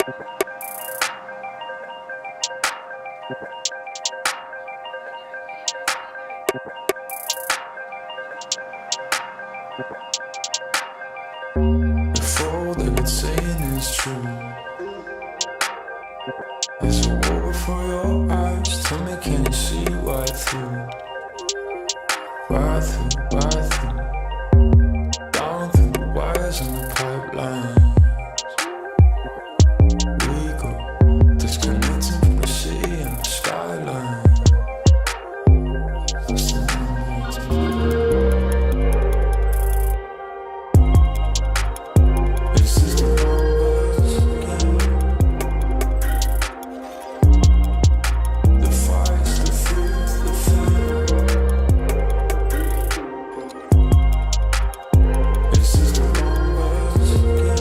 If all they've been saying is true, there's a wall before your eyes. Tell me, can you see right through? Right through, right through. Down through the wires and the pipelines. We go disconnecting from the city and the skyline. This is the numbers again. The fights, the fear, the fear. This is the numbers again.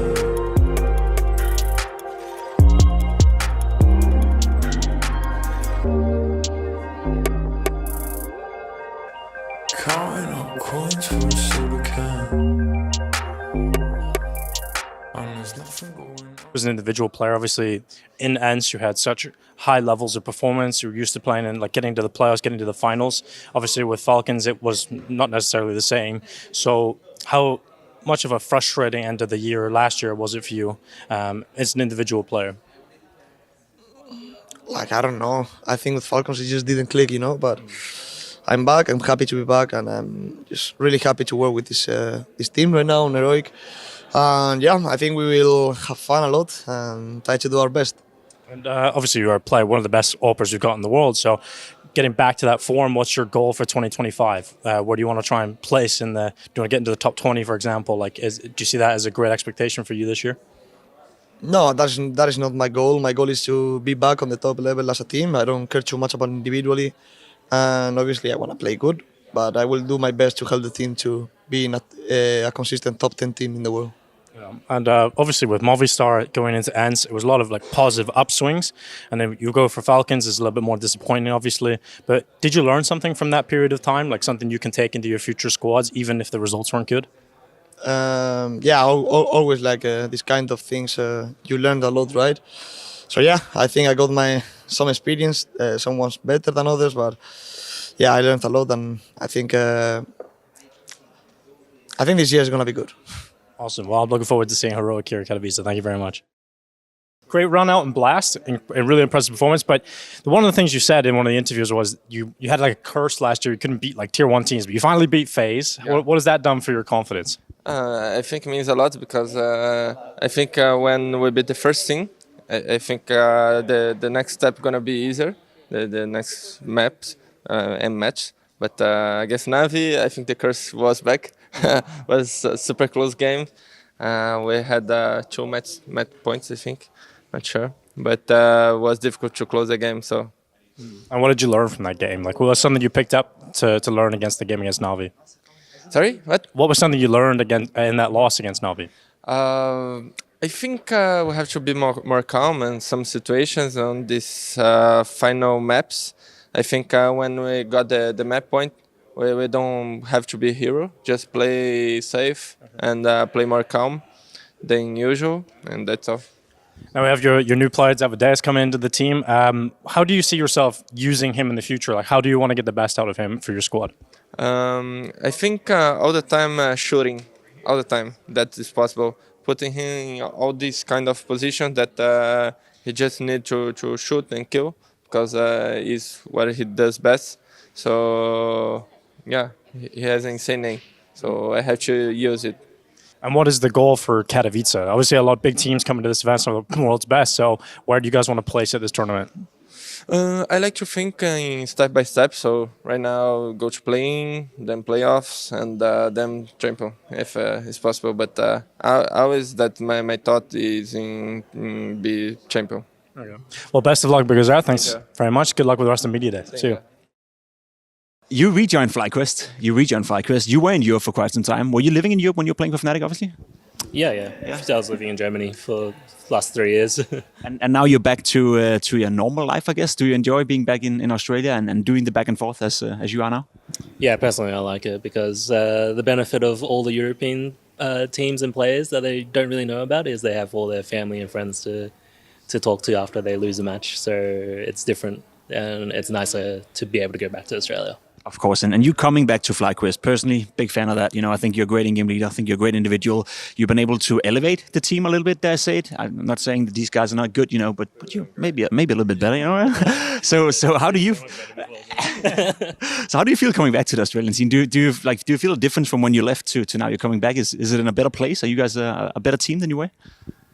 Counting up coins for a soda can. And there's nothing going on. As an individual player, obviously in Ents you had such high levels of performance. You were used to playing and like getting to the playoffs, getting to the finals. Obviously with Falcons it was not necessarily the same. So how much of a frustrating end of the year last year was it for you as an individual player? Like, I don't know. I think with Falcons it just didn't click, but I'm back. I'm happy to be back, and I'm just really happy to work with this team right now on Heroic. And yeah, I think we will have fun a lot and try to do our best. And obviously you're a player, one of the best AWPers you've got in the world. So getting back to that form, what's your goal for 2025? Where do you want to try and place in the? Do you want to get into the top 20, for example? Like, do you see that as a great expectation for you this year? No, that is not my goal. My goal is to be back on the top level as a team. I don't care too much about individually, and obviously I want to play good. But I will do my best to help the team to be in a consistent top 10 team in the world. Yeah. And obviously with Movistar going into Ents, it was a lot of like positive upswings, and then you go for Falcons is a little bit more disappointing, obviously. But did you learn something from that period of time, like something you can take into your future squads, even if the results weren't good? Yeah, always like these kind of things. You learned a lot, right? So yeah, I think I got some experience. Someone's better than others, but yeah, I learned a lot, and I think this year is gonna be good. Awesome. Well, I'm looking forward to seeing Heroic here at Katowice. Thank you very much. Great run out and blast, and really impressive performance. But one of the things you said in one of the interviews was you had like a curse last year. You couldn't beat like tier 1 teams, but you finally beat FaZe. Yeah. What has that done for your confidence? I think it means a lot because I think when we beat the first team, I think the next step gonna be easier, the next maps and match. But against Navi, I think the curse was back. Was a super close game. We had 2 match points, I think. Not sure, but it was difficult to close the game. So. And what did you learn from that game? Like, what was something you picked up to learn against the game against Navi? Sorry, what? What was something you learned in that loss against Navi? I think we have to be more calm in some situations on these final maps. I think when we got the map point, we don't have to be hero. Just play safe and play more calm than usual, and that's all. Now we have your new player, Zavadeus, coming into the team. How do you see yourself using him in the future? Like, how do you want to get the best out of him for your squad? I think all the time shooting, all the time that is possible. Putting him in all these kind of positions that he just need to shoot and kill because is what he does best. So yeah, he has an insane name. So I have to use it. And what is the goal for Katowice? Obviously, a lot of big teams coming to this event, some of the world's best. So where do you guys want to place at this tournament? I like to think in step by step. So right now, go to playing, then playoffs, and then champion if it's possible. But always that my thought is in be champion. Okay. Well, best of luck, because thanks very much. Good luck with the rest of the media day. See you. You rejoined FlyQuest. You were in Europe for quite some time. Were you living in Europe when you were playing for Fnatic, obviously? Yeah. I was living in Germany for the last 3 years. and now you're back to your normal life, I guess. Do you enjoy being back in Australia and doing the back and forth as you are now? Yeah, personally I like it because the benefit of all the European teams and players that they don't really know about is they have all their family and friends to to talk to after they lose a match. So it's different, and it's nicer to be able to go back to Australia. Of course, and you coming back to FlyQuest, personally, big fan of that. I think you're a great in-game leader. I think you're a great individual. You've been able to elevate the team a little bit, dare I say it. I'm not saying that these guys are not good, but you maybe a little bit better, So how do you how do you feel coming back to the Australian scene? Do you feel a difference from when you left to now you're coming back? Is it in a better place? Are you guys a better team than you were?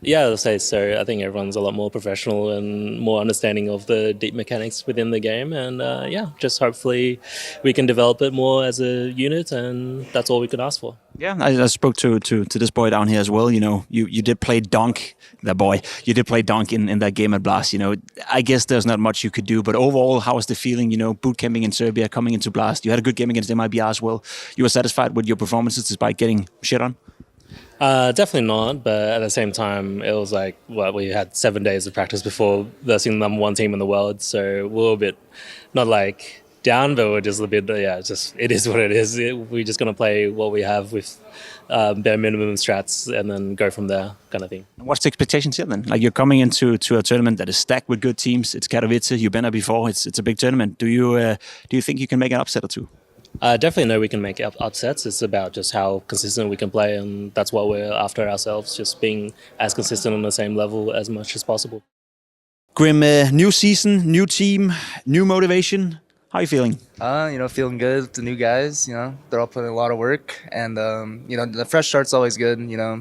Yeah, I'll say so. I think everyone's a lot more professional and more understanding of the deep mechanics within the game. And just hopefully we can develop it more as a unit, and that's all we could ask for. Yeah, I spoke to this boy down here as well. You did play Donk, that boy. You did play Donk in that game at Blast. I guess there's not much you could do. But overall, how was the feeling, boot camping in Serbia, coming into Blast? You had a good game against MIBR as well. You were satisfied with your performances despite getting shit on? Definitely not, but at the same time, it was like, we had 7 days of practice before versing the #1 team in the world, so we're a bit, not like down, but we're just a bit, it is what it is. We're just going to play what we have with bare minimum strats and then go from there, kind of thing. What's the expectations here then? Like, you're coming into a tournament that is stacked with good teams. It's Katowice, you've been there before, it's a big tournament. Do you think you can make an upset or two? Definitely know we can make upsets. It's about just how consistent we can play, and that's what we're after ourselves, just being as consistent on the same level as much as possible. Grim, new season, new team, new motivation. How are you feeling? Feeling good with the new guys. They're all putting a lot of work, and the fresh start's always good.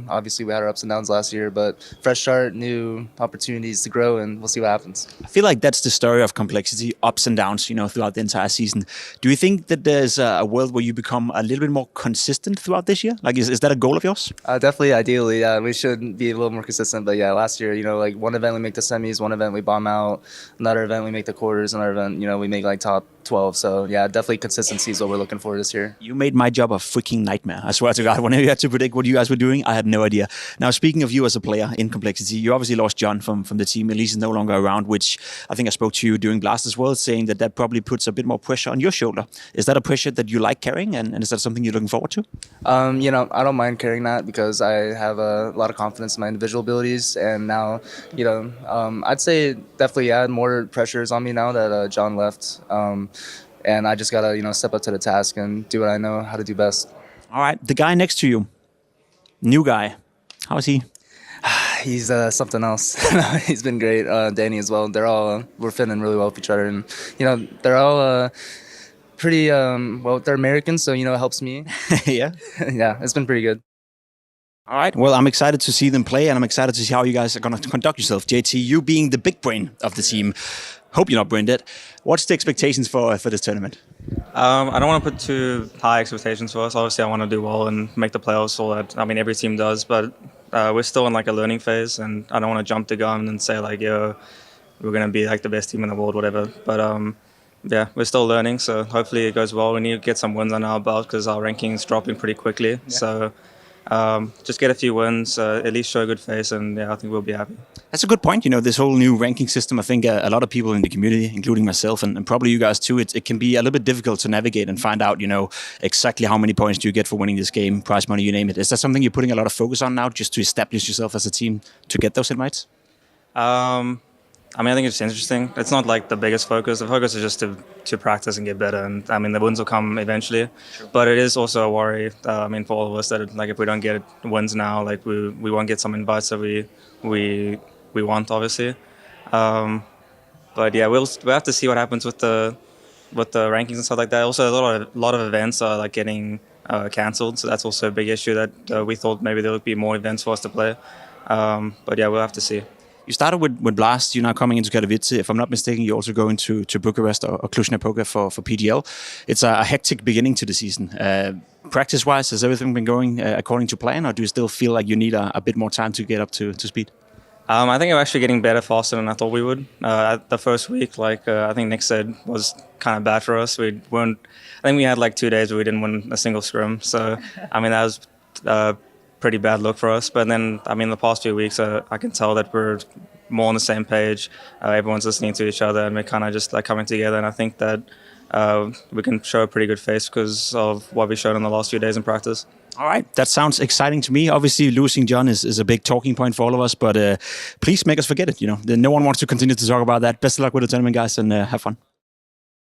Obviously we had our ups and downs last year, but fresh start, new opportunities to grow, and we'll see what happens. I feel like that's the story of Complexity, ups and downs, throughout the entire season. Do you think that there's a world where you become a little bit more consistent throughout this year? Like, is that a goal of yours? Definitely, ideally, we should be a little more consistent. But last year, one event we make the semis, one event we bomb out, another event we make the quarters, another event, we make like top 12. So definitely consistency is what we're looking for this year. You made my job a freaking nightmare. I swear to God, whenever you had to predict what you guys were doing, I had no idea. Now, speaking of you as a player in Complexity, you obviously lost John from the team. Elise is no longer around, which I think I spoke to you during Blast as well, saying that probably puts a bit more pressure on your shoulder. Is that a pressure that you like carrying, and is that something you're looking forward to? I don't mind carrying that because I have a lot of confidence in my individual abilities, and now, I'd say definitely more pressures on me now that John left. And I just gotta, step up to the task and do what I know how to do best. All right, the guy next to you, new guy, how is he? He's something else. He's been great. Danny as well. We're fitting really well with each other, and they're all pretty they're American, so it helps me. Yeah, yeah, it's been pretty good. All right. Well, I'm excited to see them play, and I'm excited to see how you guys are going to conduct yourself. JT, you being the big brain of the team. Hope you're not brain dead. What's the expectations for this tournament? I don't want to put too high expectations for us. Obviously, I want to do well and make the playoffs. All that. Every team does, but we're still in like a learning phase, and I don't want to jump the gun and say like, we're going to be like the best team in the world, whatever. But we're still learning, so hopefully it goes well. We need to get some wins under our belt because our ranking is dropping pretty quickly. Yeah. So just get a few wins, at least show a good face, and I think we'll be happy. That's a good point. This whole new ranking system, I think a lot of people in the community, including myself and probably you guys too, it can be a little bit difficult to navigate and find out, exactly how many points do you get for winning this game, prize money, you name it. Is that something you're putting a lot of focus on now, just to establish yourself as a team to get those invites? I think it's interesting. It's not like the biggest focus. The focus is just to practice and get better. And the wins will come eventually. Sure. But it is also a worry. For all of us that if we don't get wins now, we won't get some invites that we want, obviously. But we'll have to see what happens with the rankings and stuff like that. Also, a lot of events are getting cancelled, so that's also a big issue that we thought maybe there would be more events for us to play. But we'll have to see. You started with Blast, you're now coming into Katowice. If I'm not mistaken, you're also going to Bucharest or Cluj-Napoca for PGL. It's a hectic beginning to the season. Practice-wise, has everything been going according to plan, or do you still feel like you need a bit more time to get up to speed? I think I'm actually getting better faster than I thought we would. The first week, I think Nick said, was kind of bad for us. I think we had 2 days where we didn't win a single scrum. So, that was pretty bad look for us. But then, the past few weeks, I can tell that we're more on the same page. Everyone's listening to each other, and we're kind of just coming together. And I think that we can show a pretty good face because of what we showed in the last few days in practice. All right, that sounds exciting to me. Obviously, losing John is a big talking point for all of us, but please make us forget it. No one wants to continue to talk about that. Best of luck with the tournament, guys, and have fun.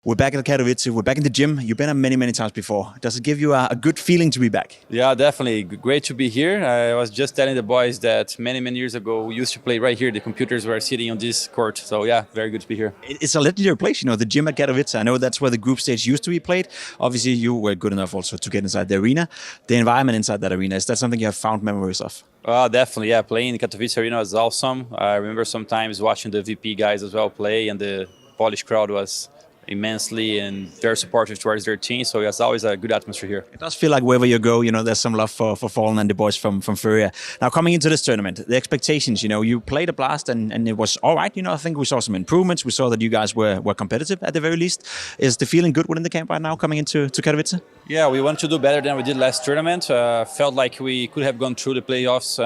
We're back at Katowice. We're back in the gym. You've been there many, many times before. Does it give you a good feeling to be back? Yeah, definitely. Great to be here. I was just telling the boys that many, many years ago, we used to play right here. The computers were sitting on this court. So yeah, very good to be here. It's a legendary place, the gym at Katowice. I know that's where the group stage used to be played. Obviously, you were good enough also to get inside the arena. The environment inside that arena, is that something you have found memories of? Definitely, yeah. Playing in the Katowice arena was awesome. I remember sometimes watching the VP guys as well play, and the Polish crowd was immensely and very supportive towards their team. So it's always a good atmosphere here. It does feel like wherever you go, there's some love for Fallen and the boys from Furia. Now, coming into this tournament, the expectations, you played a blast and it was all right. I think we saw some improvements. We saw that you guys were competitive at the very least. Is the feeling good within the camp right now coming into Katowice? Yeah, we want to do better than we did last tournament. Felt like we could have gone through the playoffs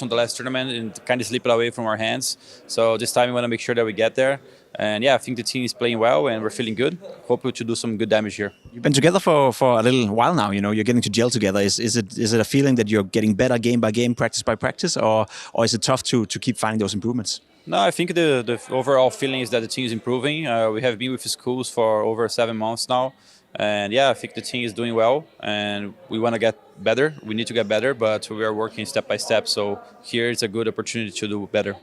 on the last tournament and kind of slip it away from our hands. So this time we want to make sure that we get there. And yeah, I think the team is playing well and we're feeling good. Hopefully to do some good damage here. You've been together for a little while now. You're getting to gel together. Is it a feeling that you're getting better game by game, practice by practice, or is it tough to keep finding those improvements? No, I think the overall feeling is that the team is improving. We have been with the schools for over 7 months now. And yeah, I think the team is doing well and we want to get better. We need to get better, but we are working step by step. So here is a good opportunity to do better.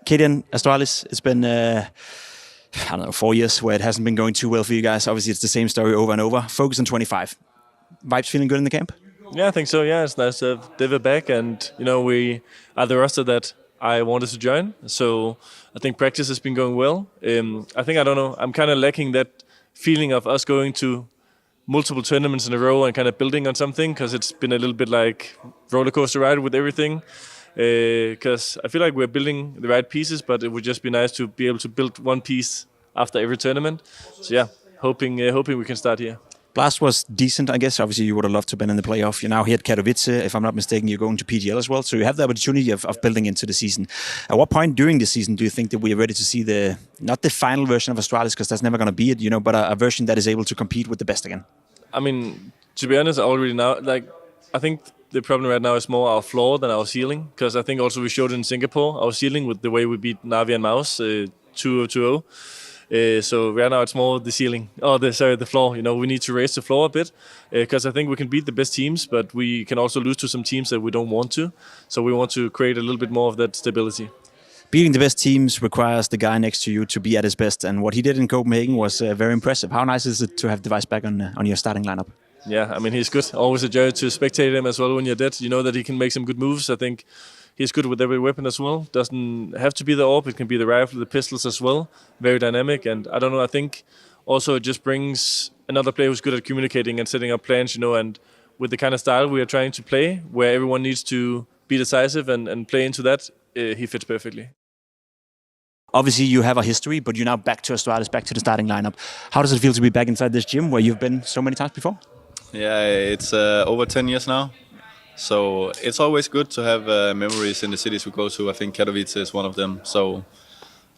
Kadian, Astralis, it's been, 4 years where it hasn't been going too well for you guys. Obviously, it's the same story over and over. Focus on 25. Vibes feeling good in the camp? Yeah, I think so. Yeah, it's nice to have David back. And, we are the roster that I wanted to join. So I think practice has been going well. I'm kind of lacking that feeling of us going to multiple tournaments in a row and kind of building on something, because it's been a little bit like roller coaster ride with everything. Because I feel like we're building the right pieces, but it would just be nice to be able to build one piece after every tournament. So yeah, hoping we can start here. Blast was decent, I guess. Obviously, you would have loved to have been in the playoff. You're now here at Katowice. If I'm not mistaken, you're going to PGL as well. So you have the opportunity of building into the season. At what point during the season do you think that we are ready to see not the final version of Astralis, because that's never going to be it, but a version that is able to compete with the best again? I mean, to be honest, already now, I think the problem right now is more our floor than our ceiling, because I think also we showed in Singapore our ceiling with the way we beat Navi and Mouse 2-0. So right now it's more the ceiling. The floor. We need to raise the floor a bit, because I think we can beat the best teams, but we can also lose to some teams that we don't want to. So we want to create a little bit more of that stability. Beating the best teams requires the guy next to you to be at his best, and what he did in Copenhagen was very impressive. How nice is it to have Device back on your starting lineup? Yeah, I mean, he's good. Always a joy to spectate him as well when you're dead. You know that he can make some good moves. I think he's good with every weapon as well. Doesn't have to be the AWP. It can be the rifle, the pistols as well. Very dynamic. And I don't know, I think also it just brings another player who's good at communicating and setting up plans, and with the kind of style we are trying to play, where everyone needs to be decisive and play into that, he fits perfectly. Obviously, you have a history, but you're now back to Astralis, back to the starting lineup. How does it feel to be back inside this gym where you've been so many times before? Yeah, it's over 10 years now. So it's always good to have memories in the cities we go to. I think Katowice is one of them. So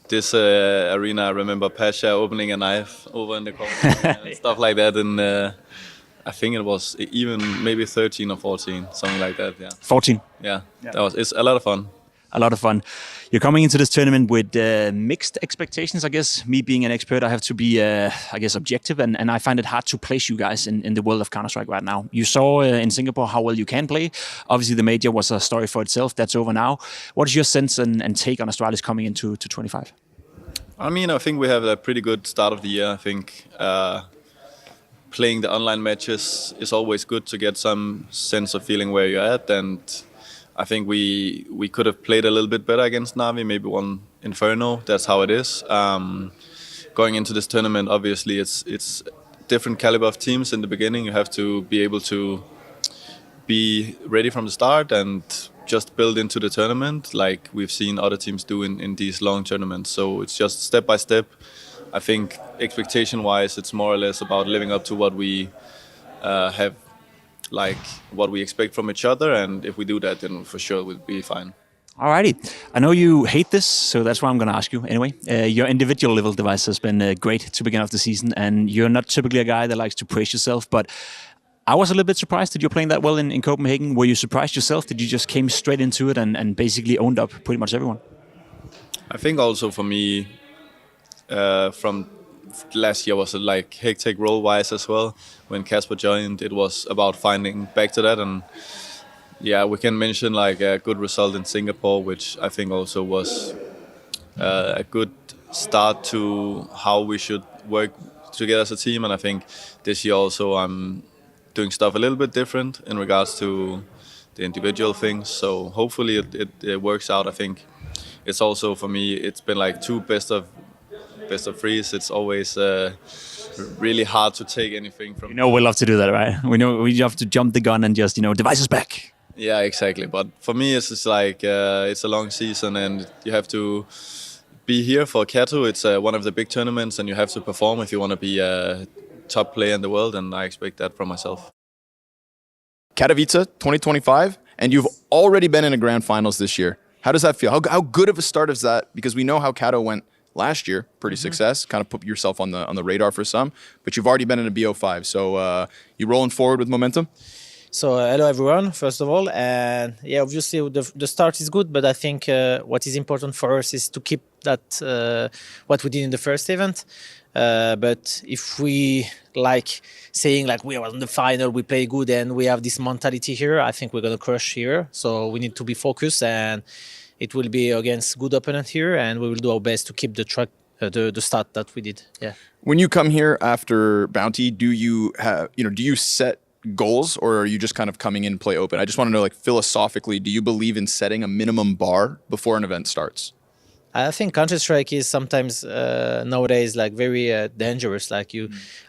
this arena, I remember Pasha opening a knife over in the corner and stuff like that. And I think it was even maybe 13 or 14, something like that. Yeah. 14. Yeah. It's a lot of fun. A lot of fun. You're coming into this tournament with mixed expectations, I guess. Me being an expert, I have to be, objective, and I find it hard to place you guys in the world of Counter-Strike right now. You saw in Singapore how well you can play. Obviously, the major was a story for itself. That's over now. What is your sense and take on Astralis coming into 25? I mean, I think we have a pretty good start of the year. I think playing the online matches is always good to get some sense of feeling where you're at, and I think we could have played a little bit better against Navi, maybe won Inferno. That's how it is. Going into this tournament, obviously, it's different caliber of teams in the beginning. You have to be able to be ready from the start and just build into the tournament like we've seen other teams do in these long tournaments. So it's just step by step. I think expectation-wise, it's more or less about living up to what we have, like what we expect from each other, and if we do that, then for sure we'll be fine. Alrighty. I know you hate this, so that's why I'm going to ask you anyway. Your individual level Device has been great to begin off the season, and you're not typically a guy that likes to praise yourself, but I was a little bit surprised that you're playing that well in Copenhagen. Were you surprised yourself that you just came straight into it and basically owned up pretty much everyone? I think also for me, from last year was like hectic role-wise as well. When Kasper joined, it was about finding back to that, and yeah, we can mention like a good result in Singapore, which I think also was a good start to how we should work together as a team. And I think this year also I'm doing stuff a little bit different in regards to the individual things. So hopefully it works out. I think it's also for me, it's been like two best of threes. It's always really hard to take anything from. We love to do that, right? We know we have to jump the gun and just devices back. Yeah, exactly. But for me, it's just like it's a long season, and you have to be here for Kato. It's one of the big tournaments, and you have to perform if you want to be a top player in the world, and I expect that from myself. Katowice 2025, and you've already been in a grand finals this year. How does that feel? How good of a start is that? Because we know how Kato went last year, pretty success, kind of put yourself on the radar for some, but you've already been in a BO5. So you rolling forward with momentum? So hello everyone, first of all, and yeah, obviously the start is good, but I think what is important for us is to keep that what we did in the first event. But if we like saying like we are in the final, we play good, and we have this mentality here, I think we're gonna crush here. So we need to be focused, and it will be against good opponent here, and we will do our best to keep the track, the start that we did. Yeah. When you come here after Bounty, do you have do you set goals, or are you just kind of coming in play open? I just want to know, like, philosophically, do you believe in setting a minimum bar before an event starts? I think Counter-Strike is sometimes nowadays like very dangerous. Like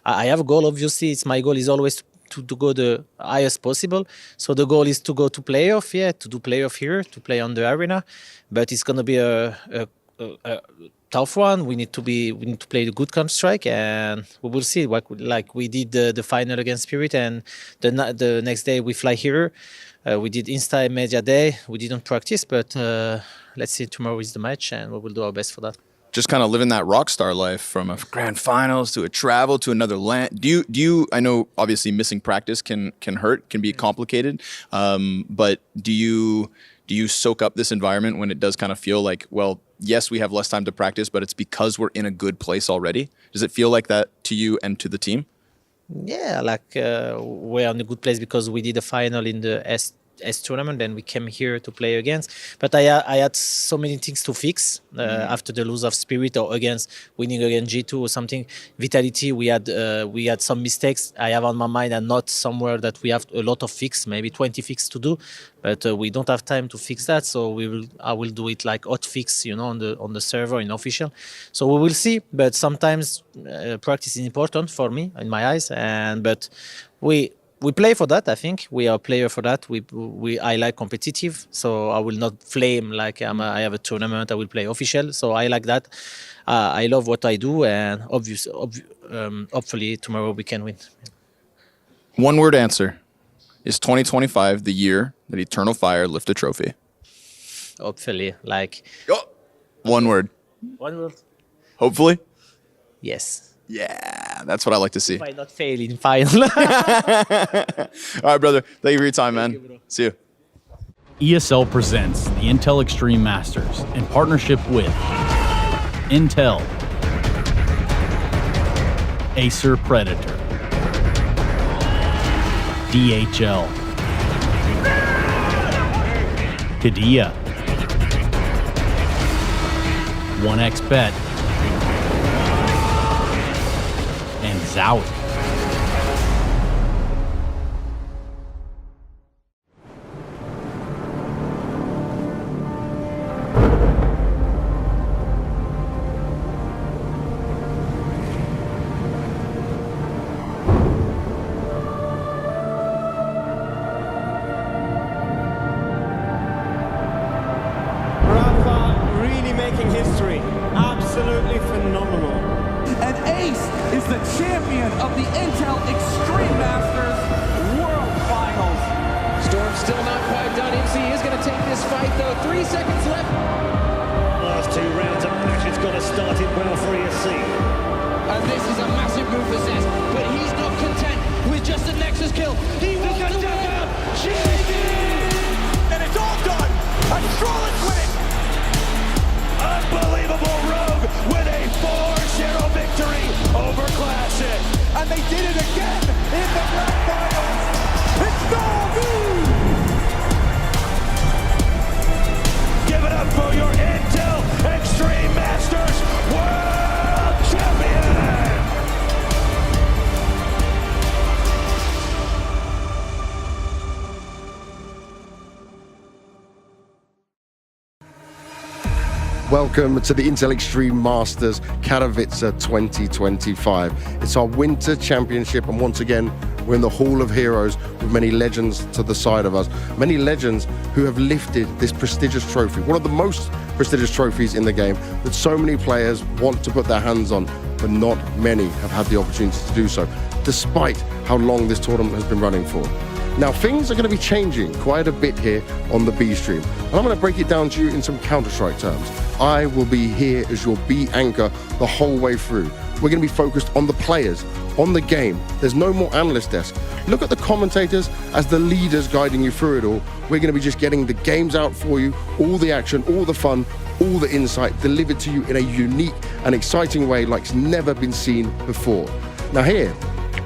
I have a goal. Obviously, my goal is always to go the highest possible. So the goal is to go to playoff, to do playoff here, to play on the arena. But it's gonna be a tough one. We need to play the good Counter-Strike, and we will see. Like we did the final against Spirit, and the next day we fly here. We did Insta Media Day. We didn't practice, but let's see. Tomorrow is the match, and we will do our best for that. Just kind of living that rock star life, from a grand finals to a travel to another land. Do you? I know obviously missing practice can hurt, can be complicated. But do you soak up this environment when it does kind of feel like, well, yes, we have less time to practice, but it's because we're in a good place already? Does it feel like that to you and to the team? Yeah, like we're in a good place because we did a final in the S tournament, and we came here to play against. But I had so many things to fix after the lose of Spirit, or winning against G2 or something. Vitality, we had some mistakes I have on my mind, and not somewhere that we have a lot of fix, maybe 20 fix to do. But we don't have time to fix that, so I will do it like hot fix, on the server in official. So we will see. But sometimes practice is important for me, in my eyes, but we play for that. I think we are a player for that. I like competitive, so I will not flame like I have a tournament. I will play official, so I like that. I love what I do, and hopefully tomorrow we can win. One word answer: is 2025 the year that Eternal Fire lift a trophy? Hopefully, One word. One word. Hopefully. Yes. Yeah, that's what I like to see. If I not fail in final. All right, brother. Thank you for your time, man. See you. ESL presents the Intel Extreme Masters in partnership with Intel, Acer Predator, DHL, Kadia, 1xBet, and Zowie. Really making history. Absolutely phenomenal. And Ace is the champion of the Intel Extreme Masters World Finals. Storm's still not quite done. MC is going to take this fight, though. 3 seconds left. Last 2 rounds of matches got to start it well for ESC. And this is a massive move for Zez, but he's not content with just a Nexus kill. He wants to win. GG! And it's all done. And Strowlitz with it. Unbelievable Rogue with a 4-0 victory over Classic. And they did it again in the grand finals. It's Navu! Give it up for your Intel Extreme Masters World Champion! Welcome to the Intel Extreme Masters Katowice 2025. It's our winter championship, and once again, we're in the Hall of Heroes with many legends to the side of us. Many legends who have lifted this prestigious trophy, one of the most prestigious trophies in the game that so many players want to put their hands on, but not many have had the opportunity to do so, despite how long this tournament has been running for. Now, things are going to be changing quite a bit here on the B stream, and I'm going to break it down to you in some Counter-Strike terms. I will be here as your B anchor the whole way through. We're going to be focused on the players, on the game. There's no more analyst desk. Look at the commentators as the leaders guiding you through it all. We're going to be just getting the games out for you, all the action, all the fun, all the insight delivered to you in a unique and exciting way like it's never been seen before. Now here,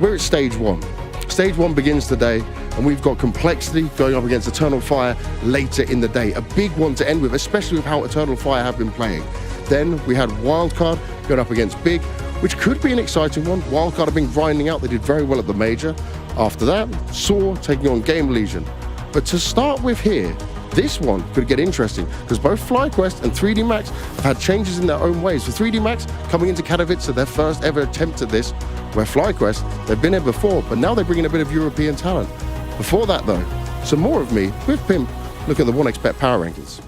we're at stage 1. Stage 1 begins today, and we've got Complexity going up against Eternal Fire later in the day. A big one to end with, especially with how Eternal Fire have been playing. Then we had Wildcard going up against Big, which could be an exciting one. Wildcard have been grinding out. They did very well at the Major. After that, Saw taking on Game Legion. But to start with here, this one could get interesting because both FlyQuest and 3D Max have had changes in their own ways. For 3D Max, coming into Katowice, their first ever attempt at this, where FlyQuest, they've been here before, but now they bring in a bit of European talent. Before that though, some more of me with Pimp. Look at the 1xBet power rankings.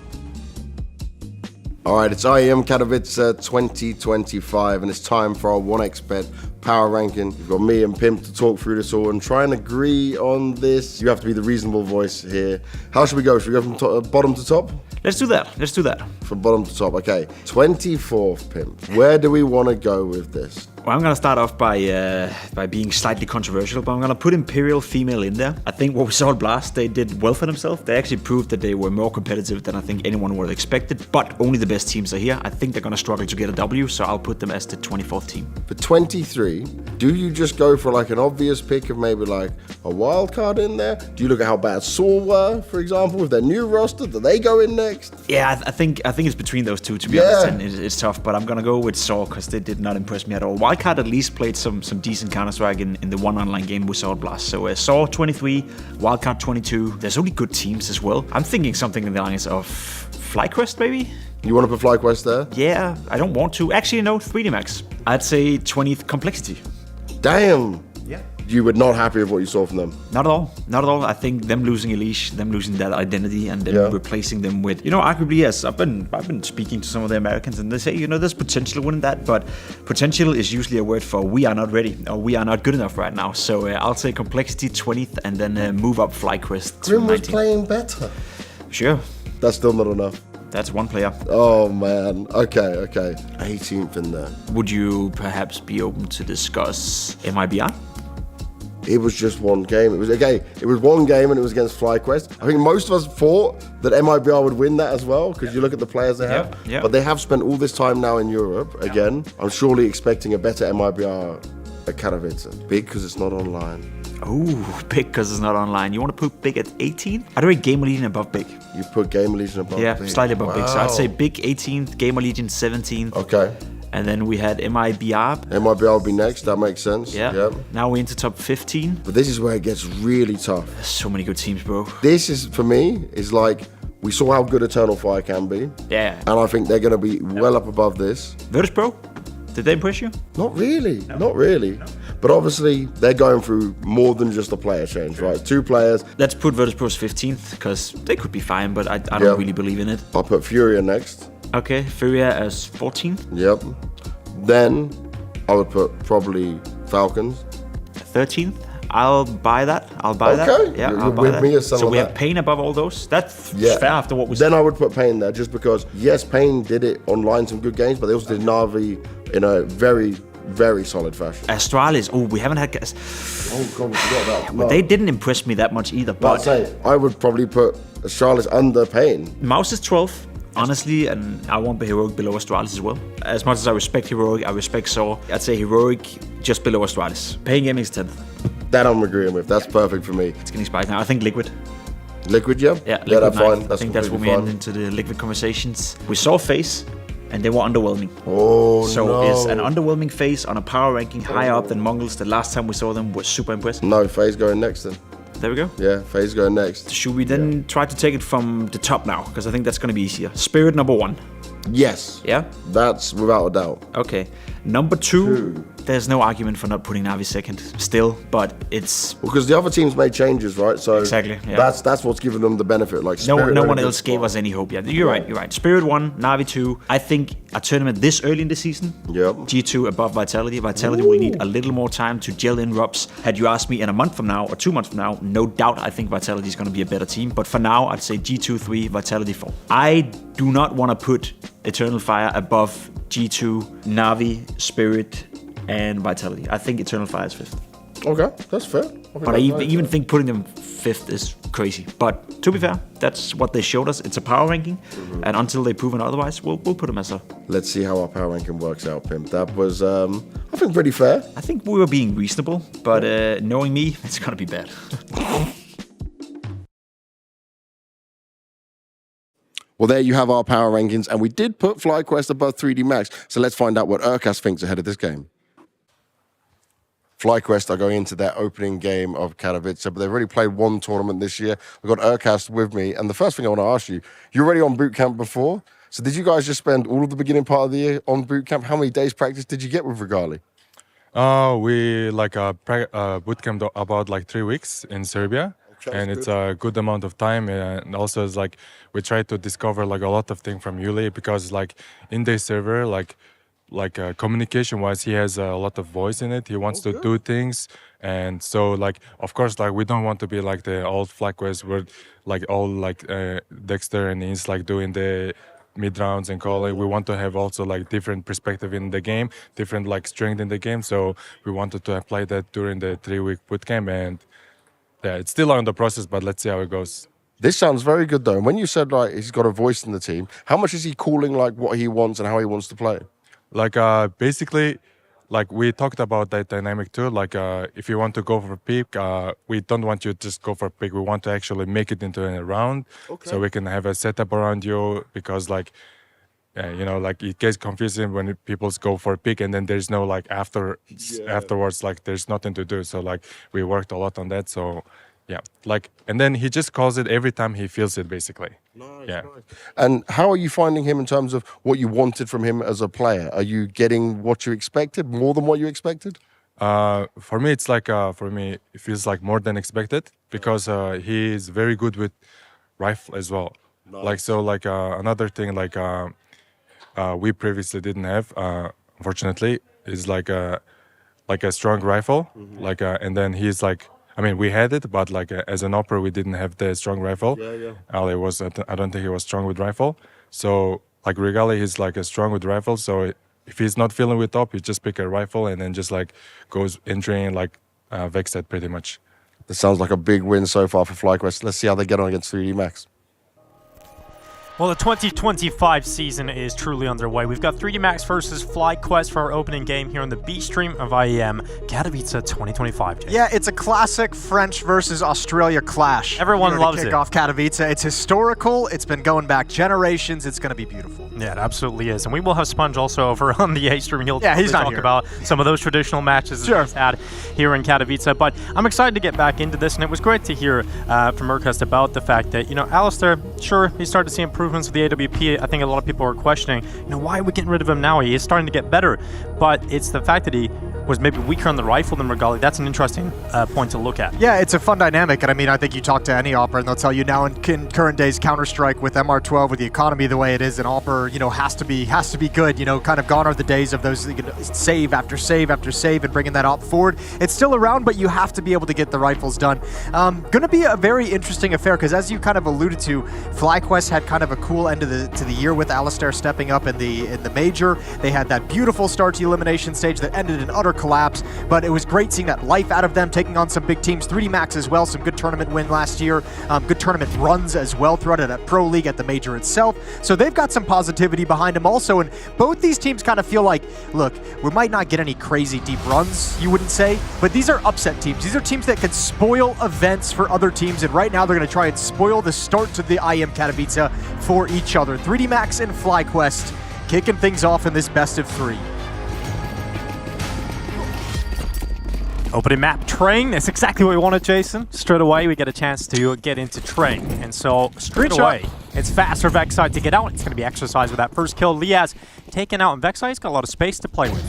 All right, it's IEM Katowice 2025, and it's time for our 1xBet power ranking. We've got me and Pimp to talk through this all and try and agree on this. You have to be the reasonable voice here. How should we go? Should we go from bottom to top? Let's do that. Let's do that. From bottom to top, okay. 24th, Pimp. Where do we want to go with this? Well, I'm going to start off by being slightly controversial, but I'm going to put Imperial female in there. I think what we saw at Blast, they did well for themselves. They actually proved that they were more competitive than I think anyone would have expected, but only the best teams are here. I think they're going to struggle to get a W, so I'll put them as the 24th team. For 23, do you just go for like an obvious pick of maybe like a wild card in there? Do you look at how bad Saw were, for example, with their new roster? Do they go in next? Yeah, I think it's between those two, to be honest, and it's tough, but I'm going to go with Saw because they did not impress me at all. Wildcard at least played some decent Counter-Strike in the one online game we saw at Blast. So Saw 23, Wildcard 22. There's only good teams as well. I'm thinking something in the lines of FlyQuest, maybe? You want to put FlyQuest there? Yeah, I don't want to. Actually, no, 3D Max. I'd say 20th Complexity. Damn! Yeah. You were not happy with what you saw from them? Not at all. Not at all. I think them losing Elish, them losing that identity, and then replacing them with, arguably, yes, I've been speaking to some of the Americans, and they say, there's potential in that, but potential is usually a word for we are not ready, or we are not good enough right now. So I'll say Complexity 20th, and then move up FlyQuest to Grim was 19th. playing better. Sure. That's still not enough. That's one player. Oh, man. Okay. 18th in there. Would you perhaps be open to discuss MIBR? It was just one game. It was one game and it was against FlyQuest. I think most of us thought that MIBR would win that as well because you look at the players they have. Yeah. But they have spent all this time now in Europe again. I'm surely expecting a better MIBR at Katowice. Big because it's not online. Oh, Big because it's not online. You want to put Big at 18? I'd rate Gamer Legion above Big. You put Gamer Legion above Big? Yeah, slightly above Big. So I'd say Big 18th, Gamer Legion 17th. Okay. And then we had MIBR. MIBR will be next. That makes sense. Yeah. Yep. Now we're into top 15. But this is where it gets really tough. There's so many good teams, bro. This is, for me, is like, we saw how good Eternal Fire can be. Yeah. And I think they're going to be well up above this. Virtus Pro? Did they impress you? Not really. No. Not really. No. But obviously, they're going through more than just a player change, right? 2 players. Let's put Virtus Pro as 15th, because they could be fine, but I don't really believe in it. I'll put Furia next. Okay, Furia as 14th. Yep. Then I would put probably Falcons. 13th. I'll buy that. Okay. Yeah, I'll buy that. Me as so we have Pain above all those. That's fair after what we said. Then I would put Pain there just because, yes, Pain did it online some good games, but they also did Na'Vi in a very very solid fashion. Astralis, we haven't had... Oh, God, we forgot that. Well, they didn't impress me that much either, But I'd say I would probably put Astralis under Payne. Mouse is 12th. Honestly, and I won't be Heroic below Astralis as well. As much as I respect Heroic, I respect Saw. I'd say Heroic just below Astralis. Paying Gaming is 10th. That I'm agreeing with. That's perfect for me. It's getting spicy now. I think Liquid. Liquid, yeah? Yeah, Liquid, that's fine. I think that's when we end into the Liquid conversations. We saw FaZe, and they were underwhelming. Oh, so no. is an underwhelming FaZe on a power ranking higher up than Mongols? The last time we saw them was super impressive. No, FaZe going next then. There we go. Yeah, FaZe going next. Should we then try to take it from the top now? Because I think that's going to be easier. Spirit number 1. Yes. Yeah? That's without a doubt. Okay. Number 2, there's no argument for not putting Navi second still, but it's... Because the other teams made changes, right? So exactly. Yeah. That's what's given them the benefit. Like no Spirit one else gave us any hope yet. You're right. Spirit 1, Navi 2. I think a tournament this early in the season, G2 above Vitality. Vitality will need a little more time to gel in Rubs. Had you asked me in a month from now or 2 months from now, no doubt I think Vitality is going to be a better team. But for now, I'd say G2 3, Vitality 4. I do not want to put Eternal Fire above G2, Navi, Spirit, and Vitality. I think Eternal Fire is 5th. Okay, that's fair. But I even think putting them 5th is crazy. But to be fair, that's what they showed us. It's a power ranking, and until they've proven otherwise, we'll put them as a... Let's see how our power ranking works out, Pimp. That was, I think, pretty fair. I think we were being reasonable, but knowing me, it's gonna be bad. Well, there you have our power rankings, and we did put FlyQuest above 3D Max, so let's find out what Urkas thinks ahead of this game. FlyQuest are going into their opening game of Katowice, but they've already played one tournament this year. We've got Urkas with me, and the first thing I want to ask you, you're already on boot camp before, so did you guys just spend all of the beginning part of the year on boot camp? How many days practice did you get with Regali? We boot camp about 3 weeks in Serbia. And it's a good amount of time, and also it's we try to discover a lot of things from Yuli, because in the server communication wise, he has a lot of voice in it. He wants to do things, and so of course we don't want to be like the old FlyQuest where all Dexter and he's doing the mid rounds and calling. We want to have also different perspective in the game, different strength in the game. So we wanted to apply that during the 3-week bootcamp, and yeah, it's still on the process, but let's see how it goes. This sounds very good, though. And when you said he's got a voice in the team, how much is he calling what he wants and how he wants to play? Basically, we talked about that dynamic too. If you want to go for a pick, we don't want you to just go for a pick. We want to actually make it into a round, so we can have a setup around you, because it gets confusing when people go for a pick and then there's no afterwards there's nothing to do. So we worked a lot on that. So yeah, and then he just calls it every time he feels it, basically. Nice, yeah. Nice. And how are you finding him in terms of what you wanted from him as a player? Are you getting what you expected, more than what you expected? For me, it's for me it feels more than expected, because he is very good with rifle as well. Nice. Another thing we previously didn't have, unfortunately, is a strong rifle. And then he's we had it, but as an opera, we didn't have the strong rifle. Ali I don't think he was strong with rifle. So Regali, he's strong with rifle. So if he's not feeling with top, he just pick a rifle and then just goes entering Vexed pretty much. This sounds like a big win so far for FlyQuest. Let's see how they get on against 3D Max. Well, the 2025 season is truly underway. We've got 3D Max versus FlyQuest for our opening game here on the B stream of IEM Katowice 2025. Jay. Yeah, it's a classic French versus Australia clash. Everyone loves it. Kick off Katowice. It's historical. It's been going back generations. It's going to be beautiful. Yeah, it absolutely is. And we will have Sponge also over on the A stream. He'll he's not talk here. About some of those traditional matches that he's had here in Katowice. But I'm excited to get back into this, and it was great to hear from Urkas about the fact that, Alistair, sure, he started to see improvements with the AWP. I think a lot of people were questioning, why are we getting rid of him now? He is starting to get better. But it's the fact that he was maybe weaker on the rifle than Regali. That's an interesting point to look at. Yeah, it's a fun dynamic, and I mean, I think you talk to any Opera, and they'll tell you now in current days Counter-Strike with MR12, with the economy the way it is, and Opera, has to be good. Kind of gone are the days of those save after save after save and bringing that op forward. It's still around, but you have to be able to get the rifles done. Going to be a very interesting affair because, as you kind of alluded to, FlyQuest had kind of a cool end to the year with Alistair stepping up in the major. They had that beautiful start to the elimination stage that ended in utter collapse, but it was great seeing that life out of them, taking on some big teams. 3D Max as well, some good tournament win last year, good tournament runs as well throughout it at Pro League, at the major itself. So they've got some positivity behind them also, and both these teams kind of feel like, look, we might not get any crazy deep runs, you wouldn't say, but these are upset teams. These are teams that can spoil events for other teams, and right now they're going to try and spoil the start to the IEM Katowice for each other. 3D Max and FlyQuest kicking things off in this best of 3. Opening map, Train. That's exactly what we wanted, Jason. Straight away, we get a chance to get into Train. And so, straight away, it's fast for Vexite to get out. It's going to be Exercise with that first kill. Liaz taken out, and Vexite's got a lot of space to play with.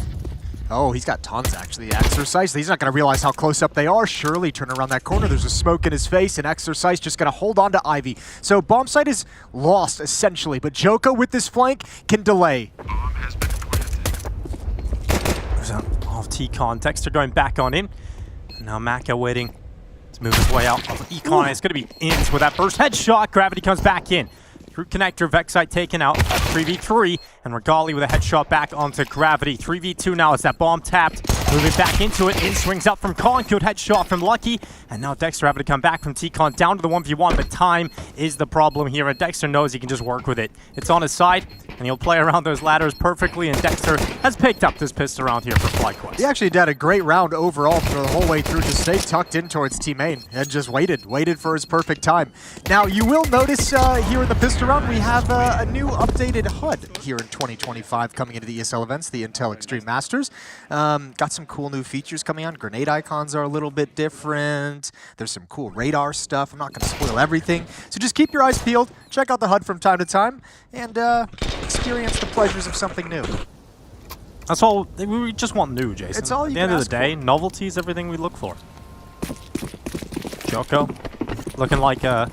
Oh, he's got tons, actually. Exercise, he's not going to realize how close up they are. Surely turn around that corner. There's a smoke in his face, and Exercise just going to hold on to Ivy. So bomb site is lost, essentially, but Joko with this flank can delay. There's an off T-Con. Dexter going back on in. And now Maka waiting to move his way out of Econ. It's going to be Ins with that first headshot. Gravity comes back in. Through connector, Vexite taken out. 3v3, and Regali with a headshot back onto Gravity. 3v2 now as that bomb tapped. Moving back into it. In swings out from Con. Good headshot from Lucky. And now Dexter having to come back from T-Con down to the 1v1, but time is the problem here, and Dexter knows he can just work with it. It's on his side, and he'll play around those ladders perfectly, and Dexter has picked up this pistol round here for FlyQuest. He actually did a great round overall for the whole way through. Just stayed tucked in towards Team Main and just waited for his perfect time. Now, you will notice here in the pistol round, we have a new updated HUD here in 2025 coming into the ESL events, the Intel Extreme Masters. Got some cool new features coming on. Grenade icons are a little bit different. There's some cool radar stuff. I'm not going to spoil everything. So just keep your eyes peeled, check out the HUD from time to time, and experience the pleasures of something new. That's all. We just want new, Jason. It's all you At the can end of ask the day, for. novelty is everything we look for. Joko, looking like a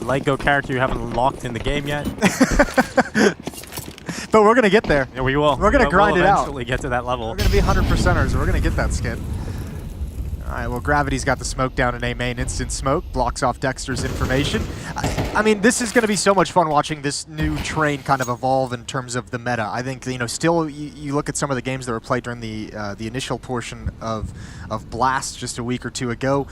Lego character you haven't unlocked in the game yet. But we're going to get there. Yeah, we will. We're going to grind it out. We'll eventually get to that level. We're going to be 100%ers, and we're going to get that skin. All right, well, Gravity's got the smoke down in A main. Instant smoke blocks off Dexter's information. I mean, this is going to be so much fun watching this new Train kind of evolve in terms of the meta. I think, still you look at some of the games that were played during the initial portion of Blast just a week or two ago.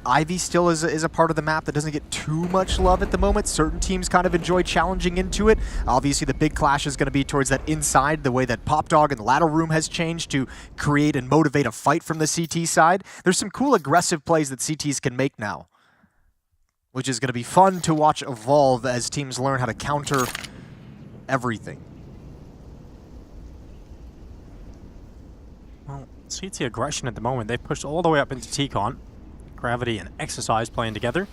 Ivy still is a part of the map that doesn't get too much love at the moment. Certain teams kind of enjoy challenging into it. Obviously, the big clash is going to be towards that inside, the way that Pop Dog and the ladder room has changed to create and motivate a fight from the CT side. There's some cool aggressive plays that CTs can make now, which is going to be fun to watch evolve as teams learn how to counter everything. Well, CT aggression at the moment, they've pushed all the way up into T-Con. Gravity and Exercise playing together.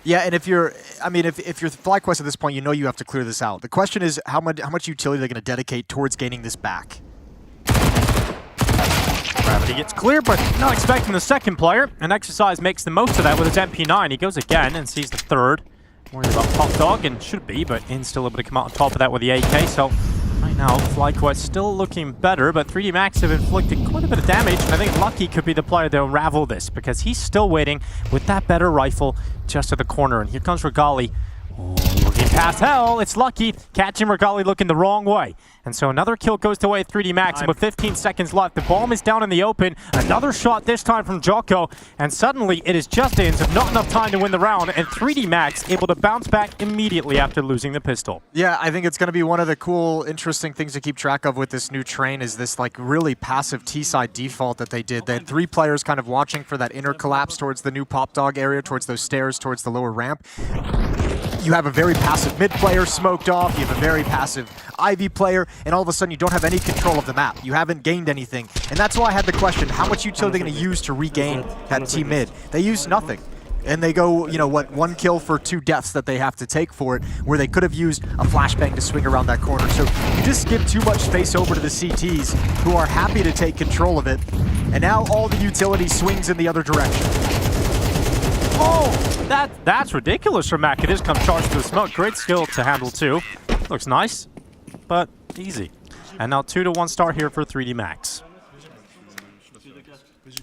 Yeah, and if you're FlyQuest at this point, you know you have to clear this out. The question is how much utility they're going to dedicate towards gaining this back. Gravity gets clear, but not expecting the second player, and Exercise makes the most of that with his MP9. He goes again and sees the third. Worried about Pop Dog, and should be, but In's still able to come out on top of that with the AK, so right now, FlyQuest still looking better, but 3D Max have inflicted quite a bit of damage, and I think Lucky could be the player to unravel this, because he's still waiting with that better rifle just at the corner, and here comes Regali. Oh, looking past hell, it's Lucky, catching Regali looking the wrong way. And so another kill goes to away 3D Max, and with 15 seconds left, the bomb is down in the open. Another shot this time from Joko, and suddenly it is just Ins, not enough time to win the round, and 3D Max able to bounce back immediately after losing the pistol. Yeah, I think it's going to be one of the cool, interesting things to keep track of with this new Train is this like really passive T-side default that they did. They had 3 players kind of watching for that inner collapse towards the new Pop Dog area, towards those stairs, towards the lower ramp. You have a very passive mid player smoked off, you have a very passive Ivy player, and all of a sudden you don't have any control of the map. You haven't gained anything. And that's why I had the question, how much utility are they going to use to regain that team mid? They use nothing. And they go, you know what, 1 kill for 2 deaths that they have to take for it, where they could have used a flashbang to swing around that corner. So you just give too much space over to the CTs, who are happy to take control of it. And now all the utility swings in the other direction. Oh, that's ridiculous from Mac. It is come charged through the smoke. Great skill to handle too. Looks nice, but easy. And now 2-1 start here for 3D Max.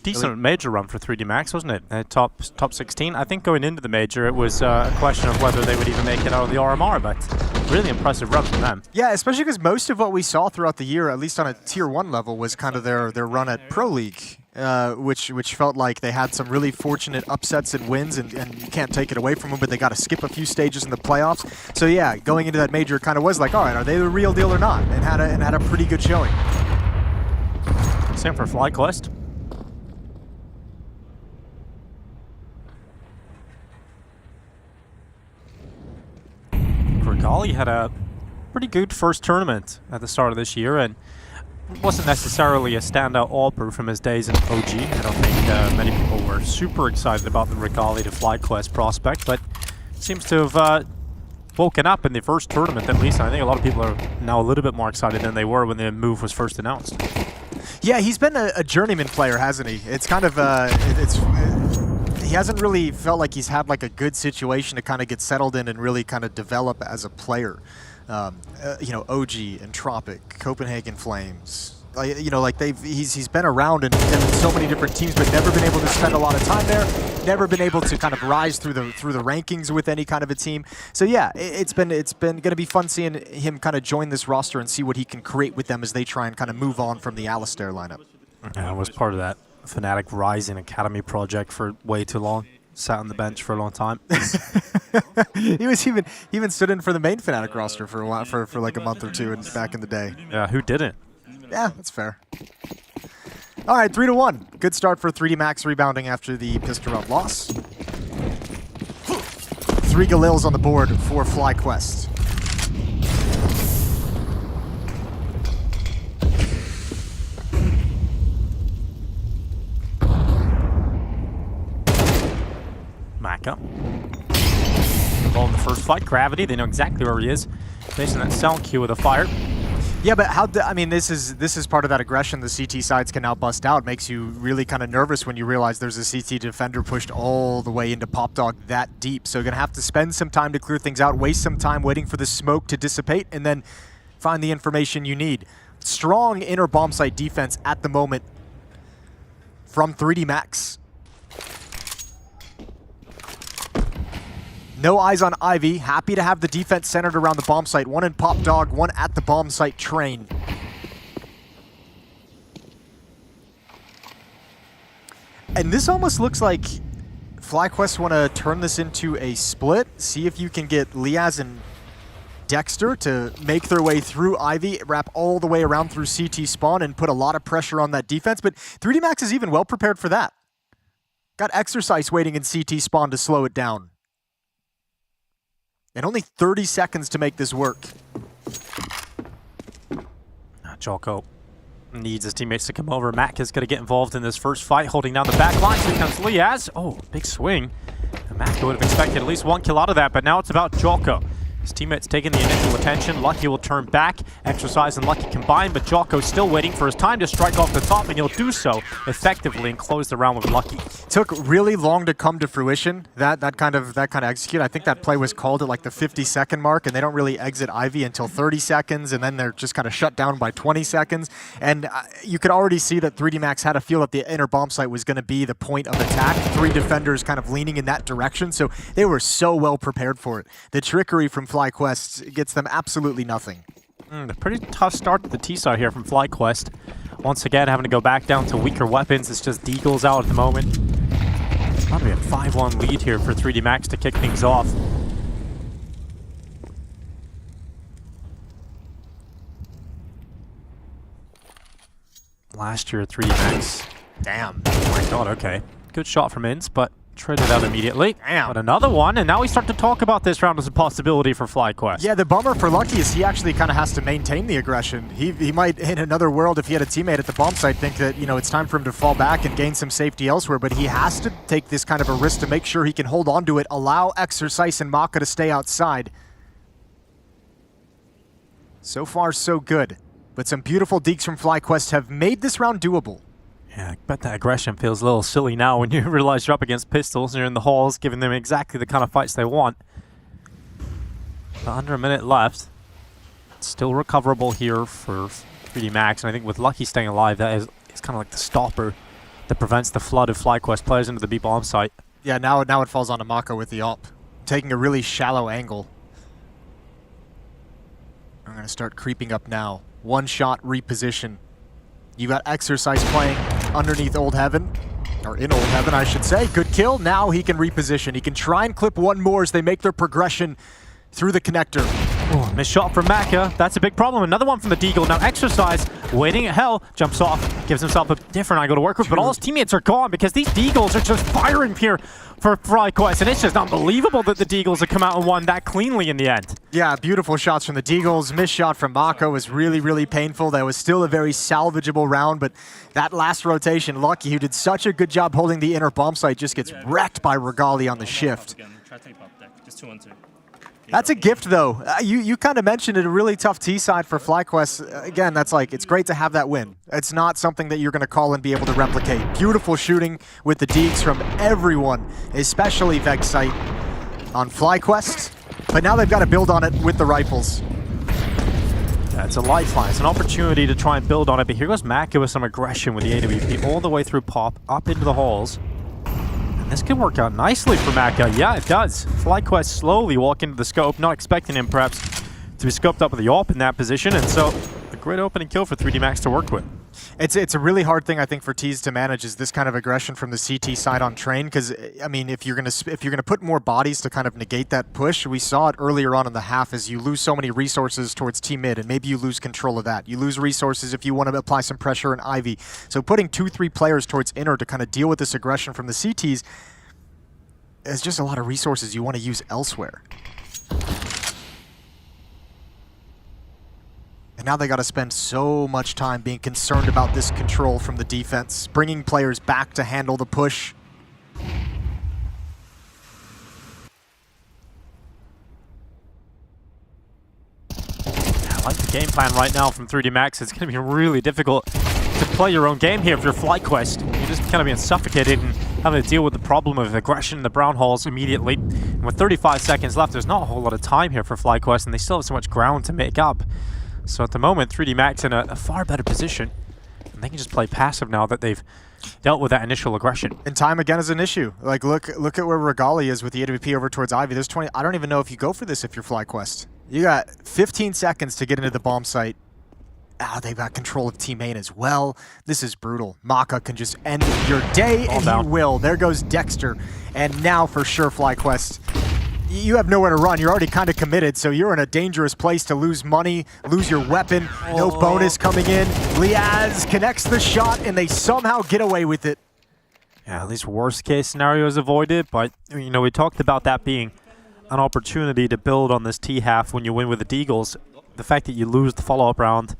Decent major run for 3D Max, wasn't it? Top 16. I think going into the major, it was a question of whether they would even make it out of the RMR, but really impressive run from them. Yeah, especially because most of what we saw throughout the year, at least on a Tier 1 level, was kind of their run at Pro League, which felt like they had some really fortunate upsets and wins, and you can't take it away from them, but they got to skip a few stages in the playoffs. So yeah, going into that major kind of was like, all right, are they the real deal or not? And had a pretty good showing. Same for FlyQuest. Regali had a pretty good first tournament at the start of this year, and wasn't necessarily a standout all-pro from his days in OG. I don't think many people were super excited about the Regali to FlyQuest prospect, but seems to have woken up in the first tournament at least. And I think a lot of people are now a little bit more excited than they were when the move was first announced. Yeah, he's been a journeyman player, hasn't he? It's kind of he hasn't really felt like he's had like a good situation to kind of get settled in and really kind of develop as a player. You know, OG, Entropic, Copenhagen Flames. You know, like he's been around in so many different teams, but never been able to spend a lot of time there. Never been able to kind of rise through the rankings with any kind of a team. So yeah, it's been going to be fun seeing him kind of join this roster and see what he can create with them as they try and kind of move on from the Alistair lineup. Yeah, I was part of that Fnatic Rising Academy project for way too long. Sat on the bench for a long time. He even stood in for the main Fnatic roster for a while, for like a month or two back in the day. Yeah, who didn't? Yeah, that's fair. All right, 3-1. Good start for 3D Max, rebounding after the pistol round loss. 3 Galils on the board for FlyQuest. Maka. Involved in the first fight. Gravity, they know exactly where he is. Facing that sound cue with a fire. Yeah, but I mean, this is part of that aggression the CT sides can now bust out. Makes you really kind of nervous when you realize there's a CT defender pushed all the way into Pop Dog that deep. So you're going to have to spend some time to clear things out, waste some time waiting for the smoke to dissipate, and then find the information you need. Strong inner bomb site defense at the moment from 3D Max. No eyes on Ivy. Happy to have the defense centered around the bomb site. One in Pop Dog, one at the bomb site train. And this almost looks like FlyQuest want to turn this into a split. See if you can get Liaz and Dexter to make their way through Ivy, wrap all the way around through CT spawn, and put a lot of pressure on that defense. But 3D Max is even well prepared for that. Got Exercise waiting in CT spawn to slow it down. And only 30 seconds to make this work. Joko needs his teammates to come over. Mac is going to get involved in this first fight, holding down the back line. Here comes Liaz. Oh, big swing. And Mac would have expected at least 1 kill out of that, but now it's about Joko. His teammates taking the initial attention. Lucky will turn back. Exercise and Lucky combine, but Jocko's still waiting for his time to strike off the top, and he'll do so effectively and close the round with Lucky. Took really long to come to fruition. That kind of execute. I think that play was called at like the 50-second mark, and they don't really exit Ivy until 30 seconds, and then they're just kind of shut down by 20 seconds. And you could already see that 3D Max had a feel that the inner bomb site was going to be the point of attack. 3 defenders kind of leaning in that direction, so they were so well prepared for it. The trickery from FlyQuest gets them absolutely nothing. A pretty tough start to the T-side here from FlyQuest. Once again, having to go back down to weaker weapons. It's just Deagles out at the moment. Probably a 5-1 lead here for 3D Max to kick things off. Last year, 3D Max. Damn. Oh my god, okay. Good shot from Inns, but traded out immediately. Damn. But another one, and now we start to talk about this round as a possibility for FlyQuest. Yeah, the bummer for Lucky is he actually kind of has to maintain the aggression. He might, in another world, if he had a teammate at the bomb site, think that, it's time for him to fall back and gain some safety elsewhere, but he has to take this kind of a risk to make sure he can hold on to it, allow Exercise and Maka to stay outside. So far, so good. But some beautiful deeks from FlyQuest have made this round doable. Yeah, I bet that aggression feels a little silly now when you realize you're up against pistols and you're in the halls, giving them exactly the kind of fights they want. But under a minute left. It's still recoverable here for 3D Max, and I think with Lucky staying alive, that is kind of like the stopper that prevents the flood of FlyQuest players into the B bomb site. Yeah, now it falls on Maka with the op, taking a really shallow angle. I'm going to start creeping up now. One shot reposition. You got Exercise playing underneath Old Heaven, or in Old Heaven, I should say. Good kill. Now he can reposition. He can try and clip one more as they make their progression through the connector. Oh, missed shot from Maka. That's a big problem. Another one from the Deagle. Now Exercise, waiting at hell, jumps off, gives himself a different angle to work with, but all his teammates are gone because these Deagles are just firing here for FlyQuest, and it's just unbelievable that the Deagles have come out and won that cleanly in the end. Yeah, beautiful shots from the Deagles. Missed shot from Maka was really, really painful. That was still a very salvageable round, but that last rotation, Lucky, who did such a good job holding the inner bomb site, just gets wrecked by Regali on the shift. Just 2-on-2. That's a gift, though. You kind of mentioned it, a really tough T side for FlyQuest. Again, that's like, it's great to have that win. It's not something that you're going to call and be able to replicate. Beautiful shooting with the deeks from everyone, especially Vexite on FlyQuest. But now they've got to build on it with the rifles. Yeah, it's a lifeline. It's an opportunity to try and build on it. But here goes Maka with some aggression with the AWP all the way through Pop, up into the halls. This could work out nicely for Maka. Yeah, it does. FlyQuest slowly walk into the scope, not expecting him perhaps to be scoped up with the AWP in that position, and so a great opening kill for 3D Max to work with. It's a really hard thing, I think, for Tees to manage, is this kind of aggression from the CT side on Train, because I mean, if you're gonna put more bodies to kind of negate that push, we saw it earlier on in the half, as you lose so many resources towards Team Mid, and maybe you lose control of that. You lose resources if you want to apply some pressure in Ivy. So putting 2-3 players towards Inner to kind of deal with this aggression from the CTs is just a lot of resources you want to use elsewhere. And now they got to spend so much time being concerned about this control from the defense, bringing players back to handle the push. I like the game plan right now from 3D Max. It's going to be really difficult to play your own game here if you're FlyQuest. You're just kind of being suffocated and having to deal with the problem of aggression in the brown halls immediately. And with 35 seconds left, there's not a whole lot of time here for FlyQuest, and they still have so much ground to make up. So at the moment, 3D Max in a far better position. And they can just play passive now that they've dealt with that initial aggression. And time again is an issue. Like, look at where Regali is with the AWP over towards Ivy. There's 20. I don't even know if you go for this if you're FlyQuest. You got 15 seconds to get into the bomb site. They've got control of Team Main as well. This is brutal. Maka can just end your day, and he will. There goes Dexter. And now for sure, FlyQuest, you have nowhere to run. You're already kind of committed, so you're in a dangerous place to lose money, lose your weapon. No bonus coming in. Liaz connects the shot, and they somehow get away with it. Yeah, at least worst case scenarios avoided, but you know, we talked about that being an opportunity to build on this T half when you win with the Deagles. The fact that you lose the follow-up round,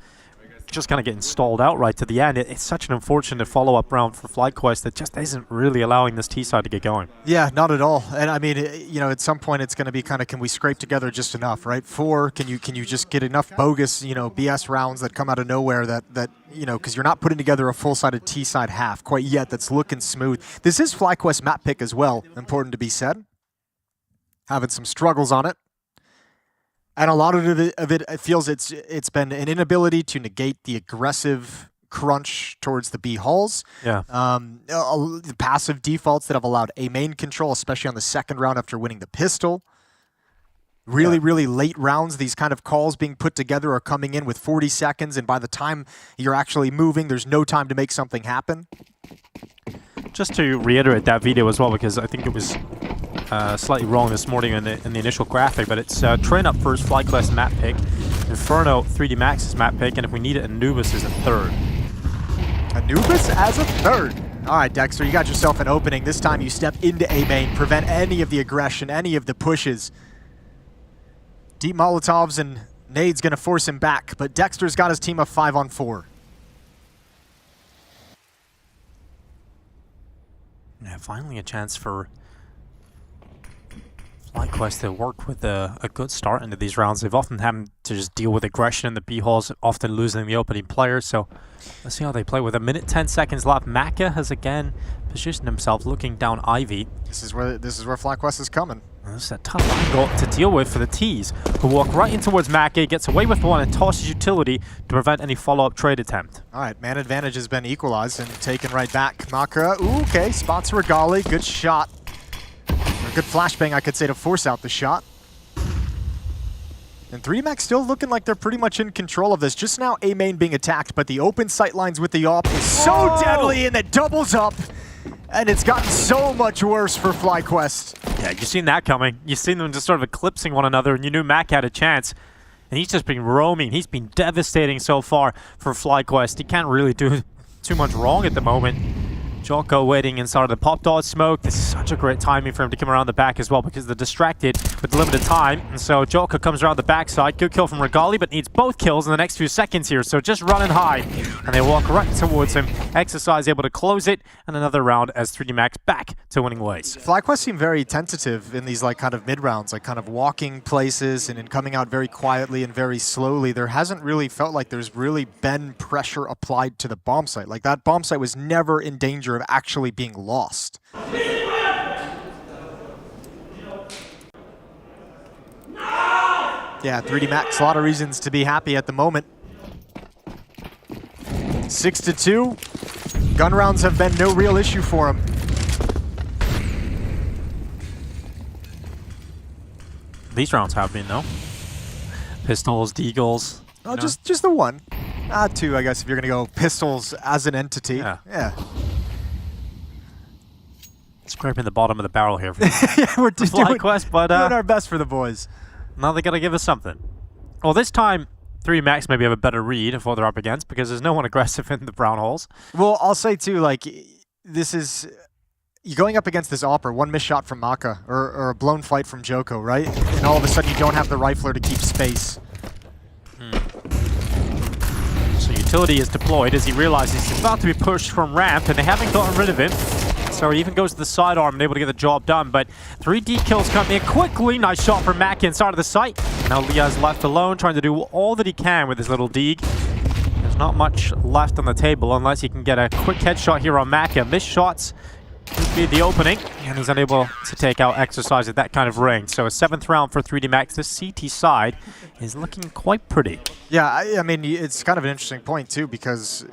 just kind of getting stalled out right to the end. It's such an unfortunate follow-up round for FlyQuest that just isn't really allowing this T side to get going. Yeah, not at all. And I mean, you know, at some point it's going to be kind of, can we scrape together just enough, right? 4, can you just get enough bogus, you know, BS rounds that come out of nowhere that you know, because you're not putting together a full-sided T side half quite yet that's looking smooth. This is FlyQuest map pick as well, important to be said. Having some struggles on it. And a lot of it feels it's been an inability to negate the aggressive crunch towards the B halls. Yeah. The passive defaults that have allowed A main control, especially on the second round after winning the pistol. Really late rounds, these kind of calls being put together are coming in with 40 seconds, and by the time you're actually moving, there's no time to make something happen. Just to reiterate that video as well, because I think it was slightly wrong this morning in the initial graphic, but it's Train up first, FlyQuest map pick, Inferno 3D Max's map pick, and if we need it, Anubis is a third. Anubis as a third? All right, Dexter, you got yourself an opening. This time you step into A main, prevent any of the aggression, any of the pushes. Deep Molotovs and Nade's going to force him back, but Dexter's got his team of 5-on-4. Yeah, finally a chance for FlyQuest to work with a good start into these rounds. They've often had to just deal with aggression in the B halls, often losing the opening player. So let's see how they play. With a minute 10 seconds left, Maka has again positioned himself looking down Ivy. This is where FlyQuest is coming. This is a tough angle to deal with for the T's, who walk right in towards Maka, gets away with one and tosses utility to prevent any follow-up trade attempt. All right, man advantage has been equalized and taken right back. Maka, ooh, okay, spots Regali, good shot. Or good flashbang, I could say, to force out the shot. And 3DMAX still looking like they're pretty much in control of this. Just now, A main being attacked, but the open sight lines with the AWP is so deadly, and it doubles up. And it's gotten so much worse for FlyQuest. Yeah, you've seen that coming. You've seen them just sort of eclipsing one another, and you knew Mac had a chance. And he's just been roaming. He's been devastating so far for FlyQuest. He can't really do too much wrong at the moment. Jocko waiting inside of the pop dodge smoke. This is such a great timing for him to come around the back as well, because they're distracted with limited time. And so Jocko comes around the backside. Good kill from Regali, but needs both kills in the next few seconds here. So just running high. And they walk right towards him. Exercise able to close it. And another round as 3DMAX back to winning ways. FlyQuest seem very tentative in these kind of mid-rounds, kind of walking places and in coming out very quietly and very slowly. There hasn't really felt like there's really been pressure applied to the bomb site. Like, that bomb site was never in danger of actually being lost. Yeah, 3DMAX, a lot of reasons to be happy at the moment. 6-2. Gun rounds have been no real issue for him. These rounds have been, though. Pistols, deagles. Oh, just the one. Two, I guess, if you're going to go pistols as an entity. Yeah. Scraping the bottom of the barrel here for yeah, we're just doing but our best for the boys. Now they got to give us something. Well, this time 3DMAX maybe have a better read of what they're up against, because there's no one aggressive in the brown holes. Well, I'll say too, this is you're going up against this AWPer, one missed shot from Maka or a blown fight from Joko, right? And all of a sudden you don't have the rifler to keep space. So utility is deployed as he realizes he's about to be pushed from ramp, and they haven't gotten rid of him. So he even goes to the sidearm and able to get the job done. But 3D kills come in quickly. Nice shot from Mac inside of the site. Now Leah's left alone, trying to do all that he can with his little deeg. There's not much left on the table unless he can get a quick headshot here on Mac. And this shot's could be the opening, and he's unable to take out Exercise at that kind of range. So a 7th round for 3DMAX. This CT side is looking quite pretty. Yeah, I mean, it's kind of an interesting point too, because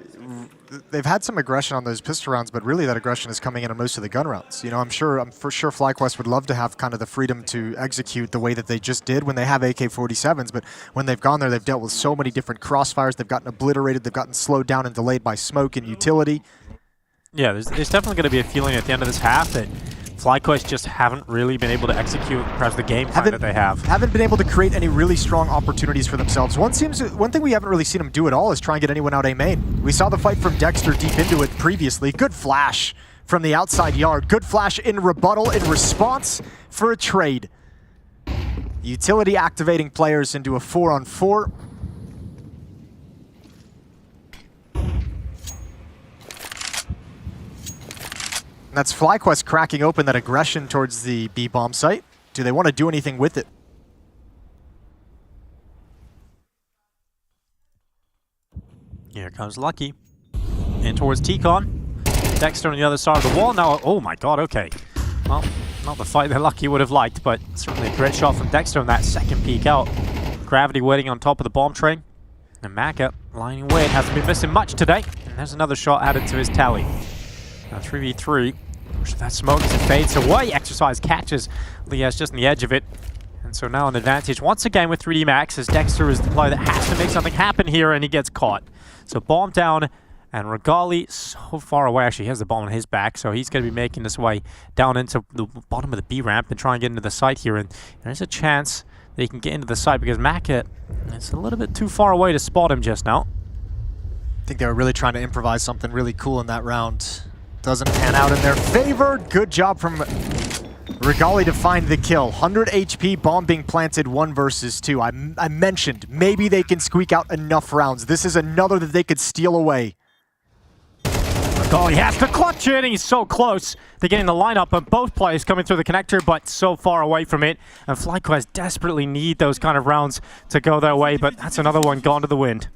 they've had some aggression on those pistol rounds, but really that aggression is coming in on most of the gun rounds. You know, I'm for sure FlyQuest would love to have kind of the freedom to execute the way that they just did when they have AK-47s, but when they've gone there, they've dealt with so many different crossfires. They've gotten obliterated. They've gotten slowed down and delayed by smoke and utility. Yeah, there's definitely going to be a feeling at the end of this half that FlyQuest just haven't really been able to execute perhaps the game plan that they have. Haven't been able to create any really strong opportunities for themselves. One thing we haven't really seen them do at all is try and get anyone out A main. We saw the fight from Dexter deep into it previously. Good flash from the outside yard. Good flash in rebuttal, in response for a trade. Utility activating players into a 4-on-4. That's FlyQuest cracking open that aggression towards the B bomb site. Do they want to do anything with it? Here comes Lucky. In towards T-Con. Dexter on the other side of the wall. Now, oh my god, okay. Well, not the fight that Lucky would have liked, but certainly a great shot from Dexter on that second peek out. Gravity waiting on top of the bomb train. And Maka lining away. It hasn't been missing much today. And there's another shot added to his tally. Now 3v3. That smoke as it fades away. Exercise catches Lias just on the edge of it. And so now an advantage once again with 3DMAX, as Dexter is the player that has to make something happen here, and he gets caught. So bomb down, and Regali so far away. Actually, he has the bomb on his back, so he's going to be making his way down into the bottom of the B ramp and try and get into the site here. And there's a chance that he can get into the site because Maka is a little bit too far away to spot him just now. I think they were really trying to improvise something really cool in that round. Doesn't pan out in their favor. Good job from Regali to find the kill. 100 HP, bomb being planted, 1 versus 2. I mentioned maybe they can squeak out enough rounds. This is another that they could steal away. Regali has to clutch it, and he's so close to getting the lineup of both players coming through the connector, but so far away from it. And FlyQuest desperately need those kind of rounds to go their way, but that's another one gone to the wind.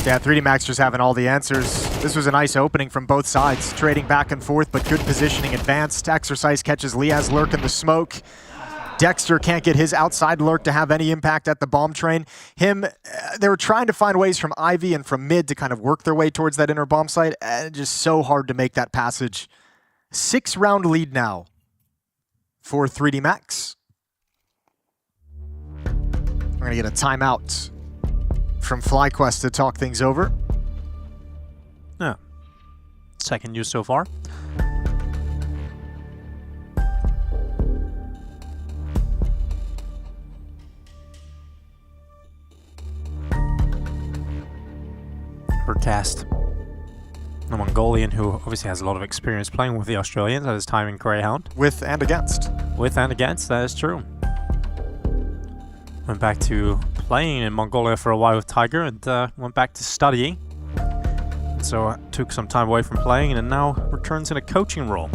Yeah, 3D Max just having all the answers. This was a nice opening from both sides, trading back and forth, but good positioning advanced. Exercise catches Liaz lurk in the smoke. Dexter can't get his outside lurk to have any impact at the bomb train. They were trying to find ways from Ivy and from mid to kind of work their way towards that inner bomb site, and just so hard to make that passage. 6-round lead now for 3D Max. We're gonna get a timeout from FlyQuest to talk things over. Yeah. Second use so far. Cast, the Mongolian, who obviously has a lot of experience playing with the Australians at his time in Greyhound. With and against. With and against, that is true. Went back to playing in Mongolia for a while with Tiger and went back to studying. So took some time away from playing and now returns in a coaching role.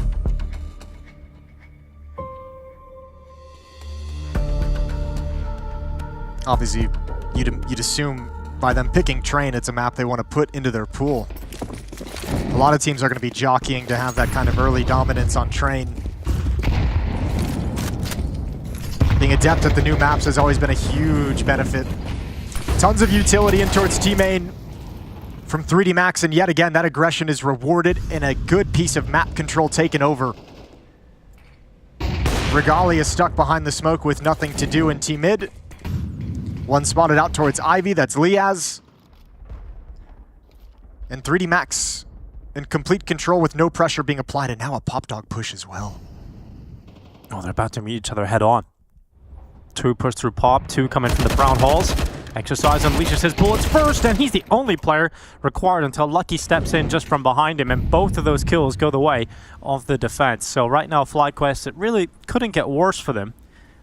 Obviously, you'd assume by them picking Train, it's a map they want to put into their pool. A lot of teams are going to be jockeying to have that kind of early dominance on Train. Being adept at the new maps has always been a huge benefit. Tons of utility in towards T-Main from 3D Max, and yet again, that aggression is rewarded in a good piece of map control taken over. Regali is stuck behind the smoke with nothing to do in T-Mid. One spotted out towards Ivy, that's Liaz. And 3D Max in complete control with no pressure being applied, and now a Pop Dog push as well. Oh, they're about to meet each other head on. 2 push through Pop, 2 coming from the brown halls. Exercise unleashes his bullets first, and he's the only player required until Lucky steps in just from behind him, and both of those kills go the way of the defense. So right now, FlyQuest, it really couldn't get worse for them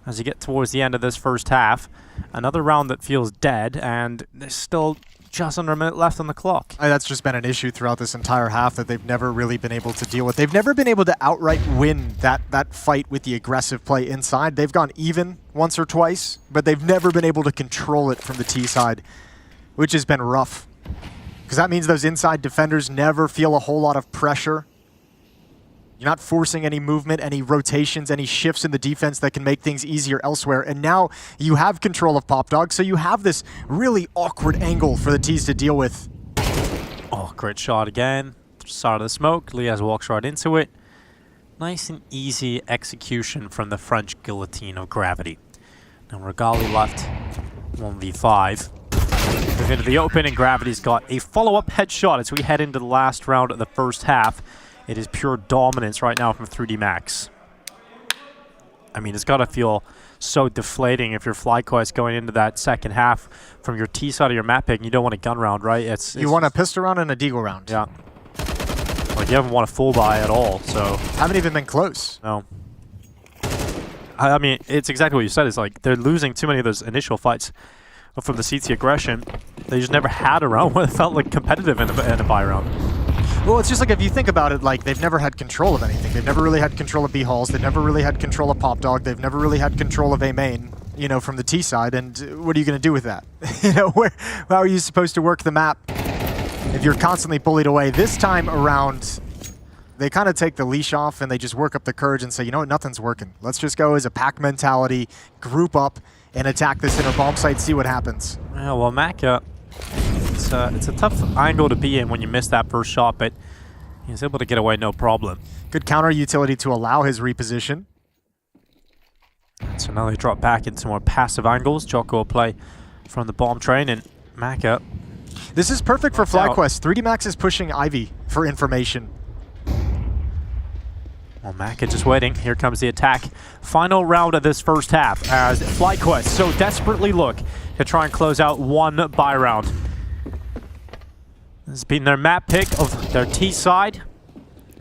as you get towards the end of this first half. Another round that feels dead, and there's still just under a minute left on the clock. That's just been an issue throughout this entire half that they've never really been able to deal with. They've never been able to outright win that fight with the aggressive play inside. They've gone even once or twice, but they've never been able to control it from the T side, which has been rough. Because that means those inside defenders never feel a whole lot of pressure. You're not forcing any movement, any rotations, any shifts in the defense that can make things easier elsewhere. And now you have control of Pop Dog, so you have this really awkward angle for the T's to deal with. Oh, great shot again. Side of the smoke. Liaz walks right into it. Nice and easy execution from the French guillotine of gravity. Now Regali left 1v5. Move into the open, and Gravity's got a follow-up headshot as we head into the last round of the first half. It is pure dominance right now from 3D Max. I mean, it's got to feel so deflating if you're FlyQuest going into that second half from your T side of your map pick. You don't want a gun round, right? You want a pistol round and a deagle round. Yeah. Like, you haven't won a full buy at all, so... Haven't even been close. No. I mean, it's exactly what you said. It's like they're losing too many of those initial fights from the CT aggression. They just never had a round where it felt like competitive in a buy round. Well, it's just like if you think about it, like they've never had control of anything. They've never really had control of B halls. They've never really had control of Pop Dog. They've never really had control of A main, you know, from the T side. And what are you going to do with that? You know, how are you supposed to work the map if you're constantly bullied away? This time around, they kind of take the leash off and they just work up the courage and say, you know what, nothing's working. Let's just go as a pack mentality, group up, and attack this inner bomb site, see what happens. Yeah, well, Maka, it's a tough angle to be in when you miss that first shot, but he's able to get away no problem. Good counter utility to allow his reposition. So now they drop back into more passive angles. Jocko will play from the bomb train, and Maka. This is perfect for FlyQuest. 3D Max is pushing Ivy for information. Well, Maka just waiting. Here comes the attack. Final round of this first half as FlyQuest so desperately look to try and close out one buy round. This has been their map pick of their T side.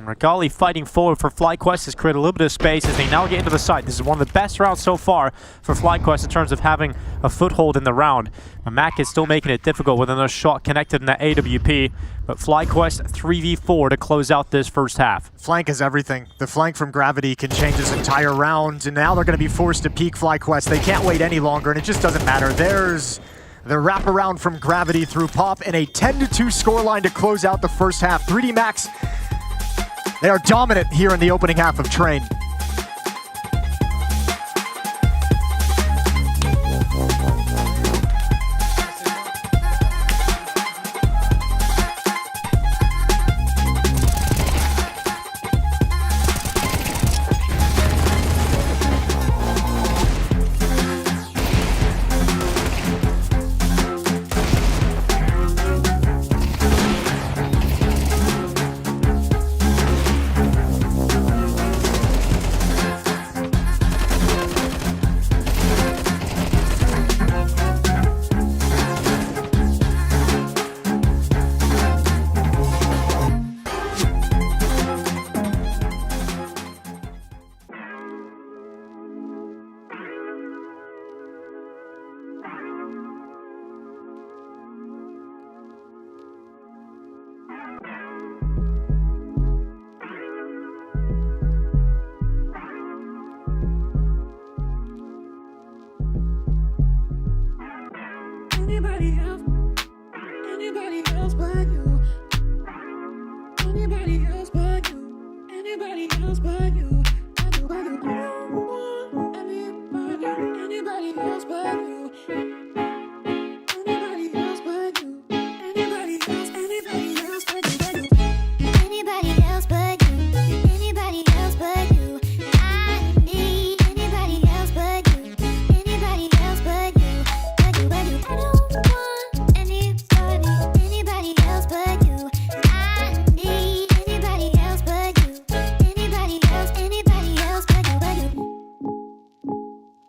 Regali fighting forward for FlyQuest has created a little bit of space as they now get into the site. This is one of the best rounds so far for FlyQuest in terms of having a foothold in the round. Mac is still making it difficult with another shot connected in that AWP, but FlyQuest 3v4 to close out this first half. Flank is everything. The flank from Gravity can change this entire round, and now they're going to be forced to peek FlyQuest. They can't wait any longer, and it just doesn't matter. There's the wraparound from Gravity through Pop and a 10-2 scoreline to close out the first half. 3D Max, they are dominant here in the opening half of Train. Anybody else? Anybody else but you? Anybody else but you? Anybody else but you? I don't want anybody else but you. Anybody else but you? Anybody else but you? Anybody else but you? Anybody else but you? I need anybody else but you. Anybody else but you. But you. I don't want anybody else but you. I need anybody else but you. Anybody else but you. But you. Anybody else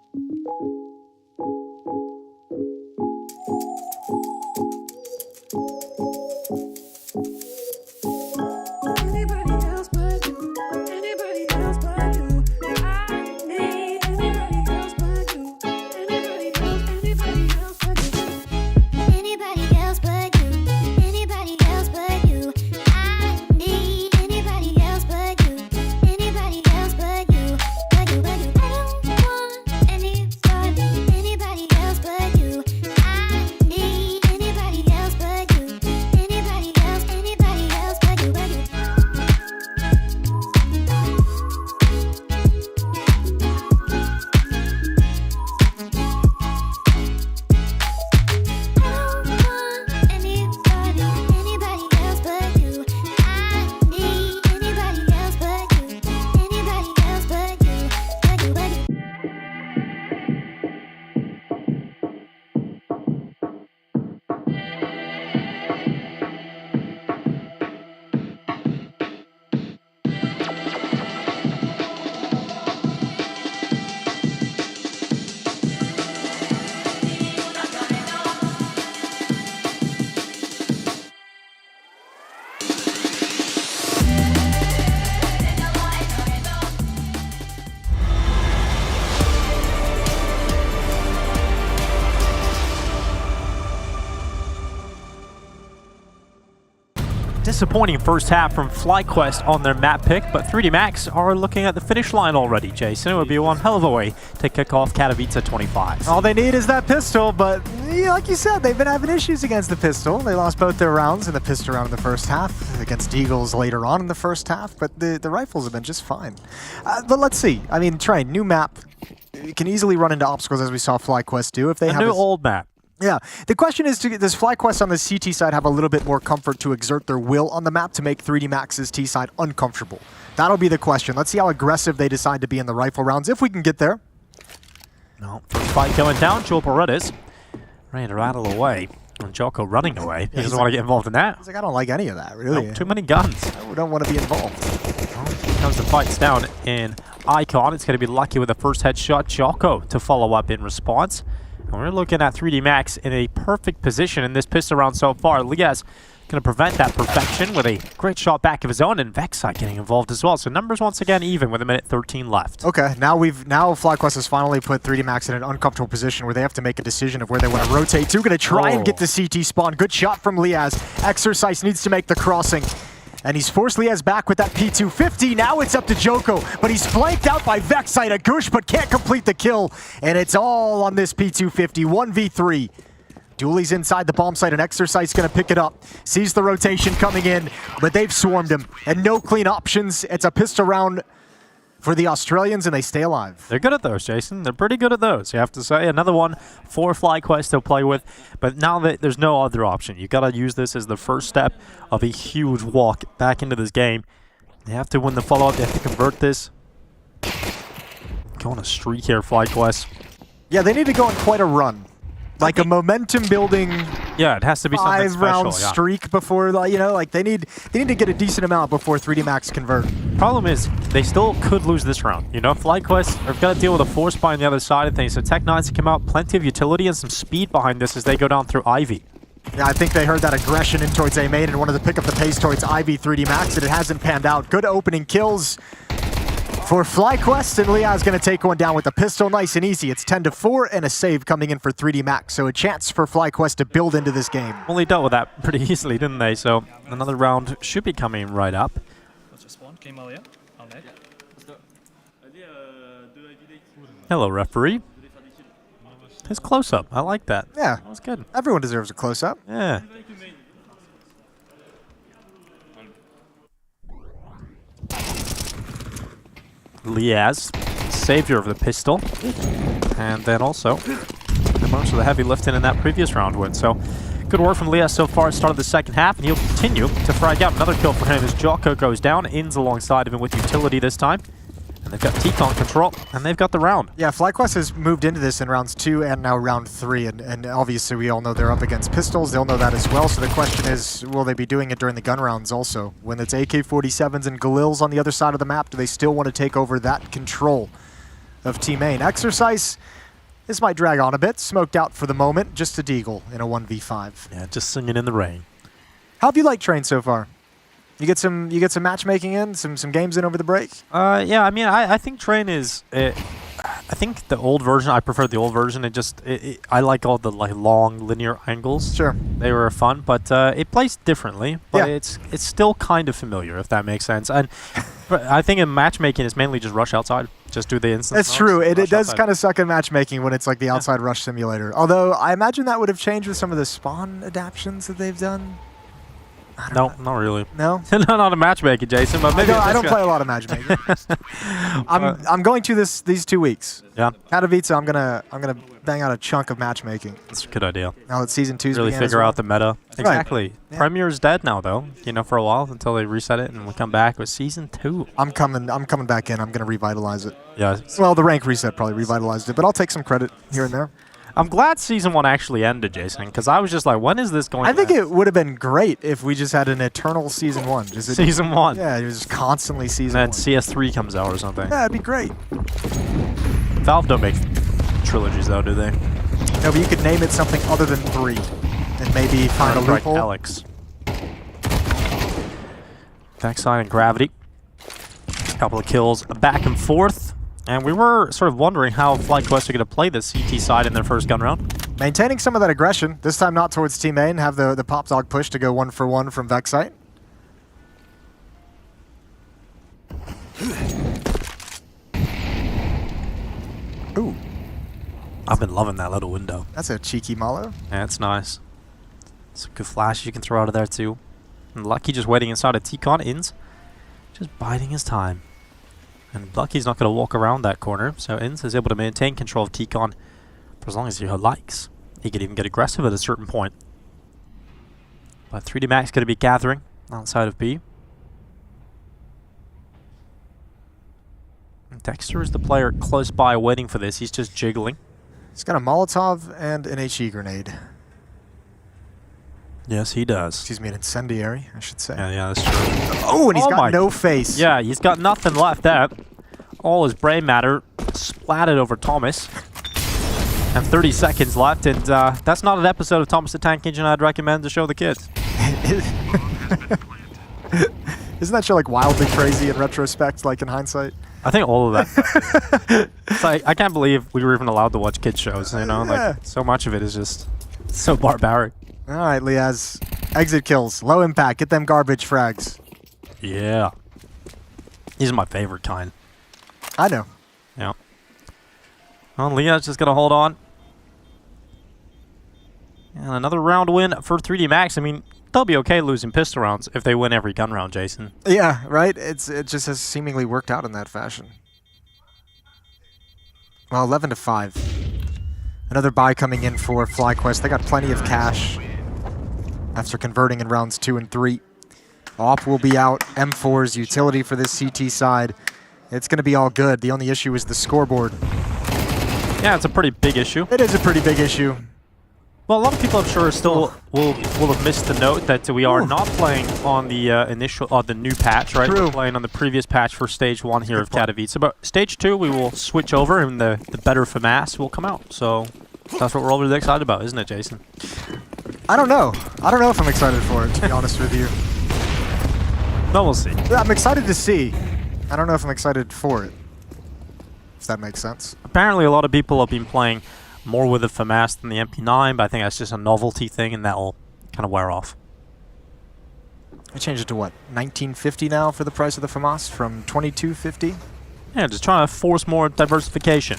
but you? Anybody else but you? I need anybody else but you. Anybody else but you. Anybody else but you. Anybody else but you. I need anybody else but you. Anybody else but you. But you. I don't want anybody else but you. I need anybody else but you. Anybody else but you. But you. Anybody else but you. I need anybody else but you. Anybody else but you. But you. Disappointing first half from FlyQuest on their map pick, but 3D Max are looking at the finish line already, Jason. It would be one hell of a way to kick off Katowice 25. All they need is that pistol, but yeah, like you said, they've been having issues against the pistol. They lost both their rounds in the pistol round in the first half, against Eagles later on in the first half, but the rifles have been just fine. But let's see. I mean, Train, new map. You can easily run into obstacles as we saw FlyQuest do. If they have new old map. Yeah. The question is, does FlyQuest on the CT side have a little bit more comfort to exert their will on the map to make 3D Max's T side uncomfortable? That'll be the question. Let's see how aggressive they decide to be in the rifle rounds, if we can get there. No, first fight going down. Joel Paredes ready to rattle away. And Joko running away. He doesn't want to get involved in that. He's like, I don't like any of that, really. No, too many guns. I don't want to be involved. Well, here comes the fights down in Icon. It's going to be lucky with the first headshot. Joko to follow up in response. And we're looking at 3D Max in a perfect position in this pistol round so far. Lias going to prevent that perfection with a great shot back of his own, and Vexite getting involved as well. So numbers once again even with 1:13 left. Okay, now FlyQuest has finally put 3D Max in an uncomfortable position where they have to make a decision of where they want to rotate to. Going to try and get the CT spawn. Good shot from Liaz. Exercise needs to make the crossing. And he's forced Liaz back with that P250. Now it's up to Joko, but he's flanked out by Vexite. Agush, but can't complete the kill. And it's all on this P250, 1v3. Dooley's inside the bomb site, and Exercise going to pick it up. Sees the rotation coming in, but they've swarmed him. And no clean options. It's a pistol round for the Australians, and they stay alive. They're good at those, Jason. They're pretty good at those, you have to say. Another one for FlyQuest to play with, but now that there's no other option. You got to use this as the first step of a huge walk back into this game. They have to win the follow-up. They have to convert this. Go on a streak here, FlyQuest. Yeah, they need to go on quite a run. Like a momentum-building, yeah, it has to be something special. 5-round streak before, they need to get a decent amount before 3D Max convert. Problem is, they still could lose this round. FlyQuest have got to deal with a force buy on the other side of things. So Tech9's come out, plenty of utility and some speed behind this as they go down through Ivy. Yeah, I think they heard that aggression in towards A main and wanted to pick up the pace towards Ivy 3D Max, and it hasn't panned out. Good opening kills for FlyQuest, and Liaz going to take one down with the pistol. Nice and easy. It's 10-4 and a save coming in for 3D Max. So a chance for FlyQuest to build into this game. Only dealt with that pretty easily, didn't they? So another round should be coming right up. Hello, referee. His close-up. I like that. Yeah. That was good. Everyone deserves a close-up. Yeah. Liaz, savior of the pistol, and then also most of the heavy lifting in that previous round win. So good work from Liaz so far at the start of the second half, and he'll continue to frag out. Another kill for him as Jocko goes down. Ins alongside of him with utility this time. And they've got T-Con control, and they've got the round. Yeah, FlyQuest has moved into this in rounds 2 and now round 3, and obviously we all know they're up against pistols. They'll know that as well, so the question is, will they be doing it during the gun rounds also? When it's AK-47s and Galils on the other side of the map, do they still want to take over that control of Team A? And Exercise, this might drag on a bit. Smoked out for the moment, just a deagle in a 1v5. Yeah, just singing in the rain. How have you liked Train so far? You get some matchmaking in, some games in over the break? Yeah, I mean, I think Train is... I think the old version, I prefer the old version. I like all the long linear angles. Sure. They were fun, but it plays differently. But Yeah. it's still kind of familiar, if that makes sense. And I think in matchmaking, it's mainly just rush outside. Just do the instant. That's true. It does kind of suck in matchmaking when it's like the outside rush simulator. Although I imagine that would have changed with some of the spawn adaptions that they've done. No, not really. No? Not a matchmaking, Jason. But maybe I don't play a lot of matchmaking. I'm going to these 2 weeks. Yeah. Katowice, I'm gonna bang out a chunk of matchmaking. That's a good idea. Now that season 2's really began as figure well. out the meta. Exactly. Yeah. Premier's dead now, though. For a while until they reset it, and we'll come back with season 2. I'm coming back in. I'm gonna revitalize it. Yeah. Well, the rank reset probably revitalized it, but I'll take some credit here and there. I'm glad season 1 actually ended, Jason, because I was just like, when is this going to I think end? it would have been great if we just had an eternal season 1. Season 1. Yeah, it was just constantly season And 1. then CS3 comes out or something. Yeah, it'd be great. Valve don't make trilogies, though, do they? No, but you could name it something other than 3 and maybe find a loophole. Alex. Backside and Gravity. A couple of kills back and forth. And we were sort of wondering how FlyQuest are going to play this CT side in their first gun round. Maintaining some of that aggression, this time not towards Team A, and have the pop dog push to go 1-for-1 from Vexite. Ooh. I've been loving that little window. That's a cheeky Malo. Yeah, it's nice. It's a good flash you can throw out of there, too. And Lucky just waiting inside of T-Con. Ins just biding his time. And Lucky's not going to walk around that corner, so Ins is able to maintain control of T-Con for as long as he likes. He could even get aggressive at a certain point. But 3D Max going to be gathering outside of B. And Dexter is the player close by waiting for this. He's just jiggling. He's got a Molotov and an HE grenade. Yes, he does. Excuse me, an incendiary, I should say. Yeah, that's true. Oh, and he's got no face. Yeah, he's got nothing left there. All his brain matter splattered over Thomas. And 30 seconds left, and that's not an episode of Thomas the Tank Engine I'd recommend to show the kids. Isn't that show like wildly crazy in retrospect, like in hindsight? I think all of that. It's like, I can't believe we were even allowed to watch kids shows, you know? Yeah. Like, so much of it is just so barbaric. All right, Liaz. Exit kills. Low impact. Get them garbage frags. Yeah. These are my favorite kind. I know. Yeah. Well, Leah's just going to hold on. And another round win for 3D Max. I mean, they'll be okay losing pistol rounds if they win every gun round, Jason. Yeah, right? It just has seemingly worked out in that fashion. Well, 11-5. Another buy coming in for FlyQuest. They got plenty of cash after converting in rounds 2 and 3. Op will be out. M4's utility for this CT side. It's going to be all good. The only issue is the scoreboard. Yeah, it's a pretty big issue. It is a pretty big issue. Well, a lot of people, I'm sure, still will have missed the note that we are not playing on the the new patch, right? True. We're playing on the previous patch for Stage 1 here of Katowice. But Stage 2, we will switch over, and the better FAMAS will come out. So that's what we're all really excited about, isn't it, Jason? I don't know. I don't know if I'm excited for it, to be honest with you. No, we'll see. I'm excited to see. I don't know if I'm excited for it, if that makes sense. Apparently, a lot of people have been playing more with the FAMAS than the MP9, but I think that's just a novelty thing, and that will kind of wear off. I changed it to what, $19.50 now for the price of the FAMAS from $22.50? Yeah, just trying to force more diversification.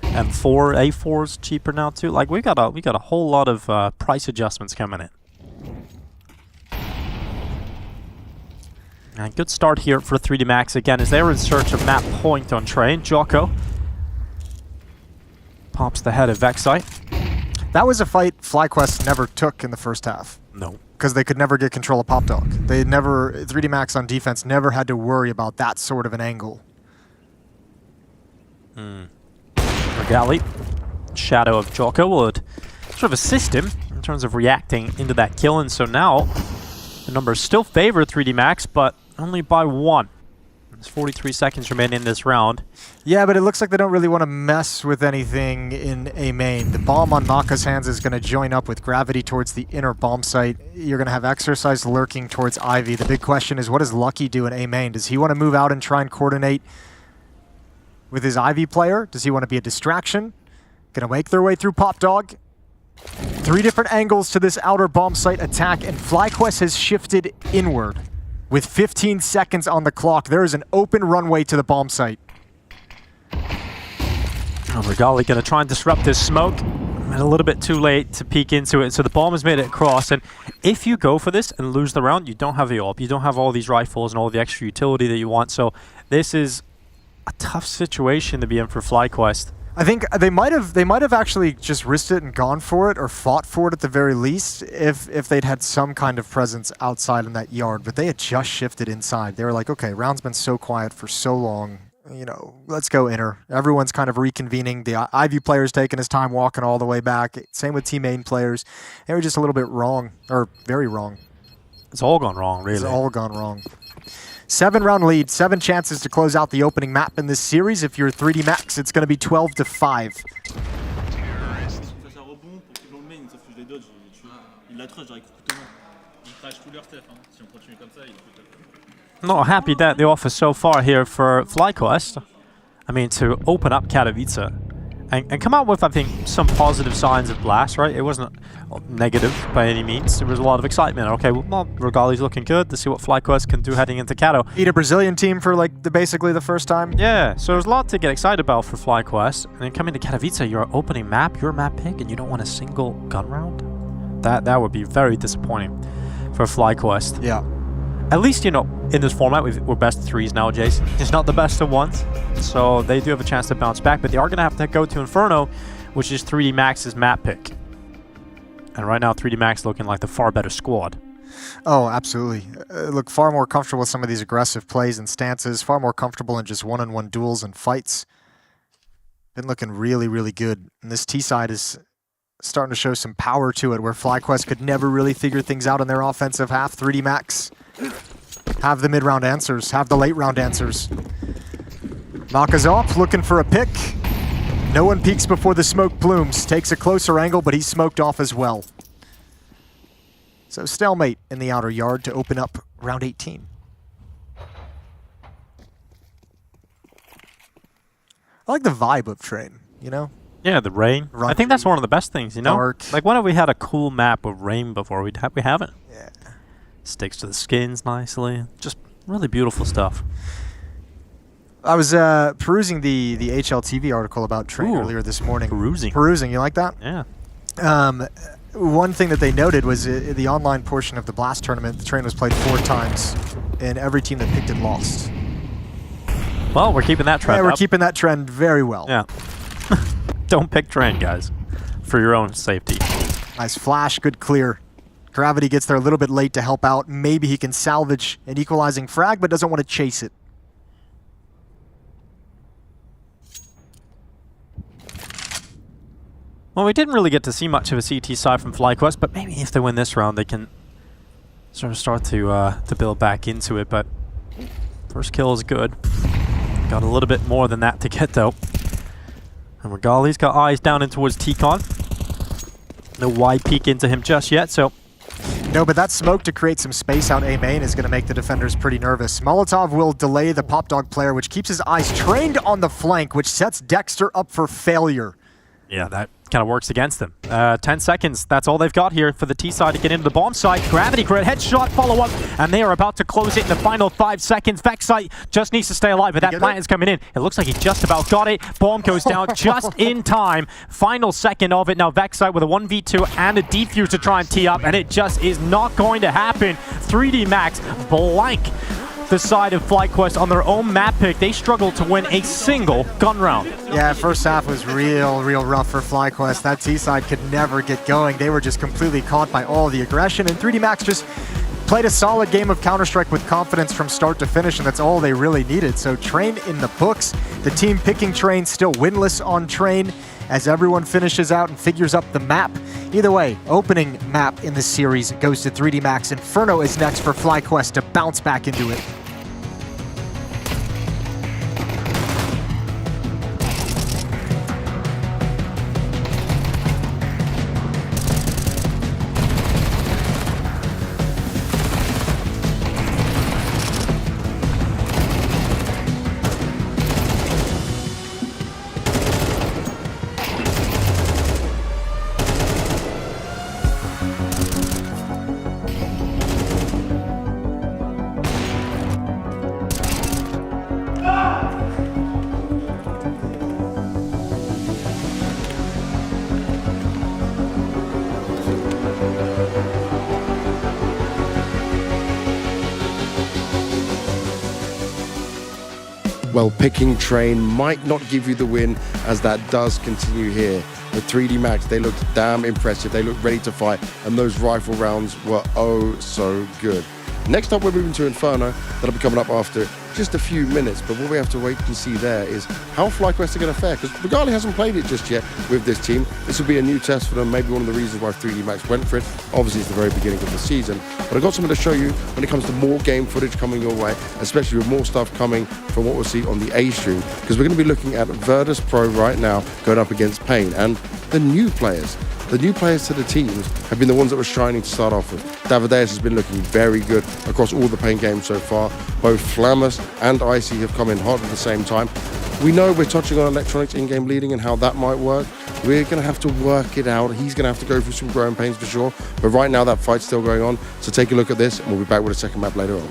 M4, A4's cheaper now too. Like we got a whole lot of price adjustments coming in. And good start here for 3D Max again as they're in search of map point on train. Jocko pops the head of Vexite. That was a fight FlyQuest never took in the first half. No. Because they could never get control of Pop Dog. 3D Max on defense never had to worry about that sort of an angle. Regali, shadow of Jocko would sort of assist him in terms of reacting into that kill, and so now the numbers still favor 3D Max, but only by 1. There's 43 seconds remaining in this round. Yeah, but it looks like they don't really want to mess with anything in A main. The bomb on Maka's hands is going to join up with gravity towards the inner bomb site. You're going to have Exercise lurking towards Ivy. The big question is, what does Lucky do in A main? Does he want to move out and try and coordinate with his Ivy player? Does he want to be a distraction? Going to make their way through Pop Dog. 3 different angles to this outer bomb site attack, and FlyQuest has shifted inward. With 15 seconds on the clock, there is an open runway to the bomb site. Regali going to try and disrupt this smoke. And a little bit too late to peek into it, so the bomb has made it across. And if you go for this and lose the round, you don't have the AWP. You don't have all these rifles and all the extra utility that you want. So this is a tough situation to be in for FlyQuest. I think they might have actually just risked it and gone for it, or fought for it at the very least, if they'd had some kind of presence outside in that yard. But they had just shifted inside. They were like, okay, round's been so quiet for so long, you know, let's go inner. Everyone's kind of reconvening. The Ivy player's taking his time walking all the way back. Same with Team Main players. They were just a little bit wrong, or very wrong. It's all gone wrong, really. It's all gone wrong. 7-round lead, 7 chances to close out the opening map in this series. If you're 3D Max, it's going to be 12-5. Not happy that the offer so far here for FlyQuest. I mean, to open up Katowice and come out with, I think, some positive signs of Blast, right? It wasn't negative by any means. There was a lot of excitement. Okay, well, Regali's looking good to see what FlyQuest can do heading into Kato. Beat a Brazilian team for like basically the first time. Yeah, so there's a lot to get excited about for FlyQuest. And then coming to Katowice, your opening map, your map pick, and you don't want a single gun round? That would be very disappointing for FlyQuest. Yeah. At least, you know, in this format, we're best of 3s now, Jason. It's not the best of 1s, so they do have a chance to bounce back, but they are going to have to go to Inferno, which is 3D Max's map pick. And right now, 3D Max looking like the far better squad. Oh, absolutely. Look far more comfortable with some of these aggressive plays and stances, far more comfortable in just one-on-one duels and fights. Been looking really, really good. And this T side is starting to show some power to it, where FlyQuest could never really figure things out in their offensive half. 3D Max have the mid-round answers, have the late-round answers. Maka's off, looking for a pick. No one peeks before the smoke plumes. Takes a closer angle, but he's smoked off as well. So stalemate in the outer yard to open up round 18. I like the vibe of Train, you know? Yeah, the rain. I think that's one of the best things, you know? Dark. Like, when have we had a cool map with rain before? We haven't. Yeah. Sticks to the skins nicely. Just really beautiful stuff. I was perusing the HLTV article about Train earlier this morning. Perusing, you like that? Yeah. One thing that they noted was the online portion of the Blast tournament, the Train was played 4 times, and every team that picked it lost. Well, we're keeping that trend Yeah, we're up. keeping that trend very well. Yeah. Don't pick Train, guys, for your own safety. Nice flash, good clear. Gravity gets there a little bit late to help out. Maybe he can salvage an equalizing frag, but doesn't want to chase it. Well, we didn't really get to see much of a CT side from FlyQuest, but maybe if they win this round, they can sort of start to build back into it. But first kill is good. Got a little bit more than that to get, though. And Regali's got eyes down in towards T-Con. No wide peek into him just yet, so... No, but that smoke to create some space out A main is going to make the defenders pretty nervous. Molotov will delay the Pop Dog player, which keeps his eyes trained on the flank, which sets Dexter up for failure. Yeah, that kind of works against them. 10 seconds, that's all they've got here for the T side to get into the bomb site. Gravity Grid, headshot, follow-up, and they are about to close it in the final 5 seconds. Vexite just needs to stay alive, but that plant is coming in. It looks like he just about got it. Bomb goes down just in time. Final second of it. Now Vexite with a 1v2 and a defuse to try and tee up, and it just is not going to happen. 3D Max blank the side of FlyQuest on their own map pick. They struggled to win a single gun round. Yeah, first half was real rough for FlyQuest. That T side could never get going. They were just completely caught by all the aggression, and 3D Max just played a solid game of Counter-Strike with confidence from start to finish, and that's all they really needed. So Train in the books. The team picking Train still winless on Train as everyone finishes out and figures up the map. Either way, opening map in the series goes to 3D Max. Inferno is next for FlyQuest to bounce back into it. Well, picking Train might not give you the win, as that does continue here. But 3D Max, they looked damn impressive. They looked ready to fight, and those rifle rounds were oh so good. Next up, we're moving to Inferno. That'll be coming up after just a few minutes. But what we have to wait and see there is how FlyQuest are going to fare, because Regali hasn't played it just yet with this team. This will be a new test for them, maybe one of the reasons why 3D Max went for it. Obviously, it's the very beginning of the season. But I've got something to show you when it comes to more game footage coming your way, especially with more stuff coming from what we'll see on the A stream, because we're going to be looking at Virtus Pro right now going up against Pain, and the new players. The new players to the teams have been the ones that were shining to start off with. Davideus has been looking very good across all the Pain games so far. Both Flammus and Icy have come in hot at the same time. We know we're touching on Electronics in-game leading and how that might work. We're going to have to work it out. He's going to have to go through some growing pains for sure. But right now that fight's still going on. So take a look at this, and we'll be back with a second map later on.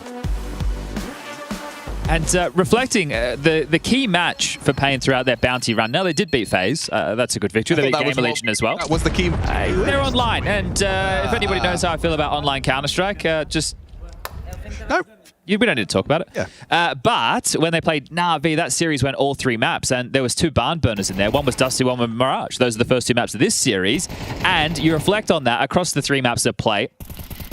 And reflecting, the key match for Pain throughout that bounty run, now they did beat FaZe. That's a good victory. They beat Gamer Legion as well. That was the key. They're online, and if anybody knows how I feel about online Counter-Strike, just... No. We don't need to talk about it. Yeah. But when they played Na'Vi, that series went all 3 maps, and there was 2 barn burners in there. One was Dusty, one was Mirage. Those are the first 2 maps of this series. And you reflect on that across the 3 maps of play.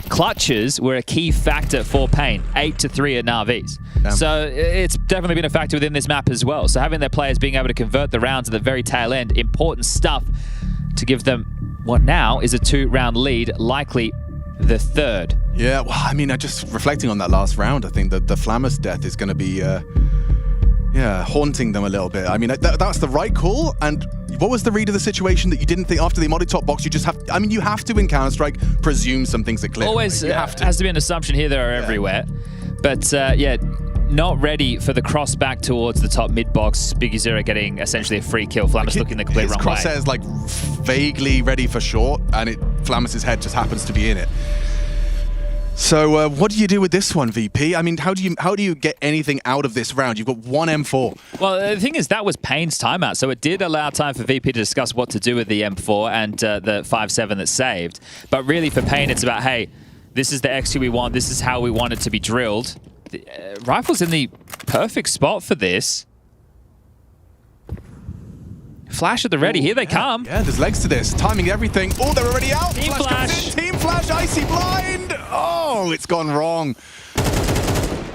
Clutches were a key factor for Pain, 8-3 at Na'Vis. So it's definitely been a factor within this map as well. So having their players being able to convert the rounds at the very tail end, important stuff to give them what now is a 2-round lead, likely the 3rd. Yeah, well, I mean, just reflecting on that last round, I think that the Flammus death is going to be yeah, haunting them a little bit. I mean, that's the right call. And what was the read of the situation that you didn't think after the modded top box? You just have, I mean, you have to in Counter-Strike presume some things are clear. Always right? You have to. has to be an assumption here. They are everywhere. But yeah, not ready for the cross back towards the top mid box. Biggie Zero getting essentially a free kill. Flamus looking the complete wrong way. His crosshair's like vaguely ready for short, and Flamus's head just happens to be in it. So what do you do with this one, VP? I mean, how do you get anything out of this round? You've got one M4. Well, the thing is, that was Payne's timeout, so it did allow time for VP to discuss what to do with the M4 and the 5-7 that's saved. But really, for Payne, it's about, hey, this is the XQ we want. This is how we want it to be drilled. Rifle's in the perfect spot for this. Flash at the ready. Here they come. Yeah, there's legs to this. Timing everything. Oh, they're already out. Team Flash. Team Flash, Icy blind. Oh, it's gone wrong.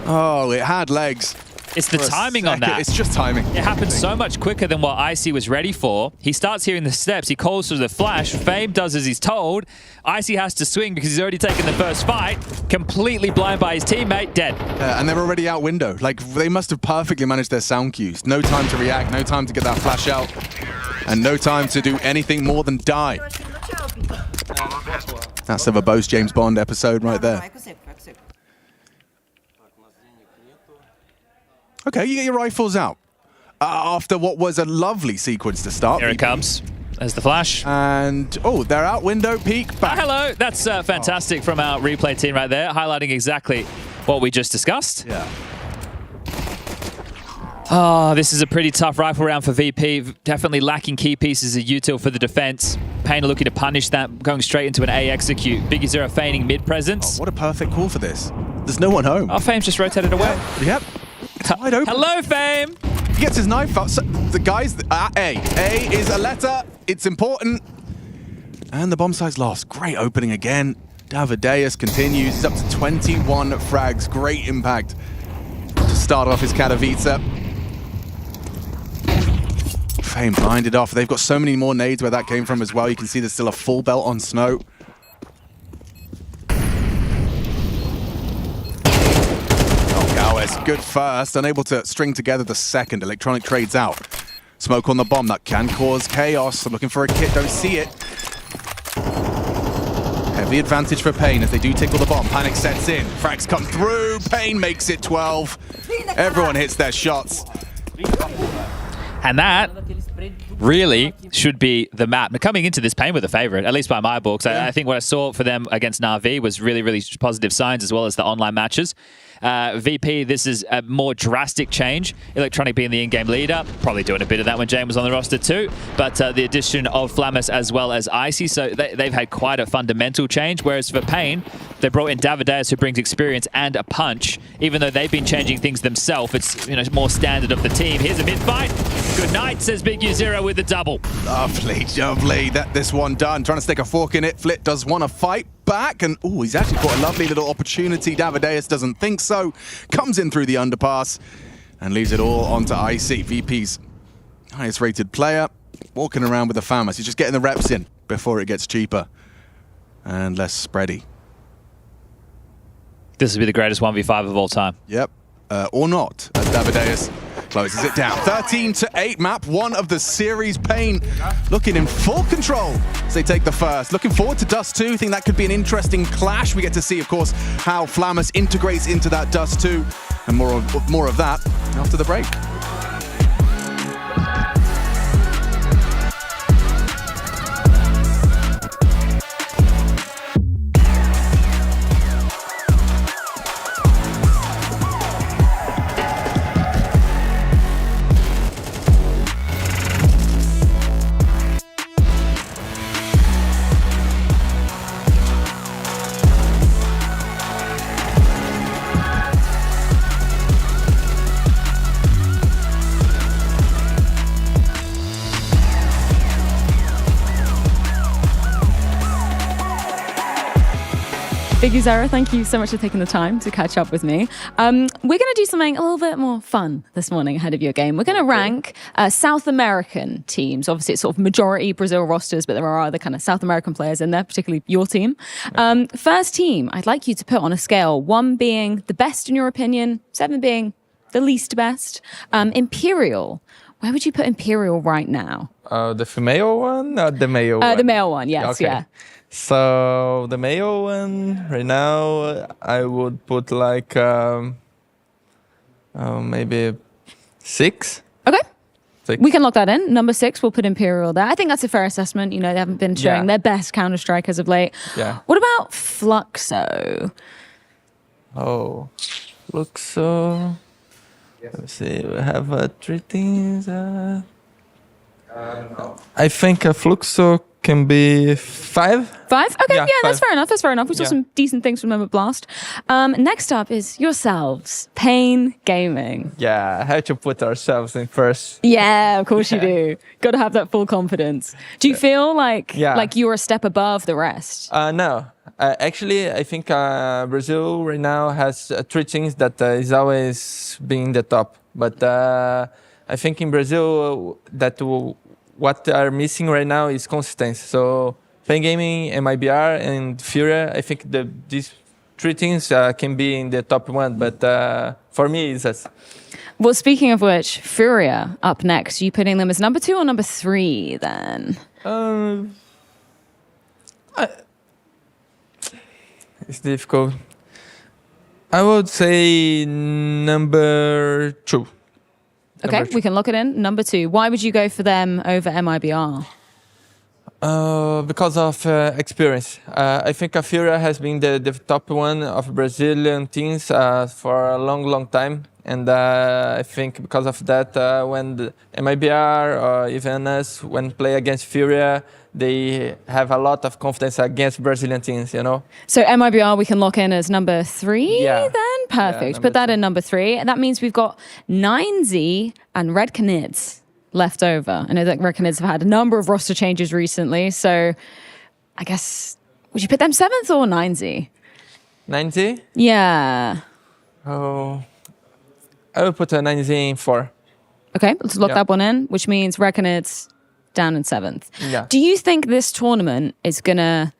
Oh, it had legs. It's the timing on that. It's just timing. It happened so much quicker than what Icy was ready for. He starts hearing the steps. He calls for the flash. Fame does as he's told. Icy has to swing because he's already taken the first fight. Completely blind by his teammate. Dead. And they're already out window. Like, they must have perfectly managed their sound cues. No time to react. No time to get that flash out. And no time to do anything more than die. That's a verbose James Bond episode right there. Okay, you get your rifles out. After what was a lovely sequence to start. Here it comes. There's the flash. And, oh, they're out window, peek, back. Hello. That's fantastic from our replay team right there, highlighting exactly what we just discussed. Yeah. Oh, this is a pretty tough rifle round for VP. Definitely lacking key pieces of util for the defense. Payne looking to punish that, going straight into an A execute. Biggie Zero feigning mid presence. Oh, what a perfect call for this. There's no one home. Oh, Fame's just rotated away. Yep. It's wide open. Hello, Fame. He gets his knife out. So the guys, A. A is a letter. It's important. And the bomb site's lost. Great opening again. Davideus continues. He's up to 21 frags. Great impact to start off his Katowice. Fame blinded off. They've got so many more nades where that came from as well. You can see there's still a full belt on Snow. Katowice, good first. Unable to string together the second. Electronic trades out. Smoke on the bomb. That can cause chaos. I'm looking for a kit. Don't see it. Heavy advantage for Payne as they do tickle the bomb. Panic sets in. Frags come through. Payne makes it 12. Everyone hits their shots. And that really should be the map. Now, coming into this, Payne were the favorite, at least by my books. I think what I saw for them against Na'Vi was really, really positive signs, as well as the online matches. VP, this is a more drastic change. Electronic being the in-game leader, probably doing a bit of that when James was on the roster too, but the addition of Flamus as well as Icy, so they've had quite a fundamental change, whereas for Payne, they brought in Davideus, who brings experience and a punch. Even though they've been changing things themselves, it's more standard of the team. Here's a mid-fight. Good night, says Big U0 with the double. Lovely, lovely. This one done. Trying to stick a fork in it. Flit does want to fight back, and he's actually got a lovely little opportunity. Davideus doesn't think so. Comes in through the underpass and leaves it all onto Icy. VP's highest rated player, walking around with the FAMAS. He's just getting the reps in before it gets cheaper and less spready. This will be the greatest 1v5 of all time. Yep. Or not, as Davideus closes it down. 13-8 map, one of the series. Payne looking in full control as they take the first. Looking forward to Dust 2. Think that could be an interesting clash. We get to see, of course, how Flamus integrates into that Dust 2. And more of that after the break. Biggie Zara, thank you so much for taking the time to catch up with me. We're going to do something a little bit more fun this morning ahead of your game. We're going to rank South American teams. Obviously, it's sort of majority Brazil rosters, but there are other kind of South American players in there, particularly your team. First team, I'd like you to put on a scale, 1 being the best in your opinion, 7 being the least best. Imperial. Where would you put Imperial right now? The female one or the male one? The male one, yes, Okay. yeah. So the male one right now, I would put like maybe 6. Okay. 6. We can lock that in. Number 6, we'll put Imperial there. I think that's a fair assessment. You know, they haven't been showing Yeah. their best Counter-Strike as of late. Yeah. What about Fluxo? Oh, Fluxo. Let's see. We have 3 things. I think Fluxo can be 5. 5? Okay, yeah, that's 5. fair enough. That's fair enough. We saw Yeah. some decent things from them at Blast. Next up is yourselves, Pain Gaming. Yeah, have to put ourselves in first. Yeah, of course you do. Got to have that full confidence. Do you feel like you're a step above the rest? No. Actually, I think Brazil right now has 3 things that is always being the top. But I think in Brazil what they are missing right now is consistency. So Pain Gaming, MIBR, and Furia, I think these 3 things can be in the top 1. But for me, it's us. Well, speaking of which, Furia up next. Are you putting them as number 2 or number 3 then? It's difficult. I would say number 2. Okay, we can lock it in. Number 2. Why would you go for them over MIBR? Because of experience. I think Furia has been the top one of Brazilian teams for a long time. And I think because of that, when the MIBR or even us, when play against Furia, they have a lot of confidence against Brazilian teams, you know? So MIBR we can lock in as number 3 Yeah. then? Perfect. Yeah, Put that in number 3. And that means we've got 9Z and Red Canids left over. I know that Red Canids have had a number of roster changes recently. So I guess, would you put them 7th or 9Z? 9Z? Yeah. Oh, I will put a 9Z in 4. Okay, let's lock Yeah. that one in, which means Red Canids down in 7th. Yeah. Do you think this tournament is going to,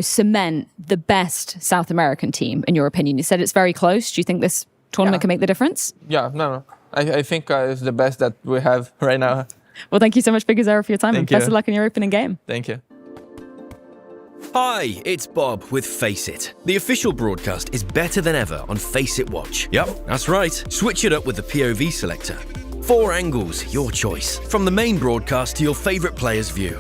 cement the best South American team, in your opinion? You said it's very close. Do you think this tournament can make the difference? Yeah, no. I think it's the best that we have right now. Well, thank you so much, Big Azera, for your time. Thank and best you. of luck in your opening game. Thank you. Hi, it's Bob with Face It. The official broadcast is better than ever on Face It Watch. Yep, that's right. Switch it up with the POV selector. 4 angles, your choice. From the main broadcast to your favourite player's view.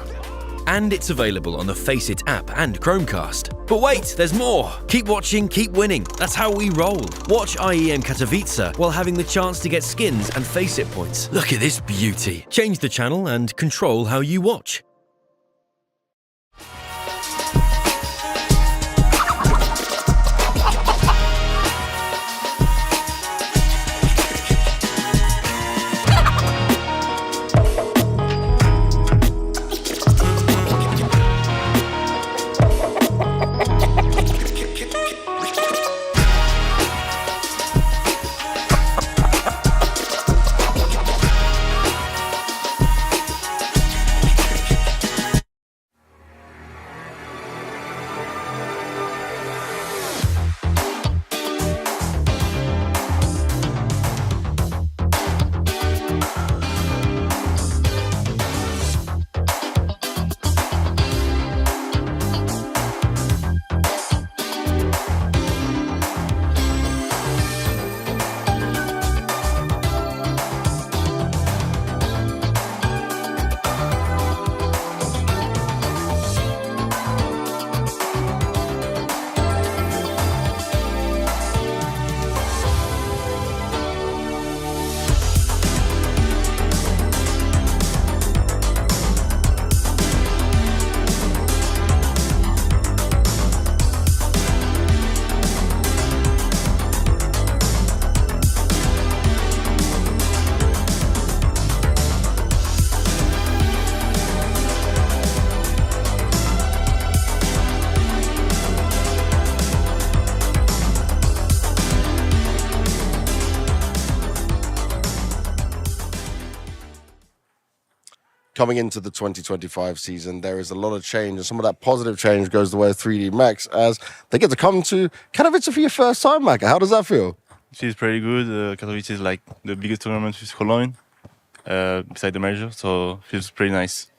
And it's available on the Face It app and Chromecast. But wait, there's more. Keep watching, keep winning. That's how we roll. Watch IEM Katowice while having the chance to get skins and Face It points. Look at this beauty. Change the channel and control how you watch. Coming into the 2025 season, there is a lot of change, and some of that positive change goes the way of 3D Max as they get to come to Katowice for your first time, Maka. How does that feel? It feels pretty good. Katowice is like the biggest tournament with Cologne, beside the major, so it feels pretty nice.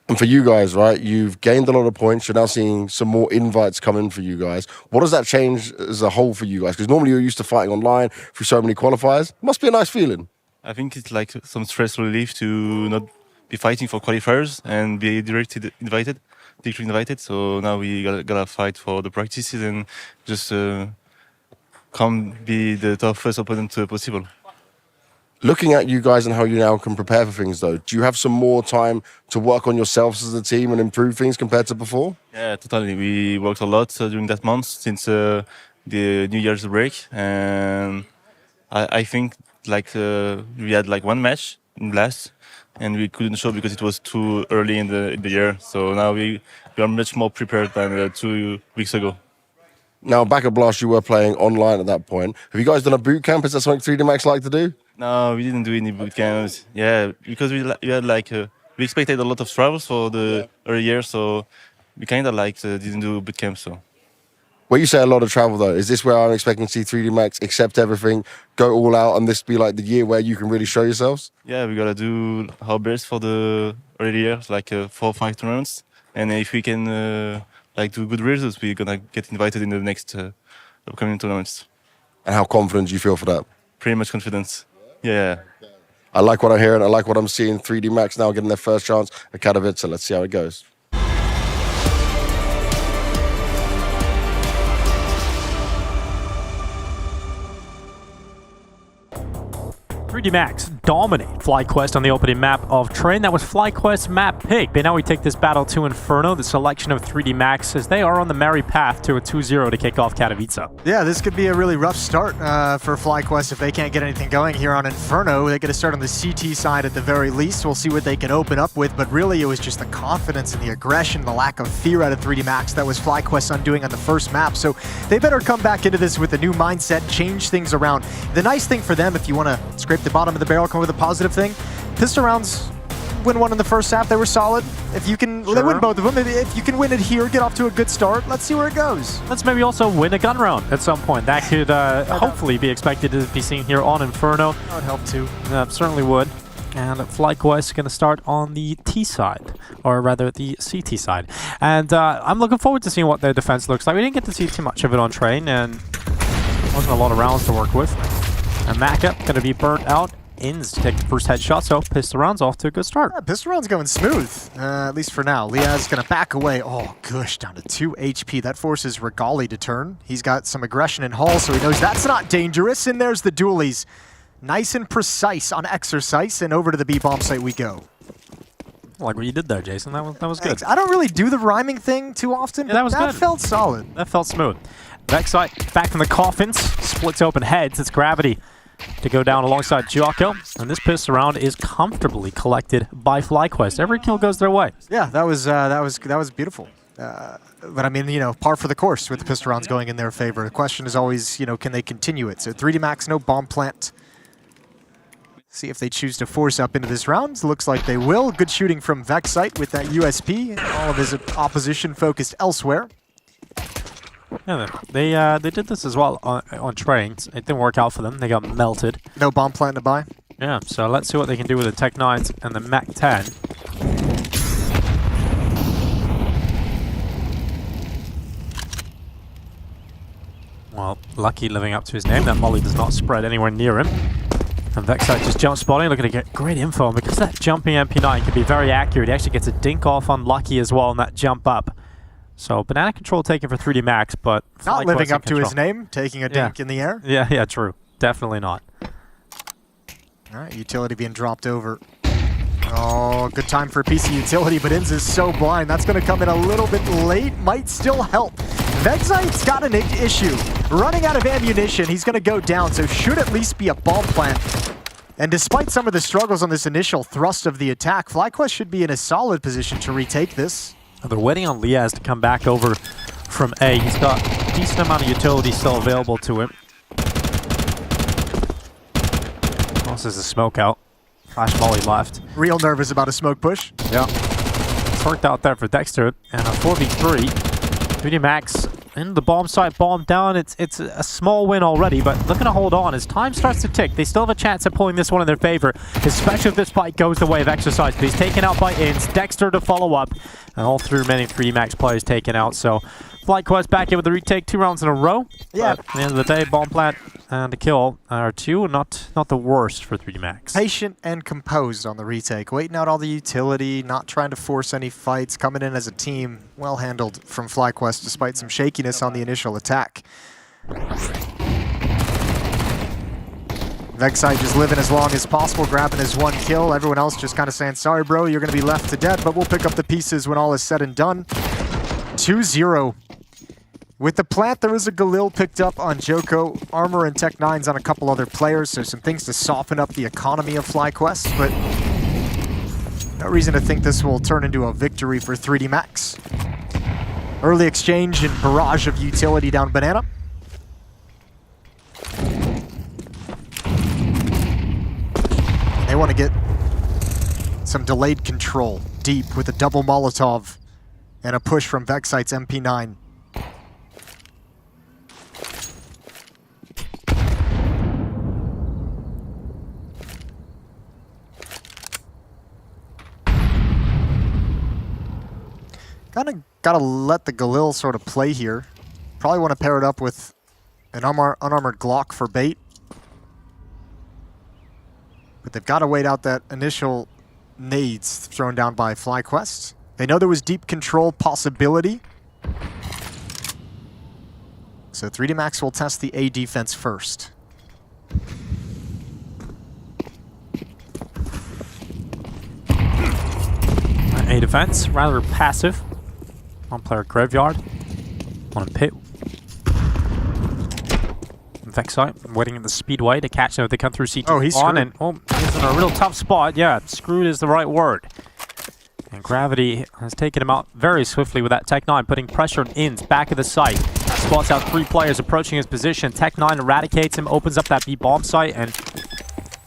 And for you guys, right, you've gained a lot of points. You're now seeing some more invites come in for you guys. What does that change as a whole for you guys? Because normally you're used to fighting online through so many qualifiers. Must be a nice feeling. I think it's like some stress relief to not be fighting for qualifiers and be directly invited. So now we gotta fight for the practices and just come be the toughest opponent possible. Looking at you guys and how you now can prepare for things, though, do you have some more time to work on yourselves as a team and improve things compared to before? Yeah, totally. We worked a lot during that month since the New Year's break, and I think like we had like one match in Blast, and we couldn't show because it was too early in the year. So now we are much more prepared than 2 weeks ago. Now, back at Blast, you were playing online at that point. Have you guys done a boot camp? Is that something 3D Max like to do? No, we didn't do any boot camps. Yeah, because we had like we expected a lot of travels for the early year, so we kind of like didn't do boot camps. So. When you say a lot of travel, though, is this where I'm expecting to see 3D Max accept everything, go all out, and this be like the year where you can really show yourselves? Yeah, we gotta do our best for the early years, like 4 or 5 tournaments, and if we can like do good results, we're gonna get invited in the next upcoming tournaments. And how confident do you feel for that? Pretty much confident. Yeah. I like what I'm hearing. I like what I'm seeing. 3D Max now getting their first chance at Katowice. Let's see how it goes. 3D Max dominate FlyQuest on the opening map of Train. That was FlyQuest map pick. But now we take this battle to Inferno, the selection of 3D Max, as they are on the merry path to a 2-0 to kick off Katowice. Yeah, this could be a really rough start for FlyQuest if they can't get anything going here on Inferno. They get to start on the CT side at the very least. We'll see what they can open up with, but really it was just the confidence and the aggression, the lack of fear out of 3D Max that was FlyQuest undoing on the first map. So they better come back into this with a new mindset, change things around. The nice thing for them, if you want to scrape the bottom of the barrel, come with a positive thing, pistol rounds win one in the first half. They were solid. If you can, they win both of them. If you can win it here, get off to a good start. Let's see where it goes. Let's maybe also win a gun round at some point. That could hopefully be expected to be seen here on Inferno. That would help too. Certainly would. And FlyQuest is going to start on the T side, or rather the CT side. And I'm looking forward to seeing what their defense looks like. We didn't get to see too much of it on Train, and wasn't a lot of rounds to work with. And Maka going to be burnt out. Ins to take the first headshot, so pistol round's off to a good start. Yeah, pistol round's going smooth, at least for now. Liaz going to back away. Oh, gosh, down to 2 HP. That forces Regali to turn. He's got some aggression in Hull, so he knows that's not dangerous. And there's the dualies. Nice and precise on exercise, and over to the B-bomb site we go. I like what you did there, Jason. That was good. Thanks. I don't really do the rhyming thing too often, yeah, but that felt solid. That felt smooth. Vexite back from the coffins, splits open heads. It's Gravity to go down alongside Jocko, and this pistol round is comfortably collected by FlyQuest. Every kill goes their way. Yeah, that was beautiful. But I mean, you know, par for the course with the pistol rounds going in their favor. The question is always, you know, can they continue it? So 3D Max, no bomb plant. See if they choose to force up into this round. Looks like they will. Good shooting from Vexite with that USP. All of his opposition focused elsewhere. Yeah, they did this as well on Trains. It didn't work out for them. They got melted. No bomb plant to buy. Yeah, so let's see what they can do with the Tech 9s and the Mac 10. Well, Lucky living up to his name. That molly does not spread anywhere near him. And Vexite just jump spotting, looking to get great info. Because that jumping MP9 can be very accurate. He actually gets a dink off on Lucky as well on that jump up. So banana control taken for 3D Max, but not living up to his name, taking a dink in the air. Yeah, true. Definitely not. All right, utility being dropped over. Oh, good time for a piece of utility, but Inz is so blind. That's going to come in a little bit late. Might still help. Vexite's got an issue. Running out of ammunition, he's going to go down, so should at least be a bomb plant. And despite some of the struggles on this initial thrust of the attack, FlyQuest should be in a solid position to retake this. They're waiting on Liaz to come back over from A. He's got a decent amount of utility still available to him. This is a smoke out. Flash molly left. Real nervous about a smoke push. Yeah. It's worked out there for Dexter. And a 4v3. 3D Max And the bomb site bombed down. It's a small win already, but looking to hold on as time starts to tick. They still have a chance of pulling this one in their favor, especially if this fight goes the way of Exercise. But he's taken out by Inns. Dexter to follow up, and all three remaining 3D Max players taken out. So FlyQuest back in with the retake, 2 rounds in a row. Yeah. But at the end of the day, bomb plant and a kill are 2, not the worst for 3D Max. Patient and composed on the retake, waiting out all the utility, not trying to force any fights, coming in as a team, well handled from FlyQuest despite some shakiness on the initial attack. Vexite just living as long as possible, grabbing his 1 kill. Everyone else just kind of saying, sorry bro, you're going to be left to dead, but we'll pick up the pieces when all is said and done. 2-0. With the plant, there is a Galil picked up on Joko, Armor and Tech 9s on a couple other players, so some things to soften up the economy of FlyQuest, but no reason to think this will turn into a victory for 3D Max. Early exchange and barrage of utility down Banana. They want to get some delayed control deep with a double Molotov and a push from Vexite's MP9. Kind of gotta let the Galil sort of play here. Probably want to pair it up with an unarmored Glock for bait. But they've got to wait out that initial nades thrown down by FlyQuest. They know there was deep control possibility. So 3D Max will test the A defense first. A defense, rather passive. One player Graveyard. One in Pit. Vexite waiting in the speedway to catch them if they come through CT. Oh, he's screwed. And he's in a real tough spot. Yeah, screwed is the right word. And Gravity has taken him out very swiftly with that Tech 9, putting pressure on Inns, back of the site. Spots out 3 players approaching his position. Tech 9 eradicates him, opens up that B bomb site, and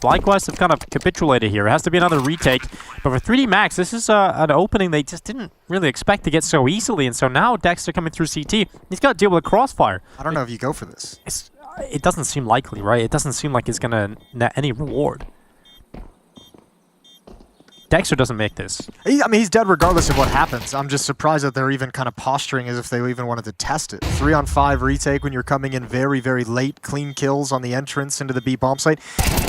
FlyQuest have kind of capitulated here. It has to be another retake. But for 3D Max, this is an opening they just didn't really expect to get so easily. And so now Dexter coming through CT, he's got to deal with a crossfire. I don't know if you go for this. It doesn't seem likely, right? It doesn't seem like it's going to net any reward. Dexter doesn't make this. I mean, he's dead regardless of what happens. I'm just surprised that they're even kind of posturing as if they even wanted to test it. 3-on-5 retake when you're coming in very, very late. Clean kills on the entrance into the B bomb site.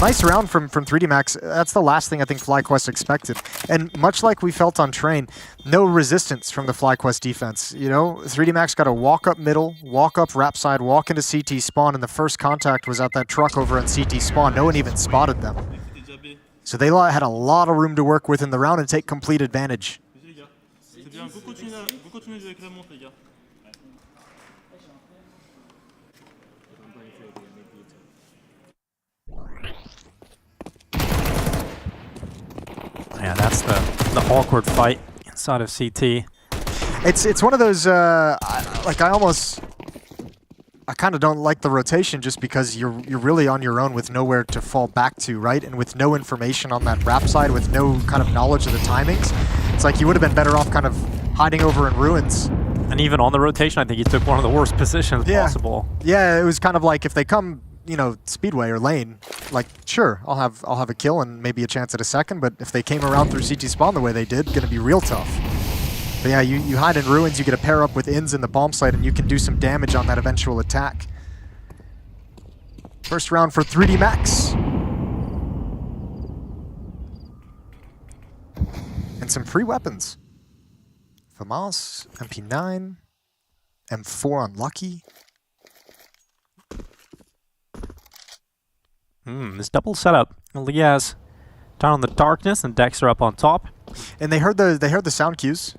Nice round from 3D Max. That's the last thing I think FlyQuest expected. And much like we felt on Train, no resistance from the FlyQuest defense. You know, 3D Max got to walk up middle, walk up wrap side, walk into CT spawn, and the first contact was at that truck over on CT spawn. No one even spotted them. So they had a lot of room to work with in the round and take complete advantage. Yeah, that's the awkward fight inside of CT. It's one of those, I kind of don't like the rotation just because you're really on your own with nowhere to fall back to, right? And with no information on that wrap side, with no kind of knowledge of the timings, it's like you would have been better off kind of hiding over in ruins. And even on the rotation, I think he took one of the worst positions possible. Yeah, it was kind of like if they come, you know, speedway or lane, like sure, I'll have a kill and maybe a chance at a second, but if they came around through CT spawn the way they did, gonna be real tough. But yeah, you hide in ruins, you get a pair up with Inns in the bomb site, and you can do some damage on that eventual attack. First round for 3D Max. And some free weapons. FAMAS, MP9, M4 on Lucky. This double setup. Liaz down in the darkness and Dexter up on top. And they heard the sound cues.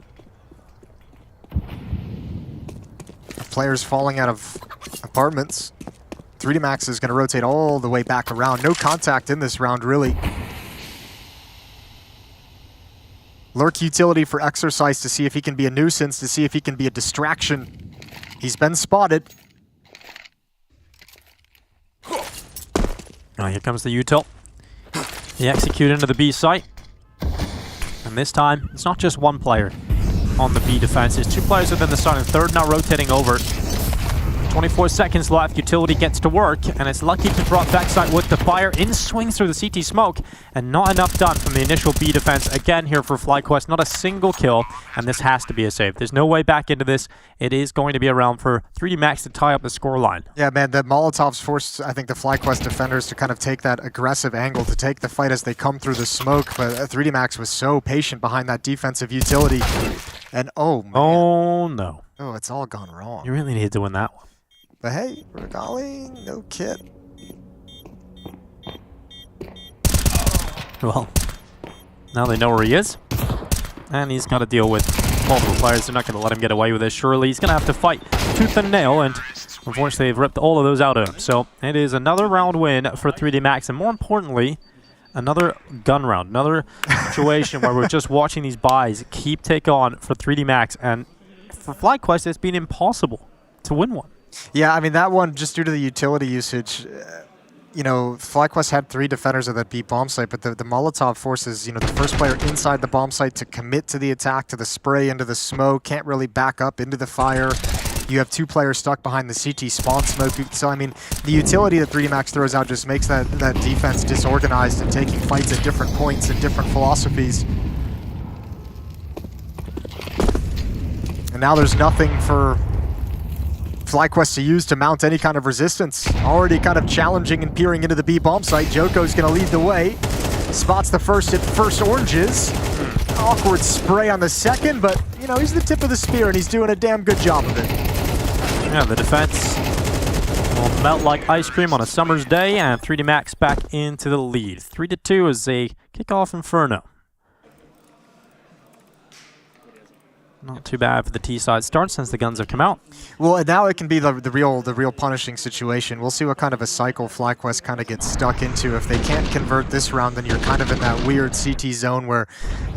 Players falling out of apartments. 3D Max is going to rotate all the way back around. No contact in this round, really. Lurk utility for Exercise to see if he can be a nuisance, to see if he can be a distraction. He's been spotted. Oh, here comes the util. He executed into the B site. And this time, it's not just one player on the B defense. There's 2 players within the site, and third now rotating over. 24 seconds left. Utility gets to work, and it's lucky to drop backside with the fire. In swings through the CT smoke, and not enough done from the initial B defense. Again here for FlyQuest, not a single kill, and this has to be a save. There's no way back into this. It is going to be a round for 3D Max to tie up the scoreline. Yeah, man, the Molotovs forced, I think, the FlyQuest defenders to kind of take that aggressive angle to take the fight as they come through the smoke, but 3D Max was so patient behind that defensive utility. And oh, man. Oh, no. Oh, it's all gone wrong. You really needed to win that one. But hey, Regali, no kit. Well, now they know where he is. And he's got to deal with multiple players. They're not going to let him get away with this. Surely he's going to have to fight tooth and nail, and unfortunately they've ripped all of those out of him. So it is another round win for 3D Max, and more importantly, another gun round, another situation where we're just watching these buys keep take on for 3D Max, and for FlyQuest it's been impossible to win one. Yeah, I mean, that one, just due to the utility usage, you know, FlyQuest had 3 defenders of that B bomb site, but the Molotov forces, you know, the first player inside the bomb site to commit to the attack, to the spray, into the smoke, can't really back up into the fire. You have 2 players stuck behind the CT spawn smoke. So, I mean, the utility that 3D Max throws out just makes that defense disorganized and taking fights at different points and different philosophies. And now there's nothing for FlyQuest to use to mount any kind of resistance. Already kind of challenging and peering into the B bomb site. Joko's going to lead the way. Spots the first oranges. Awkward spray on the second, but, you know, he's the tip of the spear and he's doing a damn good job of it. Yeah, the defense will melt like ice cream on a summer's day, and 3D Max back into the lead. 3-2 as they kick off Inferno. Not too bad for the T-side start since the guns have come out. Well, now it can be the real punishing situation. We'll see what kind of a cycle FlyQuest kind of gets stuck into. If they can't convert this round, then you're kind of in that weird CT zone where,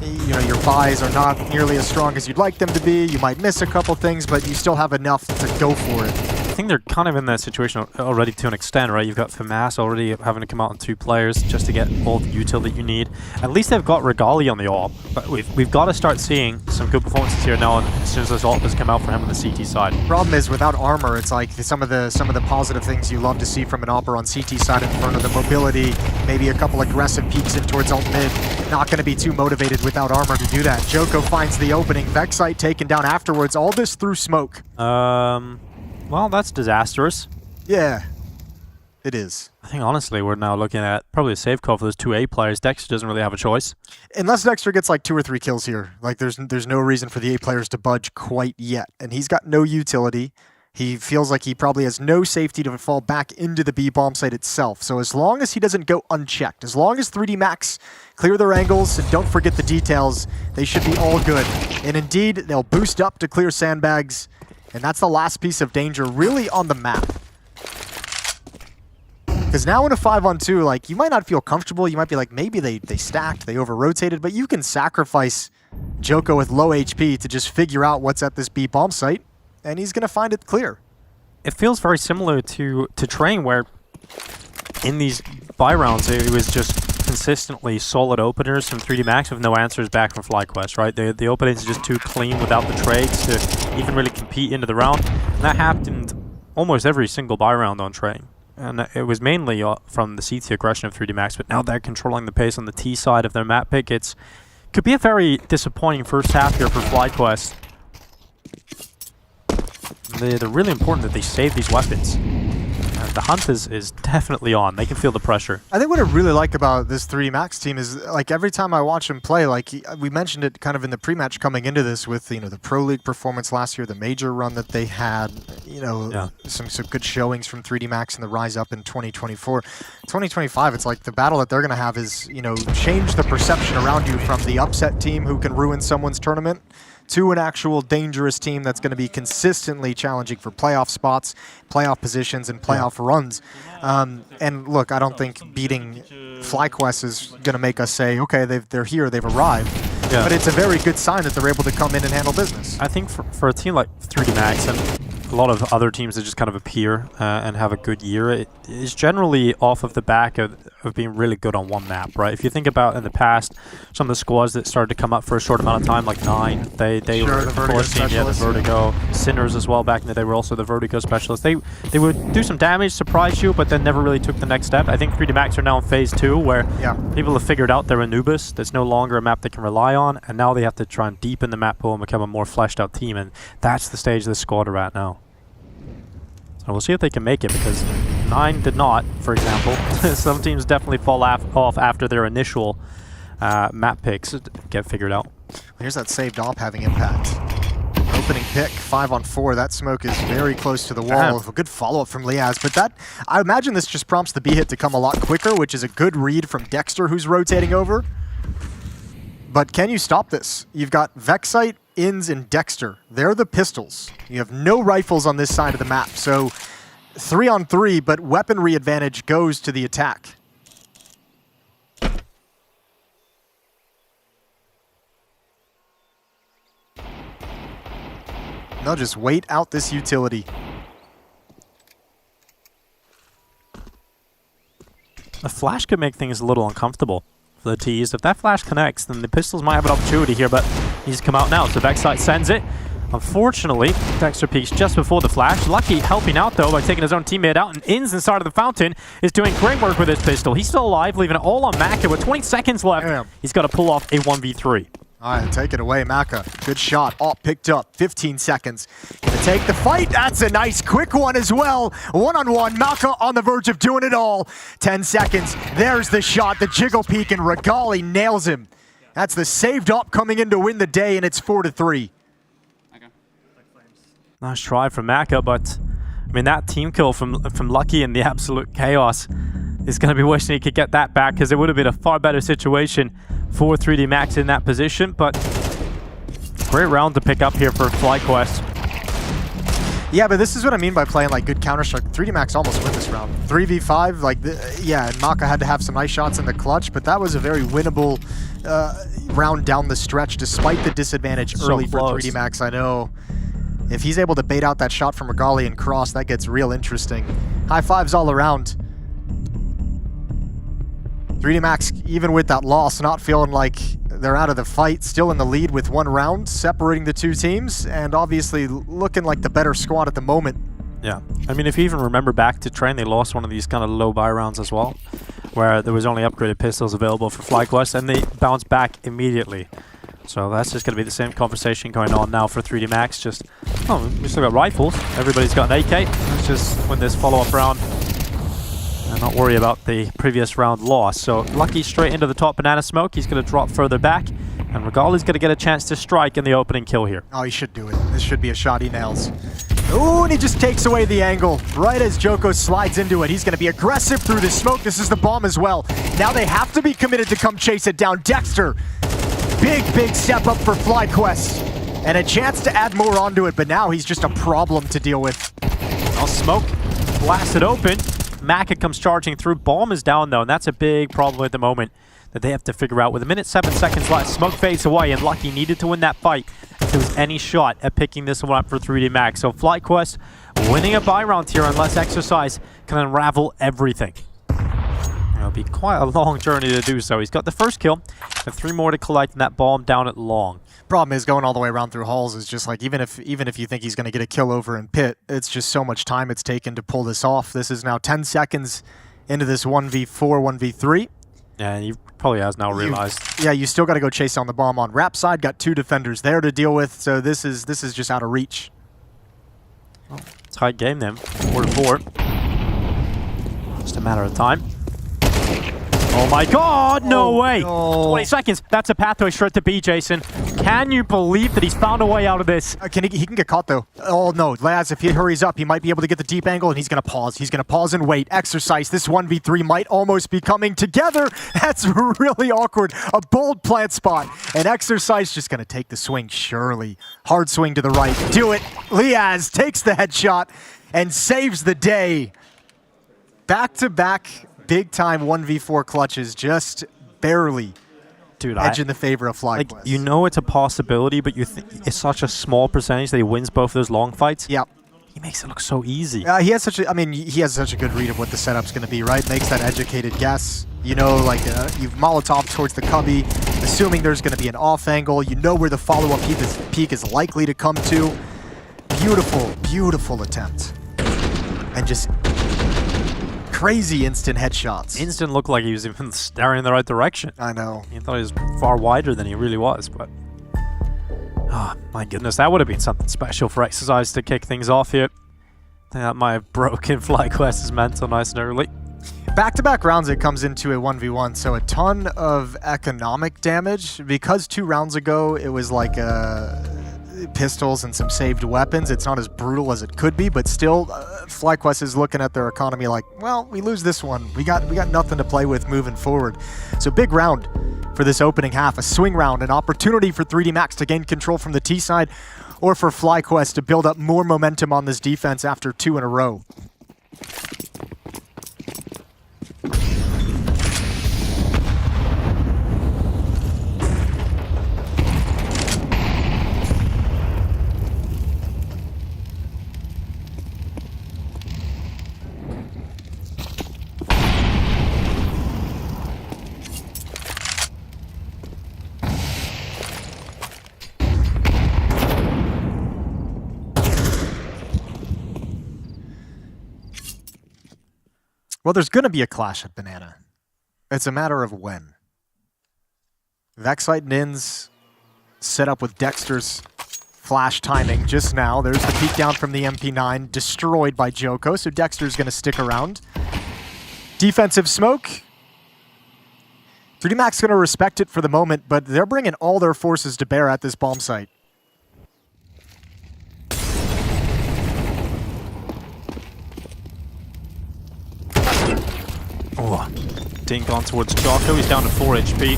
you know, your buys are not nearly as strong as you'd like them to be. You might miss a couple things, but you still have enough to go for it. I think they're kind of in that situation already to an extent, right? You've got FAMAS already having to come out on 2 players just to get all the util that you need. At least they've got Regali on the AWP, but we've got to start seeing some good performances here now as soon as this AWP has come out for him on the CT side. Problem is, without armor, it's like some of the positive things you love to see from an AWPer on CT side in front of the mobility, maybe a couple aggressive peeks in towards alt mid. Not going to be too motivated without armor to do that. Joko finds the opening. Vexite taken down afterwards. All this through smoke. Well, that's disastrous. Yeah, it is. I think, honestly, we're now looking at probably a safe call for those 2 A players. Dexter doesn't really have a choice. Unless Dexter gets like 2 or 3 kills here. Like, there's no reason for the A players to budge quite yet. And he's got no utility. He feels like he probably has no safety to fall back into the B bomb site itself. So as long as he doesn't go unchecked, as long as 3D Max clear their angles and don't forget the details, they should be all good. And indeed, they'll boost up to clear sandbags. And that's the last piece of danger really on the map. Because now in a 5-on-2, like, you might not feel comfortable. You might be like, maybe they stacked, they over-rotated, but you can sacrifice Joko with low HP to just figure out what's at this B bomb site, and he's going to find it clear. It feels very similar to Train, where in these buy rounds, it was just consistently solid openers from 3D Max with no answers back from FlyQuest, right? The openings are just too clean without the trades to even really compete into the round. And that happened almost every single buy round on Train. And it was mainly from the CT aggression of 3D Max, but now they're controlling the pace on the T side of their map pick. Could be a very disappointing first half here for FlyQuest. They're really important that they save these weapons. The hunt is definitely on. They can feel the pressure. I think what I really like about this 3D Max team is, like, every time I watch him play, like, we mentioned it kind of in the pre-match coming into this with, you know, the Pro League performance last year, the major run that they had, you know, some good showings from 3D Max and the rise up in 2024. 2025, it's like the battle that they're going to have is, you know, change the perception around you from the upset team who can ruin someone's tournament to an actual dangerous team that's going to be consistently challenging for playoff spots, playoff positions, and playoff runs. And look, I don't think beating FlyQuest is going to make us say, okay, they're here, they've arrived. Yeah. But it's a very good sign that they're able to come in and handle business. I think for a team like 3D Max, and a lot of other teams that just kind of appear and have a good year, it is generally off of the back of being really good on one map, right? If you think about in the past, some of the squads that started to come up for a short amount of time, like 9, they were the the Vertigo core team, the Vertigo. Sinners as well back in the day were also the Vertigo specialists. They would do some damage, surprise you, but then never really took the next step. I think 3D Max are now in phase 2, where people have figured out they're Anubis. There's no longer a map they can rely on, and now they have to try and deepen the map pool and become a more fleshed out team, and that's the stage the squad are at now. So we'll see if they can make it, because 9 did not, for example. Some teams definitely fall off after their initial map picks get figured out. Here's that saved op having impact. Opening pick, 5 on 4. That smoke is very close to the wall. A good follow-up from Liaz, but that, I imagine this just prompts the B hit to come a lot quicker, which is a good read from Dexter, who's rotating over. But can you stop this? You've got Vexite, Inns, and Dexter. They're the pistols. You have no rifles on this side of the map, so 3 on 3, but weaponry advantage goes to the attack. They'll just wait out this utility. A flash could make things a little uncomfortable for the T's. If that flash connects, then the pistols might have an opportunity here, but he's come out now, so Vexite sends it. Unfortunately, Dexter peeks just before the flash. Lucky helping out, though, by taking his own teammate out, and Inns inside of the fountain is doing great work with his pistol. He's still alive, leaving it all on Maka with 20 seconds left. Damn. He's got to pull off a 1v3. All right, take it away, Maka. Good shot. Op picked up. 15 seconds. Gonna take the fight. That's a nice quick one as well. One-on-one. Maka on the verge of doing it all. 10 seconds. There's the shot. The jiggle peek, and Regali nails him. That's the saved op coming in to win the day, and it's 4-3. Nice try from Maka, but I mean, that team kill from Lucky and the absolute chaos is going to be wishing he could get that back, because it would have been a far better situation for 3D Max in that position. But great round to pick up here for FlyQuest. Yeah, but this is what I mean by playing like good Counter-Strike. 3D Max almost win this round. 3v5, like, yeah, and Maka had to have some nice shots in the clutch, but that was a very winnable round down the stretch, despite the disadvantage early for 3D Max. I know. If he's able to bait out that shot from Regali and cross, that gets real interesting. High fives all around. 3D Max, even with that loss, not feeling like they're out of the fight, still in the lead with 1 round, separating the 2 teams, and obviously looking like the better squad at the moment. Yeah, I mean, if you even remember back to Train, they lost one of these kind of low buy rounds as well, where there was only upgraded pistols available for FlyQuest, and they bounced back immediately. So that's just going to be the same conversation going on now for 3D Max. Just, oh, we still got rifles. Everybody's got an AK. Let's just win this follow-up round and not worry about the previous round loss. So Lucky straight into the top banana smoke. He's going to drop further back, and Regali's going to get a chance to strike in the opening kill here. Oh, he should do it. This should be a shot he nails. Ooh, and he just takes away the angle right as Joko slides into it. He's going to be aggressive through the smoke. This is the bomb as well. Now they have to be committed to come chase it down. Dexter, big step up for FlyQuest, and a chance to add more onto it, but now he's just a problem to deal with. I'll smoke, blast it open. Maka comes charging through. Bomb is down, though, and that's a big problem at the moment that they have to figure out. With 1 minute 7 seconds left, smoke fades away, and Lucky needed to win that fight if there was any shot at picking this one up for 3D Max. So FlyQuest winning a buy round here unless Exercise can unravel everything. It'll be quite a long journey to do so. He's got the first kill, and 3 more to collect, and that bomb down at long. Problem is, going all the way around through halls is just like, even if you think he's going to get a kill over in pit, it's just so much time it's taken to pull this off. This is now 10 seconds into this 1v4, 1v3. Yeah, he probably has now realized. Yeah, you still got to go chase down the bomb on Rap side. Got 2 defenders there to deal with, so this is just out of reach. Oh, tight game then, 4-4. Just a matter of time. Oh my god, no way! No. 20 seconds, that's a pathway straight to B, Jason. Can you believe that he's found a way out of this? He can get caught, though. Oh no, Laz, if he hurries up, he might be able to get the deep angle, and he's going to pause. He's going to pause and wait. Exercise, this 1v3 might almost be coming together. That's really awkward. A bold plant spot, and Exercise just going to take the swing, surely. Hard swing to the right. Do it. Liaz takes the headshot and saves the day. Back-to-back big-time 1v4 clutches, just barely edge in the favor of FlyQuest. Like, you know it's a possibility, but you think it's such a small percentage that he wins both those long fights. Yep. he makes it look so easy. He has such a, I mean, he has such a good read of what the setup's going to be, right? Makes that educated guess. You know, like you've Molotov towards the cubby, assuming there's going to be an off angle. You know where the follow-up peak is likely to come to. Beautiful, beautiful attempt. And just crazy instant headshots. Instant looked like he was even staring in the right direction. I know. He thought he was far wider than he really was, but... Oh, my goodness, that would have been something special for Exercise to kick things off here. I think that might have broken FlyQuest's mental nice and early. Back-to-back rounds, it comes into a 1v1, so a ton of economic damage. Because 2 rounds ago, it was like pistols and some saved weapons. It's not as brutal as it could be, but still, FlyQuest is looking at their economy like, well, we lose this one. We got nothing to play with moving forward. So big round for this opening half, a swing round, an opportunity for 3D Max to gain control from the T side, or for FlyQuest to build up more momentum on this defense after 2 in a row. Well, there's going to be a clash at Banana. It's a matter of when. Vexite Nins set up with Dexter's flash timing just now. There's the peek down from the MP9, destroyed by Joko, so Dexter's going to stick around. Defensive smoke. 3D Max going to respect it for the moment, but they're bringing all their forces to bear at this bomb site. Oh, dink on towards Jocko. He's down to 4 HP.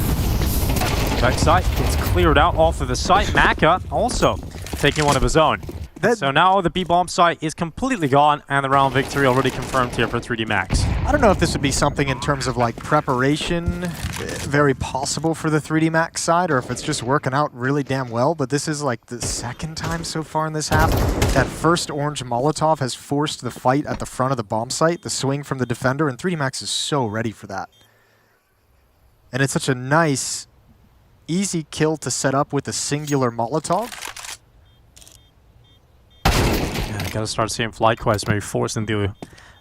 Vexite gets cleared out off of the site. Maka also taking one of his own. So now the B-bomb site is completely gone, and the round victory already confirmed here for 3D Max. I don't know if this would be something in terms of like preparation, very possible for the 3D Max side, or if it's just working out really damn well, but this is like the second time so far in this half that first orange Molotov has forced the fight at the front of the bomb site, the swing from the defender, and 3D Max is so ready for that. And it's such a nice, easy kill to set up with a singular Molotov. Got to start seeing FlyQuest maybe forced into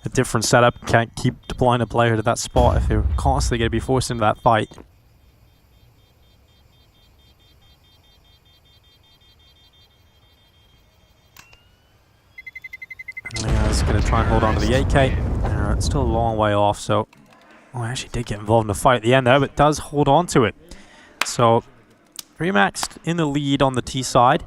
a different setup. Can't keep deploying a player to that spot if they're constantly going to be forced into that fight. And Leo's going to try and hold on to the AK. It's still a long way off, so... Oh, I actually did get involved in the fight at the end there, but does hold on to it. So, 3D Max in the lead on the T side.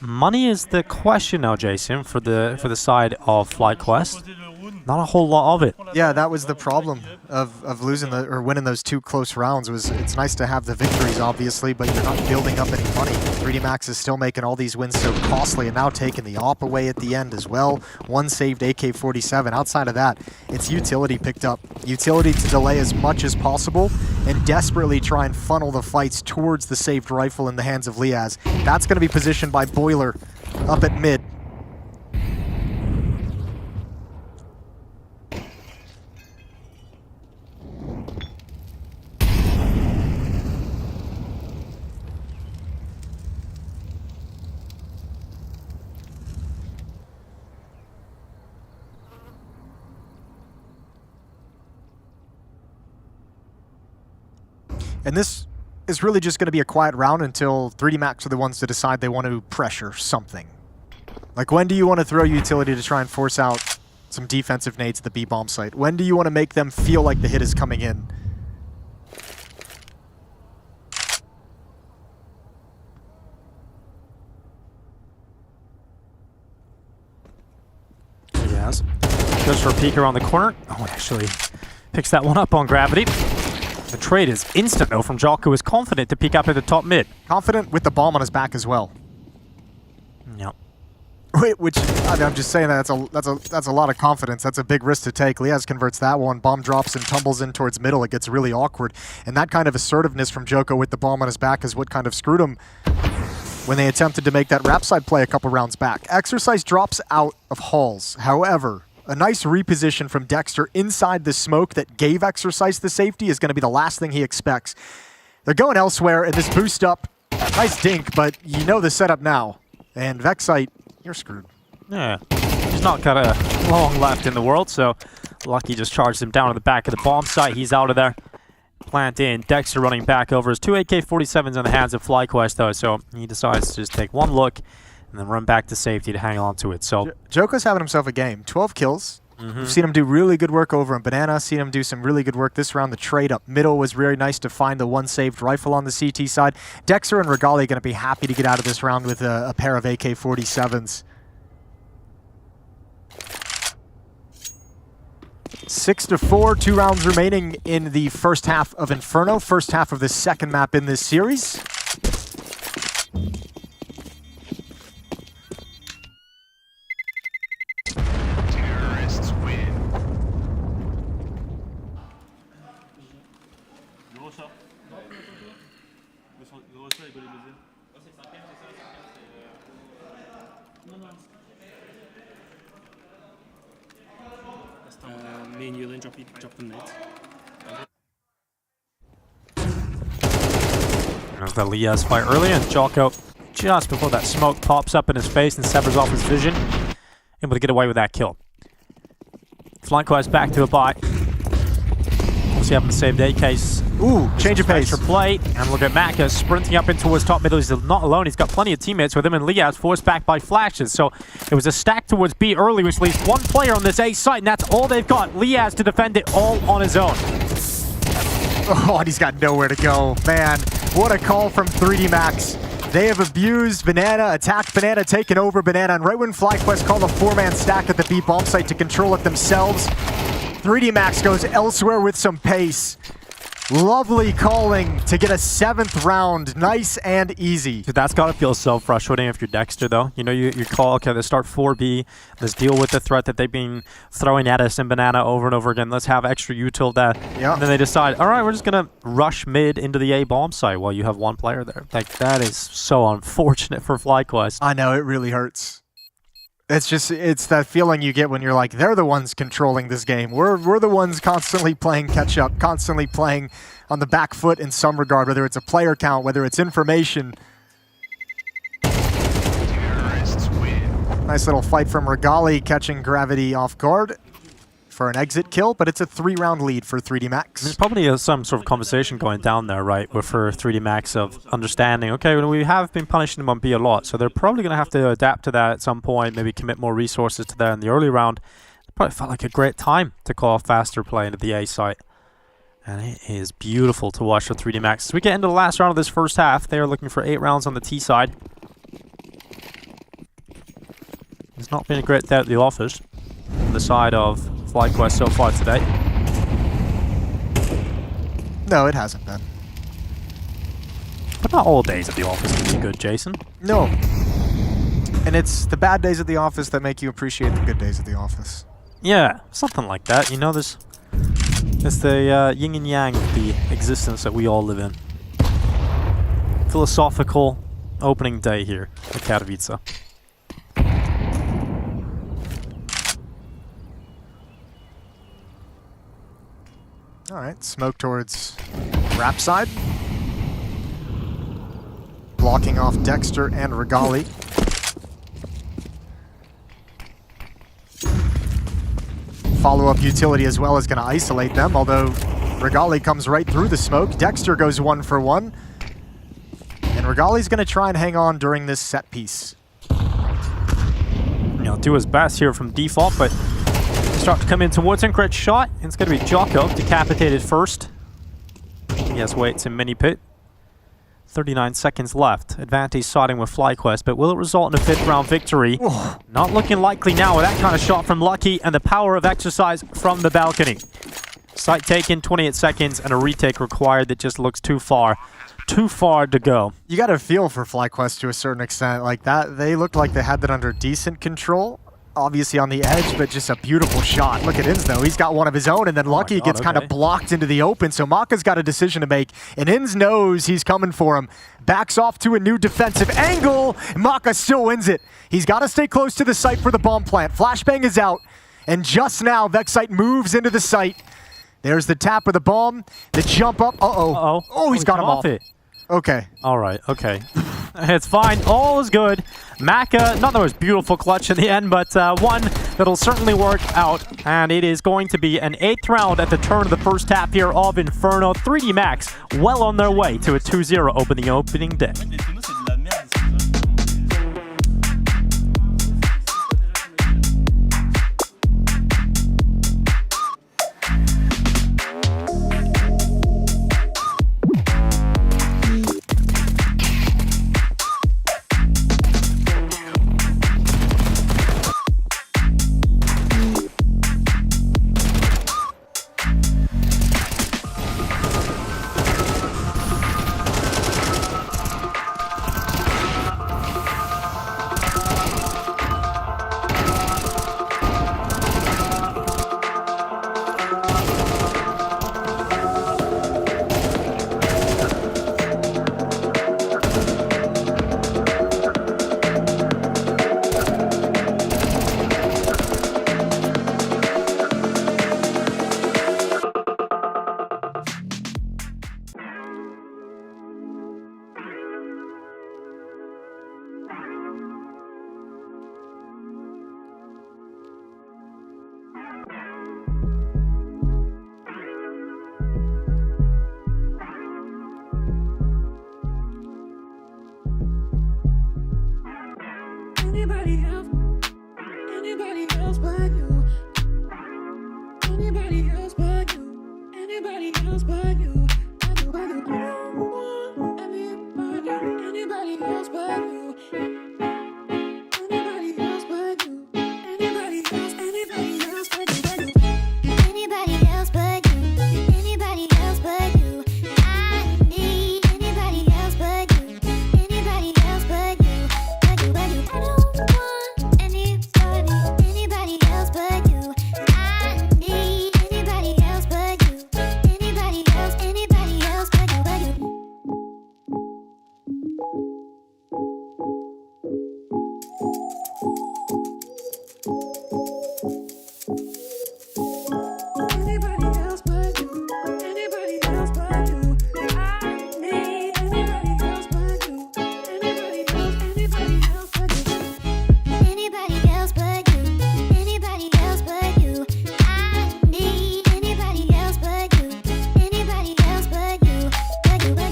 Money is the question now, Jason, for the side of FlyQuest. Not a whole lot of it. Yeah, that was the problem of losing or winning those 2 close rounds. It's nice to have the victories, obviously, but you're not building up any money. 3D Max is still making all these wins so costly, and now taking the AWP away at the end as well. 1 saved AK-47. Outside of that, it's utility picked up. Utility to delay as much as possible and desperately try and funnel the fights towards the saved rifle in the hands of Liaz. That's going to be positioned by Boiler up at mid. And this is really just going to be a quiet round until 3D Max are the ones to decide they want to pressure something. Like, when do you want to throw utility to try and force out some defensive nades at the B-bomb site? When do you want to make them feel like the hit is coming in? Yes. Goes for a peek around the corner. Oh, actually picks that one up on gravity. The trade is instant, though, from Jock, who is confident to peek up at the top mid. Confident with the bomb on his back as well. Yep. Wait, which, I mean, I'm just saying that's a lot of confidence. That's a big risk to take. Liaz converts that one. Bomb drops and tumbles in towards middle. It gets really awkward. And that kind of assertiveness from Joko with the bomb on his back is what kind of screwed him. when they attempted to make that wrap side play a couple rounds back. Exercise drops out of halls. However, a nice reposition from Dexter inside the smoke that gave Exercise the safety is going to be the last thing he expects. They're going elsewhere, and this boost up, nice dink, but you know the setup now. And Vexite, you're screwed. Yeah, he's not got a long left in the world, so Lucky just charged him down to the back of the bomb site. He's out of there. Plant in. Dexter running back over his 2 AK-47s in the hands of FlyQuest, though, so he decides to just take one look and then run back to safety to hang on to it. So Joko's having himself a game. 12 kills. We've seen him do really good work over in Banana. Seen him do some really good work this round. The trade up middle was very nice to find the one saved rifle on the CT side. Dexter and Regali going to be happy to get out of this round with a pair of AK-47s. 6-4, 2 rounds remaining in the first half of Inferno, first half of the second map in this series. Terrorists win. Me and Yulin drop the net. There's the Liaz fight early, and Jocko, just before that smoke pops up in his face and severs off his vision, able to get away with that kill. FlyQuest back to a buy. Obviously having saved AK's. Ooh, change of pace. Extra play, and look at Maka sprinting up in towards top middle. He's not alone. He's got plenty of teammates with him, and Liaz forced back by flashes. So it was a stack towards B early, which leaves one player on this A site, and that's all they've got. Liaz to defend it all on his own. Oh, and he's got nowhere to go. Man, what a call from 3D Max. They have abused Banana, attacked Banana, taken over Banana, and right when FlyQuest called a 4-man stack at the B bomb site to control it themselves, 3D Max goes elsewhere with some pace. Lovely calling to get a 7th round, nice and easy. Dude, that's got to feel so frustrating if you're Dexter, though. You know, you call, okay, let's start 4B. Let's deal with the threat that they've been throwing at us in Banana over and over again. Let's have extra util of that. Yeah. And then they decide, all right, we're just going to rush mid into the A bomb site while you have one player there. Like, that is so unfortunate for FlyQuest. I know, it really hurts. It's that feeling you get when you're like, they're the ones controlling this game. We're the ones constantly playing catch up, constantly playing on the back foot in some regard, whether it's a player count, whether it's information. Terrorists win. Nice little fight from Regali, catching Gravity off guard for an exit kill, but it's a 3-round lead for 3D Max. There's probably some sort of conversation going down there, right, with for 3D Max of understanding, okay, well, we have been punishing them on B a lot, so they're probably going to have to adapt to that at some point, maybe commit more resources to that in the early round. It probably felt like a great time to call faster play into the A site. And it is beautiful to watch for 3D Max. As we get into the last round of this first half, they are looking for 8 rounds on the T side. It's not been a great day at the office on the side of FlyQuest so far today. No, it hasn't been. But not all days at the office can be good, Jason. No. And it's the bad days at the office that make you appreciate the good days at the office. Yeah, something like that. You know, there's the yin and yang of the existence that we all live in. Philosophical opening day here at Katowice. All right, smoke towards wrap side. Blocking off Dexter and Regali. Follow-up utility as well is going to isolate them, although Regali comes right through the smoke. Dexter goes 1 for 1. And Regali's going to try and hang on during this set piece. He'll do his best here from default, but start to come in towards him. Great shot. It's going to be Jocko decapitated first. He has weights in mini pit. 39 seconds left. Advantage siding with FlyQuest, but will it result in a 5th round victory? Oh. Not looking likely now with that kind of shot from Lucky and the power of Exercise from the balcony. Site taken, 28 seconds, and a retake required that just looks too far. Too far to go. You got to feel for FlyQuest to a certain extent. Like that, they looked like they had that under decent control. obviously on the edge, but just a beautiful shot. Look at Inns, though. He's got one of his own, and then Lucky God, gets kind of blocked into the open, so Maka's got a decision to make, and Inns knows he's coming for him. Backs off to a new defensive angle. Maka still wins it. He's got to stay close to the site for the bomb plant. Flashbang is out, and just now, Vexite moves into the site. There's the tap of the bomb, the jump up. Uh-oh. Oh, he's got him off. it. Okay. All right, okay. It's fine. All is good. Maka, not the most beautiful clutch in the end, but one that'll certainly work out. And it is going to be an 8th round at the turn of the first half here of Inferno. 3D Max well on their way to a 2-0 opening day. Anybody else? Anybody else but you? Anybody else but you? Anybody else but you? I don't want anybody else but you. Anybody else but you? Anybody else but you? Anybody else but you? Anybody else but you? I need anybody else but you. Anybody else but you. I don't want anybody else but you. I need anybody else but you. Anybody else but you. Anybody else but you. Anybody else but you. I need anybody else but you. Anybody else but you. Anybody else but you. Anybody else but you. I need anybody else but you. Anybody else but you. I don't want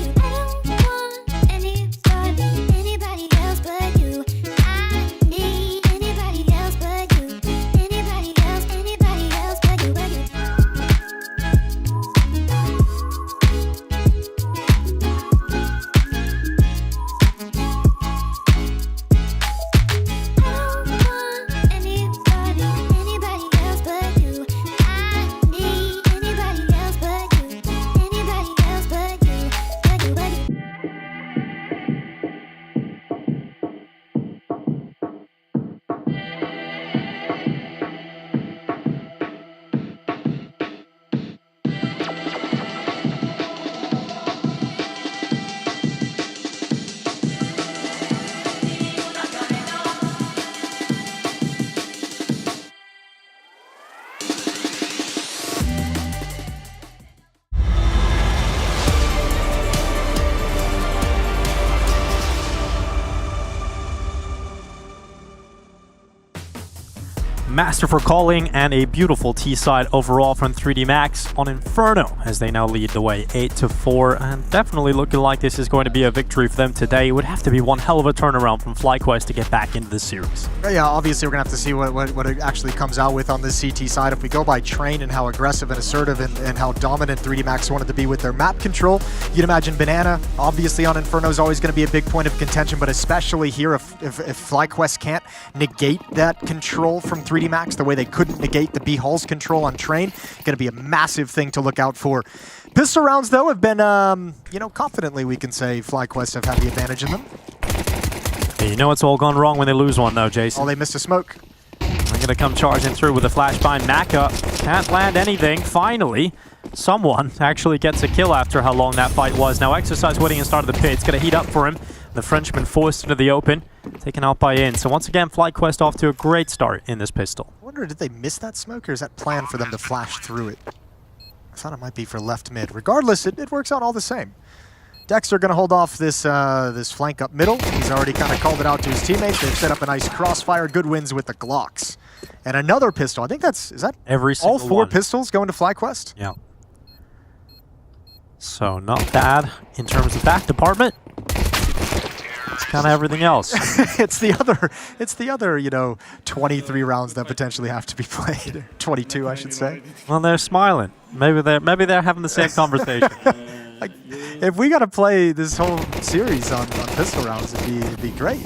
anybody else but you. I need anybody else but you. Anybody else but you. Master for calling and a beautiful T-side overall from 3D Max on Inferno as they now lead the way 8-4 and definitely looking like this is going to be a victory for them today. It would have to be one hell of a turnaround from FlyQuest to get back into the series. Yeah, obviously we're going to have to see what it actually comes out with on this CT side. If we go by Train and how aggressive and assertive and how dominant 3D Max wanted to be with their map control, you'd imagine Banana, obviously on Inferno, is always going to be a big point of contention, but especially here if FlyQuest can't negate that control from 3D Max the way they couldn't negate the B-Hall's control on Train, going to be a massive thing to look out for. Pistol rounds, though, have been, confidently we can say FlyQuest have had the advantage in them. Hey, you know it's all gone wrong when they lose one, though, Jason. Oh, they missed a smoke. going to come charging through with a flashbang. Maka can't land anything. Finally, someone actually gets a kill after how long that fight was. Now Exercise waiting and start of the pit. It's going to heat up for him. The Frenchman forced into the open, taken out by In. So once again, FlyQuest off to a great start in this pistol. I wonder, did they miss that smoke, or is that planned for them to flash through it? I thought it might be for left mid. Regardless, it works out all the same. Dexter going to hold off this this flank up middle. He's already kind of called it out to his teammates. They've set up a nice crossfire. Good wins with the Glocks. And another pistol. I think is that every single all 4 one. pistols going to FlyQuest? Yeah. So not bad in terms of that department. It's kind of everything else. It's the other, you know, 23 rounds that potentially have to be played. 22, I should say. Well, they're smiling. Maybe they're having the same conversation. Like, if we got to play this whole series on pistol rounds, it'd be great.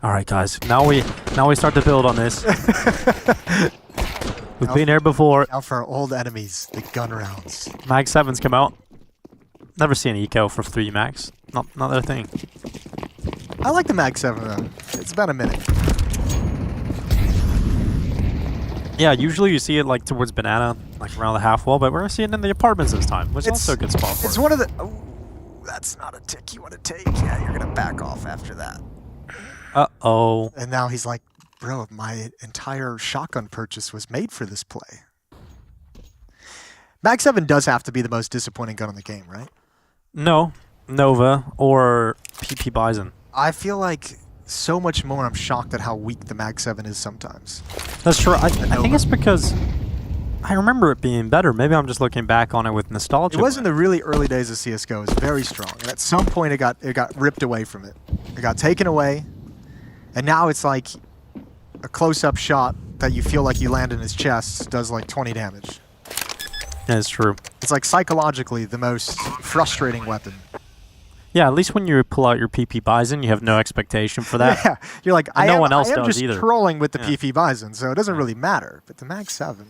All right, guys. Now we start to build on this. We've been here before. Now for our old enemies, the gun rounds. Mag 7's come out. Never seen eco for 3 mags. Not their thing. I like the Mag 7 though. It's about a minute. Yeah, usually you see it like towards banana, like around the half wall, but we're seeing it in the apartments this time, which is also a good spot for It's it. one of the. Oh, that's not a tick you want to take. Yeah, you're gonna back off after that. Uh-oh. And now he's like, bro, my entire shotgun purchase was made for this play. Mag 7 does have to be the most disappointing gun in the game, right? No, Nova or PP Bison. I feel like so much more I'm shocked at how weak the Mag 7 is sometimes. That's true. I think it's because I remember it being better. Maybe I'm just looking back on it with nostalgia. It was in the really early days of CSGO. It was very strong. And at some point it got ripped away from it. It got taken away. And now it's like a close-up shot that you feel like you land in his chest does like 20 damage. Yeah, it's true. It's like psychologically the most frustrating weapon. Yeah, at least when you pull out your PP Bison, you have no expectation for that. Yeah, you're like, and no one else I am does just either. trolling with the PP Bison, so it doesn't really matter. But the Mag 7...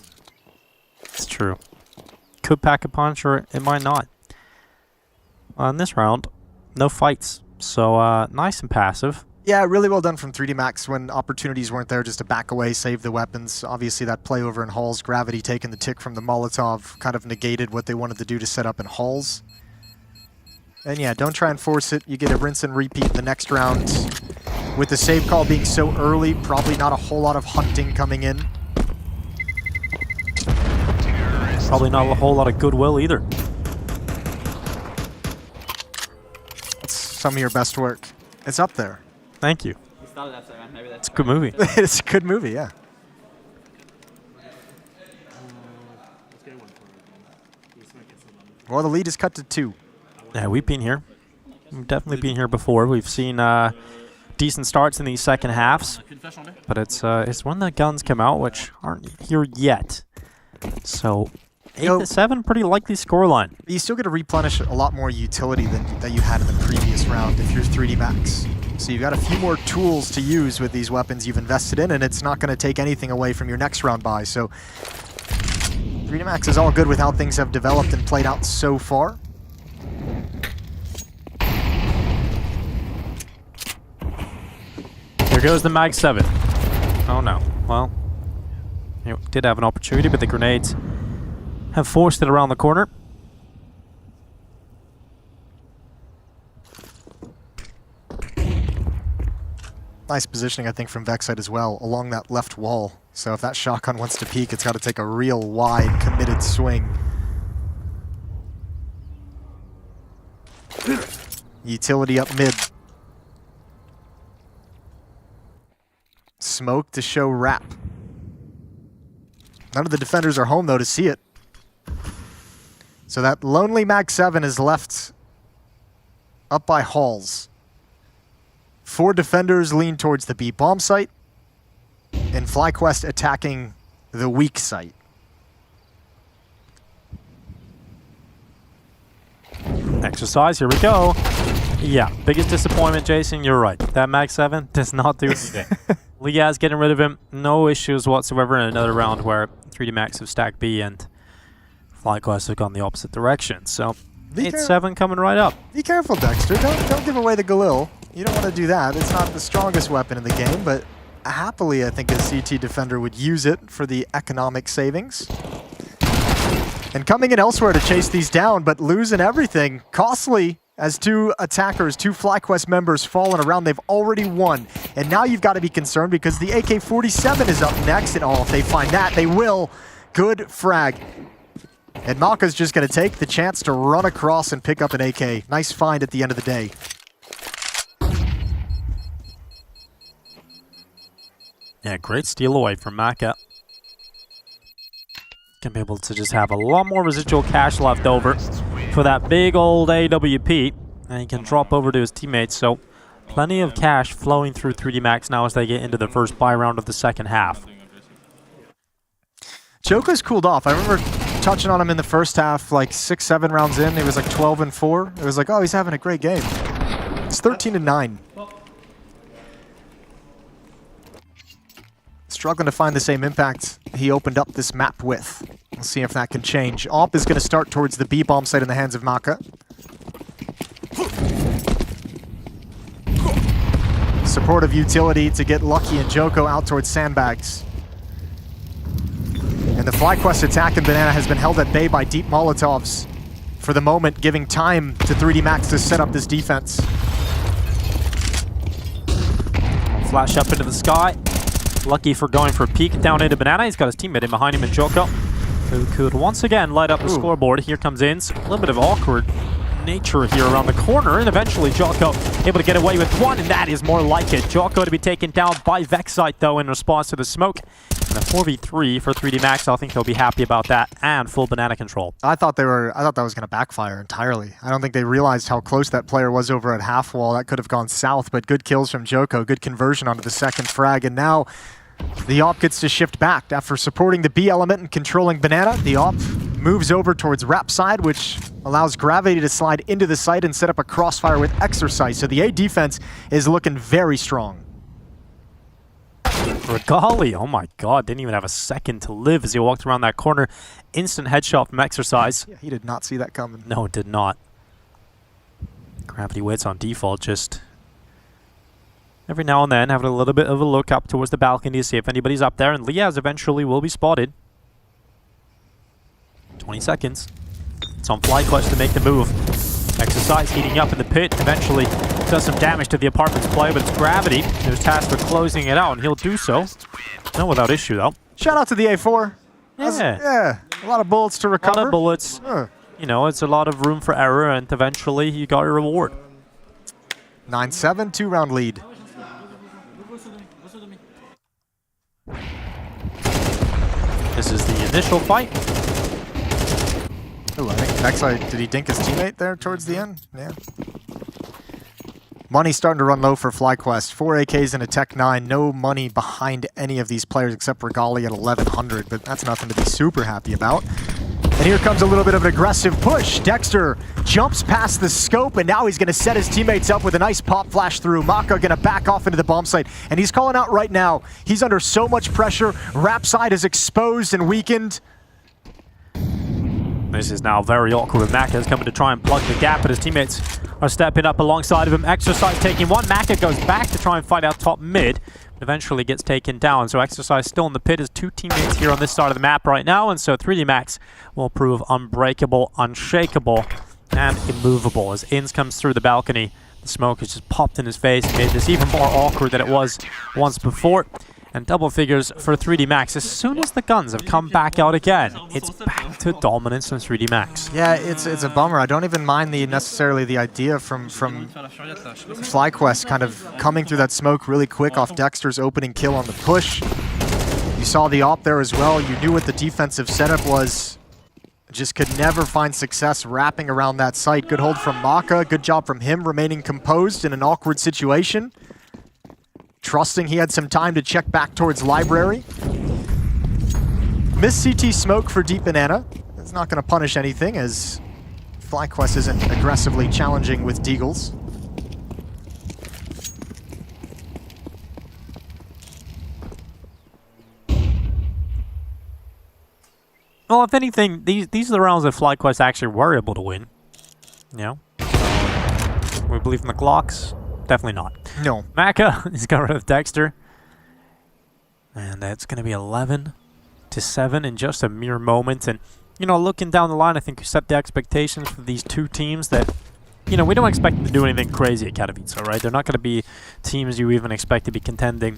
It's true. Could pack a punch or it might not. In this round, no fights. So nice and passive. Yeah, really well done from 3D Max when opportunities weren't there just to back away, save the weapons. Obviously that play over in Halls, Gravity taking the tick from the Molotov kind of negated what they wanted to do to set up in Halls. And yeah, don't try and force it. You get a rinse and repeat the next round. With the save call being so early, probably not a whole lot of hunting coming in. Probably not a whole lot of goodwill either. That's some of your best work. It's up there. Thank you. It's a good movie. It's a good movie, yeah. Well, the lead is cut to 2. Yeah, we've been here. We've definitely been here before. We've seen decent starts in these second halves, but it's when the guns come out, which aren't here yet. So 8-7, pretty likely scoreline. You still get to replenish a lot more utility than you had in the previous round if you're 3D Max. So you've got a few more tools to use with these weapons you've invested in, and it's not going to take anything away from your next round buy. So 3D Max is all good with how things have developed and played out so far. Here goes the Mag 7. Oh no. Well, you did have an opportunity, but the grenades have forced it around the corner. Nice positioning, I think, from Vexite as well, along that left wall. So if that shotgun wants to peek, it's got to take a real wide, committed swing. Utility up mid. Smoke to show wrap. None of the defenders are home, though, to see it. So that lonely Mag 7 is left up by Halls. 4 defenders lean towards the B bomb site, and FlyQuest attacking the weak site. Exercise, here we go. Yeah, biggest disappointment, Jason, you're right. That Mag 7 does not do anything. Liaz getting rid of him, no issues whatsoever in another round where 3D Max have stacked B and FlyQuest have gone the opposite direction. So 8-7 coming right up. Be careful, Dexter. Don't give away the Galil. You don't want to do that. It's not the strongest weapon in the game, but happily, I think a CT defender would use it for the economic savings. And coming in elsewhere to chase these down, but losing everything. Costly as two attackers, two FlyQuest members falling around. They've already won. And now you've got to be concerned because the AK-47 is up next. And if they find that, they will. Good frag. And Maka's just going to take the chance to run across and pick up an AK. Nice find at the end of the day. Yeah, great steal away from Maka. Can be able to just have a lot more residual cash left over for that big old AWP. And he can drop over to his teammates. So plenty of cash flowing through 3D Max now as they get into the first buy round of the second half. Joko's cooled off. I remember touching on him in the first half, like 6-7 rounds in. He was like 12-4. It was like, oh, he's having a great game. It's 13-9. Struggling to find the same impact he opened up this map with. We'll see if that can change. AWP is going to start towards the B bomb site in the hands of Maka. Supportive utility to get Lucky and Joko out towards sandbags. And the FlyQuest attack in Banana has been held at bay by deep Molotovs for the moment, giving time to 3D Max to set up this defense. Flash up into the sky. Lucky for going for a peek down into Banana. He's got his teammate in behind him in Joko, who could once again light up the scoreboard. Here comes Inns. A little bit of awkward nature here around the corner, and eventually Joko able to get away with one, and that is more like it. Joko to be taken down by Vexite, though, in response to the smoke. And a 4v3 for 3D Max. I think they'll be happy about that, and full Banana control. I thought that was going to backfire entirely. I don't think they realized how close that player was over at half wall. That could have gone south, but good kills from Joko, good conversion onto the second frag, and now the AWP gets to shift back. After supporting the B element and controlling Banana, the AWP moves over towards Rap side, which allows Gravity to slide into the site and set up a crossfire with Exercise. So the A defense is looking very strong. Regali, oh my god, didn't even have a second to live as he walked around that corner. Instant headshot from Exercise. Yeah, he did not see that coming. No, it did not. Gravity waits on default, just every now and then having a little bit of a look up towards the balcony to see if anybody's up there, and Liaz eventually will be spotted. 20 seconds. It's on FlyQuest to make the move. Exercise heating up in the pit, eventually does some damage to the apartment's play, but it's Gravity who's tasked with closing it out, and he'll do so. Not without issue, though. Shout out to the A4. Yeah. A lot of bullets to recover. A lot of bullets. You know, it's a lot of room for error, and eventually you got your reward. 9-7, 2-round lead. This is the initial fight. Ooh, I think Vexite, did he dink his teammate there towards the end? Yeah. Money starting to run low for FlyQuest. 4 AKs and a Tech 9. No money behind any of these players except Regali at 1100, but that's nothing to be super happy about. And here comes a little bit of an aggressive push. Dexter jumps past the scope, and now he's going to set his teammates up with a nice pop flash through. Maka going to back off into the bomb site, and he's calling out right now. He's under so much pressure. Rap side is exposed and weakened. This is now very awkward. Maka is coming to try and plug the gap, but his teammates are stepping up alongside of him. Exercise taking one. Maka goes back to try and fight out top mid, but eventually gets taken down. So Exercise still in the pit. His two teammates here on this side of the map right now, and so 3D Max will prove unbreakable, unshakable, and immovable as Inns comes through the balcony. The smoke has just popped in his face and made this even more awkward than it was once before. And double figures for 3D Max. As soon as the guns have come back out again, it's back to dominance from 3D Max. Yeah, it's a bummer. I don't even mind necessarily the idea from FlyQuest kind of coming through that smoke really quick off Dexter's opening kill on the push. You saw the AWP there as well. You knew what the defensive setup was. Just could never find success wrapping around that site. Good hold from Maka. Good job from him remaining composed in an awkward situation. Trusting he had some time to check back towards Library. Miss CT smoke for Deep Banana. It's not going to punish anything as FlyQuest isn't aggressively challenging with Deagles. Well, if anything, these are the rounds that FlyQuest actually were able to win. You know? We believe in the Glocks? Definitely not. No. Maka, he's got rid of Dexter. And that's going to be 11-7 in just a mere moment. And, you know, looking down the line, I think you set the expectations for these two teams that, you know, we don't expect them to do anything crazy at Katowice, right? They're not going to be teams you even expect to be contending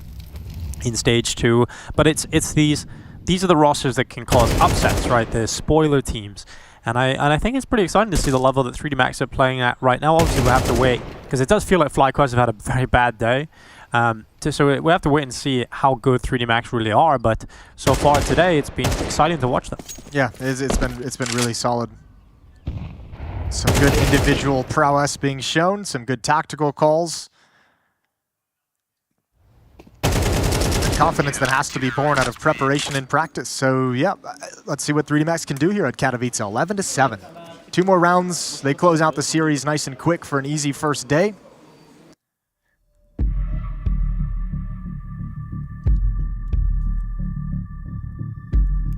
in Stage 2. But it's these are the rosters that can cause upsets, right? The spoiler teams. And I think it's pretty exciting to see the level that 3D Max are playing at right now. Obviously, we have to wait, because it does feel like FlyQuest have had a very bad day. So we have to wait and see how good 3D Max really are. But so far today, it's been exciting to watch them. Yeah, it's been really solid. Some good individual prowess being shown, some good tactical calls. Confidence that has to be born out of preparation and practice. So yeah, let's see what 3D Max can do here at Katowice. 11-7. 2 more rounds. They close out the series nice and quick for an easy first day.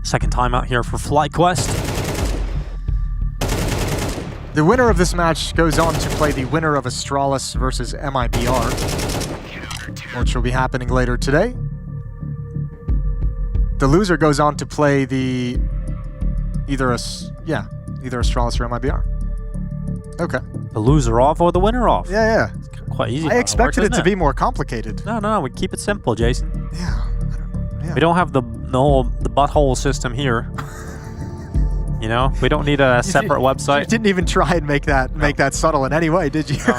Second timeout here for FlyQuest. The winner of this match goes on to play the winner of Astralis versus MIBR, which will be happening later today. The loser goes on to play either Astralis or MIBR. Okay. The loser off or the winner off? Yeah. It's quite easy. I expected it to be more complicated. No, we keep it simple, Jason. Yeah. We don't have the butthole system here. You know, we don't need a separate website. You didn't even try and make that subtle in any way, did you? No,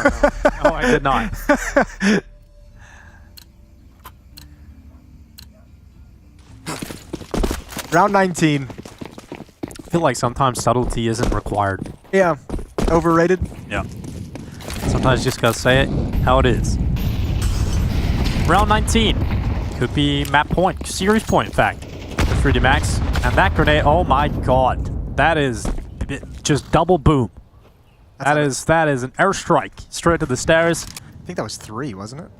I did not. Round 19. I feel like sometimes subtlety isn't required. Yeah, overrated. Yeah. Sometimes you just gotta say it how it is. Round 19. Could be map point, series point, in fact, for 3D Max. And that grenade, oh my god. That is just double boom. That is an airstrike straight to the stairs. I think that was 3, wasn't it?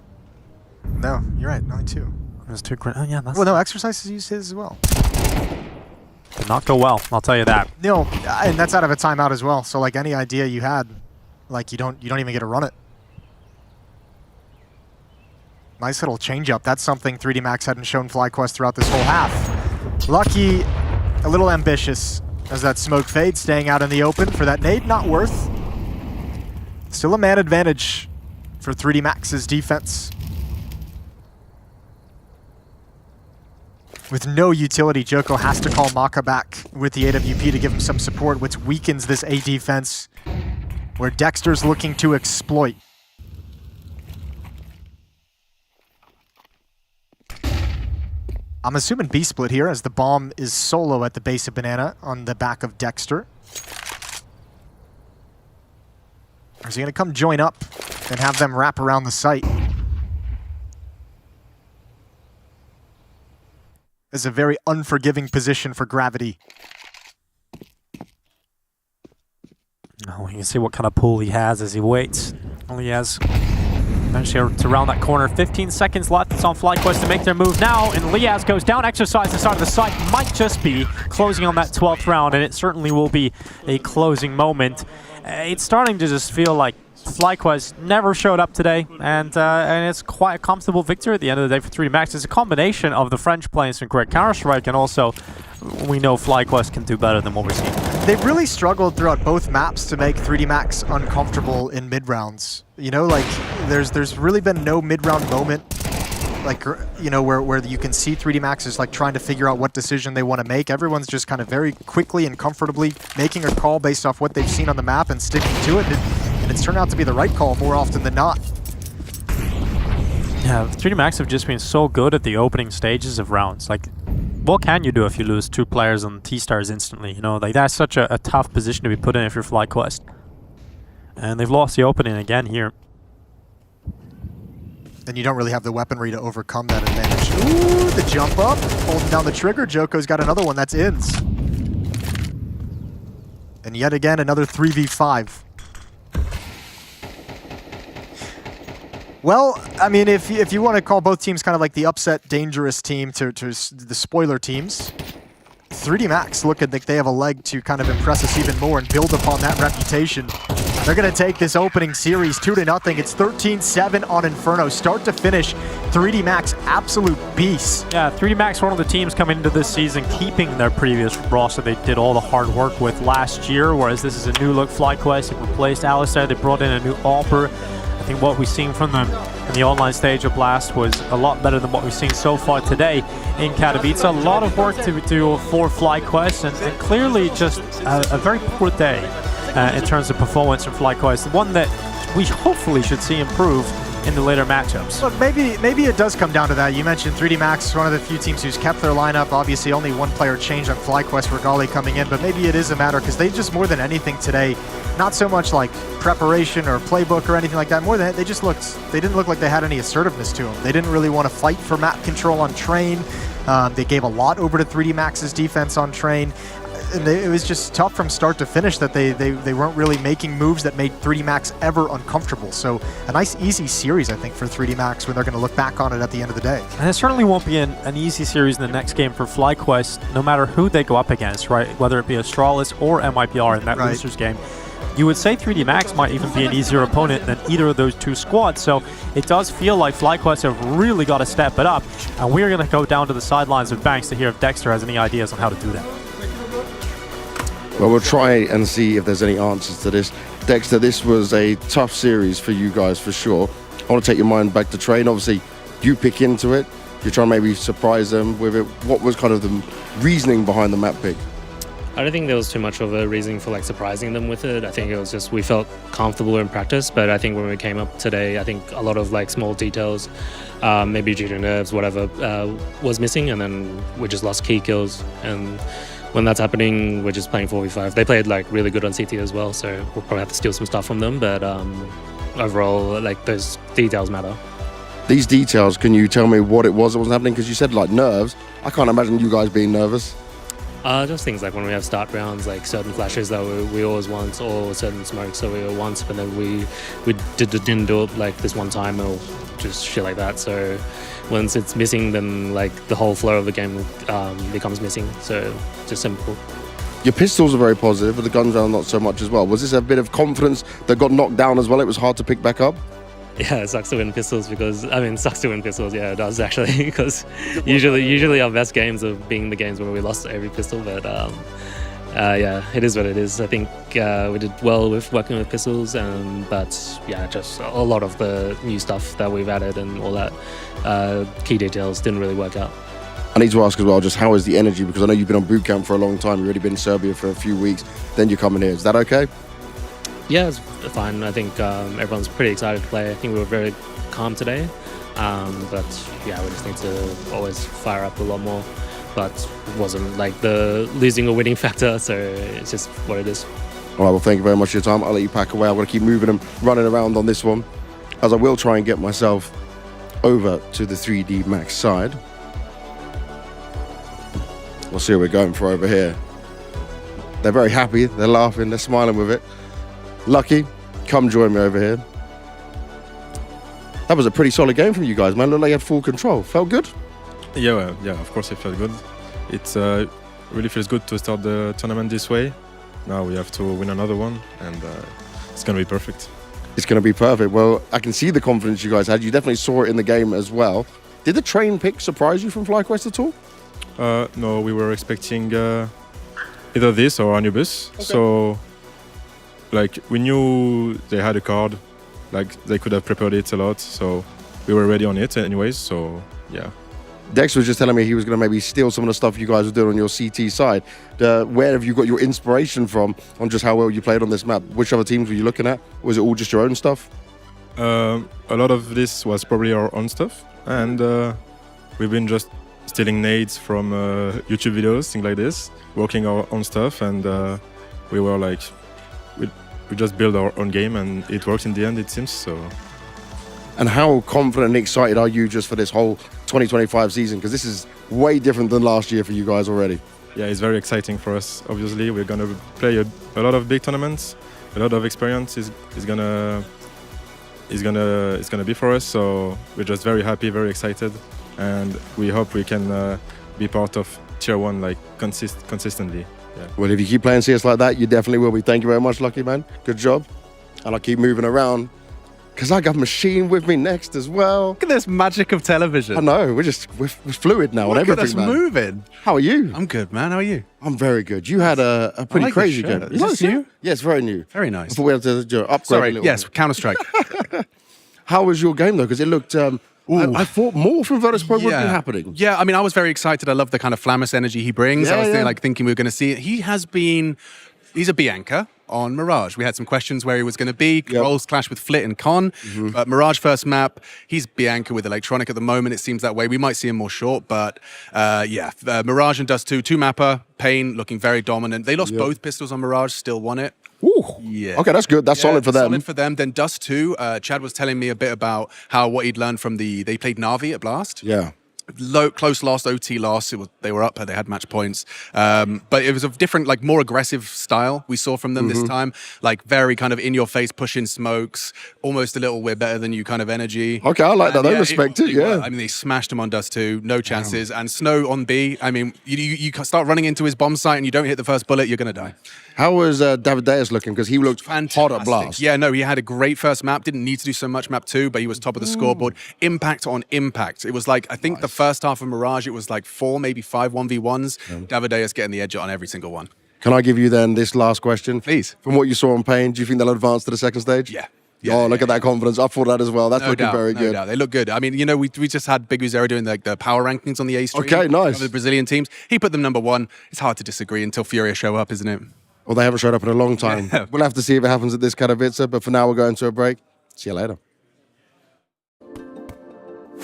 No, you're right, only 2. There's 2 grenades. Oh yeah, that's... Well, no, Exercises used his as well. Did not go well, I'll tell you that. No, and that's out of a timeout as well. So like any idea you had, like you don't even get to run it. Nice little change up. That's something 3D Max hadn't shown FlyQuest throughout this whole half. Lucky, a little ambitious as that smoke fades, staying out in the open for that nade. Not worth. Still a man advantage for 3D Max's defense. With no utility, Joko has to call Maka back with the AWP to give him some support, which weakens this A defense, where Dexter's looking to exploit. I'm assuming B-split here, as the bomb is solo at the base of Banana on the back of Dexter. Or is he going to come join up and have them wrap around the site? This is a very unforgiving position for Gravity. Oh, you can see what kind of pull he has as he waits. All he has eventually to round that corner. 15 seconds left. It's on FlyQuest to make their move now, and Liaz goes down. Exercise inside of the site. Might just be closing on that 12th round, and it certainly will be a closing moment. It's starting to just feel like FlyQuest never showed up today, and it's quite a comfortable victory at the end of the day for 3D Max. It's a combination of the French playing some great Counter-Strike, and also we know FlyQuest can do better than what we're seeing. They've really struggled throughout both maps to make 3D Max uncomfortable in mid-rounds. You know, like, there's really been no mid-round moment, like, you know, where you can see 3D Max is like trying to figure out what decision they want to make. Everyone's just kind of very quickly and comfortably making a call based off what they've seen on the map and sticking to it. And it's turned out to be the right call more often than not. Yeah, 3D Max have just been so good at the opening stages of rounds. Like, what can you do if you lose 2 players on T-stars instantly? You know, like, that's such a tough position to be put in if you're FlyQuest. And they've lost the opening again here. And you don't really have the weaponry to overcome that advantage. Ooh, the jump up, holding down the trigger. Joko's got another one, that's ins. And yet again, another 3v5. Well, I mean, if you want to call both teams kind of like the upset dangerous team to the spoiler teams, 3D Max look like they have a leg to kind of impress us even more and build upon that reputation. They're going to take this opening series 2-0. It's 13-7 on Inferno. Start to finish, 3D Max, absolute beasts. Yeah, 3D Max, one of the teams coming into this season keeping their previous roster they did all the hard work with last year, whereas this is a new look FlyQuest. They replaced Alistair, they brought in a new Alper. I think what we've seen from them in the online stage of Blast was a lot better than what we've seen so far today in Katowice. A lot of work to do for FlyQuest, and clearly just a very poor day in terms of performance from FlyQuest. One that we hopefully should see improve in the later matchups. Look, maybe it does come down to that. You mentioned 3D Max, one of the few teams who's kept their lineup. Obviously, only one player changed on FlyQuest, Regali coming in, but maybe it is a matter because they just more than anything today, not so much like preparation or playbook or anything like that. More than they didn't look like they had any assertiveness to them. They didn't really want to fight for map control on Train. They gave a lot over to 3D Max's defense on Train. And it was just tough from start to finish that they weren't really making moves that made 3D Max ever uncomfortable. So a nice, easy series, I think, for 3D Max when they're going to look back on it at the end of the day. And it certainly won't be an easy series in the next game for FlyQuest, no matter who they go up against, right? Whether it be Astralis or MIPR in that losers game. You would say 3D Max might even be an easier opponent than either of those two squads. So it does feel like FlyQuest have really got to step it up. And we're going to go down to the sidelines of Banks to hear if Dexter has any ideas on how to do that. Well, we'll try and see if there's any answers to this. Dexter, this was a tough series for you guys for sure. I want to take your mind back to Train. Obviously, you pick into it. You're trying to maybe surprise them with it. What was kind of the reasoning behind the map pick? I don't think there was too much of a reason for like surprising them with it. I think it was just we felt comfortable in practice, but I think when we came up today, I think a lot of like small details, maybe due to nerves, whatever, was missing, and then we just lost key kills. And when that's happening, we're just playing 4v5. They played like really good on CT as well, so we'll probably have to steal some stuff from them. But overall, like those details matter. These details, can you tell me what it was that wasn't happening? Because you said like nerves. I can't imagine you guys being nervous. Just things like when we have start rounds, like certain flashes that we always want, or certain smokes that we all want, but then we didn't do it like this one time, or just shit like that. So once it's missing, then like the whole flow of the game becomes missing. So just simple. Your pistols are very positive, but the guns round not so much as well. Was this a bit of confidence that got knocked down as well? It was hard to pick back up? Yeah, it sucks to win pistols because, sucks to win pistols, yeah, it does actually, because usually our best games have been the games where we lost every pistol, but yeah, it is what it is. I think we did well with working with pistols, but yeah, just a lot of the new stuff that we've added and all that key details didn't really work out. I need to ask as well, just how is the energy? Because I know you've been on boot camp for a long time, you've already been in Serbia for a few weeks, then you're coming here. Is that okay? Yeah, it's fine. I think everyone's pretty excited to play. I think we were very calm today, but yeah, we just need to always fire up a lot more. But it wasn't like the losing or winning factor, so it's just what it is. All right, well, thank you very much for your time. I'll let you pack away. I'm going to keep moving and running around on this one, as I will try and get myself over to the 3D Max side. We'll see what we're going for over here. They're very happy. They're laughing. They're smiling with it. Lucky, come join me over here. That was a pretty solid game from you guys, man. Looked like you had full control. Felt good? Yeah, of course it felt good. It really feels good to start the tournament this way. Now we have to win another one, and it's going to be perfect. It's going to be perfect. Well, I can see the confidence you guys had. You definitely saw it in the game as well. Did the Train pick surprise you from FlyQuest at all? No, we were expecting either this or Anubis. Okay. So, like, we knew they had a card. Like, they could have prepared it a lot. So, we were ready on it anyways. So, yeah. Dex was just telling me he was going to maybe steal some of the stuff you guys were doing on your CT side. Where have you got your inspiration from on just how well you played on this map? Which other teams were you looking at? Was it all just your own stuff? A lot of this was probably our own stuff. And we've been just stealing nades from YouTube videos, things like this, working our own stuff. And we were like, we just build our own game, and it works in the end, it seems. So. And how confident and excited are you just for this whole 2025 season? Because this is way different than last year for you guys already. Yeah, it's very exciting for us. Obviously, we're going to play a lot of big tournaments. A lot of experience is gonna be for us. So we're just very happy, very excited, and we hope we can be part of Tier 1 like consistently. Yeah. Well, if you keep playing CS like that, you definitely will be. Thank you very much, Lucky man. Good job. and I keep moving around because I got Machine with me next as well. Look at this magic of television. I know, we're fluid now on Look at everything, us man. moving. How are you? I'm good, man. How are you? I'm very good. You had a pretty like crazy this shirt. game. Is this new? Yeah, it's very new. Very nice. I thought we had to upgrade Sorry, a little yes, bit. Counter-Strike. How was your game though? Because it looked. I thought more from Virtus Pro would be happening. Yeah, I mean, I was very excited. I love the kind of Flammus energy he brings. I was thinking we were going to see it. He's a Bianca on Mirage. We had some questions where he was going to be. Roles clash with Flit and Con. But Mirage first map, he's Bianca with Electronic at the moment. It seems that way. We might see him more short, but Mirage and Dust 2, two-mapper. Pain looking very dominant. They lost both pistols on Mirage, still won it. Ooh. Yeah. Okay, that's good. That's solid for them. Solid for them. Then Dust 2, Chad was telling me a bit about what he'd learned from they played Na'Vi at Blast. Yeah. Close loss, OT loss. They were up, they had match points. But it was a different, like more aggressive style we saw from them this time. Like very kind of in your face, pushing smokes, almost a little we're better than you kind of energy. Okay, I like that. They respect it, yeah. I mean, they smashed him on Dust 2, no chances. And Snow on B, I mean, you start running into his bomb site and you don't hit the first bullet, you're going to die. How was Davideus looking? Because he looked hot at Blast. Yeah, no, he had a great first map. Didn't need to do so much map 2, but he was top of the scoreboard. Impact on impact. It was like, I think the first half of Mirage, it was like 4, maybe 5 1v1s. Davideus getting the edge on every single one. Can I give you then this last question? Please. From what you saw on Pain, do you think they'll advance to the second stage? Yeah. Look at that confidence. I thought that as well. That's looking very good. No doubt. They look good. I mean, you know, we just had Big Uzero doing the power rankings on the A stream. Okay, nice. The Brazilian teams. He put them number 1. It's hard to disagree until Furia show up, isn't it? Well, they haven't showed up in a long time. Yeah. We'll have to see if it happens at this Katowice, but for now, we're going to a break. See you later.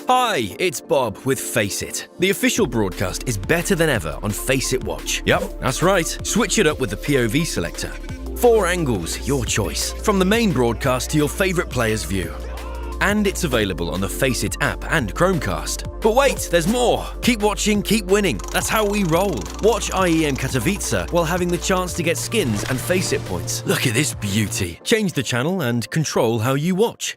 Hi, it's Bob with Face It. The official broadcast is better than ever on Face It Watch. Yep, that's right. Switch it up with the POV selector. 4 angles, your choice. From the main broadcast to your favourite player's view. And it's available on the Face It app and Chromecast. But wait, there's more! Keep watching, keep winning. That's how we roll. Watch IEM Katowice while having the chance to get skins and Face It points. Look at this beauty. Change the channel and control how you watch.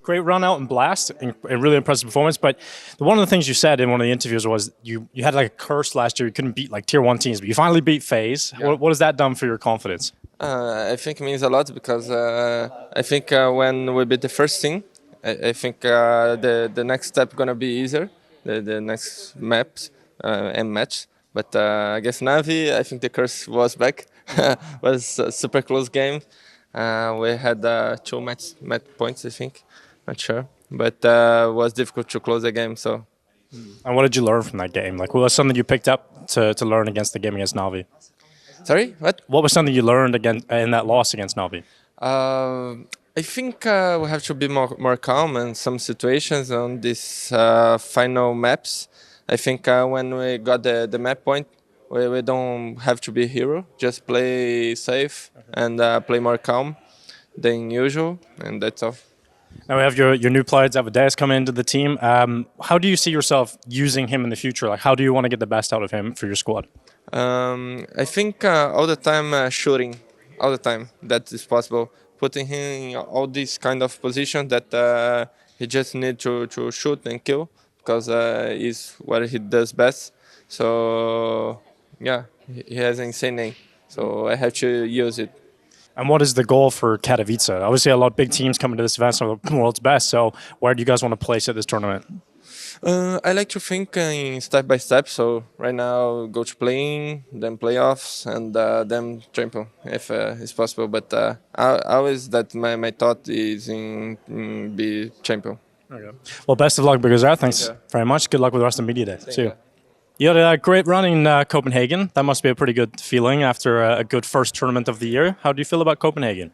Great run out in Blast, and a really impressive performance. But one of the things you said in one of the interviews was you had like a curse last year. You couldn't beat like tier 1 teams, but you finally beat FaZe. Yeah. What has that done for your confidence? I think it means a lot because I think when we beat the first team, I think the next step gonna be easier, the next maps and match. But I guess Na'Vi, I think the curse was back. Was a super close game. We had 2 match points, I think. Not sure, but it was difficult to close the game. So. And what did you learn from that game? Like, what was something you picked up to learn against the game against Na'Vi? Sorry, what? What was something you learned again in that loss against Na'Vi? I think we have to be more calm in some situations on these final maps. I think when we got the map point, we don't have to be a hero. Just play safe and play more calm than usual, and that's all. Now we have your new player, Davideus, coming into the team. How do you see yourself using him in the future? Like, how do you want to get the best out of him for your squad? I think all the time shooting, all the time, that is possible. Putting him in all these kind of positions that he just need to shoot and kill because is what he does best. So yeah, he has an insane name. So I have to use it. And what is the goal for Katowice? Obviously, a lot of big teams coming to this event, so the world's best. So where do you guys want to place at this tournament? I like to think in step by step. So right now, go to playing, then playoffs, and then champion if it's possible. But always that my thought is in be champion. Okay. Well, best of luck, because thanks very much. Good luck with the rest of the media day. See you. You had a great run in Copenhagen. That must be a pretty good feeling after a good first tournament of the year. How do you feel about Copenhagen?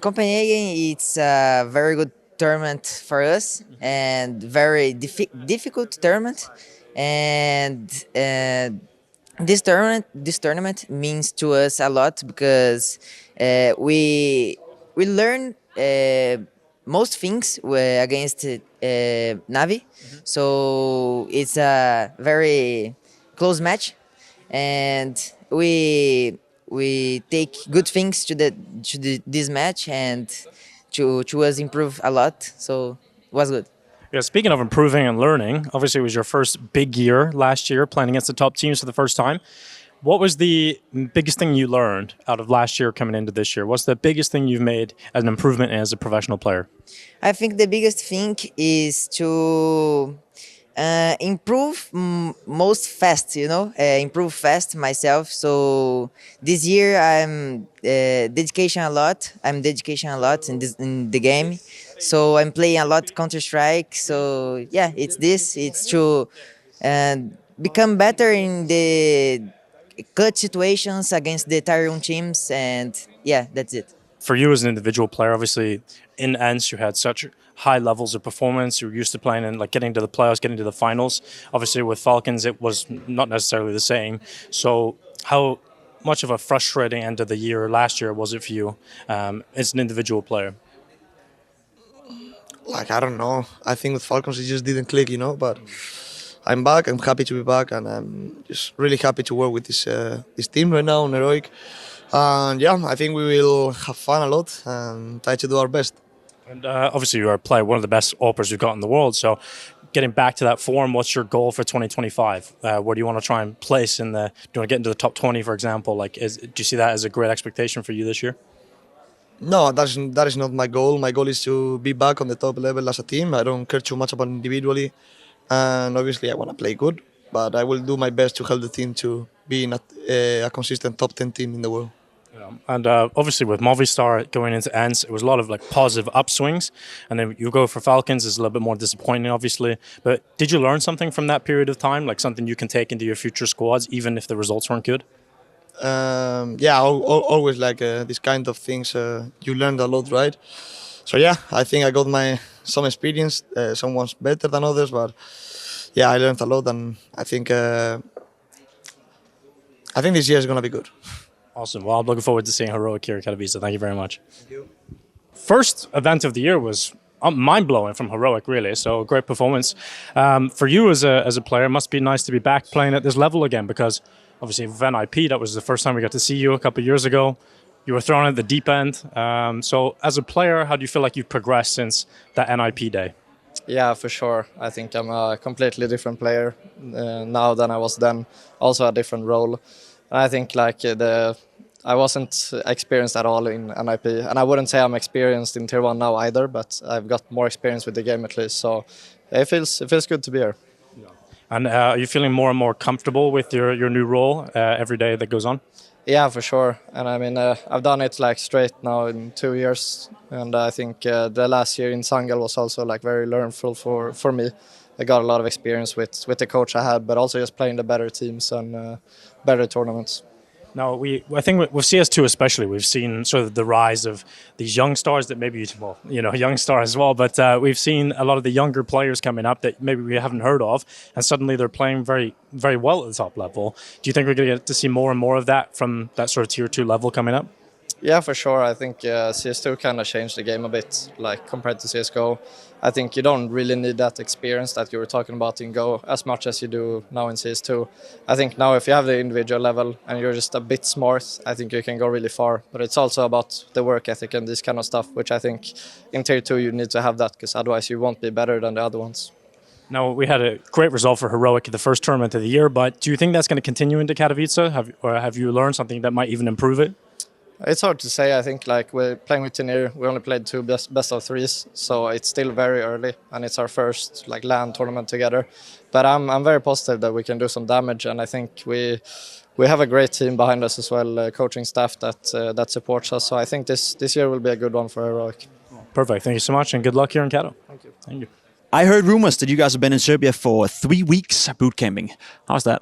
Copenhagen, it's a very good tournament for us and very difficult tournament. And this tournament means to us a lot because we learn most things were against Navi, so it's a very close match, and we take good things to this match and to us improve a lot. So it was good. Yeah, speaking of improving and learning, obviously it was your first big year last year playing against the top teams for the first time. What was the biggest thing you learned out of last year coming into this year? What's the biggest thing you've made as an improvement as a professional player? I think the biggest thing is to improve most fast, improve fast myself. So this year I'm dedication a lot. I'm dedication a lot in the game. So I'm playing a lot Counter-Strike. So yeah, it's to become better in the clutch situations against the tier 1 teams, and yeah, that's it. For you as an individual player, obviously in ENCE you had such high levels of performance. You were used to playing and like getting to the playoffs, getting to the finals. Obviously with Falcons it was not necessarily the same. So how much of a frustrating end of the year last year was it for you as an individual player? Like, I don't know. I think with Falcons it just didn't click, but I'm back. I'm happy to be back, and I'm just really happy to work with this team right now on Heroic. And yeah, I think we will have fun a lot and try to do our best. And obviously you are one of the best AWPers we've got in the world. So getting back to that form, what's your goal for 2025? Where do you want to try and place in the? Do you want to get into the top 20, for example? Like, do you see that as a great expectation for you this year? No, that is not my goal. My goal is to be back on the top level as a team. I don't care too much about individually, and obviously I want to play good. But I will do my best to help the team to be in a consistent top 10 team in the world. And obviously with Movistar going into ENCE, it was a lot of like positive upswings, and then you go for Falcons is a little bit more disappointing, obviously. But did you learn something from that period of time, like something you can take into your future squads, even if the results weren't good? Yeah, always like these kind of things. You learned a lot, right? So yeah, I think I got some experience. Some one's better than others, but yeah, I learned a lot, and I think this year is gonna be good. Awesome. Well, I'm looking forward to seeing Heroic here at Katowice. Thank you very much. Thank you. First event of the year was mind-blowing from Heroic, really. So great performance. For you as a player, it must be nice to be back playing at this level again, because obviously with NIP, that was the first time we got to see you a couple of years ago. You were thrown at the deep end. So as a player, how do you feel like you've progressed since that NIP day? Yeah, for sure. I think I'm a completely different player now than I was then. Also a different role. And I think I wasn't experienced at all in NIP, and I wouldn't say I'm experienced in Tier 1 now either, but I've got more experience with the game at least, so it feels good to be here. Yeah. And are you feeling more and more comfortable with your new role every day that goes on? Yeah, for sure. And I mean, I've done it straight now in 2 years, and I think the last year in Sangel was also very learnful for me. I got a lot of experience with the coach I had, but also just playing the better teams and better tournaments. Now, I think with CS2 especially, we've seen sort of the rise of these young stars that maybe, young stars as well, but we've seen a lot of the younger players coming up that maybe we haven't heard of, and suddenly they're playing very, very well at the top level. Do you think we're going to get to see more and more of that from that sort of Tier 2 level coming up? Yeah, for sure. I think CS2 kind of changed the game a bit, compared to CSGO. I think you don't really need that experience that you were talking about in Go as much as you do now in CS2. I think now if you have the individual level and you're just a bit smart, I think you can go really far. But it's also about the work ethic and this kind of stuff, which I think in Tier 2 you need to have that, because otherwise you won't be better than the other ones. Now, we had a great result for Heroic at the first tournament of the year, but do you think that's going to continue into Katowice? Or have you learned something that might even improve it? It's hard to say. I think we're playing with Tenir, we only played 2 best of 3s, so it's still very early, and it's our first LAN tournament together. But I'm very positive that we can do some damage, and I think we have a great team behind us as well, coaching staff that supports us. So I think this year will be a good one for Heroic. Perfect. Thank you so much, and good luck here in Kato. Thank you. Thank you. I heard rumors that you guys have been in Serbia for 3 weeks boot camping. How's that?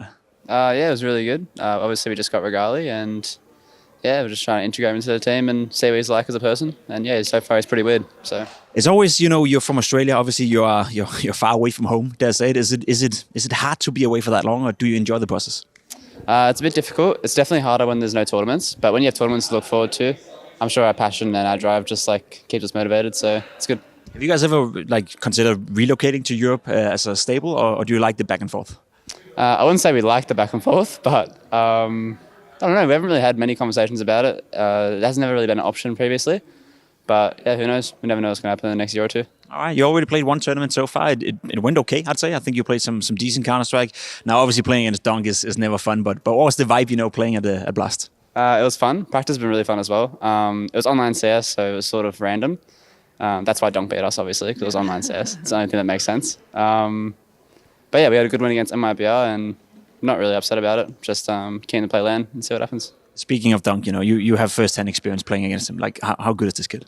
Yeah, it was really good. Obviously, we just got Regali, and yeah, we're just trying to integrate him into the team and see what he's like as a person. And yeah, so far he's pretty weird. So it's always, you're from Australia. Obviously, you're far away from home. Dare I say it? Is it hard to be away for that long, or do you enjoy the process? It's a bit difficult. It's definitely harder when there's no tournaments. But when you have tournaments to look forward to, I'm sure our passion and our drive just like keeps us motivated. So it's good. Have you guys ever like considered relocating to Europe as a stable, or do you like the back and forth? I wouldn't say we like the back and forth, but I don't know. We haven't really had many conversations about it. It has never really been an option previously. But yeah, who knows? We never know what's going to happen in the next year or two. All right, you already played one tournament so far. It went okay, I'd say. I think you played some decent Counter-Strike. Now, obviously, playing against Dunk is never fun, but what was the vibe, playing at Blast? It was fun. Practice has been really fun as well. It was online CS, so it was sort of random. That's why Dunk beat us, obviously, because it was online CS. It's the only thing that makes sense. But yeah, we had a good win against MIBR, and not really upset about it. Just keen to play LAN and see what happens. Speaking of Dunk, you have first-hand experience playing against him. Like, how good is this kid?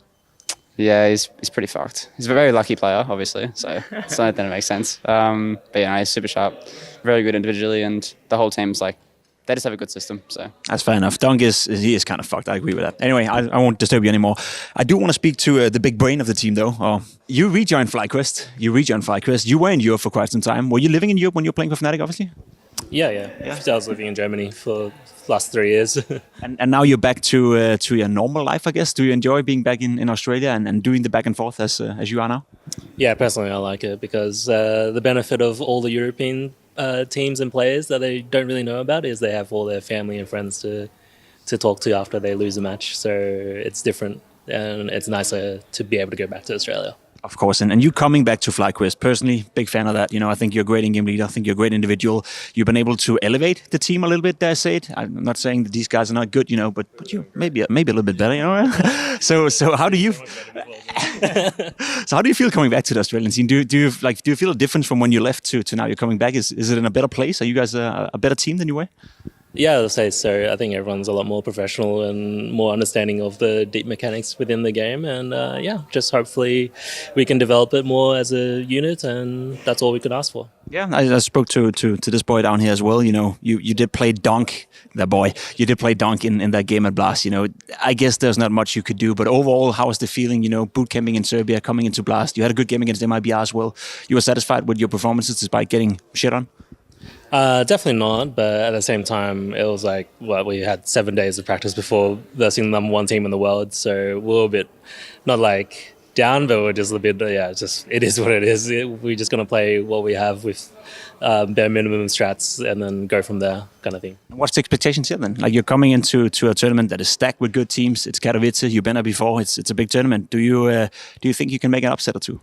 Yeah, he's pretty fucked. He's a very lucky player, obviously, so it's not that it makes sense. But yeah, he's super sharp, very good individually, and the whole team's like, they just have a good system. So that's fair enough. Dunk is kind of fucked. I agree with that. Anyway, I won't disturb you anymore. I do want to speak to the big brain of the team, though. You rejoined FlyQuest. You were in Europe for quite some time. Were you living in Europe when you were playing for Fnatic, obviously? Yeah. I was living in Germany for the last 3 years. and now you're back to your normal life, I guess. Do you enjoy being back in Australia and doing the back and forth as you are now? Yeah, personally, I like it because the benefit of all the European teams and players that they don't really know about is they have all their family and friends to talk to after they lose a match. So it's different, and it's nicer to be able to go back to Australia. Of course, and you coming back to FlyQuest, personally, big fan of that. I think you're a great in-game leader. I think you're a great individual. You've been able to elevate the team a little bit, dare I say it. I'm not saying that these guys are not good, but you maybe a little bit better, So how do you? So how do you feel coming back to the Australian scene? Do you feel a difference from when you left to now you're coming back? Is it in a better place? Are you guys a better team than you were? Yeah, I'll say so. I think everyone's a lot more professional and more understanding of the deep mechanics within the game. And just hopefully we can develop it more as a unit, and that's all we could ask for. Yeah, I spoke to this boy down here as well. You did play Dunk, that boy. You did play Dunk in that game at Blast. I guess there's not much you could do. But overall, how was the feeling, boot camping in Serbia, coming into Blast? You had a good game against MIBR as well. You were satisfied with your performances despite getting shit on? Definitely not, but at the same time, it was like, we had 7 days of practice before versing the number one team in the world, so we're a bit, not like down, but we're just a bit, it is what it is. We're just going to play what we have with bare minimum strats and then go from there, kind of thing. What's the expectations here then? Like, you're coming into a tournament that is stacked with good teams. It's Katowice, you've been there before, it's a big tournament. Do you think you can make an upset or two?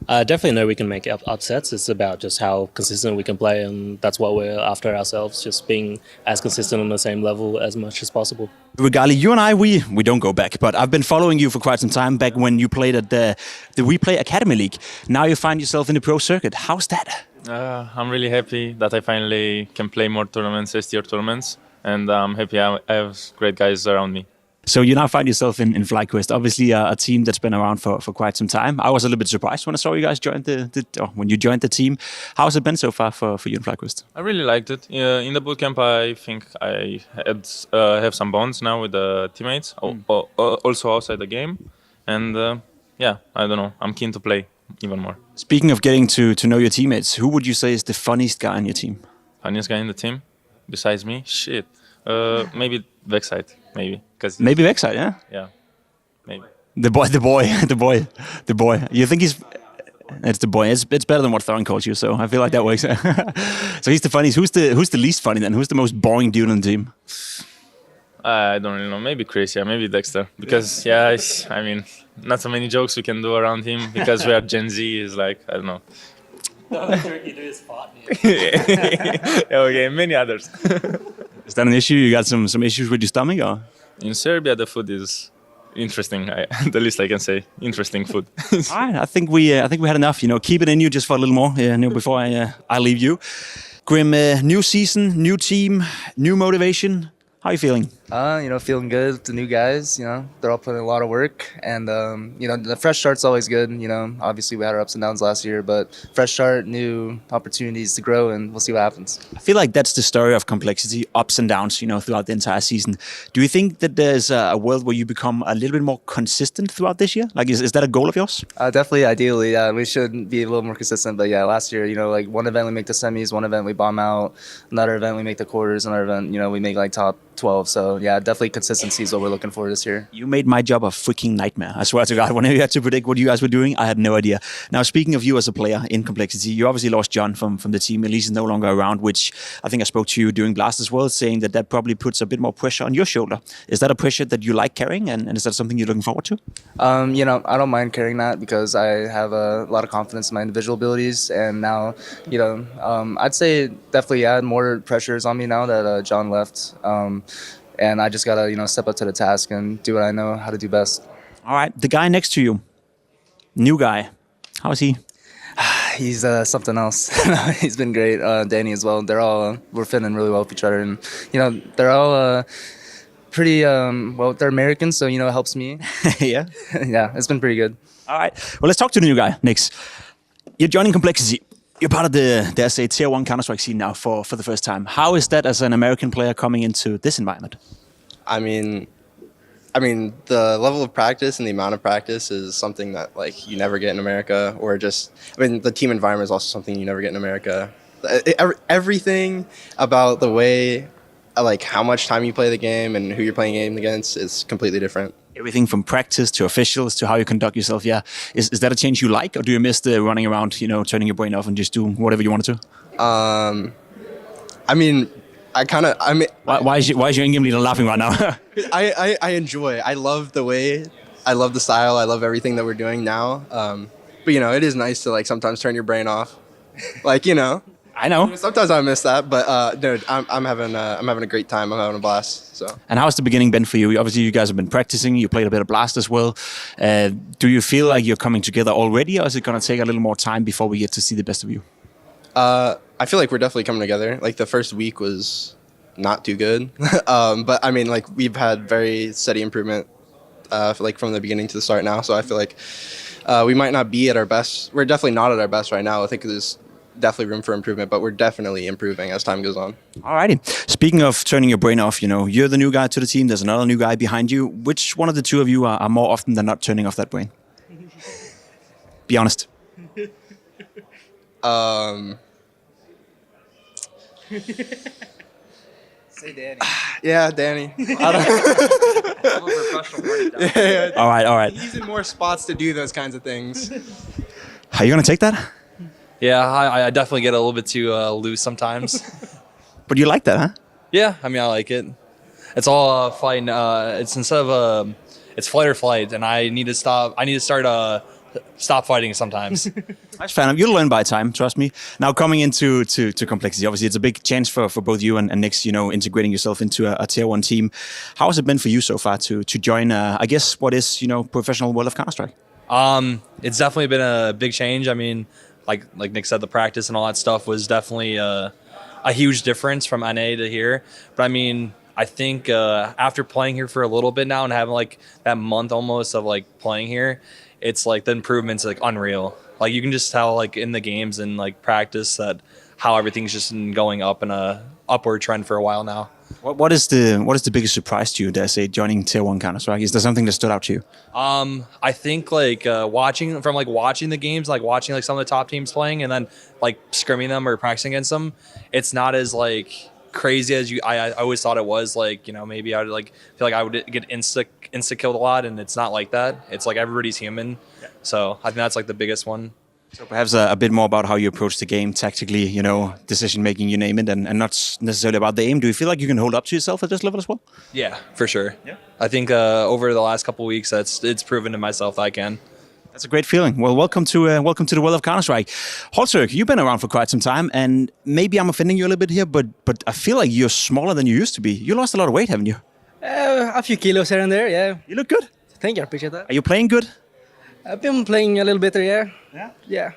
Definitely know we can make upsets. It's about just how consistent we can play, and that's what we're after ourselves, just being as consistent on the same level as much as possible. Rigali, you and I, we don't go back, but I've been following you for quite some time, back when you played at the WePlay Academy League. Now you find yourself in the pro circuit. How's that? I'm really happy that I finally can play more tournaments, S-tier tournaments, and I'm happy I have great guys around me. So you now find yourself in FlyQuest, obviously a team that's been around for quite some time. I was a little bit surprised when I saw you guys when you joined the team. How has it been so far for you in FlyQuest? I really liked it. In the bootcamp, I think I have some bonds now with the teammates, also outside the game. And I don't know, I'm keen to play even more. Speaking of getting to know your teammates, who would you say is the funniest guy on your team? Funniest guy in the team? Besides me? Shit. Maybe Vexite, maybe. Maybe Vexite, yeah? Yeah, maybe. The boy. You think he's... It's the boy. It's better than what Thorin calls you, so I feel like that works. So he's the funniest. Who's the least funny then? Who's the most boring dude on the team? I don't really know. Maybe Chris, maybe Dexter. Because, I mean, not so many jokes we can do around him because we are Gen Z. Is like, I don't know. Okay, many others. Is that an issue? You got some issues with your stomach, or? In Serbia, the food is interesting. The least I can say, interesting food. All right, I think we had enough. Keep it in you just for a little more. Before I leave you. Grim, new season, new team, new motivation. How are you feeling? Feeling good. The new guys, they're all putting a lot of work, and the fresh start's always good. Obviously we had our ups and downs last year, but fresh start, new opportunities to grow, and we'll see what happens. I feel like that's the story of Complexity, ups and downs, throughout the entire season. Do you think that there's a world where you become a little bit more consistent throughout this year? Like, is that a goal of yours? Definitely, ideally, yeah. We should be a little more consistent, but yeah, last year, like one event we make the semis, one event we bomb out, another event we make the quarters, another event, we make like top 12. So So yeah, definitely consistency is what we're looking for this year. You made my job a freaking nightmare. I swear to God, whenever you had to predict what you guys were doing, I had no idea. Now, speaking of you as a player in Complexity, you obviously lost John from the team. Elise is no longer around, which I think I spoke to you during Blast as well, saying that probably puts a bit more pressure on your shoulder. Is that a pressure that you like carrying, and is that something you're looking forward to? I don't mind carrying that because I have a lot of confidence in my individual abilities, and now, I'd say definitely more pressure is on me now that John left. And I just gotta, step up to the task and do what I know how to do best. All right, the guy next to you, new guy, how is he? He's something else. He's been great. Danny as well. We're fitting really well with each other, and they're all pretty they're American, so it helps me. Yeah, yeah, it's been pretty good. All right, well, let's talk to the new guy, Nix. You're joining Complexity. You're part of the Tier 1 Counter-Strike scene now for the first time. How is that as an American player coming into this environment? I mean, the level of practice and the amount of practice is something that you never get in America, or the team environment is also something you never get in America. Everything about the way, how much time you play the game and who you're playing game against is completely different. Everything from practice to officials to how you conduct yourself. Yeah, is that a change you like, or do you miss the running around, turning your brain off and just doing whatever you wanted to? Why is your in-game leader laughing right now? I enjoy. I love the style. I love everything that we're doing now. But it is nice to sometimes turn your brain off. I know. Sometimes I miss that, but dude, I'm having a great time. I'm having a blast. So. And how's the beginning been for you? Obviously, you guys have been practicing. You played a bit of Blast as well. Do you feel like you're coming together already, or is it going to take a little more time before we get to see the best of you? I feel like we're definitely coming together. The first week was not too good, but we've had very steady improvement, from the beginning to the start now. So I feel like we might not be at our best. We're definitely not at our best right now. I think there's definitely room for improvement, but we're definitely improving as time goes on. Alrighty. Speaking of turning your brain off, you're the new guy to the team. There's another new guy behind you. Which one of the two of you are more often than not turning off that brain? Be honest. Say Danny. Yeah, Danny. All right. He's in more spots to do those kinds of things. Are you going to take that? Yeah, I definitely get a little bit too loose sometimes. But you like that, huh? Yeah, I like it. It's all fighting. It's instead of it's flight or flight, and I need to stop. I need to stop fighting sometimes. That's fair enough. You'll learn by time, trust me. Now, coming into Complexity, obviously, it's a big chance for both you and Nix, integrating yourself into a Tier 1 team. How has it been for you so far to join, I guess, what is, professional world of Counter-Strike? It's definitely been a big change. Like Nick said, the practice and all that stuff was definitely a huge difference from NA to here. But I think after playing here for a little bit now and having that month almost of playing here, it's the improvements unreal. You can just tell in the games and practice that how everything's just been going up in a upward trend for a while now. What is the biggest surprise to you, dare I say, joining Tier 1 Counter-Strike? Is there something that stood out to you? I think watching the games, watching some of the top teams playing and then scrimming them or practicing against them, it's not as crazy as I always thought it was. Maybe I would feel like I would get insta killed a lot, and it's not like that. It's everybody's human. Yeah. So I think that's the biggest one. So perhaps a bit more about how you approach the game tactically, decision making, you name it, and not necessarily about the aim. Do you feel like you can hold up to yourself at this level as well? Yeah, for sure. Yeah. I think over the last couple of weeks, it's proven to myself that I can. That's a great feeling. Well, welcome to the world of Counter-Strike. Holzerk, you've been around for quite some time, and maybe I'm offending you a little bit here, but I feel like you're smaller than you used to be. You lost a lot of weight, haven't you? A few kilos here and there, yeah. You look good. Thank you, I appreciate that. Are you playing good? I've been playing a little bit, yeah. Yeah.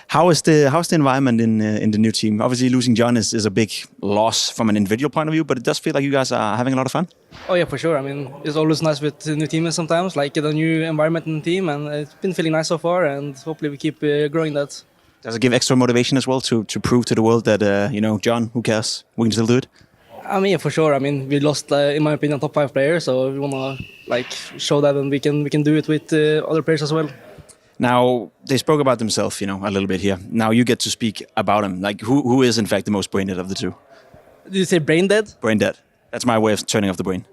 How's the environment in the new team? Obviously, losing John is a big loss from an individual point of view, but it does feel like you guys are having a lot of fun. Oh yeah, for sure. It's always nice with the new team sometimes, get a new environment in the team, and it's been feeling nice so far, and hopefully we keep growing that. Does it give extra motivation as well to prove to the world that, John, who cares? We can still do it? For sure. We lost, in my opinion, top 5 players, so we want to show that, and we can do it with other players as well. Now, they spoke about themselves, a little bit here. Now you get to speak about them. Who is, in fact, the most brain dead of the two? Did you say brain dead? Brain dead. That's my way of turning off the brain.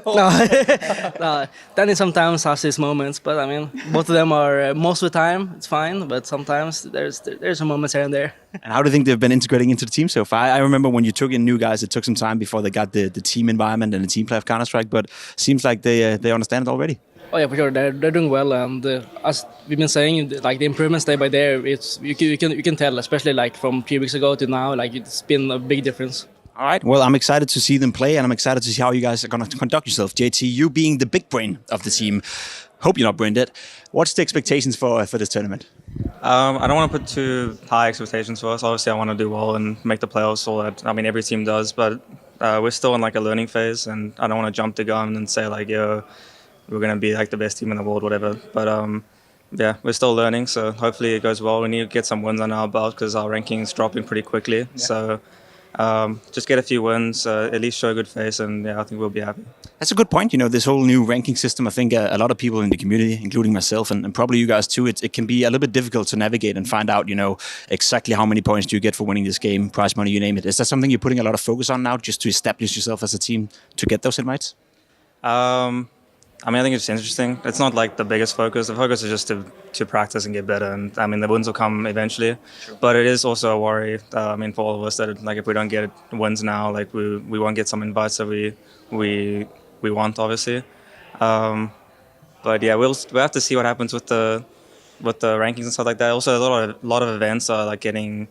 No, Danny sometimes has his moments, but I mean, both of them are most of the time it's fine, but sometimes there's some moments here and there. And how do you think they've been integrating into the team so far? I remember when you took in new guys, it took some time before they got the team environment and the team play of Counter-Strike, but seems like they understand it already. Oh yeah, for sure. They're doing well, and as we've been saying, like the improvements day by day, it's you can tell, especially like from 3 weeks ago to now, like it's been a big difference. All right. Well, I'm excited to see them play, and I'm excited to see how you guys are going to conduct yourself. JT, you being the big brain of the team, hope you're not brain dead. What's the expectations for this tournament? I don't want to put too high expectations for us. Obviously, I want to do well and make the playoffs. All that. I mean, every team does, but we're still in like a learning phase, and I don't want to jump the gun and say like, yo, we're going to be like the best team in the world, whatever. But yeah, we're still learning, so hopefully it goes well. We need to get some wins under our belt because our ranking is dropping pretty quickly. Yeah. So just get a few wins, at least show a good face, and yeah, I think we'll be happy. That's a good point. You know, this whole new ranking system, I think a lot of people in the community, including myself and probably you guys too, it can be a little bit difficult to navigate and find out, you know, exactly how many points do you get for winning this game, prize money, you name it. Is that something you're putting a lot of focus on now, just to establish yourself as a team to get those invites? I mean, I think it's interesting. It's not like the biggest focus. The focus is just to practice and get better. And I mean, the wins will come eventually. Sure. But it is also a worry. I mean, for all of us that like if we don't get wins now, like we won't get some invites that we want, obviously. But yeah, we'll have to see what happens with the rankings and stuff like that. Also, a lot of events are like getting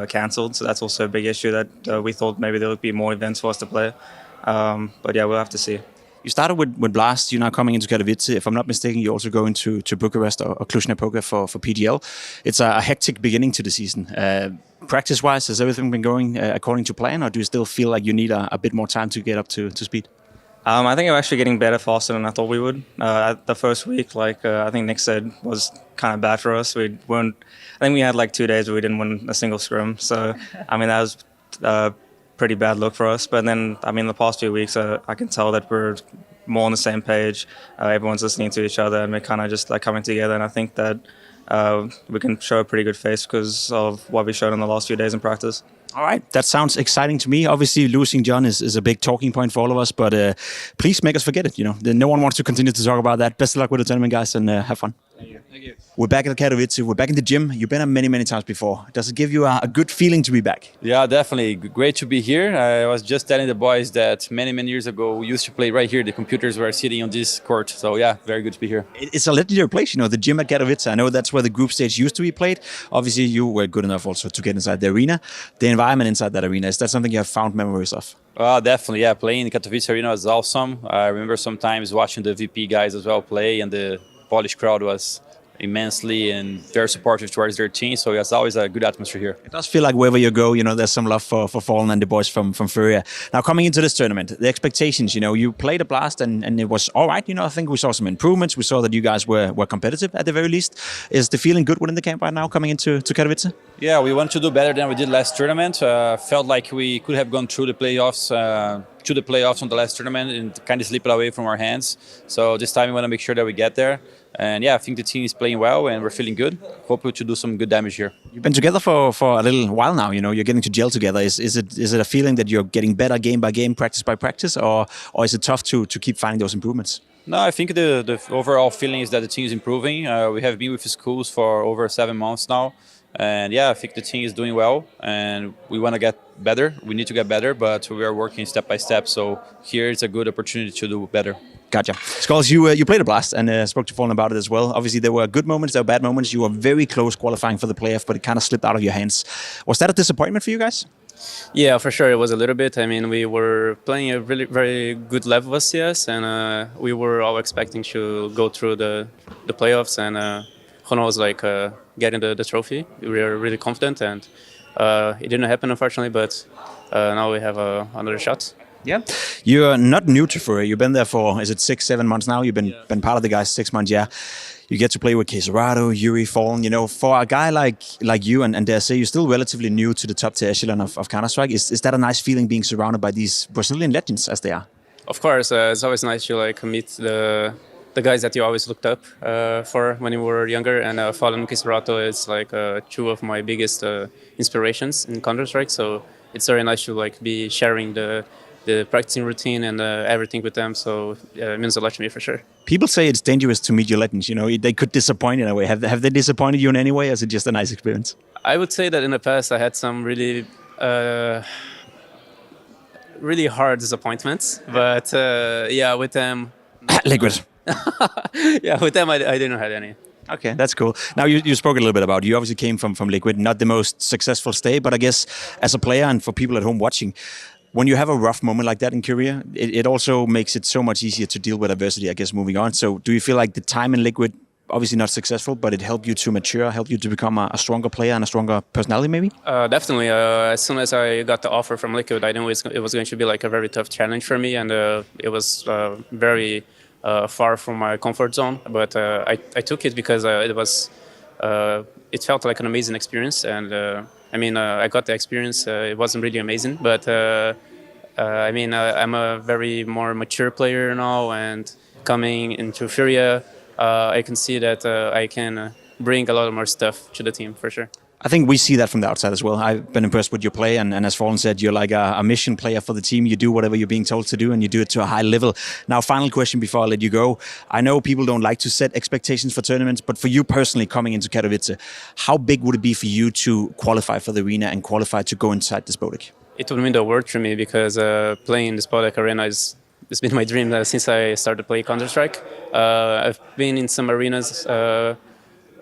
cancelled, so that's also a big issue that we thought maybe there would be more events for us to play. But yeah, we'll have to see. You started with Blast, you're now coming into Katowice. If I'm not mistaken, you're also going to Bucharest or Cluj-Napoca for PGL. It's a hectic beginning to the season. Practice-wise, has everything been going according to plan, or do you still feel like you need a bit more time to get up to speed? I think we're actually getting better faster than I thought we would. The first week, like I think Nick said, was kind of bad for us. We weren't. I think we had like 2 days where we didn't win a single scrim. So I mean that was pretty bad look for us. But then I mean the past few weeks, I can tell that we're more on the same page. Everyone's listening to each other, and we're kind of just like coming together. And I think that we can show a pretty good face because of what we showed in the last few days in practice. All right, that sounds exciting to me. Obviously, losing John is a big talking point for all of us, but please make us forget it. You know, no one wants to continue to talk about that. Best of luck with the tournament, guys, and have fun. Thank you. Thank you. We're back at Katowice. We're back in the gym. You've been here many times before. Does it give you a good feeling to be back? Yeah, definitely. Great to be here. I was just telling the boys that many years ago we used to play right here. The computers were sitting on this court. So yeah, very good to be here. It's a legendary place, you know, the gym at Katowice. I know that's where the group stage used to be played. Obviously, you were good enough also to get inside the arena. The environment inside that arena, is that something you have found memories of? Definitely, yeah. Playing in Katowice Arena was awesome. I remember sometimes watching the VP guys as well play, and the Polish crowd was immensely and very supportive towards their team. So it's always a good atmosphere here. It does feel like wherever you go, you know, there's some love for Fallen and the boys from Furia. Now, coming into this tournament, the expectations, you know, you played a Blast and it was all right. You know, I think we saw some improvements. We saw that you guys were competitive at the very least. Is the feeling good within the camp right now coming into Katowice? Yeah, we want to do better than we did last tournament. Felt like we could have gone through the playoffs on the last tournament and kind of slip it away from our hands. So this time we want to make sure that we get there. And yeah, I think the team is playing well and we're feeling good. Hopefully to do some good damage here. You've been together for a little while now. You know, you're getting to gel together. Is it a feeling that you're getting better game by game, practice by practice, or is it tough to keep finding those improvements? No, I think the overall feeling is that the team is improving. We have been with the schools for over 7 months now. And yeah, I think the team is doing well and we want to get better. We need to get better, but we are working step by step. So here it's a good opportunity to do better. Gotcha. Skulls, you played a Blast and spoke to Fallen about it as well. Obviously, there were good moments, there were bad moments. You were very close qualifying for the playoff, but it kind of slipped out of your hands. Was that a disappointment for you guys? Yeah, for sure. It was a little bit. I mean, we were playing a really very good level of CS, and we were all expecting to go through the playoffs and who knows, like getting the trophy. We were really confident, and it didn't happen, unfortunately, but now we have another shot. Yeah. You're not new to Furia. You've been there for, is it 6-7 months now? You've been part of the guys 6 months, yeah. You get to play with Kesarado, Yuri, Fallen. You know, for a guy like you and dare say you're still relatively new to the top tier echelon of Counter-Strike, is that a nice feeling being surrounded by these Brazilian legends as they are? Of course, it's always nice to like meet the guys that you always looked up for when you were younger, and Fallen and Kesarado is like 2 of my biggest inspirations in Counter-Strike. So it's very nice to like be sharing the practicing routine and everything with them. So it means a lot to me for sure. People say it's dangerous to meet your legends. You know, they could disappoint in a way. Have they disappointed you in any way? Or is it just a nice experience? I would say that in the past I had some really really hard disappointments, but yeah, with them, Liquid. yeah, with them I didn't have any. Okay, that's cool. Now you spoke a little bit about, you obviously came from Liquid, not the most successful stay, but I guess as a player and for people at home watching, when you have a rough moment like that in career, it also makes it so much easier to deal with adversity, I guess, moving on. So do you feel like the time in Liquid, obviously not successful, but it helped you to mature, helped you to become a stronger player and a stronger personality maybe? Definitely. As soon as I got the offer from Liquid, I knew it was going to be like a very tough challenge for me, and it was very far from my comfort zone. But I took it because it felt like an amazing experience, and I mean, I got the experience. It wasn't really amazing, but I mean, I'm a very more mature player now, and coming into Furia, I can see that I can bring a lot more stuff to the team for sure. I think we see that from the outside as well. I've been impressed with your play, and as Fallen said, you're like a mission player for the team. You do whatever you're being told to do, and you do it to a high level. Now, final question before I let you go. I know people don't like to set expectations for tournaments, but for you personally, coming into Katowice, how big would it be for you to qualify for the arena and qualify to go inside the Spodek? It would mean the world to me, because playing the Spodek arena it's been my dream since I started to play Counter-Strike. I've been in some arenas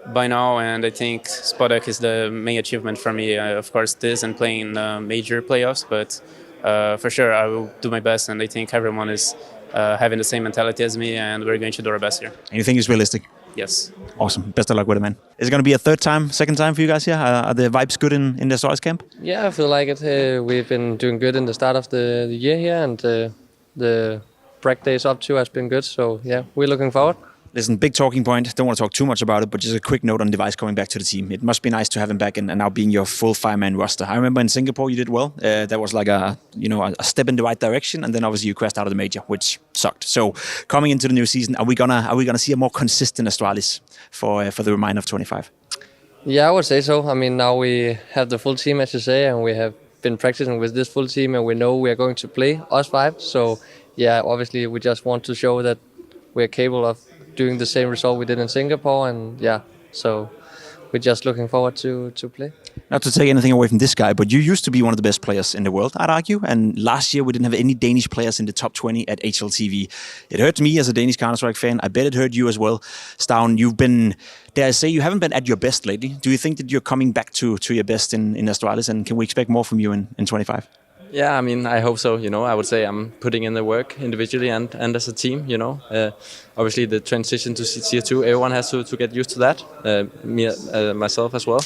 by now, and I think Spodek is the main achievement for me. Of course, this and playing major playoffs, but for sure I will do my best, and I think everyone is having the same mentality as me, and we're going to do our best here. And you think it's realistic? Yes. Awesome. Best of luck with it, man. Is it going to be a second time for you guys here? Are the vibes good in the Astralis camp? Yeah, I feel like it. We've been doing good in the start of the year here, and the practice days up to has been good. So yeah, we're looking forward. Listen, big talking point. Don't want to talk too much about it, but just a quick note on Device coming back to the team. It must be nice to have him back and now being your full five-man roster. I remember in Singapore you did well. That was like a step in the right direction, and then obviously you crashed out of the major, which sucked. So coming into the new season, are we gonna see a more consistent Astralis for the remainder of 25? Yeah, I would say so. I mean, now we have the full team, as you say, and we have been practicing with this full team, and we know we are going to play us five. So yeah, obviously we just want to show that we're capable of doing the same result we did in Singapore, and yeah, so we're just looking forward to play. Not to take anything away from this guy, but you used to be one of the best players in the world, I'd argue, and last year we didn't have any Danish players in the top 20 at HLTV. It hurt me as a Danish Counter-Strike fan. I bet it hurt you as well. Stavn, you've been, dare I say, you haven't been at your best lately. Do you think that you're coming back to your best in Astralis, and can we expect more from you in 25? Yeah, I mean, I hope so. I would say I'm putting in the work individually and as a team. Obviously the transition to Tier 2, everyone has to get used to that. Myself as well.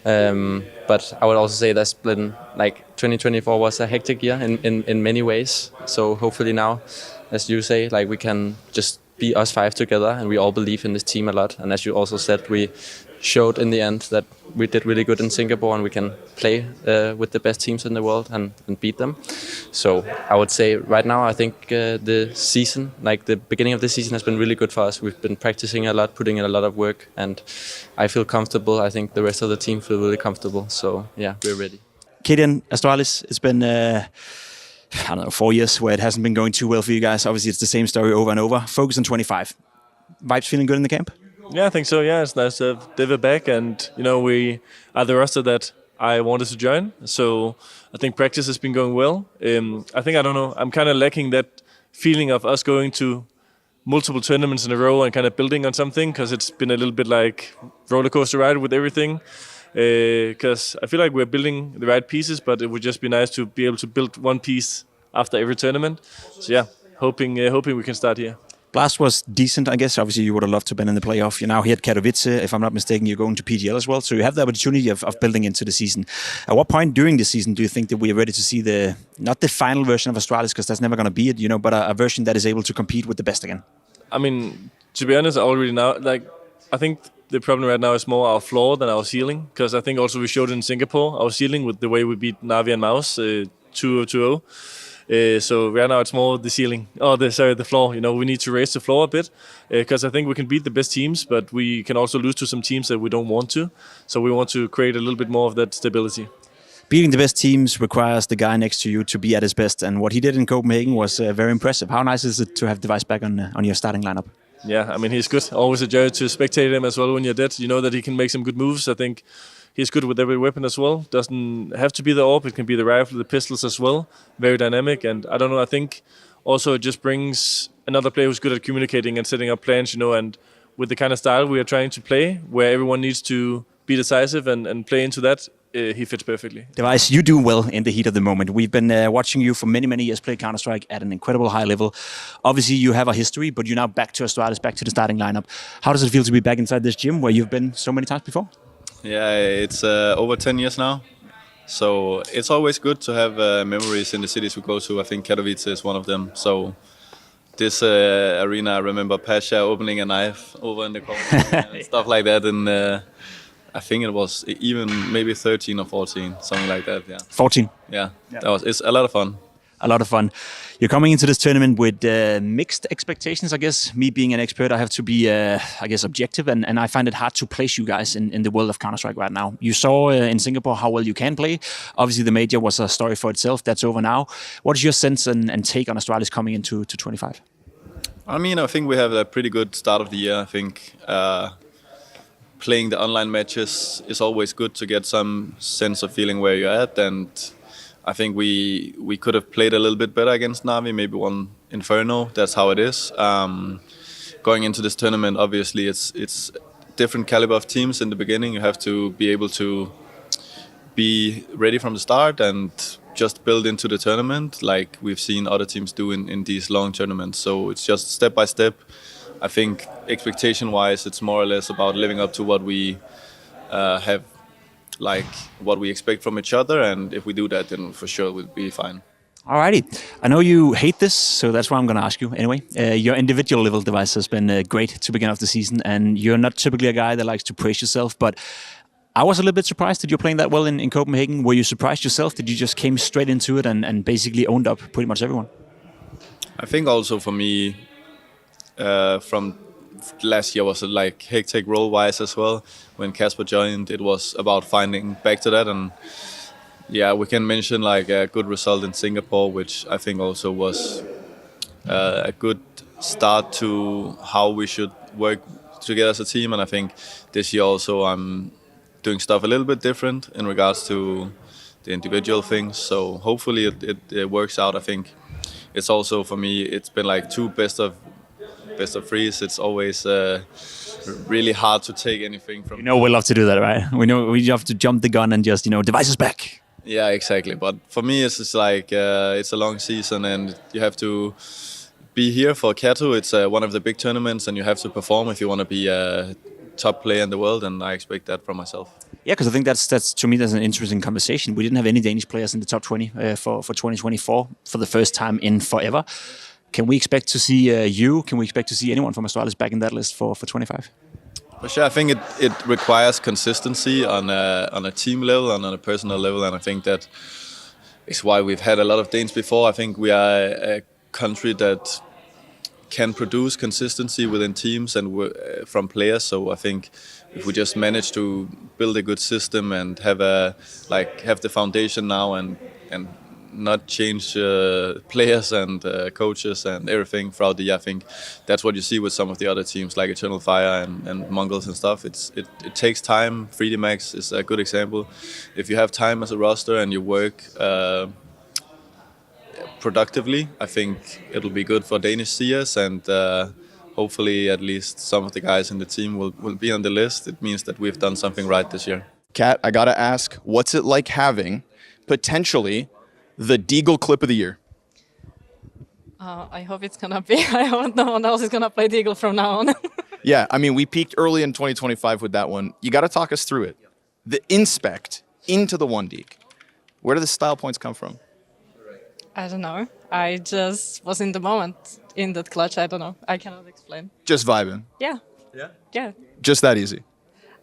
But I would also say that's been 2024 was a hectic year in many ways. So hopefully now, as you say, we can just be us five together, and we all believe in this team a lot. And as you also said, we showed in the end that we did really good in Singapore, and we can play with the best teams in the world and beat them. So I would say right now, I think the season, the beginning of the season has been really good for us. We've been practicing a lot, putting in a lot of work, and I feel comfortable. I think the rest of the team feel really comfortable. So yeah, we're ready. Kadian, Astralis, it's been 4 years where it hasn't been going too well for you guys. Obviously, it's the same story over and over. Focus on 25. Vibes feeling good in the camp? Yeah, I think so. Yeah, it's nice to have David back, and we are the roster that I wanted to join. So I think practice has been going well. I'm kind of lacking that feeling of us going to multiple tournaments in a row and kind of building on something, because it's been a little bit like roller coaster ride with everything. Because I feel like we're building the right pieces, but it would just be nice to be able to build one piece after every tournament. So yeah, hoping we can start here. Blast was decent, I guess. Obviously, you would have loved to have been in the playoff. You're now here at Katowice. If I'm not mistaken, you're going to PGL as well. So you have the opportunity of building into the season. At what point during the season do you think that we are ready to see not the final version of Astralis, because that's never going to be it, but a version that is able to compete with the best again? I mean, to be honest, already now, I think the problem right now is more our floor than our ceiling, because I think also we showed in Singapore our ceiling with the way we beat Navi and Mouse 2-0. So right now it's more the ceiling. The floor. We need to raise the floor a bit, because I think we can beat the best teams, but we can also lose to some teams that we don't want to. So we want to create a little bit more of that stability. beating the best teams requires the guy next to you to be at his best, and what he did in Copenhagen was very impressive. How nice is it to have Device back on your starting lineup? Yeah, I mean, he's good. Always a joy to spectate him as well when you're dead. You know that he can make some good moves. I think he's good with every weapon as well. Doesn't have to be the AWP. It can be the rifle, the pistols as well. Very dynamic. And I don't know, I think also it just brings another player who's good at communicating and setting up plans, and with the kind of style we are trying to play, where everyone needs to be decisive and play into that, he fits perfectly. Device, you do well in the heat of the moment. We've been watching you for many, many years play Counter-Strike at an incredible high level. Obviously, you have a history, but you're now back to Astralis, back to the starting lineup. How does it feel to be back inside this gym where you've been so many times before? Yeah, it's over 10 years now. So it's always good to have memories in the cities we go to. I think Katowice is one of them. So this arena, I remember Pasha opening a knife over in the corner and stuff like that. And I think it was even maybe 13 or 14, something like that. Yeah. 14. Yeah. It's a lot of fun. A lot of fun. You're coming into this tournament with mixed expectations, I guess. Me being an expert, I have to be, objective, and I find it hard to place you guys in the world of Counter-Strike right now. You saw in Singapore how well you can play. Obviously, the major was a story for itself. That's over now. What is your sense and take on Astralis coming into 25? I mean, I think we have a pretty good start of the year. I think playing the online matches is always good to get some sense of feeling where you're at, and I think we could have played a little bit better against Navi, maybe won Inferno. That's how it is. Going into this tournament, obviously, it's different caliber of teams in the beginning. You have to be able to be ready from the start and just build into the tournament like we've seen other teams do in these long tournaments. So it's just step by step. I think expectation-wise, it's more or less about living up to what we have, like what we expect from each other, and if we do that, then for sure we'll be fine. Alrighty. I know you hate this, so that's why I'm going to ask you anyway. Your individual level Device has been great to begin off the season, and you're not typically a guy that likes to praise yourself, but I was a little bit surprised that you're playing that well in Copenhagen. Were you surprised yourself that you just came straight into it and basically owned up pretty much everyone? I think also for me, from last year was like hectic role-wise as well. When Kasper joined, it was about finding back to that, and yeah, we can mention like a good result in Singapore, which I think also was a good start to how we should work together as a team. And I think this year also I'm doing stuff a little bit different in regards to the individual things. So hopefully it works out. I think it's also for me, it's been like two best of threes. It's always really hard to take anything from. We love to do that, right? We have to jump the gun and just Device is back. Yeah, exactly. But for me, it's just like it's a long season, and you have to be here for Kato. It's one of the big tournaments, and you have to perform if you want to be a top player in the world, and I expect that from myself. Yeah, because I think that's to me that's an interesting conversation. We didn't have any Danish players in the top 20 for 2024 for the first time in forever. Can we expect to see you? Can we expect to see anyone from Astralis back in that list for 25? For sure, I think it requires consistency on a team level and on a personal level, and I think that is why we've had a lot of Danes before. I think we are a country that can produce consistency within teams and from players. So I think if we just manage to build a good system and have the foundation now and not change players and coaches and everything throughout the year. I think that's what you see with some of the other teams like Eternal Fire and Mongols and stuff. It takes time. 3D Max is a good example. If you have time as a roster and you work productively, I think it'll be good for Danish CS, and hopefully at least some of the guys in the team will be on the list. It means that we've done something right this year. Kat, I gotta ask, what's it like having potentially the Deagle clip of the year? I hope it's gonna be. I hope no one else is gonna play Deagle from now on. Yeah, I mean, we peaked early in 2025 with that one. You gotta talk us through it. The inspect into the 1D. Where do the style points come from? I don't know. I just was in the moment in that clutch. I don't know. I cannot explain. Just vibing. Yeah. Yeah. Just that easy.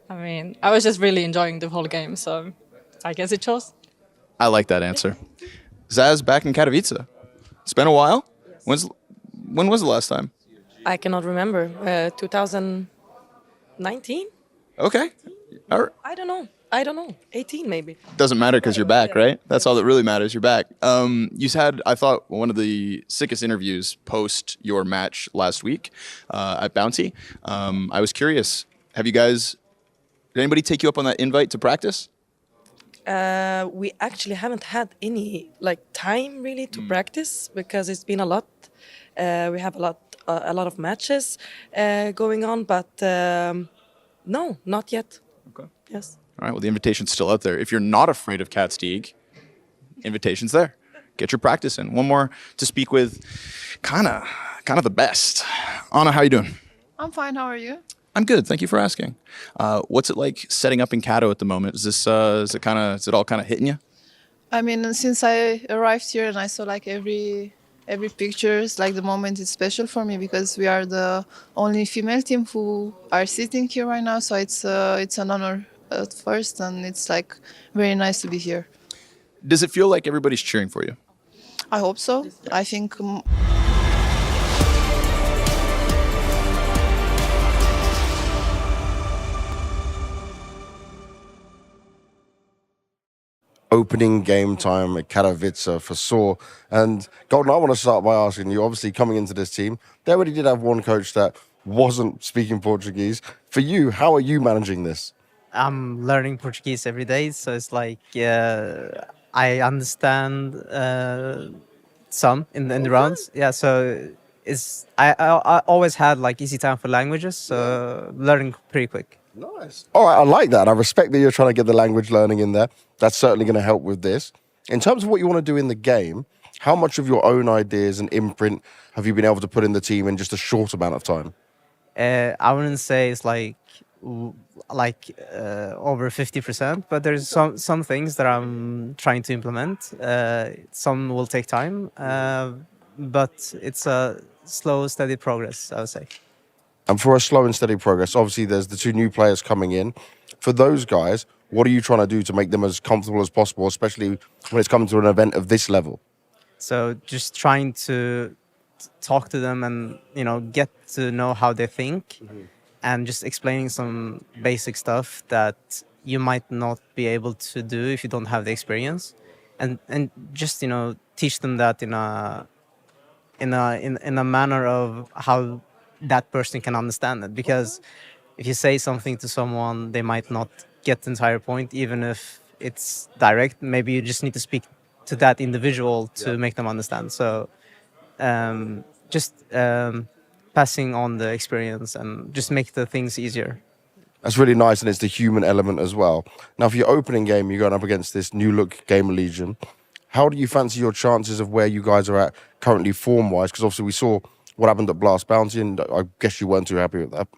I mean, I was just really enjoying the whole game, so I guess it shows. I like that answer. Zaz back in Katowice. It's been a while. When was the last time? I cannot remember. 2019? Okay. All right. I don't know. I don't know, 18 maybe. Doesn't matter because you're back, right? That's all that really matters. You're back. You had, I thought, one of the sickest interviews post your match last week at Bounty. I was curious, did anybody take you up on that invite to practice? We actually haven't had any time really to practice because it's been a lot. We have a lot of matches going on, but no, not yet. Okay. Yes. All right, well, the invitation's still out there. If you're not afraid of Cat Steeg, invitation's there. Get your practice in. One more to speak with kind of the best. Anna, how you doing? I'm fine, how are you? I'm good, thank you for asking. What's it like setting up in Kato at the moment? Is it all kind of hitting you? I mean, since I arrived here and I saw every pictures, the moment is special for me because we are the only female team who are sitting here right now. So it's an honor at first, and it's very nice to be here. Does it feel like everybody's cheering for you? I hope so. I think. Opening game time at Katowice for SOAR. And Golden, I want to start by asking you, obviously coming into this team, they already did have one coach that wasn't speaking Portuguese. For you, how are you managing this? I'm learning Portuguese every day, so it's I understand some in the rounds. Yeah, so I always had easy time for languages, so learning pretty quick. Nice. All right, I like that. I respect that you're trying to get the language learning in there. That's certainly going to help with this. In terms of what you want to do in the game, how much of your own ideas and imprint have you been able to put in the team in just a short amount of time? I wouldn't say it's over 50%, but there's some things that I'm trying to implement. Some will take time, but it's a slow, steady progress, I would say. And for a slow and steady progress, obviously there's the two new players coming in. For those guys, what are you trying to do to make them as comfortable as possible, especially when it's coming to an event of this level? So just trying to talk to them and, get to know how they think, and just explaining some basic stuff that you might not be able to do if you don't have the experience, and just, teach them that in a manner of how that person can understand it. Because if you say something to someone, they might not get the entire point, even if it's direct. Maybe you just need to speak to that individual to make them understand. So passing on the experience and just make the things easier. That's really nice, and it's the human element as well. Now, for your opening game, you're going up against this new look Gamer Legion. How do you fancy your chances of where you guys are at currently form-wise? Because obviously we saw what happened at Blast Bounty, and I guess you weren't too happy with that.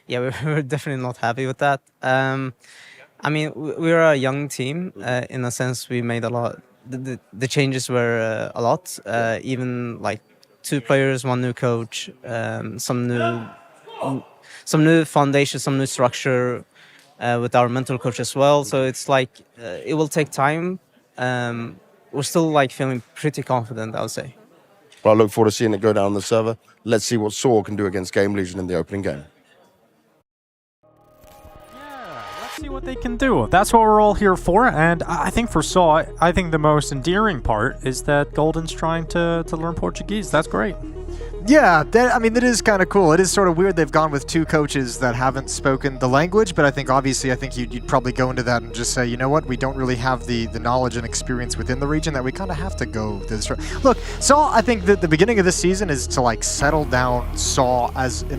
Yeah, we're definitely not happy with that. I mean, we're a young team. In a sense, we made a lot. The changes were a lot. Even 2 players, 1 new coach, some new foundation, some new structure with our mental coach as well. So it's it will take time. We're still feeling pretty confident, I would say. Well, I look forward to seeing it go down on the server. Let's see what SOAR can do against Game Legion in the opening game. See what they can do. That's what we're all here for, and I think for SOAR, I think the most endearing part is that Golden's trying to learn Portuguese. That's great. Yeah, that is kind of cool. It is sort of weird they've gone with 2 coaches that haven't spoken the language, but I think you'd probably go into that and just say, you know what, we don't really have the knowledge and experience within the region, that we kind of have to go this. Look, SOAR, I think that the beginning of this season is to settle down SOAR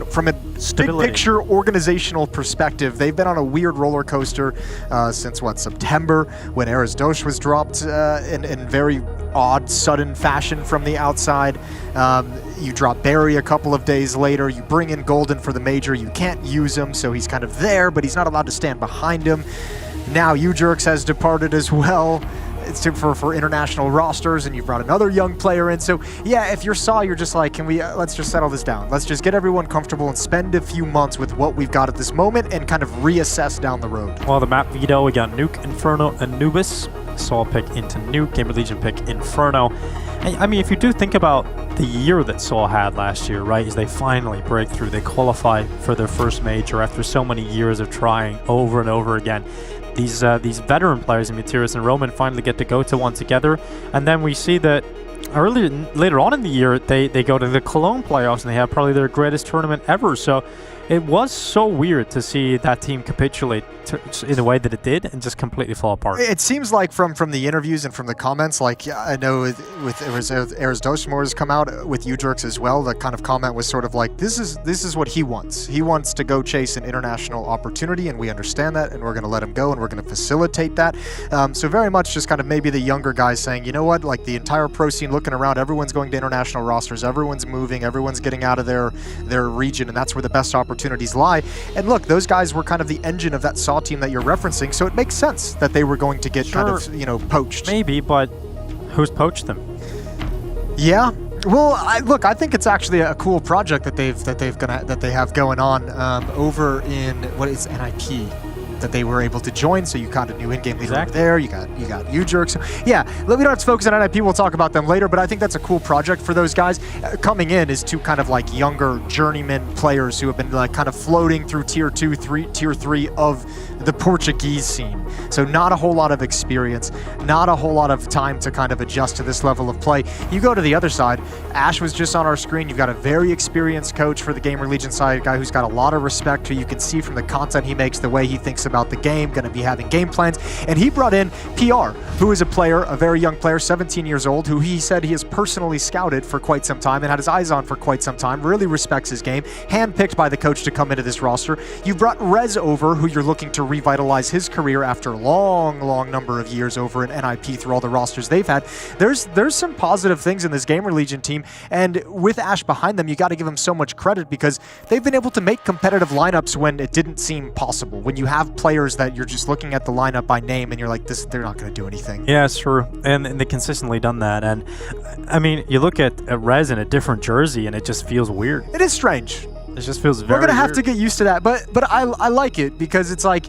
from a big picture organizational perspective. They've been on a weird roller coaster since September, when Eras Dosh was dropped in very odd, sudden fashion from the outside. You drop Barry a couple of days later. You bring in Golden for the major. You can't use him, so he's kind of there, but he's not allowed to stand behind him. Now Ujerks has departed as well. It's for international rosters, and you brought another young player in. So yeah, if you're SOAR, you're just can we let's just settle this down. Let's just get everyone comfortable and spend a few months with what we've got at this moment and kind of reassess down the road. Well, the map veto, we got Nuke, Inferno, Anubis. SOAR pick into Nuke, Gamer Legion pick Inferno. And, I mean, if you do think about the year that SOAR had last year, right, is they finally break through. They qualify for their first major after so many years of trying over and over again. these veteran players in Mattias and Roman finally get to go to one together, and then we see that later on in the year they go to the Cologne playoffs and they have probably their greatest tournament ever. So it was so weird to see that team capitulate in the way that it did and just completely fall apart. It seems like from the interviews and from the comments, like I know with Eris Dosmor's come out with Ujurks as well, the kind of comment was sort of like, this is what he wants. He wants to go chase an international opportunity, and we understand that, and we're going to let him go, and we're going to facilitate that. So very much just kind of maybe the younger guys saying, you know what, like the entire pro scene looking around, everyone's going to international rosters, everyone's moving, everyone's getting out of their region, and that's where the best opportunities lie. And look, those guys were kind of the engine of that SAW team that you're referencing, so it makes sense that they were going to get kind of, poached. Maybe, but who's poached them? Yeah. Well, I think it's actually a cool project that they have going on over in what is NIP that they were able to join. So you got a new in-game leader over there. You got Ujurks. So, yeah, we don't have to focus on NIP. We'll talk about them later. But I think that's a cool project for those guys. Coming in is two kind of like younger journeyman players who have been like kind of floating through tier 3 of the Portuguese scene. So not a whole lot of experience, not a whole lot of time to kind of adjust to this level of play. You go to the other side. Ash was just on our screen. You've got a very experienced coach for the Gamer Legion side, a guy who's got a lot of respect, who you can see from the content he makes, the way he thinks about the game, going to be having game plans. And he brought in PR, who is a player, a very young player, 17 years old, who he said he has personally scouted for quite some time and had his eyes on for quite some time, really respects his game, handpicked by the coach to come into this roster. You've brought Rez over, who you're looking to revitalize his career after a long number of years over in NIP through all the rosters they've had. There's some positive things in this Gamer Legion team, and with Ash behind them, you got to give them so much credit because they've been able to make competitive lineups when it didn't seem possible. When you have players that you're just looking at the lineup by name and you're like, they're not going to do anything. Yeah, it's true. And they consistently done that. And I mean, you look at Rez in a different jersey and it just feels weird. It is strange. It just feels very We're going to have weird. to get used to that. But I like it because it's like,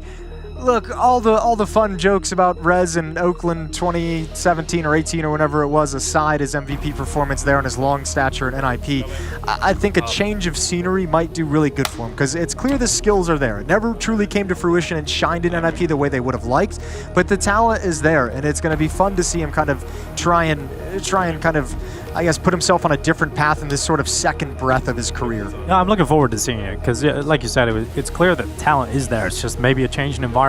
look, all the fun jokes about Rez in Oakland 2017 or 18 or whenever it was aside, his MVP performance there and his long stature in NIP, I think a change of scenery might do really good for him because it's clear the skills are there. It never truly came to fruition and shined in NIP the way they would have liked, but the talent is there, and it's going to be fun to see him kind of try and kind of, I guess, put himself on a different path in this sort of second breath of his career. Yeah, I'm looking forward to seeing it because, like you said, it's clear that talent is there. It's just maybe a change in environment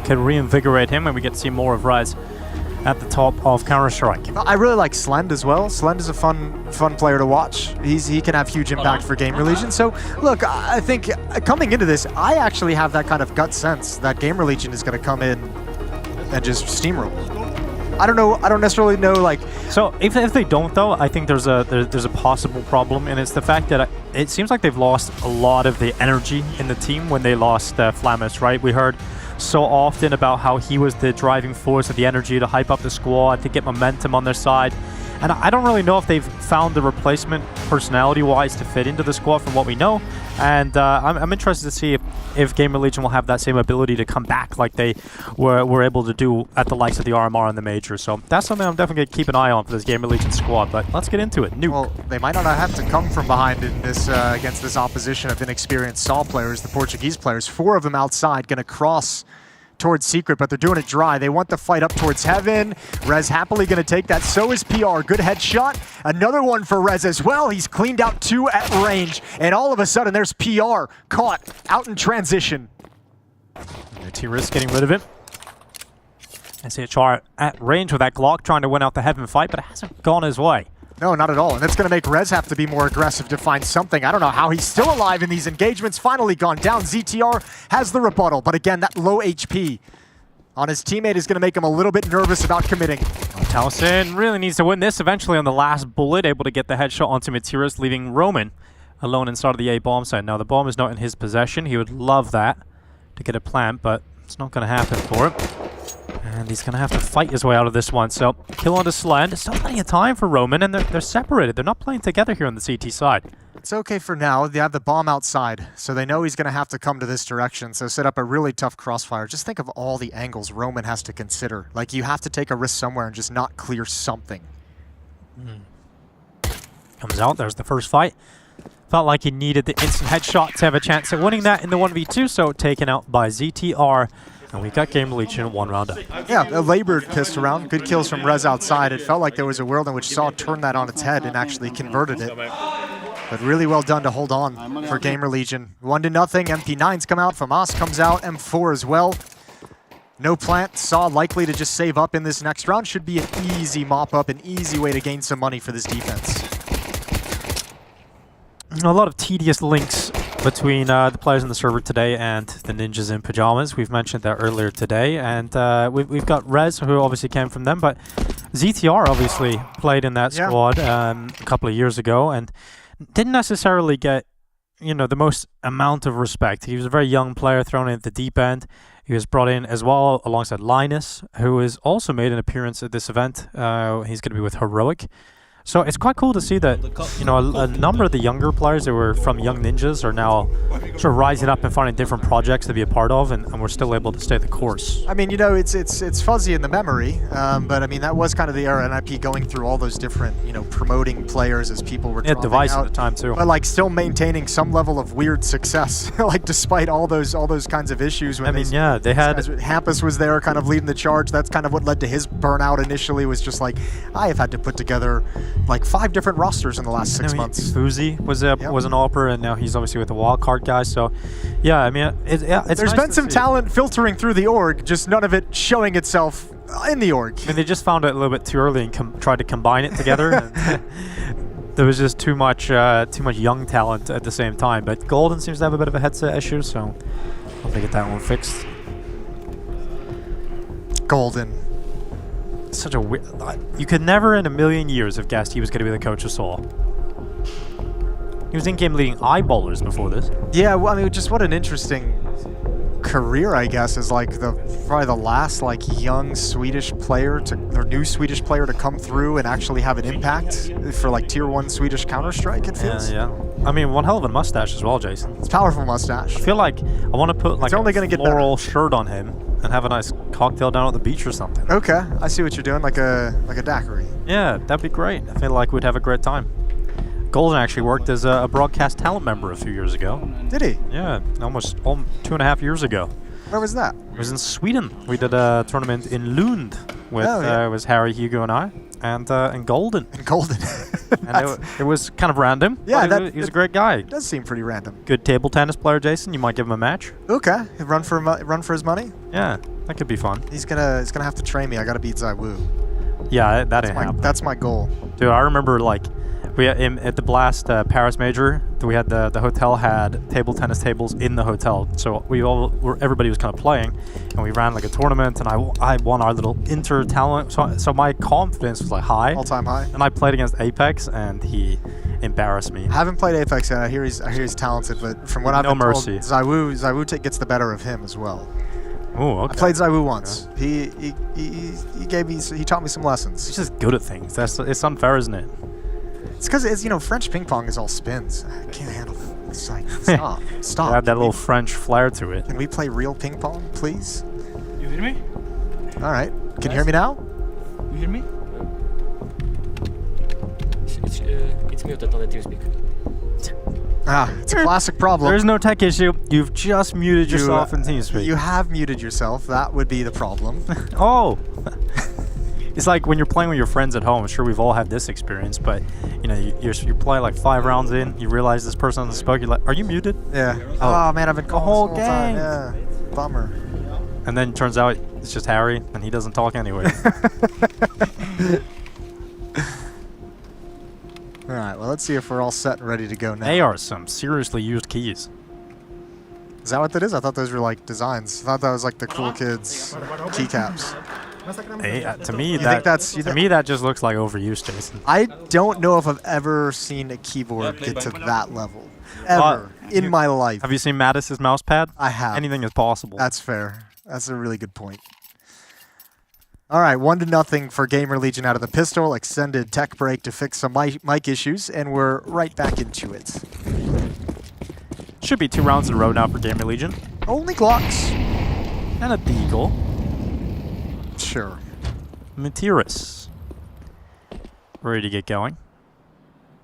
can reinvigorate him, and we get to see more of Rez at the top of Counter-Strike. I really like Slend as well. Slend is a fun player to watch. He can have huge impact for Gamer Legion. So, look, I think coming into this, I actually have that kind of gut sense that Gamer Legion is going to come in and just steamroll. I don't know. I don't necessarily know. Like, so if they don't, though, I think there's a possible problem, and it's the fact that it seems like they've lost a lot of the energy in the team when they lost Flamus. Right? We heard so often about how he was the driving force of the energy to hype up the squad, to get momentum on their side. And I don't really know if they've found the replacement personality-wise to fit into the squad from what we know. And I'm interested to see if Gamer Legion will have that same ability to come back like they were able to do at the likes of the RMR and the Major. So that's something I'm definitely going to keep an eye on for this Gamer Legion squad. But let's get into it. Nuke. Well, they might not have to come from behind in this against this opposition of inexperienced SAW players, the Portuguese players. 4 of them outside, going to cross towards Secret, but they're doing it dry. They want the fight up towards Heaven. Rez happily going to take that. So is PR. Good headshot. Another one for Rez as well. He's cleaned out 2 at range, and all of a sudden there's PR caught out in transition. T-Risk getting rid of it. I see a Char at range with that Glock trying to win out the Heaven fight, but it hasn't gone his way. No, not at all. And that's going to make Rez have to be more aggressive to find something. I don't know how he's still alive in these engagements. Finally gone down. ZTR has the rebuttal. But again, that low HP on his teammate is going to make him a little bit nervous about committing. Towson really needs to win this eventually on the last bullet, able to get the headshot onto Mattias, leaving Roman alone inside of the A bomb site. Now, the bomb is not in his possession. He would love that to get a plant, but it's not going to happen for him. And he's going to have to fight his way out of this one. So, kill onto Slend. Still plenty of time for Roman, and they're separated. They're not playing together here on the CT side. It's okay for now. They have the bomb outside, so they know he's going to have to come to this direction. So set up a really tough crossfire. Just think of all the angles Roman has to consider. Like, you have to take a risk somewhere and just not clear something. Comes out. There's the first fight. Felt like he needed the instant headshot to have a chance at winning that in the 1v2, so taken out by ZTR And we got Gamer Legion 1 round up. Yeah, a labored pissed around. Good kills from Rez outside. It felt like there was a world in which Saw turned that on its head and actually converted it. But really well done to hold on for Gamer Legion. 1-0. MP9's come out. FAMAS comes out. M4 as well. No plant. Saw likely to just save up in this next round. Should be an easy mop up, an easy way to gain some money for this defense. A lot of tedious links between the players on the server today and the ninjas in pajamas. We've mentioned that earlier today, and we've got Rez, who obviously came from them, but ZTR obviously played in that squad a couple of years ago and didn't necessarily get, you know, the most amount of respect. He was a very young player thrown in at the deep end. He was brought in as well alongside Linus, who has also made an appearance at this event. He's going to be with Heroic. So it's quite cool to see that, you know, a number of the younger players that were from Young Ninjas are now sort of rising up and finding different projects to be a part of, and we're still able to stay the course. I mean, you know, it's fuzzy in the memory, but I mean, that was kind of the era, NIP going through all those different, you know, promoting players as people were dropping Device out, at the time too. but like still maintaining some level of weird success, like despite all those kinds of issues. When they had Hampus was there, kind of leading the charge. That's kind of what led to his burnout initially. Was just like, I have had to put together like 5 different rosters in the last 6 months. Fuzi was an AWPer, and now he's obviously with the wildcard guys. So, yeah, I mean, it's There's nice been to some see. talent filtering through the org, just none of it showing itself in the org. I mean, they just found it a little bit too early and tried to combine it together. And there was just too much young talent at the same time. But Golden seems to have a bit of a headset issue, so I'll get that one fixed. Golden. Such a weird. You could never in a million years have guessed he was going to be the coach of Saw. He was in-game leading eyeballers before this. Yeah, well, I mean, just what an interesting career, I guess, is like probably the last like young Swedish player or new Swedish player to come through and actually have an impact for like tier 1 Swedish Counter-Strike, it feels. Yeah. I mean, one hell of a mustache as well, Jason. It's a powerful mustache. I feel like I want to put like It's only gonna a get floral shirt on him and have a nice cocktail down at the beach or something. Okay, I see what you're doing, like a daiquiri. Yeah, that'd be great. I feel like we'd have a great time. Golden actually worked as a broadcast talent member a few years ago. Did he? Yeah, almost 2.5 years ago. Where was that? It was in Sweden. We did a tournament in Lund with was Harry, Hugo, and I, and Golden. And Golden. And it was kind of random. Yeah, he was a great guy. It does seem pretty random. Good table tennis player, Jason. You might give him a match. Okay, run for his money. Yeah, that could be fun. He's gonna have to train me. I gotta beat Zaiwu. Yeah, that ain't happening. That's my goal. Dude, I remember like we at the Blast Paris Major, we had the hotel had table tennis tables in the hotel, so everybody was kind of playing, and we ran like a tournament, and I won our little inter talent, so my confidence was like high, all time high, and I played against Apex, and he embarrassed me. I haven't played Apex yet. I hear he's taunted, but from what I've been told, Zaiwu gets the better of him as well. Oh, okay. I played Zaiwu once. He taught me some lessons. He's just good at things. It's unfair, isn't it? It's because French ping pong is all spins. I can't handle it. It's like stop. You have that little French flair to it. Can we play real ping pong, please? You hear me? All right. Can you hear me now? You hear me? It's muted on the TeamSpeak. It's a classic problem. There's no tech issue. You've just muted yourself in TeamSpeak. You have muted yourself. That would be the problem. Oh. It's like when you're playing with your friends at home. I'm sure we've all had this experience, but you know, you play like 5 rounds in, you realize this person hasn't spoke. You're like, "Are you muted?" Yeah. Oh man, I've been calling the whole this game. Time. Yeah. Bummer. And then it turns out it's just Harry, and he doesn't talk anyway. All right. Well, let's see if we're all set and ready to go now. They are some seriously used keys. Is that what that is? I thought those were like designs. I thought that was like the cool kids keycaps. Hey, to me, that just looks like overuse, Jason. I don't know if I've ever seen a keyboard get to that level. Ever in my life. Have you seen Mattis's mouse pad? I have. Anything is possible. That's fair. That's a really good point. All right, 1-0 for Gamer Legion out of the pistol. Extended tech break to fix some mic issues, and we're right back into it. Should be 2 rounds in a row now for Gamer Legion. Only Glocks. And a Deagle. Sure. Materis. Ready to get going.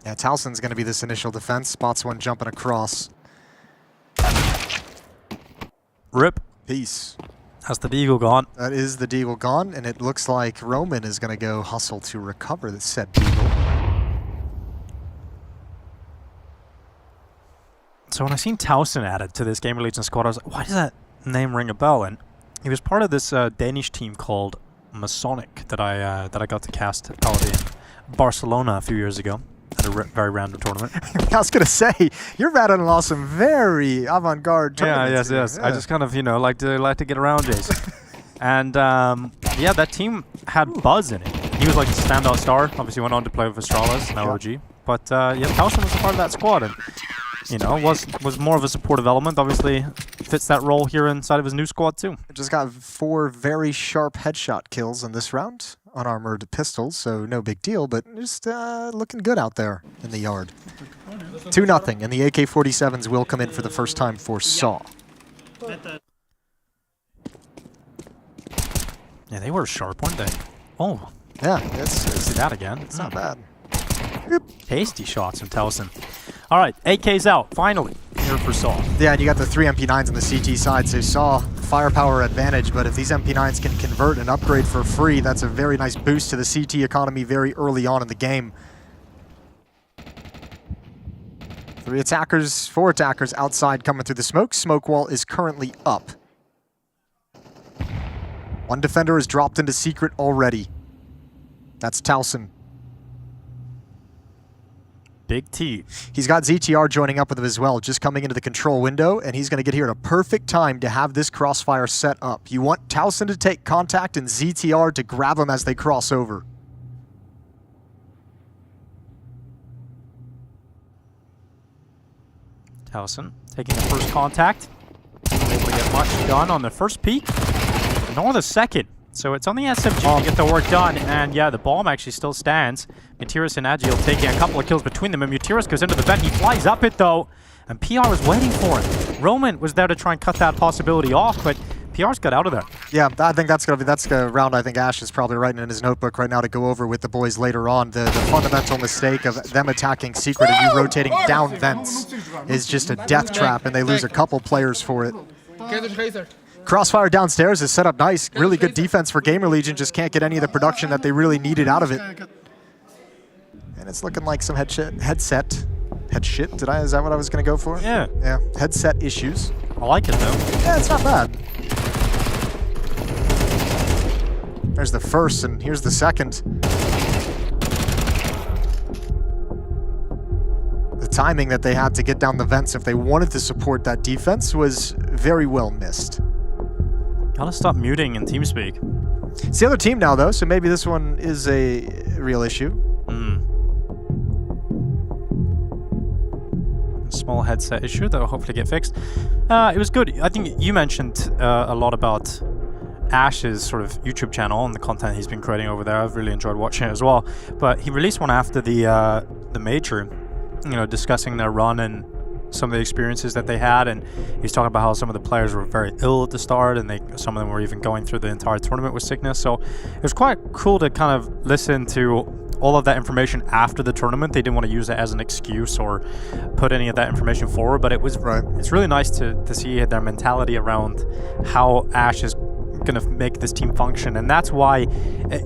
Yeah, Towson's going to be this initial defense. Spots one jumping across. Rip. Peace. That's the Deagle gone. That is the Deagle gone, and it looks like Roman is going to go hustle to recover the said Deagle. So when I seen Towson added to this Gamer Legion squad, I was like, why does that name ring a bell? And he was part of this Danish team called Masonic that I got to cast out in Barcelona a few years ago at a very random tournament. I was going to say, you're battling on some very avant-garde tournaments. Yes. Yeah. I just kind of, like to get around Jason. And yeah, that team had Buzz in it. He was like the standout star. Obviously went on to play with Astralis, now OG. But yeah, Towson was a part of that squad, and was more of a supportive element. Obviously fits that role here inside of his new squad too. Just got 4 very sharp headshot kills in this round. Unarmored pistols, so no big deal, but just looking good out there in the yard. 2-0, and the AK-47s will come in for the first time for Saw. Yeah, they were sharp, weren't they? Oh. Yeah, see that again. It's not bad. Tasty shots from Towson. All right, AK's out, finally, here for Saw. Yeah, and you got the 3 MP9s on the CT side, so Saw firepower advantage, but if these MP9s can convert and upgrade for free, that's a very nice boost to the CT economy very early on in the game. 4 attackers outside coming through the smoke. Smoke wall is currently up. 1 defender is dropped into secret already. That's Towson. Big T. He's got ZTR joining up with him as well, just coming into the control window, and he's going to get here at a perfect time to have this crossfire set up. You want Towson to take contact and ZTR to grab him as they cross over. Towson taking the first contact. Able to get much done on the first peek, nor the second. So it's on the SMG to get the work done, and yeah, the bomb actually still stands. Mutiris and Agil taking a couple of kills between them, and Mutiris goes into the vent. He flies up it though, and PR was waiting for him. Roman was there to try and cut that possibility off, but PR's got out of there. Yeah, I think that's a round I think Ash is probably writing in his notebook right now to go over with the boys later on. The fundamental mistake of them attacking secret and you rotating down vents is just a death trap, and they lose a couple players for it. Crossfire downstairs is set up nice. Really good defense for Gamer Legion. Just can't get any of the production that they really needed out of it. And it's looking like some headset. Is that what I was going to go for? Yeah. Yeah. Headset issues. I like it though. Yeah, it's not bad. There's the first, and here's the second. The timing that they had to get down the vents if they wanted to support that defense was very well missed. Gotta stop muting in TeamSpeak. It's the other team now, though, so maybe this one is a real issue. Small headset issue that will hopefully get fixed. It was good. I think you mentioned a lot about Ash's sort of YouTube channel and the content he's been creating over there. I've really enjoyed watching it as well. But he released one after the major, discussing their run and some of the experiences that they had, and he's talking about how some of the players were very ill at the start, and some of them were even going through the entire tournament with sickness. So it was quite cool to kind of listen to all of that information after the tournament. They didn't want to use it as an excuse or put any of that information forward, but it's really nice to see their mentality around how Ash is going to make this team function. And that's why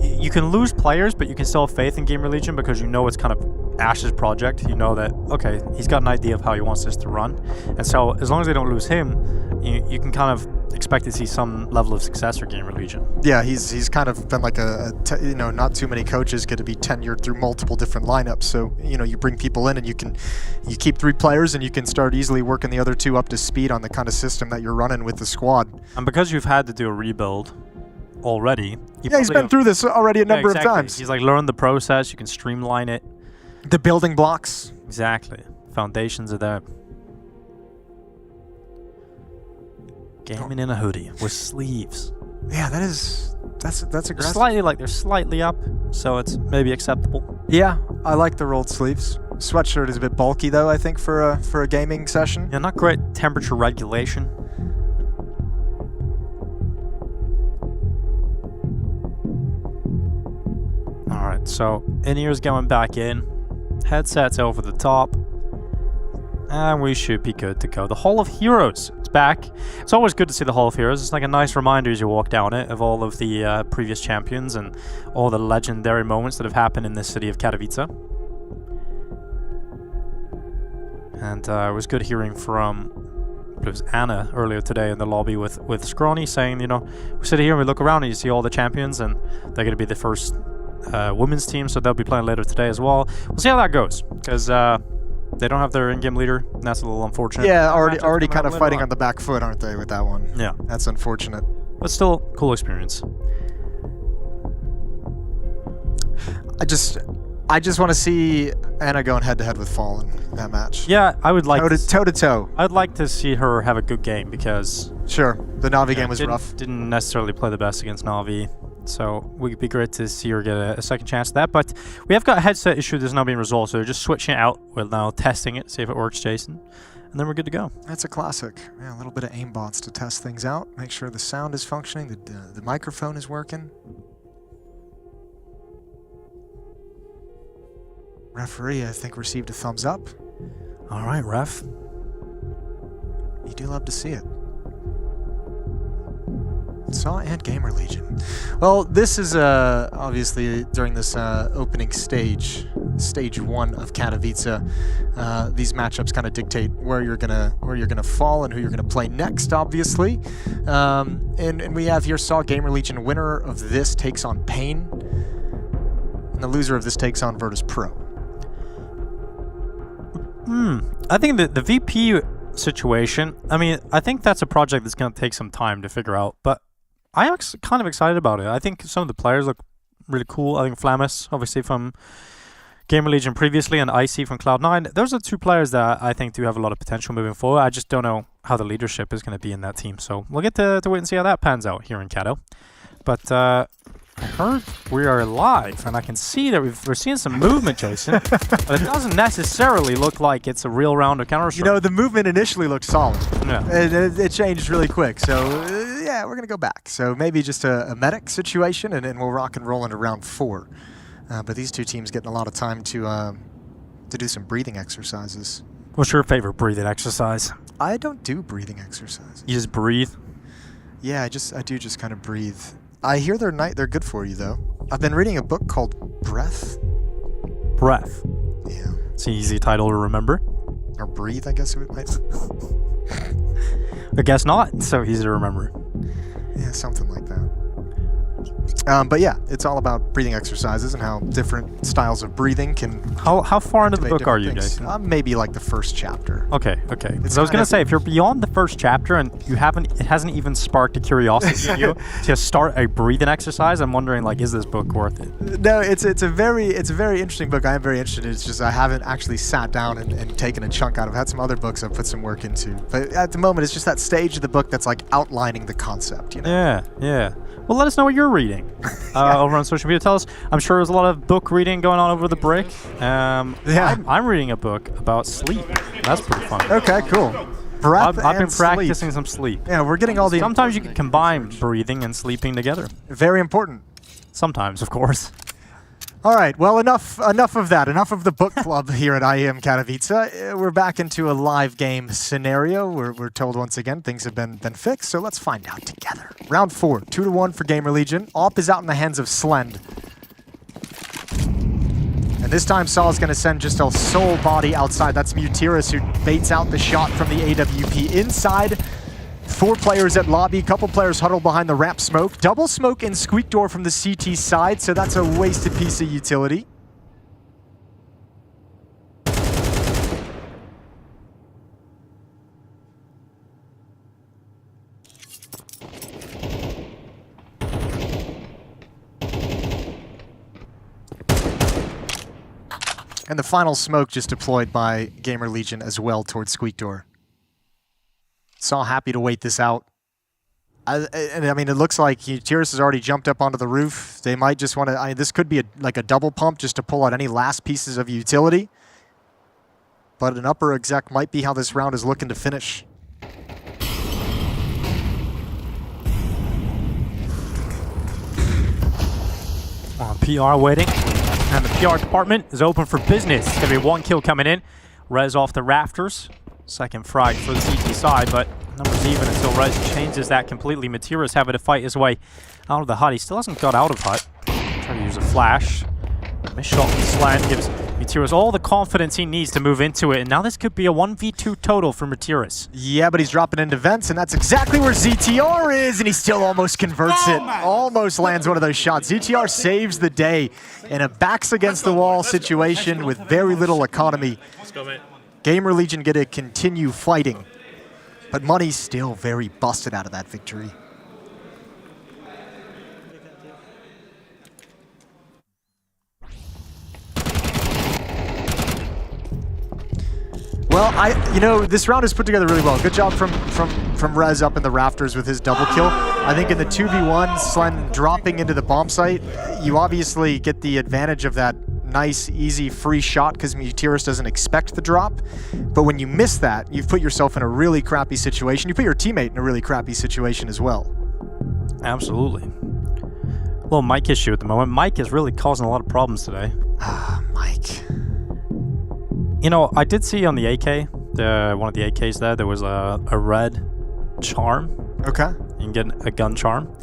you can lose players, but you can still have faith in Gamer Legion because you know it's kind of Ash's project. You know that, okay, he's got an idea of how he wants this to run. And so as long as they don't lose him, you can kind of expect to see some level of success for Gamer Legion. Yeah, he's kind of been like not too many coaches get to be tenured through multiple different lineups. So, you bring people in and you keep 3 players and you can start easily working the other 2 up to speed on the kind of system that you're running with the squad. And because you've had to do a rebuild already. He's been through this already a number of times. He's like learned the process, you can streamline it. The building blocks. Exactly. Foundations are there. Gaming in a hoodie with sleeves. Yeah, that's aggressive. They're slightly up, so it's maybe acceptable. Yeah, I like the rolled sleeves. Sweatshirt is a bit bulky though, I think, for a gaming session. Yeah, not great temperature regulation. Alright, so in-ears going back in. Headsets over the top. And we should be good to go. The Hall of Heroes, it's back. It's always good to see the Hall of Heroes. It's like a nice reminder as you walk down it of all of the previous champions and all the legendary moments that have happened in this city of Katowice. And it was good hearing from, it was Anna earlier today in the lobby with Scrawny saying, you know, we sit here and we look around and you see all the champions and they're going to be the first women's team, so they'll be playing later today as well. We'll see how that goes, because they don't have their in-game leader, and that's a little unfortunate. Yeah, already kind of fighting on the back foot, aren't they, with that one? Yeah. That's unfortunate. But still, cool experience. I just want to see Anna going head-to-head with Fallen in that match. Yeah, I would like toe-to-toe. I'd like to see her have a good game, because sure, the Na'Vi game was rough. Didn't necessarily play the best against Na'Vi, so it would be great to see her get a second chance at that. But we have got a headset issue that's now being resolved, so they're just switching it out. We're now testing it, see if it works, Jason, and then we're good to go. That's a classic. Yeah, a little bit of aimbots to test things out, make sure the sound is functioning, the microphone is working. Referee, I think, received a thumbs up. All right, ref. You do love to see it. Saw and Gamer Legion. Well, this is obviously during this opening stage 1 of Katowice. These matchups kind of dictate where you're gonna fall and who you're gonna play next, obviously. And we have here Saw Gamer Legion. Winner of this takes on Pain, and the loser of this takes on Virtus Pro. I think the VP situation, I mean, I think that's a project that's going to take some time to figure out, but I am kind of excited about it. I think some of the players look really cool. I think Flammus, obviously from Gamer Legion previously, and Icy from Cloud9. Those are two players that I think do have a lot of potential moving forward. I just don't know how the leadership is going to be in that team, so we'll get to wait and see how that pans out here in Kato. But I heard we are live, and I can see that we're seeing some movement, Jason. But it doesn't necessarily look like it's a real round of Counter-Strike. You know, the movement initially looked solid. Yeah. It changed really quick. So, yeah, we're going to go back. So maybe just a medic situation, and we'll rock and roll into round 4. But these two teams getting a lot of time to do some breathing exercises. What's your favorite breathing exercise? I don't do breathing exercises. You just breathe? Yeah, I do just kind of breathe. I hear they're good for you, though. I've been reading a book called Breath. Breath? Yeah. It's an easy title to remember. Or Breathe, I guess it might. I guess not. It's so easy to remember. Yeah, something like that. But yeah, it's all about breathing exercises and how different styles of breathing can. How far into the book are you, things. Jason? Maybe like the first chapter. Okay. So I was gonna say, if you're beyond the first chapter and it hasn't even sparked a curiosity in you to start a breathing exercise, I'm wondering, like, is this book worth it? No, it's a very interesting book. I am very interested. It's just I haven't actually sat down and taken a chunk out of it. I've had some other books I've put some work into, but at the moment it's just that stage of the book that's like outlining the concept. You know? Yeah. Well, let us know what you're reading over on social media. Tell us. I'm sure there's a lot of book reading going on over the break. Yeah. I'm reading a book about sleep. That's pretty fun. Okay, cool. I've been practicing some sleep. Yeah, we're getting all the. Sometimes you can combine breathing and sleeping together. Very important. Sometimes, of course. All right, well, enough of that. Enough of the book club here at IEM Katowice. We're back into a live game scenario. We're told once again things have been fixed, so let's find out together. Round 4, 2-1 for Gamer Legion. AWP is out in the hands of Slend. And this time Saul's going to send just a sole body outside. That's Mutiris, who baits out the shot from the AWP inside. 4 players at lobby, couple players huddled behind the ramp smoke. Double smoke and squeak door from the CT side, so that's a wasted piece of utility. And the final smoke just deployed by Gamer Legion as well towards squeak door. Saw happy to wait this out. I mean, it looks like Mutiris has already jumped up onto the roof. They might just want to. This could be like a double pump just to pull out any last pieces of utility. But an upper exec might be how this round is looking to finish. PR waiting, and the PR department is open for business. There'll be 1 kill coming in. Res off the rafters. second frag for the CT side, but numbers even until Rez changes that completely. Mateera's having to fight his way out of the hut. He still hasn't got out of hut. Trying to use a flash. Miss shot from Slan gives Mateera's all the confidence he needs to move into it, and now this could be a 1v2 total for Mateera's. Yeah, but he's dropping into vents, and that's exactly where ZTR is, and he still almost converts it. Almost lands one of those shots. ZTR saves the day in a backs-against-the-wall situation with very little economy. Gamer Legion get to continue fighting, but Money's still very busted out of that victory. Well, this round is put together really well. Good job from Rez up in the rafters with his double kill. I think in the 2v1, Slen dropping into the bomb site, you obviously get the advantage of that nice, easy, free shot because Mateera's doesn't expect the drop. But when you miss that, you've put yourself in a really crappy situation. You put your teammate in a really crappy situation as well. Absolutely. A little mic issue at the moment. Mike is really causing a lot of problems today. Mike. You know, I did see on the AK, one of the AKs there was a red charm. Okay. You can get a gun charm.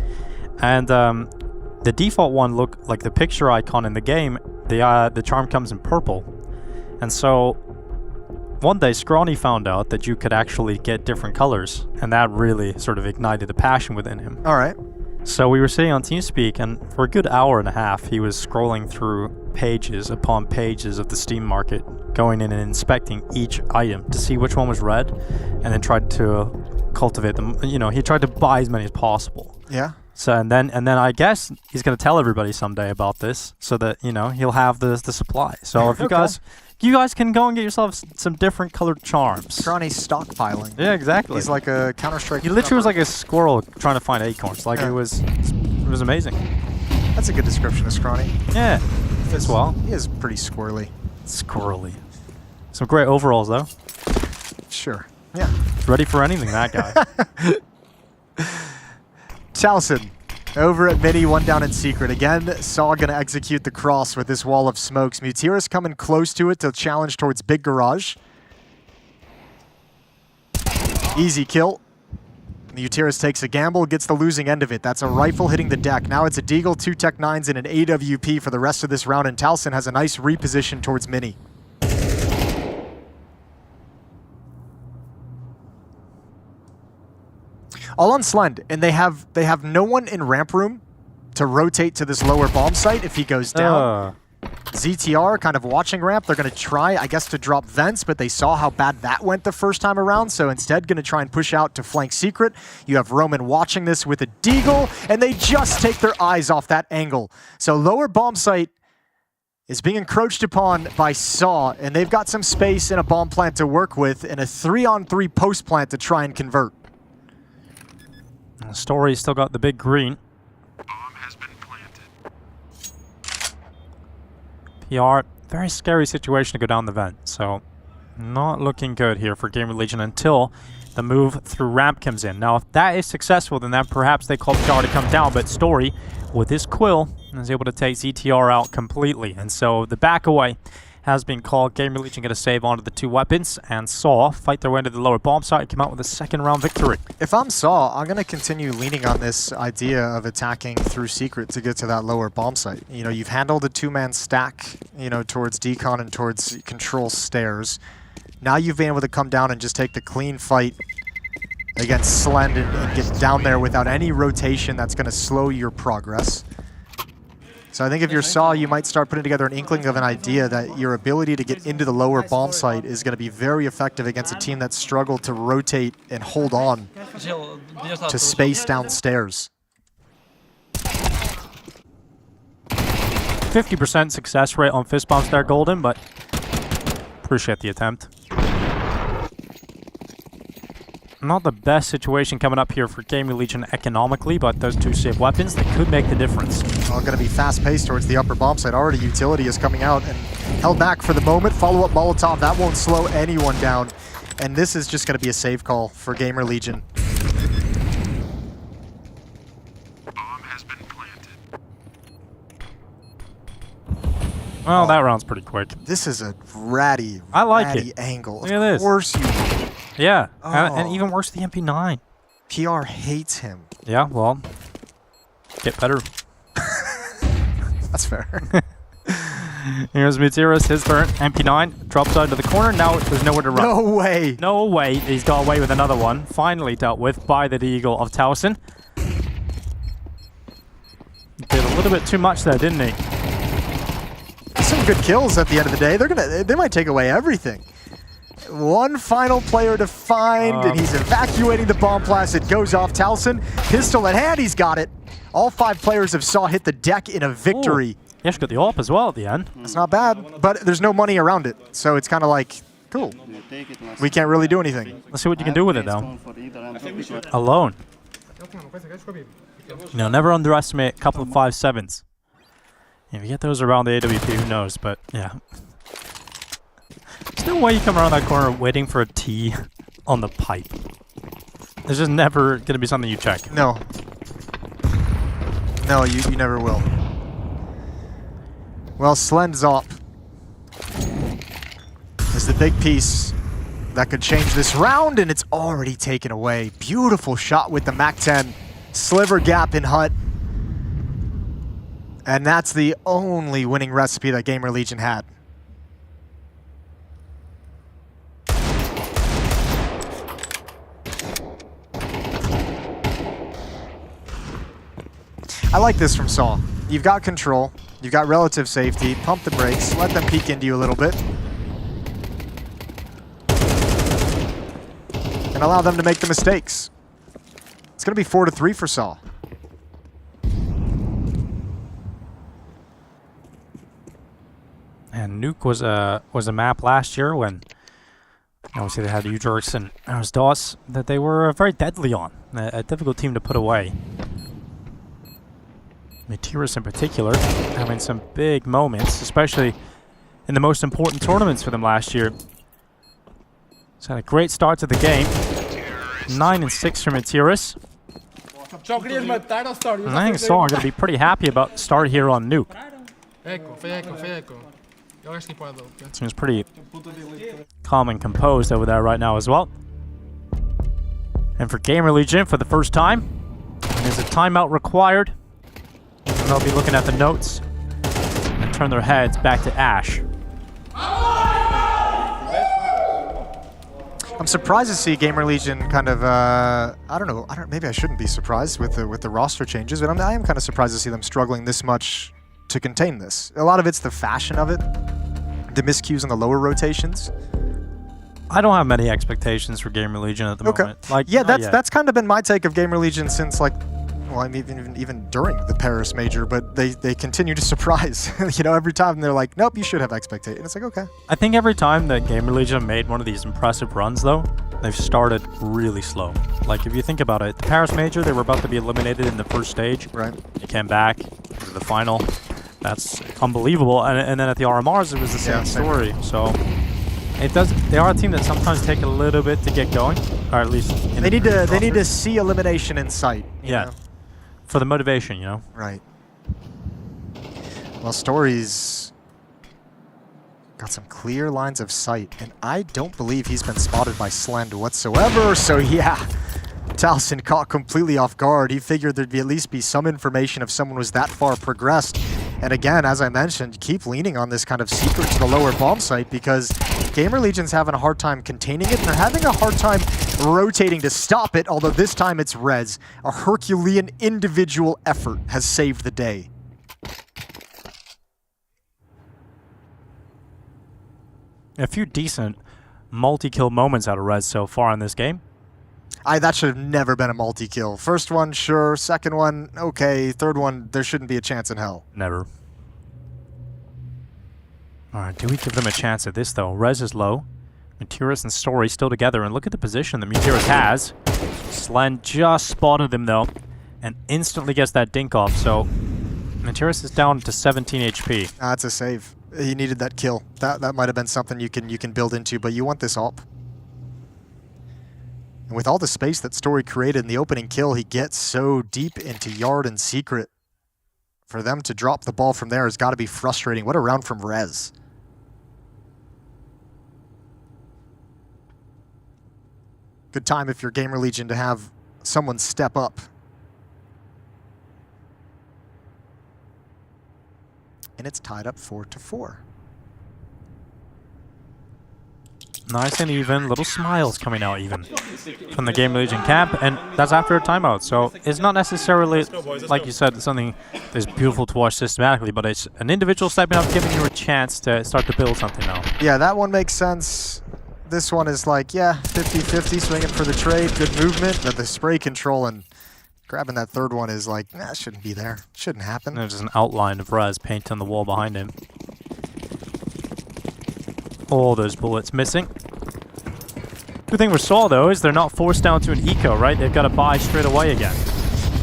And the default one looked like the picture icon in the game. The charm comes in purple. And so one day Scrawny found out that you could actually get different colors, and that really sort of ignited the passion within him. All right. So we were sitting on TeamSpeak, and for a good hour and a half, he was scrolling through pages upon pages of the Steam market, going in and inspecting each item to see which one was red, and then tried to cultivate them. You know, he tried to buy as many as possible. Yeah. So and then I guess he's gonna tell everybody someday about this, so that he'll have the supply. So if you guys can go and get yourselves some different colored charms. Scrawny's stockpiling. Yeah, exactly. He's like a Counter-Strike. He literally was like a squirrel trying to find acorns. Like it was amazing. That's a good description of Scrawny. Yeah, fits well. He is pretty squirrely. Squirrely. Some great overalls though. Sure. Yeah. Ready for anything, that guy. Towson over at Mini, one down in secret. Again, Saw gonna execute the cross with this wall of smokes. Mateera's coming close to it to challenge towards Big Garage. Easy kill. Mateera's takes a gamble, gets the losing end of it. That's a rifle hitting the deck. Now it's a Deagle, 2 Tech 9s, and an AWP for the rest of this round, and Towson has a nice reposition towards Mini. All on Slend, and they have no one in ramp room to rotate to this lower bomb site if he goes down. ZTR kind of watching ramp. They're going to try, I guess, to drop vents, but they saw how bad that went the first time around, so instead going to try and push out to flank secret. You have Roman watching this with a Deagle, and they just take their eyes off that angle. So lower bomb site is being encroached upon by Saw, and they've got some space in a bomb plant to work with and a 3-on-3 post plant to try and convert. Story's still got the big green. PR, very scary situation to go down the vent, so not looking good here for Gamer Legion until the move through ramp comes in. Now, if that is successful, then that perhaps they call PR to come down, but Story, with his quill, is able to take ZTR out completely, and so the back away has been called. Gamer Legion going to save onto the 2 weapons, and Saw fight their way into the lower bomb site, come out with a second round victory. If I'm Saw, I'm going to continue leaning on this idea of attacking through secret to get to that lower bomb site. You know, you've handled a 2-man stack, towards decon and towards control stairs. Now you've been able to come down and just take the clean fight against Slend and get down there without any rotation that's going to slow your progress. So I think if you're Saw, you might start putting together an inkling of an idea that your ability to get into the lower bomb site is going to be very effective against a team that struggled to rotate and hold on to space downstairs. 50% success rate on fist bombs there, Golden, but appreciate the attempt. Not the best situation coming up here for Gamer Legion economically, but those 2 safe weapons, they could make the difference. All going to be fast-paced towards the upper bomb site. Already utility is coming out and held back for the moment. Follow-up Molotov, that won't slow anyone down. And this is just going to be a save call for Gamer Legion. Well, that round's pretty quick. This is a ratty, I like ratty it. angle. Look at this. Of course you. Yeah, Oh. and even worse, the MP9. PR hates him. Yeah, well, get better. That's fair. Here's Mutiris, his turn. MP9 drops out to the corner. Now there's nowhere to run. No way. No way. He's got away with another one. Finally dealt with by the Eagle of Towson. Did a little bit too much there, didn't he? Some good kills at the end of the day. They might take away everything. One final player to find, and he's evacuating the bomb blast. It goes off. Towson, pistol in hand, he's got it. All 5 players of Saw hit the deck in a victory. He actually got the AWP as well at the end. It's not bad, but there's no money around it. So it's kind of like, cool. We can't really do anything. Let's see what you can do with it, though. Alone. You know, never underestimate a couple of 5.7s. If you get those around the AWP, who knows, but yeah. There's no way you come around that corner waiting for a T on the pipe. There's just never going to be something you check. No. No, you never will. Well, Slen's up. Is the big piece that could change this round, and it's already taken away. Beautiful shot with the MAC-10. Sliver gap in Hut. And that's the only winning recipe that Gamer Legion had. I like this from Saw. You've got control, you've got relative safety, pump the brakes, let them peek into you a little bit. And allow them to make the mistakes. It's going to be 4-3 for Saw. And Nuke was a map last year when obviously they had Udrix and DOS that they were very deadly on. A difficult team to put away. Mutiris in particular having some big moments, especially in the most important tournaments for them last year. It's had a great start to the game. 9-6 for Mutiris. And I think Saw are going to be pretty happy about the start here on Nuke. Seems pretty calm and composed over there right now as well. And for Gamer Legion, for the first time, there's a timeout required. And they'll be looking at the notes and turn their heads back to Ash. I'm surprised to see Gamer Legion kind of, I don't know, maybe I shouldn't be surprised with the roster changes, but I am kind of surprised to see them struggling this much to contain this. A lot of it's the fashion of it, the miscues in the lower rotations. I don't have many expectations for Gamer Legion at the moment. Like, yeah, that's kind of been my take of Gamer Legion since, like, well, I mean, even during the Paris major, but they continue to surprise. You know, every time they're like, nope, you should have expectations. And it's like, okay. I think every time that Gamer Legion made one of these impressive runs, though, they've started really slow. Like, if you think about it, the Paris major, they were about to be eliminated in the first stage. Right. They came back to the final. That's unbelievable. And then at the RMRs, it was the same story. So it does. They are a team that sometimes take a little bit to get going, or at least they need to see elimination in sight. You know? For the motivation, you know. Right. Well, Story's got some clear lines of sight, and I don't believe he's been spotted by Slend whatsoever. So yeah, Towson caught completely off guard. He figured there'd at least be some information if someone was that far progressed. And again, as I mentioned, keep leaning on this kind of secret to the lower bomb site because Gamer Legion's having a hard time containing it, and they're having a hard time rotating to stop it, although this time it's Rez. A Herculean individual effort has saved the day. A few decent multi-kill moments out of Rez so far in this game. That should have never been a multi-kill. First one, sure. Second one, okay. Third one, there shouldn't be a chance in hell. Never. All right, do we give them a chance at this, though? Rez is low. Mutiris and Story still together, and look at the position that Mutiris has. Slend just spotted him, though, and instantly gets that dink off, so Mutiris is down to 17 HP. That's a save. He needed that kill. That might have been something you can build into, but you want this op. And with all the space that Story created in the opening kill, he gets so deep into Yard and Secret. for them to drop the ball from there has got to be frustrating. What a round from Rez. Good time if you're Gamer Legion to have someone step up. And it's tied up 4-4. Nice and even, little smiles coming out even from the Gamer Legion camp, and that's after a timeout. So it's not necessarily, like you said, something that's beautiful to watch systematically, but it's an individual stepping up, giving you a chance to start to build something now. Yeah, that one makes sense. This one is like, yeah, 50-50, swinging for the trade, good movement, but the spray control and grabbing that third one is like, nah, shouldn't be there. Shouldn't happen. There's just an outline of Raz painted on the wall behind him. All those bullets missing. Good thing we saw, though, is they're not forced down to an eco, right? They've got to buy straight away again.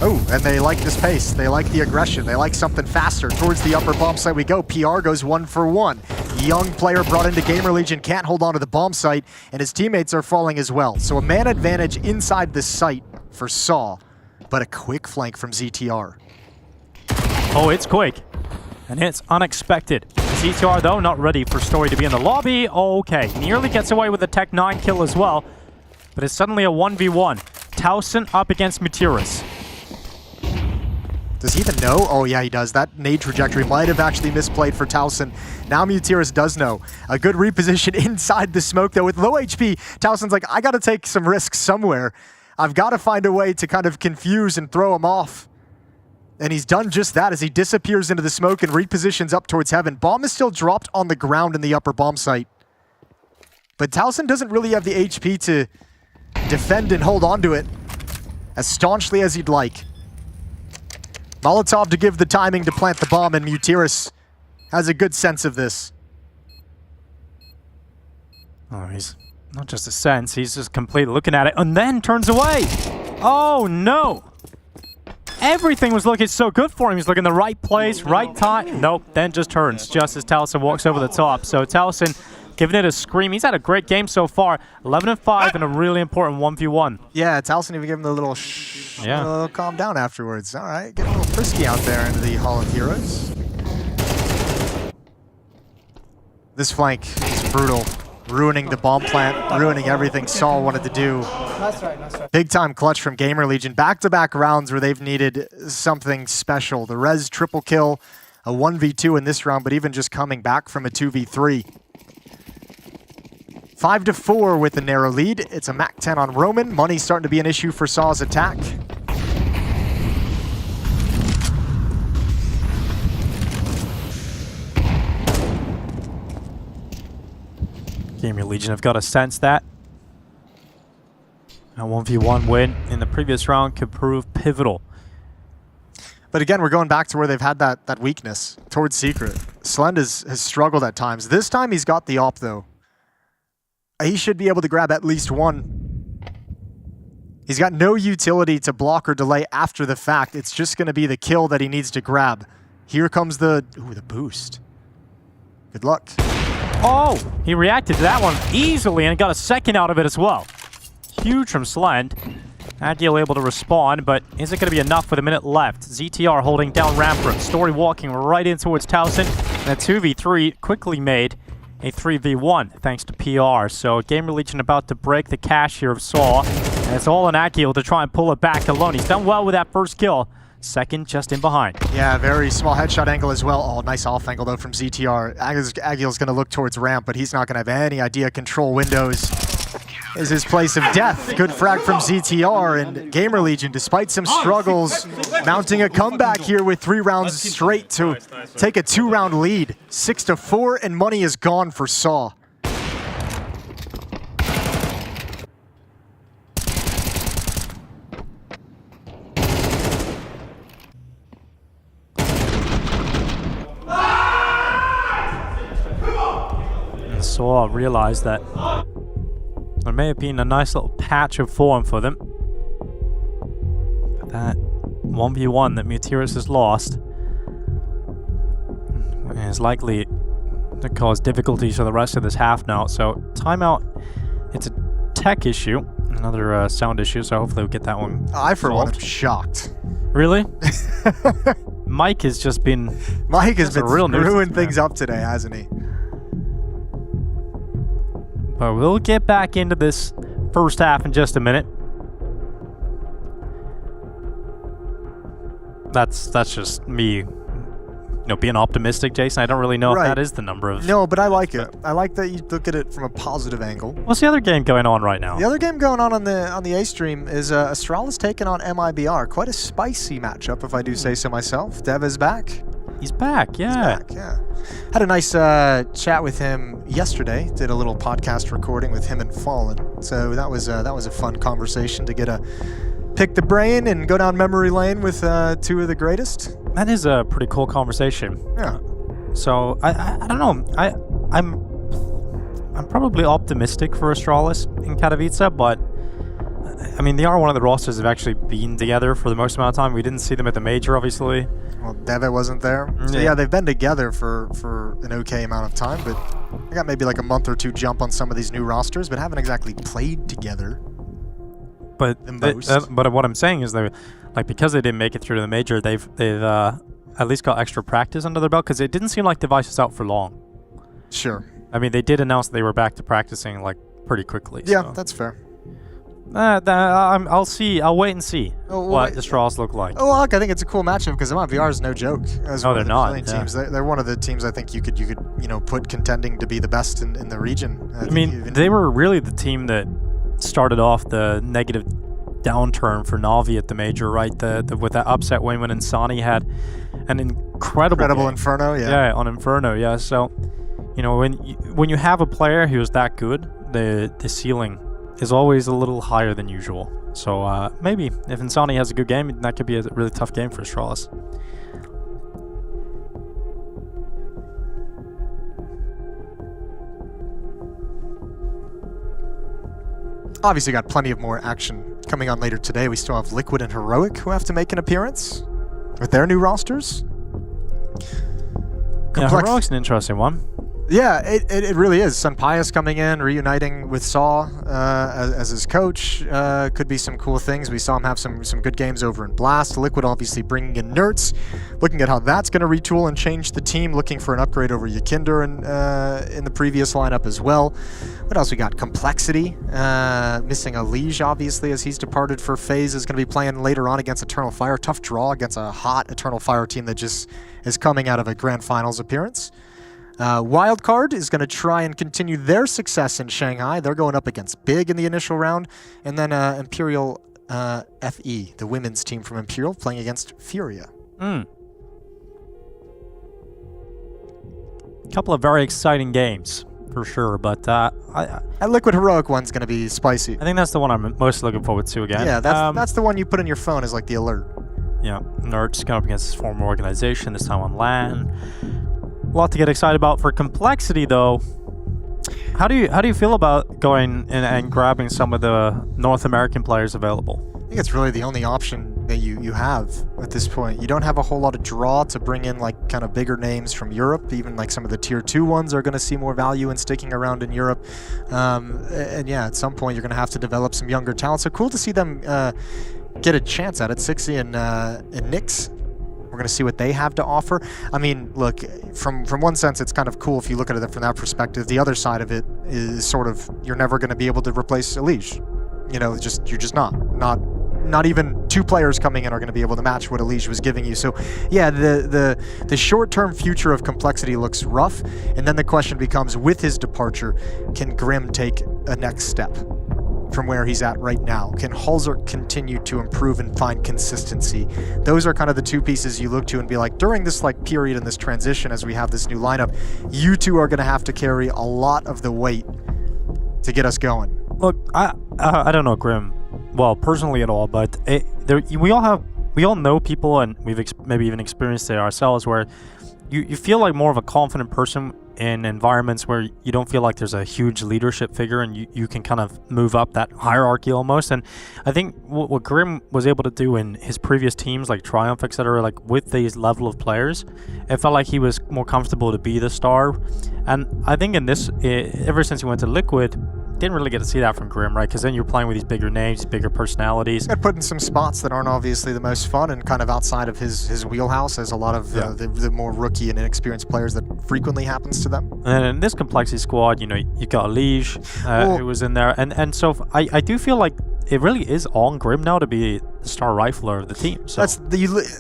Oh, and they like this pace. They like the aggression. They like something faster. Towards the upper bomb site we go. PR goes 1 for 1. Young player brought into Gamer Legion can't hold on to the bomb site, and his teammates are falling as well. So a man advantage inside the site for Saw, but a quick flank from ZTR. Oh, it's quick. And it's unexpected. ZTR, though, not ready for Story to be in the lobby. Okay, nearly gets away with a Tech 9 kill as well. But it's suddenly a 1v1. Towson up against Mutiris. Does he even know? Oh, yeah, he does. That nade trajectory might have actually misplayed for Towson. Now Mutiris does know. A good reposition inside the smoke, though. With low HP, Towson's like, I got to take some risks somewhere. I've got to find a way to kind of confuse and throw him off. And he's done just that as he disappears into the smoke and repositions up towards heaven. Bomb is still dropped on the ground in the upper bomb site. But Towson doesn't really have the HP to defend and hold on to it as staunchly as he'd like. Molotov to give the timing to plant the bomb, and Mutiris has a good sense of this. Oh, he's not just a sense, he's just completely looking at it and then turns away. Oh, no. Everything was looking so good for him. He's looking in the right place, right time. Nope, then just turns just as Towson walks over the top. So Towson giving it a scream. He's had a great game so far. 11-5 in a really important 1v1. Yeah, Towson even gave him the little calm down afterwards. All right, get a little frisky out there into the Hall of Heroes. This flank is brutal. Ruining the bomb plant, ruining everything Saul wanted to do. Nice try, nice try. Big time clutch from Gamer Legion. Back-to-back rounds where they've needed something special. The Rez triple kill, a 1v2 in this round, but even just coming back from a 2v3. 5-4 with the narrow lead. It's a MAC-10 on Roman. Money's starting to be an issue for Saw's attack. Gamer Legion have got to sense that. A 1v1 win in the previous round could prove pivotal. But again, we're going back to where they've had that weakness towards Secret. Slend has struggled at times. This time he's got the op, though. He should be able to grab at least one. He's got no utility to block or delay after the fact. It's just going to be the kill that he needs to grab. Here comes the boost. Good luck. Oh, he reacted to that one easily and got a second out of it as well. Huge from Slend. Agil able to respond, but is it going to be enough with a minute left? ZTR holding down Rampart. Story walking right in towards Towson. And a 2v3 quickly made a 3v1 thanks to PR. So Gamer Legion about to break the cash here of Saw. And it's all on Agil to try and pull it back alone. He's done well with that first kill. Second just in behind. Yeah, very small headshot angle as well. Oh, nice off angle though from ZTR. Agil's going to look towards ramp, but he's not going to have any idea. Control windows is his place of death. Good frag from ZTR, and Gamer Legion, despite some struggles, mounting a comeback here with 3 rounds straight to take a 2-round lead. 6-4, and money is gone for Saw. And Saw realized that there may have been a nice little patch of form for them. But that 1v1 that Mutiris has lost is likely to cause difficulties for the rest of this half now. So timeout, it's a tech issue, another sound issue, so hopefully we'll get that one I, for one, solved. am shocked. Really? Mike has just been... Mike has been a real screwing nuisance, things man. up today, hasn't he? But we'll get back into this first half in just a minute. That's just me, being optimistic, Jason. I don't really know if that is the number of... No, but I like it. I like that you look at it from a positive angle. What's the other game going on right now? The other game going on the A stream is Astralis taking on MIBR. Quite a spicy matchup, if I do say so myself. Dev is back. He's back, yeah. He's back, yeah. Had a nice chat with him yesterday. Did a little podcast recording with him and Fallen. So that was a fun conversation to get a pick the brain and go down memory lane with two of the greatest. That is a pretty cool conversation. Yeah. So I don't know. I'm probably optimistic for Astralis in Katowice, but I mean they are one of the rosters that have actually been together for the most amount of time. We didn't see them at the major, obviously. Well, Devitt wasn't there. So yeah, they've been together for an okay amount of time, but they got maybe like a month or two jump on some of these new rosters, but haven't exactly played together. But but what I'm saying is that, like, because they didn't make it through to the major, they've at least got extra practice under their belt, because it didn't seem like Device was out for long. Sure. I mean, they did announce that they were back to practicing like pretty quickly. Yeah, so. that's fair. I'll see. I'll wait and see what the Straws look like. Oh, look, I think it's a cool matchup because MIVR is no joke. No, they're not. Teams. They're one of the teams I think you could put contending to be the best in the region. I mean, they were really the team that started off the negative downturn for Navi at the major, right? With that upset win when Insani had an incredible game. Inferno, yeah. Yeah, on Inferno, yeah. So, when you have a player who's that good, the ceiling is always a little higher than usual. So maybe if Insani has a good game, that could be a really tough game for Astralis. Obviously got plenty of more action coming on later today. We still have Liquid and Heroic who have to make an appearance with their new rosters. Yeah, Heroic's an interesting one. Yeah, it really is. Sun Pius coming in, reuniting with Saw as his coach. Could be some cool things. We saw him have some good games over in Blast. Liquid obviously bringing in Nerds, looking at how that's going to retool and change the team, looking for an upgrade over Yakinder in the previous lineup as well. What else we got? Complexity, missing a Liege obviously as he's departed for FaZe, is going to be playing later on against Eternal Fire. Tough draw against a hot Eternal Fire team that just is coming out of a Grand Finals appearance. Wildcard is going to try and continue their success in Shanghai. They're going up against Big in the initial round. And then Imperial FE, the women's team from Imperial, playing against Furia. Couple of very exciting games, for sure. But that Liquid Heroic one's going to be spicy. I think that's the one I'm most looking forward to again. Yeah, that's the one you put in your phone as like the alert. Yeah, Nerds coming up against his former organization, this time on LAN. A lot to get excited about. For Complexity, though, how do you feel about going and grabbing some of the North American players available? I think it's really the only option that you have at this point. You don't have a whole lot of draw to bring in like kind of bigger names from Europe. Even like some of the tier 2 ones are going to see more value in sticking around in Europe. And yeah, at some point you're going to have to develop some younger talent. So cool to see them get a chance at it. Sixy and Nyx. We're going to see what they have to offer. I mean, look, from one sense, it's kind of cool if you look at it from that perspective. The other side of it is sort of you're never going to be able to replace Elige. You're just not even two players coming in are going to be able to match what Elige was giving you. So, yeah, the short-term future of Complexity looks rough, and then the question becomes, with his departure, can Grim take a next step from where he's at right now? Can Halzer continue to improve and find consistency? Those are kind of the two pieces you look to and be like, during this like period in this transition as we have this new lineup, you two are going to have to carry a lot of the weight to get us going. Look, I don't know Grim well personally at all, but we all know people, and we've maybe even experienced it ourselves, where you feel like more of a confident person in environments where you don't feel like there's a huge leadership figure, and you can kind of move up that hierarchy almost. And I think what Grim was able to do in his previous teams like Triumph, etc., like with these level of players, it felt like he was more comfortable to be the star. And I think in this, ever since he went to Liquid, didn't really get to see that from Grim, right? Because then you're playing with these bigger names, bigger personalities. Got put in some spots that aren't obviously the most fun and kind of outside of his wheelhouse, as a lot of the more rookie and inexperienced players that frequently happens to them. And then in this complexity squad, you know, you got Liege, who was in there, and so I do feel like it really is on Grim now to be the star rifler of the team. So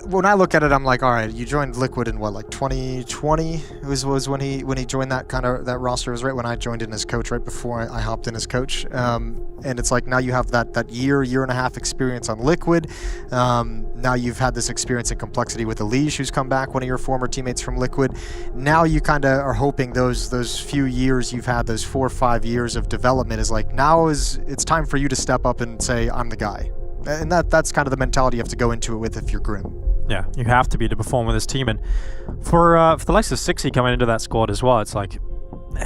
When I look at it, I'm like, all right, you joined Liquid in what, like 2020 was when he joined that roster. It was right when I joined in as coach, right before I hopped in as coach. And it's like now you have that year and a half experience on Liquid. Now you've had this experience in complexity with Elige, who's come back, one of your former teammates from Liquid. Now you kind of are hoping those few years you've had, those 4 or 5 years of development, is like now it's time for you to step up and say, I'm the guy. And that's kind of the mentality you have to go into it with if you're Grim. Yeah, you have to be to perform with this team. And for the likes of Sixy coming into that squad as well, it's like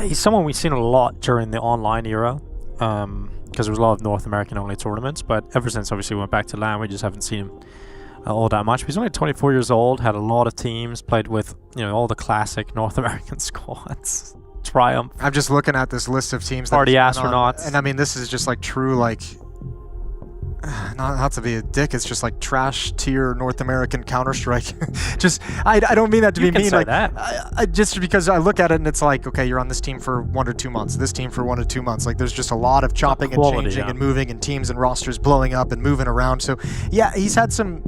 he's someone we've seen a lot during the online era, because there was a lot of North American only tournaments. But ever since obviously we went back to LAN, we just haven't seen him all that much. But he's only 24 years old, had a lot of teams, played with all the classic North American squads. Triumph. I'm just looking at this list of teams. Party Astronauts. And I mean, this is just like true, like, not to be a dick, it's just like trash tier North American Counter-Strike. Just, I don't mean that to be mean. Like, I just because I look at it and it's like, okay, you're on this team for 1 or 2 months, this team for 1 or 2 months. Like, there's just a lot of chopping and changing and moving, and teams and rosters blowing up and moving around. So yeah, he's had some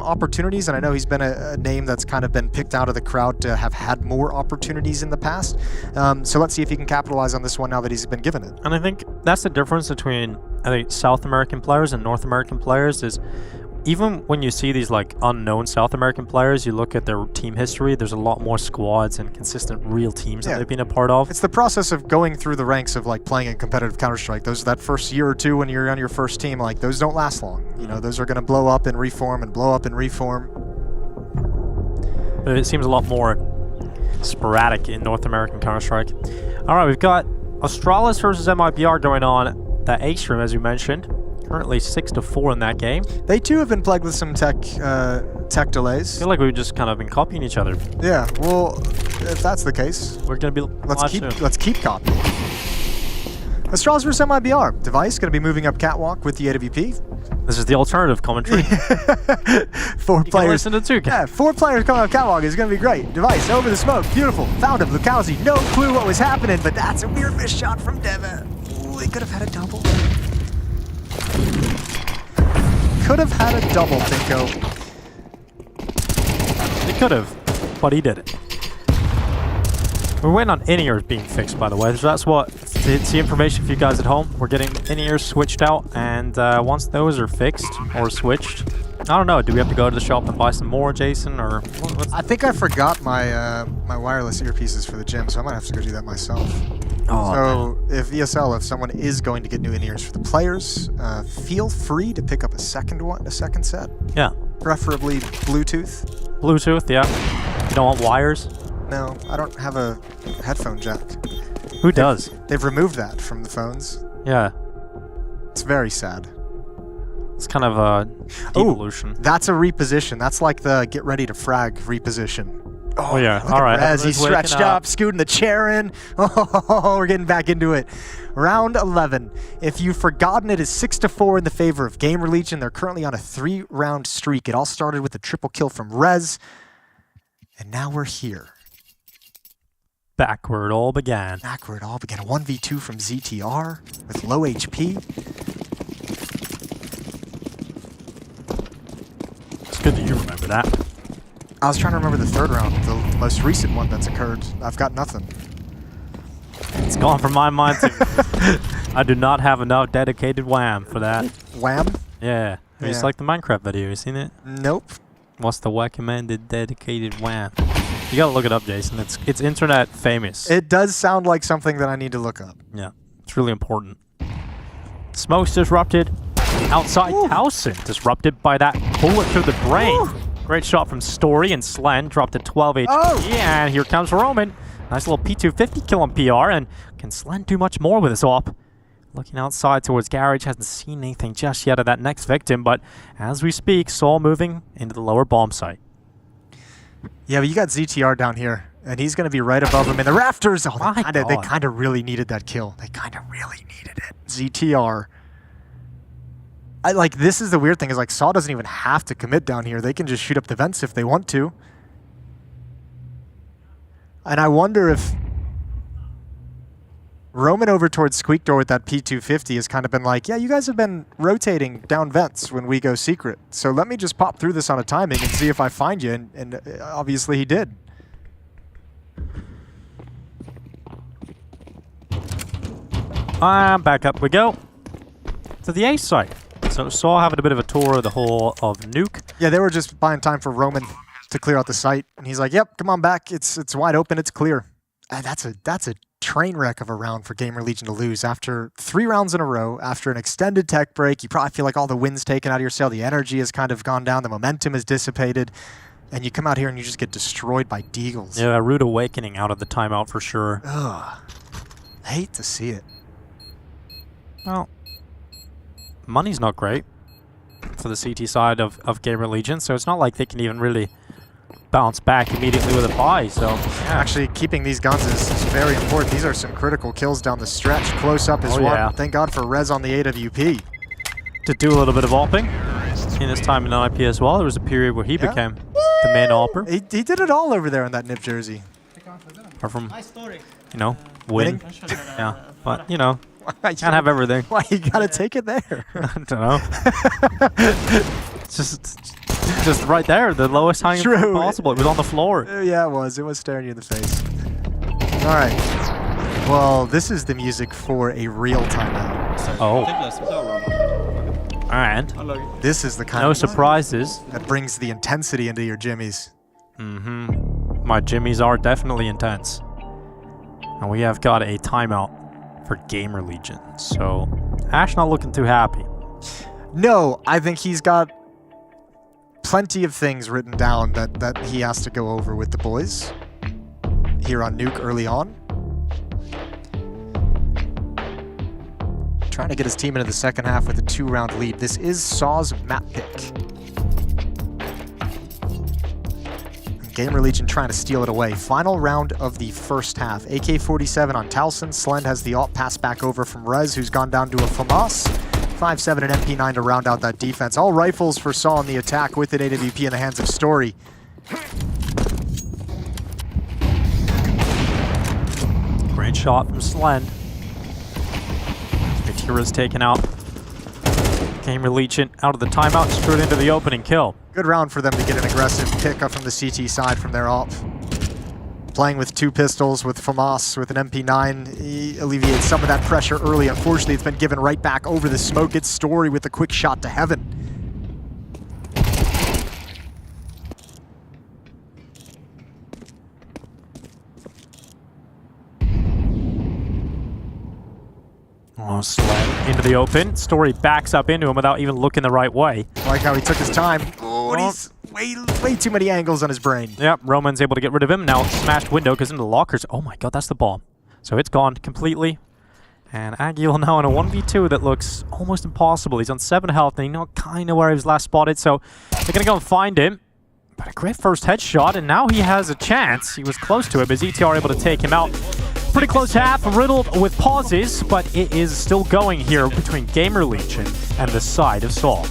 opportunities, and I know he's been a name that's kind of been picked out of the crowd to have had more opportunities in the past. So let's see if he can capitalize on this one now that he's been given it. And I think that's the difference between South American players and North American players, is even when you see these like unknown South American players, you look at their team history, there's a lot more squads and consistent real teams that they've been a part of. It's the process of going through the ranks of like playing in competitive Counter-Strike. That first year or two when you're on your first team, like those don't last long. Those are going to blow up and reform and blow up and reform. But it seems a lot more sporadic in North American Counter-Strike. All right, we've got Australis versus MIBR going on. That A-Stream, as you mentioned, currently 6-4 in that game. They too have been plagued with some tech delays. I feel like we've just kind of been copying each other. Yeah, well, if that's the case, we're gonna be let's keep copying. Australis versus MIBR. Device going to be moving up catwalk with the AWP. This is the alternative commentary. 4 players. Listen to 2. Yeah, 4 players coming up catwalk is going to be great. Device over the smoke, beautiful. Found him, Lukowski. No clue what was happening, but that's a weird miss shot from Deva. They could have had a double. Could have had a double, Tinko. He could have, but he didn't. We're waiting on in-ears being fixed, by the way. So that's what it's the information for you guys at home. We're getting in-ears switched out, and once those are fixed or switched, I don't know. Do we have to go to the shop and buy some more, Jason, or? I think I forgot my my wireless earpieces for the gym, so I might have to go do that myself. Oh, so if someone is going to get new in-ears for the players, feel free to pick up a second set. Yeah. Preferably Bluetooth. Bluetooth, yeah. You don't want wires? No, I don't have a headphone jack. Who does? They've removed that from the phones. Yeah. It's very sad. It's kind of a devolution. That's a reposition. That's like the get ready to frag reposition. Oh yeah, all right. As he stretched up, scooting the chair in. Oh, we're getting back into it. Round 11. If you've forgotten, it is 6-4 in the favor of Gamer Legion. They're currently on a 3-round streak. It all started with a triple kill from Rez, and now we're here. Back where it all began. Back where it all began. A 1v2 from ZTR with low HP. It's good that you remember that. I was trying to remember the third round, the most recent one that's occurred. I've got nothing. It's gone from my mind too. I do not have enough dedicated wham for that. Wham? Yeah. It's like the Minecraft video. You seen it? Nope. What's the recommended dedicated wham? You gotta look it up, Jason. It's internet famous. It does sound like something that I need to look up. Yeah. It's really important. Smoke's disrupted. Outside Towson disrupted by that bullet through the brain. Great shot from Story, and Slen dropped to 12 HP, and here comes Roman. Nice little P250 kill on PR, and can Slen do much more with his op? Looking outside towards Garage, hasn't seen anything just yet of that next victim, but as we speak, Saul moving into the lower bomb site. Yeah, but you got ZTR down here. And he's going to be right above him in the rafters. Oh, My they God. kind of really needed that kill. They kind of really needed it. ZTR. This is the weird thing is like Saw doesn't even have to commit down here. They can just shoot up the vents if they want to. And I wonder if Roman over towards Squeak Door with that P250 has kind of been like, yeah, you guys have been rotating down vents when we go secret. So let me just pop through this on a timing and see if I find you. And obviously he did. Back up we go to the A site. So Saw having a bit of a tour of the whole of Nuke. Yeah, they were just buying time for Roman to clear out the site, and he's like, "Yep, come on back. It's wide open. It's clear." And that's a train wreck of a round for Gamer Legion to lose after 3 rounds in a row. After an extended tech break, you probably feel like all the wind's taken out of your sail. The energy has kind of gone down. The momentum is dissipated, and you come out here and you just get destroyed by Deagles. Yeah, a rude awakening out of the timeout for sure. Ugh, hate to see it. Well, money's not great for the CT side of Gamer Legion, so it's not like they can even really bounce back immediately with a buy. So yeah. Actually, keeping these guns is very important. These are some critical kills down the stretch. Close up is one. Yeah. Thank God for Rez on the AWP. To do a little bit of AWPing in his time in IP as well. There was a period where he became the main AWPer. He did it all over there in that NIP jersey. Apart from, win. Yeah, but, can't have everything. Why you gotta take it there? I don't know. It's just right there, the lowest hanging fruit possible. It was on the floor. Yeah, it was. It was staring you in the face. All right. Well, this is the music for a real timeout. Oh. And this is the kind no of surprises that brings the intensity into your jimmies. Mm-hmm. My jimmies are definitely intense. And we have got a timeout for Gamer Legion. So Ash not looking too happy. No, I think he's got plenty of things written down that he has to go over with the boys here on Nuke early on. Trying to get his team into the second half with a 2-round lead. This is Saw's map pick. Gamer Legion trying to steal it away. Final round of the first half. AK-47 on Towson. Slend has the alt pass back over from Rez, who's gone down to a FAMAS. 5.7 and MP9 to round out that defense. All rifles for Saw on the attack with an AWP in the hands of Story. Great shot from Slend. Vatira's taken out. Gamer Legion out of the timeout, straight into the opening kill. Good round for them to get an aggressive pick up from the CT side from their op. Playing with 2 pistols, with FAMAS, with an MP9, he alleviates some of that pressure early. Unfortunately, it's been given right back over the smoke. It's Story with a quick shot to heaven. Oh, Sled into the open. Story backs up into him without even looking the right way. I like how he took his time. Oh, and he's way too many angles on his brain. Yep, Roman's able to get rid of him. Now smashed window goes into the lockers. Oh my god, that's the bomb. So it's gone completely. And Aguil now in a 1v2 that looks almost impossible. He's on 7 health and you know kind of where he was last spotted. So they're going to go and find him. But a great first headshot, and now he has a chance. He was close to it, but ZTR able to take him out. Pretty close half, riddled with pauses, but it is still going here between Gamer Legion and the side of Saw.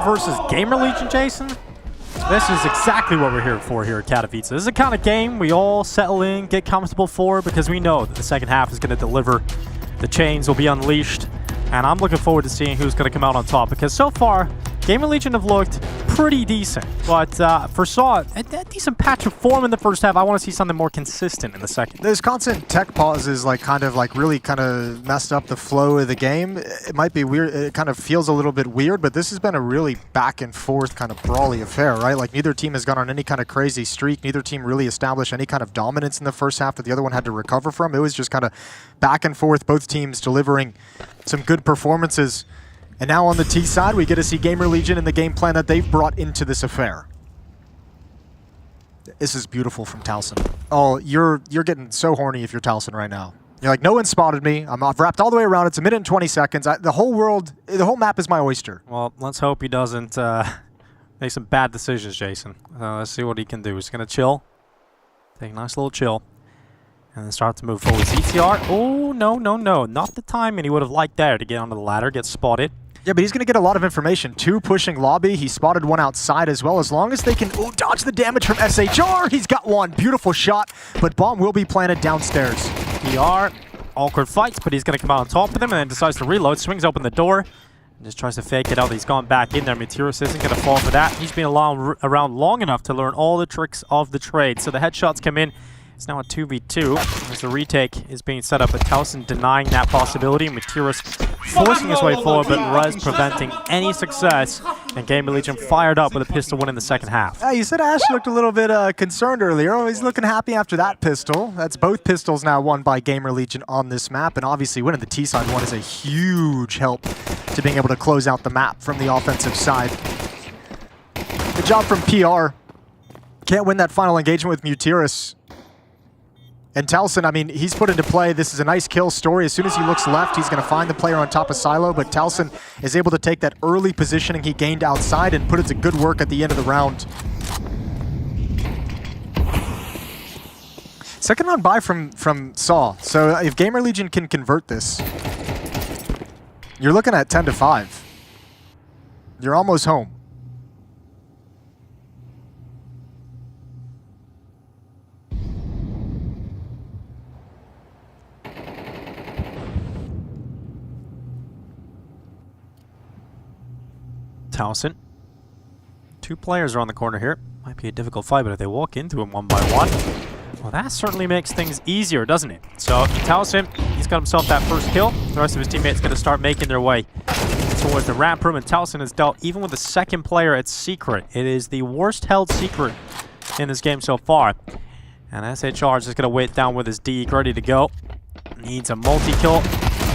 versus Gamer Legion, Jason. This is exactly what we're here for here at Katowice. This is the kind of game we all settle in, get comfortable for, because we know that the second half is going to deliver. The chains will be unleashed, and I'm looking forward to seeing who's going to come out on top, because so far, Gamer Legion have looked pretty decent, but for Saw, a decent patch of form in the first half. I want to see something more consistent in the second. Those constant tech pauses really messed up the flow of the game. It might be weird. It kind of feels a little bit weird, but this has been a really back and forth kind of brawly affair, right? Like neither team has gone on any kind of crazy streak. Neither team really established any kind of dominance in the first half that the other one had to recover from. It was just kind of back and forth, both teams delivering some good performances. And now on the T side, we get to see Gamer Legion and the game plan that they've brought into this affair. This is beautiful from Towson. Oh, you're getting so horny if you're Towson right now. You're like, no one spotted me. I've wrapped all the way around. It's a minute and 20 seconds. The whole map is my oyster. Well, let's hope he doesn't make some bad decisions, Jason. Let's see what he can do. He's going to chill. Take a nice little chill. And then start to move forward. ZTR. Oh, no. Not the timing he would have liked there to get onto the ladder, get spotted. Yeah, but he's going to get a lot of information. 2 pushing lobby. He spotted 1 outside as well. As long as they can dodge the damage from SHR, he's got 1. Beautiful shot, but bomb will be planted downstairs. PR, awkward fights, but he's going to come out on top of them and then decides to reload, swings open the door, and just tries to fake it out. He's gone back in there. Meteoros isn't going to fall for that. He's been around long enough to learn all the tricks of the trade. So the headshots come in. It's now a 2v2 as the retake is being set up, but Towson denying that possibility. Meteoros forcing his way forward, but Rez preventing any success. And Gamer Legion fired up with a pistol win in the second half. You said Ash looked a little bit concerned earlier. Oh, he's looking happy after that pistol. That's both pistols now won by Gamer Legion on this map, and obviously winning the T-side one is a huge help to being able to close out the map from the offensive side. Good job from PR. Can't win that final engagement with Meteoros. And Towson, I mean, he's put into play. This is a nice kill story. As soon as he looks left, he's going to find the player on top of Silo, but Towson is able to take that early positioning he gained outside and put it to good work at the end of the round. Second round buy from Saw. So if Gamer Legion can convert this, you're looking at 10-5. You're almost home. Towson. 2 players are on the corner here. Might be a difficult fight, but if they walk into him 1 by 1, well, that certainly makes things easier, doesn't it? So Towson, he's got himself that first kill. The rest of his teammates going to start making their way towards the ramp room, and Towson has dealt even with the second player at Secret. It is the worst held Secret in this game so far. And SHR is just going to wait down with his D ready to go. Needs a multi-kill.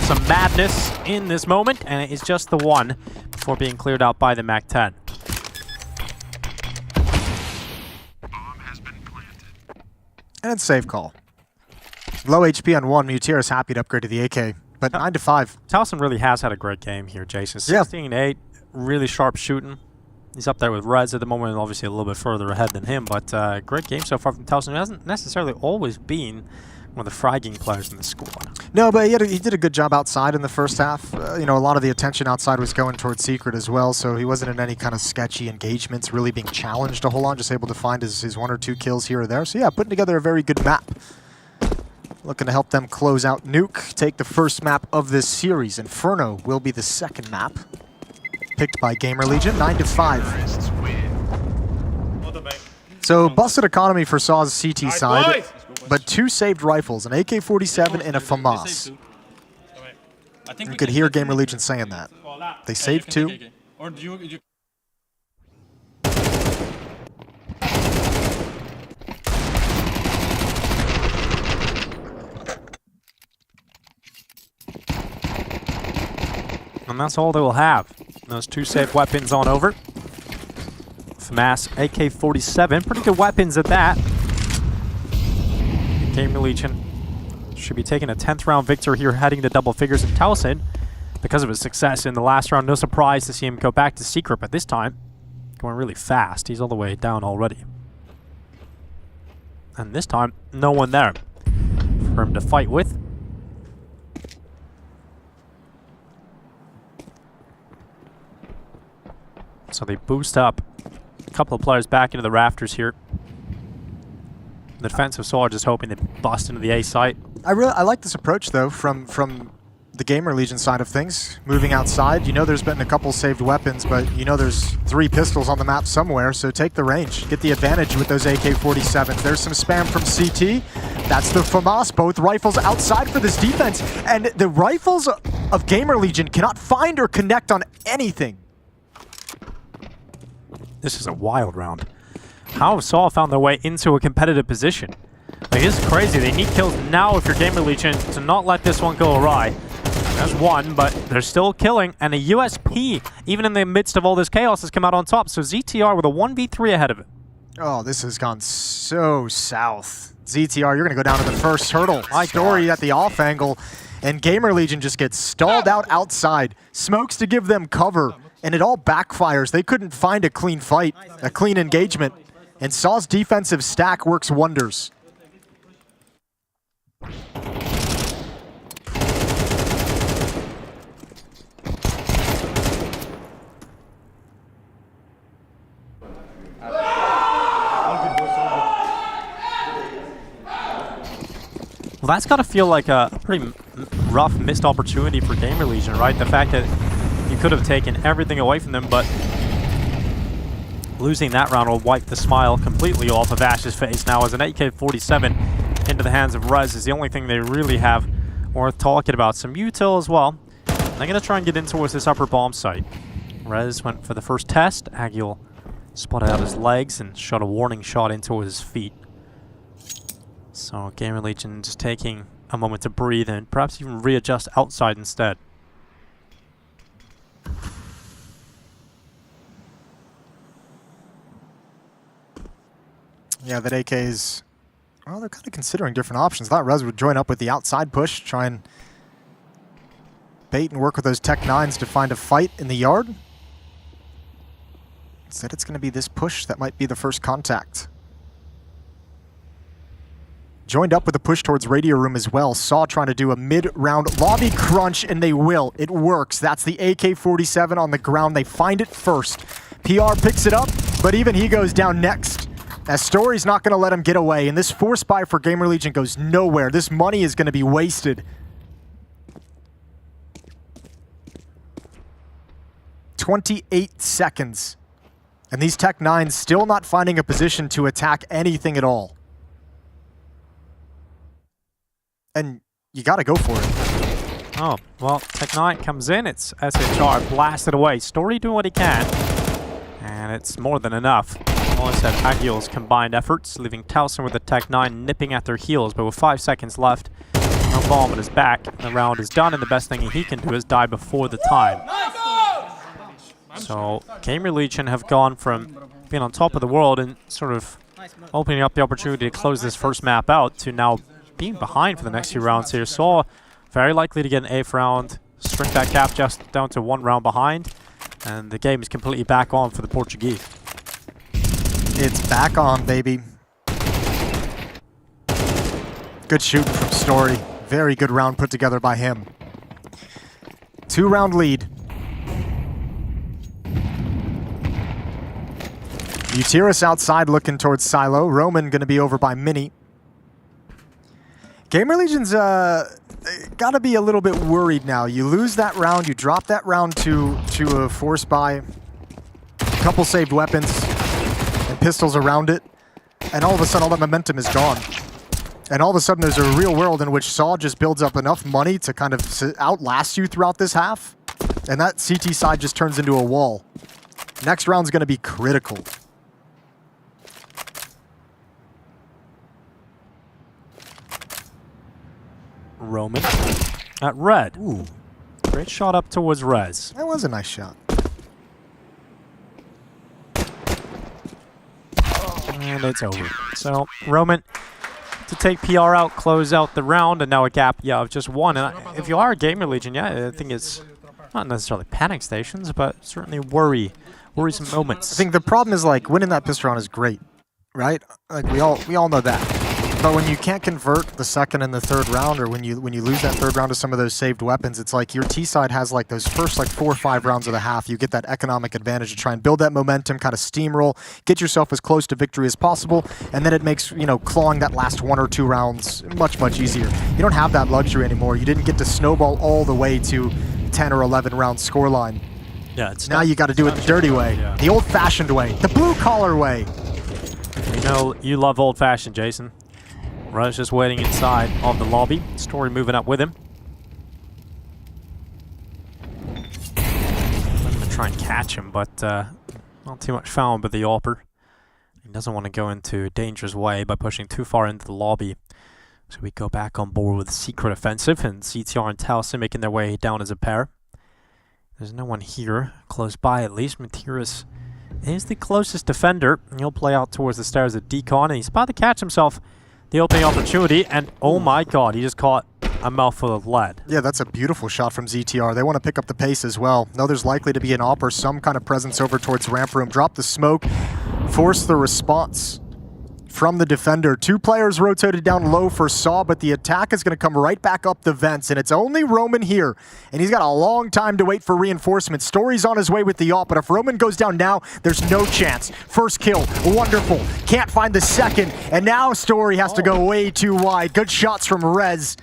Some madness in this moment, and it is just the 1 before being cleared out by the MAC-10. And it's safe call. Low HP on 1. Meteoros happy to upgrade to the AK, but 9-5. Towson really has had a great game here, Jason. 16-8, really sharp shooting. He's up there with Rez at the moment, obviously a little bit further ahead than him, but great game so far from Towson. He hasn't necessarily always been one of the fragging players in the squad. No, but he did a good job outside in the first half. You know, a lot of the attention outside was going towards Secret as well, so he wasn't in any kind of sketchy engagements, really being challenged a whole lot, just able to find his 1 or 2 kills here or there. So yeah, putting together a very good map. Looking to help them close out Nuke, take the first map of this series. Inferno will be the second map. Picked by Gamer Legion, 9-5. So busted economy for Saw's CT side. But 2 saved rifles, an AK-47 and a FAMAS. You could hear Gamer Legion saying that. They saved 2. And that's all they will have. Those 2 saved weapons on over. FAMAS, AK-47, pretty good weapons at that. Gamer Legion should be taking a 10th round victory here, heading to double figures. And Towson, because of his success in the last round, no surprise to see him go back to Secret, but this time going really fast. He's all the way down already. And this time, no one there for him to fight with. So they boost up a couple of players back into the rafters here. The defensive Saw just hoping to bust into the A site. I like this approach though from the Gamer Legion side of things. Moving outside, you know there's been a couple saved weapons, but you know there's 3 pistols on the map somewhere, so take the range. Get the advantage with those AK-47s. There's some spam from CT. That's the FAMAS, both rifles outside for this defense. And the rifles of Gamer Legion cannot find or connect on anything. This is a wild round. How have Saw found their way into a competitive position? Like, this is crazy. They need kills now if you're Gamer Legion to not let this one go awry. There's one, but they're still killing, and a USP, even in the midst of all this chaos, has come out on top. So ZTR with a 1v3 ahead of it. Oh, this has gone so south. ZTR, you're going to go down to the first hurdle. Story at the off angle, and Gamer Legion just gets stalled out outside. Smokes to give them cover, and it all backfires. They couldn't find a clean fight, a clean engagement, and Saw's defensive stack works wonders. Well, that's got to feel like a pretty rough missed opportunity for Gamer Legion, right? The fact that you could have taken everything away from them, but losing that round will wipe the smile completely off of Ash's face. Now, as an AK-47 into the hands of Rez is the only thing they really have worth talking about. Some util as well. They're going to try and get in towards this upper bomb site. Rez went for the first test. Agil spotted out his legs and shot a warning shot into his feet. So Gamer Legion just taking a moment to breathe and perhaps even readjust outside instead. Yeah, that AK is... Well, they're kind of considering different options. I thought Rez would join up with the outside push, try and bait and work with those Tech 9s to find a fight in the yard. Instead, it's going to be this push that might be the first contact. Joined up with a push towards Radio Room as well. Saw trying to do a mid-round lobby crunch, and they will. It works. That's the AK-47 on the ground. They find it first. PR picks it up, but even he goes down next. As Story's not going to let him get away, and this force buy for Gamer Legion goes nowhere. This money is going to be wasted. 28 seconds. And these Tech 9s still not finding a position to attack anything at all. And you got to go for it. Oh, well, Tech 9 comes in. It's SHR blasted away. Story doing what he can. And it's more than enough. Almost had Agil's combined efforts, leaving Towson with the Tech 9 nipping at their heels. But with 5 seconds left, no bomb in his back. The round is done, and the best thing he can do is die before the time. So, Gamer Legion have gone from being on top of the world and sort of opening up the opportunity to close this first map out to now being behind for the next few rounds here. Saw very likely to get an 8th round, shrink that gap just down to 1 round behind, and the game is completely back on for the Portuguese. It's back on, baby. Good shooting from Story. Very good round put together by him. 2-round lead. Utiris outside looking towards Silo. Roman going to be over by Mini. Gamer Legion's got to be a little bit worried now. You lose that round, you drop that round to a force buy, a couple saved weapons and pistols around it, and all of a sudden all that momentum is gone. And all of a sudden there's a real world in which Saw just builds up enough money to kind of outlast you throughout this half, and that CT side just turns into a wall. Next round's going to be critical. Roman at Red. Ooh. Great shot up towards Rez. That was a nice shot. And it's over. So, Roman to take PR out, close out the round, and now a gap, of just 1. And if you are a Gamer Legion, I think it's not necessarily panic stations, but certainly worrisome moments. I think the problem is, like, winning that pistol round is great, right? Like, we all know that. But when you can't convert the second and the third round, or when you lose that third round to some of those saved weapons, it's like your T side has like those first like 4 or 5 rounds of the half. You get that economic advantage to try and build that momentum, kind of steamroll, get yourself as close to victory as possible, and then it makes, you know, clawing that last 1 or 2 rounds much easier. You don't have that luxury anymore. You didn't get to snowball all the way to 10 or 11 round scoreline. Yeah, it's now you got to do it the dirty way, the old-fashioned way, the blue-collar way. You know, you love old-fashioned, Jason. Rez just waiting inside of the lobby. Story moving up with him. I'm going to try and catch him, but not too much foul with the AWPer. He doesn't want to go into a dangerous way by pushing too far into the lobby. So we go back on board with Secret Offensive, and CTR and Towson making their way down as a pair. There's no one here, close by at least. Materis is the closest defender. He'll play out towards the stairs of Decon, and he's about to catch himself the opening opportunity, and oh my god, he just caught a mouthful of lead. Yeah, that's a beautiful shot from ZTR. They want to pick up the pace as well. Know there's likely to be an AWP or some kind of presence over towards ramp room. Drop the smoke, force the response from the defender. 2 players rotated down low for Saw, but the attack is going to come right back up the vents, and it's only Roman here, and he's got a long time to wait for reinforcements. Story's on his way with the AWP, but if Roman goes down now, there's no chance. First kill, wonderful. Can't find the second, and now Story has to go way too wide. Good shots from Rez,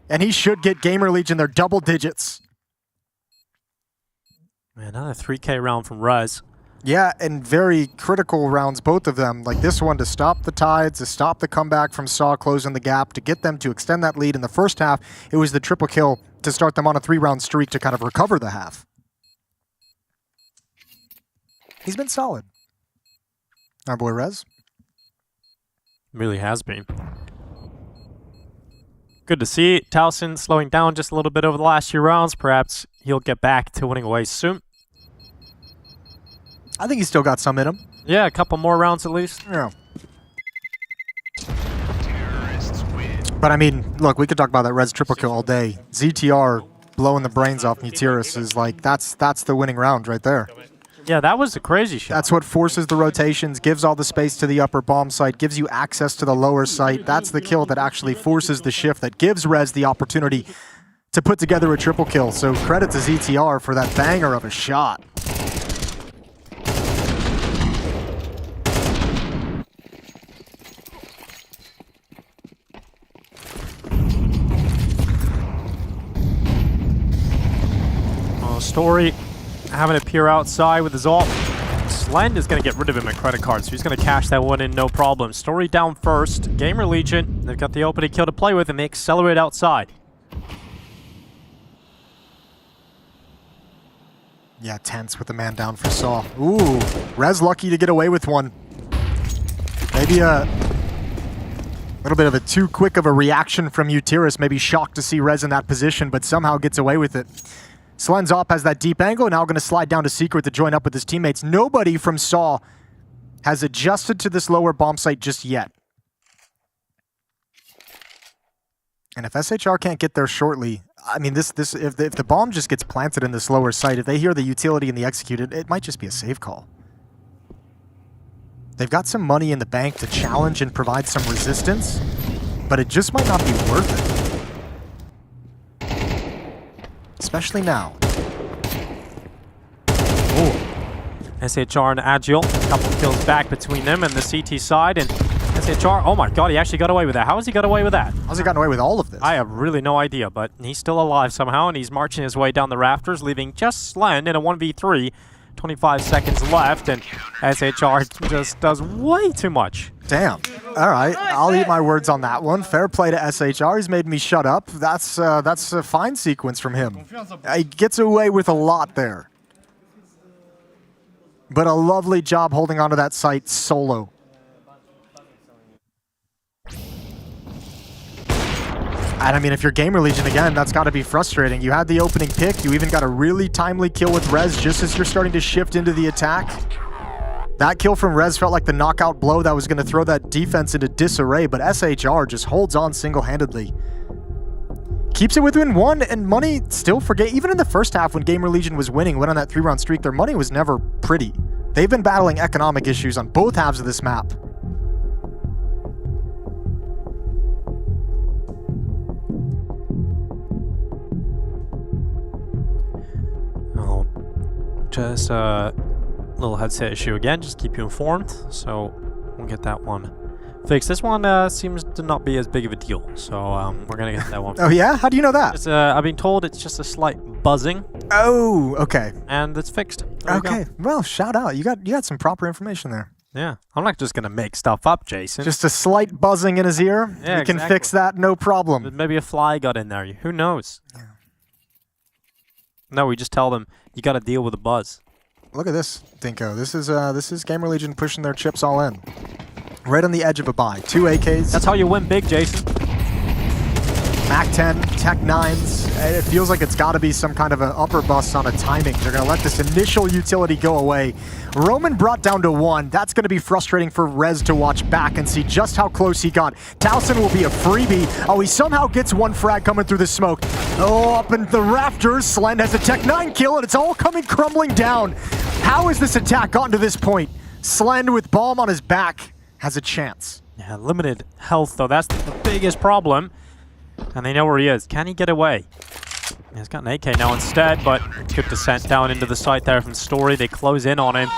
and he should get Gamer Legion their double digits. Man, another 3K round from Rez. Yeah, and very critical rounds, both of them. Like this one to stop the Tides, to stop the comeback from Saw closing the gap, to get them to extend that lead in the first half. It was the triple kill to start them on a 3-round streak to kind of recover the half. He's been solid. Our boy Rez. Really has been. Good to see Towson slowing down just a little bit over the last few rounds. Perhaps he'll get back to winning ways soon. I think he's still got some in him. Yeah, a couple more rounds at least. Yeah. But I mean, look, we could talk about that Rez triple kill all day. ZTR blowing the brains off Mutiris is like, that's the winning round right there. Yeah, that was a crazy shot. That's what forces the rotations, gives all the space to the upper bomb site, gives you access to the lower site. That's the kill that actually forces the shift, that gives Rez the opportunity to put together a triple kill. So credit to ZTR for that banger of a shot. Story having to peer outside with his ult. Slend is going to get rid of him at credit card, so he's going to cash that one in no problem. Story down first. Gamer Legion, they've got the opening kill to play with, and they accelerate outside. Yeah, tense with the man down for Saw. Ooh, Rez lucky to get away with one. Maybe a little bit of a too quick of a reaction from Utiris. Maybe shocked to see Rez in that position, but somehow gets away with it. Slen's op has that deep angle, now going to slide down to Secret to join up with his teammates. Nobody from Saw has adjusted to this lower bomb site just yet. And if SHR can't get there shortly, I mean, if the bomb just gets planted in this lower site, if they hear the utility and the executed, it might just be a save call. They've got some money in the bank to challenge and provide some resistance, but it just might not be worth it. Especially now. Ooh. SHR and Agile, a couple kills back between them and the CT side, and SHR, oh my god, he actually got away with that. How has he got away with that? How's he gotten away with all of this? I have really no idea, but he's still alive somehow, and he's marching his way down the rafters, leaving just Slen in a 1v3. 25 seconds left, and SHR just does way too much. Damn. All right, I'll eat my words on that one. Fair play to SHR. He's made me shut up. That's a fine sequence from him. He gets away with a lot there. But a lovely job holding onto that site solo. And I mean, if you're Gamer Legion again, that's got to be frustrating. You had the opening pick. You even got a really timely kill with Rez just as you're starting to shift into the attack. That kill from Rez felt like the knockout blow that was going to throw that defense into disarray, but SHR just holds on single-handedly. Keeps it within one, and money still forget. Even in the first half when Gamer Legion was winning, went on that 3-round streak, their money was never pretty. They've been battling economic issues on both halves of this map. just a little headset issue again, just keep you informed. So we'll get that one fixed. This one seems to not be as big of a deal, so we're gonna get that one fixed. Oh yeah? How do you know that? It's, I've been told it's just a slight buzzing. Oh, okay. And it's fixed. There Okay. Well, shout out. You got some proper information there. Yeah. I'm not just gonna make stuff up, Jason. Just a slight buzzing in his ear. Yeah, you can exactly. fix that, no problem. But maybe a fly got in there. Who knows? Yeah. No, we just tell them you got to deal with the buzz. Look at this, Dinko. This is Gamer Legion pushing their chips all in. Right on the edge of a buy. 2 AKs. That's how you win big, Jason. Mac 10, Tech 9s. It feels like it's got to be some kind of an upper bust on a timing. They're going to let this initial utility go away. Roman brought down to 1. That's going to be frustrating for Rez to watch back and see just how close he got. Towson will be a freebie. Oh, he somehow gets one frag coming through the smoke. Oh, up in the rafters. Slend has a Tech 9 kill, and it's all coming crumbling down. How has this attack gotten to this point? Slend with bomb on his back has a chance. Yeah, limited health, though. That's the biggest problem. And they know where he is. Can he get away? He's got an AK now instead, but good descent down into the site there from Story. They close in on him.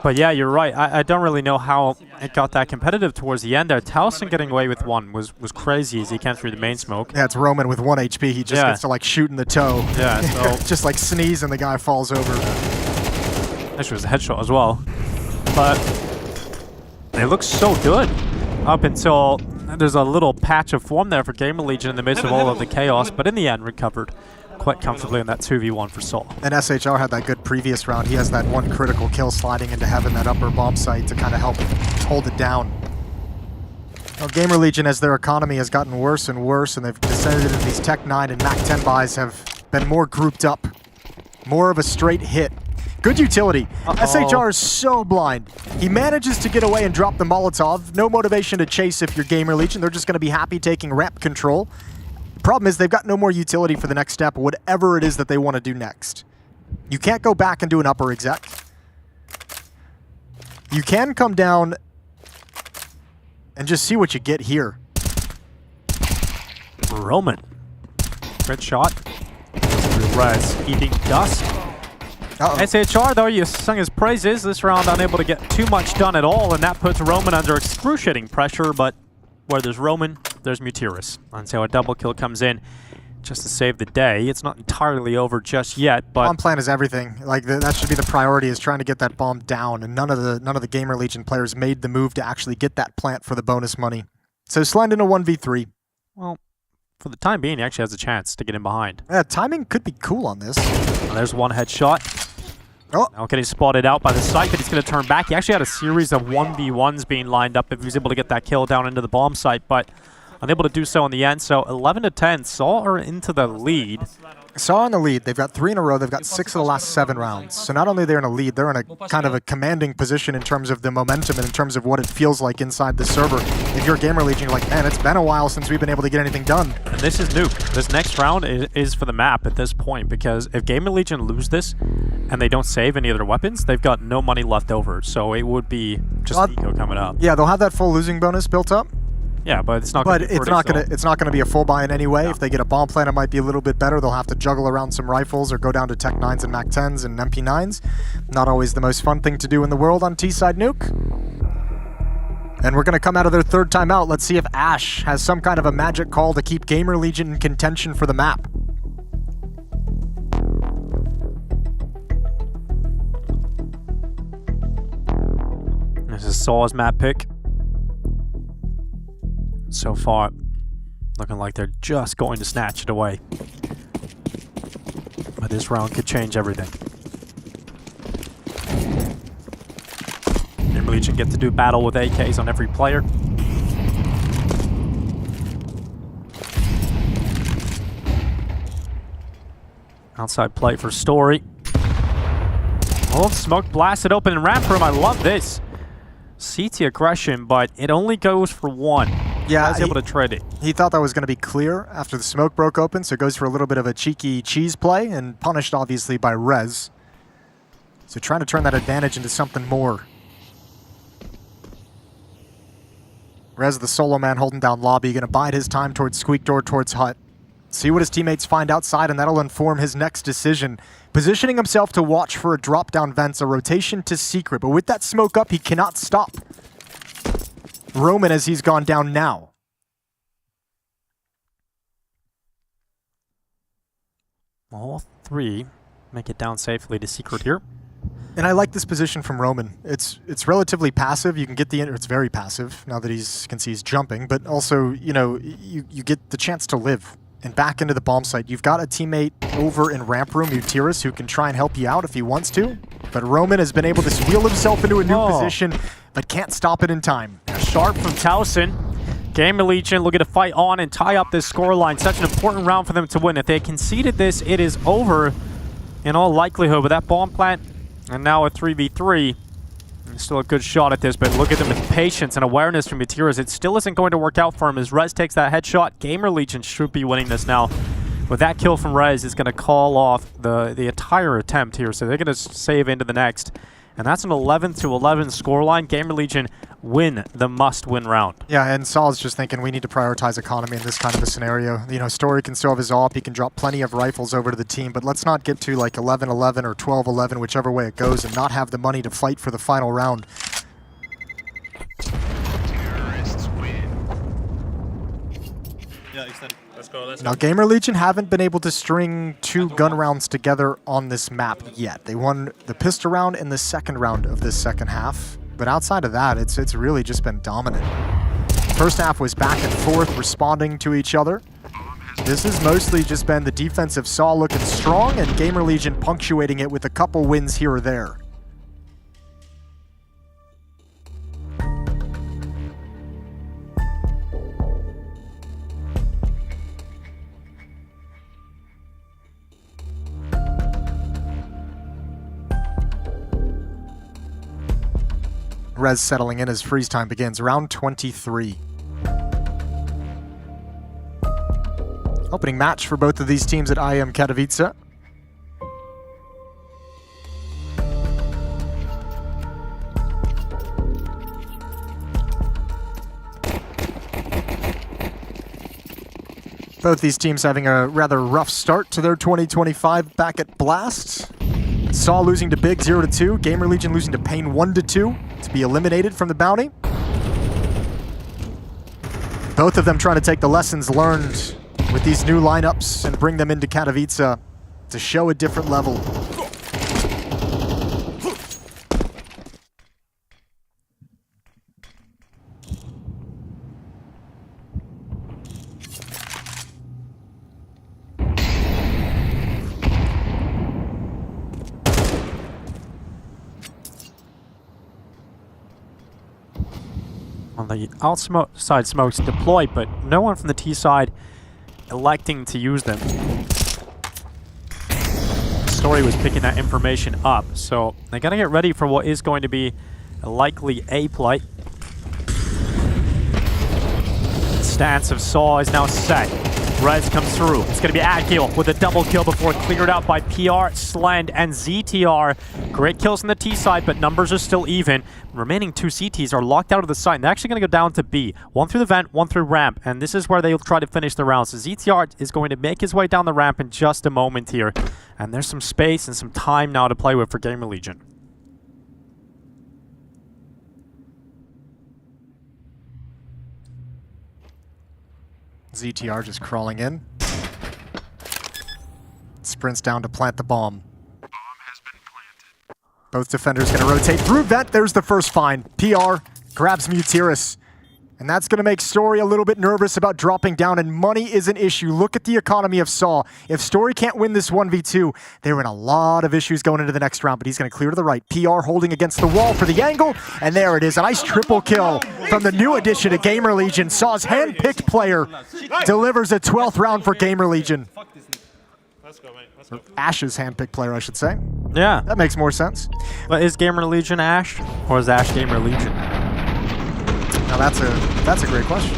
But yeah, you're right. I don't really know how it got that competitive towards the end there. Towson getting away with one was crazy as he came through the main smoke. Yeah, it's Roman with 1 HP. He just gets to like shoot in the toe. Yeah, so just like sneeze and the guy falls over. Actually, was a headshot as well. But it looks so good up until there's a little patch of form there for Gamer Legion in the midst of all of the chaos, but in the end recovered quite comfortably in that 2v1 for Sol. And SHR had that good previous round. He has that one critical kill sliding into heaven, that upper bomb site to kind of help hold it down. Well, Gamer Legion, as their economy has gotten worse and worse, and they've descended into these Tech 9 and Mac 10 buys, have been more grouped up. More of a straight hit. Good utility. SHR is so blind. He manages to get away and drop the Molotov. No motivation to chase if you're Gamer Legion. They're just going to be happy taking ramp control. Problem is they've got no more utility for the next step, whatever it is that they want to do next. You can't go back and do an upper exec. You can come down and just see what you get here. Roman. Good shot. Rez eating dust. SHR, though, you sung his praises. This round unable to get too much done at all, and that puts Roman under excruciating pressure, but where there's Roman, there's Mutiris. And so a double kill comes in just to save the day. It's not entirely over just yet, but... Bomb plan is everything. Like, that should be the priority, is trying to get that bomb down, and none of the Gamer Legion players made the move to actually get that plant for the bonus money. So Slend in a 1v3. Well, for the time being, he actually has a chance to get in behind. Yeah, timing could be cool on this. Well, there's one headshot. Oh. Now getting spotted out by the site, but he's going to turn back. He actually had a series of 1v1s being lined up if he was able to get that kill down into the bomb site, but unable to do so in the end. So 11-10, Saw are into the lead. Saw in the lead. They've got 3 in a row. They've got 6 of the last 7 rounds. So not only they're in a lead, they're in a kind of a commanding position in terms of the momentum and in terms of what it feels like inside the server. If you're Gamer Legion, you're like, man, it's been a while since we've been able to get anything done. And this is nuke. This next round is for the map at this point, because if Gamer Legion lose this and they don't save any of their weapons, they've got no money left over. So it would be just Eco coming up. Yeah, they'll have that full losing bonus built up. Yeah, but it's not. But it's not gonna be a full buy in any way. No. If they get a bomb plan, it might be a little bit better. They'll have to juggle around some rifles or go down to Tech 9s and Mac 10s and MP9s. Not always the most fun thing to do in the world on T-side nuke. And we're gonna come out of their 3rd timeout. Let's see if Ash has some kind of a magic call to keep Gamer Legion in contention for the map. This is Saw's map pick. So far, looking like they're just going to snatch it away. But this round could change everything. Gamer Legion get to do battle with AKs on every player. Outside play for Story. Oh, smoke blasted open in ramp room. I love this. CT aggression, but it only goes for 1. Yeah, I was able to trade it. He thought that was going to be clear after the smoke broke open, so goes for a little bit of a cheeky cheese play, and punished, obviously, by Rez. So trying to turn that advantage into something more. Rez, the solo man holding down lobby, going to bide his time towards Squeak Door, towards Hut. See what his teammates find outside, and that'll inform his next decision. Positioning himself to watch for a drop-down vents, a rotation to secret. But with that smoke up, he cannot stop Roman as he's gone down now. All three make it down safely to secret here. And I like this position from Roman. It's relatively passive. You can get it's very passive now that can see he's jumping, but also, you know, you get the chance to live. And back into the bomb site. You've got a teammate over in ramp room, Utiris, who can try and help you out if he wants to. But Roman has been able to wheel himself into a new position, but can't stop it in time. Sharp from Towson. Gamer Legion looking to fight on and tie up this scoreline. Such an important round for them to win. If they conceded this, it is over in all likelihood with that bomb plant. And now a 3v3. Still a good shot at this, but look at them with patience and awareness from Utiris. It still isn't going to work out for him as Rez takes that headshot. Gamer Legion should be winning this now. With that kill from Rez, it's going to call off the entire attempt here, so they're going to save into the next. And that's an 11-11 scoreline. Gamer Legion win the must-win round. Yeah, and Saul's just thinking we need to prioritize economy in this kind of a scenario. You know, Story can still have his AWP, he can drop plenty of rifles over to the team, but let's not get to like 11-11 or 12-11, whichever way it goes, and not have the money to fight for the final round. Now, Gamer Legion haven't been able to string 2 gun rounds together on this map yet. They won the pistol round in the second round of this second half, but outside of that, it's really just been dominant. First half was back and forth, responding to each other. This has mostly just been the defensive Saw looking strong, and Gamer Legion punctuating it with a couple wins here or there. Rez settling in as freeze time begins. Round 23. Opening match for both of these teams at IEM Katowice. Both these teams having a rather rough start to their 2025 back at Blast. Saw losing to Big 0-2. Gamer Legion losing to Pain 1-2 to be eliminated from the bounty. Both of them trying to take the lessons learned with these new lineups and bring them into Katowice to show a different level. On the outside smokes deployed, but no one from the T side electing to use them. Story was picking that information up, so they gotta get ready for what is going to be a likely A play. Stance of Saw is now set. Rez comes through. It's going to be Akil with a double kill before cleared out by PR, Slend, and ZTR. Great kills on the T side, but numbers are still even. Remaining 2 CTs are locked out of the site, and they're actually going to go down to B. 1 through the vent, 1 through ramp, and this is where they'll try to finish the round. So ZTR is going to make his way down the ramp in just a moment here. And there's some space and some time now to play with for Gamer Legion. ZTR just crawling in. Sprints down to plant the bomb. Both defenders going to rotate through vent. There's the first find. PR grabs Mutiris. And that's going to make Story a little bit nervous about dropping down, and money is an issue. Look at the economy of Saw. If Story can't win this 1v2, they're in a lot of issues going into the next round, but he's going to clear to the right. PR holding against the wall for the angle, and there it is. A nice triple kill from the new addition to Gamer Legion. Saw's hand-picked player delivers a 12th round for Gamer Legion. Or Ash's hand-picked player, I should say. Yeah. That makes more sense. But is Gamer Legion Ash, or is Ash Gamer Legion? Now that's a great question.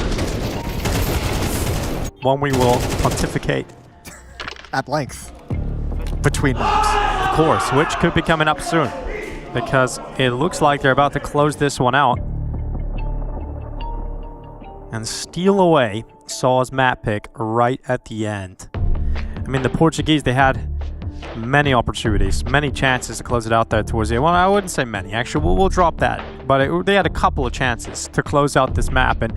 One we will pontificate at length between maps. Of course, which could be coming up soon, because it looks like they're about to close this one out and steal away Saw's map pick right at the end. I mean, the Portuguese, they had many opportunities, many chances to close it out there towards the end. Well, I wouldn't say many. Actually, we'll drop that. But they had a couple of chances to close out this map. And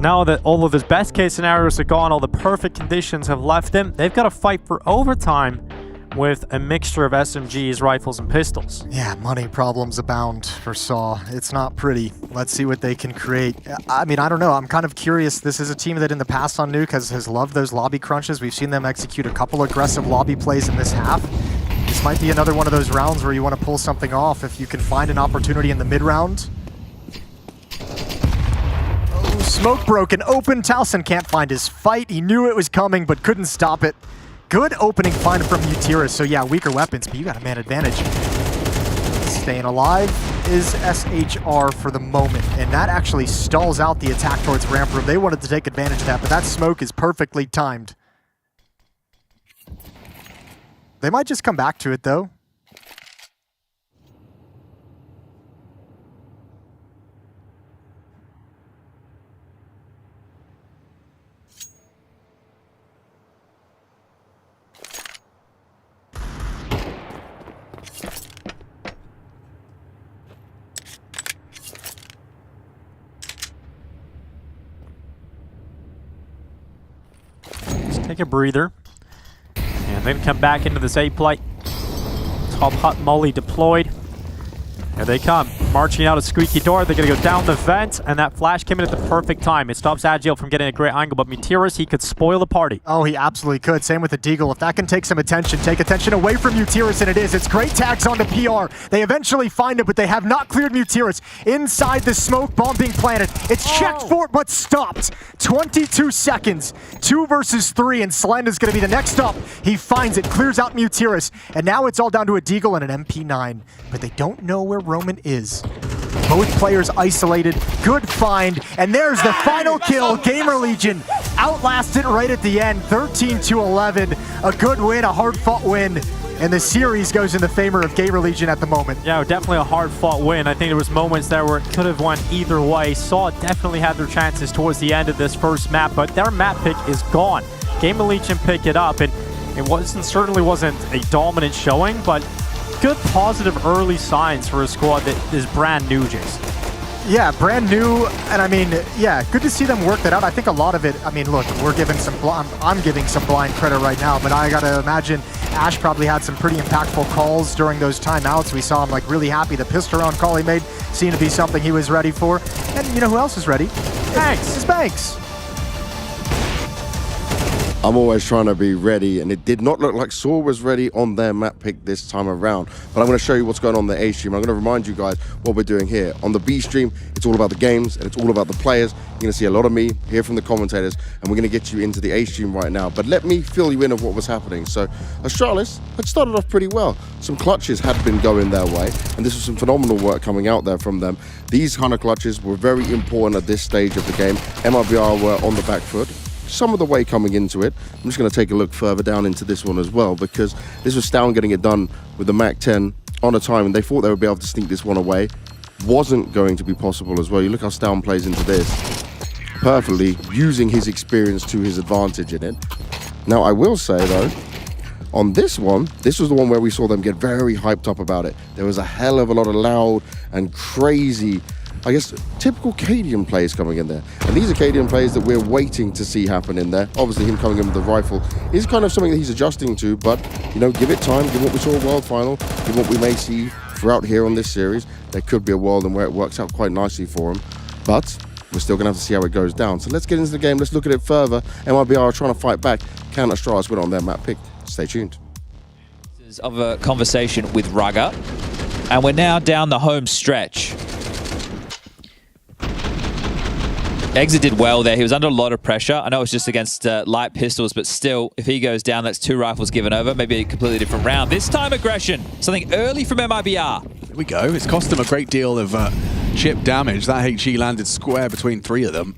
now that all of his best case scenarios are gone, all the perfect conditions have left him, they've got to fight for overtime with a mixture of SMGs, rifles, and pistols. Yeah, money problems abound for Saw. It's not pretty. Let's see what they can create. I mean, I don't know. I'm kind of curious. This is a team that in the past on Nuke has loved those lobby crunches. We've seen them execute a couple aggressive lobby plays in this half. This might be another one of those rounds where you want to pull something off if you can find an opportunity in the mid-round. Oh, smoke broken open. Towson can't find his fight. He knew it was coming, but couldn't stop it. Good opening find from Mutiris. So yeah, weaker weapons, but you got a man advantage. Staying alive is SHR for the moment, and that actually stalls out the attack towards ramp room. They wanted to take advantage of that, but that smoke is perfectly timed. They might just come back to it though. Take a breather. And then come back into this A plate. Top hut molly deployed. Here they come. Marching out a squeaky door. They're going to go down the vent, and that flash came in at the perfect time. It stops Agile from getting a great angle, but Mutiris, he could spoil the party. Oh, he absolutely could. Same with the Deagle. If that can take some attention, take attention away from Mutiris, and it is. It's great tags onto PR. They eventually find it, but they have not cleared Mutiris. Inside the smoke, bomb being planted. It's checked for, but stopped. 22 seconds. 2 versus 3, and Slender's going to be the next up. He finds it, clears out Mutiris, and now it's all down to a Deagle and an MP9. But they don't know where Roman is. Both players isolated, good find, and there's the final kill. Gamer Legion outlasted right at the end, 13-11. A good win, a hard-fought win, and the series goes in the favor of Gamer Legion at the moment. Yeah, definitely a hard-fought win. I think there was moments there where it could have went either way. Saw definitely had their chances towards the end of this first map, but their map pick is gone. Gamer Legion picked it up, and it certainly wasn't a dominant showing, but good positive early signs for a squad that is brand new, Jason. Yeah, brand new, and I mean, yeah, good to see them work that out. I think a lot of it, I mean, look, we're giving some, I'm giving some blind credit right now, but I gotta imagine Ash probably had some pretty impactful calls during those timeouts. We saw him like really happy. The pistol round call he made seemed to be something he was ready for. And you know who else is ready? Banks. It's Banks. I'm always trying to be ready, and it did not look like Saw was ready on their map pick this time around. But I'm going to show you what's going on the A stream. I'm going to remind you guys what we're doing here. On the B stream, it's all about the games, and it's all about the players. You're going to see a lot of me, hear from the commentators, and we're going to get you into the A stream right now. But let me fill you in of what was happening. So Astralis had started off pretty well. Some clutches had been going their way, and this was some phenomenal work coming out there from them. These kind of clutches were very important at this stage of the game. MRBR were on the back foot some of the way coming into it. I'm just going to take a look further down into this one as well, because this was Stown getting it done with the Mac 10 on a time, and they thought they would be able to sneak this one away. Wasn't going to be possible as well. You look how Stown plays into this perfectly, using his experience to his advantage in it. Now, I will say though, on this one, this was the one where we saw them get very hyped up about it. There was a hell of a lot of loud and crazy, I guess, typical Cadian plays coming in there. And these are Cadian plays that we're waiting to see happen in there. Obviously, him coming in with the rifle is kind of something that he's adjusting to, but, you know, give it time, give what we saw at World Final, give what we may see throughout here on this series. There could be a world in where it works out quite nicely for him, but we're still going to have to see how it goes down. So let's get into the game, let's look at it further. MRBR are trying to fight back. Can Astralis win on their map pick? Stay tuned. Of a conversation with Rugger, and we're now down the home stretch. Exit did well there. He was under a lot of pressure. I know it's just against light pistols, but still, if he goes down, that's 2 rifles given over. Maybe a completely different round. This time, aggression. Something early from MIBR. There we go. It's cost him a great deal of chip damage. That HE landed square between 3 of them.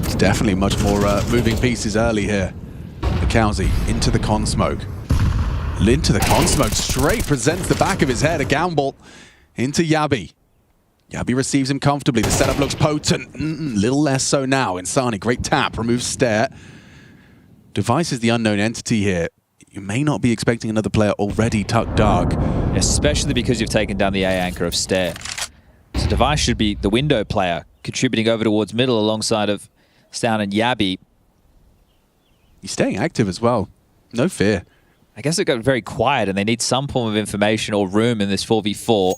It's definitely much more moving pieces early here. Mikauzi into the con smoke. Into the con smoke, straight presents the back of his head, a gamble into Yabi. Yabi receives him comfortably. The setup looks potent. Little less so now. Insani, great tap, removes Stare. Device is the unknown entity here. You may not be expecting another player already tucked dark. Especially because you've taken down the A anchor of Stare. So Device should be the window player, contributing over towards middle alongside of Stown and Yabi. He's staying active as well. No fear. I guess it got very quiet and they need some form of information or room in this 4v4.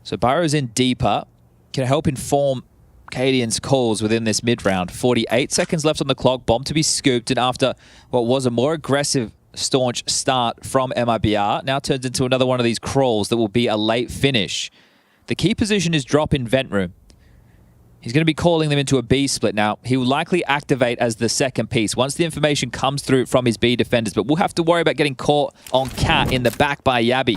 So Burrow's in deeper. Can help inform Cadian's calls within this mid-round. 48 seconds left on the clock. Bomb to be scooped. And after what was a more aggressive, staunch start from MIBR, now turns into another one of these crawls that will be a late finish. The key position is drop in vent room. He's going to be calling them into a B split now. He will likely activate as the second piece once the information comes through from his B defenders. But we'll have to worry about getting caught on Cat in the back by Yabi.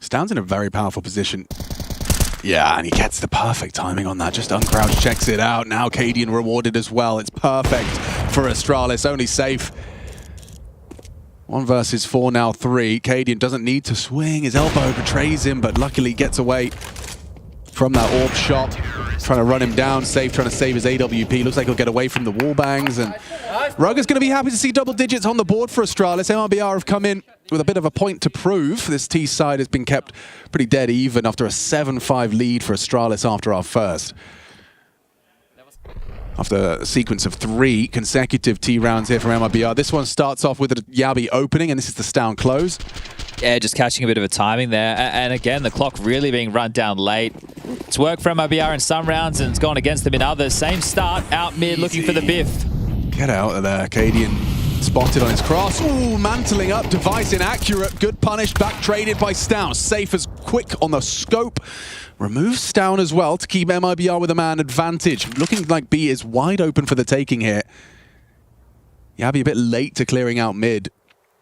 Stown's in a very powerful position. Yeah, and he gets the perfect timing on that. Just uncrouch, checks it out. Now Cadian rewarded as well. It's perfect for Astralis. Only safe. 1 versus 4, now 3. Cadian doesn't need to swing. His elbow betrays him, but luckily gets away from that orb shot. Trying to run him down. Safe, trying to save his AWP. Looks like he'll get away from the wall bangs. And Rugger's going to be happy to see double digits on the board for Astralis. MRBR have come in with a bit of a point to prove. This T side has been kept pretty dead even after a 7-5 lead for Astralis after our first. After a sequence of 3 consecutive T rounds here from MRBR. This one starts off with a Yabi opening, and this is the Stown close. Yeah, just catching a bit of a timing there. And again, the clock really being run down late. It's worked for MRBR in some rounds, and it's gone against them in others. Same start, out mid, looking for the biff. Get out of there, Cadian. Spotted on his cross. Ooh, mantling up. Device inaccurate. Good punish. Back traded by Stown. Safe as quick on the scope. Removes Stown as well to keep MIBR with a man advantage. Looking like B is wide open for the taking here. Yabi a bit late to clearing out mid.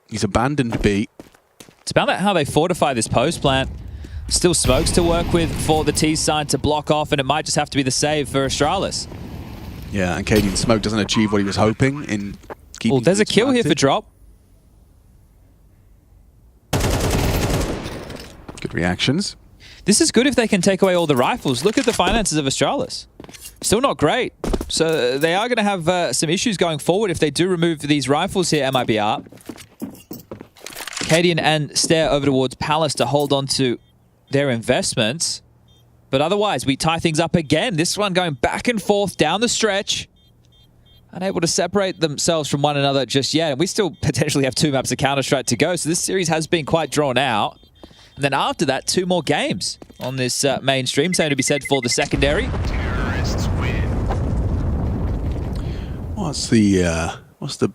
He's abandoned B. It's about how they fortify this post plant. Still smokes to work with for the T side to block off, and it might just have to be the save for Astralis. Yeah, and Cadian smoke doesn't achieve what he was hoping in keeping. Oh, there's a kill here for drop. Good reactions. This is good if they can take away all the rifles. Look at the finances of Astralis. Still not great. So they are going to have some issues going forward if they do remove these rifles here, MIBR. Cadian and Stare over towards Palace to hold on to their investments. But otherwise, we tie things up again. This one going back and forth down the stretch. Unable to separate themselves from one another just yet. And we still potentially have 2 maps of Counter-Strike to go. So this series has been quite drawn out. And then after that, 2 more games on this main stream. Same to be said for the secondary. What's the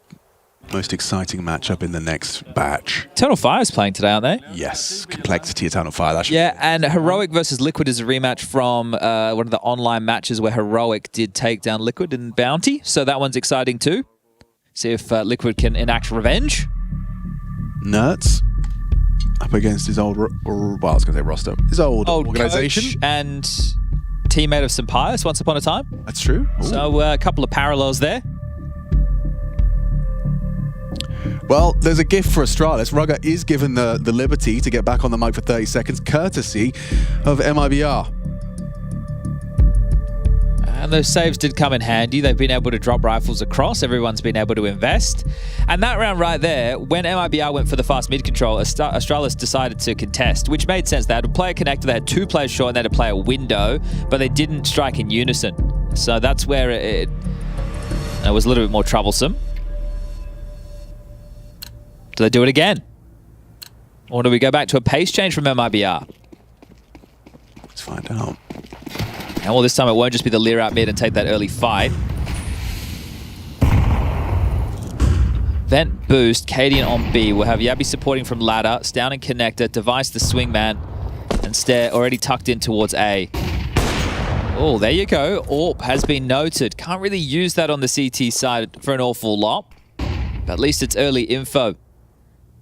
most exciting matchup in the next batch? Eternal Fire is playing today, aren't they? Yes, Complexity, Eternal Fire. That should yeah, and Heroic versus Liquid is a rematch from one of the online matches where Heroic did take down Liquid in Bounty. So that one's exciting too. See if Liquid can enact revenge. Nerds up against his old, well, I was going to say roster, his old organization. And teammate of Sampaius once upon a time. That's true. Ooh. So a couple of parallels there. Well, there's a gift for Astralis. Rugger is given the liberty to get back on the mic for 30 seconds, courtesy of MIBR. And those saves did come in handy. They've been able to drop rifles across. Everyone's been able to invest. And that round right there, when MIBR went for the fast mid control, Astralis decided to contest, which made sense. They had a player connector, they had 2 players short, and they had a player window, but they didn't strike in unison. So that's where it was a little bit more troublesome. Do they do it again? Or do we go back to a pace change from MIBR? Let's find out. And well, this time it won't just be the Lear out mid and take that early fight. Vent boost, Cadian on B. We'll have Yabi supporting from ladder, Stown and connector, Device the swingman, and Stare already tucked in towards A. Oh, there you go. AWP has been noted. Can't really use that on the CT side for an awful lot, but at least it's early info.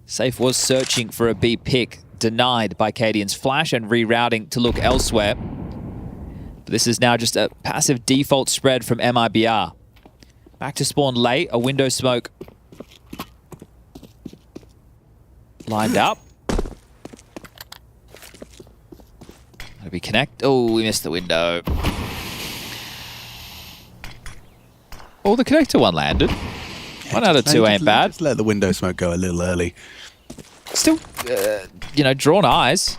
Safe was searching for a B pick, denied by Cadian's flash and rerouting to look elsewhere. But this is now just a passive default spread from MIBR. Back to spawn late, a window smoke lined up. Maybe connect. Oh, we missed the window. Oh, the connector one landed. 1 out of 2 ain't bad. Just let the window smoke go a little early. Still, you know, drawn eyes.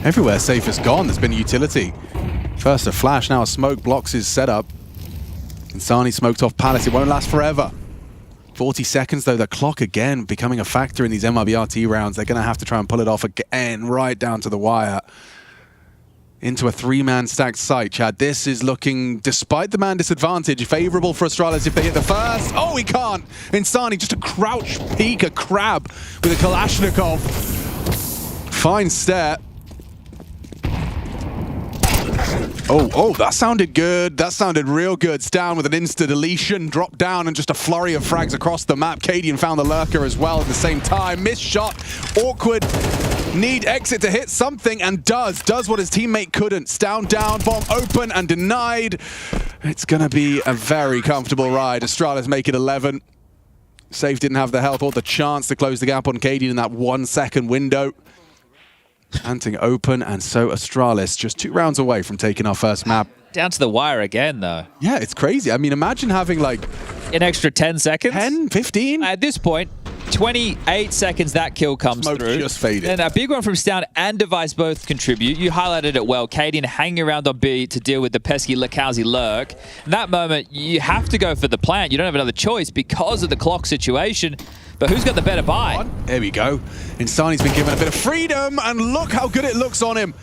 Everywhere safe is gone. There's been a utility. First a flash, now a smoke blocks his setup. Insani smoked off Palace. It won't last forever. 40 seconds though, the clock again becoming a factor in these MIBRT rounds. They're going to have to try and pull it off again, right down to the wire. Into a 3-man stacked site, Chad. This is looking, despite the man disadvantage, favorable for Astralis if they hit the first. Oh, he can't. Insani, just a crouch peek, a crab with a Kalashnikov. Fine step. Oh, that sounded good. That sounded real good. Down with an insta-deletion, drop down, and just a flurry of frags across the map. Cadian found the lurker as well at the same time. Missed shot, awkward. Need exit to hit something, and does what his teammate couldn't. Down, bomb open and denied. It's gonna be a very comfortable ride. Astralis make it 11. Safe didn't have the help or the chance to close the gap on Cadian in that 1 second window. Hunting open, and so Astralis just 2 rounds away from taking our first map. Down to the wire again, though. Yeah, it's crazy. I mean, imagine having like an extra 10 seconds. 10, 15? At this point, 28 seconds that kill comes Smoke through. just faded. And a big one from Stound and Device both contribute. You highlighted it well. Cadian hanging around on B to deal with the pesky Lakowski lurk. In that moment, you have to go for the plant. You don't have another choice because of the clock situation. But who's got the better buy? There we go. Insani's been given a bit of freedom, and look how good it looks on him.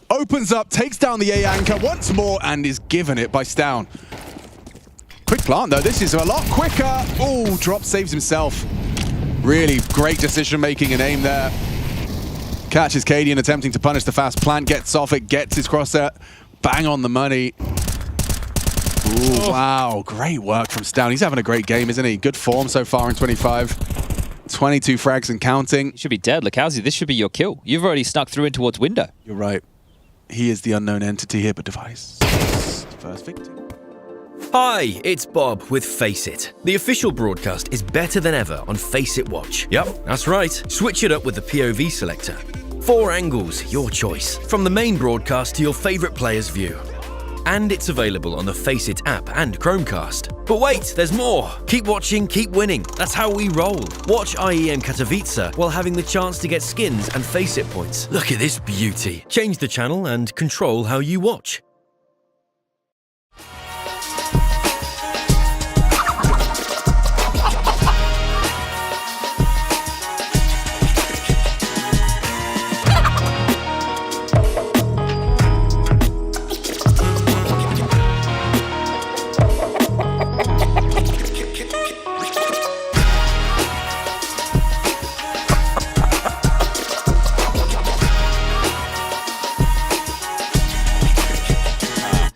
Opens up, takes down the A anchor once more, and is given it by Stound. Quick plant, though. This is a lot quicker. Oh, drop saves himself. Really great decision-making and aim there. Catches Cadian attempting to punish the fast plant, gets off it, gets his crosshair. Bang on the money. Ooh, wow, great work from Stound. He's having a great game, isn't he? Good form so far in 25. 22 frags and counting. You should be dead, Lakowski. This should be your kill. You've already snuck through in towards window. You're right. He is the unknown entity here, but Device. First victim. Hi, it's Bob with Face It. The official broadcast is better than ever on Face It Watch. Yep, that's right. Switch it up with the POV selector. 4 angles, your choice. From the main broadcast to your favourite player's view. And it's available on the Face It app and Chromecast. But wait, there's more! Keep watching, keep winning. That's how we roll. Watch IEM Katowice while having the chance to get skins and Face It points. Look at this beauty. Change the channel and control how you watch.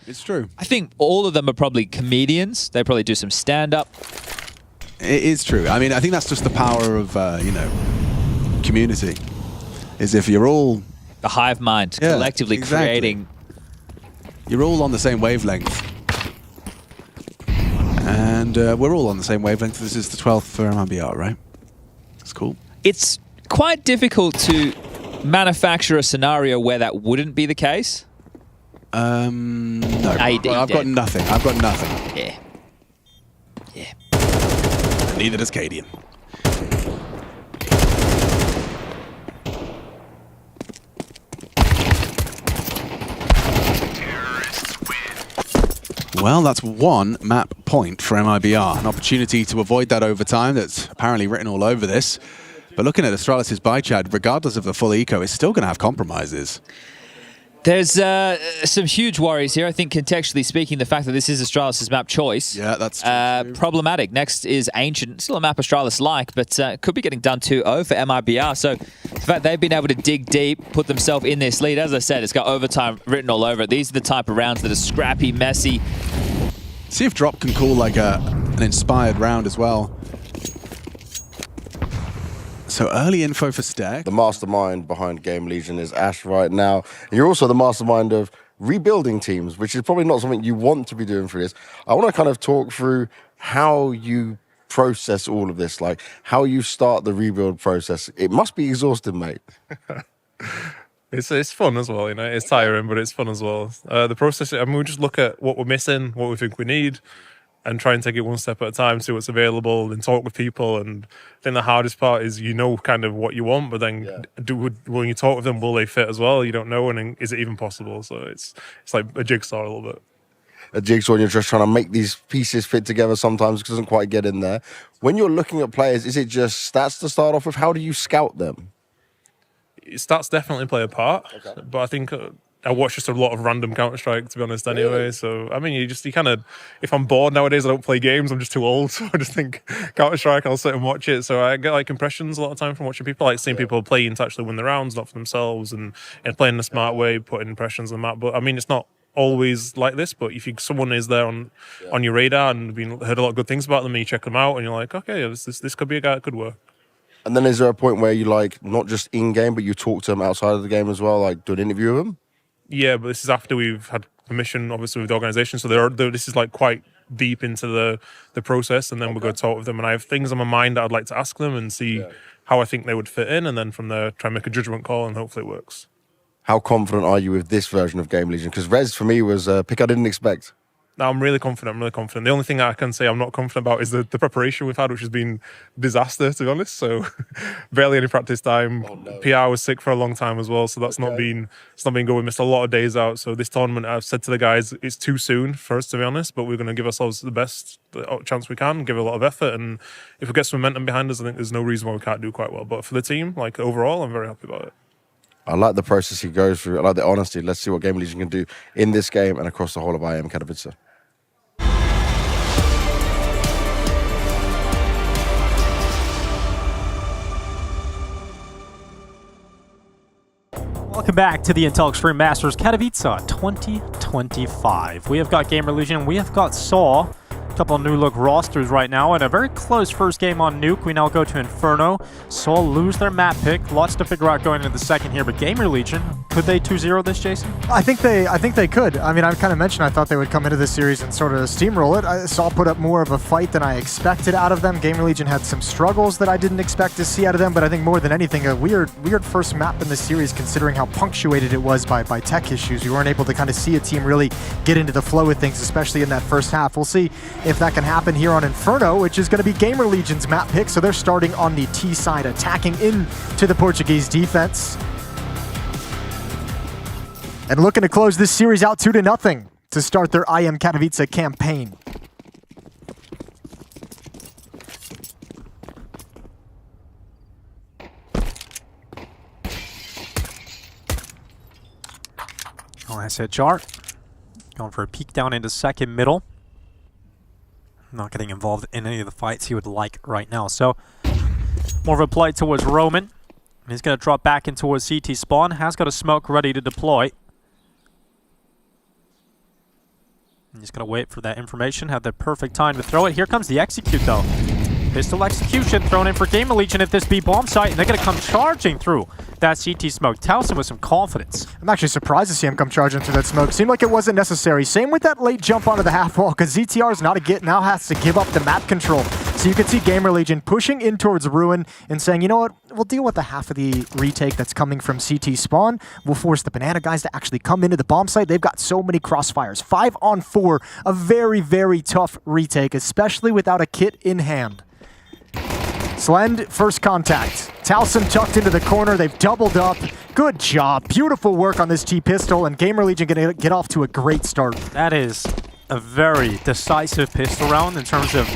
It's true. I think all of them are probably comedians. They probably do some stand-up. It is true. I mean, I think that's just the power of, you know, community. Is if you're all... The hive mind, collectively creating... You're all on the same wavelength. And we're all on the same wavelength. This is the 12th for MIBR, right? That's cool. It's quite difficult to manufacture a scenario where that wouldn't be the case. No. I've got nothing. I've got nothing. Yeah. Neither does Cadian. Well, that's 1 map point for MIBR. An opportunity to avoid that overtime that's apparently written all over this. But looking at Astralis' buy, Chad, regardless of the full eco, it's still going to have compromises. There's some huge worries here. I think contextually speaking, the fact that this is Astralis' map choice. Yeah, that's true. Problematic. Next is Ancient. Still a map Astralis like, but could be getting done 2-0 for MIBR. So the fact they've been able to dig deep, put themselves in this lead. As I said, it's got overtime written all over it. These are the type of rounds that are scrappy, messy. See if Drop can call like an inspired round as well. So early info for Stack. The mastermind behind Game Legion is Ash right now. And you're also the mastermind of rebuilding teams, which is probably not something you want to be doing for this. I want to kind of talk through how you process all of this? Like, how you start the rebuild process? It must be exhausting, mate. It's fun as well, you know. It's tiring, but it's fun as well. The process, I mean, we just look at what we're missing, what we think we need, and try and take it one step at a time, see what's available, and talk with people. And I think the hardest part is you know kind of what you want, but then when you talk with them, will they fit as well? You don't know, and then is it even possible? So it's like a jigsaw a little bit. A jigsaw, and you're just trying to make these pieces fit together sometimes because it doesn't quite get in there. When you're looking at players, is it just stats to start off with? How do you scout them? Stats definitely play a part, but I think I watch just a lot of random Counter-Strike, to be honest, anyway. Really? So, I mean, you kind of, if I'm bored nowadays, I don't play games, I'm just too old. So I just think Counter-Strike, I'll sit and watch it. So I get like impressions a lot of time from watching people, like seeing people playing to actually win the rounds, not for themselves, and playing in a smart way, putting impressions on the map. But I mean, it's not always like this, but if someone is there on your radar and heard a lot of good things about them, and you check them out, and you're like, okay, this could be a guy that could work. And then is there a point where you like, not just in-game, but you talk to them outside of the game as well, like do an interview with them? Yeah, but this is after we've had permission, obviously, with the organisation. So this is like quite deep into the process, and then we'll go talk with them. And I have things on my mind that I'd like to ask them and see how I think they would fit in, and then from there try and make a judgment call, and hopefully it works. How confident are you with this version of Game Legion? Because Rez, for me, was a pick I didn't expect. No, I'm really confident. The only thing I can say I'm not confident about is the preparation we've had, which has been disaster, to be honest. So barely any practice time. Oh, no. PR was sick for a long time as well, so that's not been good. We missed a lot of days out. So this tournament, I've said to the guys, it's too soon for us, to be honest, but we're going to give ourselves the best chance we can, give a lot of effort, and if we get some momentum behind us, I think there's no reason why we can't do quite well. But for the team, like overall, I'm very happy about it. I like the process he goes through. I like the honesty. Let's see what Game Legion can do in this game and across the whole of IEM Katowice. Welcome back to the Intel Extreme Masters Katowice 2025. We have got Gamer Legion, we have got Saw. A couple of new look rosters right now, and a very close first game on Nuke. We now go to Inferno. Saw lose their map pick. Lots to figure out going into the second here, but Gamer Legion, could they 2-0 this, Jason? I think they could. I mean, I kind of mentioned I thought they would come into this series and sort of steamroll it. I saw put up more of a fight than I expected out of them. Gamer Legion had some struggles that I didn't expect to see out of them, but I think more than anything, a weird first map in the series, considering how punctuated it was by tech issues. We weren't able to kind of see a team really get into the flow of things, especially in that first half. We'll see if that can happen here on Inferno, which is going to be Gamer Legion's map pick. So they're starting on the T side, attacking into the Portuguese defense. And looking to close this series out 2-0 to start their IEM Katowice campaign. Nice hit chart. Going for a peek down into second middle. Not getting involved in any of the fights he would like right now. So, more of a play towards Roman. He's going to drop back in towards CT spawn. Has got a smoke ready to deploy. He's going to wait for that information. Have the perfect time to throw it. Here comes the execute, though. Pistol execution thrown in for Gamer Legion at this B bomb site, and they're going to come charging through that CT smoke. Towson with some confidence. I'm actually surprised to see him come charging through that smoke. Seemed like it wasn't necessary. Same with that late jump onto the half wall, because ZTR is now has to give up the map control. So you can see Gamer Legion pushing in towards Ruin and saying, you know what, we'll deal with the half of the retake that's coming from CT spawn. We'll force the Banana guys to actually come into the bomb site. They've got so many crossfires. 5-on-4, a very, very tough retake, especially without a kit in hand. Slend, first contact. Towson tucked into the corner. They've doubled up. Good job. Beautiful work on this T-pistol, and Gamer Legion going to get off to a great start. That is a very decisive pistol round in terms of...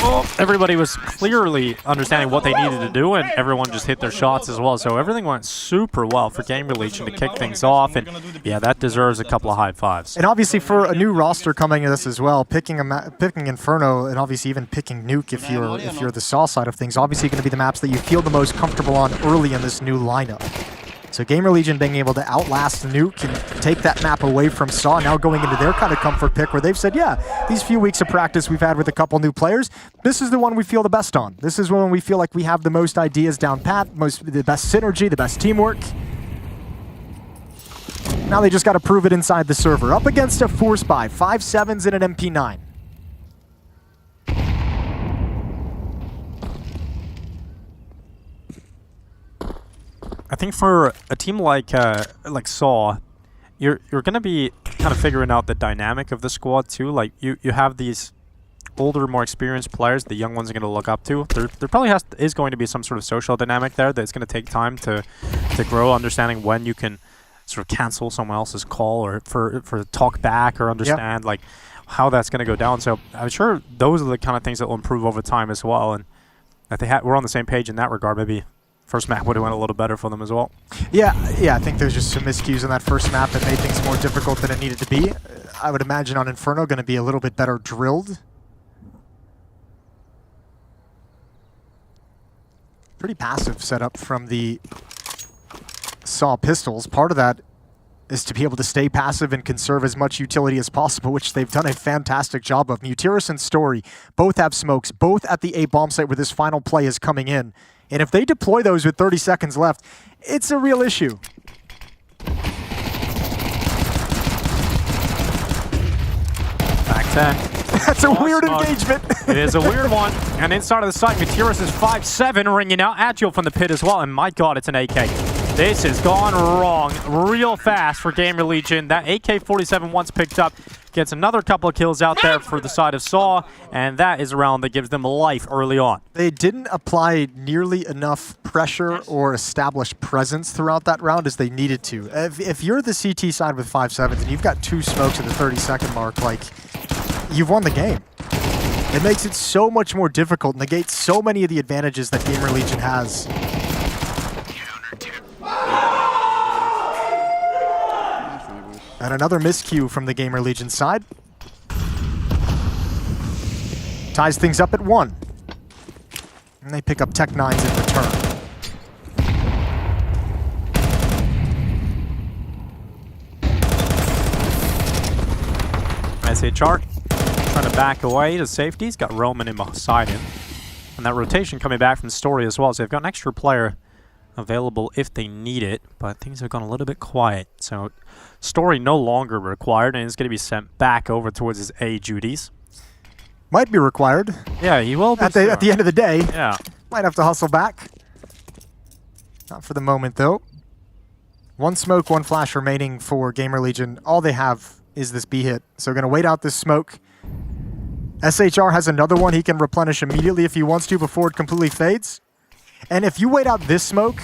Oh, everybody was clearly understanding what they needed to do, and everyone just hit their shots as well. So everything went super well for Gamer Legion to kick things off, and yeah, that deserves a couple of high fives. And obviously for a new roster coming to this as well, picking Inferno, and obviously even picking Nuke if you're the Saw side of things, obviously going to be the maps that you feel the most comfortable on early in this new lineup. So Gamer Legion being able to outlast Nuke and take that map away from Saw, now going into their kind of comfort pick where they've said, yeah, these few weeks of practice we've had with a couple new players, this is the one we feel the best on. This is when we feel like we have the most ideas down pat, the best synergy, the best teamwork. Now they just got to prove it inside the server. Up against a Force Buy, 5-7s and an MP9. I think for a team like Saw, you're going to be kind of figuring out the dynamic of the squad too. Like you have these older, more experienced players the young ones are going to look up to. There probably is going to be some sort of social dynamic there that's going to take time to grow, understanding when you can sort of cancel someone else's call or for talk back or understand like how that's going to go down. So I'm sure those are the kind of things that will improve over time as well. And that we're on the same page in that regard. Maybe first map would have went a little better for them as well. Yeah, I think there's just some miscues on that first map that made things more difficult than it needed to be. I would imagine on Inferno going to be a little bit better drilled. Pretty passive setup from the Saw pistols. Part of that is to be able to stay passive and conserve as much utility as possible, which they've done a fantastic job of. Mutiris and Story both have smokes, both at the A bomb site where this final play is coming in. And if they deploy those with 30 seconds left, it's a real issue. Back 10. That's a weird engagement. It is a weird one. And inside of the site, Mutiris is 5-7, ringing out. Agile from the pit as well. And my god, it's an AK. This has gone wrong real fast for Gamer Legion. That AK-47 once picked up gets another couple of kills out there for the side of Saw, and that is a round that gives them life early on. They didn't apply nearly enough pressure or establish presence throughout that round as they needed to. If you're the CT side with 5-7s and you've got 2 smokes at the 30-second mark, like, you've won the game. It makes it so much more difficult, negates so many of the advantages that Gamer Legion has. And another miscue from the Gamer Legion side. Ties things up at 1. And they pick up Tech 9s in return. SHR trying to back away to safety. He's got Roman in beside him. And that rotation coming back from Story as well. So they've got an extra player available if they need it, but things have gone a little bit quiet. So Story no longer required, and is going to be sent back over towards his A duties. Might be required. Yeah, he will be. At the end of the day. Yeah. Might have to hustle back. Not for the moment, though. 1 smoke, 1 flash remaining for Gamer Legion. All they have is this B hit. So going to wait out this smoke. SHR has another one he can replenish immediately if he wants to before it completely fades. And if you wait out this smoke,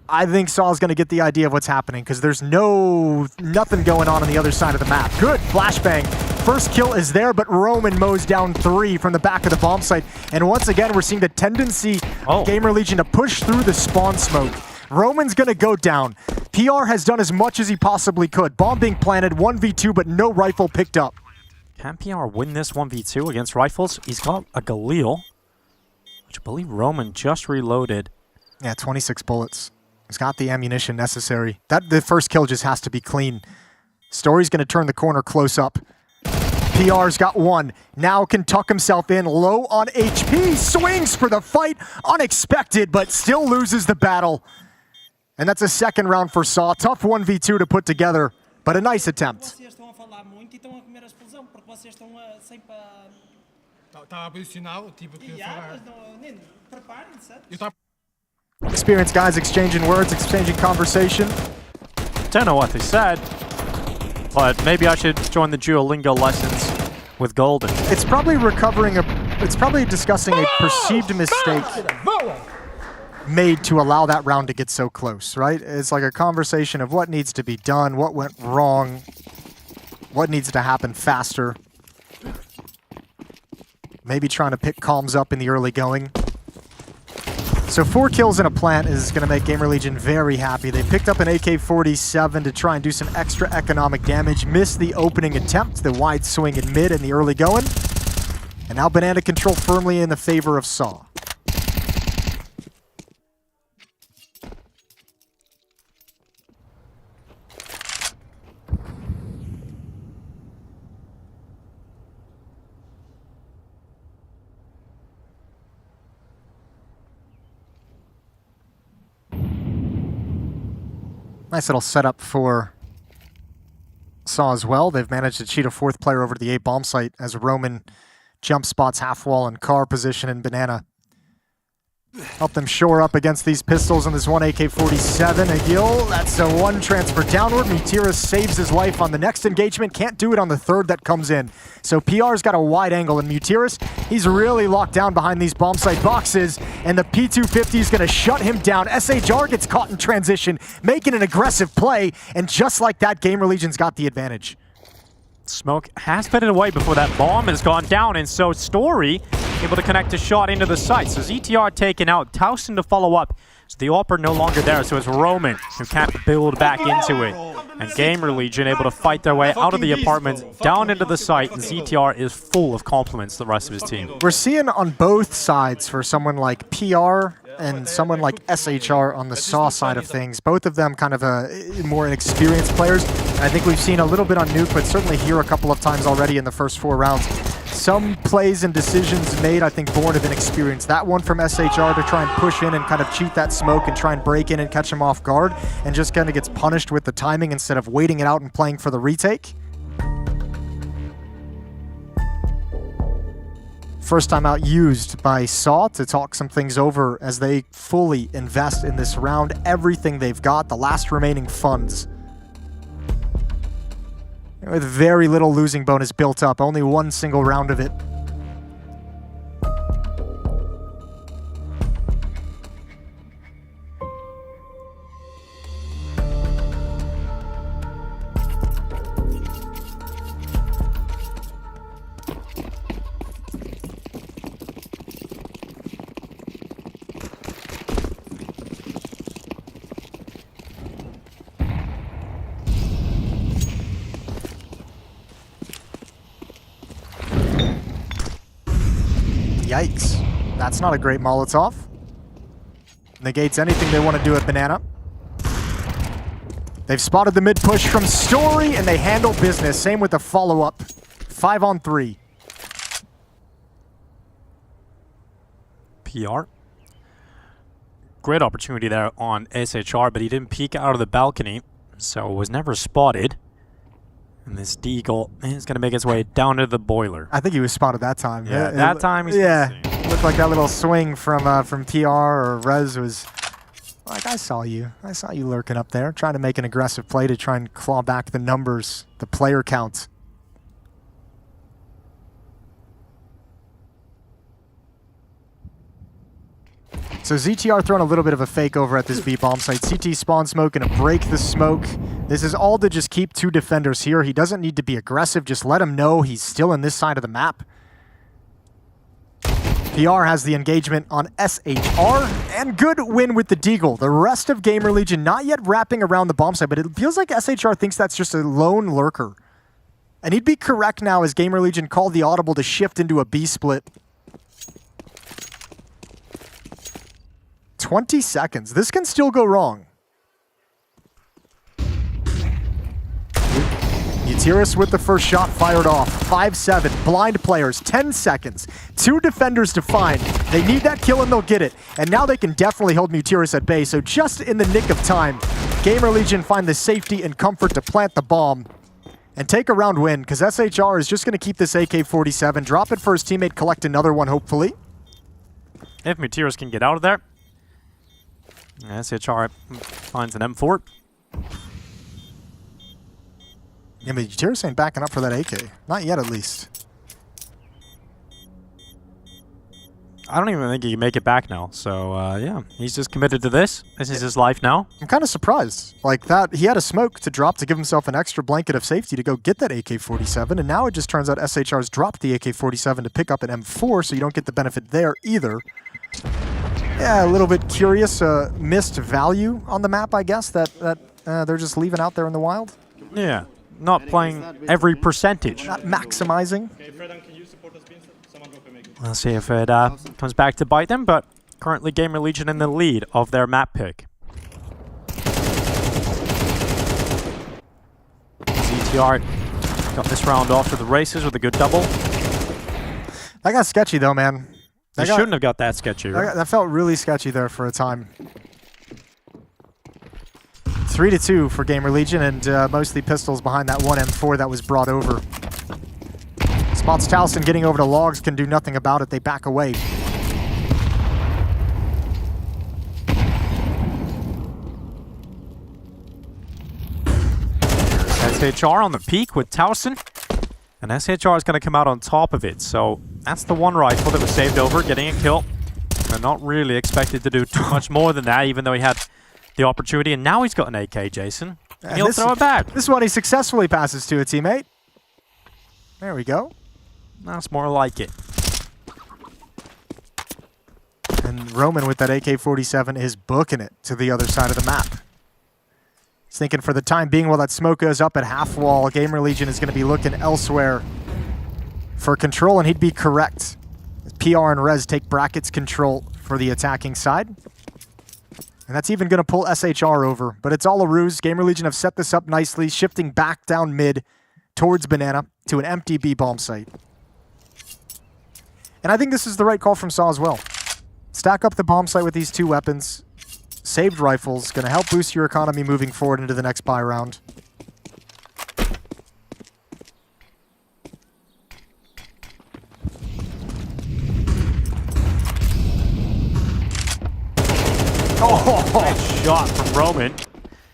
I think Saw's going to get the idea of what's happening because there's nothing going on the other side of the map. Good flashbang. First kill is there, but Roman mows down 3 from the back of the bomb site. And once again, we're seeing the tendency of Gamer Legion to push through the spawn smoke. Roman's going to go down. PR has done as much as he possibly could. Bomb being planted, 1v2, but no rifle picked up. Can PR win this 1v2 against rifles? He's got a Galil, which I believe Roman just reloaded. Yeah, 26 bullets. He's got the ammunition necessary. The first kill just has to be clean. Story's going to turn the corner close up. PR's got 1. Now can tuck himself in low on HP. Swings for the fight. Unexpected, but still loses the battle. And that's a second round for Saw. Tough 1v2 to put together, but a nice attempt. Experienced guys exchanging words, exchanging conversation. Don't know what they said, but maybe I should join the Duolingo lessons with Golden. It's probably it's probably discussing a perceived mistake made to allow that round to get so close, right? It's like a conversation of what needs to be done, what went wrong, what needs to happen faster. Maybe trying to pick calms up in the early going. So 4 kills in a plant is going to make Gamer Legion very happy. They picked up an AK-47 to try and do some extra economic damage. Missed the opening attempt, the wide swing in mid in the early going. And now Banana control firmly in the favor of Saw. Nice little setup for Saw as well. They've managed to cheat a 4th player over to the A bomb site as Roman jump spots half wall and car position, and Banana Help them shore up against these pistols and this one AK-47. Agil, that's a one transfer downward. Mutiris saves his life on the next engagement. Can't do it on the third that comes in. So PR's got a wide angle, and Mutiris, he's really locked down behind these bomb site boxes, and the P250 is going to shut him down. SHR gets caught in transition, making an aggressive play, and just like that, Gamer Legion's got the advantage. Smoke has faded away before that bomb has gone down, and so Story able to connect a shot into the site. So ZTR taken out, Towson to follow up. So the AWP no longer there, so it's Roman who can't build back into it. And Gamer Legion able to fight their way out of the apartment, down into the site, and ZTR is full of compliments to the rest of his team. We're seeing on both sides for someone like PR and someone like SHR on the SAW side of things, both of them kind of more inexperienced players. And I think we've seen a little bit on Nuke, but certainly here a couple of times already in the first 4 rounds. Some plays and decisions made, I think, born of inexperience. That one from SHR to try and push in and kind of cheat that smoke and try and break in and catch him off guard, and just kind of gets punished with the timing instead of waiting it out and playing for the retake. First time out used by SAW to talk some things over as they fully invest in this round. Everything they've got, the last remaining funds. With very little losing bonus built up, only one single round of it. Yikes. That's not a great Molotov. Negates anything they want to do at Banana. They've spotted the mid push from Story, and they handle business. Same with the follow-up. 5 on 3. PR. Great opportunity there on SHR, but he didn't peek out of the balcony, so was never spotted. And this Deagle is going to make its way down to the boiler. I think he was spotted that time. Yeah, that time he's looked like that little swing from TR or Rez was like, I saw you lurking up there, trying to make an aggressive play to try and claw back the numbers, the player count. So ZTR throwing a little bit of a fake over at this B bomb site. CT spawn smoke, gonna break the smoke. This is all to just keep 2 defenders here. He doesn't need to be aggressive. Just let him know he's still in this side of the map. PR has the engagement on SHR, and good win with the Deagle. The rest of Gamer Legion not yet wrapping around the bomb site, but it feels like SHR thinks that's just a lone lurker. And he'd be correct now as Gamer Legion called the audible to shift into a B split. 20 seconds. This can still go wrong. Mutiris with the first shot fired off. 5-7. Blind players. 10 seconds. 2 defenders to find. They need that kill and they'll get it. And now they can definitely hold Mutiris at bay. So just in the nick of time, Gamer Legion find the safety and comfort to plant the bomb and take a round win, because SHR is just going to keep this AK-47, drop it for his teammate, collect another one, hopefully. If Mutiris can get out of there, SHR finds an M4. Yeah, but Mutiris ain't backing up for that AK. Not yet, at least. I don't even think he can make it back now. So, yeah, he's just committed to this. This is his life now. I'm kind of surprised. Like that, he had a smoke to drop to give himself an extra blanket of safety to go get that AK-47, and now it just turns out SHR's dropped the AK-47 to pick up an M4, so you don't get the benefit there either. Yeah, a little bit curious. Missed value on the map, I guess, that they're just leaving out there in the wild. Yeah, not playing every percentage. Not maximizing. We'll see if it comes back to bite them, but currently Gamer Legion in the lead of their map pick. ZTR got this round off to the races with a good double. That got sketchy though, man. They shouldn't have got that sketchy, right? That felt really sketchy there for a time. 3-2 for Gamer Legion, and mostly pistols behind that one M4 that was brought over. Spots Towson getting over to Logs, can do nothing about it. They back away. SHR on the peak with Towson. And SHR is going to come out on top of it. So that's the one rifle that was saved over, getting a kill. And not really expected to do too much more than that, even though he had the opportunity. And now he's got an AK, Jason. And he'll throw it back. This one he successfully passes to a teammate. There we go. That's more like it. And Roman with that AK-47 is booking it to the other side of the map. He's thinking for the time being, while that smoke goes up at half wall, Gamer Legion is going to be looking elsewhere for control, and he'd be correct. PR and Rez take brackets control for the attacking side. And that's even going to pull SHR over, but it's all a ruse. Gamer Legion have set this up nicely, shifting back down mid towards Banana to an empty B bomb site. And I think this is the right call from Saw as well. Stack up the bomb site with these two weapons. Saved rifles, going to help boost your economy moving forward into the next buy round. Oh, nice shot from Roman.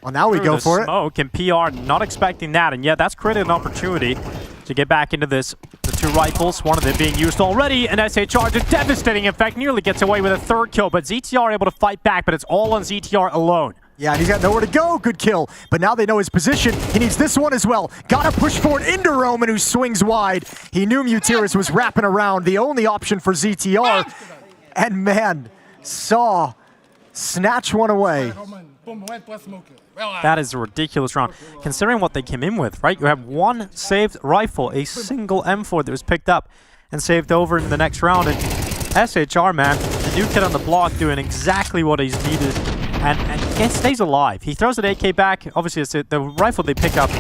Well, now we go for it. Smoke, and PR not expecting that. And yeah, that's created an opportunity to get back into this. The two rifles, one of them being used already, and SHR just devastating effect, nearly gets away with a third kill, but ZTR able to fight back, but it's all on ZTR alone. Yeah, and he's got nowhere to go. Good kill. But now they know his position. He needs this one as well. Gotta push forward into Roman, who swings wide. He knew Mutiris was wrapping around. The only option for ZTR. And man, Saw snatch one away. That is a ridiculous round, considering what they came in with, right? You have one saved rifle, a single M4 that was picked up and saved over in the next round. And SHR, man, the new kid on the block doing exactly what he's needed. And he stays alive. He throws an AK back. Obviously, it's the rifle they pick up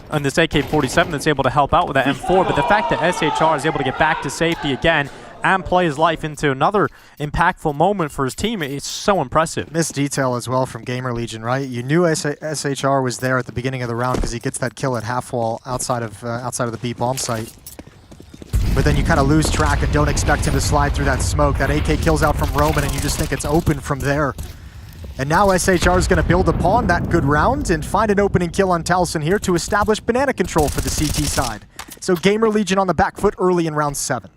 on this AK-47 that's able to help out with that M4. But the fact that SHR is able to get back to safety again and play his life into another impactful moment for his team, it's so impressive. Missed detail as well from Gamer Legion, right? You knew SHR was there at the beginning of the round because he gets that kill at half wall outside of the B bomb site. But then you kind of lose track and don't expect him to slide through that smoke. That AK kills out from Roman, and you just think it's open from there. And now SHR is going to build upon that good round and find an opening kill on Towson here to establish banana control for the CT side. So Gamer Legion on the back foot early in round 7.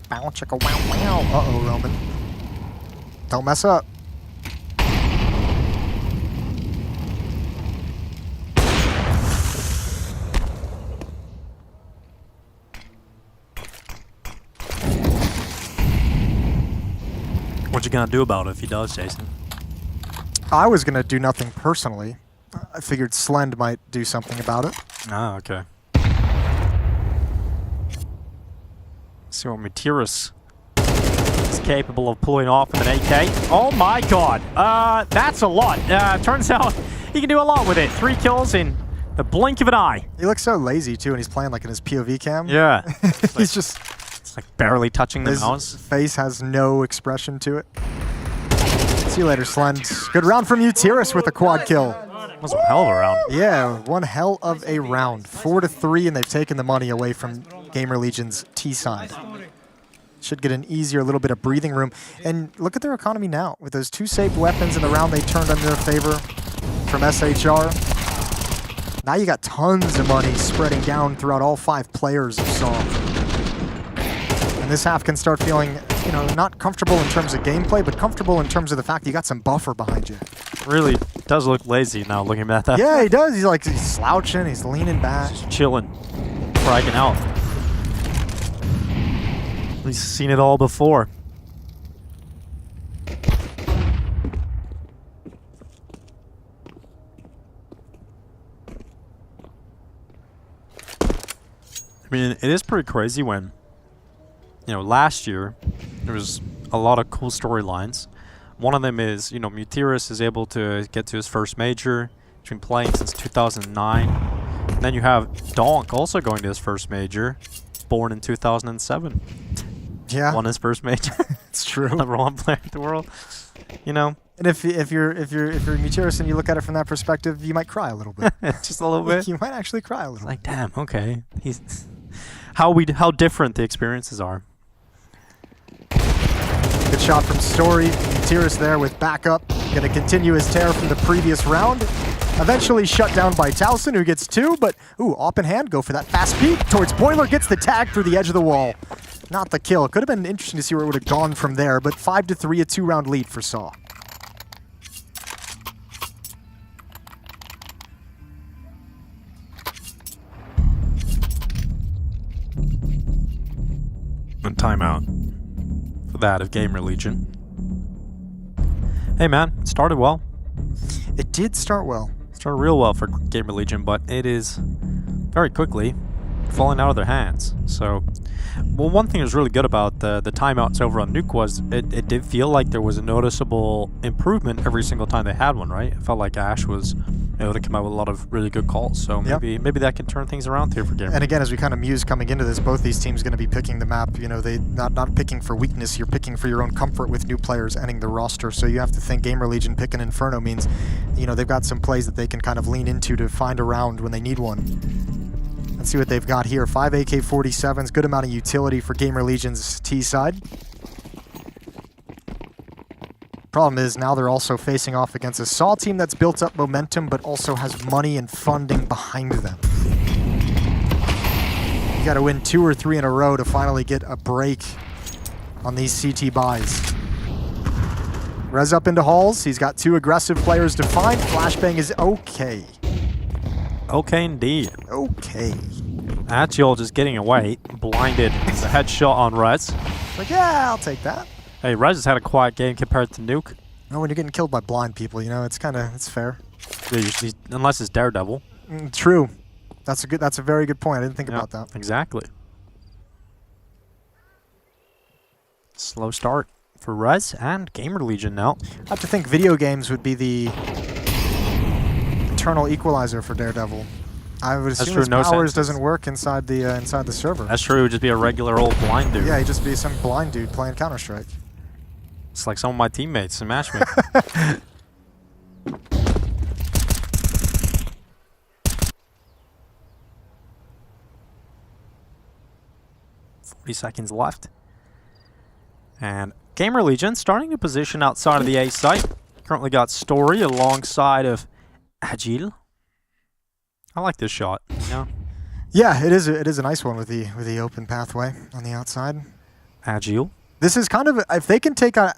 Bow chicka wow wow. Uh-oh, Roman. Don't mess up. What you gonna do about it if he does, Jason? I was gonna do nothing personally. I figured Slend might do something about it. Ah, okay. See what Mutiris is capable of pulling off with an AK. Oh my god, that's a lot. Turns out he can do a lot with it. 3 kills in the blink of an eye. He looks so lazy too, and he's playing like in his POV cam. Yeah. He's just... It's like barely touching the mouse. His face has no expression to it. See you later, Slend. Good round from Mutiris with a quad kill. That was a hell of a round. Yeah, one hell of a round. 4-3, and they've taken the money away from Gamer Legion's T side. Should get an easier little bit of breathing room. And look at their economy now. With those 2 saved weapons in the round they turned under their favor from SHR. Now you got tons of money spreading down throughout all 5 players of Saw. And this half can start feeling, you know, not comfortable in terms of gameplay, but comfortable in terms of the fact that you got some buffer behind you. Really does look lazy now looking at that. Yeah, he does. He's slouching, he's leaning back. Just chilling, fragging out. He's seen it all before. I mean, it is pretty crazy when, you know, last year there was a lot of cool storylines. One of them is, you know, Mutiris is able to get to his first major. He's been playing since 2009. And then you have Donk also going to his first major, born in 2007. Yeah. Won his first major. It's true. Number 1 player in the world. You know. And if you're Mutiris and you look at it from that perspective, you might cry a little bit. Just a little bit. You might actually cry a little. Like, damn, okay. how different the experiences are. Good shot from Story. Mathias there with backup. Going to continue his tear from the previous round. Eventually shut down by Towson, who gets 2, but op in hand, go for that fast peek towards Boiler, gets the tag through the edge of the wall. Not the kill. Could have been interesting to see where it would have gone from there, but 5-3, a 2-round lead for Saw. And timeout for that of Gamer Legion. Hey man, it started well. It did start well. Started real well for Gamer Legion, but it is very quickly falling out of their hands. So, well, one thing that was really good about the timeouts over on Nuke was it did feel like there was a noticeable improvement every single time they had one, right? It felt like Ash was able to come out with a lot of really good calls. So maybe that can turn things around here for Gamer. And again, as we kind of muse coming into this, both these teams going to be picking the map. You know, they not picking for weakness. You're picking for your own comfort with new players entering the roster. So you have to think Gamer Legion picking Inferno means, you know, they've got some plays that they can kind of lean into to find a round when they need one. Let's see what they've got here. 5 AK-47s, good amount of utility for Gamer Legion's T side. Problem is now they're also facing off against a Saw team that's built up momentum but also has money and funding behind them. You gotta win 2 or 3 in a row to finally get a break on these CT buys. Rez up into Halls. He's got 2 aggressive players to find. Flashbang is okay. Okay indeed. Okay. Achiol just getting away, blinded. It's a headshot on Rez. Like, yeah, I'll take that. Hey, Rez has had a quiet game compared to Nuke. No, when you're getting killed by blind people, you know, it's fair. Yeah, usually, unless it's Daredevil. True. That's a very good point. I didn't think about that. Exactly. Slow start for Rez and Gamer Legion now. I have to think video games would be the eternal equalizer for Daredevil. I would assume his powers doesn't work inside the server. That's true. It would just be a regular old blind dude. Yeah, he'd just be some blind dude playing Counter-Strike. It's like some of my teammates in matchmaking. 40 seconds left. And Gamer Legion starting a position outside of the A site. Currently got Story alongside of Agile. I like this shot. Yeah, it is a nice one with the open pathway on the outside. Agile. This is kind of, if they can take on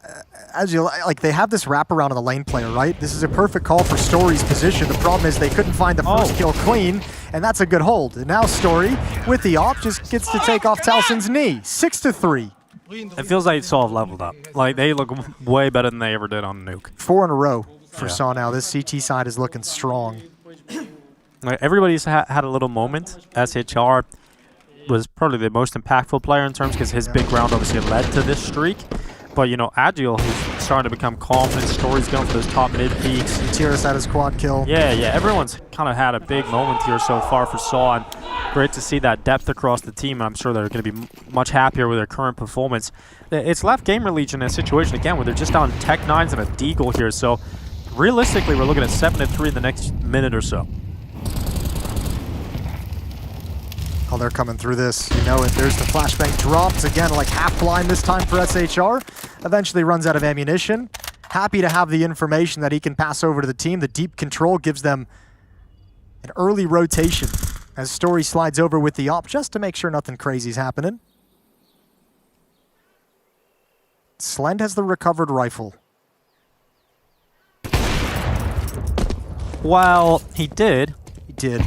Agile, like they have this wraparound on the lane player, right? This is a perfect call for Story's position. The problem is they couldn't find the first kill clean, and that's a good hold. And now Story, with the op, just gets to take off Towson's knee. 6-3. It feels like Saw have leveled up. Like, they look way better than they ever did on Nuke. 4 in a row for Saw now. This CT side is looking strong. Like, everybody's had a little moment. SHR was probably the most impactful player in terms because his big round obviously led to this streak. But, you know, Agile, he's starting to become confident. Story's going for those top mid peaks. Mathias had his quad kill. Yeah. Everyone's kind of had a big moment here so far for Saw, and great to see that depth across the team. I'm sure they're going to be much happier with their current performance. It's left Gamer Legion in a situation, again, where they're just down Tech 9s and a Deagle here. So, realistically, we're looking at 7-3 in the next minute or so. Oh, they're coming through this. You know it. There's the flashbang drops. Again, like half blind this time for SHR. Eventually runs out of ammunition. Happy to have the information that he can pass over to the team. The deep control gives them an early rotation as Story slides over with the op just to make sure nothing crazy's happening. Slend has the recovered rifle. Well, he did. He did.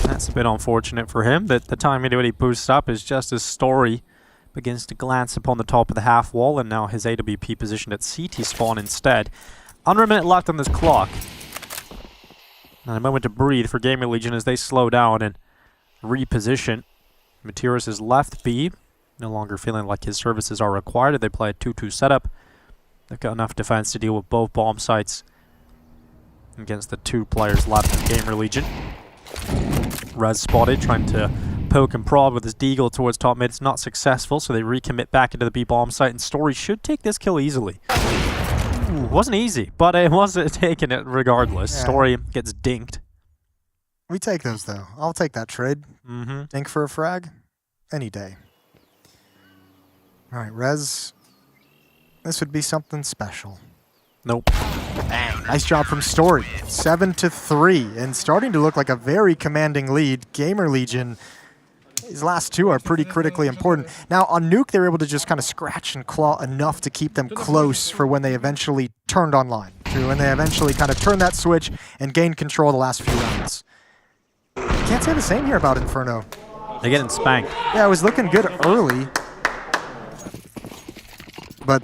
That's a bit unfortunate for him, but the time he boosts up is just as Story begins to glance upon the top of the half wall, and now his AWP positioned at CT spawn instead. Under a minute left on this clock. And a moment to breathe for Gamer Legion as they slow down and reposition. Mathias is left B, no longer feeling like his services are required. They play a 2-2 setup. They've got enough defense to deal with both bomb sites against the 2 players left in Gamer Legion. Rez spotted, trying to poke and prod with his Deagle towards top mid. It's not successful, so they recommit back into the B bomb site, and Story should take this kill easily. Ooh, wasn't easy, but it was taking it regardless. Yeah. Story gets dinked. We take those, though. I'll take that trade. Dink for a frag. any day. All right, Rez. This would be something special. Nope. Bang. Nice job from Story. 7-3, and starting to look like a very commanding lead. Gamer Legion, these last two are pretty critically important. Now, on Nuke, they were able to just kind of scratch and claw enough to keep them close for when they eventually turned online, to when they eventually kind of turned that switch and gained control of the last few rounds. Can't say the same here about Inferno. They're getting spanked. Yeah, it was looking good early, but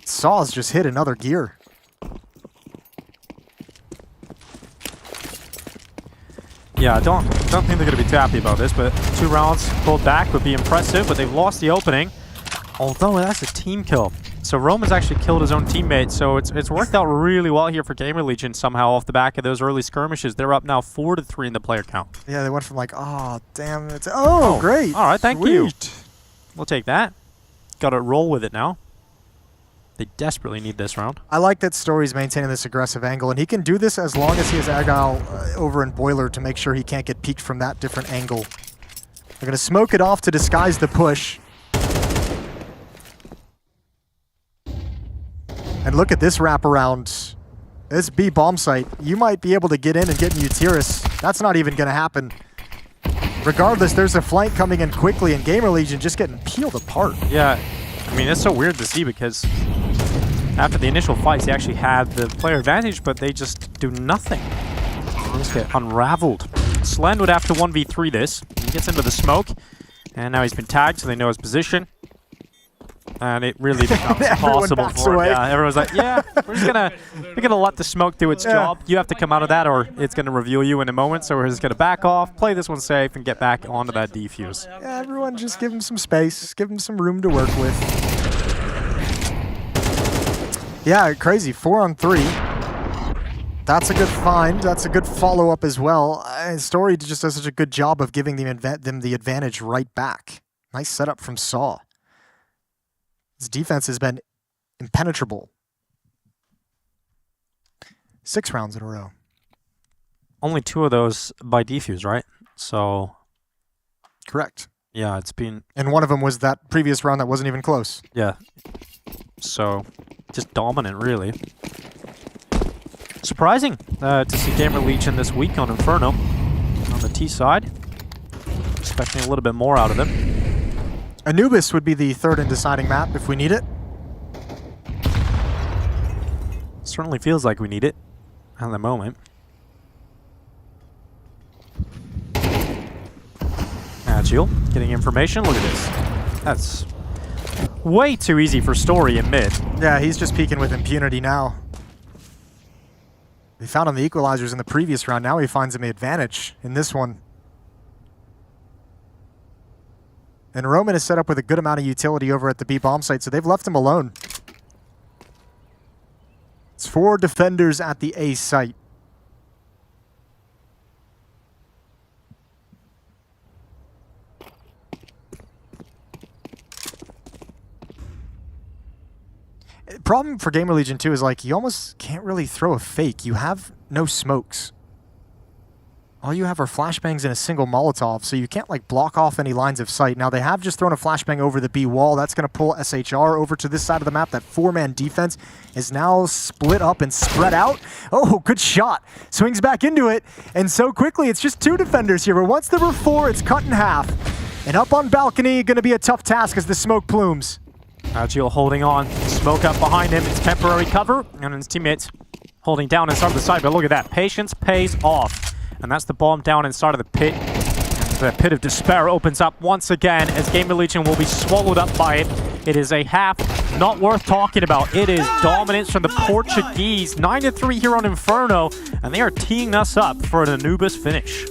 Saw's just hit another gear. Yeah, I don't think they're going to be too happy about this, but 2 rounds pulled back would be impressive, but they've lost the opening. Although that's a team kill. So Roman's actually killed his own teammate, so it's worked out really well here for Gamer Legion somehow off the back of those early skirmishes. They're up now 4-3 in the player count. Yeah, they went from like, oh, damn, it's, oh, great. All right, thank you. Sweet. We'll take that. Got to roll with it now. They desperately need this round. I like that Story's maintaining this aggressive angle, and he can do this as long as he has Agile over in Boiler to make sure he can't get peeked from that different angle. They're going to smoke it off to disguise the push. And look at this wraparound. This B bomb site. You might be able to get in and get Utiris. That's not even going to happen. Regardless, there's a flank coming in quickly, and Gamer Legion just getting peeled apart. Yeah, I mean, it's so weird to see because after the initial fights, they actually had the player advantage, but they just do nothing. They just get unraveled. Slen would have to 1v3 this. He gets into the smoke, and now he's been tagged, so they know his position. And it really becomes impossible for him. Yeah, everyone's like, yeah, we're gonna let the smoke do its job. You have to come out of that, or it's gonna reveal you in a moment. So we're just gonna back off, play this one safe, and get back onto that defuse. Yeah, everyone just give him some space, give him some room to work with. Yeah, crazy. 4-on-3. That's a good find. That's a good follow-up as well. Story just does such a good job of giving them the advantage right back. Nice setup from Saw. His defense has been impenetrable. 6 rounds in a row. Only 2 of those by defuse, right? So. Correct. Yeah, it's been. And one of them was that previous round that wasn't even close. Yeah. So, just dominant, really. Surprising to see Gamer Legion this week on Inferno on the T side. Expecting a little bit more out of them. Anubis would be the 3rd and deciding map if we need it. Certainly feels like we need it at the moment. Agile, getting information. Look at this. That's way too easy for Story in mid. Yeah, he's just peeking with impunity now. We found him the equalizers in the previous round. Now he finds him the advantage in this one. And Roman is set up with a good amount of utility over at the B bomb site, so they've left him alone. It's 4 defenders at the A site. Problem for Gamer Legion 2 is like you almost can't really throw a fake. You have no smokes. All you have are flashbangs and a single Molotov, so you can't like block off any lines of sight. Now they have just thrown a flashbang over the B wall. That's going to pull SHR over to this side of the map. That 4-man defense is now split up and spread out. Oh, good shot. Swings back into it, and so quickly it's just 2 defenders here. But once there were 4, it's cut in half. And up on balcony, going to be a tough task as the smoke plumes. Agile holding on. Smoke up behind him. It's temporary cover, and his teammates holding down inside of the side. But look at that. Patience pays off. And that's the bomb down inside of the pit. The pit of despair opens up once again as Gamer Legion will be swallowed up by it. It is a half not worth talking about. It is dominance from the Portuguese. 9-3 here on Inferno, and they are teeing us up for an Anubis finish.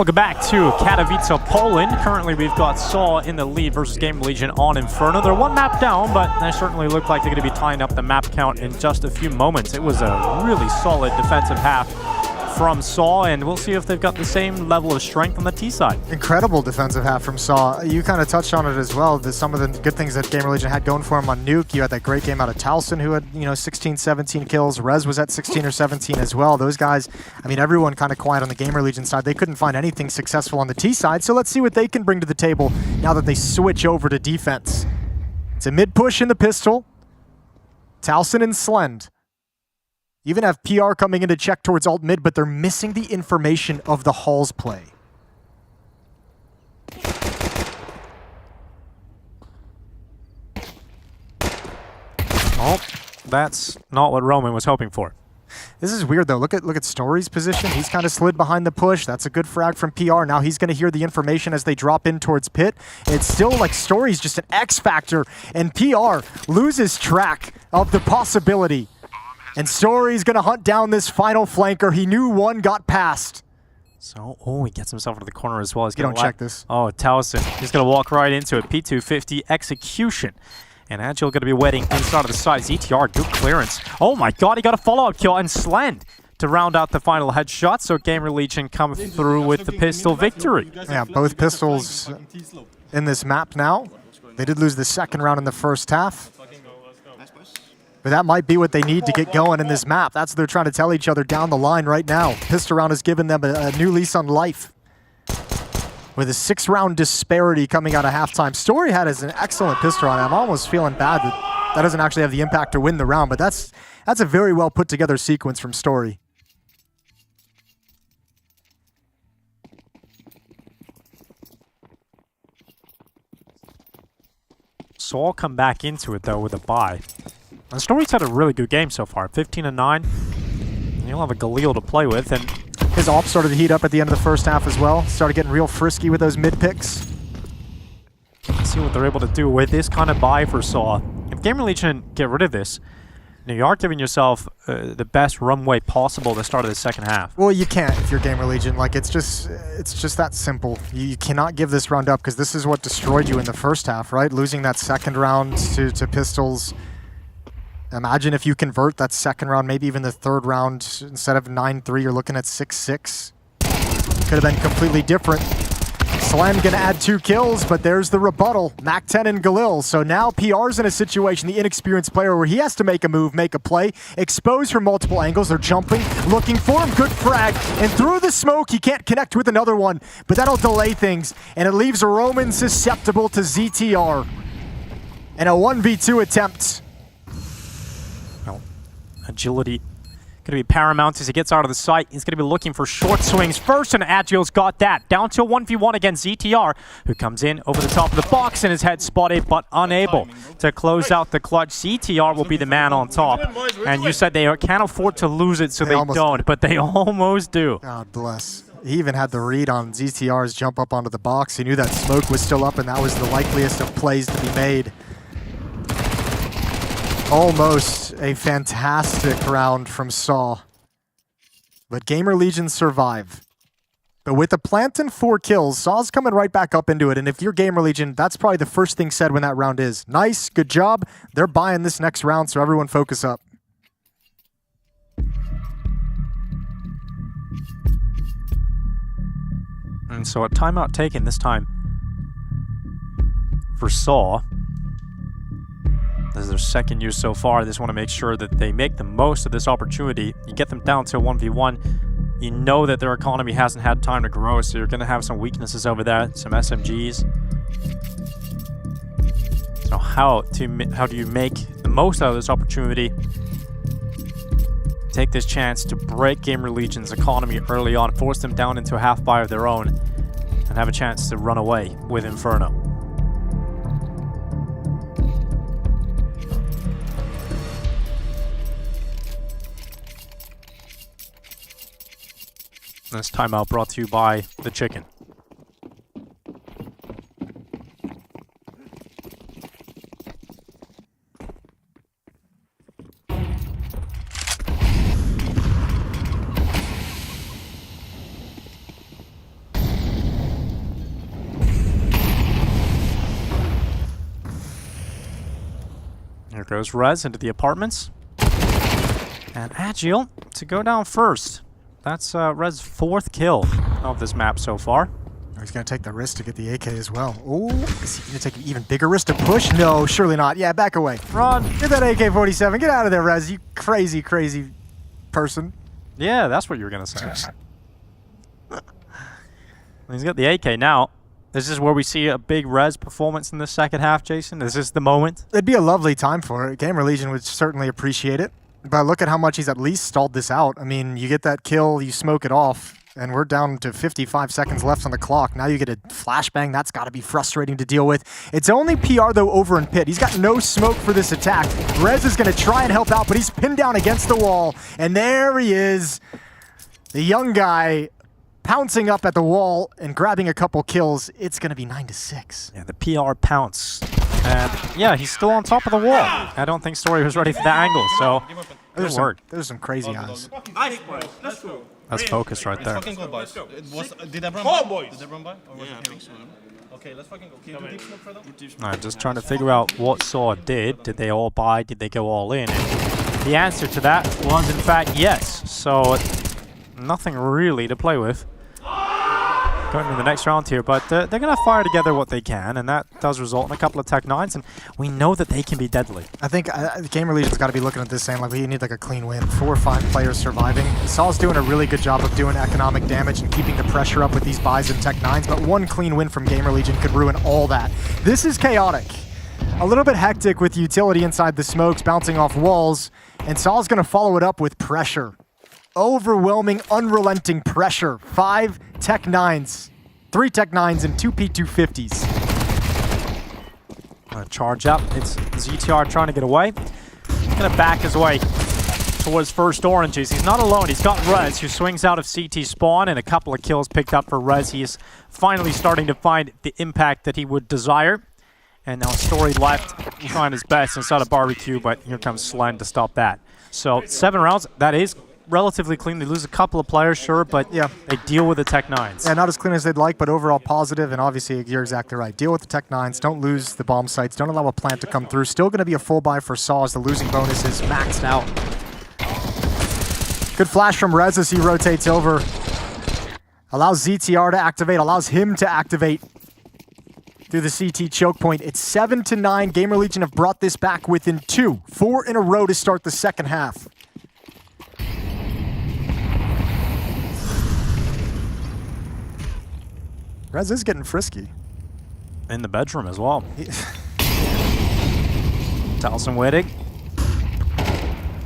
Welcome back to Katowice, Poland. Currently, we've got Saw in the lead versus Gamer Legion on Inferno. They're one map down, but they certainly look like they're going to be tying up the map count in just a few moments. It was a really solid defensive half from Saw, and we'll see if they've got the same level of strength on the T side. Incredible defensive half from Saw. You kind of touched on it as well. Some of the good things that Gamer Legion had going for him on Nuke. You had that great game out of Towson, who had 16, 17 kills. Rez was at 16 or 17 as well. Those guys, I mean, everyone kind of quiet on the Gamer Legion side. They couldn't find anything successful on the T side, so let's see what they can bring to the table now that they switch over to defense. It's a mid push in the pistol. Towson and Slend. Even have PR coming in to check towards alt mid, but they're missing the information of the Hall's play. Oh, that's not what Roman was hoping for. This is weird though. Look at Story's position. He's kind of slid behind the push. That's a good frag from PR. Now he's going to hear the information as they drop in towards pit. It's still like Story's just an X factor, and PR loses track of the possibility. And Story's going to hunt down this final flanker. He knew one got past. So, he gets himself into the corner as well. He's You don't check this. Oh, Towson. He's going to walk right into it. P250 execution. And Agile going to be waiting inside of the side. ZTR, good clearance. Oh my god, he got a follow-up kill. And Slend to round out the final headshot. So Gamer Legion come through with the pistol victory. Yeah, both pistols in this map now. They did lose the second round in the first half. But that might be what they need to get going in this map. That's what they're trying to tell each other down the line right now. Pistol round has given them a new lease on life. With a 6-round disparity coming out of halftime. Story had an excellent pistol round. I'm almost feeling bad that doesn't actually have the impact to win the round, but that's a very well put together sequence from Story. Saw come back into it though with a bye. And Story's had a really good game so far. 15-9. He'll have a Galil to play with, and his op started to heat up at the end of the first half as well. Started getting real frisky with those mid picks. Let's see what they're able to do with this kind of buy for Saw. If Gamer Legion get rid of this, you are giving yourself the best runway possible at the start of the second half. Well, you can't if you're Gamer Legion. Like it's just that simple. You cannot give this round up because this is what destroyed you in the first half, right? Losing that second round to pistols. Imagine if you convert that second round, maybe even the third round, instead of 9-3, you're looking at 6-6. Could have been completely different. Slam gonna add 2 kills, but there's the rebuttal. Mac 10 and Galil. So now PR's in a situation, the inexperienced player, where he has to make a move, make a play, expose from multiple angles. They're jumping, looking for him. Good frag. And through the smoke, he can't connect with another one, but that'll delay things. And it leaves Roman susceptible to ZTR. And a 1v2 attempt. Agility going to be paramount as he gets out of the sight. He's going to be looking for short swings first, and Agile's got that. Down to a 1v1 against ZTR, who comes in over the top of the box and his head spotted, but unable to close out the clutch. ZTR will be the man on top. And you said they can't afford to lose it, so they don't, but they almost do. God bless. He even had the read on ZTR's jump up onto the box. He knew that smoke was still up, and that was the likeliest of plays to be made. Almost a fantastic round from Saw. But Gamer Legion survive. But with the plant and 4 kills, Saw's coming right back up into it. And if you're Gamer Legion, that's probably the first thing said when that round is. Nice, good job. They're buying this next round, so everyone focus up. And so a timeout taken this time for Saw. This is their second use so far. They just want to make sure that they make the most of this opportunity. You get them down to a 1v1. You know that their economy hasn't had time to grow, so you're going to have some weaknesses over there, some SMGs. So how do you make the most out of this opportunity? Take this chance to break Gamer Legion's economy early on, force them down into a half buy of their own, and have a chance to run away with Inferno. This timeout brought to you by the chicken. Here goes Rez into the apartments. And Agile to go down first. That's Rez's 4th kill of this map so far. He's going to take the risk to get the AK as well. Oh, is he going to take an even bigger risk to push? No, surely not. Yeah, back away. Run. Get that AK-47. Get out of there, Rez, you crazy, crazy person. Yeah, that's what you were going to say. He's got the AK now. This is where we see a big Rez performance in the second half, Jason. Is this the moment? It'd be a lovely time for it. Gamer Legion would certainly appreciate it. But look at how much he's at least stalled this out. I mean, you get that kill, you smoke it off, and we're down to 55 seconds left on the clock. Now you get a flashbang. That's got to be frustrating to deal with. It's only PR, though, over in pit. He's got no smoke for this attack. Rez is going to try and help out, but he's pinned down against the wall. And there he is, the young guy pouncing up at the wall and grabbing a couple kills. It's going to be 9-6. Yeah, the PR pounce. And yeah, he's still on top of the wall. I don't think Story was ready for that angle, so good work. There's some crazy eyes. That's focus right there. Did everyone buy? Did everyone buy? Yeah, I think so. Okay, let's fucking go. Can you do deep smoke further? Alright, just trying to figure out what Saw did. Did they all buy? Did they go all in? And the answer to that was, in fact, yes. So, nothing really to play with going into the next round here, but they're going to fire together what they can, and that does result in a couple of Tech 9s, and we know that they can be deadly. I think Gamer Legion's got to be looking at this saying, like, we need like a clean win. 4 or 5 players surviving. Saul's doing a really good job of doing economic damage and keeping the pressure up with these buys and Tech 9s, but 1 clean win from Gamer Legion could ruin all that. This is chaotic. A little bit hectic with utility inside the smokes, bouncing off walls, and Saul's going to follow it up with pressure. Overwhelming, unrelenting pressure. 5 Tech 9s. 3 Tech 9s and 2 P250s. Charge up. It's ZTR trying to get away. He's going to back his way towards first oranges. He's not alone. He's got Rez, who swings out of CT spawn, and a couple of kills picked up for Rez. He is finally starting to find the impact that he would desire. And now Story left, trying his best inside a barbecue, but here comes Slen to stop that. So 7 rounds. That is relatively clean. They lose a couple of players, sure, but yeah, they deal with the Tech 9s. Yeah, not as clean as they'd like, but overall positive, and obviously you're exactly right. Deal with the Tech 9s, don't lose the bomb sites, don't allow a plant to come through. Still going to be a full buy for Saw as the losing bonus is maxed out. Good flash from Rez as he rotates over. Allows ZTR to activate, allows him to activate through the CT choke point. It's 7-9. Gamer Legion have brought this back within 2. 4 in a row to start the second half. Rez is getting frisky. In the bedroom as well. Towson waiting.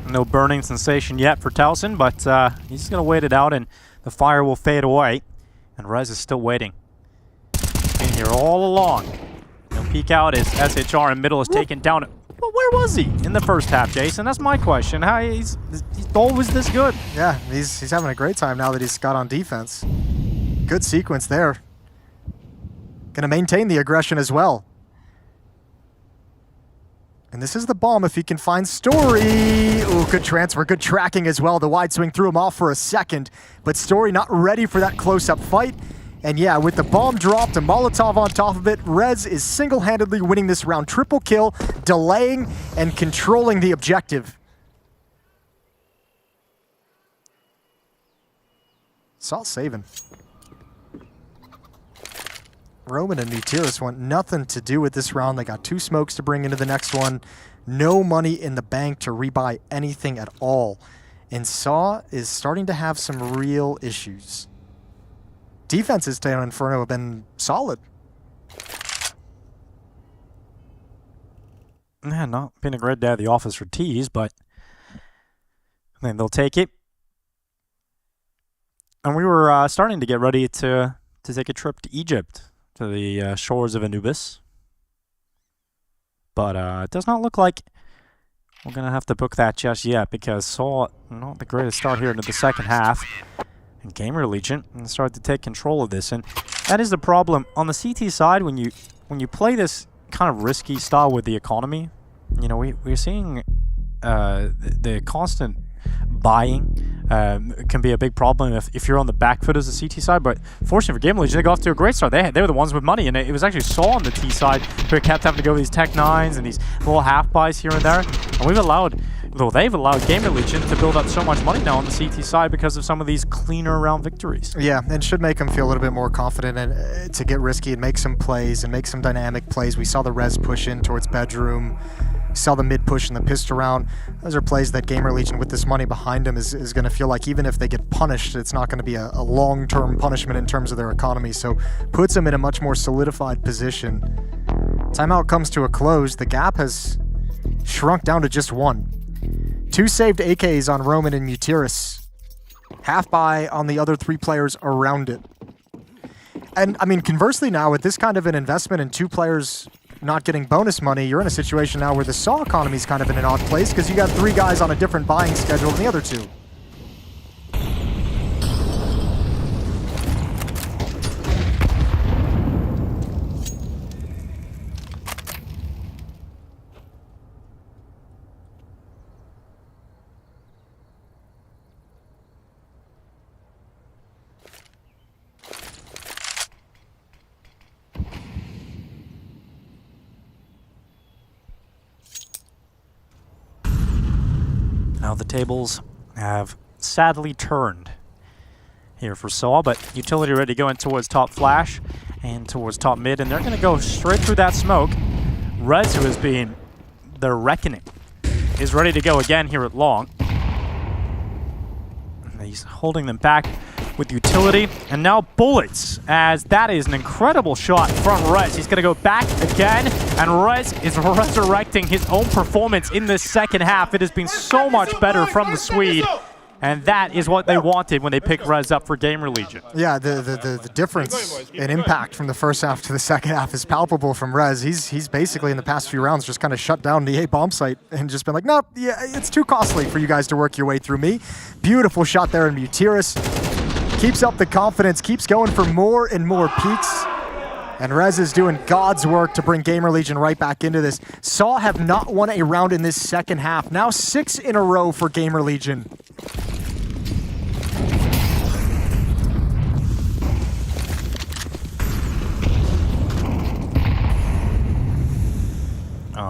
No burning sensation yet for Towson, but he's going to wait it out and the fire will fade away. And Rez is still waiting. Been here all along. He'll peek out as SHR in middle is taken down. Well, where was he in the first half, Jason? That's my question. How he's always this good. Yeah, he's having a great time now that he's got on defense. Good sequence there. Going to maintain the aggression as well. And this is the bomb if he can find Story. Ooh, good transfer, good tracking as well. The wide swing threw him off for a second, but Story not ready for that close-up fight. And yeah, with the bomb dropped and Molotov on top of it, Rez is single-handedly winning this round. Triple kill, delaying and controlling the objective. Saul saving. Roman and Nutiris want nothing to do with this round. They got 2 smokes to bring into the next one. No money in the bank to rebuy anything at all. And Saw is starting to have some real issues. Defenses down Inferno have been solid. Yeah, not been a great day at the office for Tees, but I think they'll take it. And we were starting to get ready to take a trip to Egypt, to the shores of Anubis. But it does not look like we're going to have to book that just yet, because Saw not the greatest start here into the second half. And Gamer Legion started to take control of this. And that is the problem. On the CT side, when you play this kind of risky style with the economy, you know, we're seeing the constant buying can be a big problem if you're on the back foot as a CT side. But fortunately for Game Legion, they got off to a great start. They were the ones with money, and it was actually Saw on the T side who kept having to go with these Tech 9s and these little half buys here and there. And they've allowed Game Legion to build up so much money now on the CT side because of some of these cleaner round victories. Yeah, and should make them feel a little bit more confident and to get risky and make some plays and make some dynamic plays. We saw the res push in towards bedroom. We saw the mid push and the pistol round. Those are plays that Gamer Legion, with this money behind them, is going to feel like even if they get punished, it's not going to be a long-term punishment in terms of their economy. So puts them in a much more solidified position. Timeout comes to a close. The gap has shrunk down to just 1. 2 saved AKs on Roman and Mutiris. Half buy on the other 3 players around it. And I mean, conversely now, with this kind of an investment in 2 players not getting bonus money, you're in a situation now where the Saw economy is kind of in an odd place because you got 3 guys on a different buying schedule than the other 2. Now the tables have sadly turned here for Saw, but Utility ready to go in towards top flash and towards top mid, and they're going to go straight through that smoke. Rez, who has been their reckoning, is ready to go again here at long. And he's holding them back with Utility, and now Bullets, as that is an incredible shot from Rez. He's going to go back again, and Rez is resurrecting his own performance in this second half. It has been so much better from the Swede, and that is what they wanted when they picked Rez up for Gamer Legion. Yeah, the difference in impact from the first half to the second half is palpable from Rez. He's basically in the past few rounds just kind of shut down the A bomb site and just been like, no, yeah, it's too costly for you guys to work your way through me. Beautiful shot there in Mutiris. Keeps up the confidence, keeps going for more and more peaks. And Rez is doing God's work to bring Gamer Legion right back into this. Saw have not won a round in this second half. Now 6 in a row for Gamer Legion.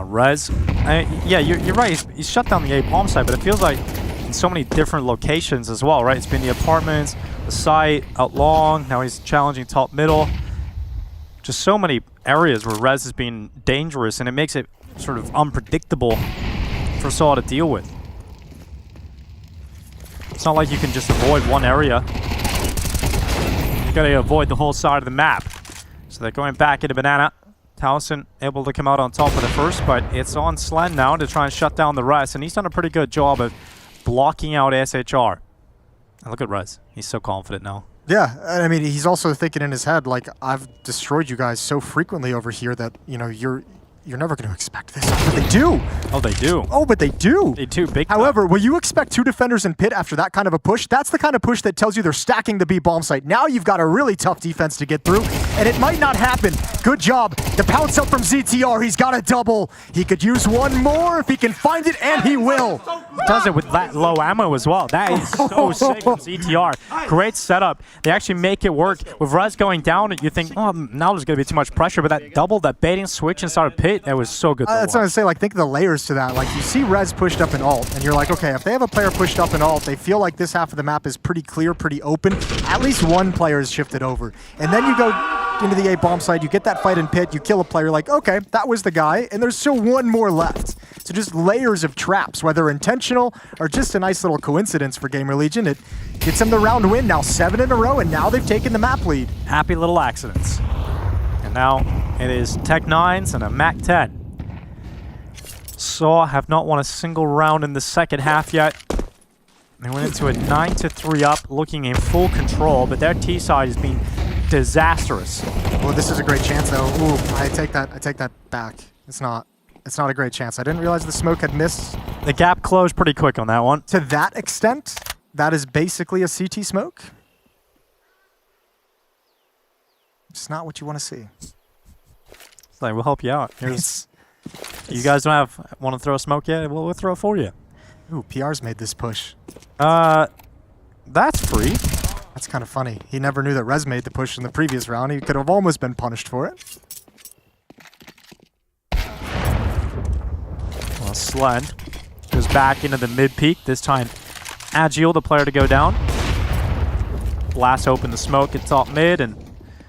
Rez, yeah, you're right. He's shut down the A bomb site, but it feels like in so many different locations as well, right? It's been the apartments, the site, out long. Now he's challenging top middle. Just so many areas where Rez has been dangerous, and it makes it sort of unpredictable for Saw to deal with. It's not like you can just avoid one area. You gotta avoid the whole side of the map. So they're going back into Banana. Towson able to come out on top of the first, but it's on Slen now to try and shut down the rest, and he's done a pretty good job of blocking out SHR. And look at Rez. He's so confident now. Yeah, I mean, he's also thinking in his head, like, I've destroyed you guys so frequently over here that, you know, you're never going to expect this. But they do. Oh, they do. Oh, but they do. They do, big time. However, will you expect 2 defenders in pit after that kind of a push? That's the kind of push that tells you they're stacking the B bomb site. Now you've got a really tough defense to get through, and it might not happen. Good job. The pounce up from ZTR. He's got a double. He could use one more if he can find it, and he will. Does it with that low ammo as well. That is so sick from ZTR. Great setup. They actually make it work. With Rez going down, you think, oh, now there's going to be too much pressure, but that double, that baiting switch inside of pit, that was so good. That's what I was saying. Like, think of the layers to that. Like, you see Rez pushed up in alt, and you're like, okay, if they have a player pushed up in alt, they feel like this half of the map is pretty clear, pretty open. At least one player is shifted over. And then you go into the A bomb site, you get that fight in pit, you kill a player, like, okay, that was the guy, and there's still one more left. So just layers of traps, whether intentional or just a nice little coincidence for Gamer Legion. It gets them the round win, now 7 in a row, and now they've taken the map lead. Happy little accidents. And now it is Tech 9s and a Mac 10. Saw have not won a single round in the second half yet. They went into a 9-3 up, looking in full control, but their T side has been disastrous. Well, this is a great chance, though. Ooh, I take that back. It's not a great chance. I didn't realize the smoke had missed. The gap closed pretty quick on that one. To that extent, that is basically a CT smoke. It's not what you want to see. It's like, we'll help you out. Here's, you guys want to throw a smoke yet? We'll throw it for you. Ooh, PR's made this push. That's free. That's kind of funny. He never knew that Rez made the push in the previous round. He could have almost been punished for it. Well, Slend goes back into the mid-peak. This time, Agile, the player to go down. Blast open the smoke at top mid, and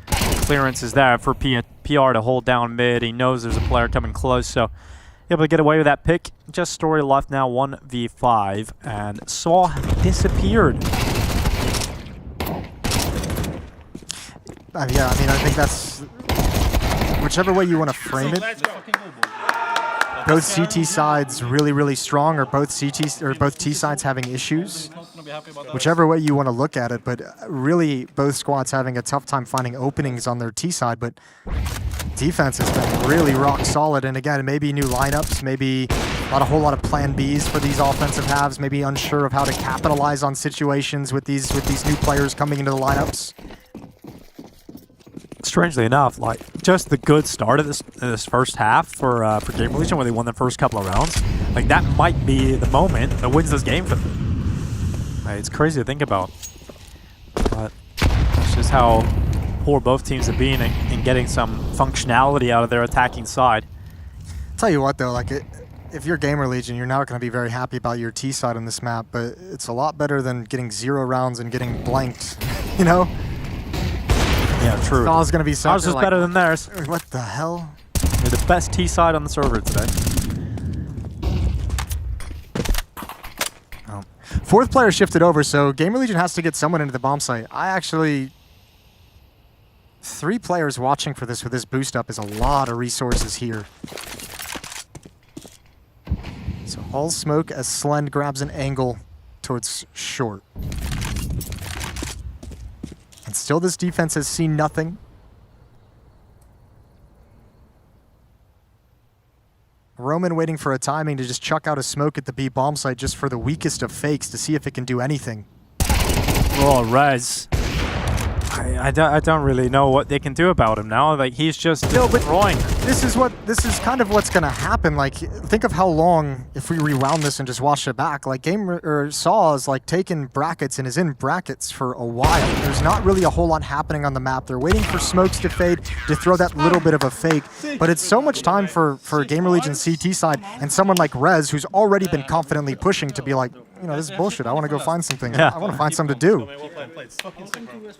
clearance is there for PR to hold down mid. He knows there's a player coming close, so able to get away with that pick. Just story left now, 1v5, and Saw disappeared. Yeah, I mean, I think that's whichever way you want to frame it. Both CT sides really, really strong, or both T sides having issues. Whichever way you want to look at it, but really both squads having a tough time finding openings on their T side. But defense has been really rock solid, and again, maybe new lineups, maybe a whole lot of plan Bs for these offensive halves, maybe unsure of how to capitalize on situations with these new players coming into the lineups. Strangely enough, like just the good start of this first half for Gamer Legion, where they won the first couple of rounds, like that might be the moment that wins this game for them. It's crazy to think about, but that's just how poor both teams have been in getting some functionality out of their attacking side. Tell you what though, like if you're Gamer Legion, you're not going to be very happy about your T side on this map, but it's a lot better than getting 0 rounds and getting blanked, you know? Yeah, true. It's always going to be something ours is like, better than theirs. What the hell? You're the best T side on the server today. Oh. Fourth player shifted over, so Gamer Legion has to get someone into the bomb site. 3 players watching for this with this boost up is a lot of resources here. So all smoke as Slend grabs an angle towards short. And still this defense has seen nothing. Roman waiting for a timing to just chuck out a smoke at the B bomb site just for the weakest of fakes to see if it can do anything. Oh, Rez. I don't really know what they can do about him now. Like, he's just destroying. This is kind of what's gonna happen. Like, think of how long, if we rewound this and just watch it back, like Saw is like taking brackets and is in brackets for a while. There's not really a whole lot happening on the map. They're waiting for smokes to fade to throw that little bit of a fake. But it's so much time for Gamer Legion CT side and someone like Rez, who's already been confidently pushing to be like, you know, this is bullshit. I want to go find something. Yeah. I want to find something to do.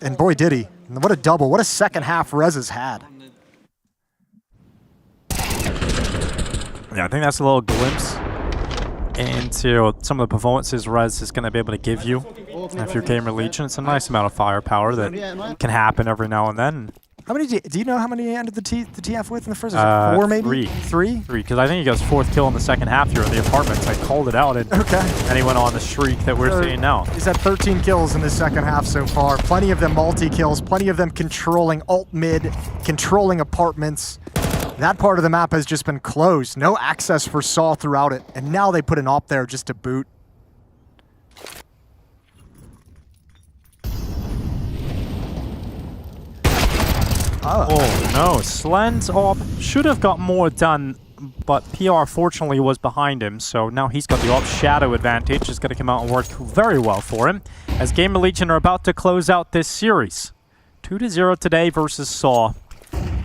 And boy, did he. And what a double. What a second half Rez has had. Yeah, I think that's a little glimpse into some of the performances Rez is going to be able to give you. If you're Gamer Legion, it's a nice amount of firepower that can happen every now and then. How many do you know how many he ended the TF with in the first? Is it 4 maybe? 3, because I think he got his 4th kill in the second half here in the apartments. I called it out, and then he went on the streak that we're seeing now. He's had 13 kills in the second half so far. Plenty of them multi-kills, plenty of them controlling alt-mid, controlling apartments. That part of the map has just been closed. No access for Saw throughout it. And now they put an op there just to boot. Oh no, Slend's op should have got more done, but PR fortunately was behind him, so now he's got the op shadow advantage. It's going to come out and work very well for him, as Gamer Legion are about to close out this series. 2-0 today versus Saw.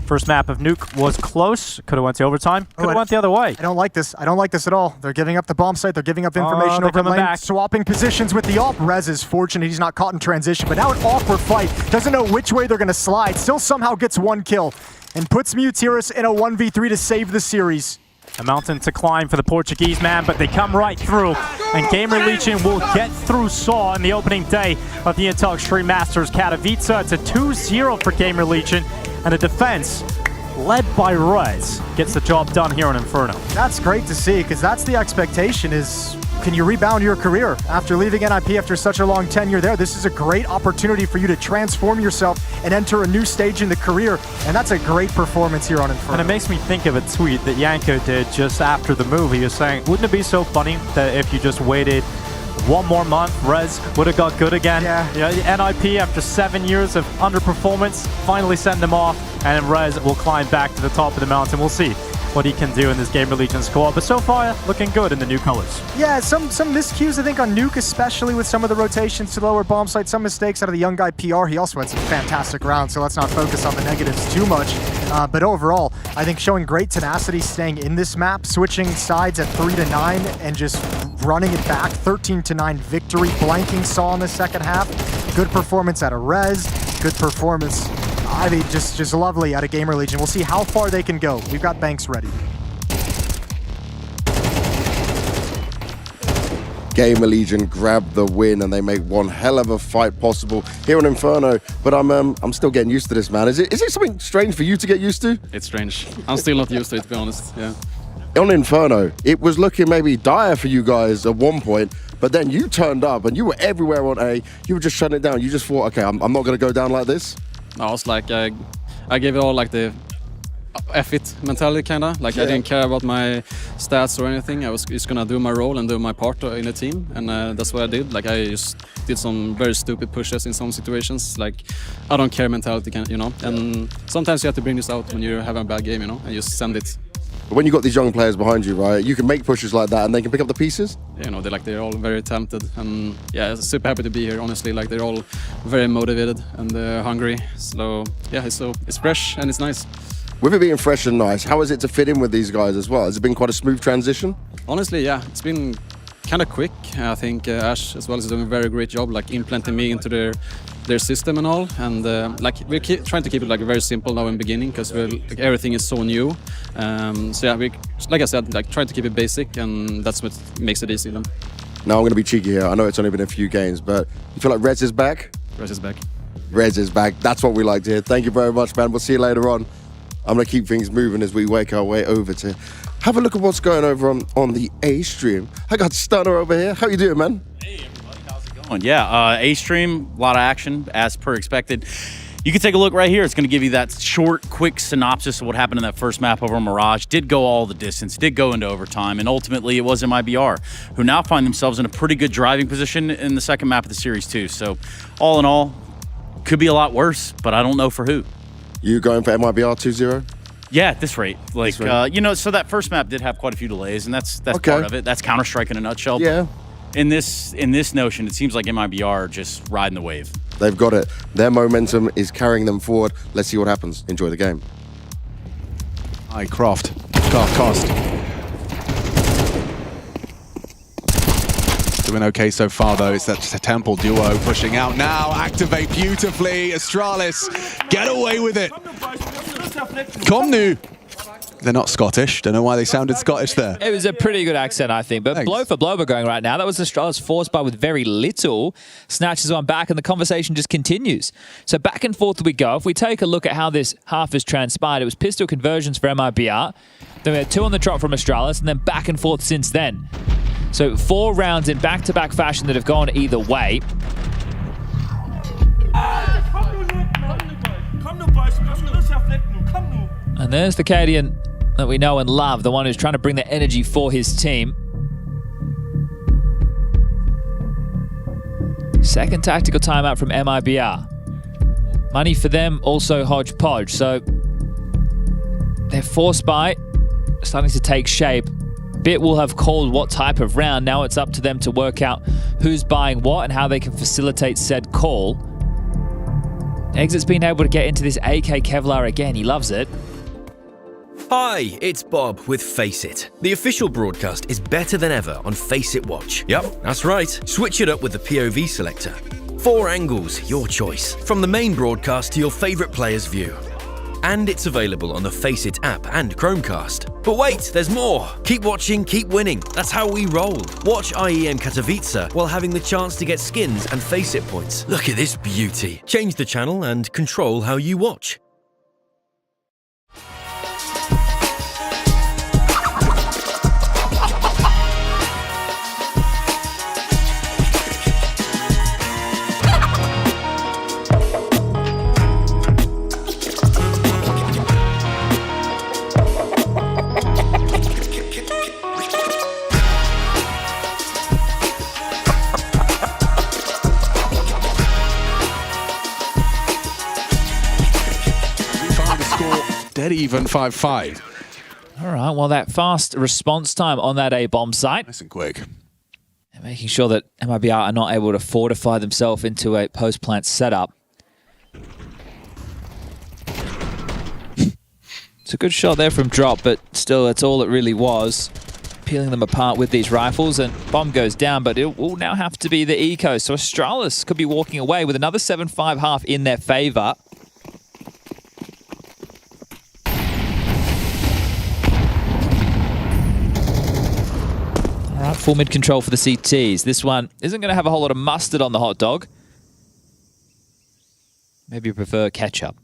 First map of Nuke was close. Could have went to overtime. Could have went the other way. I don't like this. I don't like this at all. They're giving up the bomb site. They're giving up information over lane. Back. Swapping positions with the op. Rez is fortunate he's not caught in transition, but now an awkward fight. Doesn't know which way they're going to slide. Still somehow gets 1 kill and puts Mutiris in a 1v3 to save the series. A mountain to climb for the Portuguese man, but they come right through. And Gamer Legion will get through Saw in the opening day of the Intel Extreme Masters Katowice. It's a 2-0 for Gamer Legion, and a defense led by Rez gets the job done here in Inferno. That's great to see, because that's the expectation is, can you rebound your career after leaving NIP after such a long tenure there? This is a great opportunity for you to transform yourself and enter a new stage in the career, and that's a great performance here on Inferno. And it makes me think of a tweet that Yanko did just after the move. He was saying, wouldn't it be so funny that if you just waited 1 more month, Rez would have got good again? Yeah, NIP after 7 years of underperformance, finally send them off, and Rez will climb back to the top of the mountain. We'll see what he can do in this Gamer Legion squad. But so far, looking good in the new colors. Yeah, some miscues, I think, on Nuke, especially with some of the rotations to the lower bomb site. Some mistakes out of the young guy PR. He also had some fantastic rounds, so let's not focus on the negatives too much. But overall, I think showing great tenacity, staying in this map, switching sides at 3-9, and just running it back. 13-9 victory, blanking Saw in the second half. Good performance out of Rez. Good performance, I mean, just lovely out of Gamer Legion. We'll see how far they can go. We've got Banks ready. Gamer Legion grab the win and they make one hell of a fight possible here on Inferno. But I'm still getting used to this, man. Is it something strange for you to get used to? It's strange. I'm still not used to it, to be honest. Yeah. On Inferno, it was looking maybe dire for you guys at one point, but then you turned up and you were everywhere on A. You were just shutting it down. You just thought, okay, I'm not going to go down like this. No, it's like I gave it all like the F-it mentality, kind of. Like, yeah. I didn't care about my stats or anything. I was just going to do my role and do my part in the team, and that's what I did. Like, I just did some very stupid pushes in some situations. Like, I don't care mentality, you know. And sometimes you have to bring this out when you're having a bad game, you know, and just send it. But when you got these young players behind you, right, you can make pushes like that and they can pick up the pieces? You know, they're all very talented, and yeah, super happy to be here, honestly. Like, they're all very motivated and hungry. So yeah, it's fresh and it's nice. With it being fresh and nice, how is it to fit in with these guys as well? Has it been quite a smooth transition? Honestly, yeah, it's been kind of quick. I think Ash as well is doing a very great job, like implementing me into their system and all. And like, we're trying to keep it like very simple now in the beginning, because like, everything is so new. So yeah, we, like I said, like trying to keep it basic, and that's what makes it easy then. Now I'm going to be cheeky here. I know it's only been a few games, but you feel like Rez is back? Rez is back. Rez is back. That's what we like to hear. Thank you very much, man. We'll see you later on. I'm going to keep things moving as we wake our way over to have a look at what's going over on the A stream. I got Stunner over here. How you doing, man? Hey, everybody. How's it going? Yeah, A stream, a lot of action, as per expected. You can take a look right here. It's going to give you that short, quick synopsis of what happened in that first map over Mirage. Did go all the distance, did go into overtime, and ultimately it was MIBR, who now find themselves in a pretty good driving position in the second map of the series too. So all in all, could be a lot worse, but I don't know for who. You going for MIBR 2-0? Yeah, at this rate. Like, you know, so that first map did have quite a few delays, and that's okay. Part of it. That's Counter-Strike in a nutshell. Yeah. In this notion, it seems like MIBR are just riding the wave. They've got it. Their momentum is carrying them forward. Let's see what happens. Enjoy the game. Hi, Croft. Cost. Doing okay so far, though. It's that Temple duo pushing out now. Activate beautifully. Astralis, get away with it. Komnu. They're not Scottish. Don't know why they sounded Scottish there. It was a pretty good accent, I think. But blow for blow we're going right now. That was Astralis forced by with very little. Snatches one back, and the conversation just continues. So back and forth we go. If we take a look at how this half has transpired, it was pistol conversions for MIBR. Then we had 2 on the drop from Astralis, and then back and forth since then. So 4 rounds in back-to-back fashion that have gone either way. And there's the Cadian that we know and love, the one who's trying to bring the energy for his team. Second tactical timeout from MIBR. Money for them, also hodgepodge. So their force buy starting to take shape. Bit will have called what type of round. Now it's up to them to work out who's buying what and how they can facilitate said call. Exit's been able to get into this AK Kevlar again. He loves it. Hi, it's Bob with Face It. The official broadcast is better than ever on Face It Watch. Yep, that's right. Switch it up with the POV selector. 4 angles, your choice. From the main broadcast to your favourite player's view. And it's available on the Face It app and Chromecast. But wait, there's more! Keep watching, keep winning. That's how we roll. Watch IEM Katowice while having the chance to get skins and Face It points. Look at this beauty. Change the channel and control how you watch. Dead even 5-5. All right, well, that fast response time on that A-bomb site. Nice and quick. And making sure that MIBR are not able to fortify themselves into a post-plant setup. It's a good shot there from Drop, but still, that's all it really was. Peeling them apart with these rifles, and bomb goes down, but it will now have to be the eco. So Astralis could be walking away with another 7-5 half in their favor. All right, full mid control for the CTs. This one isn't going to have a whole lot of mustard on the hot dog. Maybe you prefer ketchup.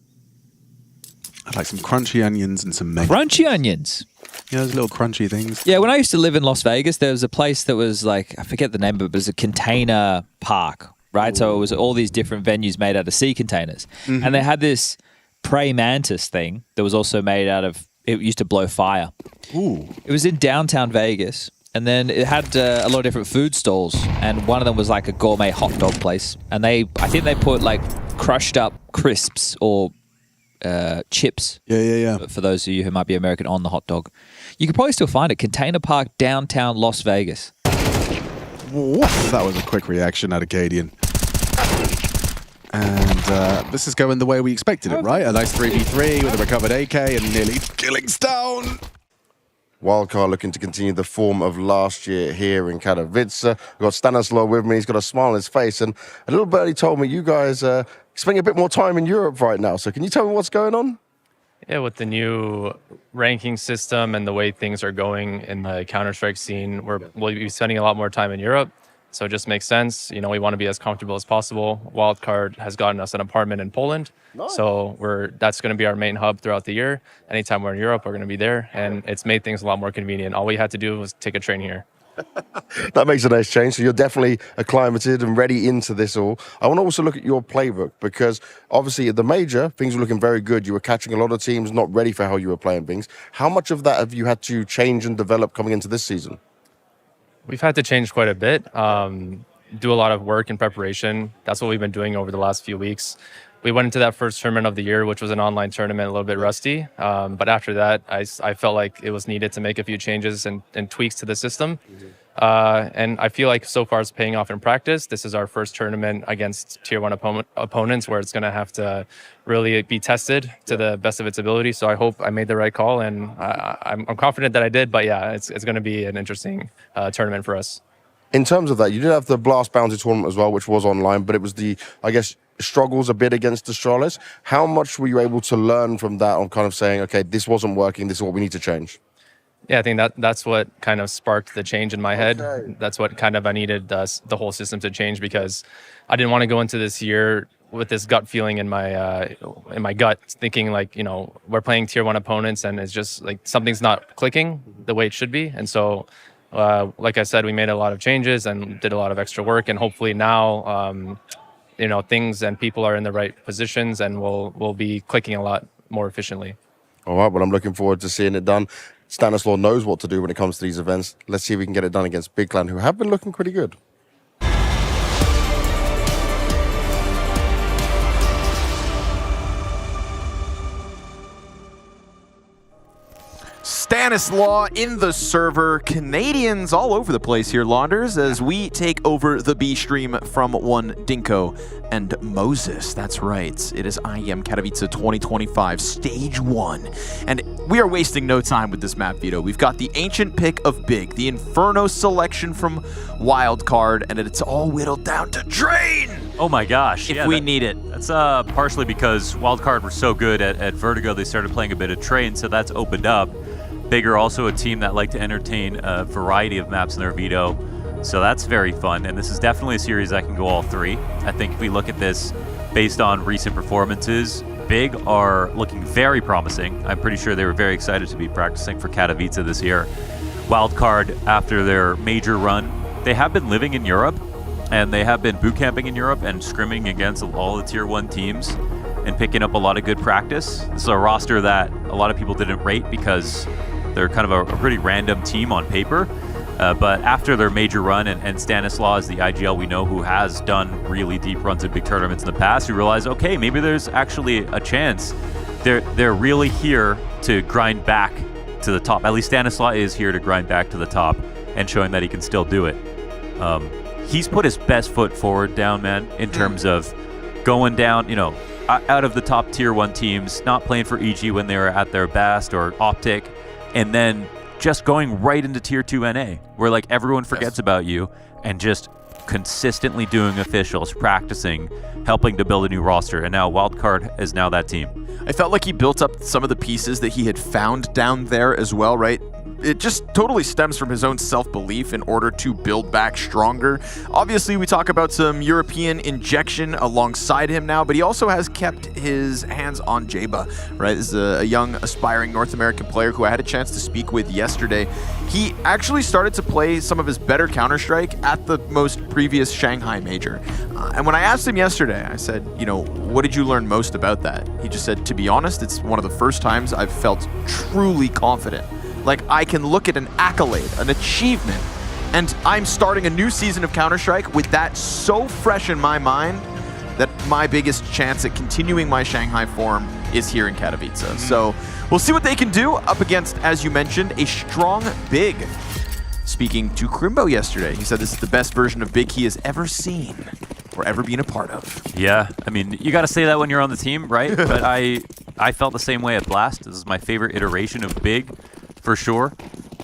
I'd like some crunchy onions and some mayo. Crunchy onions? Yeah, those little crunchy things. Yeah, when I used to live in Las Vegas, there was a place that was like, I forget the name of it, but it was a container park, right? Ooh. So it was all these different venues made out of sea containers. Mm-hmm. And they had this praying mantis thing that was also made out of, it used to blow fire. Ooh. It was in downtown Vegas. And then it had a lot of different food stalls. And one of them was like a gourmet hot dog place. And I think they put like crushed up crisps or chips. Yeah. For those of you who might be American on the hot dog. You could probably still find it. Container Park, downtown Las Vegas. What? That was a quick reaction out of Cadian. And this is going the way we expected it, right? A nice 3v3 with a recovered AK and nearly killing Stone. Wildcard looking to continue the form of last year here in Katowice. We've got Stanislaw with me. He's got a smile on his face. And a little birdie told me you guys spending a bit more time in Europe right now. So can you tell me what's going on? Yeah, with the new ranking system and the way things are going in the Counter-Strike scene, we'll be spending a lot more time in Europe. So it just makes sense. You know, we want to be as comfortable as possible. Wildcard has gotten us an apartment in Poland. Nice. So that's going to be our main hub throughout the year. Anytime we're in Europe, we're going to be there. And it's made things a lot more convenient. All we had to do was take a train here. That makes a nice change. So you're definitely acclimated and ready into this all. I want to also look at your playbook because obviously at the major, things were looking very good. You were catching a lot of teams not ready for how you were playing things. How much of that have you had to change and develop coming into this season? We've had to change quite a bit, do a lot of work and preparation. That's what we've been doing over the last few weeks. We went into that first tournament of the year, which was an online tournament, a little bit rusty. But after that, I felt like it was needed to make a few changes and tweaks to the system. And I feel like so far it's paying off in practice. This is our first tournament against tier 1 opponents where it's going to have to really be tested to the best of its ability. So I hope I made the right call, and I'm confident that I did. But yeah, it's going to be an interesting tournament for us. In terms of that, you did have the Blast Bounty tournament as well, which was online, but it was struggles a bit against Astralis. How much were you able to learn from that on kind of saying, okay, this wasn't working, this is what we need to change? Yeah, I think that's what kind of sparked the change in my head. That's what kind of I needed the whole system to change, because I didn't want to go into this year with this gut feeling in my gut, thinking like, you know, we're playing tier 1 opponents and it's just like something's not clicking the way it should be. And so, like I said, we made a lot of changes and did a lot of extra work, and hopefully now, you know, things and people are in the right positions and we'll be clicking a lot more efficiently. All right, well, I'm looking forward to seeing it done. Stanislaw knows what to do when it comes to these events. Let's see if we can get it done against Big Clan, who have been looking pretty good. Stanislaw in the server. Canadians all over the place here, Launders, as we take over the B stream from one Dinko and Moses. That's right. It is IEM Katowice 2025, Stage 1. And we are wasting no time with this map, Vito. We've got the ancient pick of Big, the Inferno selection from Wildcard, and it's all whittled down to Drain! Oh my gosh. If we need it. That's partially because Wildcard were so good at Vertigo, they started playing a bit of Train, so that's opened up. Big are also a team that like to entertain a variety of maps in their veto, so that's very fun. And this is definitely a series that can go all three. I think if we look at this based on recent performances, Big are looking very promising. I'm pretty sure they were very excited to be practicing for Katowice this year. Wildcard, after their major run, they have been living in Europe, and they have been boot camping in Europe and scrimming against all the tier 1 teams and picking up a lot of good practice. This is a roster that a lot of people didn't rate because they're kind of a pretty random team on paper. But after their major run, and Stanislaw is the IGL we know who has done really deep runs in big tournaments in the past, we realize, okay, maybe there's actually a chance. They're really here to grind back to the top. At least Stanislaw is here to grind back to the top and showing that he can still do it. He's put his best foot forward down, man, in terms of going down, you know, out of the top tier 1 teams, not playing for EG when they were at their best or Optic, and then just going right into tier 2 NA, where like everyone forgets about you, and just consistently doing officials, practicing, helping to build a new roster, and now Wildcard is now that team. I felt like he built up some of the pieces that he had found down there as well, right? It just totally stems from his own self-belief in order to build back stronger. Obviously, we talk about some European injection alongside him now, but he also has kept his hands on Jeba, right? This is a young, aspiring North American player who I had a chance to speak with yesterday. He actually started to play some of his better Counter-Strike at the most previous Shanghai major. And when I asked him yesterday, I said, you know, what did you learn most about that? He just said, to be honest, it's one of the first times I've felt truly confident. Like, I can look at an accolade, an achievement, and I'm starting a new season of Counter-Strike with that so fresh in my mind that my biggest chance at continuing my Shanghai form is here in Katowice. So we'll see what they can do up against, as you mentioned, a strong Big. Speaking to Crimbo yesterday, he said this is the best version of Big he has ever seen or ever been a part of. Yeah, I mean, you got to say that when you're on the team, right? But I felt the same way at Blast. This is my favorite iteration of Big, for sure.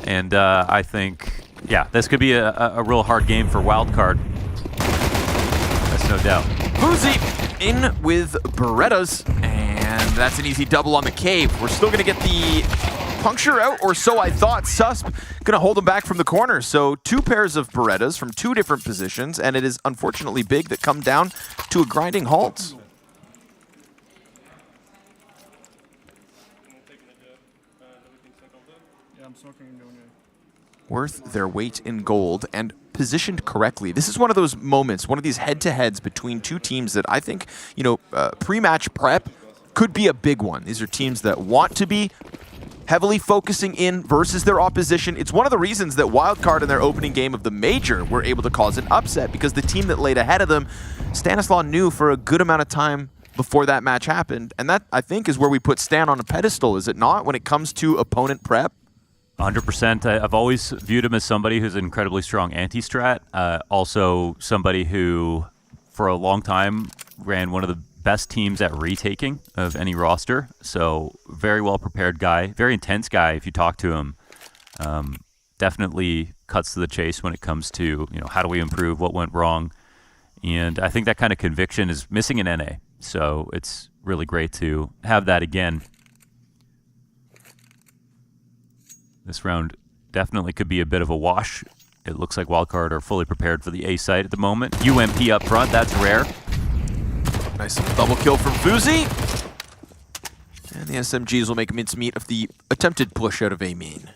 And I think, yeah, this could be a real hard game for Wildcard. That's no doubt. Boozy in with Berettas, and that's an easy double on the cave. We're still going to get the puncture out, or so I thought. Susp going to hold him back from the corner. So 2 pairs of Berettas from 2 different positions, and it is unfortunately Big that come down to a grinding halt. Worth their weight in gold and positioned correctly. This is one of those moments, one of these head-to-heads between 2 teams that I think, you know, pre-match prep could be a big one. These are teams that want to be heavily focusing in versus their opposition. It's one of the reasons that Wildcard in their opening game of the Major were able to cause an upset, because the team that laid ahead of them, Stanislaw knew for a good amount of time before that match happened. And that, I think, is where we put Stan on a pedestal, is it not, when it comes to opponent prep? 100%. I've always viewed him as somebody who's an incredibly strong anti-strat. Also somebody who, for a long time, ran one of the best teams at retaking of any roster. So very well-prepared guy, very intense guy if you talk to him. Definitely cuts to the chase when it comes to, you know, how do we improve, what went wrong. And I think that kind of conviction is missing in NA. So it's really great to have that again. This round definitely could be a bit of a wash. It looks like Wildcard are fully prepared for the A site at the moment. UMP up front, that's rare. Nice double kill from Fuzi. And the SMGs will make mincemeat of the attempted push out of A main.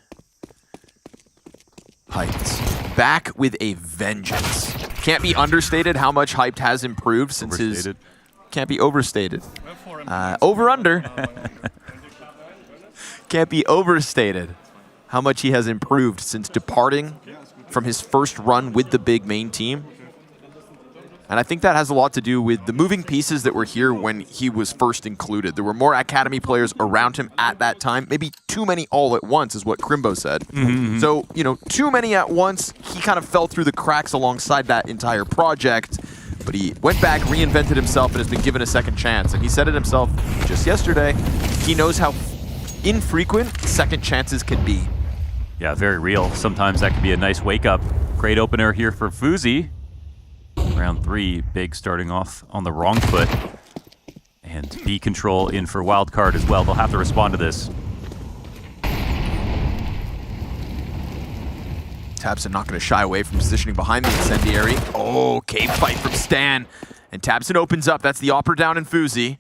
Hyped back with a vengeance. Can't be understated how much Hyped has improved since his... Can't be overstated. Over-under. Can't be overstated how much he has improved since departing from his first run with the Big main team. And I think that has a lot to do with the moving pieces that were here when he was first included. There were more Academy players around him at that time. Maybe too many all at once is what Crimbo said. So, you know, too many at once. He kind of fell through the cracks alongside that entire project. But he went back, reinvented himself, and has been given a second chance. And he said it himself just yesterday. He knows how infrequent second chances can be. Yeah, very real. Sometimes that could be a nice wake-up. Great opener here for Fuzi. Round 3, Big starting off on the wrong foot. And B control in for Wildcard as well. They'll have to respond to this. Tabson not going to shy away from positioning behind the incendiary. Oh, cave fight from Stan. And Tabson opens up. That's the opera down in Fuzi.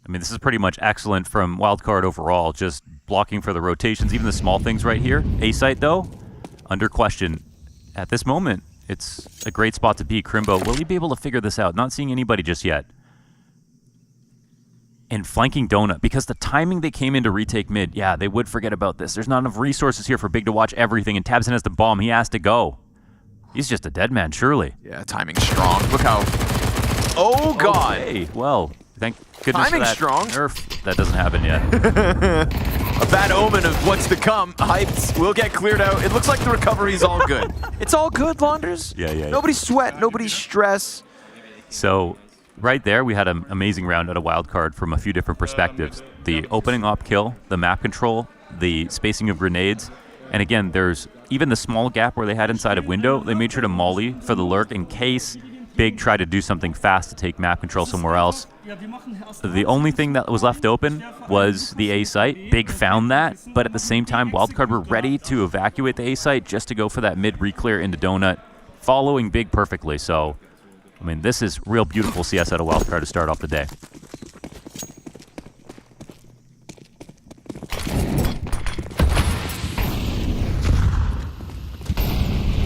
I mean, this is pretty much excellent from Wildcard overall, just blocking for the rotations, even the small things right here. A-site, though, under question. At this moment, it's a great spot to be. Crimbo, will he be able to figure this out? Not seeing anybody just yet. And flanking Donut, because the timing they came in to retake mid, yeah, they would forget about this. There's not enough resources here for Big to watch everything, and Tabson has the bomb. He has to go. He's just a dead man, surely. Yeah, timing's strong. Look how... Oh, God. Okay. Well, thank goodness timing's for that strong. nerf. That doesn't happen yet. a bad omen of what's to come. Hyped will get cleared out. It looks like the recovery's all good. It's all good, Launders. Yeah. Nobody sweat, nobody stress. So right there, we had an amazing round at a wild card from a few different perspectives. The opening op kill, the map control, the spacing of grenades, and again, there's even the small gap where they had inside of window, they made sure to molly for the lurk in case Big tried to do something fast to take map control somewhere else. The only thing that was left open was the A site. Big found that, but at the same time, Wildcard were ready to evacuate the A site just to go for that mid re-clear into Donut, following Big perfectly. So, I mean, this is real beautiful CS out of Wildcard to start off the day.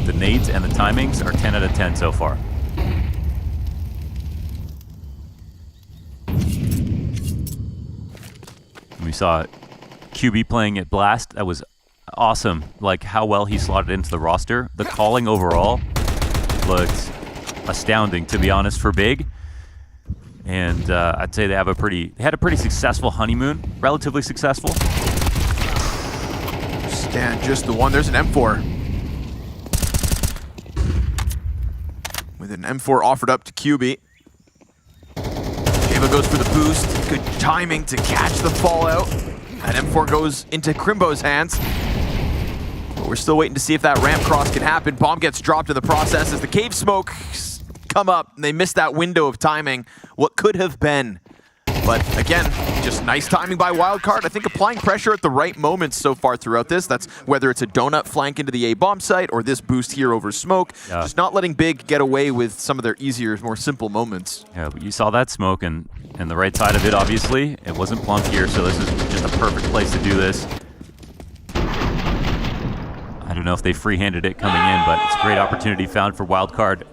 The nades and the timings are 10 out of 10 so far. We saw QB playing at Blast. That was awesome. Like how well he slotted into the roster. The calling overall looked astounding, to be honest, for Big. And I'd say they had a pretty successful honeymoon, relatively successful. Stan, just the one. There's an M4. With an M4 offered up to QB. Ava goes for the boost. Good timing to catch the fallout. That M4 goes into Crimbo's hands. But we're still waiting to see if that ramp cross can happen. Bomb gets dropped in the process as the cave smoke come up. And they missed that window of timing. What could have been. But again, just nice timing by Wildcard. I think applying pressure at the right moments so far throughout this. That's whether it's a donut flank into the A bomb site or this boost here over smoke. Yeah. Just not letting Big get away with some of their easier, more simple moments. Yeah, but you saw that smoke and the right side of it, obviously. It wasn't plumped here, so this is just a perfect place to do this. I don't know if they free-handed it coming in, but it's a great opportunity found for Wildcard.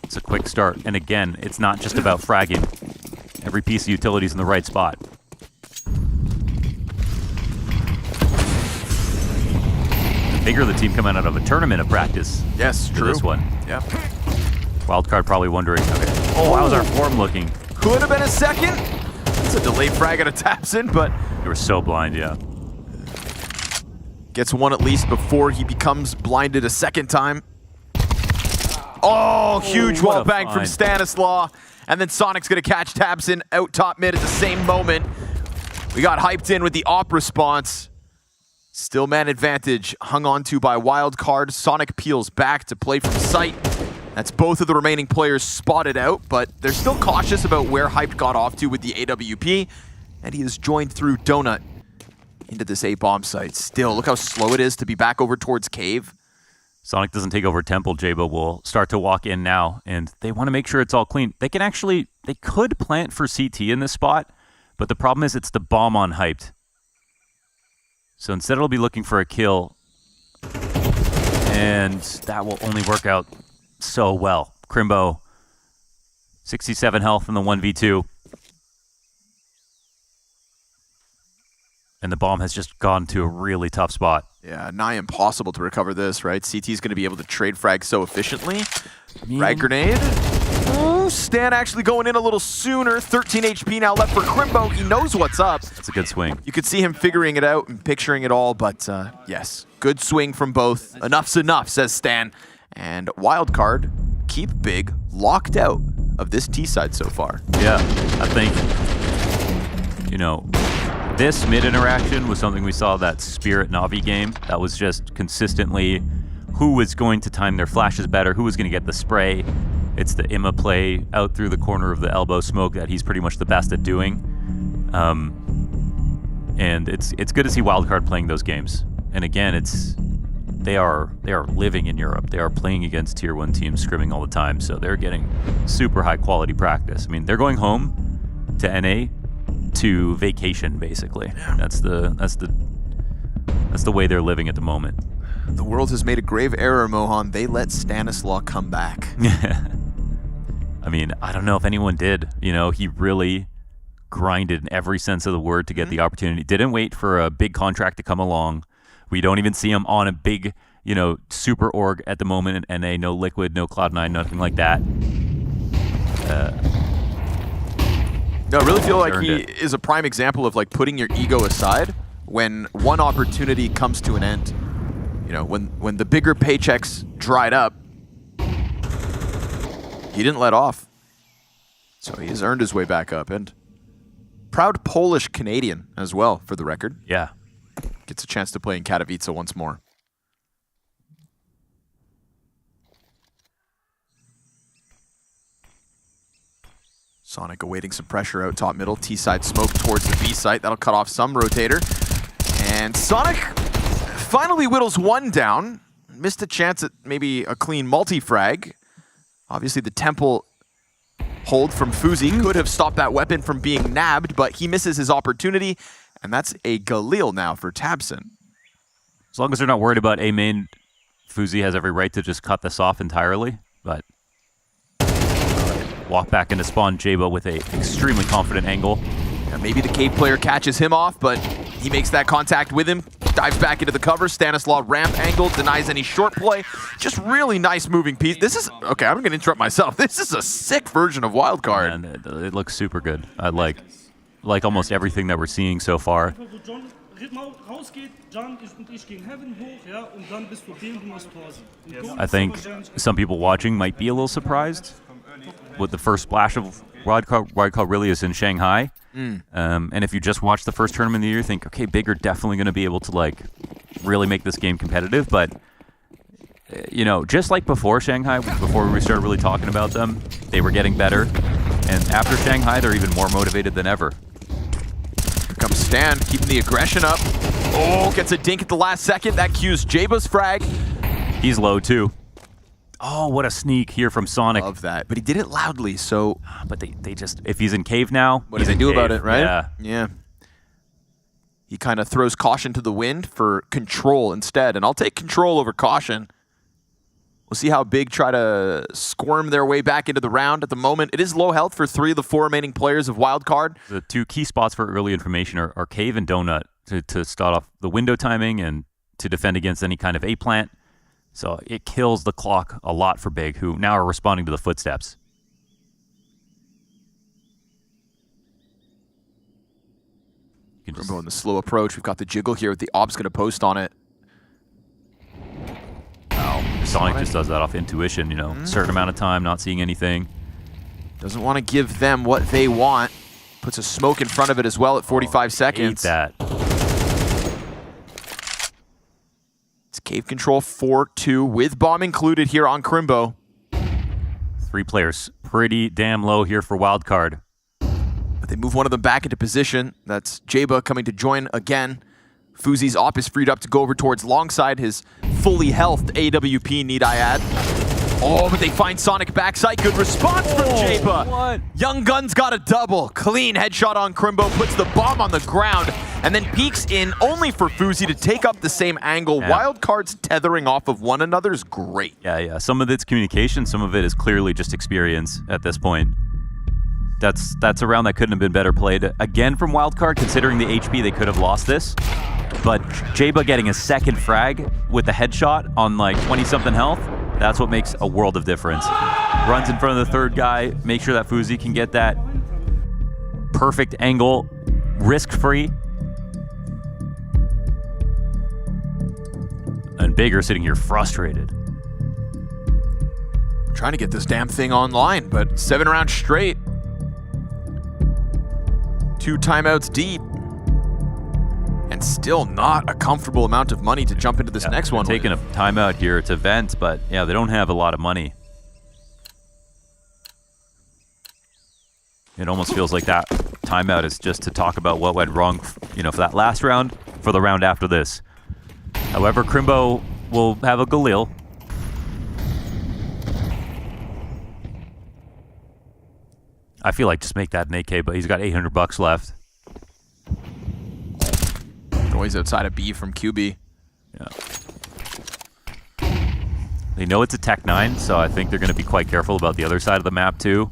It's a quick start. And again, it's not just about fragging. Every piece of utility is in the right spot. The bigger the team coming out of a tournament of practice. Yes, true. This one. Yeah. Wildcard probably wondering, okay, oh, how's our form looking? Could have been a second. It's a delayed frag out of Tapson, but they were so blind, yeah. Gets one at least before he becomes blinded a second time. Oh, huge wall bang from Stanislaw. And then Sonic's going to catch Tabson out top mid at the same moment. We got hyped in with the op response. Still man advantage hung on to by Wildcard. Sonic peels back to play from sight. That's both of the remaining players spotted out, but they're still cautious about where Hyped got off to with the AWP. And he is joined through Donut into this A bomb site. Still, look how slow it is to be back over towards Cave. Sonic doesn't take over Temple. Jabo will start to walk in now, and they want to make sure it's all clean. They could plant for CT in this spot, but the problem is it's the bomb on Hyped. So instead it'll be looking for a kill, and that will only work out so well. Crimbo, 67 health in the 1v2. And the bomb has just gone to a really tough spot. Yeah, nigh impossible to recover this, right? CT's going to be able to trade frag so efficiently. Frag grenade. Oh, Stan actually going in a little sooner. 13 HP now left for Crimbo. He knows what's up. That's a good swing. You could see him figuring it out and picturing it all, but yes, good swing from both. Enough's enough, says Stan. And Wildcard keep Big locked out of this T side so far. Yeah, I think, this mid interaction was something we saw that Spirit Navi game. That was just consistently who was going to time their flashes better, who was going to get the spray. It's the Imma play out through the corner of the elbow smoke that he's pretty much the best at doing. And it's good to see Wildcard playing those games. And again, they are living in Europe. They are playing against tier 1 teams, scrimming all the time, so they're getting super high quality practice. I mean, they're going home to NA to vacation, basically. Yeah. That's the way they're living at the moment. The world has made a grave error, Mohan. They let Stanislaw come back. I mean, I don't know if anyone did. He really grinded in every sense of the word to get the opportunity. Didn't wait for a big contract to come along. We don't even see him on a big, super org at the moment in NA. No Liquid, no Cloud9, nothing like that. No, I really feel like Earned he it. is a prime example of like putting your ego aside when one opportunity comes to an end. You know, when the bigger paychecks dried up, he didn't let off. So he has earned his way back up, and proud Polish Canadian as well, for the record. Yeah. Gets a chance to play in Katowice once more. Sonic awaiting some pressure out top middle. T-side smoke towards the B site. That'll cut off some rotator. And Sonic finally whittles one down. Missed a chance at maybe a clean multi-frag. Obviously the temple hold from Fuzi could have stopped that weapon from being nabbed, but he misses his opportunity. And that's a Galil now for Tabson. As long as they're not worried about A main, Fuzi has every right to just cut this off entirely. But walk back into spawn Jabo with a extremely confident angle. Yeah, maybe the Cave player catches him off, but he makes that contact with him. Dives back into the cover. Stanislaw ramp angle, denies any short play. Just really nice moving piece. This is, okay, I'm going to interrupt myself. This is a sick version of Wildcard. And it looks super good. I like almost everything that we're seeing so far. I think some people watching might be a little surprised with the first splash of Wildcard really is in Shanghai. And if you just watch the first tournament of the year, you think, okay, Big are definitely going to be able to like really make this game competitive. But you know, just like before Shanghai, before we started really talking about them, they were getting better. And after Shanghai, they're even more motivated than ever. Here comes Stan, keeping the aggression up. Oh, gets a dink at the last second. That cues Jaba's frag. He's low too. Oh, what a sneak here from Sonic. Love that. But he did it loudly, so... But they just... If he's in cave now... What do they do about it, right? Yeah. Yeah. He kind of throws caution to the wind for control instead. And I'll take control over caution. We'll see how Big try to squirm their way back into the round. At the moment, it is low health for 3 of the 4 remaining players of Wildcard. The 2 key spots for early information are cave and donut to start off the window timing and to defend against any kind of A-plant. So it kills the clock a lot for Big, who now are responding to the footsteps. Remember on the slow approach, we've got the jiggle here with the Ob's going to post on it. Sonic just does that off intuition, you know, certain amount of time, not seeing anything. Doesn't want to give them what they want. Puts a smoke in front of it as well at 45 seconds. Hate that. It's cave control 4-2 with bomb included here on Crimbo. 3 players pretty damn low here for Wildcard. But they move one of them back into position. That's Jaba coming to join again. Fuzi's op is freed up to go over towards longside his fully healthed AWP, need I add. Oh, but they find Sonic backside. Good response from Jaba. What? Young Gun's got a double. Clean headshot on Crimbo, puts the bomb on the ground, and then peeks in only for Fuzi to take up the same angle. Yeah. Wildcards tethering off of one another is great. Yeah. Some of it's communication, some of it is clearly just experience at this point. That's a round that couldn't have been better played. Again from Wildcard, considering the HP, they could have lost this. But Jaba getting a second frag with the headshot on like 20-something health, that's what makes a world of difference. Runs in front of the third guy, make sure that Fuzi can get that perfect angle, risk-free. And Bigger sitting here frustrated. Trying to get this damn thing online, but 7 rounds straight. 2 timeouts deep. And still not a comfortable amount of money to jump into this next one. Taking a timeout here to vent, but yeah, they don't have a lot of money. It almost feels like that timeout is just to talk about what went wrong, you know, for that last round, for the round after this. However, Crimbo will have a Galil. I feel like just make that an AK, but he's got $800 left. Noise outside of B from QB. Yeah. They know it's a Tech 9, so I think they're going to be quite careful about the other side of the map too.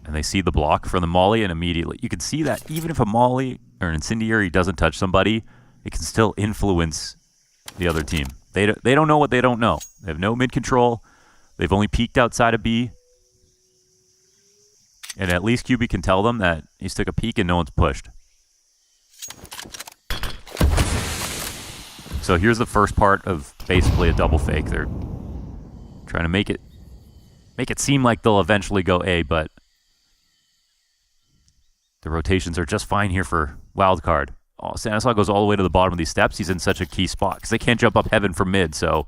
And they see the block from the Molly, and immediately, you can see that even if a Molly or an incendiary doesn't touch somebody, it can still influence the other team. They don't know what they don't know. They have no mid control. They've only peeked outside of B. And at least QB can tell them that he's took a peek and no one's pushed. So here's the first part of basically a double fake. They're trying to make it seem like they'll eventually go A, but the rotations are just fine here for Wildcard. Oh, Stanislav goes all the way to the bottom of these steps. He's in such a key spot because they can't jump up heaven from mid, so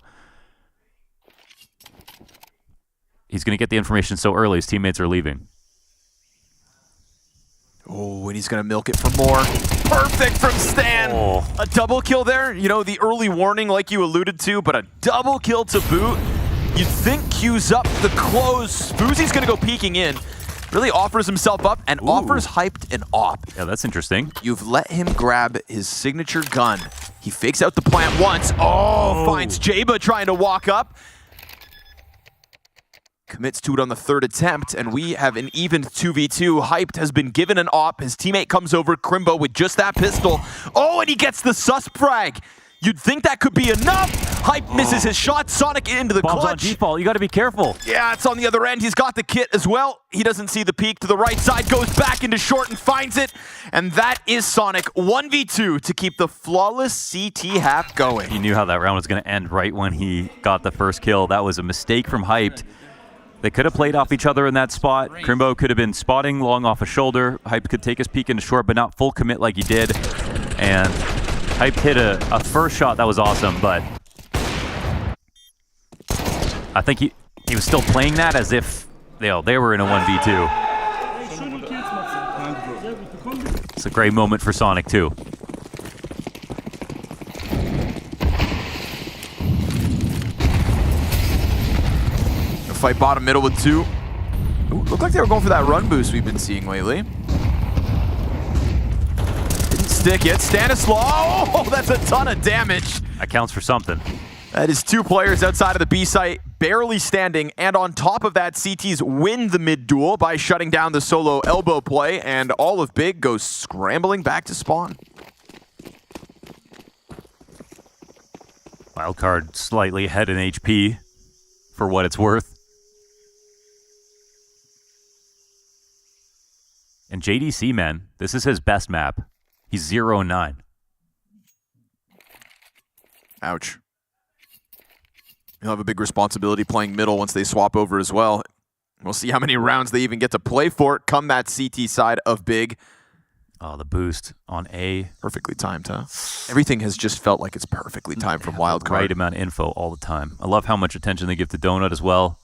he's going to get the information so early his teammates are leaving. Oh, and he's going to milk it for more. Perfect from Stan. Oh. A double kill there. You know, the early warning like you alluded to, but a double kill to boot. You'd think Q's up the close. Fuzi's going to go peeking in. Really offers himself up and offers Hyped an op. Yeah, that's interesting. You've let him grab his signature gun. He fakes out the plant once. Oh, finds Jaba trying to walk up. Commits to it on the third attempt, and we have an even 2v2. Hyped has been given an op. His teammate comes over, Crimbo, with just that pistol. Oh, and he gets the sus frag. You'd think that could be enough. Hype misses his shot. Sonic into the Bomb's clutch. on default. You got to be careful. Yeah, it's on the other end. He's got the kit as well. He doesn't see the peek to the right side, goes back into short and finds it. And that is Sonic 1v2 to keep the flawless CT half going. He knew how that round was going to end right when he got the first kill. That was a mistake from Hyped. They could have played off each other in that spot. Crimbo could have been spotting long off a shoulder. Hyped could take his peek into short, but not full commit like he did. And Hyped hit a first shot that was awesome, but I think he was still playing that as if they were in a 1v2. It's a great moment for Sonic too. Fight bottom middle with two. Ooh, looked like they were going for that run boost we've been seeing lately. Didn't stick it. Stanislav, oh, that's a ton of damage. That counts for something. That is two players outside of the B site, barely standing, and on top of that, CTs win the mid duel by shutting down the solo elbow play, and all of Big goes scrambling back to spawn. Wildcard slightly ahead in HP for what it's worth. And JDC, man, this is his best map. He's 0-9. Ouch. He'll have a big responsibility playing middle once they swap over as well. We'll see how many rounds they even get to play for it come that CT side of Big. Oh, the boost on A. Perfectly timed, huh? Everything has just felt like it's perfectly timed from Wildcard. Right amount of info all the time. I love how much attention they give to Donut as well.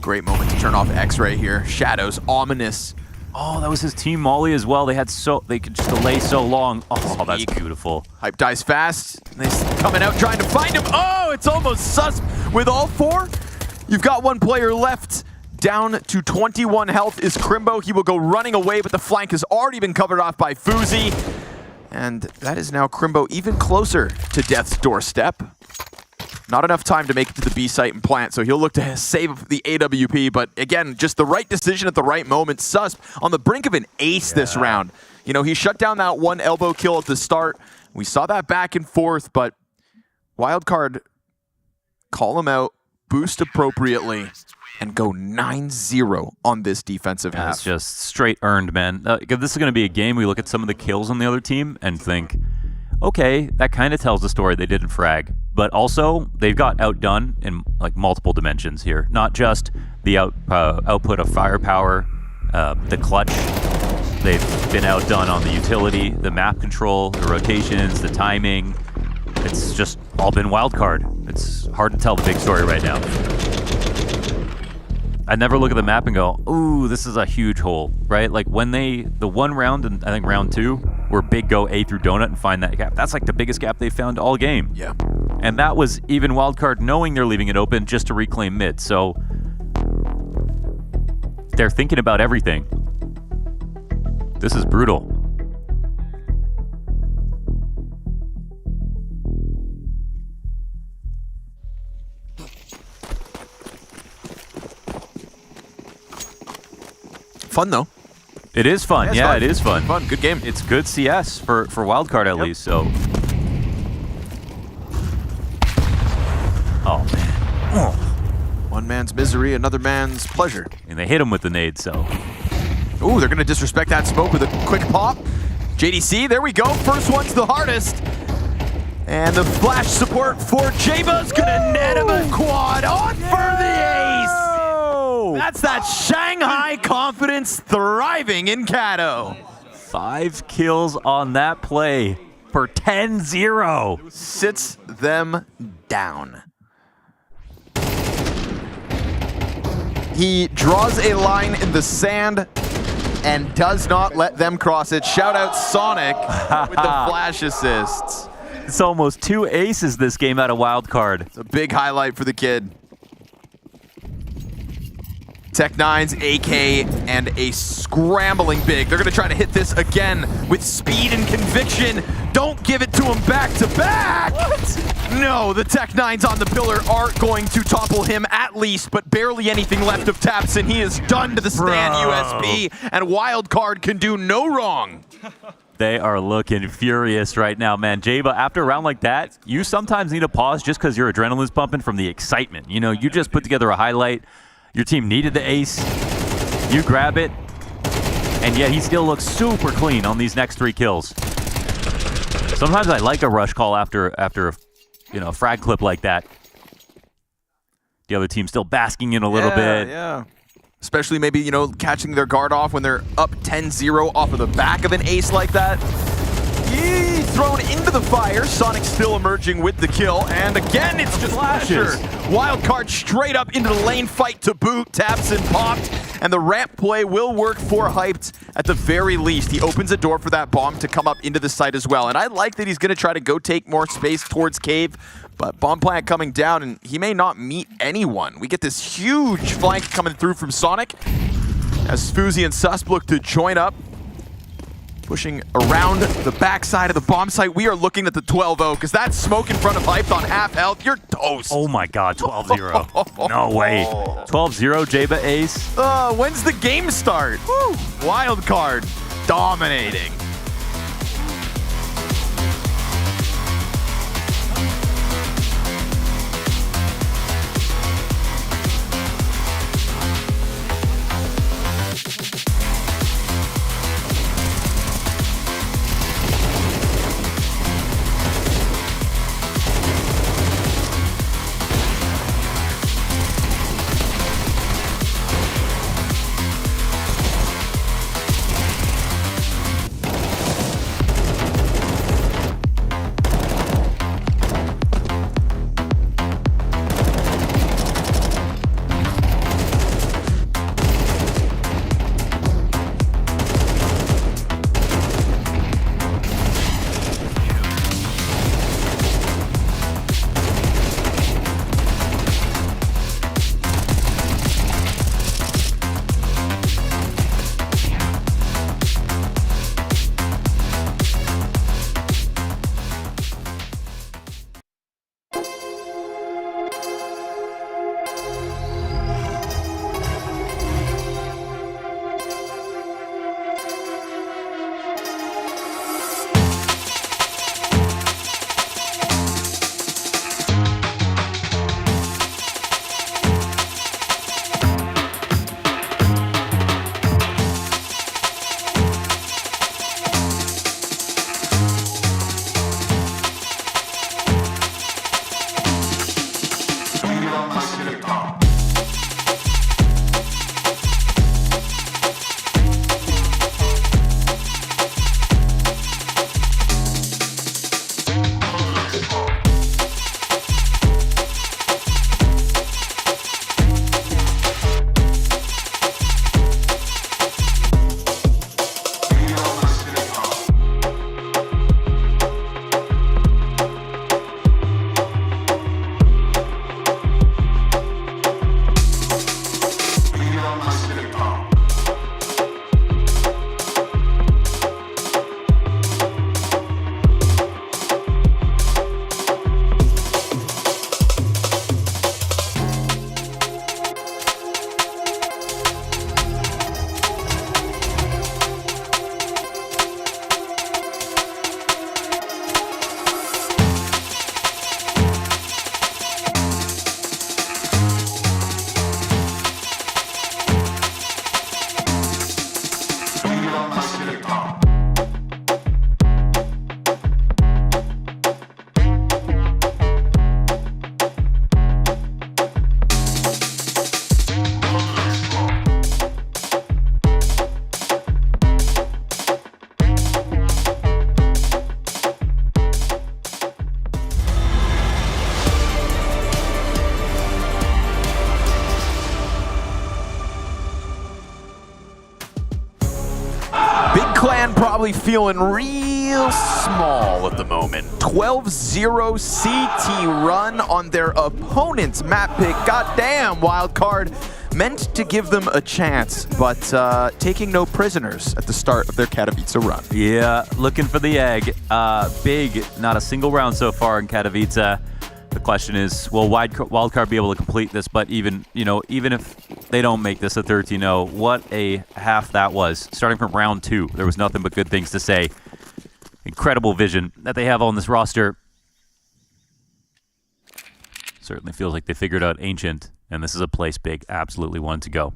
Great moment to turn off X-Ray here. Shadows, ominous. Oh, that was his team Molly as well. They could just delay so long. Oh, that's beautiful. Hype dies fast. They're coming out trying to find him. Oh, it's almost sus with all four. You've got one player left. Down to 21 health is Crimbo. He will go running away, but the flank has already been covered off by Fuzi. And that is now Crimbo even closer to death's doorstep. Not enough time to make it to the B site and plant, so he'll look to save the AWP, but again, just the right decision at the right moment. Susp on the brink of an ace this round. You know, he shut down that one elbow kill at the start. We saw that back and forth, but Wildcard call him out, boost appropriately, and go 9-0 on this defensive half. It's just straight earned, man. If this is going to be a game, we look at some of the kills on the other team and think, okay, that kind of tells the story they didn't frag. But also, they've got outdone in like multiple dimensions here. Not just the output of firepower, the clutch. They've been outdone on the utility, the map control, the rotations, the timing. It's just all been Wildcard. It's hard to tell the big story right now. I never look at the map and go, ooh, this is a huge hole, right? Like when the one round, and I think round 2, where Big go A through Donut and find that gap, that's like the biggest gap they found all game. Yeah. And that was even Wildcard knowing they're leaving it open just to reclaim mid. So they're thinking about everything. This is brutal. Fun though. It is fun. Yeah, it is fun. Fun, good game. It's good CS for Wildcard at least. So. Oh man. One man's misery. misery, another man's pleasure. And they hit him with the nade, so. Ooh, they're going to disrespect that smoke with a quick pop. JDC, there we go. First one's the hardest. And the flash support for Jaba's going to net him a quad on for the ace. That's that Shanghai confidence thriving in Kato. 5 kills on that play for 10-0. Sits them down. He draws a line in the sand and does not let them cross it. Shout out Sonic with the flash assists. It's almost 2 aces this game out of wild card. It's a big highlight for the kid. Tech9's AK and a scrambling big. They're going to try to hit this again with speed and conviction. Don't give it to him back to back. What? No, the Tech9s on the pillar are going to topple him at least, but barely anything left of Tapson. He is done to the stand USP, and Wildcard can do no wrong. They are looking furious right now, man. Jaba, after a round like that, you sometimes need a pause just because your adrenaline's pumping from the excitement. You know, you just put together a highlight. Your team needed the ace. You grab it, and yet he still looks super clean on these next 3 kills. Sometimes I like a rush call after a frag clip like that. The other team still basking in a little bit. Yeah. Especially maybe, catching their guard off when they're up 10-0 off of the back of an ace like that. Thrown into the fire. Sonic still emerging with the kill. And again, it's just Flasher. Wildcard straight up into the lane fight to boot. Taps and popped. And the ramp play will work for Hyped at the very least. He opens a door for that bomb to come up into the site as well. And I like that he's going to try to go take more space towards Cave. But bomb plant coming down, and he may not meet anyone. We get this huge flank coming through from Sonic as Fuzi and Susp look to join up. Pushing around the backside of the bomb site. We are looking at the 12-0 because that smoke in front of Hyped on half health. You're toast. Oh my god, 12-0. No way. 12-0, Jaba ace. When's the game start? Woo. Wild card dominating. Clan probably feeling real small at the moment. 12-0 CT run on their opponent's map pick. Goddamn, Wildcard meant to give them a chance, but taking no prisoners at the start of their Katowice run. Yeah, looking for the egg. Big, not a single round so far in Katowice. The question is, will Wildcard be able to complete this? But even if they don't make this a 13-0, what a half that was. Starting from round 2, there was nothing but good things to say. Incredible vision that they have on this roster. Certainly feels like they figured out Ancient, and this is a place Big absolutely wanted to go.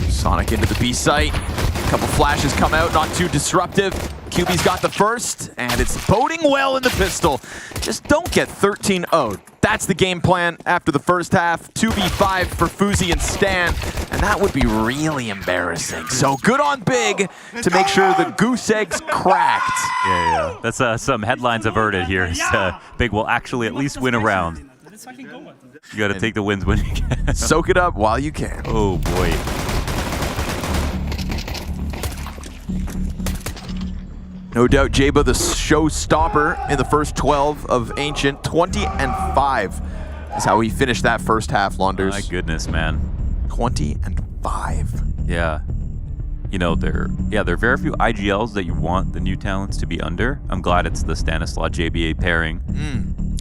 Sonic into the B site. A couple flashes come out, not too disruptive. QB's got the first, and it's boding well in the pistol. Just don't get 13-0'd. That's the game plan after the first half. 2v5 for Fuzi and Stan, and that would be really embarrassing. So good on Big to make sure the goose egg's cracked. Yeah. That's some headlines averted here. Big will actually at least win a round. You got to take the wins when you can. Soak it up while you can. Oh, boy. No doubt Jaba the showstopper in the first 12 of Ancient. 20-5 is how he finished that first half, Launders. My goodness, man. 20-5. Yeah. You know, there are very few IGLs that you want the new talents to be under. I'm glad it's the Stanislaw JBA pairing.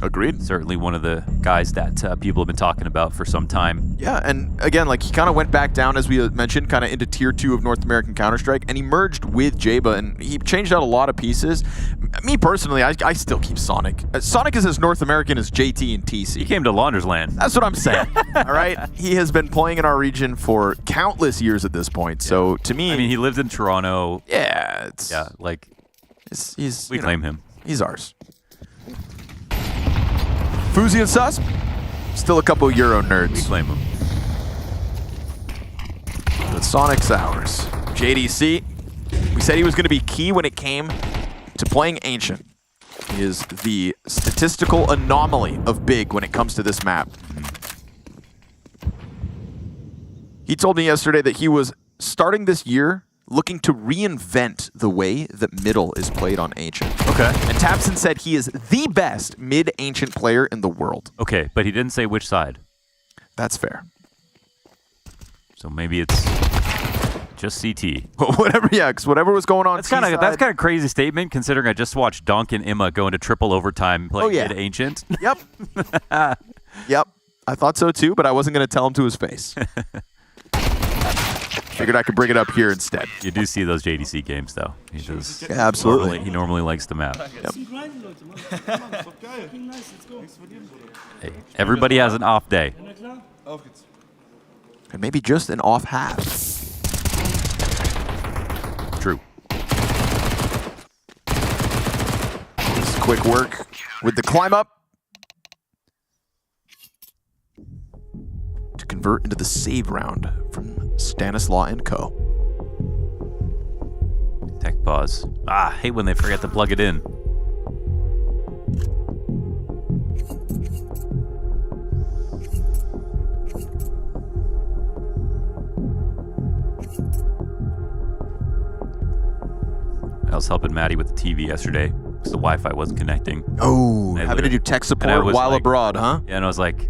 Agreed. Certainly one of the guys that people have been talking about for some time. Yeah, and again, like he kind of went back down, as we mentioned, kind of into tier 2 of North American Counter-Strike, and he merged with Jaba, and he changed out a lot of pieces. Me personally, I still keep Sonic. Sonic is as North American as JT and TC. He came to Launders Land. That's what I'm saying. All right? He has been playing in our region for countless years at this point, so to me... I mean, he lives in Toronto. Yeah, we claim him. He's ours. Fuzi and Sus, still a couple Euro nerds. We claim him. But Sonic's ours. JDC, we said he was going to be key when it came to playing Ancient. He is the statistical anomaly of Big when it comes to this map. He told me yesterday that he was starting this year looking to reinvent the way that middle is played on Ancient. Okay. And Tapson said he is the best mid-Ancient player in the world. Okay, but he didn't say which side. That's fair. So maybe it's just CT. Whatever, yeah, because whatever was going on. That's kind of crazy statement, considering I just watched Donk and Imma go into triple overtime playing mid-Ancient. Yep. Yep. I thought so too, but I wasn't going to tell him to his face. Figured I could bring it up here instead. You do see those JDC games, though. He does. Yeah, absolutely. He normally likes the map. Yep. Hey, everybody has an off day. And maybe just an off half. True. Just quick work with the climb up to convert into the save round from Stanislaw and Co. Tech pause. Hate when they forget to plug it in. I was helping Maddie with the TV yesterday because the Wi-Fi wasn't connecting. Oh, having to do tech support while abroad, huh? Yeah, and I was like,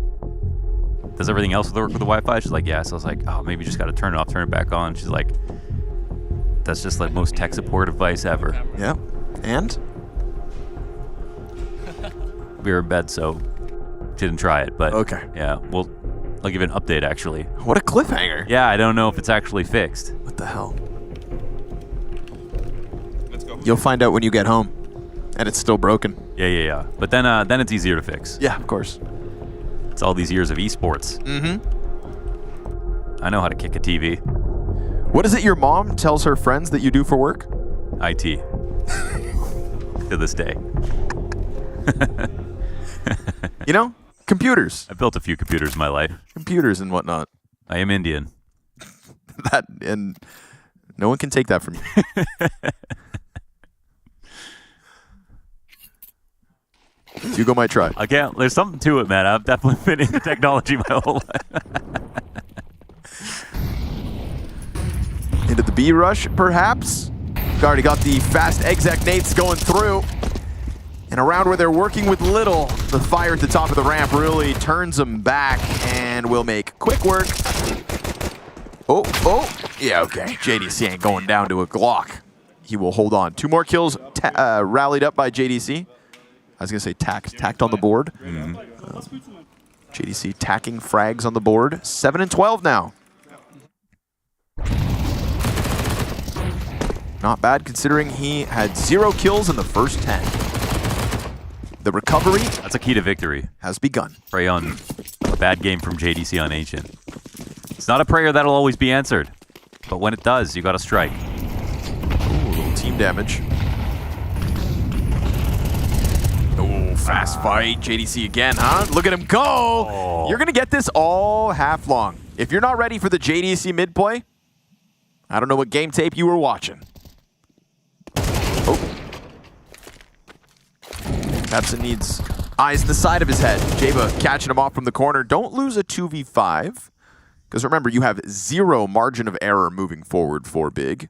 does everything else work with the Wi-Fi? She's like, yeah. So I was like, oh, maybe you just got to turn it off, turn it back on. She's like, that's just like most tech support advice ever. Yeah. And? We were in bed, so didn't try it. But okay. Yeah, I'll give you an update, actually. What a cliffhanger. Yeah, I don't know if it's actually fixed. What the hell? You'll find out when you get home, and it's still broken. Yeah. But then it's easier to fix. Yeah, of course. It's all these years of esports. Mm-hmm. I know how to kick a TV. What is it your mom tells her friends that you do for work? IT. To this day. You know, computers. I built a few computers in my life. Computers and whatnot. I am Indian. And no one can take that from you. Hugo might try. Again, there's something to it, man. I've definitely been into technology my whole life. Into the B rush, perhaps. Already got the fast exec nades going through. And around where they're working with little, the fire at the top of the ramp really turns them back and will make quick work. Oh, yeah, okay. JDC ain't going down to a Glock. He will hold on. 2 more kills rallied up by JDC. I was going to say tacked on the board. JDC tacking frags on the board. 7 and 12 now. Not bad considering he had 0 kills in the first 10. The recovery, that's a key to victory, has begun. Pray on a bad game from JDC on Ancient. It's not a prayer that'll always be answered, but when it does, you gotta strike. Ooh, a little team damage. Oh, fast fight. JDC again, huh? Look at him go. Oh. You're gonna get this all half long. If you're not ready for the JDC mid play, I don't know what game tape you were watching. Oh. Tabson needs eyes in the side of his head. Jaba catching him off from the corner. Don't lose a 2v5. Because remember, you have 0 margin of error moving forward for Big.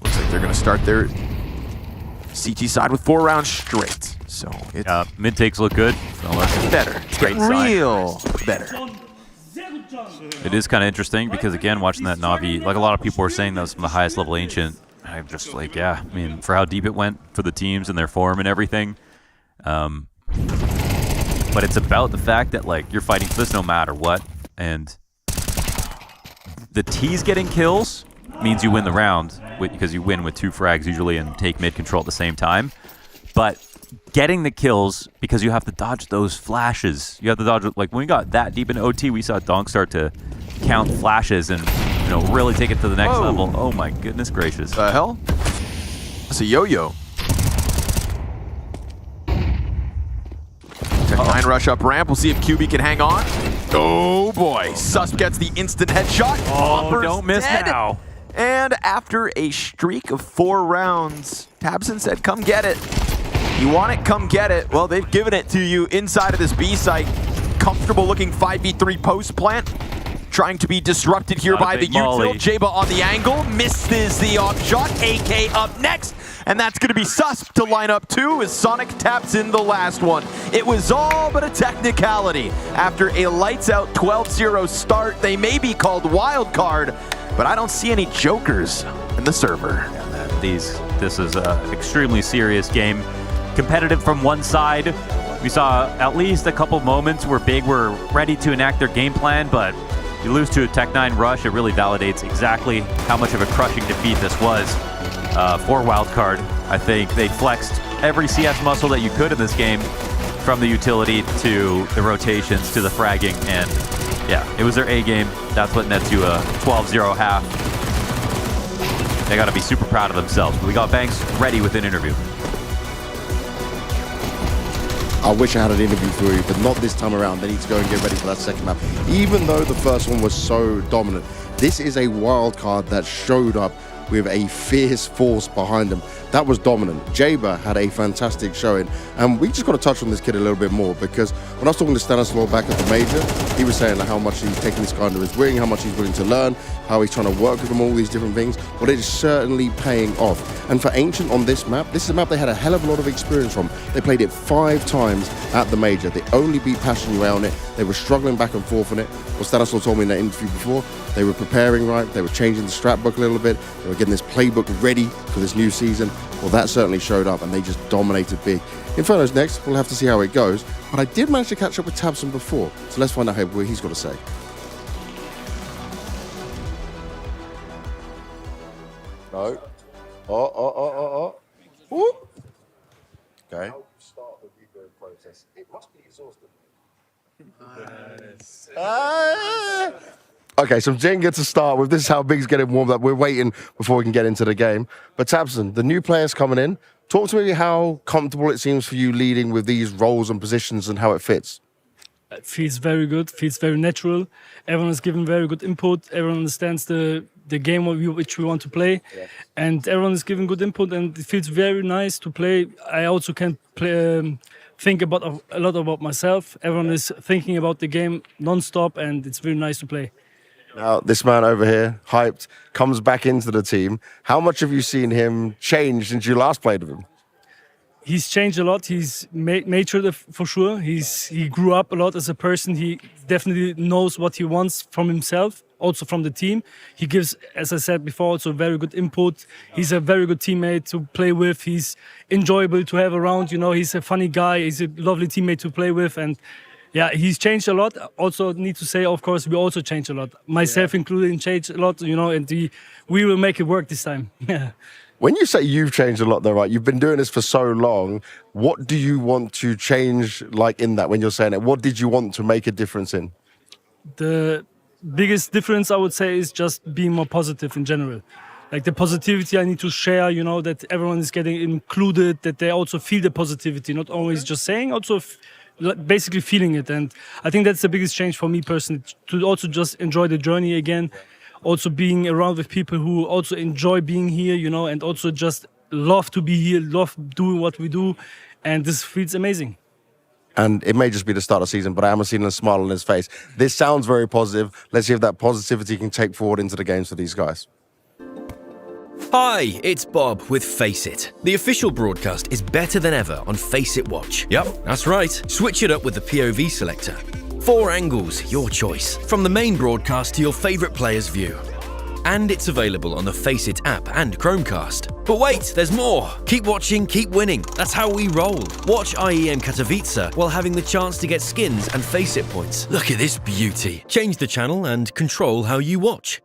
Looks like they're going to start their CT side with 4 rounds straight. So it's mid takes look good. So better. It's getting real better. It is kind of interesting because, again, watching that Na'Vi, like a lot of people were saying, that was from the highest level Ancient. I'm just like, yeah, I mean, for how deep it went for the teams and their form and everything. But it's about the fact that, like, you're fighting for this no matter what. And the T's getting kills means you win the round because you win with 2 frags usually and take mid control at the same time. But getting the kills because you have to dodge those flashes. You have to dodge, like when we got that deep in OT, we saw Donk start to count flashes and, you know, really take it to the next level. Oh my goodness gracious. The hell? It's a yo-yo. Tech9 rush up ramp. We'll see if QB can hang on. Oh boy. Sus gets the instant headshot. Oh, Hopper's don't miss dead. now. And after a streak of 4 rounds, Tabson said, come get it. You want it, come get it. Well, they've given it to you inside of this B site. Comfortable looking 5v3 post plant. Trying to be disrupted here by the util. Jaba on the angle. Misses the off shot. AK up next. And that's going to be Sus to line up 2 as Sonic taps in the last one. It was all but a technicality. After a lights out 12-0 start, they may be called wild card, but I don't see any jokers in the server. This is an extremely serious game. Competitive from one side. We saw at least a couple moments where Big were ready to enact their game plan, but you lose to a Tech9 rush, it really validates exactly how much of a crushing defeat this was for Wildcard. I think they flexed every CS muscle that you could in this game, from the utility to the rotations to the fragging, and yeah, it was their A game. That's what nets you a 12-0 half. They got to be super proud of themselves. We got Banks ready with an interview. I wish I had an interview for you, but not this time around. They need to go and get ready for that second map. Even though the first one was so dominant, this is a wild card that showed up with a fierce force behind them. That was dominant. Jaba had a fantastic showing, and we just got to touch on this kid a little bit more, because when I was talking to Stanislaw back at the major, he was saying how much he's taking this guy under his wing, how much he's willing to learn, how he's trying to work with him, all these different things. But it is certainly paying off. And for Ancient on this map, this is a map they had a hell of a lot of experience from. They played it 5 times at the major. They only beat Passion Ue on it. They were struggling back and forth on it. Well, Stanislaw told me in that interview before, they were preparing right, they were changing the strat book a little bit, they were getting this playbook ready for this new season. Well, that certainly showed up, and they just dominated Big. Inferno's next, we'll have to see how it goes, but I did manage to catch up with Tabson before, so let's find out what he's got to say. No. Oh. Ooh. Okay. Start the rebuild process. It must be exhausting. Okay, some Jenga to start with. This is how Big's getting warmed up. We're waiting before we can get into the game. But Tabson, the new players coming in. Talk to me how comfortable it seems for you leading with these roles and positions and how it fits. It feels very good, feels very natural. Everyone is giving very good input. Everyone understands the game which we want to play. Yeah. And everyone is giving good input, and it feels very nice to play. I also can think about a lot about myself. Everyone is thinking about the game non-stop, and it's very nice to play. Now, this man over here, hyped, comes back into the team. How much have you seen him change since you last played with him? He's changed a lot. He's matured for sure. He grew up a lot as a person. He definitely knows what he wants from himself, also from the team. He gives, as I said before, also very good input. He's a very good teammate to play with. He's enjoyable to have around. You know, he's a funny guy. He's a lovely teammate to play with, and yeah, he's changed a lot. Also, need to say, of course, we also changed a lot. Myself included, changed a lot. You know, and we will make it work this time. When you say you've changed a lot though, right, you've been doing this for so long, what do you want to change, like, in that, when you're saying it? What did you want to make a difference in? The biggest difference, I would say, is just being more positive in general. Like the positivity I need to share, you know, that everyone is getting included, that they also feel the positivity, not always just saying, also basically feeling it. And I think that's the biggest change for me personally, to also just enjoy the journey again. Also being around with people who also enjoy being here, you know, and also just love to be here, love doing what we do. And this feels amazing. And it may just be the start of the season, but I am seeing a smile on his face. This sounds very positive. Let's see if that positivity can take forward into the games for these guys. Hi, it's Bob with Face It. The official broadcast is better than ever on Face It Watch. Yep, that's right. Switch it up with the POV selector. 4 angles, your choice. From the main broadcast to your favourite player's view. And it's available on the Face It app and Chromecast. But wait, there's more. Keep watching, keep winning. That's how we roll. Watch IEM Katowice while having the chance to get skins and Face It points. Look at this beauty. Change the channel and control how you watch.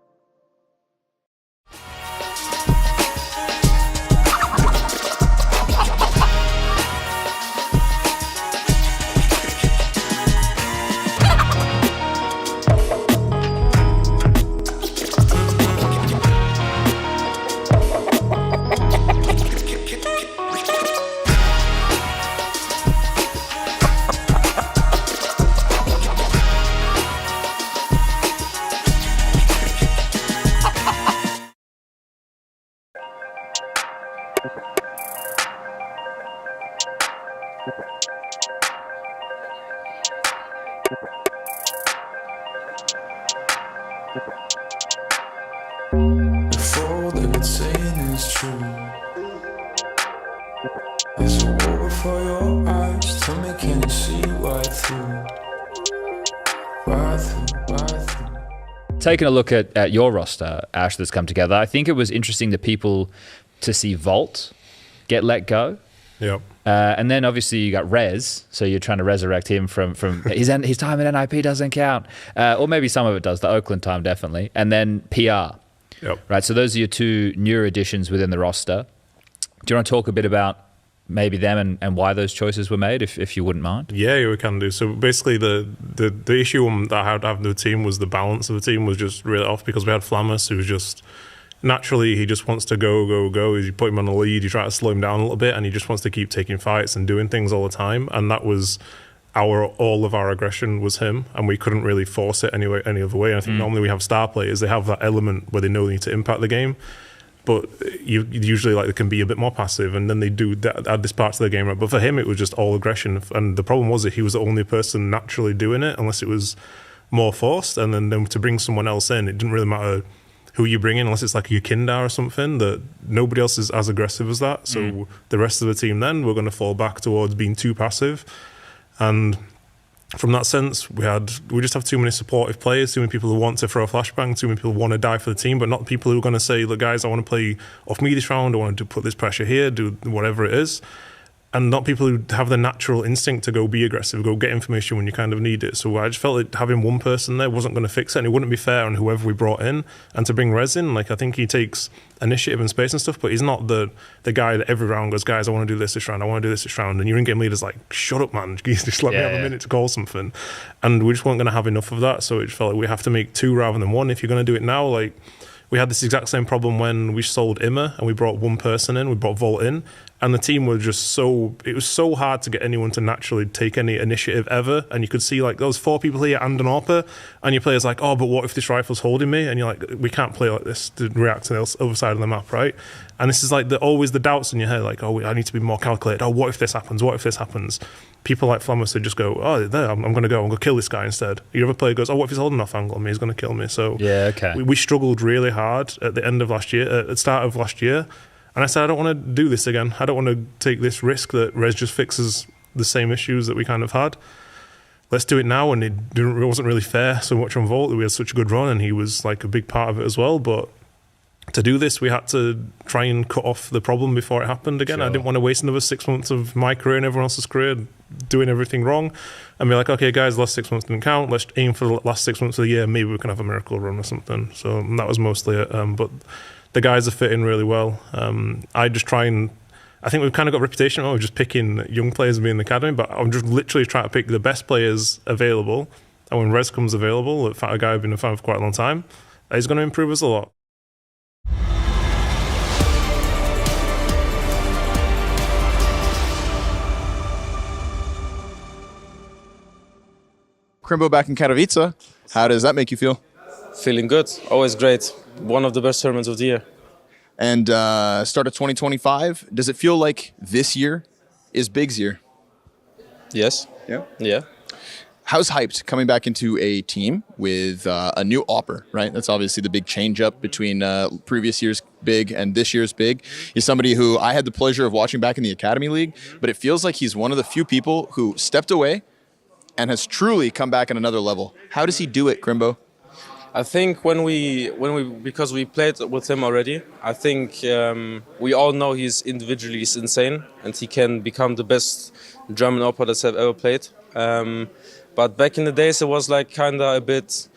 If all they've been saying is true, there's a war for your eyes. Tell me, can you see right through? Right through. Taking a look at your roster, Ash, that's come together, I think it was interesting to see Volt get let go. Yep. And then obviously you got Rez, so you're trying to resurrect him from his time at NIP doesn't count. Or maybe some of it does, the Oakland time definitely. And then PR. Yep. Right, so those are your 2 newer additions within the roster. Do you want to talk a bit about maybe them and why those choices were made, if you wouldn't mind? Yeah, we can do. So basically the issue that I had having the team was the balance of the team was just really off, because we had Flamus, who was just naturally, he just wants to go. As you put him on the lead, you try to slow him down a little bit, and he just wants to keep taking fights and doing things all the time. And that was all of our aggression was him, and we couldn't really force it any other way. And I think normally we have star players, they have that element where they know they need to impact the game, but you usually they can be a bit more passive, and then they do add this part to the game. Right? But for him, it was just all aggression, and the problem was that he was the only person naturally doing it, unless it was more forced. And then to bring someone else in, it didn't really matter who you bring in, unless it's like your Kindar or something, that nobody else is as aggressive as that. So the rest of the team then, we're going to fall back towards being too passive. And from that sense, we just have too many supportive players, too many people who want to throw a flashbang, too many people who want to die for the team, but not people who are going to say, look guys, I want to play off me this round, I want to put this pressure here, do whatever it is. And not people who have the natural instinct to go be aggressive, go get information when you kind of need it. So I just felt like having one person there wasn't going to fix it, and it wouldn't be fair on whoever we brought in. And to bring Rez in, I think he takes initiative and space and stuff, but he's not the guy that every round goes, guys, I want to do this round, I want to do this round. And your in-game leader's like, shut up, man, just let me have a minute to call something. And we just weren't going to have enough of that, so it felt like we have to make 2 rather than 1. If you're going to do it now, we had this exact same problem when we sold Immer and we brought one person in, we brought Volt in, and the team were just it was so hard to get anyone to naturally take any initiative ever. And you could see there was 4 people here and an AWPer, and your player's like, oh, but what if this rifle's holding me? And you're like, we can't play like this to react to the other side of the map, right? And this is always the doubts in your head, oh, I need to be more calculated. Oh, what if this happens? What if this happens? people like Flammus would just go, oh, there, I'm going to go kill this guy instead. Your other player goes, oh, what if he's holding off angle on me? He's going to kill me. So yeah, okay. we struggled really hard at the end of last year, at the start of last year. And I said, I don't want to do this again. I don't want to take this risk that Rez just fixes the same issues that we kind of had. Let's do it now. And it wasn't really fair so much on Volt that we had such a good run, and he was like a big part of it as well. But to do this, we had to try and cut off the problem before it happened again. Sure. I didn't want to waste another 6 months of my career and everyone else's career doing everything wrong and be like, okay, guys, the last 6 months didn't count. Let's aim for the last 6 months of the year. Maybe we can have a miracle run or something. So that was mostly it. But the guys are fitting really well. I just try and... I think we've kind of got a reputation of just picking young players and being in the academy, but I'm just literally trying to pick the best players available. And when Rez comes available, a guy I've been a fan for quite a long time, he's going to improve us a lot. Crimbo back in Katowice. How does that make you feel? Feeling good. Always great. One of the best tournaments of the year. And start of 2025, does it feel like this year is Big's year? Yes. Yeah? Yeah. How's hyped coming back into a team with a new Opper, right? That's obviously the big change up between previous year's Big and this year's Big. He's somebody who I had the pleasure of watching back in the Academy League, but it feels like he's one of the few people who stepped away and has truly come back at another level. How does he do it, Crimbo? I think because we played with him already, I think we all know he's individually insane and he can become the best German Opera that's I've ever played. But back in the days, it was like kind of a bit,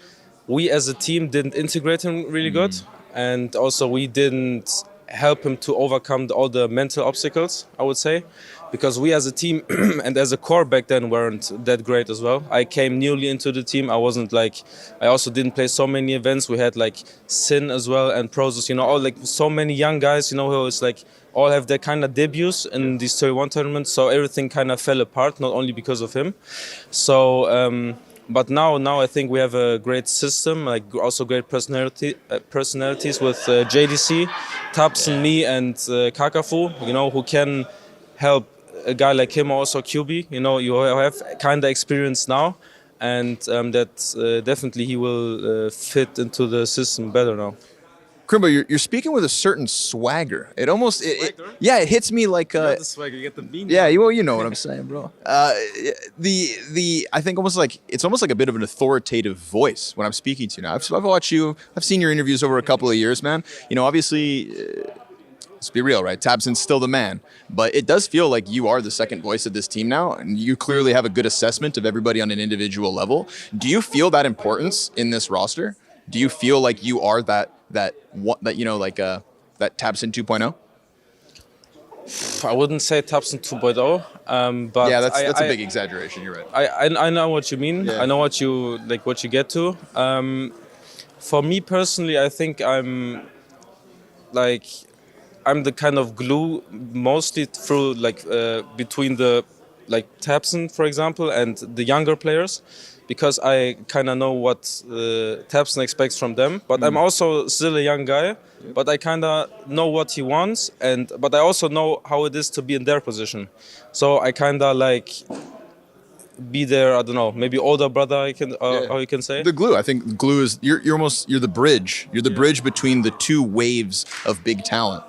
we as a team didn't integrate him really good, and also we didn't help him to overcome all the mental obstacles, I would say, because we as a team and as a core back then weren't that great as well. I came newly into the team. I also didn't play so many events. We had like Sin as well and Prozos, all like so many young guys, who is like all have their kind of debuts in these 31 tournaments. So everything kind of fell apart, not only because of him. So, but now I think we have a great system, like also great personalities with JDC, Tabson, me, and Kakafu, who can help a guy like him, also QB. You have kind of experience now, and that definitely he will fit into the system better now. Crimbo, you're speaking with a certain swagger. It almost, it hits me like. You got the swagger, you get the bean. Yeah, well, you know what I'm saying, bro. I think it's almost like a bit of an authoritative voice when I'm speaking to you now. I've watched you. I've seen your interviews over a couple of years, man. Obviously, let's be real, right? Tabson's still the man, but it does feel like you are the second voice of this team now, and you clearly have a good assessment of everybody on an individual level. Do you feel that importance in this roster? Do you feel like you are that Tabson 2.0? I wouldn't say Tabson 2.0, but yeah, that's a big exaggeration. You're right. I know what you mean. Yeah. I know what you get to. For me personally, I think I'm the kind of glue mostly through between the Tabson, for example, and the younger players, because I kind of know what Tabson expects from them. But I'm also still a young guy, but I kind of know what he wants, but I also know how it is to be in their position. So I kind of be there, I don't know, maybe older brother, how you can say. The glue. I think glue is you're the bridge. You're the bridge between the two waves of big talent.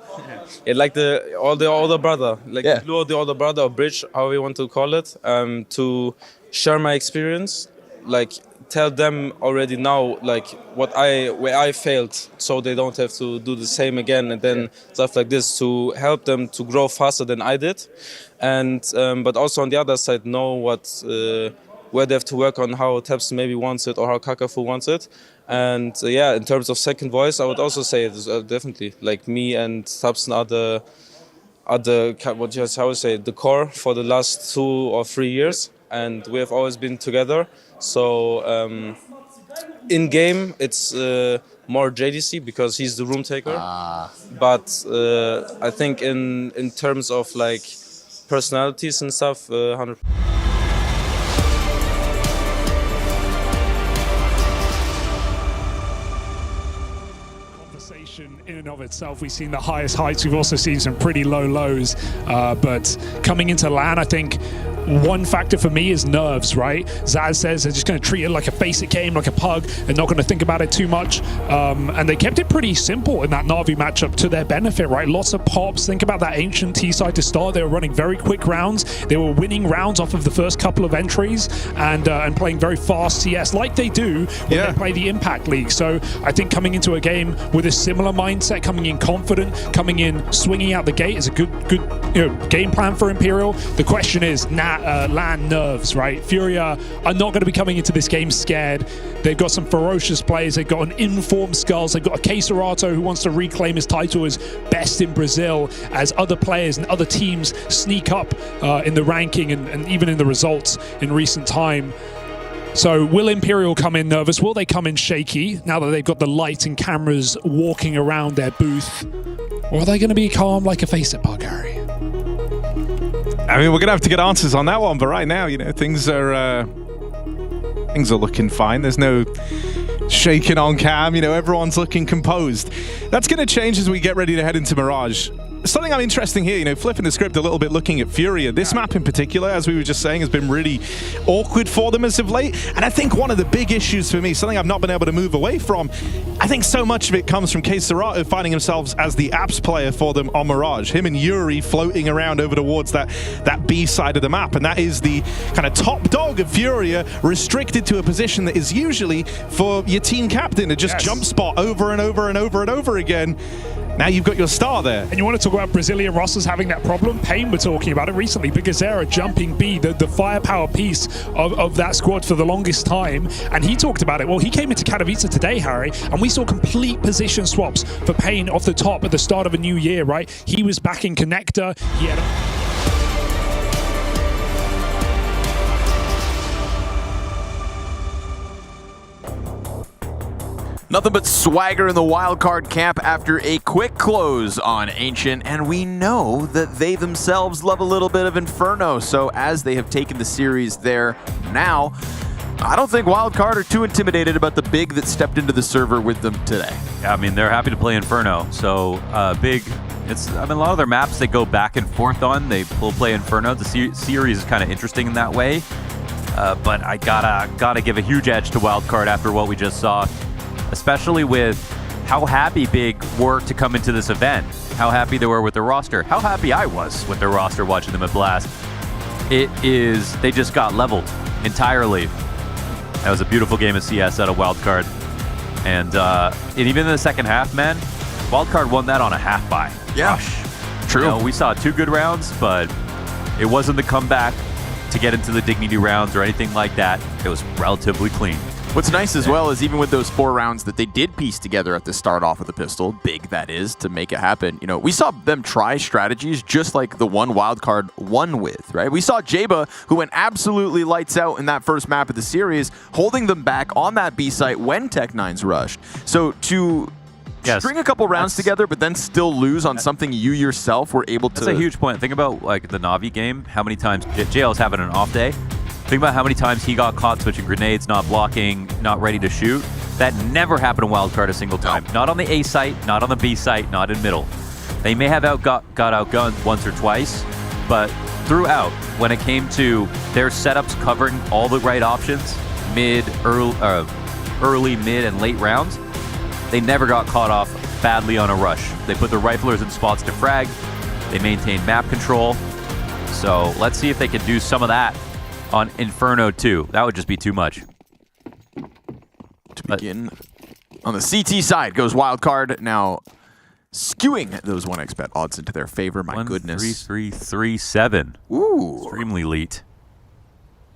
Yeah, like the older brother, glue or the older brother or bridge, however you want to call it, to share my experience, tell them already now where I failed, so they don't have to do the same again, and then stuff like this to help them to grow faster than I did, and but also on the other side know where they have to work on, how Tabson maybe wants it or how Kakafu wants it. And in terms of second voice, I would also say definitely me and Tabson are the core for the last 2 or 3 years, and we have always been together. So in game it's more JDC because he's the room taker. But I think in terms of personalities and stuff, 100%. In and of itself, we've seen the highest heights, we've also seen some pretty low lows, but coming into LAN, I think one factor for me is nerves, right? Zaz says they're just going to treat it like a basic game, like a pug, and not going to think about it too much. And they kept it pretty simple in that Na'Vi matchup to their benefit, right? Lots of pops. Think about that Ancient T-side to start. They were running very quick rounds. They were winning rounds off of the first couple of entries and playing very fast CS like they do when they play the Impact League. So I think coming into a game with a similar mindset, coming in confident, coming in swinging out the gate is a good game plan for Imperial. The question is LAN nerves, right? Furia are not going to be coming into this game scared. They've got some ferocious players. They've got an informed Skulls. They've got a Queserato who wants to reclaim his title as best in Brazil, as other players and other teams sneak up in the ranking and even in the results in recent time. So will Imperial come in nervous? Will they come in shaky now that they've got the lights and cameras walking around their booth? Or are they going to be calm like a face-it pug, Harry? I mean, we're going to have to get answers on that one, but right now, things are looking fine. There's no shaking on cam, everyone's looking composed. That's going to change as we get ready to head into Mirage. Something I'm interesting here, flipping the script a little bit, looking at Furia. This map in particular, as we were just saying, has been really awkward for them as of late. And I think one of the big issues for me, something I've not been able to move away from, I think so much of it comes from Queserato finding himself as the apps player for them on Mirage. Him and Yuri floating around over towards that B side of the map. And that is the kind of top dog of Furia, restricted to a position that is usually for your team captain to just jump spot over and over and over and over again. Now you've got your star there. And you want to talk about Brazilian rosters having that problem? Payne were talking about it recently. Bigazera jumping B, the firepower piece of that squad for the longest time. And he talked about it. Well, he came into Katowice today, Harry, and we saw complete position swaps for Payne off the top at the start of a new year, right? He was back in Connector. He had Nothing but swagger in the wildcard camp after a quick close on Ancient, and we know that they themselves love a little bit of Inferno, so as they have taken the series there now, I don't think wildcard are too intimidated about the Big that stepped into the server with them today. Yeah, I mean, they're happy to play Inferno, so Big, a lot of their maps they go back and forth on, they will play Inferno. The series is kind of interesting in that way, but I gotta give a huge edge to wildcard after what we just saw. Especially with how happy Big were to come into this event, how happy they were with their roster, how happy I was with their roster watching them at Blast. They just got leveled entirely. That was a beautiful game of CS out of Wildcard. And even in the second half, man, Wildcard won that on a half buy. Yeah, rush. True. We saw 2 good rounds, but it wasn't the comeback to get into the Dignity rounds or anything like that. It was relatively clean. What's nice as well is even with those 4 rounds that they did piece together at the start off with the pistol, Big that is, to make it happen. We saw them try strategies just like the one wildcard won with, right? We saw Jaba, who went absolutely lights out in that first map of the series, holding them back on that B site when Tech9's rushed. So to string a couple rounds together, but then still lose on something you yourself were able to... That's a huge point. Think about like the Na'Vi game, how many times JL's having an off day. Think about how many times he got caught switching grenades, not blocking, not ready to shoot. That never happened in Wildcard a single time. Not on the A site, not on the B site, not in middle. They may have got outgunned once or twice, but throughout, when it came to their setups covering all the right options, early, mid, and late rounds, they never got caught off badly on a rush. They put the riflers in spots to frag. They maintained map control. So let's see if they can do some of that on Inferno 2. That would just be too much. To begin, on the CT side goes Wildcard, now skewing those 1xBet odds into their favor. My goodness. 1-3-3-3-7. Ooh. Extremely elite.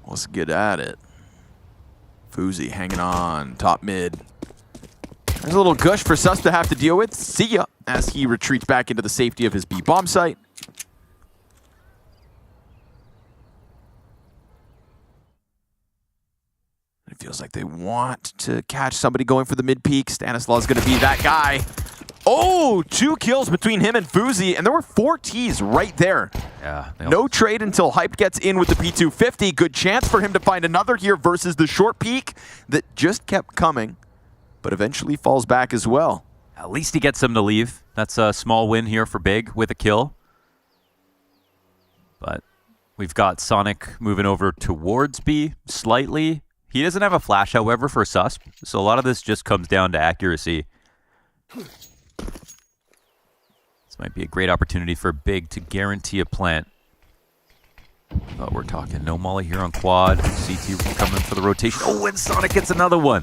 Let's get at it. Fuzi hanging on, top mid. There's a little gush for Sus to have to deal with. See ya, as he retreats back into the safety of his B bomb site. It feels like they want to catch somebody going for the mid peak. Stanislaus going to be that guy. Oh, 2 kills between him and Fuzi, and there were 4 Ts right there. Yeah. No trade until Hyped gets in with the P250. Good chance for him to find another here versus the short peak that just kept coming, but eventually falls back as well. At least he gets them to leave. That's a small win here for Big with a kill. But We've got Sonic moving over towards B slightly. He doesn't have a flash, however, for Susp, so a lot of this just comes down to accuracy. This might be a great opportunity for Big to guarantee a plant. Oh, we're talking no molly here on quad. CT coming for the rotation. Oh, and Sonic gets another one.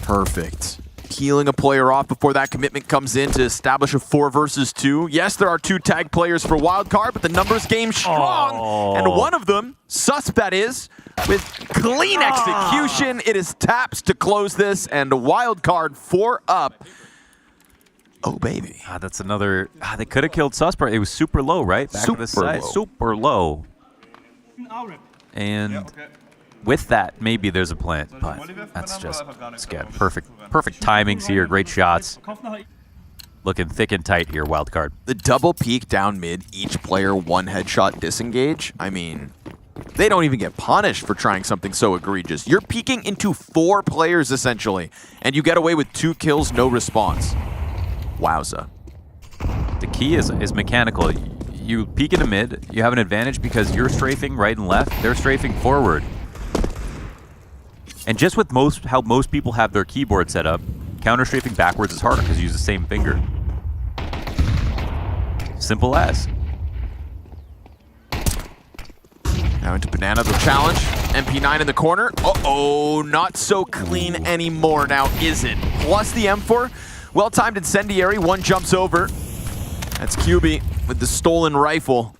Perfect. Peeling a player off before that commitment comes in to establish a 4 versus 2. Yes, there are 2 tag players for Wildcard, but the numbers game strong. And one of them, Susp that is, with clean execution. It is taps to close this, and Wildcard 4 up. Oh, baby. That's another... they could have killed Susp. It was super low, right? Back to the side. Super low. And with that, maybe there's a plant, but that's just scared. Perfect timings here, great shots. Looking thick and tight here, Wildcard. The double peek down mid, each player 1 headshot disengage. I mean, they don't even get punished for trying something so egregious. You're peeking into 4 players, essentially, and you get away with 2 kills, no response. Wowza. The key is mechanical. You peek into mid, you have an advantage because you're strafing right and left, they're strafing forward. And just with how most people have their keyboard set up, counter-strafing backwards is harder because you use the same finger. Simple as. Now into Banana, the challenge. MP9 in the corner. Uh-oh, not so clean anymore now, is it? Plus the M4. Well-timed incendiary, 1 jumps over. That's QB with the stolen rifle.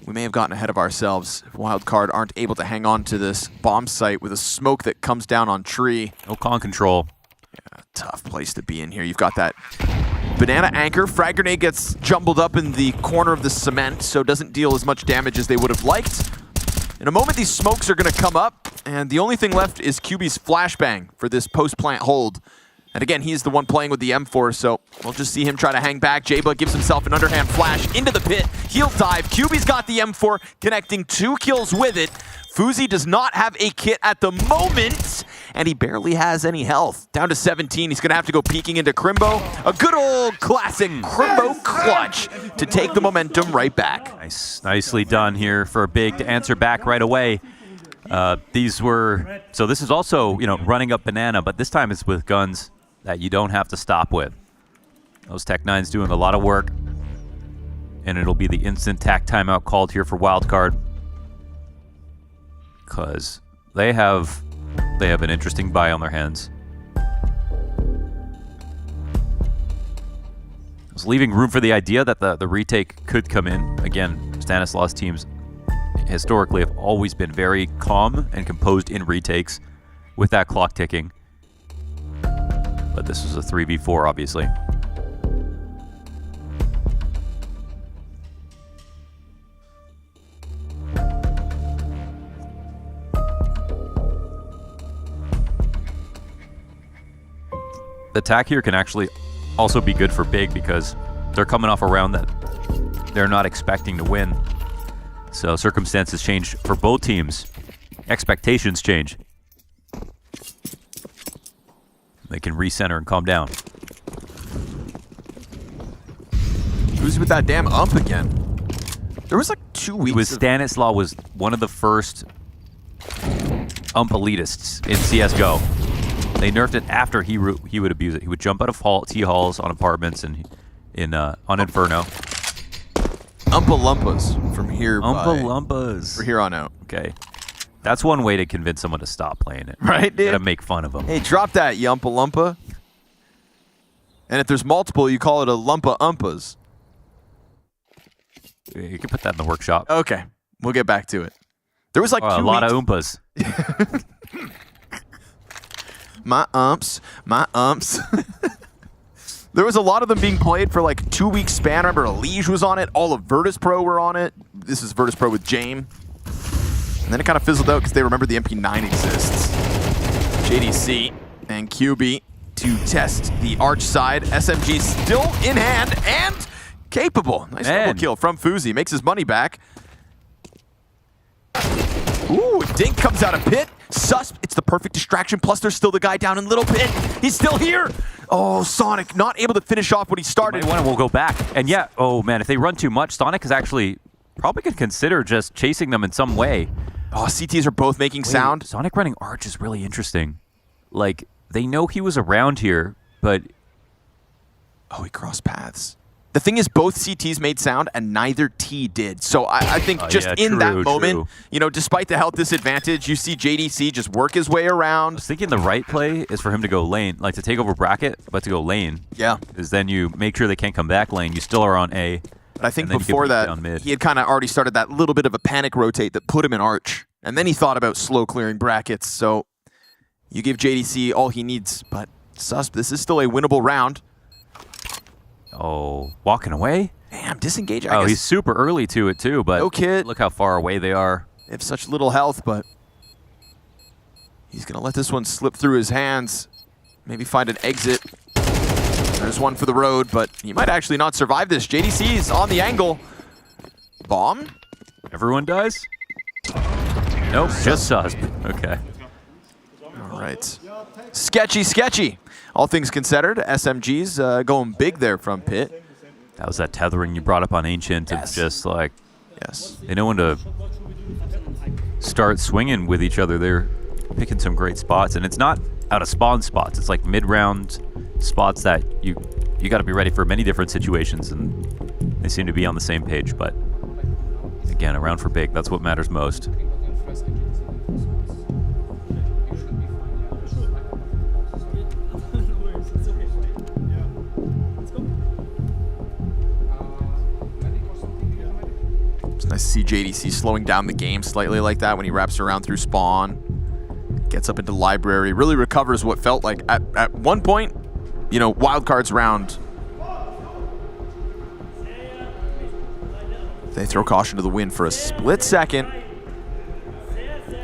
We may have gotten ahead of ourselves if Wildcard aren't able to hang on to this bomb site with a smoke that comes down on tree. No con control. Yeah, tough place to be in here. You've got that Banana anchor. Frag grenade gets jumbled up in the corner of the cement, so doesn't deal as much damage as they would have liked. In a moment, these smokes are going to come up, and the only thing left is QB's flashbang for this post-plant hold. And again, he's the one playing with the M4, so we'll just see him try to hang back. Jayba gives himself an underhand flash into the pit. He'll dive. QB's got the M4, connecting 2 kills with it. Fuzi does not have a kit at the moment, and he barely has any health. Down to 17, he's gonna have to go peeking into Crimbo. A good old classic Crimbo clutch to take the momentum right back. Nicely done here for Big to answer back right away. This is also, running up Banana, but this time it's with guns that you don't have to stop with. Those Tech 9's doing a lot of work, and it'll be the instant tac timeout called here for Wildcard, because they have an interesting buy on their hands. I was leaving room for the idea that the retake could come in. Again, Stanislaus teams historically have always been very calm and composed in retakes with that clock ticking. But this was a 3v4, obviously. The attack here can actually also be good for Big because they're coming off a round that they're not expecting to win. So circumstances change for both teams. Expectations change. They can recenter and calm down. Who's with that damn ump again? There was like 2 weeks. Stanislaus was one of the first ump elitists in CSGO. They nerfed it after he would abuse it. He would jump out of T-halls on apartments and on Inferno. Umpa-lumpas from here. Umpa-lumpas. For here on out. Okay. That's one way to convince someone to stop playing it. Right, dude? To make fun of them. Hey, drop that, you umpa-lumpa. And if there's multiple, you call it a lumpa-umpas. You can put that in the workshop. Okay. We'll get back to it. There was like 2 a lot of oompas. My umps. There was a lot of them being played for like 2 week span. I remember Elige was on it. All of Virtus Pro were on it. This is Virtus Pro with Jame. And then it kind of fizzled out because they remember the MP9 exists. JDC and QB to test the arch side. SMG still in hand and capable. Nice double kill from Fuzi. Makes his money back. Ooh, Dink comes out of pit. Susp, it's the perfect distraction. Plus, there's still the guy down in Little Pit. He's still here. Oh, Sonic not able to finish off what he started. We'll go back. And yeah, oh man, if they run too much, Sonic is actually probably could consider just chasing them in some way. Oh, CTs are both making sound. Sonic running Arch is really interesting. Like, they know he was around here, but... Oh, he crossed paths. The thing is, both CTs made sound, and neither T did. So I think just in that moment, you know, despite the health disadvantage, you see JDC just work his way around. I was thinking the right play is for him to go lane, like to take over bracket, but to go lane. Yeah. Because then you make sure they can't come back lane. You still are on A. But I think before that, he had kind of already started that little bit of a panic rotate that put him in Arch. And then he thought about slow clearing brackets. So you give JDC all he needs. But Susp, this is still a winnable round. Oh, walking away? Damn, disengage, I guess. He's super early to it too, but no kid. Look how far away they are. They have such little health, but he's going to let this one slip through his hands. Maybe find an exit. There's one for the road, but he might actually not survive this. JDC's on the angle. Bomb? Everyone dies? Nope, just Susp. Okay. All right. Sketchy, sketchy. All things considered, SMG's going big there from Pit. That was that tethering you brought up on Ancient. Yes. It's just like, they know when to start swinging with each other. They're picking some great spots, and it's not out of spawn spots. It's like mid-round spots that you got to be ready for many different situations, and they seem to be on the same page. But again, around for big. That's what matters most. It's nice to see JDC slowing down the game slightly like that when he wraps around through spawn, gets up into library, really recovers what felt like at one point, you know, wildcards round. They throw caution to the wind for a split second.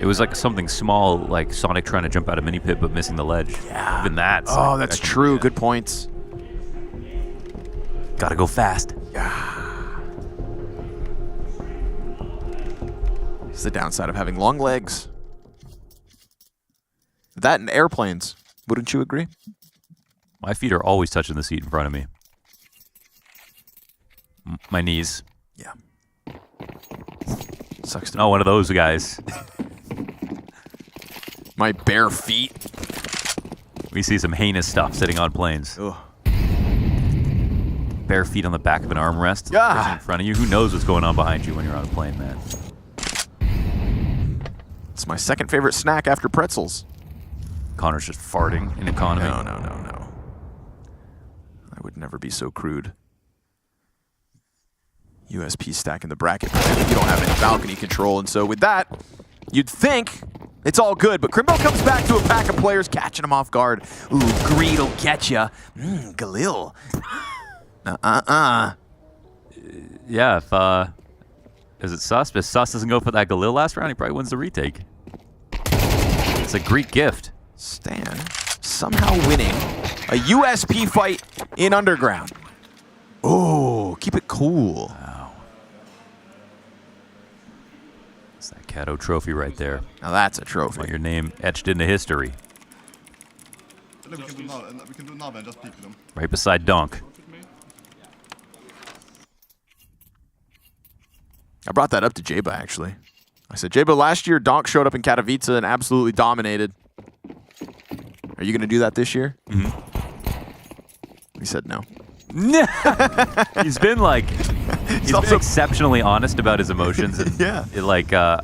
It was like something small, like Sonic trying to jump out of mini pit but missing the ledge. Yeah. Even that. Oh, that's true. Good points. Gotta go fast. Yeah. It's the downside of having long legs. That and airplanes. Wouldn't you agree? My feet are always touching the seat in front of me. My knees. Yeah. Sucks to be one of those guys. My bare feet. We see some heinous stuff sitting on planes. Ugh. Bare feet on the back of an armrest. Yeah. In front of you. Who knows what's going on behind you when you're on a plane, man? It's my second favorite snack after pretzels. Connor's just farting in economy. No. I would never be so crude. USP stack in the bracket. You don't have any balcony control, and so with that, you'd think it's all good, but Crimbo comes back to a pack of players, catching him off guard. Ooh, greed'll get ya. Galil. Yeah, if, is it Sus? If Sus doesn't go for that Galil last round, he probably wins the retake. It's a Greek gift. Stan somehow winning a USP fight in Underground. Oh, keep it cool. Wow. It's that Kato trophy right there. Now that's a trophy. Want your name etched into history. We can do now and just peek them. Right beside Donk. I brought that up to Jaba, actually. I said, Jaba, last year, Donk showed up in Katowice and absolutely dominated. Are you going to do that this year? He said no. He's been like, he's been exceptionally honest about his emotions. And yeah.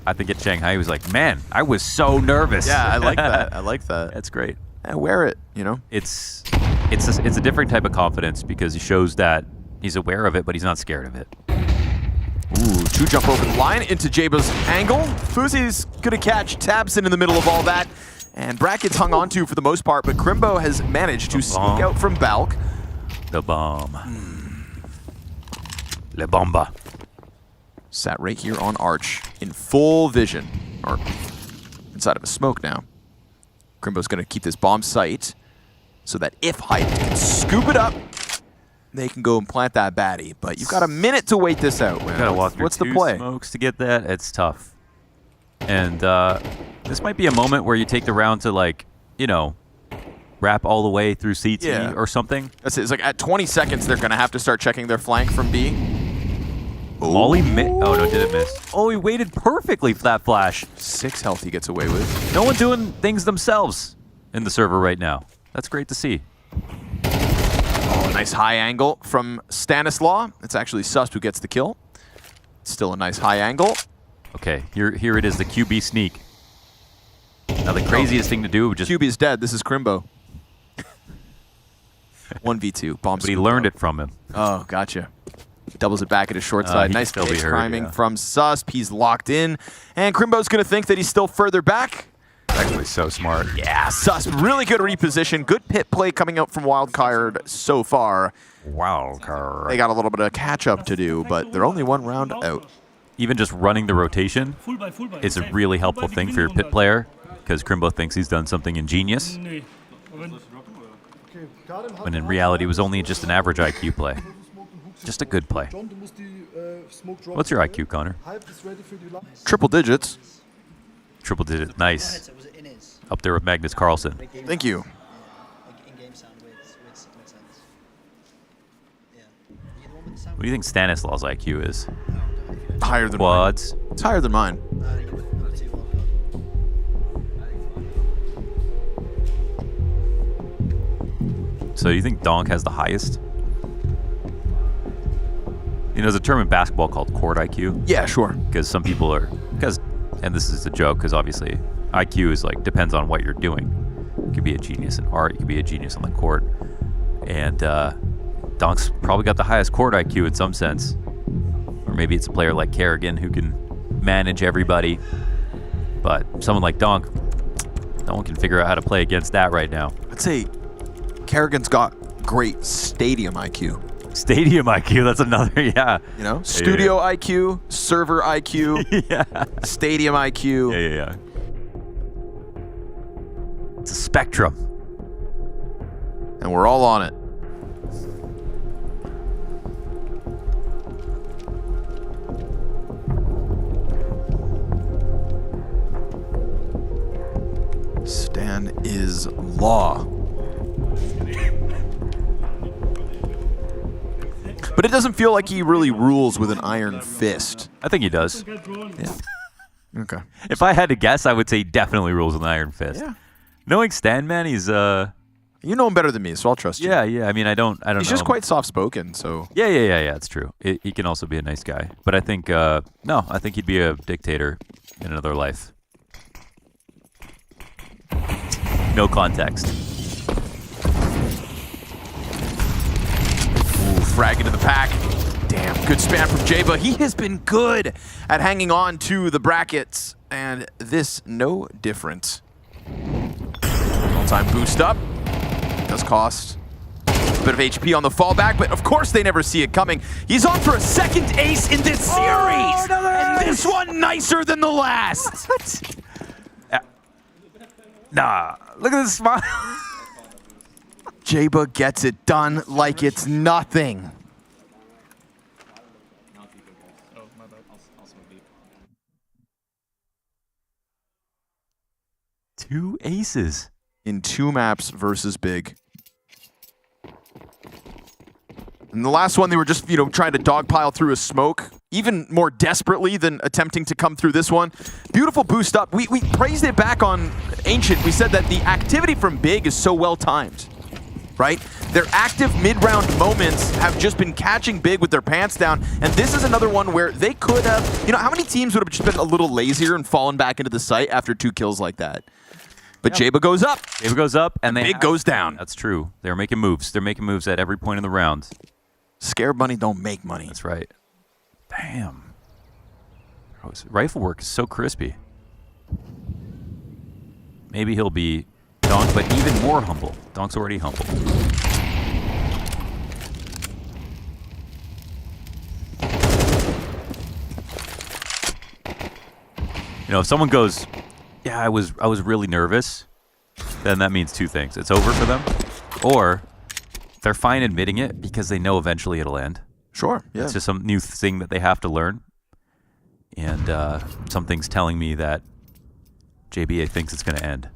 I think at Shanghai, he was like, man, I was so nervous. Yeah, I like that. I like that. That's great. I wear it, you know? It's a different type of confidence because he shows that he's aware of it, but he's not scared of it. Ooh, 2 jump over the line into Jaba's angle. Fuzi's gonna catch Tabson in the middle of all that. And Bracket's hung on to for the most part, but Crimbo has managed to sneak out from Balk. The bomb. Le Bomba. Sat right here on Arch in full vision. Or inside of a smoke now. Crimbo's gonna keep this bomb sight so that if Hype can scoop it up, they can go and plant that baddie. But you've got a minute to wait this out. You gotta walk through What's the 2 play? smokes to get that. It's tough. And this might be a moment where you take the round to, like, you know, wrap all the way through CT or something. That's it. It's like at 20 seconds, they're going to have to start checking their flank from B. Molly oh no, did it miss? Oh, he waited perfectly for that flash. 6 health he gets away with. No one doing things themselves in the server right now. That's great to see. Oh, nice high angle from Stanislaw. It's actually Sus who gets the kill. Still a nice high angle. Okay, here it is, the QB sneak. Now the craziest thing to do would just... QB is dead. This is Crimbo. 1v2. Bomb. But he learned it from him. Oh, gotcha. Doubles it back at his short side. Nice still be hurt, priming from Susp. He's locked in. And Crimbo's going to think that he's still further back. Actually so smart. Yeah, Susp. Really good reposition. Good pit play coming out from Wildcard so far. Wildcard. They got a little bit of catch-up to do, but they're only 1 round out. Even just running the rotation is a really helpful thing for your pit player, because Crimbo thinks he's done something ingenious, when in reality it was only just an average IQ play. Just a good play. What's your IQ, Connor? Triple digits. Triple digits, nice. Up there with Magnus Carlsen. Thank you. What do you think Stanislaw's IQ is? Higher than Quads. mine. It's higher than mine. So you think Donk has the highest? You know, there's a term in basketball called court IQ. Yeah, sure. Because some people are, and this is a joke, because obviously IQ is like, depends on what you're doing. You could be a genius in art, you could be a genius on the court. And Donk's probably got the highest court IQ in some sense. Or maybe it's a player like Kerrigan who can manage everybody. But someone like Donk, no one can figure out how to play against that right now. I'd say Kerrigan's got great stadium IQ. Stadium IQ, that's another, yeah. You know, studio IQ, server IQ, yeah. Stadium IQ. Yeah. It's a spectrum. And we're all on it. Stan is law. But it doesn't feel like he really rules with an iron fist. I think he does. Yeah. Okay. If I had to guess, I would say he definitely rules with an iron fist. Yeah. Knowing Stan, man, he's You know him better than me, so I'll trust you. Yeah. I mean, I don't know. He's just quite soft-spoken, so... Yeah, it's true. He can also be a nice guy. But I think, I think he'd be a dictator in another life. No context. Frag into the pack. Damn, good spam from Jaba. He has been good at hanging on to the brackets, and this no different. All-time boost up. Does cost a bit of HP on the fallback, but of course they never see it coming. He's on for a second ace in this series, and this one nicer than the last. Nah, look at this smile. Jaba gets it done like it's nothing. Two aces. In 2 maps versus Big. And the last one, they were just, trying to dogpile through a smoke, even more desperately than attempting to come through this one. Beautiful boost up. We praised it back on Ancient. We said that the activity from Big is so well timed, right? Their active mid-round moments have just been catching Big with their pants down, and this is another one where they could have, how many teams would have just been a little lazier and fallen back into the site after 2 kills like that? But Jaba goes up. Jaba goes up, and Big goes down. That's true. They're making moves. They're making moves at every point in the round. Scared money don't make money. That's right. Damn. Rifle work is so crispy. Maybe he'll be Donk, but even more humble. Donk's already humble. If someone goes, yeah, I was really nervous, then that means 2 things. It's over for them, or they're fine admitting it because they know eventually it'll end. Sure, yeah. It's just some new thing that they have to learn. And something's telling me that JBA thinks it's going to end.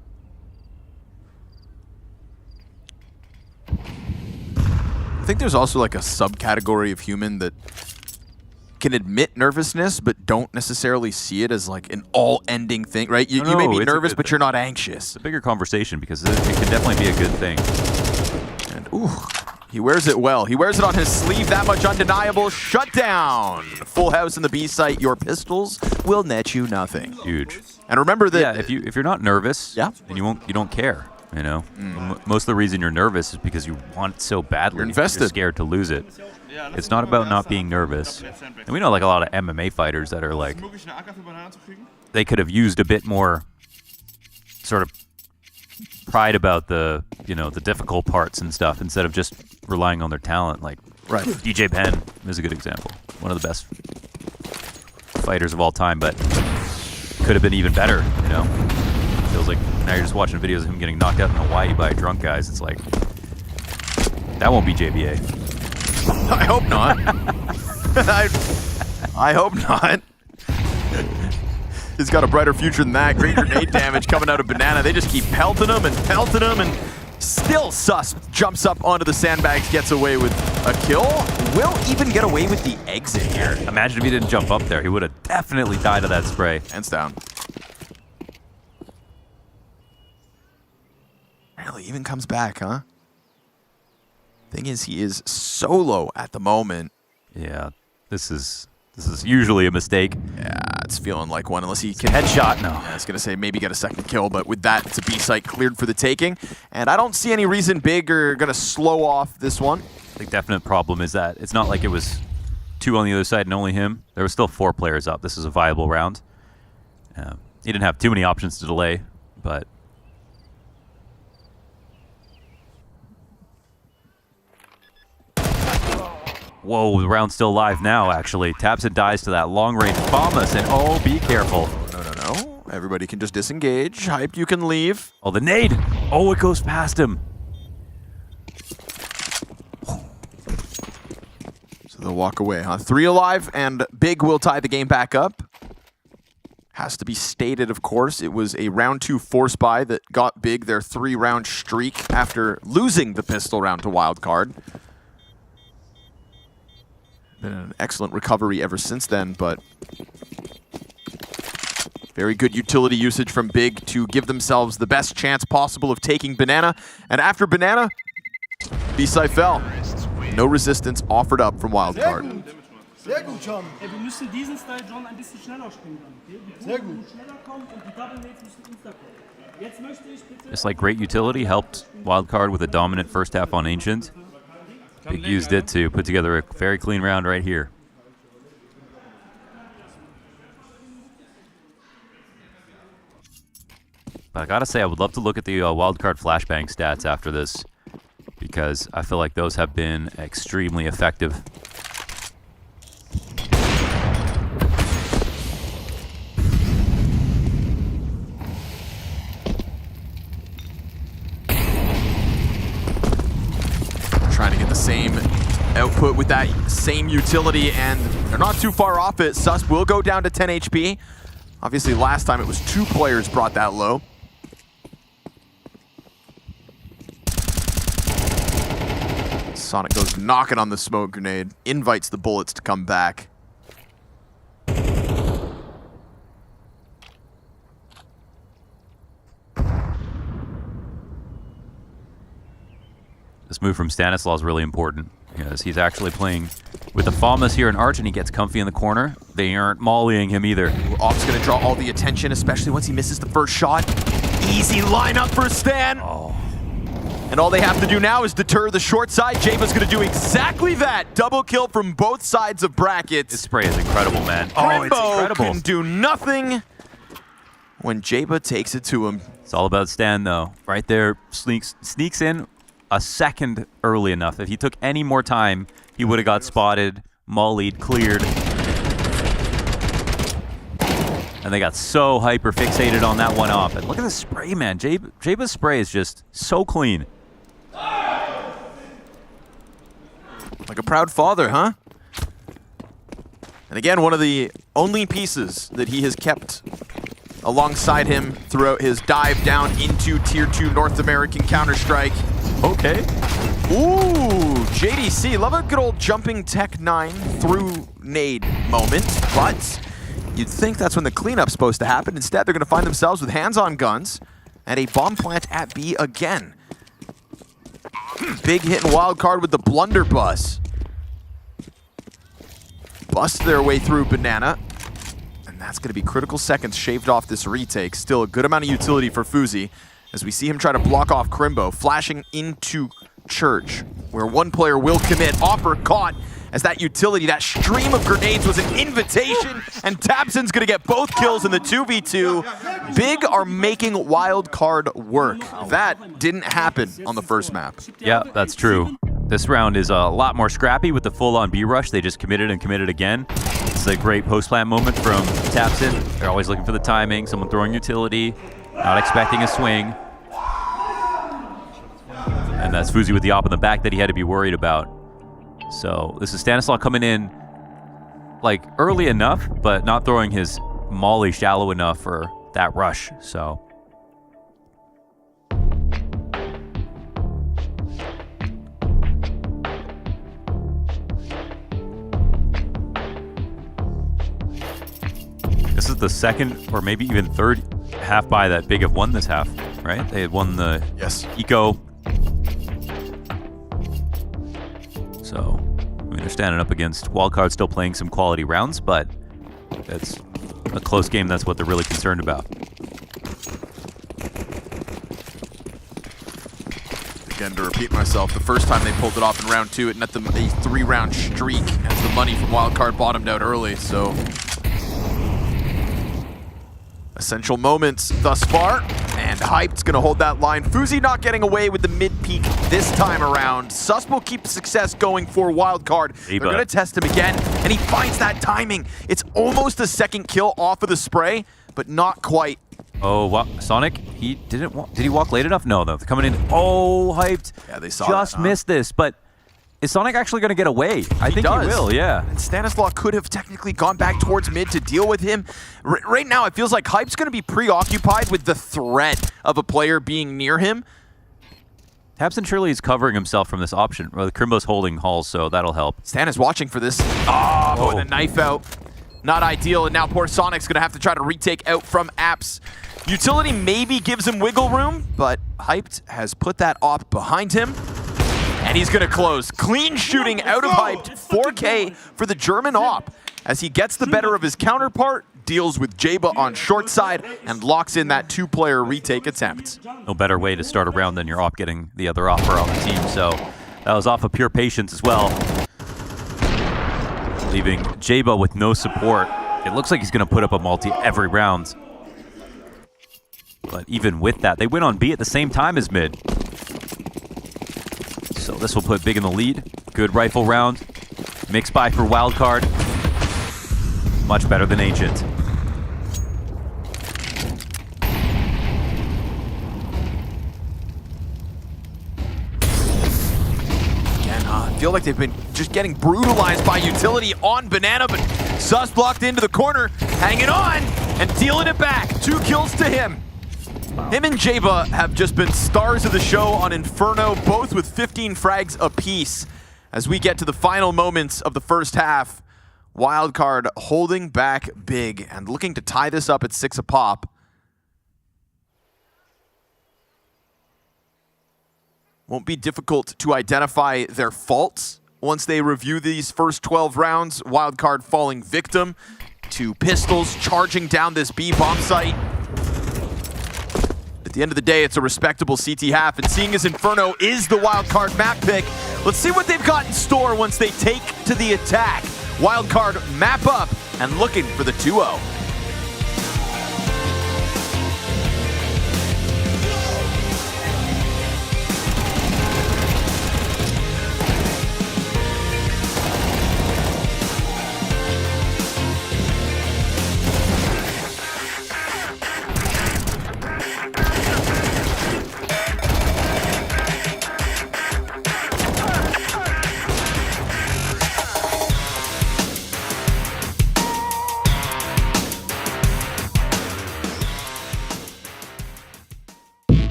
I think there's also like a subcategory of human that can admit nervousness, but don't necessarily see it as like an all-ending thing, right? You No, may be it's a nervous, good but thing. you're not anxious. It's a bigger conversation because it can definitely be a good thing. And ooh, he wears it well. He wears it on his sleeve, that much undeniable. Shut down. Full house in the B site. Your pistols will net you nothing. Huge. And remember that if you're not nervous, then you don't care. You know, most of the reason you're nervous is because you want it so badly. You're invested. You're scared to lose it. It's not about not being nervous. And we know like a lot of MMA fighters that are like, they could have used a bit more sort of pride about the the difficult parts and stuff instead of just relying on their talent. Like DJ Penn is a good example, one of the best fighters of all time, but could have been even better. You know, feels like now you're just watching videos of him getting knocked out in Hawaii by drunk guys. It's like that won't be JBA. I hope not. I hope not. He's got a brighter future than that. Great grenade damage coming out of Banana. They just keep pelting him, and still Sus jumps up onto the sandbags, gets away with a kill. Will even get away with the exit here. Imagine if he didn't jump up there. He would have definitely died of that spray. Hands down. Really even comes back, huh? Thing is, he is solo at the moment. Yeah, this is usually a mistake. Yeah, it's feeling like one, unless he can headshot. No, I was gonna say maybe get a second kill, but with that, it's a B site cleared for the taking, and I don't see any reason Big are gonna slow off this one. The definite problem is that it's not like it was 2 on the other side and only him. There was still 4 players up. This is a viable round. He didn't have too many options to delay, but. Whoa, the round's still live now, actually. Taps and dies to that long-range Bombus, and oh, be careful. No. Everybody can just disengage. Hype, you can leave. Oh, the nade! Oh, it goes past him. So they'll walk away, huh? 3 alive, and Big will tie the game back up. Has to be stated, of course, it was a round 2 force buy that got Big their 3-round streak after losing the pistol round to Wildcard. Been an excellent recovery ever since then, but very good utility usage from Big to give themselves the best chance possible of taking Banana. And after Banana, B-side fell. No resistance offered up from Wildcard. Sehr gut, John. Wir müssen diesen Style, John, ein bisschen schneller spielen. Sehr gut. Schneller kommen und die Double Nades müssen insta kommen. Jetzt möchte ich bitte. Just like great utility helped Wildcard with a dominant first half on Ancient. Big used it to put together a very clean round right here. But I gotta say, I would love to look at the Wildcard flashbang stats after this, because I feel like those have been extremely effective. Trying to get the same output with that same utility, and they're not too far off it. Sus will go down to 10 HP. Obviously, last time it was 2 players brought that low. Sonic goes knocking on the smoke grenade, invites the bullets to come back. This move from Stanislaw is really important because he's actually playing with the Famas here in Arch, and he gets comfy in the corner. They aren't mollying him either. Op's gonna draw all the attention, especially once he misses the first shot. Easy lineup for Stan. Oh. And all they have to do now is deter the short side. Jaba's gonna do exactly that. Double kill from both sides of brackets. This spray is incredible, man. Oh, it's incredible. Can do nothing when Jaba takes it to him. It's all about Stan, though. Right there, sneaks in a second early enough. If he took any more time, he would have got spotted, mollied, cleared. And they got so hyper fixated on that one off. And look at the spray, man. Jaba's spray is just so clean. Like a proud father, huh? And again, one of the only pieces that he has kept alongside him throughout his dive down into Tier 2 North American Counter-Strike. Okay. Ooh, JDC, love a good old jumping Tech 9 through nade moment, but you'd think that's when the cleanup's supposed to happen. Instead, they're going to find themselves with hands on guns and a bomb plant at B again. Big hit in wildcard with the blunderbuss. Bust their way through Banana. And that's going to be critical seconds shaved off this retake. Still a good amount of utility for Fuzi as we see him try to block off Crimbo, flashing into Church, where one player will commit. Offer caught as that utility, that stream of grenades was an invitation, and Tabson's going to get both kills in the 2v2. Big are making wildcard work. That didn't happen on the first map. Yeah, that's true. This round is a lot more scrappy with the full-on B rush. They just committed and committed again. It's a great post-plant moment from Tabson. They're always looking for the timing, someone throwing utility, not expecting a swing. And that's Fuzi with the op in the back that he had to be worried about. So this is Stanislaw coming in like early enough, but not throwing his molly shallow enough for that rush. So this is the second or maybe even third half buy that Big have won this half, right? They had won the Eco. So, I mean, they're standing up against Wildcard, still playing some quality rounds, but it's a close game. That's what they're really concerned about. Again, to repeat myself, the first time they pulled it off in round 2, it net them a 3-round streak as the money from Wildcard bottomed out early, so essential moments thus far, and Hyped's gonna hold that line. Fuzi not getting away with the mid-peak this time around. Sus will keep success going for Wildcard. They're gonna test him again, and he finds that timing. It's almost a second kill off of the spray, but not quite. Oh, what? Sonic, he didn't walk. Did he walk late enough? No, they're coming in. Oh, Hyped. Yeah, they saw just that, missed this, but is Sonic actually going to get away? I think does. he will, yeah. And Stanislaw could have technically gone back towards mid to deal with him. Right now, it feels like Hype's going to be preoccupied with the threat of a player being near him. Tabson surely is covering himself from this option. Well, Crimbo's holding Halls, so that'll help. Stan is watching for this. Oh, with a knife out. Not ideal, and now poor Sonic's going to have to try to retake out from Apps. Utility maybe gives him wiggle room, but Hyped has put that op behind him. And he's going to close. Clean shooting out of Hyped. 4K for the German op as he gets the better of his counterpart, deals with Jaba on short side, and locks in that 2-player retake attempt. No better way to start a round than your op getting the other offer on the team. So that was off of pure patience as well. Leaving Jaba with no support. It looks like he's going to put up a multi every round. But even with that, they win on B at the same time as mid. So this will put Big in the lead. Good rifle round. Mixed buy for Wildcard. Much better than Ancient. Again, I feel like they've been just getting brutalized by utility on Banana, but Sus blocked into the corner, hanging on and dealing it back. 2 kills to him. Him and Jaba have just been stars of the show on Inferno, both with 15 frags apiece. As we get to the final moments of the first half, Wildcard holding back Big and looking to tie this up at 6 a pop. Won't be difficult to identify their faults once they review these first 12 rounds. Wildcard falling victim to pistols charging down this B bomb site. At the end of the day, it's a respectable CT half, and seeing as Inferno is the Wildcard map pick, let's see what they've got in store once they take to the attack. Wildcard map up and looking for the 2-0.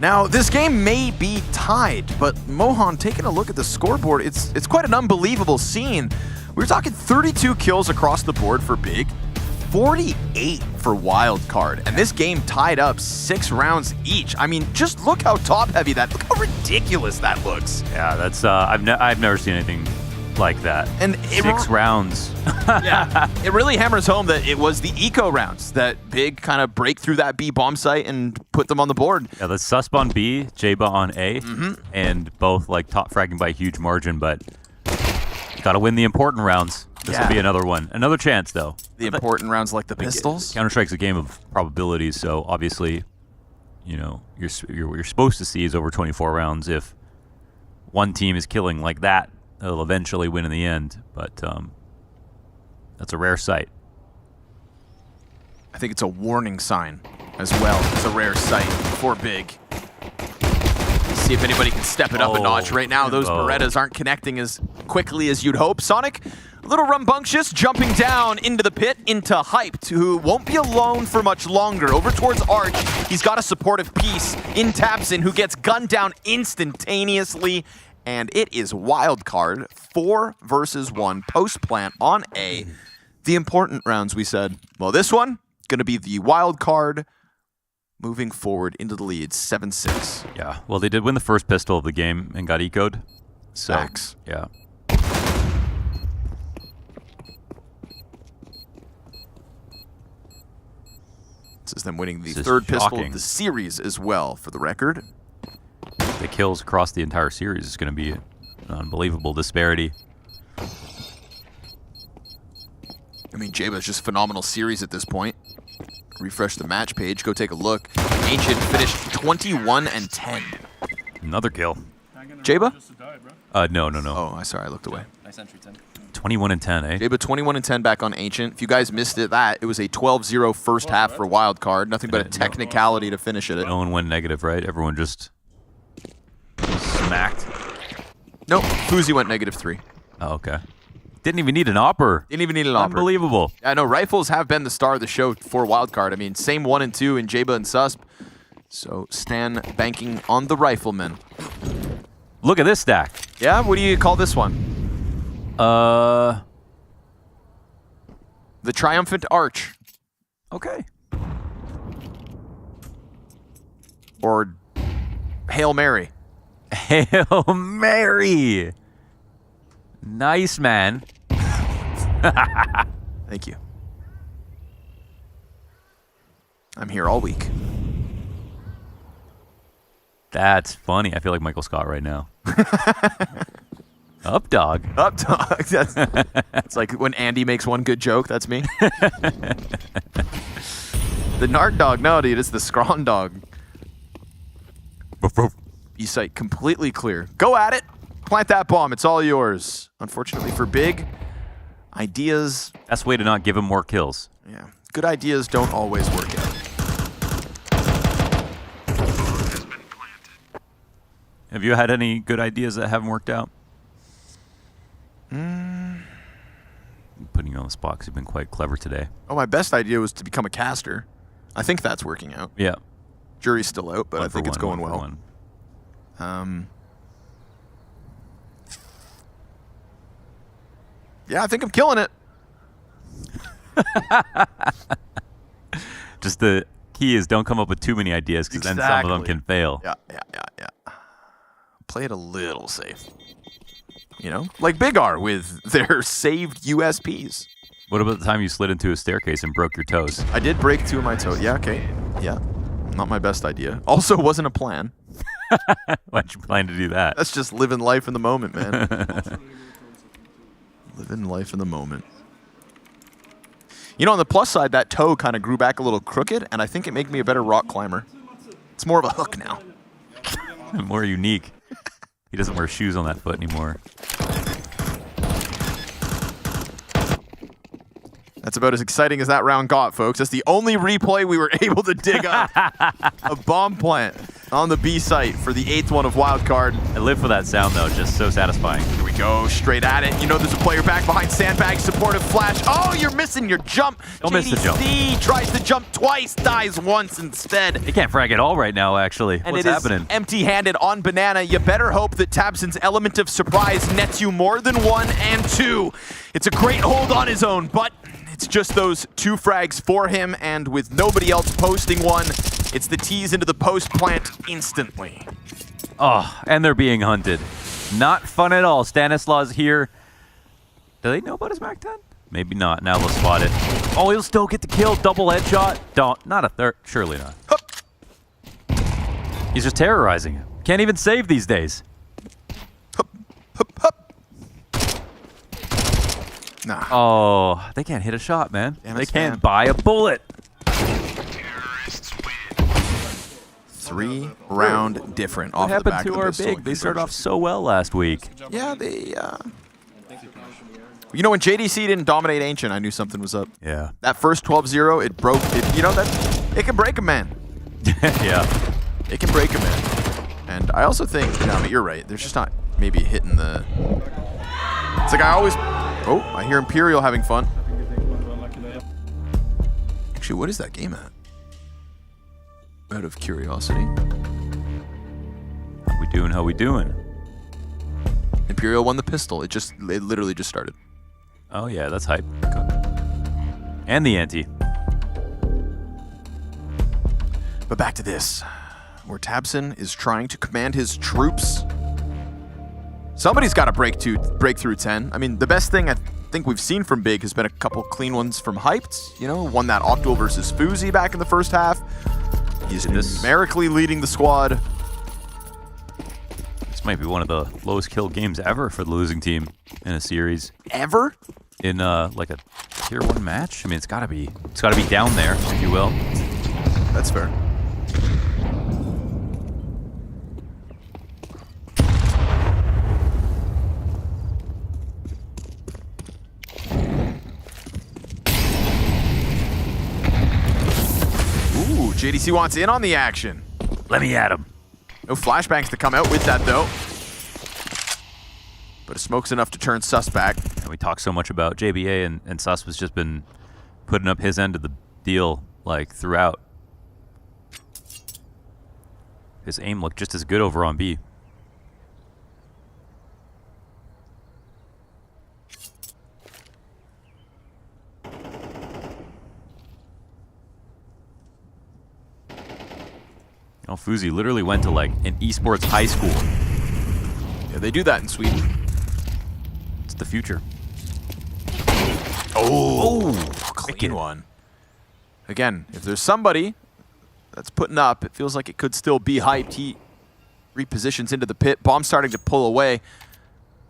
Now, this game may be tied, but Mohan, taking a look at the scoreboard, it's quite an unbelievable scene. We're talking 32 kills across the board for Big, 48 for Wildcard, and this game tied up 6 rounds each. I mean, just look how top-heavy that, look how ridiculous that looks. Yeah, that's, I've never seen anything like that. And 6 rounds. Yeah, it really hammers home that it was the eco rounds that Big kind of break through that B bomb site and put them on the board. Yeah, the Susp on B, Jaba on A, and both like top fragging by a huge margin, but you gotta win the important rounds. This will be another one. Another chance, though. The important rounds like the pistols? Counter-Strike's a game of probabilities, so obviously, you know, what you're supposed to see is over 24 rounds. If one team is killing like that, they'll eventually win in the end, but that's a rare sight. I think it's a warning sign as well. It's a rare sight for Big. See if anybody can step it up a notch. Right now, those Berettas aren't connecting as quickly as you'd hope. Sonic, a little rambunctious, jumping down into the pit, into Hyped, who won't be alone for much longer. Over towards Arch, he's got a supportive piece in Tapson, who gets gunned down instantaneously. And it is Wildcard, 4 versus 1, post-plant on A. The important rounds, we said. Well, this one, going to be the Wildcard moving forward into the lead, 7-6. Yeah, well, they did win the first pistol of the game and got eco'd. So, Facts. Yeah. This is them winning the third pistol of the series as well, for the record. The kills across the entire series is going to be an unbelievable disparity. I mean, Jaba's just phenomenal series at this point. Refresh the match page, go take a look. Ancient finished 21-10. Another kill. Jaba? No. Oh, sorry, I looked away. Nice entry, 10. 21-10, eh? Jaba 21-10 back on Ancient. If you guys missed it, it was a 12-0 first half for Wildcard. Nothing but a technicality to finish it. No one went negative, right? Everyone just smacked. Nope, Fuzi went -3. Oh, okay. Didn't even need an opper. Didn't even need an opper. Unbelievable. I know rifles have been the star of the show for Wildcard. I mean, same 1 and 2 in Jaba and Susp. So Stan banking on the rifleman. Look at this stack. Yeah, what do you call this one? The Triumphant Arch. Okay. Or Hail Mary. Hail Mary. Nice, man. Thank you. I'm here all week. That's funny. I feel like Michael Scott right now. Up dog. Up dog. That's like when Andy makes one good joke, that's me. The Nard dog, no, dude, it's the Scrawn dog. E-site completely clear. Go at it. Plant that bomb. It's all yours. Unfortunately for Big, ideas... Best way to not give him more kills. Yeah. Good ideas don't always work out. Have you had any good ideas that haven't worked out? Mm. I'm putting you on the spot because you've been quite clever today. Oh, my best idea was to become a caster. I think that's working out. Yeah. Jury's still out, but I think it's going well. Yeah, I think I'm killing it. Just the key is don't come up with too many ideas because then some of them can fail. Yeah. Play it a little safe. You know? Like Big R with their saved USPs. What about the time you slid into a staircase and broke your toes? I did break 2 of my toes. Yeah, okay. Yeah. Not my best idea. Also wasn't a plan. Why'd you plan to do that? That's just living life in the moment, man. Living life in the moment. You know, on the plus side, that toe kind of grew back a little crooked, and I think it made me a better rock climber. It's more of a hook now. More unique. He doesn't wear shoes on that foot anymore. That's about as exciting as that round got, folks. That's the only replay we were able to dig up. A bomb plant on the B site for the 8th one of Wildcard. I live for that sound, though. Just so satisfying. Here we we go, straight at it. You know there's a player back behind sandbag, supportive flash. Oh, you're missing your jump. Don't miss the jump. JDC tries to jump twice, dies once instead. They can't frag at all right now, actually. And What's it happening? is empty-handed on Banana. You better hope that tabseN's element of surprise nets you more than 1 and 2. It's a great hold on his own, but it's just those 2 frags for him, and with nobody else posting one, it's the tease into the post plant instantly. Oh, and they're being hunted. Not fun at all. Stanislaus here. Do they know about his Mac 10? Maybe not. Now they'll spot it. Oh, he'll still get the kill. Double headshot. Don't. Not a third. Surely not. He's just terrorizing him. Can't even save these days. Nah. Oh, they can't hit a shot, man. Damn They it, can't Stan. buy a bullet. 3-round different off What the back happened of to the our pistol big? They started off so well last week. Yeah, they, You know, when JDC didn't dominate Ancient, I knew something was up. Yeah. That first 12-0, it broke, you know, it can break a man. Yeah. It can break a man. And I also think, you know, I mean, you're right, there's just not maybe hitting the... It's like I always... Oh, I hear Imperial having fun. Actually, what is that game at? Out of curiosity. How we doing? How we doing? Imperial won the pistol. It literally just started. Oh yeah, that's hype. And the ante. But back to this, where tabseN is trying to command his troops. Somebody's got to break through 10. I mean, the best thing I think we've seen from Big has been a couple clean ones from Hyped. You know, won that Octal versus Fuzi back in the first half. He's numerically leading the squad. This might be one of the lowest kill games ever for the losing team in a series. Ever? In like a tier 1 match? I mean, it's gotta be down there, if you will. That's fair. Ooh, JDC wants in on the action. Let me at him. No flashbangs to come out with that, though. But a smoke's enough to turn Sus back. And we talk so much about JBA, and Sus has just been putting up his end of the deal, like, throughout. His aim looked just as good over on B. Oh, Fuzi literally went to like an esports high school. Yeah, they do that in Sweden. It's the future. Oh, clean one. Again, if there's somebody that's putting up, it feels like it could still be Hyped. He repositions into the pit. Bomb starting to pull away.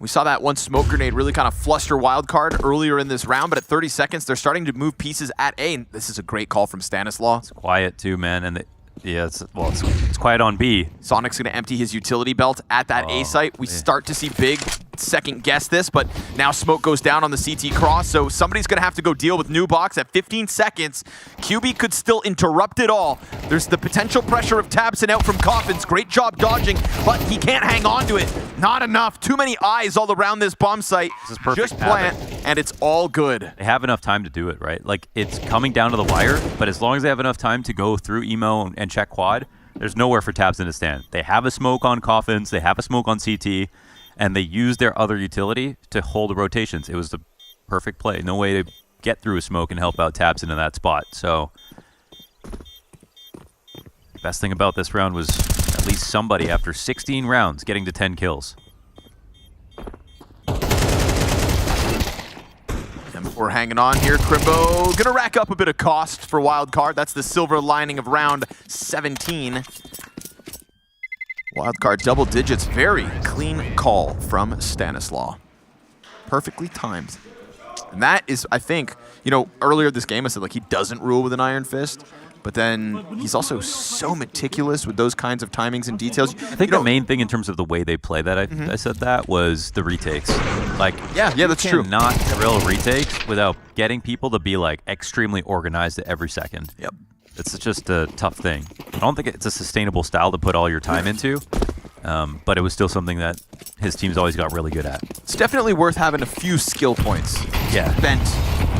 We saw that one smoke grenade really kind of fluster Wildcard earlier in this round, but at 30 seconds, they're starting to move pieces at A. And this is a great call from Stanislaus. It's quiet too, man, and yeah, it's quiet on B. Sonic's going to empty his utility belt at that A site. We start to see Big second guess this, but now smoke goes down on the CT cross, so somebody's going to have to go deal with Nubox at 15 seconds. QB could still interrupt it all. There's the potential pressure of tabseN out from Coffins. Great job dodging, but he can't hang on to it. Not enough. Too many eyes all around this bomb site. This is perfect. Just plant, and it's all good. They have enough time to do it, right? Like, it's coming down to the wire, but as long as they have enough time to go through emo and check quad, there's nowhere for tabseN to stand. They have a smoke on Coffins, they have a smoke on CT, and they use their other utility to hold the rotations. It was the perfect play. No way to get through a smoke and help out tabseN in that spot. So, best thing about this round was at least somebody, after 16 rounds, getting to 10 kills. And we're hanging on here. Crimbo gonna rack up a bit of cost for Wildcard. That's the silver lining of round 17. Wildcard double digits. Very clean call from Stanislaus. Perfectly timed. And that is, I think, you know, earlier this game I said, like, he doesn't rule with an iron fist. But then he's also so meticulous with those kinds of timings and details. I think the main thing in terms of the way they play that, I said that, was the retakes. Like, yeah, that's true. You cannot drill retakes without getting people to be, like, extremely organized at every second. Yep. It's just a tough thing. I don't think it's a sustainable style to put all your time into. But it was still something that his team's always got really good at. It's definitely worth having a few skill points spent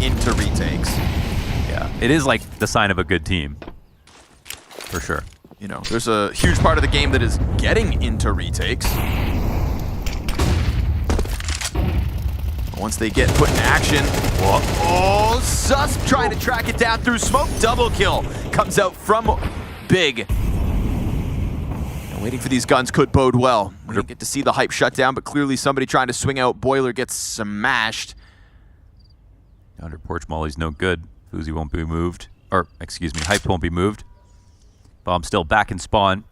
into retakes. Yeah, it is like the sign of a good team, for sure. You know, there's a huge part of the game that is getting into retakes. Once they get put in action, oh, Susp trying to track it down through smoke. Double kill comes out from Big. And waiting for these guns could bode well. We didn't get to see the Hype shut down, but clearly somebody trying to swing out. Boiler gets smashed. Under porch molly's no good. Fuzi won't be moved. Or, excuse me, Hype won't be moved. Bomb still back in spawn.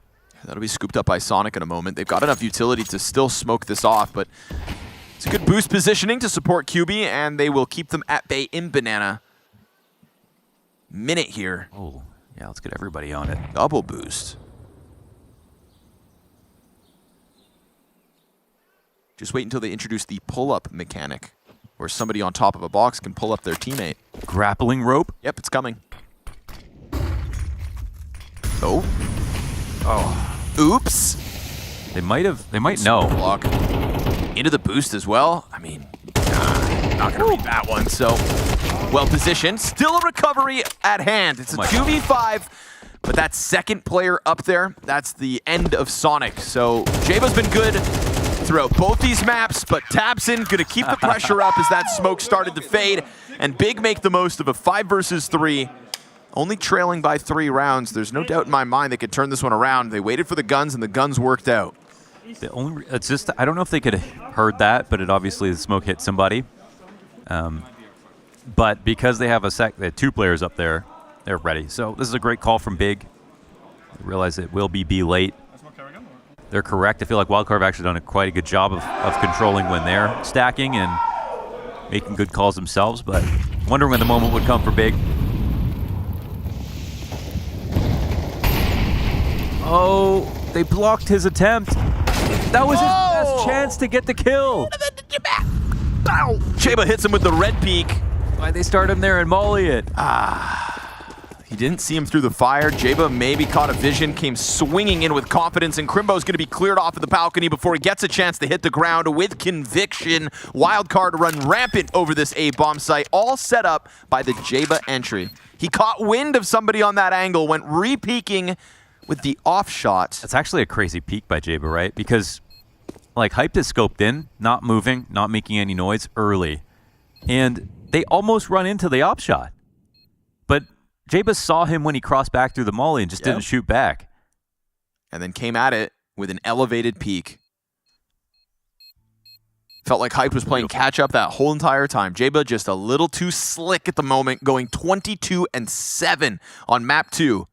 That'll be scooped up by Sonic in a moment. They've got enough utility to still smoke this off, but it's a good boost positioning to support QB, and they will keep them at bay in Banana. Minute here. Oh, yeah, let's get everybody on it. Double boost. Just wait until they introduce the pull-up mechanic, where somebody on top of a box can pull up their teammate. Grappling rope? Yep, it's coming. Oh. Oh. Oops. They might know. Block. Into the boost as well. I mean, not gonna read that one, so well positioned. Still a recovery at hand. It's a 2v5, but that second player up there, that's the end of Sonic. So Jaba's been good throughout both these maps, but Tabson gonna keep the pressure up as that smoke started to fade, and Big make the most of a 5 versus 3. Only trailing by 3 rounds. There's no doubt in my mind they could turn this one around. They waited for the guns, and the guns worked out. It's just, I don't know if they could have heard that, but it obviously the smoke hit somebody. But because they have they have 2 players up there, they're ready. So this is a great call from Big. They realize it will be B late. They're correct. I feel like Wildcard have actually done quite a good job of controlling when they're stacking and making good calls themselves, but wondering when the moment would come for Big. Oh, they blocked his attempt. That was his best chance to get the kill. Jaba hits him with the red peak. Why'd they start him there and molly it? He didn't see him through the fire. Jaba maybe caught a vision, came swinging in with confidence, and Crimbo's going to be cleared off of the balcony before he gets a chance to hit the ground with conviction. Wildcard run rampant over this A-bomb site, all set up by the Jaba entry. He caught wind of somebody on that angle, went re-peeking with the off shot. That's actually a crazy peek by Jaba, right? Because like Hyped is scoped in, not moving, not making any noise early. And they almost run into the op shot. But Jaba saw him when he crossed back through the molly and just didn't shoot back. And then came at it with an elevated peak. Felt like Hyped was playing catch up that whole entire time. Jaba just a little too slick at the moment, going 22-7 on map 2.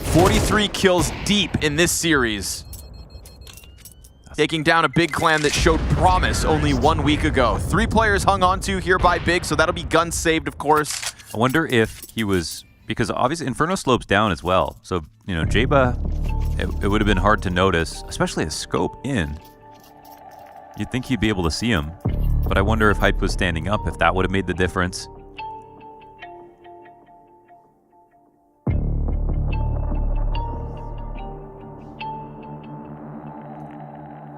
43 kills deep in this series. Taking down a Big clan that showed promise only 1 week ago. 3 players hung on to here by Big, so that'll be gun saved, of course. I wonder if he was, because obviously Inferno slopes down as well. So, you know, Jaba, it would have been hard to notice, especially a scope in. You'd think you'd be able to see him. But I wonder if Hype was standing up, if that would have made the difference.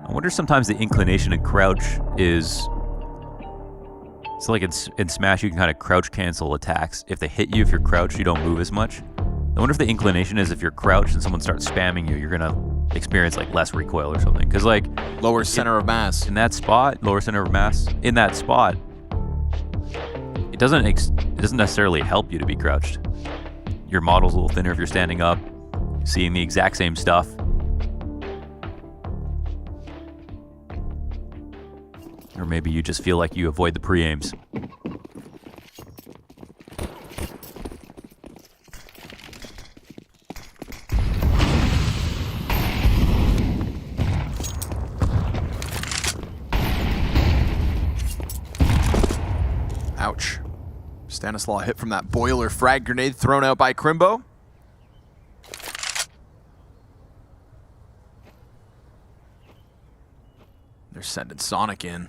I wonder sometimes the inclination in crouch is... So like in Smash, you can kind of crouch cancel attacks. If they hit you, if you're crouched, you don't move as much. I wonder if the inclination is if you're crouched and someone starts spamming you, you're going to experience like less recoil or something. Because like... Lower center of mass. In that spot, lower center of mass, in that spot, it doesn't necessarily help you to be crouched. Your model's a little thinner if you're standing up, seeing the exact same stuff. Or maybe you just feel like you avoid the pre-aims. Ouch. Stanislaw hit from that boiler frag grenade thrown out by Crimbo. They're sending Sonic in.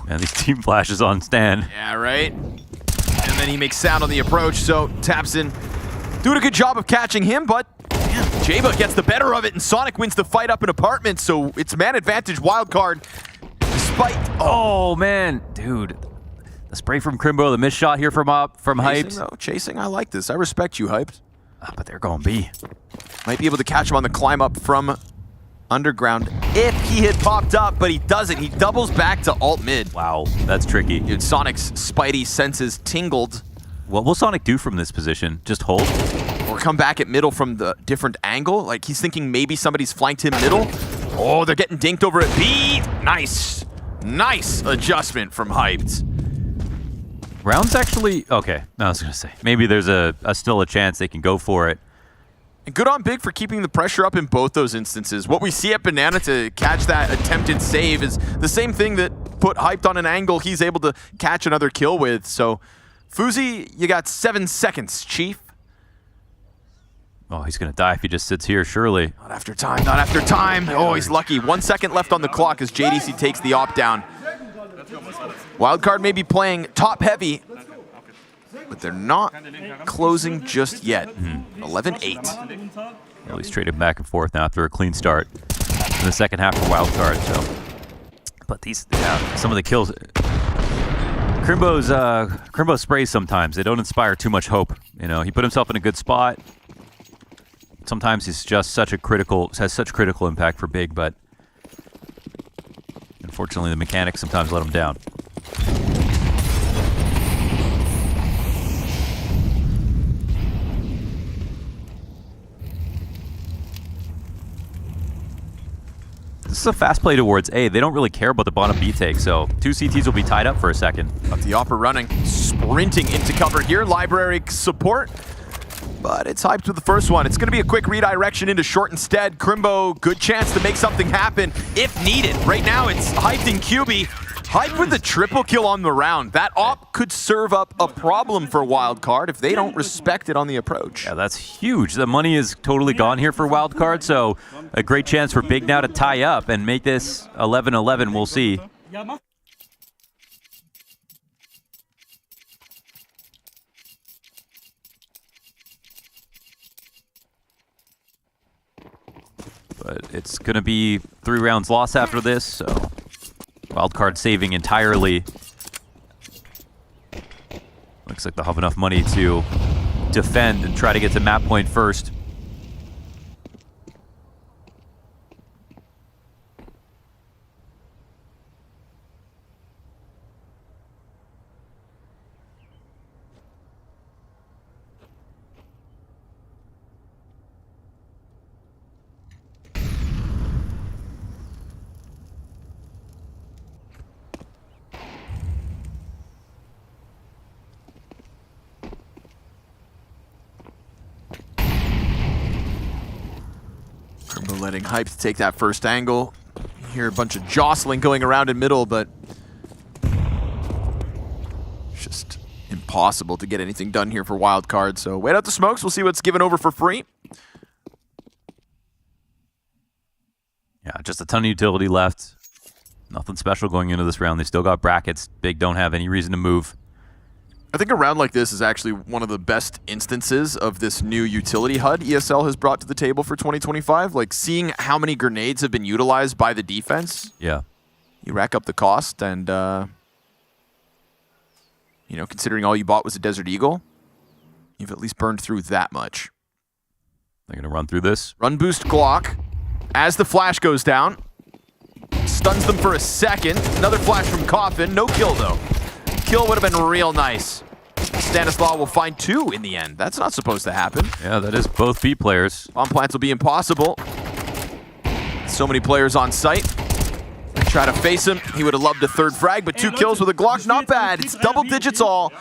And these team flashes on Stan. Yeah, right? And then he makes sound on the approach, so Tapson doing a good job of catching him, but man, Jaba gets the better of it, and Sonic wins the fight up in apartment, so it's man advantage wildcard. Despite... Oh, man. Dude. The spray from Crimbo, the missed shot here from Hyped. Though, chasing, I like this. I respect you, Hyped. But they're going B. Might be able to catch him on the climb up from underground if he had popped up, but he doesn't. He doubles back to alt mid. Wow, that's tricky. Dude, Sonic's spidey senses tingled. What will Sonic do from this position? Just hold? Or come back at middle from the different angle? Like, he's thinking maybe somebody's flanked him middle. Oh, they're getting dinked over at B. Nice. Nice adjustment from Hyped. Round's actually... Okay, I was going to say. Maybe there's still a chance they can go for it. And good on Big for keeping the pressure up in both those instances. What we see at Banana to catch that attempted save is the same thing that put Hyped on an angle he's able to catch another kill with. So, Fuzi, you got 7 seconds, Chief. Oh, he's going to die if he just sits here, surely. Not after time, not after time. Oh, he's lucky. 1 second left on the clock as JDC takes the op down. Wildcard may be playing top heavy, but they're not closing just yet. 11-8. Well, he's traded back and forth now after a clean start in the second half for Wildcard. So, but these, some of the kills, Crimbo's sprays sometimes, they don't inspire too much hope. You know, he put himself in a good spot. Sometimes he's just has such critical impact for Big, but unfortunately the mechanics sometimes let him down. This is a fast play towards A. They don't really care about the bottom B take, so 2 CTs will be tied up for a second. Got the Opera running, sprinting into cover here. Library support, but it's Hyped with the first one. It's going to be a quick redirection into short instead. Crimbo, good chance to make something happen if needed. Right now, it's Hyped and QB. Hyped with the triple kill on the round. That op could serve up a problem for Wildcard if they don't respect it on the approach. Yeah, that's huge. The money is totally gone here for Wildcard, so a great chance for Big now to tie up and make this 11-11. We'll see. But it's going to be 3 rounds lost after this, so Wildcard saving entirely. Looks like they'll have enough money to defend and try to get to map point first. Letting Hyped take that first angle. You hear a bunch of jostling going around in middle, but it's just impossible to get anything done here for Wildcard. So wait out the smokes. We'll see what's given over for free. Yeah, just a ton of utility left. Nothing special going into this round. They still got brackets. Big don't have any reason to move. I think a round like this is actually one of the best instances of this new utility HUD ESL has brought to the table for 2025. Like, seeing how many grenades have been utilized by the defense. Yeah. You rack up the cost, and, you know, considering all you bought was a Desert Eagle, you've at least burned through that much. They're going to run through this. Run boost Glock. As the flash goes down, stuns them for a second. Another flash from Coffin. No kill, though. Kill would have been real nice. Stanislaw will find 2 in the end. That's not supposed to happen. Yeah, that is both B players. Bomb plants will be impossible. So many players on site. Try to face him. He would have loved a 3rd frag, but 2 kills with a Glock. Not bad. It's double digits all.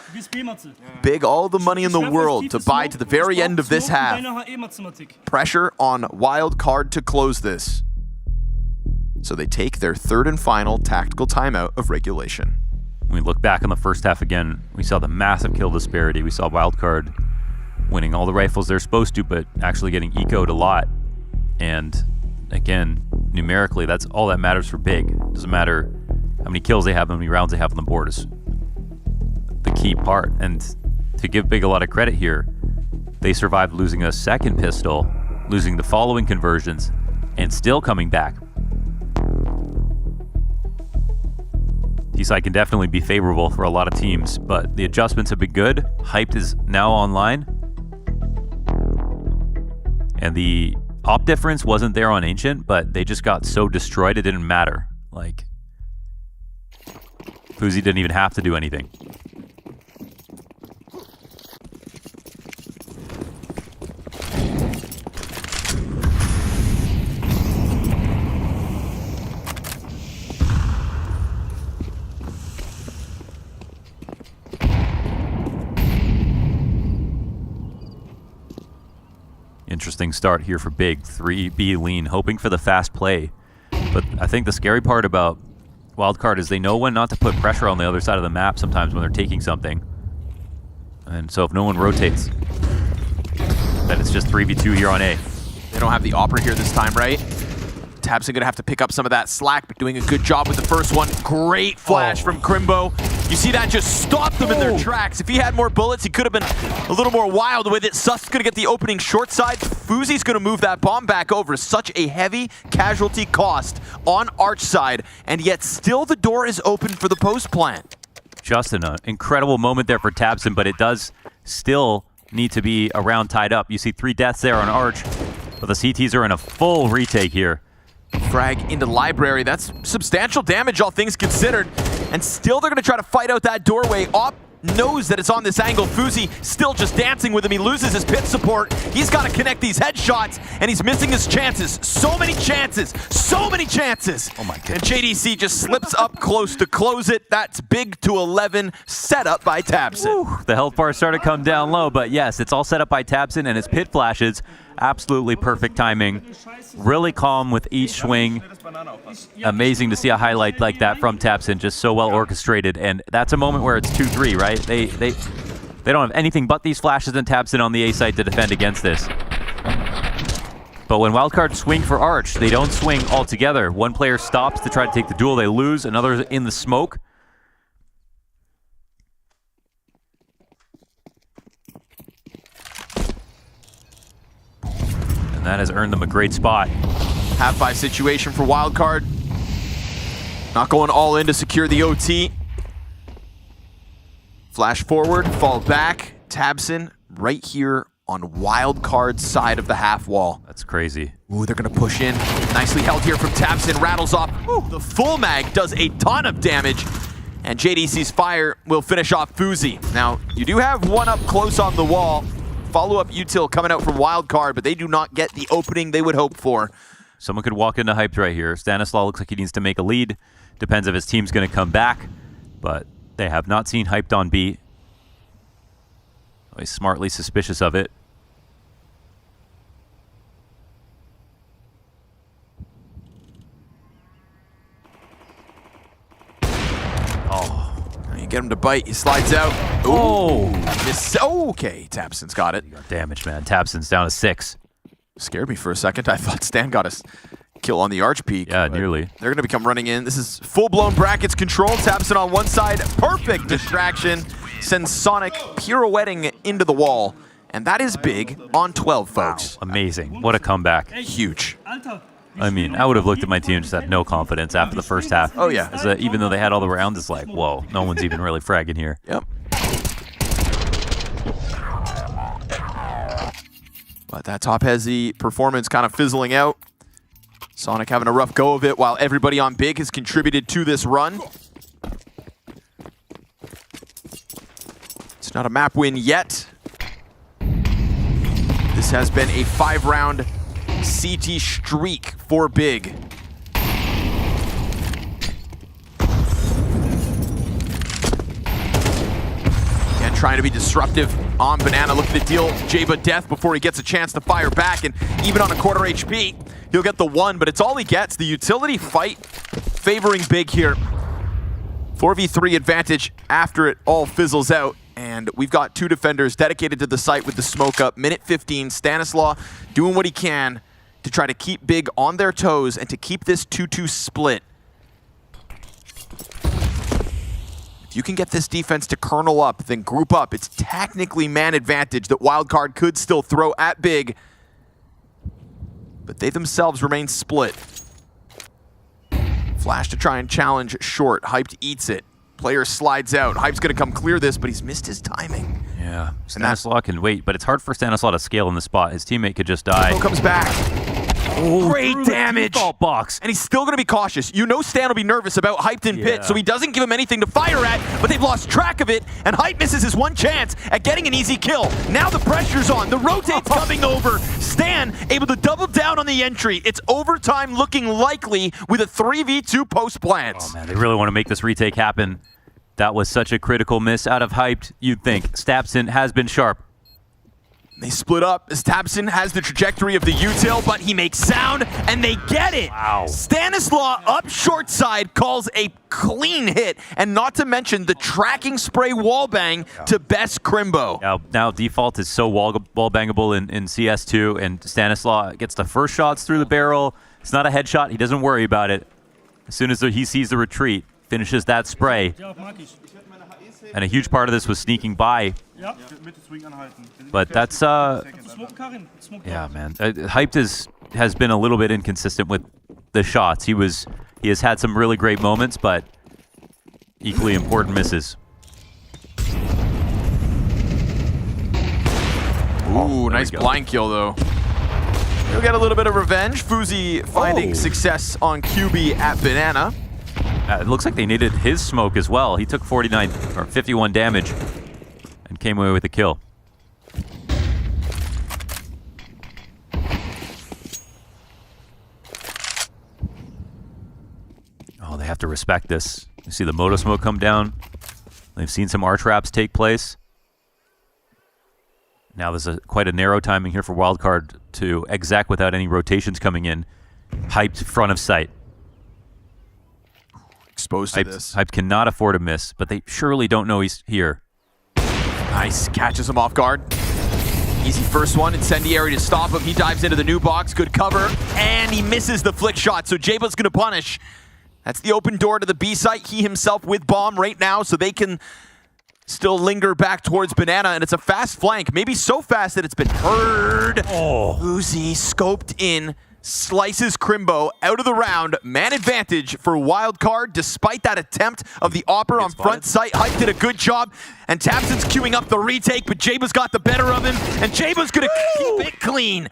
Big, all the money in the world to buy to the very end of this half. Pressure on Wildcard to close this. So they take their 3rd and final tactical timeout of regulation. When we look back on the first half again, we saw the massive kill disparity. We saw Wildcard winning all the rifles they're supposed to, but actually getting ecoed a lot. And again, numerically, that's all that matters for Big. Doesn't matter how many kills they have, how many rounds they have on the board is the key part. And to give Big a lot of credit here, they survived losing a second pistol, losing the following conversions, and still coming back. T-side can definitely be favorable for a lot of teams, but the adjustments have been good. Hyped is now online. And the op difference wasn't there on Ancient, but they just got so destroyed it didn't matter. Like, Fuzi didn't even have to do anything. Interesting start here for Big. 3B lean, hoping for the fast play. But I think the scary part about Wildcard is they know when not to put pressure on the other side of the map sometimes when they're taking something. And so if no one rotates, then it's just 3v2 here on A. They don't have the Opera here this time, right? tabseN gonna have to pick up some of that slack, but doing a good job with the first one. Great flash from Crimbo. You see that just stopped them in their tracks. If he had more bullets, he could have been a little more wild with it. Susk's gonna get the opening short side. Fuzi's gonna move that bomb back over. Such a heavy casualty cost on Arch side, and yet still the door is open for the post plant. Just an incredible moment there for tabseN, but it does still need to be a round tied up. You see 3 deaths there on Arch, but the CTs are in a full retake here. Frag into Library. That's substantial damage, all things considered. And still they're going to try to fight out that doorway. Op knows that it's on this angle. Fuzi still just dancing with him. He loses his pit support. He's got to connect these headshots, and he's missing his chances. So many chances. So many chances. Oh my goodness. And JDC just slips up close to close it. That's big to 11, set up by tabseN. The health bar started to come down low, but yes, it's all set up by tabseN, and his pit flashes. Absolutely perfect timing. Really calm with each swing. Amazing to see a highlight like that from tabseN, just so well orchestrated. And that's a moment where it's 2-3, right? They don't have anything but these flashes and tabseN on the A side to defend against this. But when Wildcard swing for Arch, they don't swing all together. One player stops to try to take the duel, they lose. Another in the smoke. And that has earned them a great spot. Half-buy situation for Wildcard. Not going all in to secure the OT. Flash forward, fall back. tabseN right here on Wildcard's side of the half wall. That's crazy. Ooh, they're going to push in. Nicely held here from tabseN. Rattles off. Ooh, the full mag does a ton of damage. And JDC's fire will finish off Fuzi. Now, you do have one up close on the wall. Follow-up util coming out from Wildcard, but they do not get the opening they would hope for. Someone could walk into Hyped right here. Stanislaw looks like he needs to make a lead. Depends if his team's going to come back, but they have not seen Hyped on B. He's smartly suspicious of it. Oh. You get him to bite, he slides out. Ooh. Okay, tabseN's got it. Got damage, man. tabseN's down to 6. Scared me for a second. I thought Stan got a kill on the Arch peak. Yeah, nearly. They're going to become running in. This is full-blown brackets control. tabseN on one side. Perfect distraction. Sends Sonic pirouetting into the wall. And that is big on 12, folks. Wow, amazing. What a comeback. Huge. I mean, I would have looked at my team and just had no confidence after the first half. Oh, yeah. Even though they had all the rounds, it's like, whoa, no one's even really fragging here. Yep. But that top hezzy performance kind of fizzling out. Sonic having a rough go of it while everybody on Big has contributed to this run. It's not a map win yet. This has been a 5-round CT streak for Big. Again, trying to be disruptive on Banana, looking to deal Jaba death before he gets a chance to fire back, and even on a quarter HP, he'll get the 1, but it's all he gets. The utility fight favoring Big here. 4v3 advantage after it all fizzles out. And we've got 2 defenders dedicated to the site with the smoke up. Minute 15, Stanislaw doing what he can to try to keep Big on their toes and to keep this 2-2 split. If you can get this defense to kernel up, then group up, it's technically man advantage that Wildcard could still throw at big. But they themselves remain split. Flash to try and challenge short. Hyped eats it. Player slides out. Hype's going to come clear this, but he's missed his timing. Yeah, Stanislaw can wait, but it's hard for Stanislaw to scale in the spot. His teammate could just die. Comes back. Oh, great damage. Default box. And he's still going to be cautious. You know Stan will be nervous about Hyped in pit, so he doesn't give him anything to fire at, but they've lost track of it, and Hype misses his one chance at getting an easy kill. Now the pressure's on. The rotate's coming over. Stan able to double down on the entry. It's overtime looking likely with a 3v2 post plants. Oh, man, they really want to make this retake happen. That was such a critical miss out of Hyped. You'd think Stapson has been sharp. They split up as Tabson has the trajectory of the util, but he makes sound, and they get it. Wow. Stanislaw up short side calls a clean hit, and not to mention the tracking spray wallbang to best Crimbo. Now default is so wallbangable in CS2, and Stanislaw gets the first shots through the barrel. It's not a headshot. He doesn't worry about it. As soon as he sees the retreat, finishes that spray. And a huge part of this was sneaking by. But that's yeah, man. Hyped has been a little bit inconsistent with the shots. He has had some really great moments, but equally important misses. Ooh, nice blind kill though. He'll get a little bit of revenge. Fuzi finding success on QB at Banana. It looks like they needed his smoke as well. He took 49 or 51 damage and came away with the kill. Oh, they have to respect this. You see the moto smoke come down. They've seen some arch wraps take place. Now there's quite a narrow timing here for Wildcard to exec without any rotations coming in. Hyped front of sight. Exposed to this. Hype cannot afford a miss, but they surely don't know he's here. Nice, catches him off guard. Easy first one, incendiary to stop him. He dives into the new box, good cover, and he misses the flick shot, so Jaba's gonna punish. That's the open door to the B site. He himself with bomb right now, so they can still linger back towards Banana, and it's a fast flank. Maybe so fast that it's been heard. Oh. Uzi scoped in, slices Crimbo out of the round. Man advantage for Wildcard, despite that attempt of the Opper on front sight. Hype did a good job, and Tabson's queuing up the retake, but Jaba's got the better of him, and Jaba's gonna keep it clean.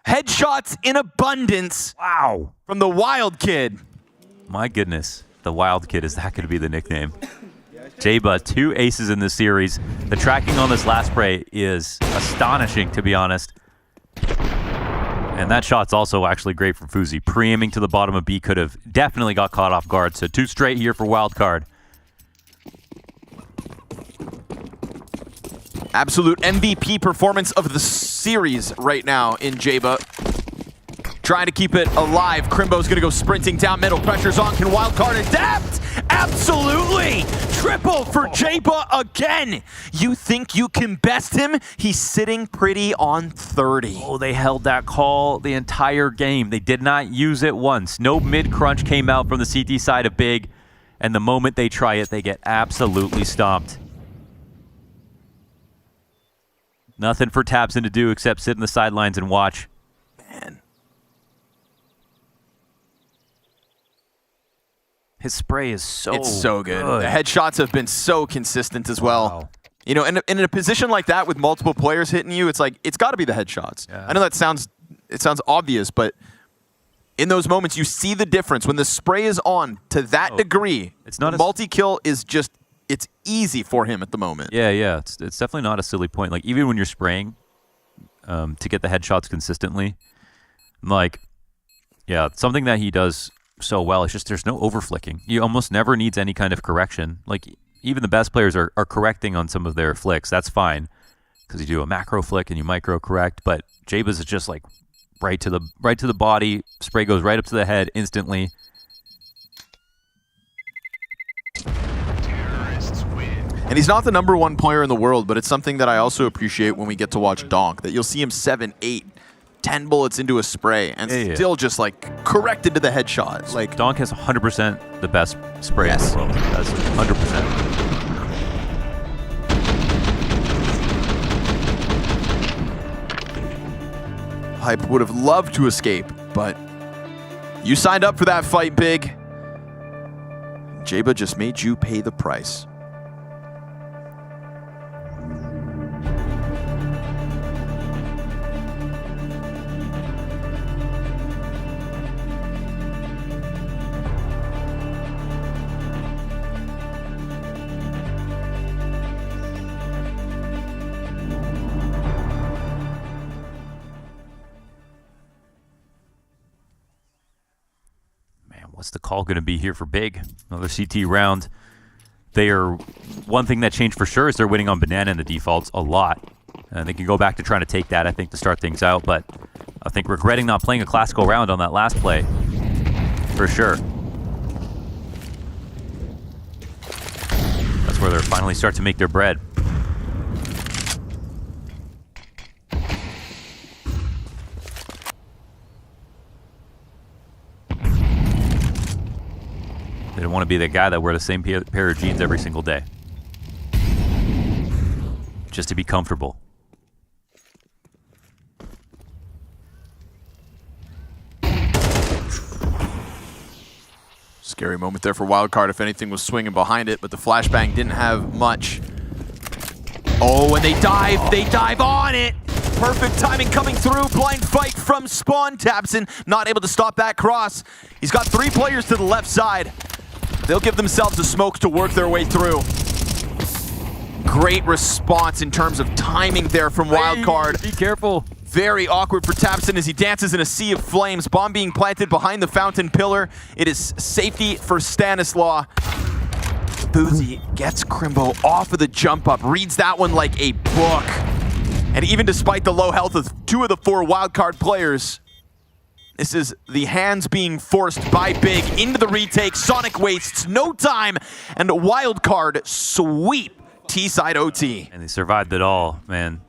Headshots in abundance. Wow. From the Wild Kid. My goodness, the Wild Kid, is that going to be the nickname? Jaba, 2 aces in this series. The tracking on this last spray is astonishing, to be honest. And that shot's also actually great from Fuzi. Pre-aiming to the bottom of B could have definitely got caught off guard. So 2 straight here for Wildcard. Absolute MVP performance of the series right now in Jaba. Trying to keep it alive. Crimbo's gonna go sprinting down middle. Pressure's on. Can Wildcard adapt? Absolutely! Triple for Jaba again. You think you can best him? He's sitting pretty on 30. Oh, they held that call the entire game. They did not use it once. No mid-crunch came out from the CT side of Big. And the moment they try it, they get absolutely stomped. Nothing for Tabson to do except sit in the sidelines and watch. Man. His spray is so It's so good. The headshots have been so consistent as well. Wow. You know, and in a position like that with multiple players hitting you, it's like, it's got to be the headshots. Yeah. I know that sounds obvious, but in those moments, you see the difference. When the spray is on to that degree, it's not multi-kill is just, it's easy for him at the moment. Yeah. It's definitely not a silly point. Like, even when you're spraying to get the headshots consistently, like, yeah, something that he does so well, it's just there's no overflicking. You almost never needs any kind of correction. Like, even the best players are correcting on some of their flicks. That's fine, because you do a macro flick and you micro correct, but Jaba's is just like right to the body. Spray goes right up to the head instantly. And he's not the #1 player in the world, but it's something that I also appreciate when we get to watch Donk, that you'll see him 7, 8, 10 bullets into a spray and still just like corrected to the headshot. Like, Donk has 100% the best spray in the world. That's 100%. Hype would have loved to escape, but you signed up for that fight, Big. Jeba just made you pay the price. What's the call going to be here for Big? Another CT round. One thing that changed for sure is they're winning on Banana in the defaults a lot. And they can go back to trying to take that, I think, to start things out. But I think regretting not playing a classical round on that last play. For sure. That's where they're finally start to make their bread. They don't want to be the guy that wear the same pair of jeans every single day. Just to be comfortable. Scary moment there for Wildcard if anything was swinging behind it, but the flashbang didn't have much. Oh, and they dive on it! Perfect timing coming through. Blind fight from Spawn. Tabson not able to stop that cross. He's got 3 players to the left side. They'll give themselves a smoke to work their way through. Great response in terms of timing there from Wildcard. Be careful. Very awkward for Tabson as he dances in a sea of flames. Bomb being planted behind the fountain pillar. It is safety for Stanislaw. Boozy gets Crimbo off of the jump up. Reads that one like a book. And even despite the low health of 2 of the 4 Wildcard players, this is the hands being forced by Big into the retake. Sonic wastes no time, and Wildcard sweep T-side OT. And they survived it all, man.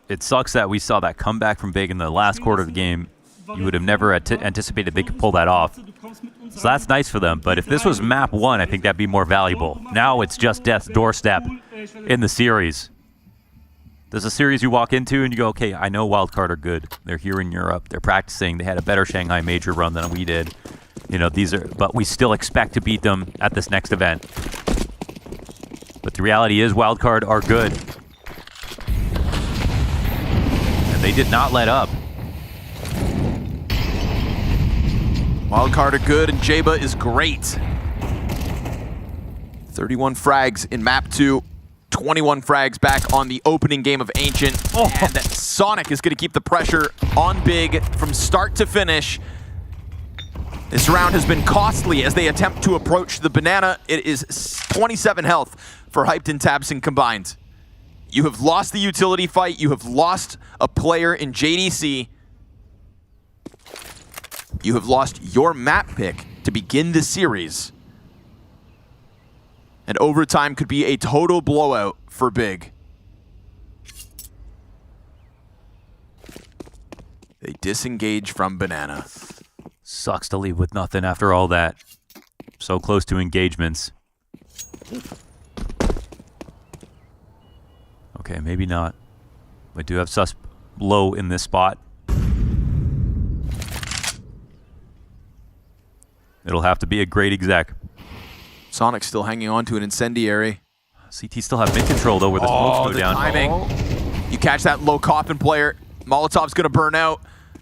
It sucks that we saw that comeback from Big in the last quarter of the game. You would have never anticipated they could pull that off. So that's nice for them, but if this was map 1, I think that'd be more valuable. Now it's just death's doorstep in the series. There's a series you walk into and you go, okay, I know Wildcard are good. They're here in Europe. They're practicing. They had a better Shanghai Major run than we did. You know, but we still expect to beat them at this next event. But the reality is Wildcard are good. And they did not let up. Wildcard are good and Jeba is great. 31 frags in map 2. 21 frags back on the opening game of Ancient. And Sonic is going to keep the pressure on Big from start to finish. This round has been costly as they attempt to approach the Banana. It is 27 health for Hyped and Tabson combined. You have lost the utility fight. You have lost a player in JDC. You have lost your map pick to begin the series. And overtime could be a total blowout for Big. They disengage from Banana. Sucks to leave with nothing after all that. So close to engagements. Okay, maybe not. We do have sus low in this spot. It'll have to be a great exec. Sonic still hanging on to an incendiary. CT still have mid control though where the smokes go down. Timing. You catch that low coffin player. Molotov's gonna burn out.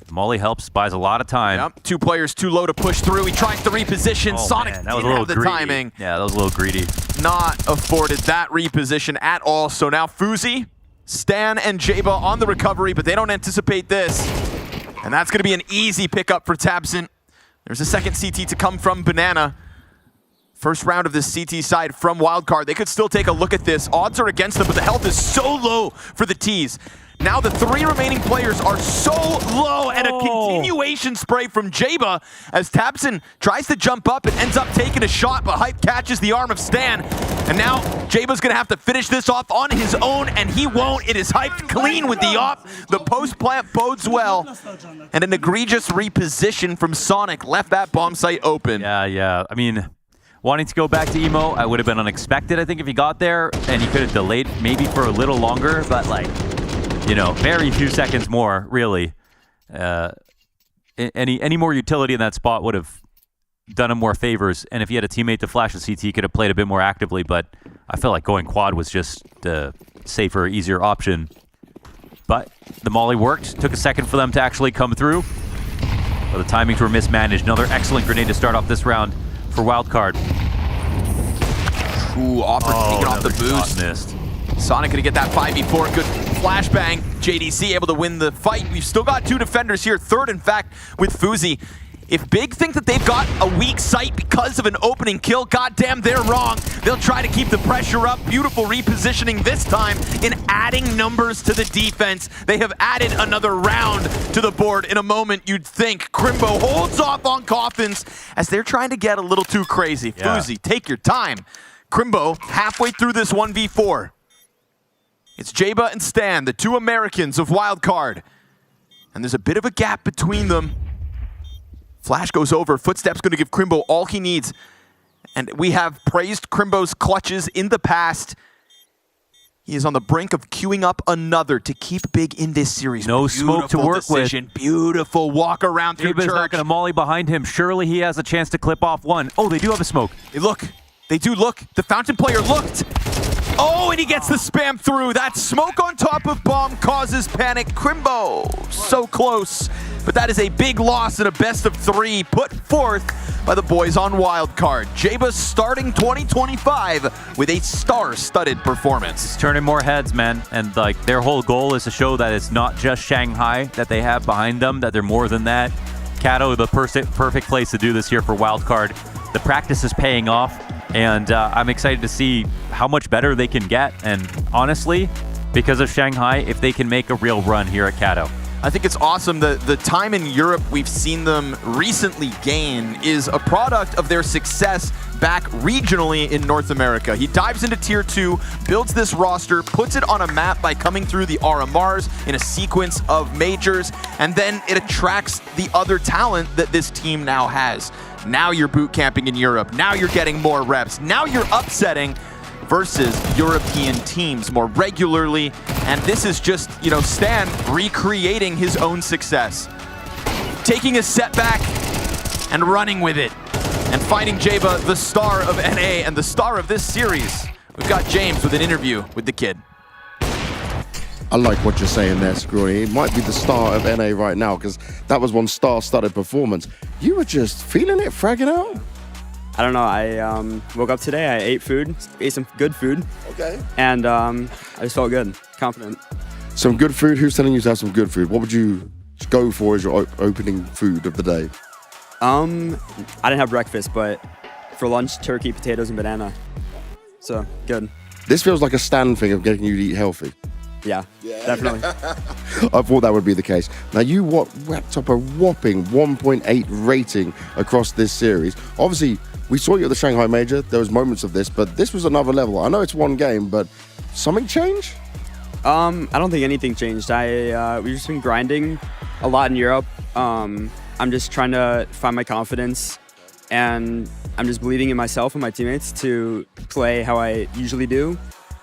Molly helps, buys a lot of time. Yep. 2 players too low to push through. He tries to reposition. Sonic man, that was didn't a have the little greedy. timing. Yeah, that was a little greedy. Not afforded that reposition at all. So now Fuzi, Stan, and Jeba on the recovery, but they don't anticipate this. And that's gonna be an easy pickup for Tabson. There's a second CT to come from Banana. First round of this CT side from Wildcard. They could still take a look at this. Odds are against them, but the health is so low for the T's. Now the 3 remaining players are so low, and a continuation spray from Jeba as Tabson tries to jump up and ends up taking a shot, but Hype catches the arm of Stan. And now Jeba's gonna have to finish this off on his own, and he won't. It is Hyped clean with the op. The post plant bodes well. And an egregious reposition from Sonic left that bomb site open. Yeah. I mean, wanting to go back to Emo, I would have been unexpected, I think, if he got there, and he could have delayed maybe for a little longer, but like, you know, very few seconds more, really. Any more utility in that spot would have done him more favors. And if he had a teammate to flash the CT, he could have played a bit more actively. But I felt like going quad was just the safer, easier option. But the molly worked. Took a second for them to actually come through. But the timings were mismanaged. Another excellent grenade to start off this round for Wildcard. Ooh, offer taken off the boost. Missed. Sonic gonna get that 5v4. Good flashbang. JDC able to win the fight. We've still got 2 defenders here. Third, in fact, with Fuzi. If Big think that they've got a weak site because of an opening kill, goddamn, they're wrong. They'll try to keep the pressure up. Beautiful repositioning this time in adding numbers to the defense. They have added another round to the board. In a moment, you'd think Crimbo holds off on Coffins as they're trying to get a little too crazy. Yeah. Fuzi, take your time. Crimbo halfway through this 1v4. It's Jaba and Stan, the 2 Americans of Wildcard. And there's a bit of a gap between them. Flash goes over. Footstep's going to give Crimbo all he needs. And we have praised Crimbo's clutches in the past. He is on the brink of queuing up another to keep Big in this series. No smoke to work decision. with. Beautiful walk around through Jaba's church. not going to molly behind him. Surely he has a chance to clip off one. Oh, they do have a smoke. They look. They do look. The fountain player looked. Oh, and he gets the spam through. That smoke on top of bomb causes panic. Crimbo, so close. But that is a big loss in a best of 3 put forth by the boys on Wildcard. Jaba starting 2025 with a star-studded performance. It's turning more heads, man. And like their whole goal is to show that it's not just Shanghai that they have behind them, that they're more than that. Kato, the perfect place to do this here for Wildcard. The practice is paying off, and I'm excited to see how much better they can get. And honestly, because of Shanghai, if they can make a real run here at Kato. I think it's awesome that the time in Europe we've seen them recently gain is a product of their success back regionally in North America. He dives into Tier 2, builds this roster, puts it on a map by coming through the RMRs in a sequence of majors, and then it attracts the other talent that this team now has. Now you're boot camping in Europe. Now you're getting more reps. Now you're upsetting versus European teams more regularly. And this is just, you know, Stan recreating his own success. Taking a setback and running with it. And fighting Jaba, the star of NA and the star of this series. We've got James with an interview with the kid. I like what you're saying there, Scrawny. It might be the star of NA right now, because that was one star-studded performance. You were just feeling it, fragging out? I don't know. I woke up today, I ate food, ate some good food. Okay. And I just felt good, confident. Some good food? Who's telling you to have some good food? What would you go for as your opening food of the day? I didn't have breakfast, but for lunch, turkey, potatoes, and banana. So, good. This feels like a Stan thing of getting you to eat healthy. Yeah, definitely. I thought that would be the case. Now, you wrapped up a whopping 1.8 rating across this series. Obviously, we saw you at the Shanghai Major. There was moments of this, but this was another level. I know it's one game, but something changed? I don't think anything changed. We've just been grinding a lot in Europe. I'm just trying to find my confidence, and I'm just believing in myself and my teammates to play how I usually do,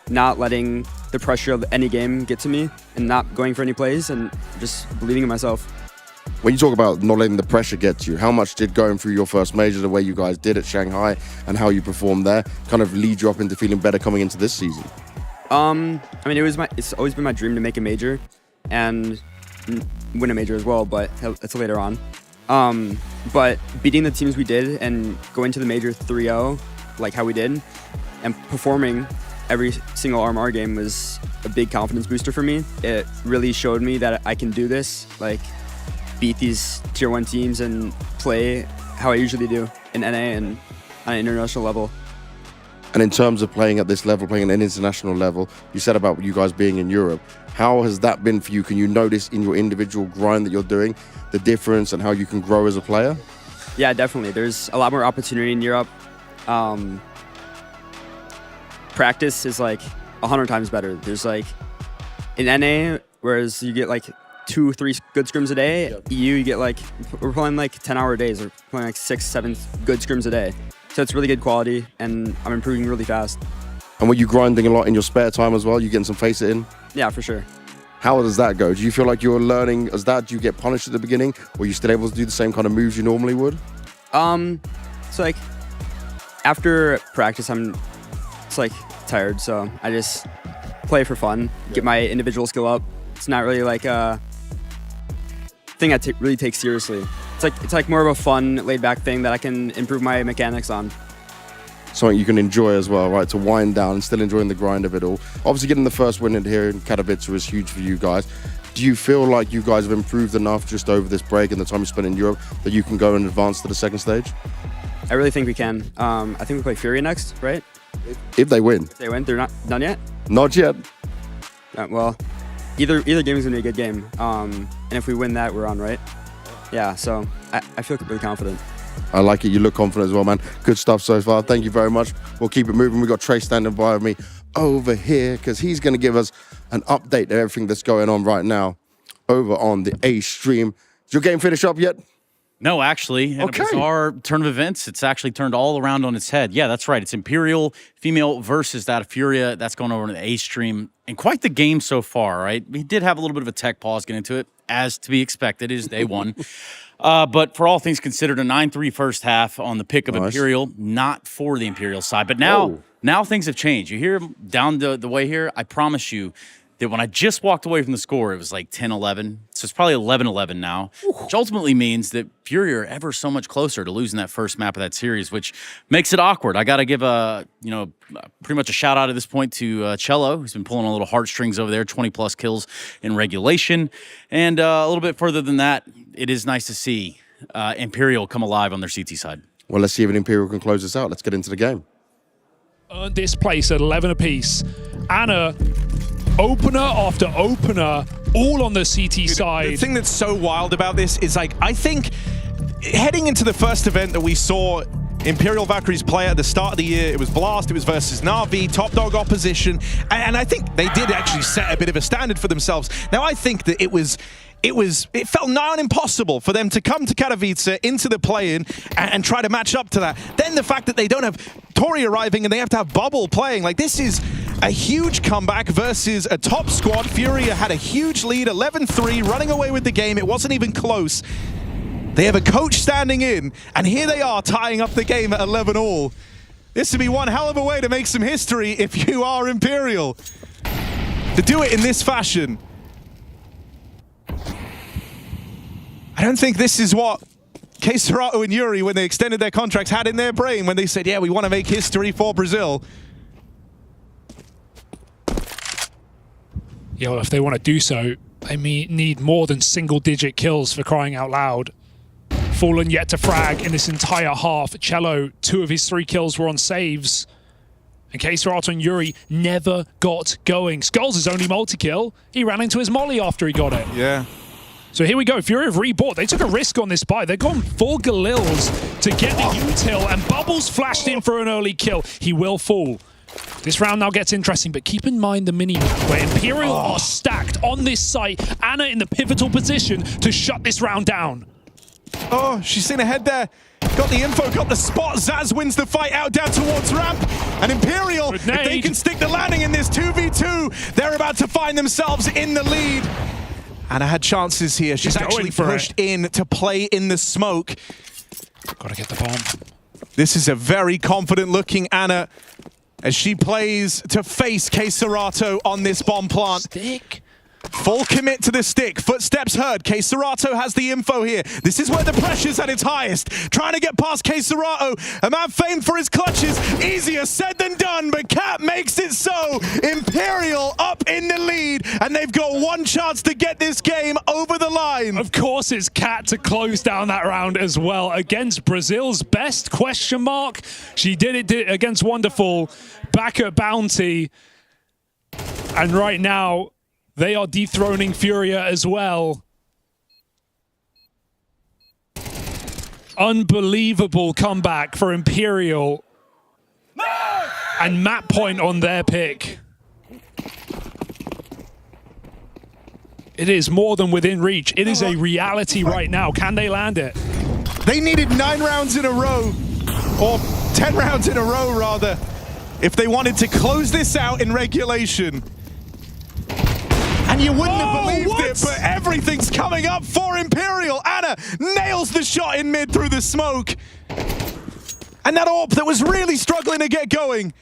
not letting the pressure of any game get to me and not going for any plays and just believing in myself. When you talk about not letting the pressure get to you, how much did going through your first major, the way you guys did at Shanghai and how you performed there, kind of lead you up into feeling better coming into this season? I mean, it's always been my dream to make a major and win a major as well, but that's later on. But beating the teams we did and going to the major 3-0, like how we did, and performing every single RMR game was a big confidence booster for me. It really showed me that I can do this, like beat these Tier 1 teams and play how I usually do in NA and on an international level. And in terms of playing at this level, playing at an international level, you said about you guys being in Europe. How has that been for you? Can you notice in your individual grind that you're doing the difference and how you can grow as a player? Yeah, definitely. There's a lot more opportunity in Europe. Practice is like 100 times better. There's like in NA, whereas you get like 2-3 good scrims a day, EU you get like, we're playing like 10-hour days. We're playing like 6-7 good scrims a day. So it's really good quality and I'm improving really fast. And were you grinding a lot in your spare time as well? You getting some face it in? Yeah, for sure. How does that go? Do you feel like you're learning as that? Do you get punished at the beginning? Or are you still able to do the same kind of moves you normally would? So like after practice, I'm just like tired, so I just play for fun, get my individual skill up. It's not really like a thing I really take seriously. It's like more of a fun, laid-back thing that I can improve my mechanics on. Something you can enjoy as well, right? To wind down and still enjoying the grind of it all. Obviously, getting the first win in here in Katowice was huge for you guys. Do you feel like you guys have improved enough just over this break and the time you spent in Europe that you can go and advance to the second stage? I really think we can. I think we play Furia next, right? If they win. If they win, they're not done yet? Not yet. Well, either game is going to be a good game. And if we win that, we're on, right? Yeah, so I feel really confident. I like it. You look confident as well, man. Good stuff so far. Thank you very much. We'll keep it moving. We've got Trey standing by me over here because he's going to give us an update of everything that's going on right now over on the A stream. Is your game finish up yet? No, actually, in a bizarre turn of events, it's actually turned all around on its head. Yeah, that's right. It's Imperial female versus that of Furia. That's going over to the A stream. And quite the game so far, right? We did have a little bit of a tech pause getting into it, as to be expected. It is day one. But for all things considered, a 9-3 first half on the pick of Imperial, not for the Imperial side. But now things have changed. You hear down the way here, I promise you that when I just walked away from the score, it was like 10-11. So it's probably 11-11 now, which ultimately means that Furia are ever so much closer to losing that first map of that series, which makes it awkward. I got to give pretty much a shout out at this point to Cello, who's been pulling a little heartstrings over there, 20-plus kills in regulation. And a little bit further than that, it is nice to see Imperial come alive on their CT side. Well, let's see if an Imperial can close this out. Let's get into the game. Earned this place at 11 apiece. Anna, opener after opener, all on the CT side. The thing that's so wild about this is, like, I think heading into the first event that we saw Imperial Valkyries play at the start of the year, it was Blast, it was versus Na'Vi, top dog opposition, and I think they did actually set a bit of a standard for themselves. Now, I think that it felt nigh on impossible for them to come to Katowice into the play-in and try to match up to that. Then the fact that they don't have Tori arriving and they have to have Bubble playing, like, this is a huge comeback versus a top squad. Furia had a huge lead, 11-3, running away with the game. It wasn't even close. They have a coach standing in, and here they are tying up the game at 11-all. This would be one hell of a way to make some history if you are Imperial. To do it in this fashion. I don't think this is what Serato and Yuri, when they extended their contracts, had in their brain when they said, yeah, we want to make history for Brazil. Yeah, well, if they want to do so, they need more than single-digit kills, for crying out loud. Fallen yet to frag in this entire half. Cello, 2 of his 3 kills were on saves. And Serato and Yuri never got going. Skulls' his only multi-kill. He ran into his molly after he got it. Yeah. So here we go. Furia have rebought. They took a risk on this buy. They've gone full Galils to get the util, and Bubbles flashed in for an early kill. He will fall. This round now gets interesting, but keep in mind the mini-map where Imperial are stacked on this site. Anna in the pivotal position to shut this round down. Oh, she's seen ahead there. Got the info, got the spot. Zaz wins the fight out down towards ramp. And Imperial, if they can stick the landing in this 2v2, they're about to find themselves in the lead. Anna had chances here. She's actually pushed in to play in the smoke. Gotta get the bomb. This is a very confident looking Anna as she plays to face Serato on this bomb plant. Stick. Full commit to the stick. Footsteps heard. Serato has the info here. This is where the pressure's at its highest. Trying to get past Serato. A man famed for his clutches. Easier said than done, but Cat makes it so. Imperial up in the lead, and they've got one chance to get this game over the line. Of course, it's Cat to close down that round as well. Against Brazil's best, question mark. She did it against Wonderful, back at Bounty. And right now, they are dethroning Furia as well. Unbelievable comeback for Imperial. And map point on their pick. It is more than within reach. It is a reality right now. Can they land it? They needed 9 rounds in a row, or 10 rounds in a row rather, if they wanted to close this out in regulation. And you wouldn't have believed it, but everything's coming up for Imperial. Anna nails the shot in mid through the smoke. And that AWP that was really struggling to get going,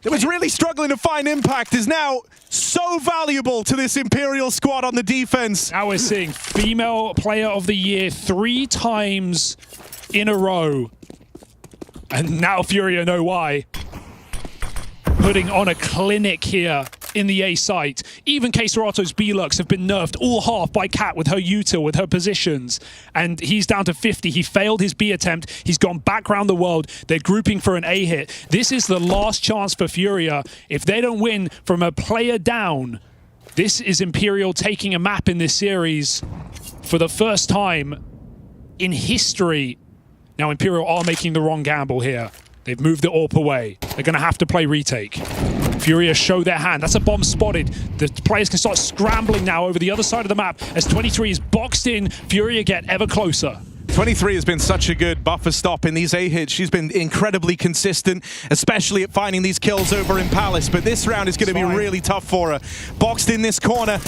that was really struggling to find impact, is now so valuable to this Imperial squad on the defense. Now we're seeing female player of the year 3 times in a row. And now Furia know why. Putting on a clinic here in the A site. Even K-Serato's B-Lux have been nerfed all half by Kat with her util, with her positions. And he's down to 50. He failed his B attempt. He's gone back around the world. They're grouping for an A hit. This is the last chance for Furia. If they don't win from a player down, this is Imperial taking a map in this series for the first time in history. Now Imperial are making the wrong gamble here. They've moved the AWP away. They're going to have to play retake. Furia show their hand. That's a bomb spotted. The players can start scrambling now over the other side of the map as 23 is boxed in. Furia get ever closer. 23 has been such a good buffer stop in these A hits. She's been incredibly consistent, especially at finding these kills over in Palace. But this round is going to be really tough for her. Boxed in this corner.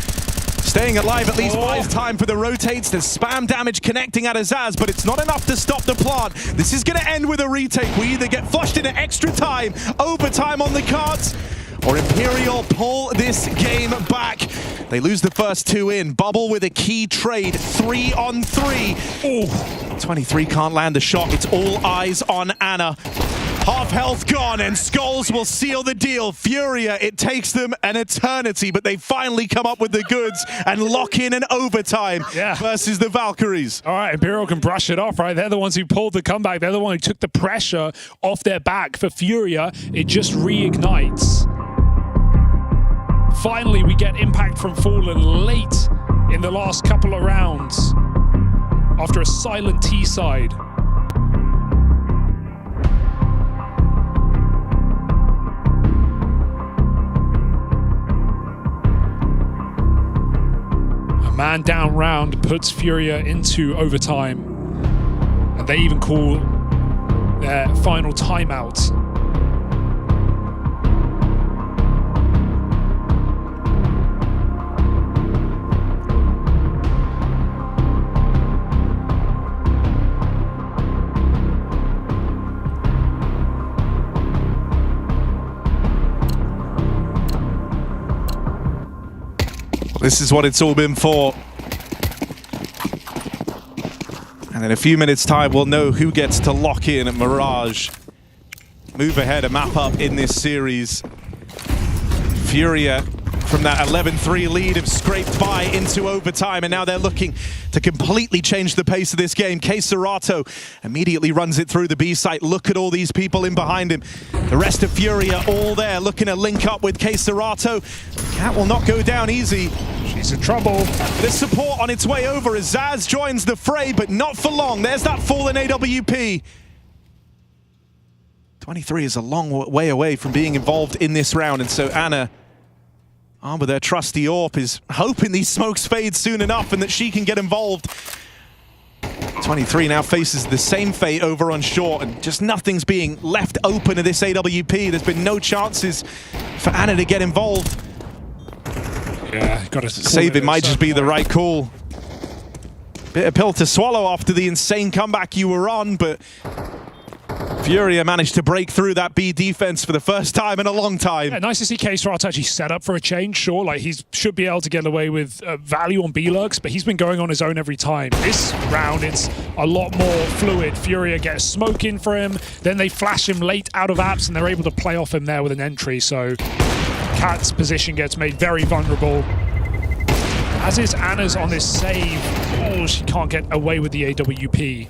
Staying alive at least buys time for the rotates. There's spam damage connecting at Azaz, but it's not enough to stop the plant. This is going to end with a retake. We either get flushed into extra time, overtime on the cards, or Imperial pull this game back. They lose the first 2 in. Bubble with a key trade, 3 on 3. Oh, 23 can't land the shot. It's all eyes on Anna. Half health gone, and Skulls will seal the deal. Furia, it takes them an eternity, but they finally come up with the goods and lock in an overtime versus the Valkyries. All right, Imperial can brush it off, right? They're the ones who pulled the comeback. They're the one who took the pressure off their back. For Furia, it just reignites. Finally, we get impact from Fallen late in the last couple of rounds after a silent T-side. Man down round puts Furia into overtime. And they even call their final timeout. This is what it's all been for. And in a few minutes' time, we'll know who gets to lock in at Mirage. Move ahead, a map up in this series. Furia, from that 11-3 lead, have scraped by into overtime, and now they're looking to completely change the pace of this game. K-Serato immediately runs it through the B site. Look at all these people in behind him. The rest of Furia all there, looking to link up with K-Serato. Cat will not go down easy. She's in trouble. There's support on its way over as Zaz joins the fray, but not for long. There's that fallen AWP. 23 is a long way away from being involved in this round, and so Anna, armed with her trusty AWP, is hoping these smokes fade soon enough and that she can get involved. 23 now faces the same fate over on short, and just nothing's being left open to this AWP. There's been no chances for Anna to get involved. Yeah, got to save it might just be the right call. Bit of pill to swallow after the insane comeback you were on, but Furia managed to break through that B defense for the first time in a long time. Yeah, nice to see K-Serato actually set up for a change. Sure, like he should be able to get away with value on B-Lurks, but he's been going on his own every time. This round, it's a lot more fluid. Furia gets smoke in for him, then they flash him late out of apps, and they're able to play off him there with an entry. So Kat's position gets made very vulnerable. As is Anna's on this save. Oh, she can't get away with the AWP.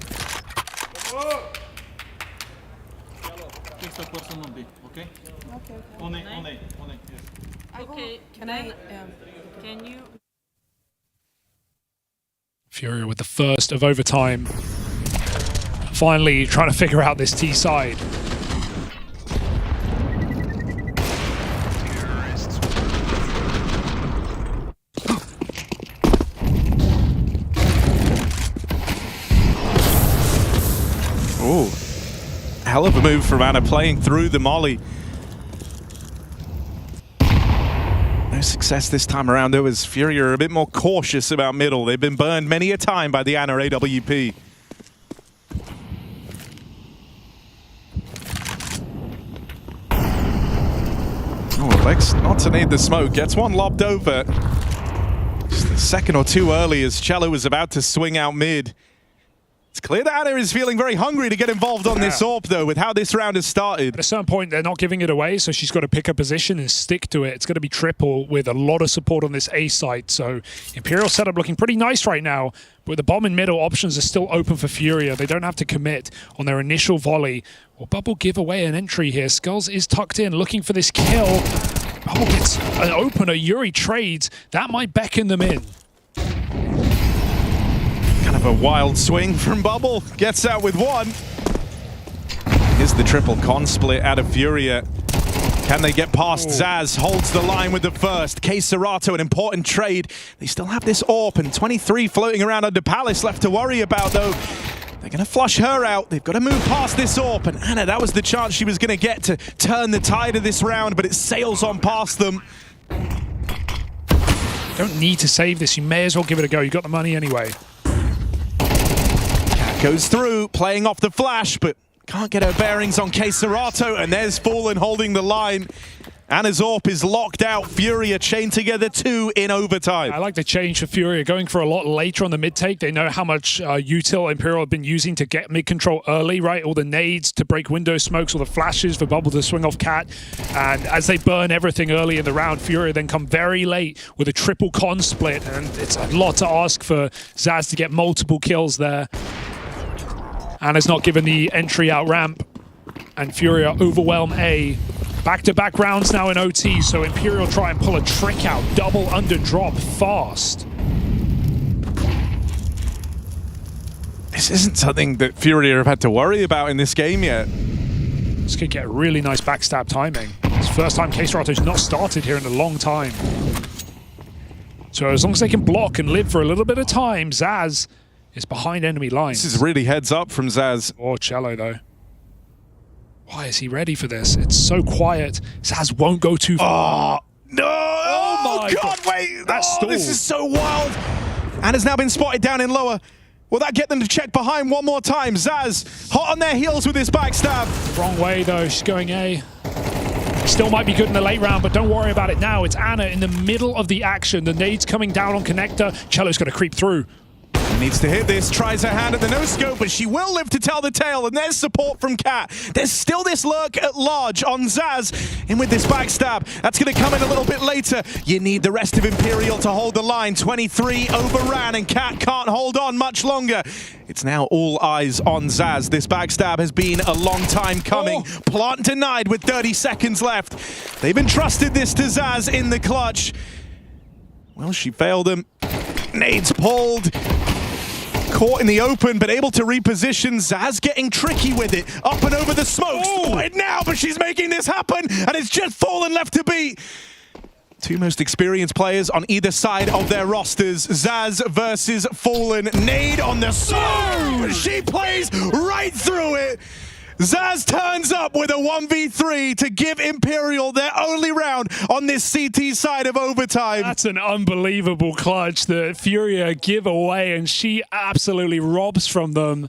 Okay, can you? Furia with the first of overtime. Finally trying to figure out this T side. Ooh, hell of a move from Anna, playing through the molly. No success this time around, though, as Fury are a bit more cautious about middle. They've been burned many a time by the Ana AWP. Oh, elects not to need the smoke. Gets one lobbed over. Just a second or two early as Cello was about to swing out mid. It's clear that Ana is feeling very hungry to get involved on this AWP, though, with how this round has started. At a certain point, they're not giving it away, so she's got to pick a position and stick to it. It's going to be triple with a lot of support on this A site. So Imperial setup looking pretty nice right now, but the bomb and middle options are still open for Furia. They don't have to commit on their initial volley. Will Bubble give away an entry here? Skulls is tucked in, looking for this kill. Bubble gets an opener. Yuri trades. That might beckon them in. Kind of a wild swing from Bubble. Gets out with one. Here's the triple con split out of Furia. Can they get past Zaz? Holds the line with the first. K Serato, an important trade. They still have this AWP and 23 floating around under Palace left to worry about, though. They're going to flush her out. They've got to move past this AWP. And Ana, that was the chance she was going to get to turn the tide of this round, but it sails on past them. Don't need to save this. You may as well give it a go. You got the money anyway. Goes through, playing off the flash, but can't get her bearings on K Serato, and there's Fallen holding the line. Ana's AWP is locked out. Furia chained together 2 in overtime. I like the change for Furia, going for a lot later on the mid take. They know how much util Imperial have been using to get mid control early, right? All the nades to break window smokes, all the flashes for Bubble to swing off Cat. And as they burn everything early in the round, Furia then come very late with a triple con split, and it's a lot to ask for Zaz to get multiple kills there. Ana's not given the entry out ramp, and Furia overwhelm A. Back-to-back rounds now in OT, so Imperial try and pull a trick out. Double under drop fast. This isn't something that Furia have had to worry about in this game yet. This could get really nice backstab timing. It's the first time K Serato's not started here in a long time. So as long as they can block and live for a little bit of time, Zaz is behind enemy lines. This is really heads up from Zaz. Or Cello, though. Why is he ready for this? It's so quiet. Zaz won't go too far. Oh, no! Oh, my God, wait! This is so wild! Ana's now been spotted down in lower. Will that get them to check behind one more time? Zaz, hot on their heels with this backstab. Wrong way, though. She's going A. Still might be good in the late round, but don't worry about it now. It's Ana in the middle of the action. The nade's coming down on connector. Cello's going to creep through. Needs to hit this, tries her hand at the no-scope, but she will live to tell the tale, and there's support from Cat. There's still this lurk at large on Zaz, in with this backstab. That's going to come in a little bit later. You need the rest of Imperial to hold the line. 23 overran, and Cat can't hold on much longer. It's now all eyes on Zaz. This backstab has been a long time coming. Plant denied with 30 seconds left. They've entrusted this to Zaz in the clutch. Well, she failed him. Nades pulled. Caught in the open, but able to reposition. Zaz getting tricky with it. Up and over the smokes. Spotted now, but she's making this happen, and it's just Fallen left to beat. 2 most experienced players on either side of their rosters. Zaz versus Fallen. Nade on the smoke. She plays right through it. Zaz turns up with a 1v3 to give Imperial their only round on this CT side of overtime. That's an unbelievable clutch that Furia give away, and she absolutely robs from them.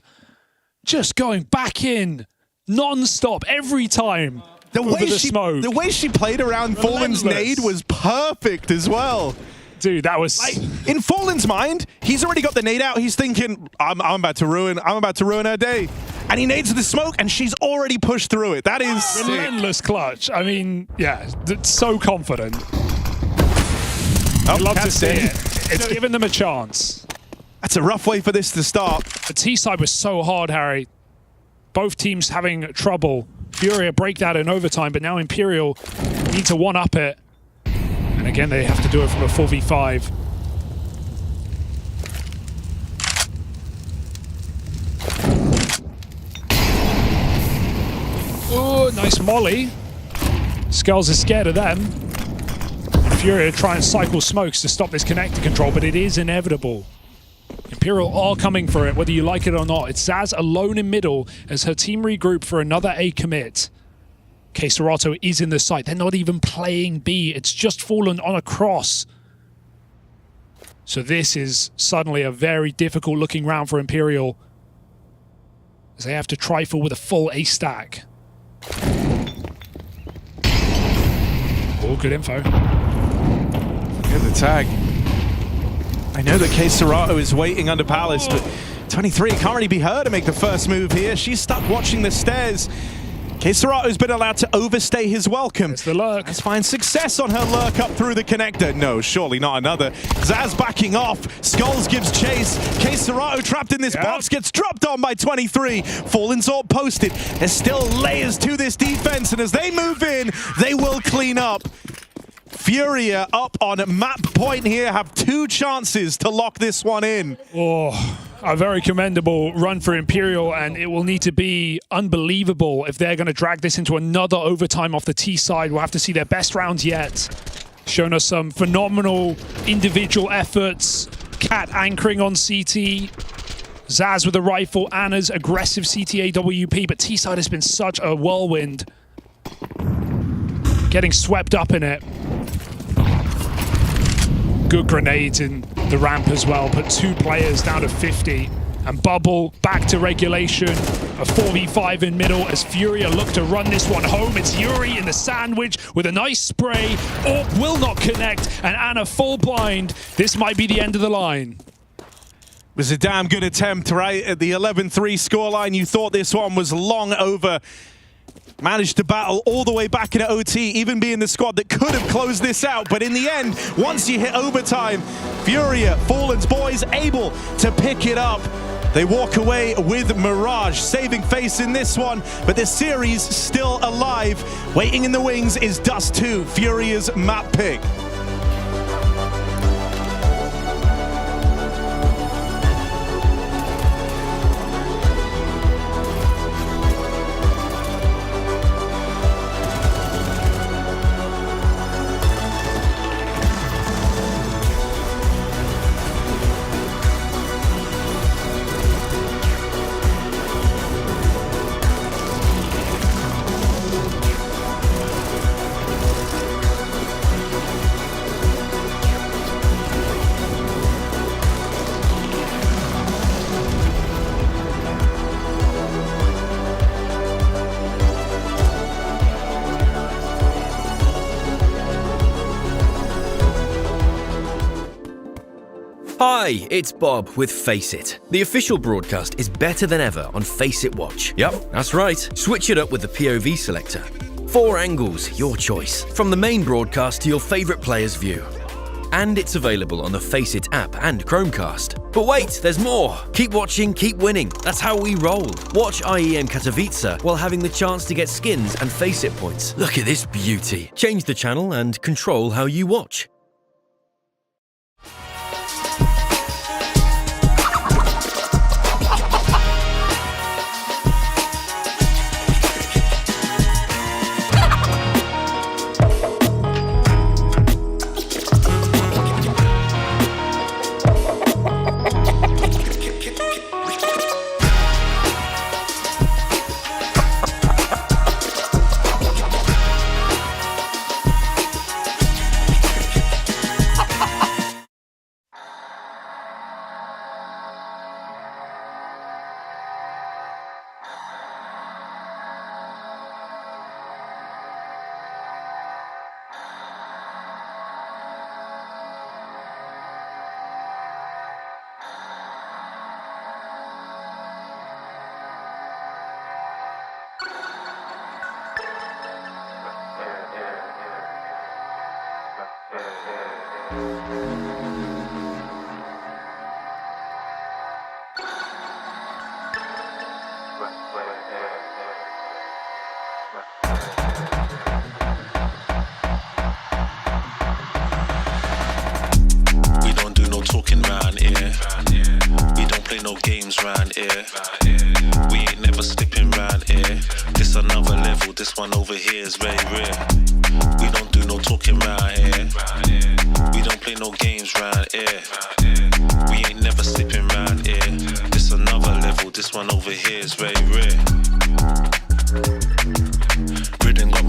Just going back in non-stop every time. The way she played around Fallen's nade was perfect as well. Dude, that was like, in Fallen's mind, he's already got the nade out. He's thinking, I'm about to ruin her day. And he nades the smoke, and she's already pushed through it. That is relentless clutch. I mean, yeah, so confident. I'd love to see it. It's given them a chance. That's a rough way for this to start. The T side was so hard, Harry. Both teams having trouble. Furia break that in overtime, but now Imperial need to one-up it. And again, they have to do it from a 4v5. Oh, nice molly. Skulls is scared of them. And Furia try and cycle smokes to stop this connector control, but it is inevitable. Imperial are coming for it, whether you like it or not. It's Zaz alone in middle as her team regroup for another A commit. Serato is in the site. They're not even playing B. It's just fallen on a cross. So this is suddenly a very difficult looking round for Imperial, as they have to trifle with a full A stack. Oh, good info. Get the tag. I know that Serato is waiting under Palace, but 23 can't really be her to make the first move here. She's stuck watching the stairs. Serato's been allowed to overstay his welcome. It's the lurk. Let's find success on her lurk up through the connector. No, surely not another. Zaz backing off. Skulls gives chase. Serato trapped in this box, gets dropped on by 23. Fallen Sword posted. There's still layers to this defense, and as they move in, they will clean up. Furia up on map point here, have 2 chances to lock this one in. Oh, a very commendable run for Imperial, and it will need to be unbelievable if they're going to drag this into another overtime off the T side. We'll have to see their best rounds yet. Shown us some phenomenal individual efforts. Cat anchoring on CT. Zaz with a rifle, Anna's aggressive CT AWP, but T side has been such a whirlwind. Getting swept up in it. Good grenades in the ramp as well, put 2 players down to 50. And Bubble back to regulation. A 4v5 in middle as Furia look to run this one home. It's Yuri in the sandwich with a nice spray. Orp will not connect, and Anna full blind. This might be the end of the line. It was a damn good attempt, right? At the 11-3 scoreline, you thought this one was long over. Managed to battle all the way back into OT, even being the squad that could have closed this out. But in the end, once you hit overtime, Furia, Fallen's boys, able to pick it up. They walk away with Mirage, saving face in this one, but the series still alive. Waiting in the wings is Dust 2, Furia's map pick. Hi, it's Bob with Face It. The official broadcast is better than ever on Face It Watch. Yep, that's right. Switch it up with the POV selector. 4 angles, your choice. From the main broadcast to your favourite player's view. And it's available on the Face It app and Chromecast. But wait, there's more. Keep watching, keep winning. That's how we roll. Watch IEM Katowice while having the chance to get skins and Face It points. Look at this beauty. Change the channel and control how you watch. We don't do no talking round here. We don't play no games round here. We ain't never slipping round here. This another level, this one over here is very rare. We don't do no talking round here. We don't play no games round here. We ain't never slipping round here. This another level, this one over here is very rare. Ridden got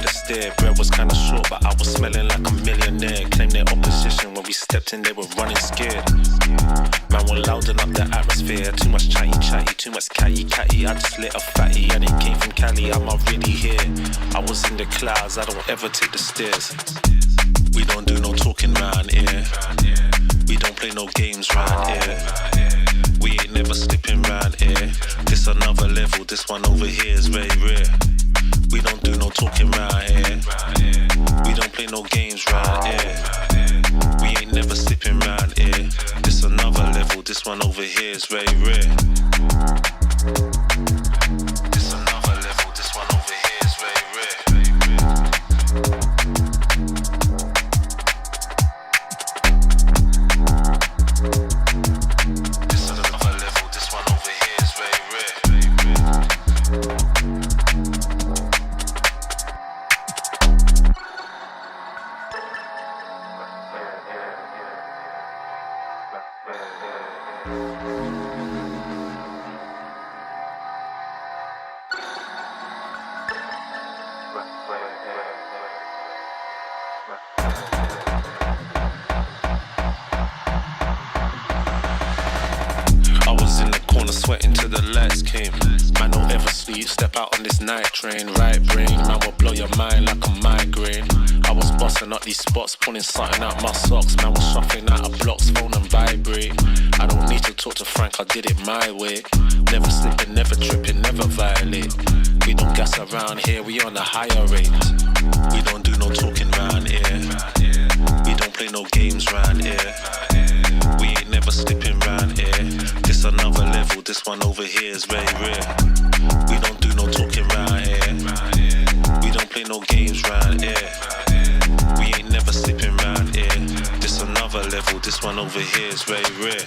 with a stare. Bread was kinda short, but I was smelling like a millionaire. Claimed their opposition when we stepped in, they were running scared. Man, we're louding up the atmosphere. Too much chatty, too much catty. I just lit a fatty and it came from Cali. I'm already here. I was in the clouds, I don't ever take the stairs. We don't do no talking round here. We don't play no games round here. We ain't never slipping round here. This another level, this one over here is very rare. We don't do no talking round here. We don't play no games round here. We ain't never slipping round here. This another level, this one over here is very rare. This another level, this one over here is very rare. This another level, this one over here is very rare. I was in the corner sweating till the lights came. Man, don't ever sleep, step out on this night train. Right brain, man will blow your mind like a migraine. I was busting up these spots, pulling something out my socks. Man was shuffling out of blocks, phone and vibrate. I don't need to talk to Frank, I did it my way. Never slipping, never tripping, never violate. We don't gas around here, we on a higher rate. We don't do no talking round here. We don't play no games round here. We ain't never slipping round here. This another level, this one over here is very rare. We don't do no talking round here. We don't play no games round here. We ain't never slipping round here. This another level, this one over here is very rare.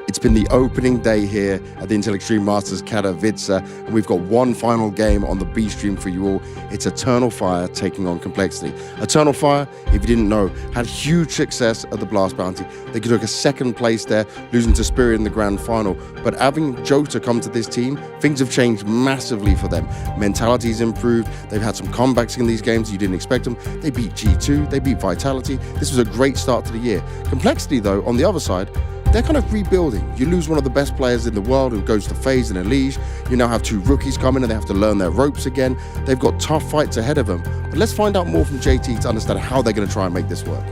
It's been the opening day here at the Intel Extreme Masters Katowice, and we've got one final game on the B stream for you all. It's Eternal Fire taking on Complexity. Eternal Fire, if you didn't know, had huge success at the Blast Bounty. They took a second place there, losing to Spirit in the grand final. But having Jota come to this team, things have changed massively for them. Mentality's improved. They've had some comebacks in these games. You didn't expect them. They beat G2. They beat Vitality. This was a great start to the year. Complexity, though, on the other side, they're kind of rebuilding. You lose one of the best players in the world who goes to FaZe and Elige. You now have two rookies coming and they have to learn their ropes again. They've got tough fights ahead of them. But let's find out more from JT to understand how they're going to try and make this work.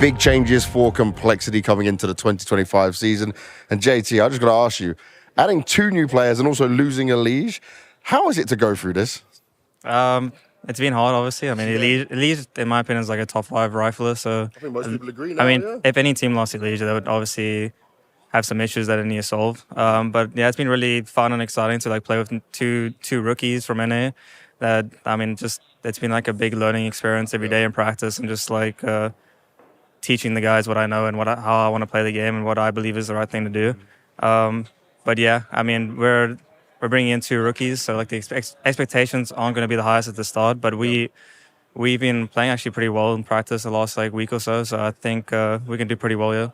Big changes for Complexity coming into the 2025 season. And JT, I just got to ask you, adding two new players and also losing Elige, how is it to go through this? It's been hard, obviously. I mean, Elige, in my opinion, is like a top 5 rifler. So I think most people agree now, I mean, yeah. if any team lost Elige, they would obviously have some issues that they need to solve. But yeah, it's been really fun and exciting to like play with two rookies from NA. That I mean, just it's been like a big learning experience every day in practice, and just like teaching the guys what I know and how I want to play the game and what I believe is the right thing to do. But yeah, I mean, we're bringing in two rookies, so like the expectations aren't going to be the highest at the start. But we've been playing actually pretty well in practice the last like week or so. So I think we can do pretty well here.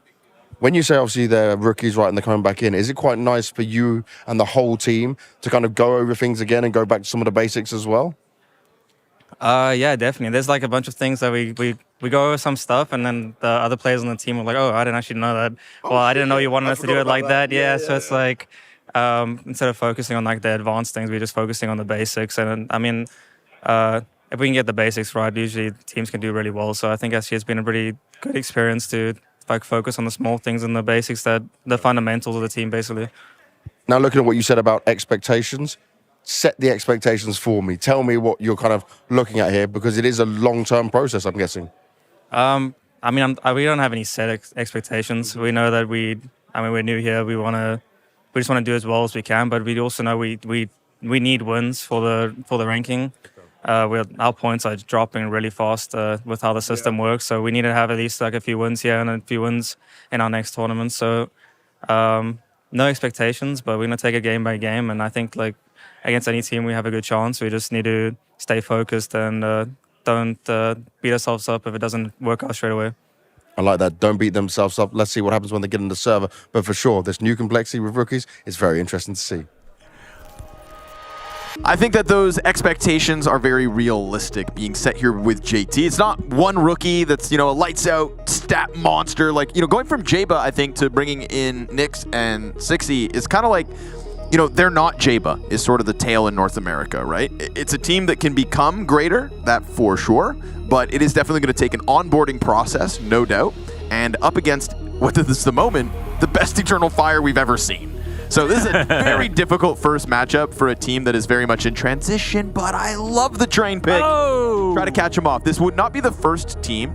When you say obviously they're rookies, right, and they're coming back in, is it quite nice for you and the whole team to kind of go over things again and go back to some of the basics as well? Yeah, definitely. There's like a bunch of things that we go over some stuff, and then the other players on the team are like, "Oh, I didn't actually know that." Well, I didn't know you wanted us to do it like that. Yeah, so it's like instead of focusing on like the advanced things, we're just focusing on the basics. And I mean, if we can get the basics right, usually teams can do really well. So I think actually it's been a pretty good experience to like focus on the small things and the basics, that the fundamentals of the team basically. Now, looking at what you said about expectations, set the expectations for me. Tell me what you're kind of looking at here, because it is a long-term process, I'm guessing. I mean, we don't have any set expectations. We know that we're new here. We just want to do as well as we can, but we also know we need wins for the ranking. Our points are dropping really fast with how the system works, so we need to have at least like a few wins here and a few wins in our next tournament. So no expectations, but we're gonna take it game by game, and I think like against any team we have a good chance. We just need to stay focused and don't beat ourselves up if it doesn't work out straight away. I like that. Don't beat themselves up. Let's see what happens when they get in the server. But for sure, this new complexity with rookies is very interesting to see. I think that those expectations are very realistic being set here with JT. It's not one rookie that's, a lights out stat monster. Like, going from Jaba, I think, to bringing in Nyx and 60 is kind of like, they're not Jaba is sort of the tale in North America, right? It's a team that can become greater, that for sure, but it is definitely going to take an onboarding process, no doubt, and up against, what is the moment, the best Eternal Fire we've ever seen. So this is a very difficult first matchup for a team that is very much in transition, but I love the train pick. Oh. Try to catch him off. This would not be the first team,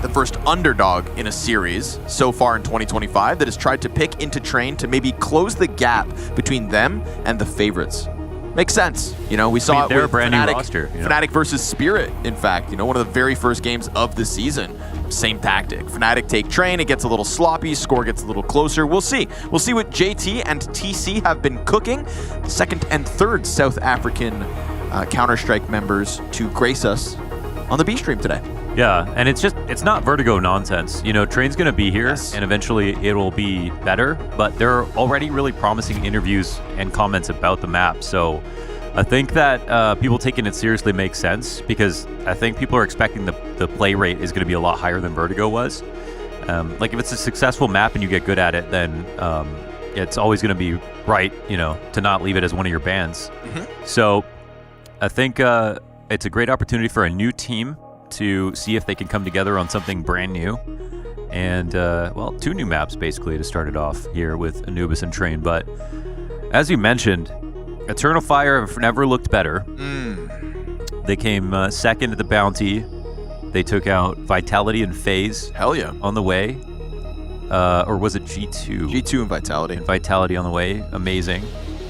the first underdog in a series so far in 2025 that has tried to pick into train to maybe close the gap between them and the favorites. Makes sense. We saw it with a brand new roster. Fnatic versus Spirit, in fact. One of the very first games of the season. Same tactic. Fnatic take train. It gets a little sloppy. Score gets a little closer. We'll see. We'll see what JT and TC have been cooking. Second and third South African Counter-Strike members to grace us on the B stream today. Yeah, and it's not Vertigo nonsense. Train's going to be here, and eventually it will be better, but there are already really promising interviews and comments about the map, so I think that people taking it seriously makes sense, because I think people are expecting the play rate is going to be a lot higher than Vertigo was. Like, if it's a successful map and you get good at it, then it's always going to be right, to not leave it as one of your bans. Mm-hmm. So I think it's a great opportunity for a new team to see if they can come together on something brand new. And, two new maps, basically, to start it off here with Anubis and Train. But as you mentioned, Eternal Fire have never looked better. They came second at the Bounty. They took out Vitality and FaZe. Hell yeah. On the way. Or was it G2? G2 and Vitality. And Vitality on the way. Amazing.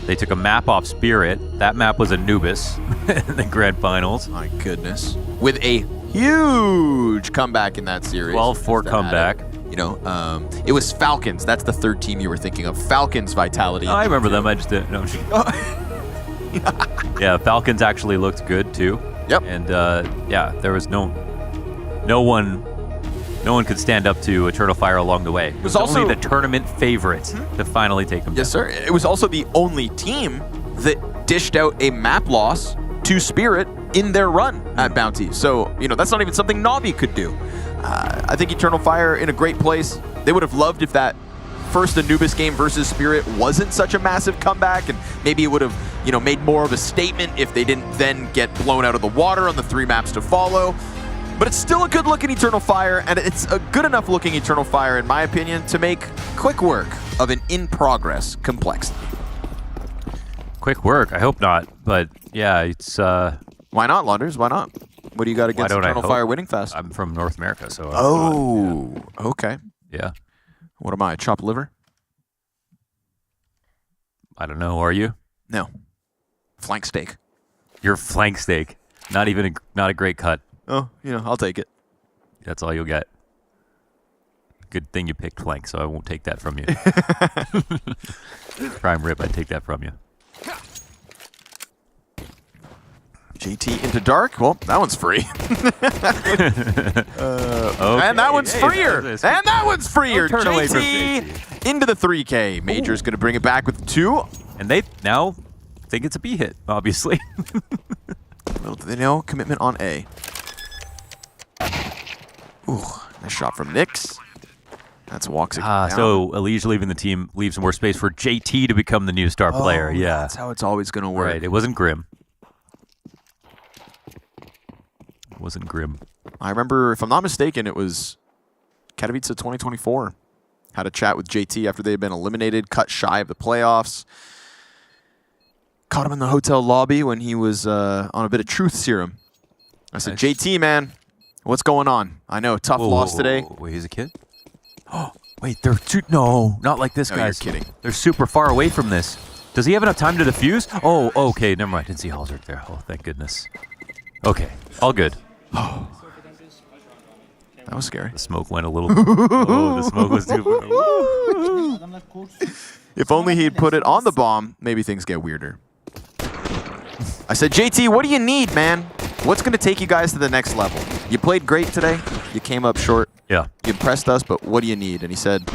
They took a map off Spirit. That map was Anubis in the grand finals. My goodness. With a huge comeback in that series. 12-4 comeback. It was Falcons. That's the third team you were thinking of. Falcons Vitality. Oh, I remember them. I just didn't know. Yeah, Falcons actually looked good too. Yep. And there was no one could stand up to Eternal Fire along the way. It was also only the tournament favorites to finally take them down. Yes, sir. It was also the only team that dished out a map loss to Spirit in their run at Bounty. So, that's not even something Navi could do. I think Eternal Fire in a great place. They would have loved if that first Anubis game versus Spirit wasn't such a massive comeback, and maybe it would have, made more of a statement if they didn't then get blown out of the water on the 3 maps to follow. But it's still a good-looking Eternal Fire, and it's a good enough looking Eternal Fire, in my opinion, to make quick work of an in-progress complexity. Quick work? I hope not, but yeah, it's... Why not, Launders? Why not? What do you got against Eternal Fire winning fast? I'm from North America, so... Okay. Yeah. What am I, chopped liver? I don't know, are you? No. Flank steak. You're flank steak. Not a great cut. Oh, I'll take it. That's all you'll get. Good thing you picked flank, so I won't take that from you. Prime rib, I'd take that from you. JT into dark. Well, that one's free. And that one's freer. And that one's freer. Turn away from JT into the 3K. Major's going to bring it back with 2. And they now think it's a B hit, obviously. Little do they know, commitment on A. Ooh, nice shot from Nyx. That's walks it down. So Elijah leaving the team leaves more space for JT to become the new star player. Yeah, that's how it's always going to work. Right, it wasn't Grim. It wasn't Grim. I remember, if I'm not mistaken, it was Katowice 2024. Had a chat with JT after they had been eliminated, cut shy of the playoffs. Caught him in the hotel lobby when he was on a bit of truth serum. I said, JT, man, what's going on? I know, tough loss today. Wait, he's a kid? Oh, wait, they're no, not like this, No, guys. you're kidding. They're super far away from this. Does he have enough time to defuse? Oh, okay, never mind. Didn't see Halsrick there. Oh, thank goodness. Okay, all good. That was scary. The smoke went a little. Oh, the smoke was too far. If only he'd put it on the bomb, maybe things get weirder. I said, JT, what do you need, man? What's going to take you guys to the next level? You played great today. You came up short. Yeah. You impressed us, but what do you need? And he said,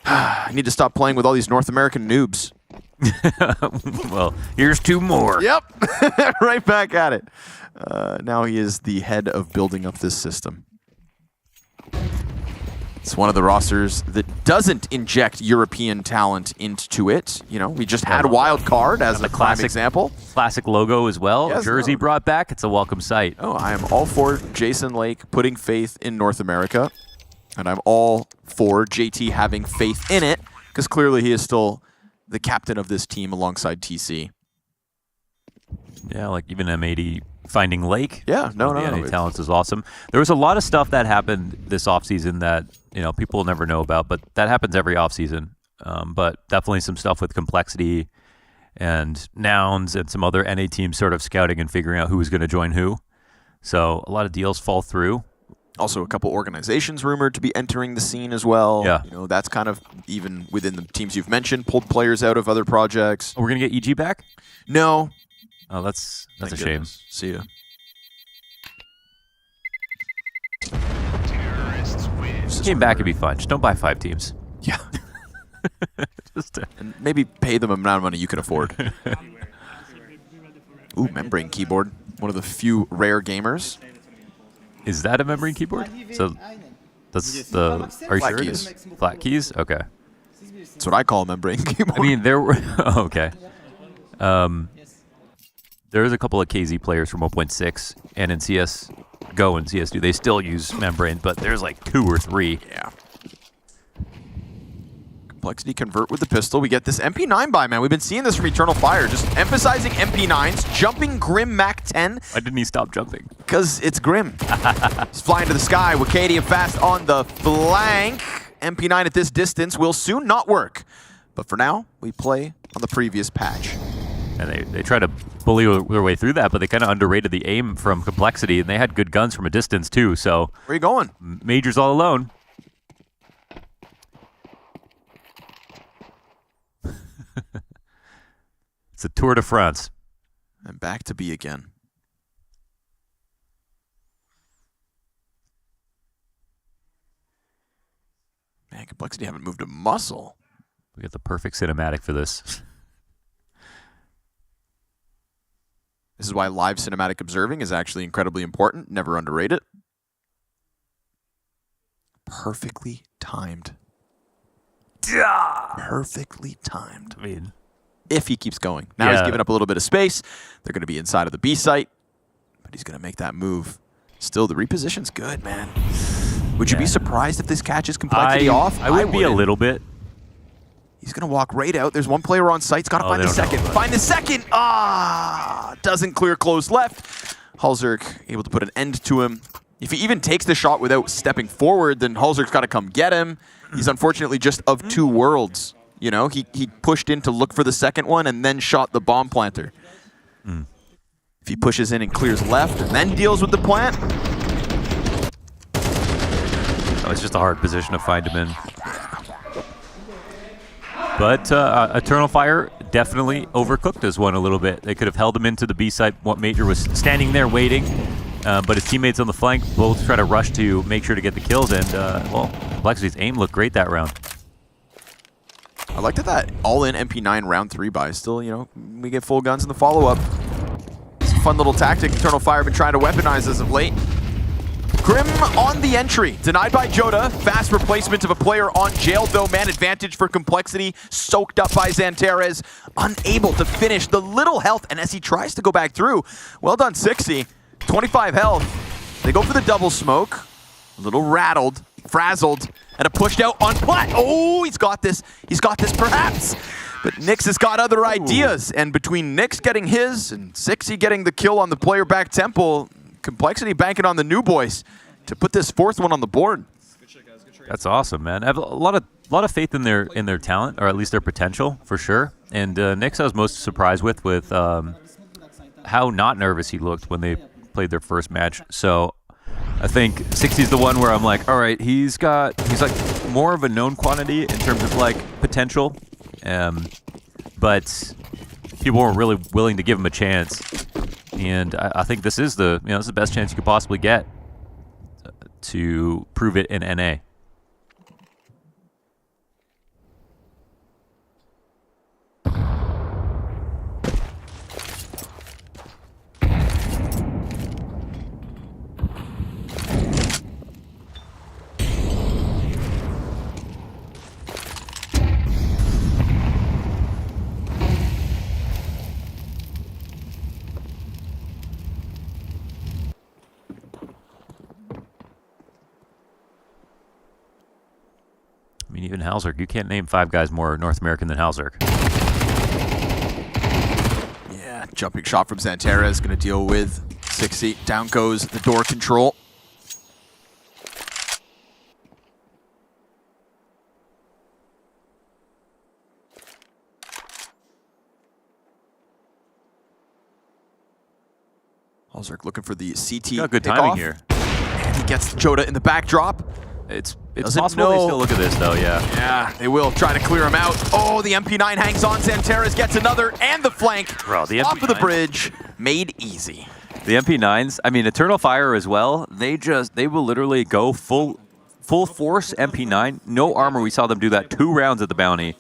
I need to stop playing with all these North American noobs. Well, here's 2 more. Yep. Right back at it. Now he is the head of building up this system. It's one of the rosters that doesn't inject European talent into it. You know, we just had Wild Card as a prime example. Classic logo as well. Yes, Jersey brought back. It's a welcome sight. Oh, I am all for Jason Lake putting faith in North America. And I'm all for JT having faith in it, because clearly he is still the captain of this team alongside TC. Yeah, like even M80 finding Lake. Yeah, no. Talents is awesome. There was a lot of stuff that happened this offseason that, you know, people will never know about, but that happens every offseason. But definitely some stuff with complexity and nouns and some other NA teams sort of scouting and figuring out who was going to join who. So a lot of deals fall through. Also, a couple organizations rumored to be entering the scene as well. Yeah. You know, that's kind of, even within the teams you've mentioned, pulled players out of other projects. Oh, we're going to get EG back? No. Oh, that's Thank a shame. goodness. See ya. Came back would be fun. Just don't buy 5 teams. Yeah. And maybe pay them an amount of money you can afford. Ooh, membrane keyboard. One of the few rare gamers. Is that a membrane keyboard? So that's the. Are you Flat sure keys. it is? Flat keys? Okay. That's what I call a membrane keyboard. I mean, there were. Okay. There's a couple of KZ players from 1.6 and in CS Go and CS2. They still use membrane, but there's like 2 or 3. Yeah. Complexity convert with the pistol. We get this MP9 buy, man. We've been seeing this from Eternal Fire. Just emphasizing MP9s, jumping Grim Mac 10. Why didn't he stop jumping? Because it's Grim. He's flying to the sky. Wakadia fast on the flank. MP9 at this distance will soon not work. But for now, we play on the previous patch. And they try to bully their way through that, but they kind of underrated the aim from Complexity, and they had good guns from a distance too. So where are you going? Major's all alone. It's a Tour de France. And back to B again. Man, Complexity haven't moved a muscle. We got the perfect cinematic for this. This is why live cinematic observing is actually incredibly important. Never underrate it. Perfectly timed. Perfectly timed. I mean, if he keeps going. Now he's giving up a little bit of space. They're going to be inside of the B site, but he's going to make that move. Still, the reposition's good, man. Would you be surprised if this catches Complexity off? I would be a little bit. He's going to walk right out. There's one player on site. He's got to find the second. Find the second. Doesn't clear close left. Halzerk able to put an end to him. If he even takes the shot without stepping forward, then Halzerk's got to come get him. He's unfortunately just of 2 worlds. You know, he pushed in to look for the second one and then shot the bomb planter. If he pushes in and clears left and then deals with the plant. Oh, it's just a hard position to find him in. But Eternal Fire definitely overcooked this one a little bit. They could have held him into the B site. What Major was standing there waiting, but his teammates on the flank both try to rush to make sure to get the kills. And well, Complexity's aim looked great that round. I liked that all-in MP9 round 3 buy. Still, you know, we get full guns in the follow-up. It's a fun little tactic Eternal Fire been trying to weaponize as of late. Grim on the entry, denied by Joda. Fast replacement of a player on jail, though. Man advantage for Complexity, soaked up by Xantares, unable to finish the little health, and as he tries to go back through, well done 60, 25 health. They go for the double smoke, a little rattled, frazzled, and a pushed out on Plat. Oh, he's got this perhaps. But Nyx has got other ideas, and between Nyx getting his and 60 getting the kill on the player back temple, Complexity banking on the new boys to put this fourth one on the board. That's awesome, man. I have a lot of faith in their talent, or at least their potential, for sure. And Nyx I was most surprised with how not nervous he looked when they played their first match. So I think 60's the one where I'm like, all right, he's like more of a known quantity in terms of like potential, but people weren't really willing to give him a chance. And I think this is this is the best chance you could possibly get to prove it in NA. I mean, even Halzerk, you can't name 5 guys more North American than Halzerk. Yeah, jumping shot from Xantares, going to deal with 60. Down goes the door control. Halzerk looking for the CT. Got good timing here. And he gets Joda in the backdrop. It's possible they still look at this, though, yeah. Yeah, they will try to clear him out. Oh, the MP9 hangs on. Xantares gets another, and the flank Bro, the off of the bridge. Made easy. The MP9s, I mean, Eternal Fire as well, they will literally go full force MP9. No armor. We saw them do that 2 rounds at the Bounty.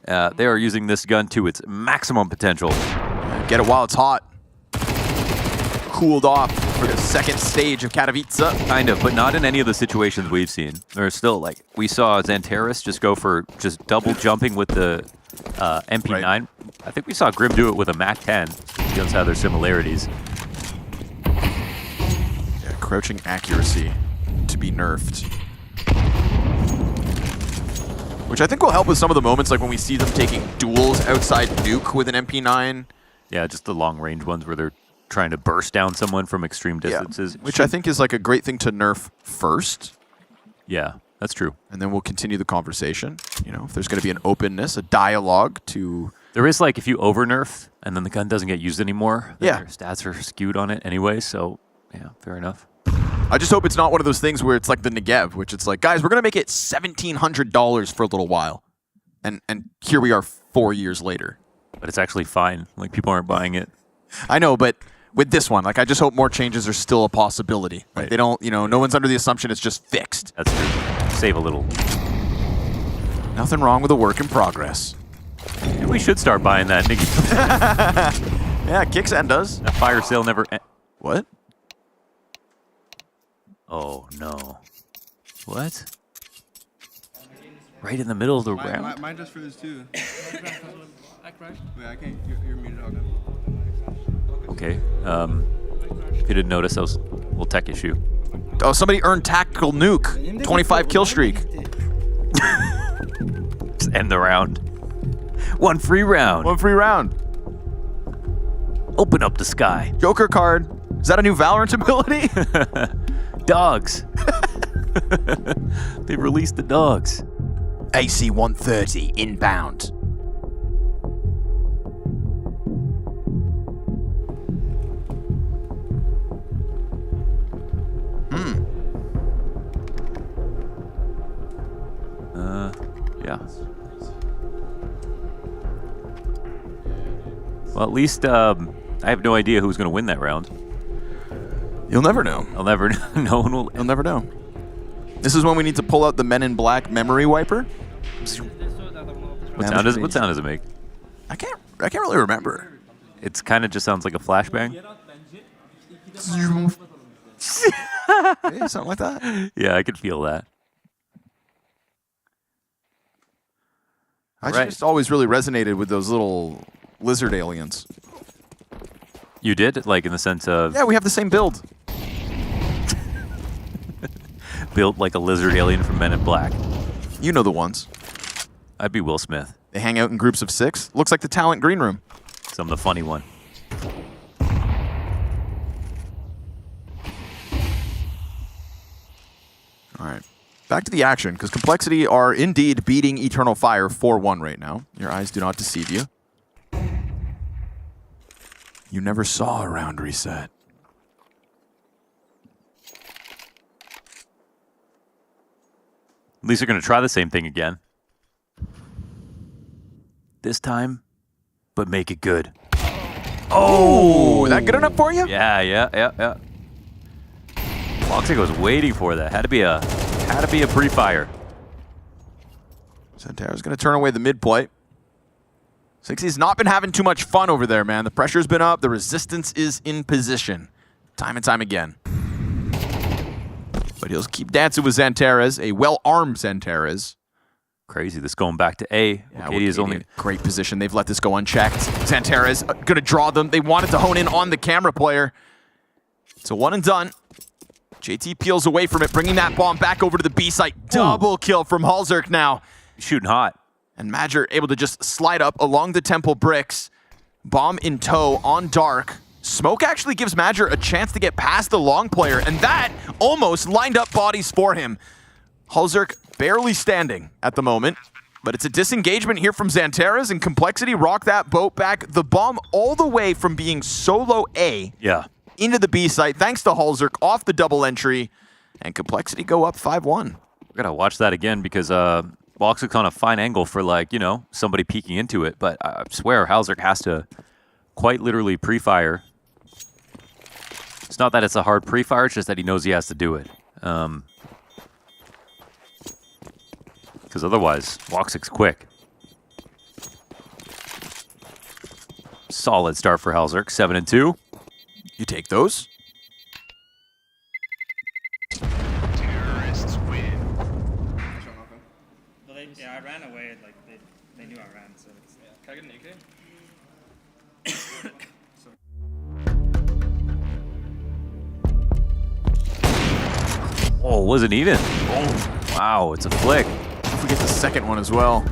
They are using this gun to its maximum potential. Get it while it's hot. Cooled off for the second stage of Katowice. Kind of, but not in any of the situations we've seen. There's still, like, we saw Xantares just go for just double jumping with the MP9. Right. I think we saw Grim do it with a MAC-10. Guns have their similarities. Yeah, crouching accuracy to be nerfed. Which I think will help with some of the moments, like when we see them taking duels outside nuke with an MP9. Yeah, just the long-range ones where they're trying to burst down someone from extreme distances. Yeah, which I think is like a great thing to nerf first. Yeah, that's true. And then we'll continue the conversation. You know, if there's going to be an openness, a dialogue to... There is, like, if you over-nerf and then the gun doesn't get used anymore, then yeah, your stats are skewed on it anyway, so yeah, fair enough. I just hope it's not one of those things where it's like the Negev, which it's like, guys, we're going to make it $1,700 for a little while. And here we are 4 years later. But it's actually fine. Like, people aren't buying it. I know, but with this one, like, I just hope more changes are still a possibility. Like, right. They don't, you know, no one's under the assumption it's just fixed. That's true. Save a little. Nothing wrong with a work in progress. Maybe we should start buying that. Yeah, Kicksend does. That fire sale never... What? Oh, no. What? Right in the middle of the round? Mine just froze too. Wait, I can't. You're muted. Okay. If you didn't notice, that was a little tech issue. Oh, somebody earned tactical nuke. 25 kill streak. Just end the round. One free round. One free round. Open up the sky. Joker card. Is that a new Valorant ability? Dogs. They've released the dogs. AC 130 inbound. Yeah. Well, at least I have no idea who's going to win that round. You'll never know. I'll never know. No one will. You'll never know. This is when we need to pull out the Men in Black memory wiper. What sound does it make? I can't really remember. It's kind of just sounds like a flashbang. Yeah, something like that. Yeah, I could feel that. I just always really resonated with those little lizard aliens. You did? Like in the sense of... Yeah, we have the same build. Built like a lizard alien from Men in Black. You know the ones. I'd be Will Smith. They hang out in groups of 6. Looks like the talent green room. So I'm the funny one. All right. Back to the action, because Complexity are indeed beating Eternal Fire 4-1 right now. Your eyes do not deceive you. You never saw a round reset. At least they're going to try the same thing again. This time, but make it good. Oh, that good enough for you? Yeah. Looks like I was waiting for that. Had to be a pre-fire. Santera's going to turn away the mid play. 60's not been having too much fun over there, man. The pressure's been up. The resistance is in position. Time and time again. But he'll keep dancing with Xantares, a well-armed Xantares. Crazy, this going back to A. Yeah, Katie is only... Great position. They've let this go unchecked. Xantares going to draw them. They wanted to hone in on the camera player. It's a one and done. JT peels away from it, bringing that bomb back over to the B site. Double kill from Halzerk now. Shooting hot. And Madger able to just slide up along the temple bricks. Bomb in tow on Dark. Smoke actually gives Madger a chance to get past the long player, and that almost lined up bodies for him. Halzerk barely standing at the moment, but it's a disengagement here from Xantares, and Complexity rock that boat back. The bomb all the way from being solo A into the B site, thanks to Halzerk off the double entry, and Complexity go up 5-1. We gotta watch that again because Voxic's on a fine angle for, like, you know, somebody peeking into it, but I swear Halzerk has to quite literally pre-fire. It's not that it's a hard pre-fire, it's just that he knows he has to do it. Because otherwise, Voxic's quick. Solid start for Halzerk, 7-2. You take those. Terrorists win. Well, I ran away. Like they knew I ran. So it's, Can I get an AK? Oh, wasn't even. Oh, wow, it's a flick. If we get the second one as well.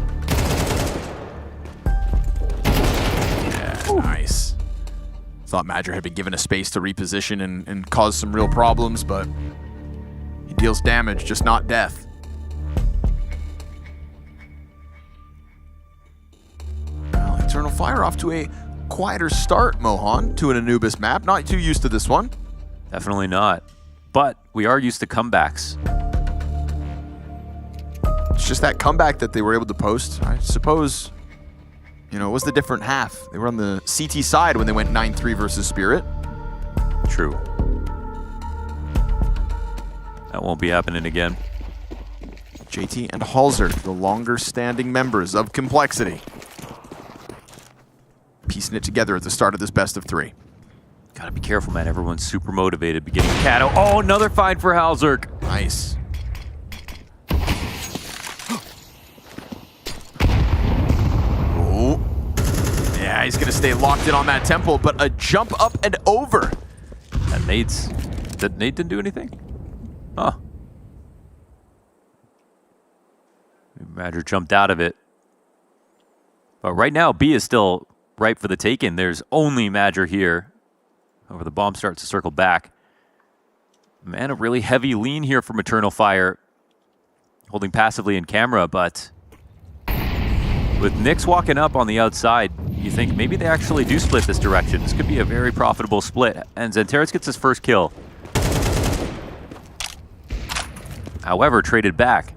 Yeah, nice. Thought Madger had been given a space to reposition and cause some real problems, but he deals damage, just not death. Well, Eternal Fire off to a quieter start, Mohan, to an Anubis map. Not too used to this one. Definitely not. But we are used to comebacks. It's just that comeback that they were able to post. I suppose, you know, it was the different half. They were on the CT side when they went 9-3 versus Spirit. True. That won't be happening again. JT and Halzerk, the longer standing members of Complexity. Piecing it together at the start of this best of 3. Gotta be careful, man. Everyone's super motivated. Beginning Kato. Oh, another find for Halzerk. Nice. Oh. Yeah, he's gonna stay locked in on that temple, but a jump up and over. And Nate didn't do anything? Huh. Madger jumped out of it. But right now, B is still ripe for the taking. There's only Madger here. However, the bomb starts to circle back. Man, a really heavy lean here from Eternal Fire. Holding passively in camera, but with Nyx walking up on the outside, you think maybe they actually do split this direction. This could be a very profitable split. And Xantares gets his first kill. However, traded back.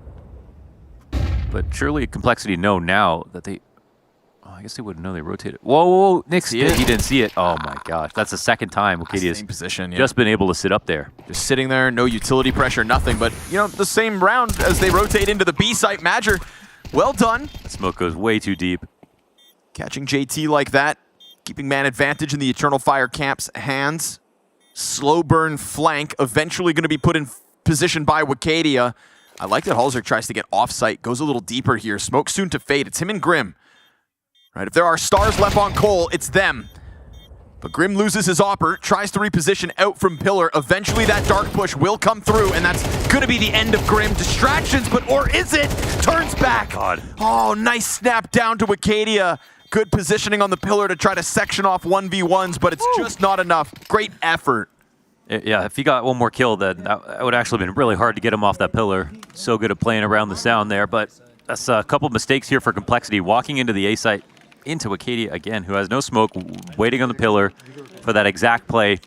But surely Complexity know now that they... I guess they wouldn't know they rotated. Whoa, Nick's he didn't see it. Oh my gosh, that's the second time Wikadia's position, just been able to sit up there. Just sitting there, no utility pressure, nothing. But, you know, the same round as they rotate into the B site. Madger, well done. That smoke goes way too deep. Catching JT like that, keeping man advantage in the Eternal Fire camp's hands. Slow burn flank, eventually going to be put in position by Wikadia. I like that Halzerk tries to get off-site, goes a little deeper here. Smoke soon to fade. It's him and Grim. Right, if there are stars left on Cole, it's them. But Grim loses his opper, tries to reposition out from Pillar. Eventually that dark push will come through, and that's going to be the end of Grim. Distractions, but or is it? Turns back. God. Oh, nice snap down to Wikadia. Good positioning on the Pillar to try to section off 1v1s, but it's just not enough. Great effort. Yeah, if he got one more kill, then that would actually have been really hard to get him off that Pillar. So good at playing around the sound there, but that's a couple mistakes here for Complexity. Walking into the A site, into Wikadia again, who has no smoke, waiting on the Pillar for that exact play.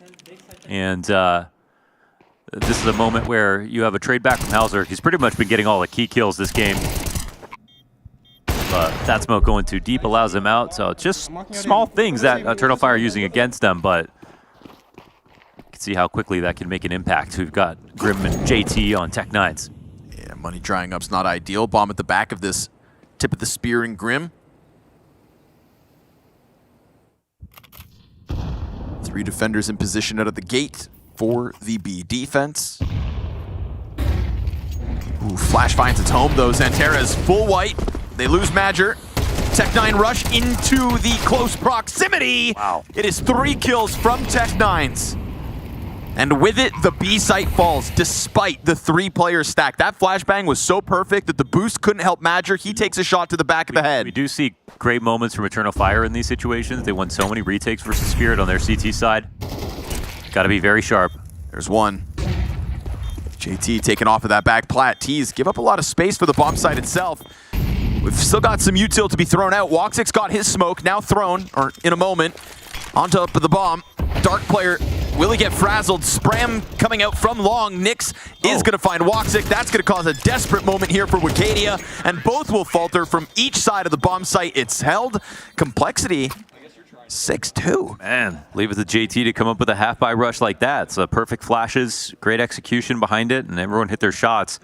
And this is a moment where you have a trade back from Halzerk. He's pretty much been getting all the key kills this game. But that smoke going too deep allows him out. So just small things that Eternal Fire are using against them, but you can see how quickly that can make an impact. We've got Grim and JT on Tech 9s. Yeah, money drying up's not ideal. Bomb at the back of this tip of the spear in Grim. 3 defenders in position out of the gate for the B defense. Ooh, Flash finds its home though. Xanterra's full white. They lose Madger. Tech 9 rush into the close proximity. Wow. It is 3 kills from Tech 9s. And with it, the B site falls despite the 3-player stack. That flashbang was so perfect that the boost couldn't help Madger. He takes a shot to the back of the head. We do see great moments from Eternal Fire in these situations. They won so many retakes versus Spirit on their CT side. Got to be very sharp. There's one. JT taking off of that back plat. Tees give up a lot of space for the bomb site itself. We've still got some util to be thrown out. Woxic's got his smoke, now thrown, or in a moment, on top of the bomb. Dark player, will he get frazzled? Spram coming out from long. Nyx is going to find Woxic. That's going to cause a desperate moment here for Wikadia, and both will falter from each side of the bomb site. It's held. Complexity, 6-2. Man, leave it to JT to come up with a half-buy rush like that. It's perfect flashes, great execution behind it, and everyone hit their shots.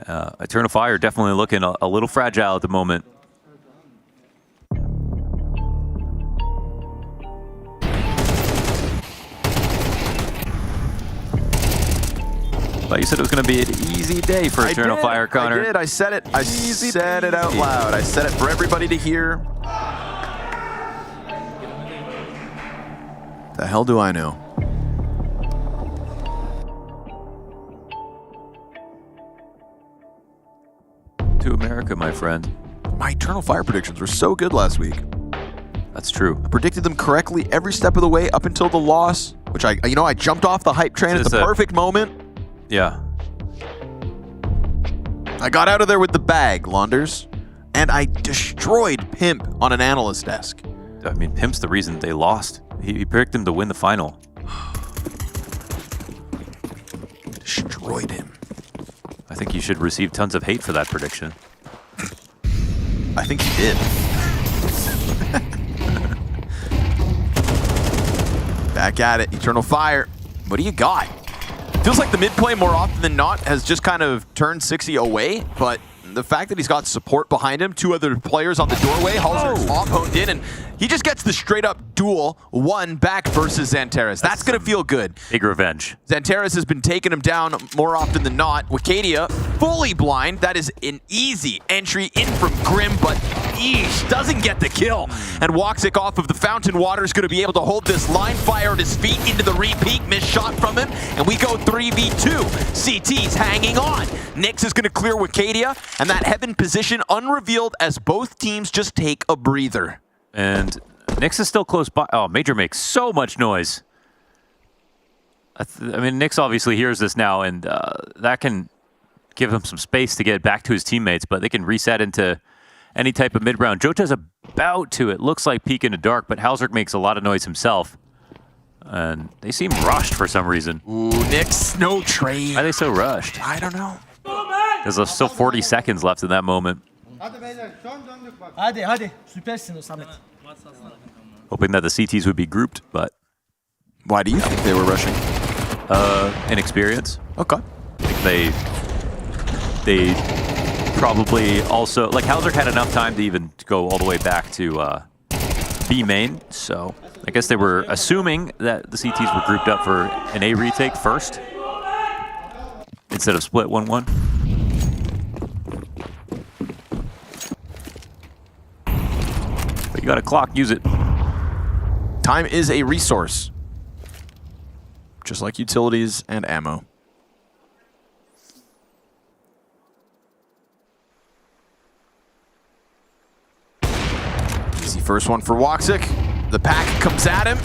Eternal Fire definitely looking a little fragile at the moment. But you said it was going to be an easy day for Eternal Fire, Connor. I did. I said it. I said it out loud. I said it for everybody to hear. The hell do I know? To America, my friend. My Eternal Fire predictions were so good last week. That's true. I predicted them correctly every step of the way up until the loss, which I jumped off the hype train at the perfect moment. Yeah. I got out of there with the bag, Launders, and I destroyed Pimp on an analyst desk. I mean, Pimp's the reason they lost. He picked him to win the final. Destroyed him. I think you should receive tons of hate for that prediction. I think he did. Back at it, Eternal Fire. What do you got? Feels like the mid play more often than not has just kind of turned 60 away, but the fact that he's got support behind him, 2 other players on the doorway, Halzerk's off honed in, and he just gets the straight up duel, 1 back versus Xanterras. That's going to feel good. Big revenge. Xanterras has been taking him down more often than not. Wikadia, fully blind. That is an easy entry in from Grim, but doesn't get the kill. And Woxic off of the fountain water is going to be able to hold this line, fire at his feet into the repeat, missed shot from him, and we go 3v2. CT's hanging on. Nyx is going to clear Wikadia, and that heaven position unrevealed as both teams just take a breather. And Nyx is still close by. Oh, Major makes so much noise. I mean, Nyx obviously hears this now, and that can give him some space to get back to his teammates, but they can reset into any type of mid-round. Jota's about to, it looks like, peek into dark, but Halzerk makes a lot of noise himself. And they seem rushed for some reason. Ooh, Nyx, no trade. Why are they so rushed? I don't know. There's still 40 seconds left in that moment. Hadi beyler şu an döndük bak. Hadi süpersin Samet. Hoping that the CTs would be grouped, but why do you think they were rushing? Inexperience. Okay. They probably also, like, Hauser had enough time to even go all the way back to B main, so I guess they were assuming that the CTs were grouped up for an A retake first instead of split 1-1. But you got a clock, use it. Time is a resource, just like utilities and ammo. Easy first one for Woxic. The pack comes at him,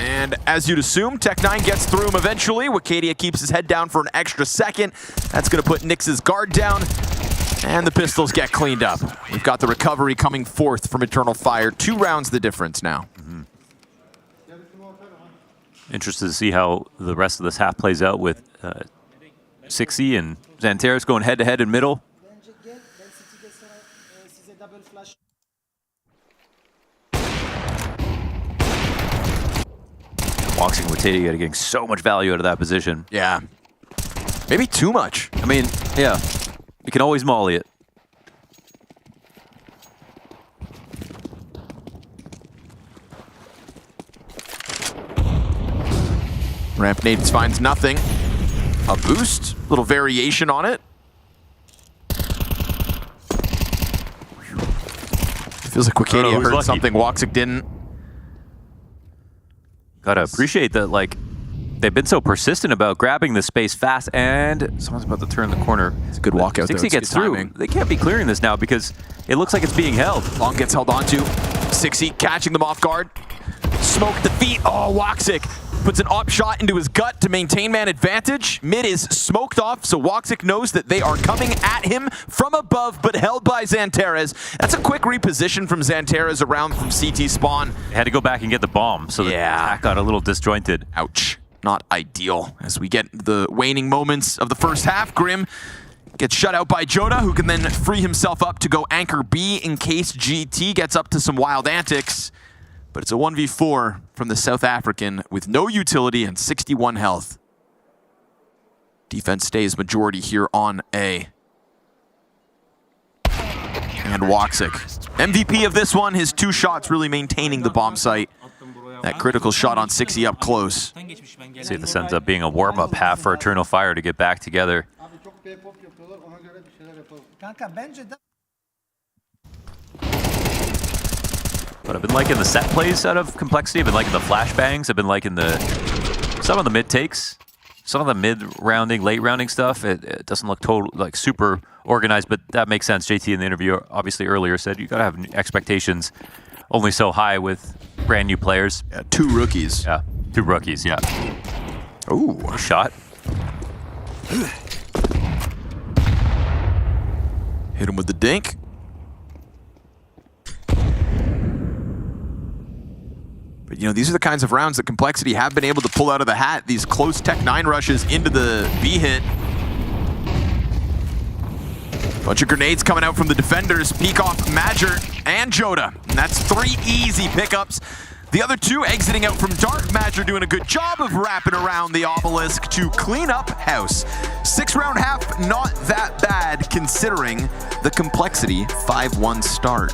and as you'd assume, Tech9 gets through him eventually. Wakadia keeps his head down for an extra second. That's going to put Nyx's guard down, and the pistols get cleaned up. We've got the recovery coming forth from Eternal Fire. 2 rounds the difference now. Interested to see how the rest of this half plays out with Sixy and Xanteris going head-to-head in middle. Woxic and Wakadia getting so much value out of that position. Yeah. Maybe too much. I mean, yeah. You can always molly it. Ramp Nades finds nothing. A boost, little variation on it. Feels like Wakadia heard something Woxic didn't. Gotta appreciate that, like, they've been so persistent about grabbing the space fast, and someone's about to turn the corner. It's a good walkout, though. Sixy gets through. Timing. They can't be clearing this now because it looks like it's being held. Long gets held onto. Sixy catching them off guard. Smoke the feet. Oh, Woxic puts an op shot into his gut to maintain man advantage. Mid is smoked off, so Woxic knows that they are coming at him from above, but held by Xanteris. That's a quick reposition from Xanteris around from CT spawn. They had to go back and get the bomb, so the attack got a little disjointed. Ouch. Not ideal. As we get the waning moments of the first half, Grim gets shut out by Joda, who can then free himself up to go anchor B in case GT gets up to some wild antics. But it's a 1v4 from the South African with no utility and 61 health. Defense stays majority here on A. And Woxic, MVP of this one, his 2 shots really maintaining the bomb site. That critical shot on Sixy up close. See if this ends up being a warm-up half for Eternal Fire to get back together. But I've been liking the set plays out of Complexity. I've been liking the flashbangs. I've been liking some of the mid takes, some of the mid rounding, late rounding stuff. It doesn't look like super organized, but that makes sense. JT in the interview obviously earlier said you gotta have expectations only so high with brand new players. Yeah, 2 rookies. Yeah, 2 rookies. Yeah. Ooh, a shot. Hit him with the dink. But, you know, these are the kinds of rounds that Complexity have been able to pull out of the hat. These close Tech9 rushes into the B hit. Bunch of grenades coming out from the defenders. Peek off Madger and Joda. And that's 3 easy pickups. The other 2 exiting out from Dark. Madger doing a good job of wrapping around the obelisk to clean up house. 6-round half, not that bad considering the Complexity 5-1 start.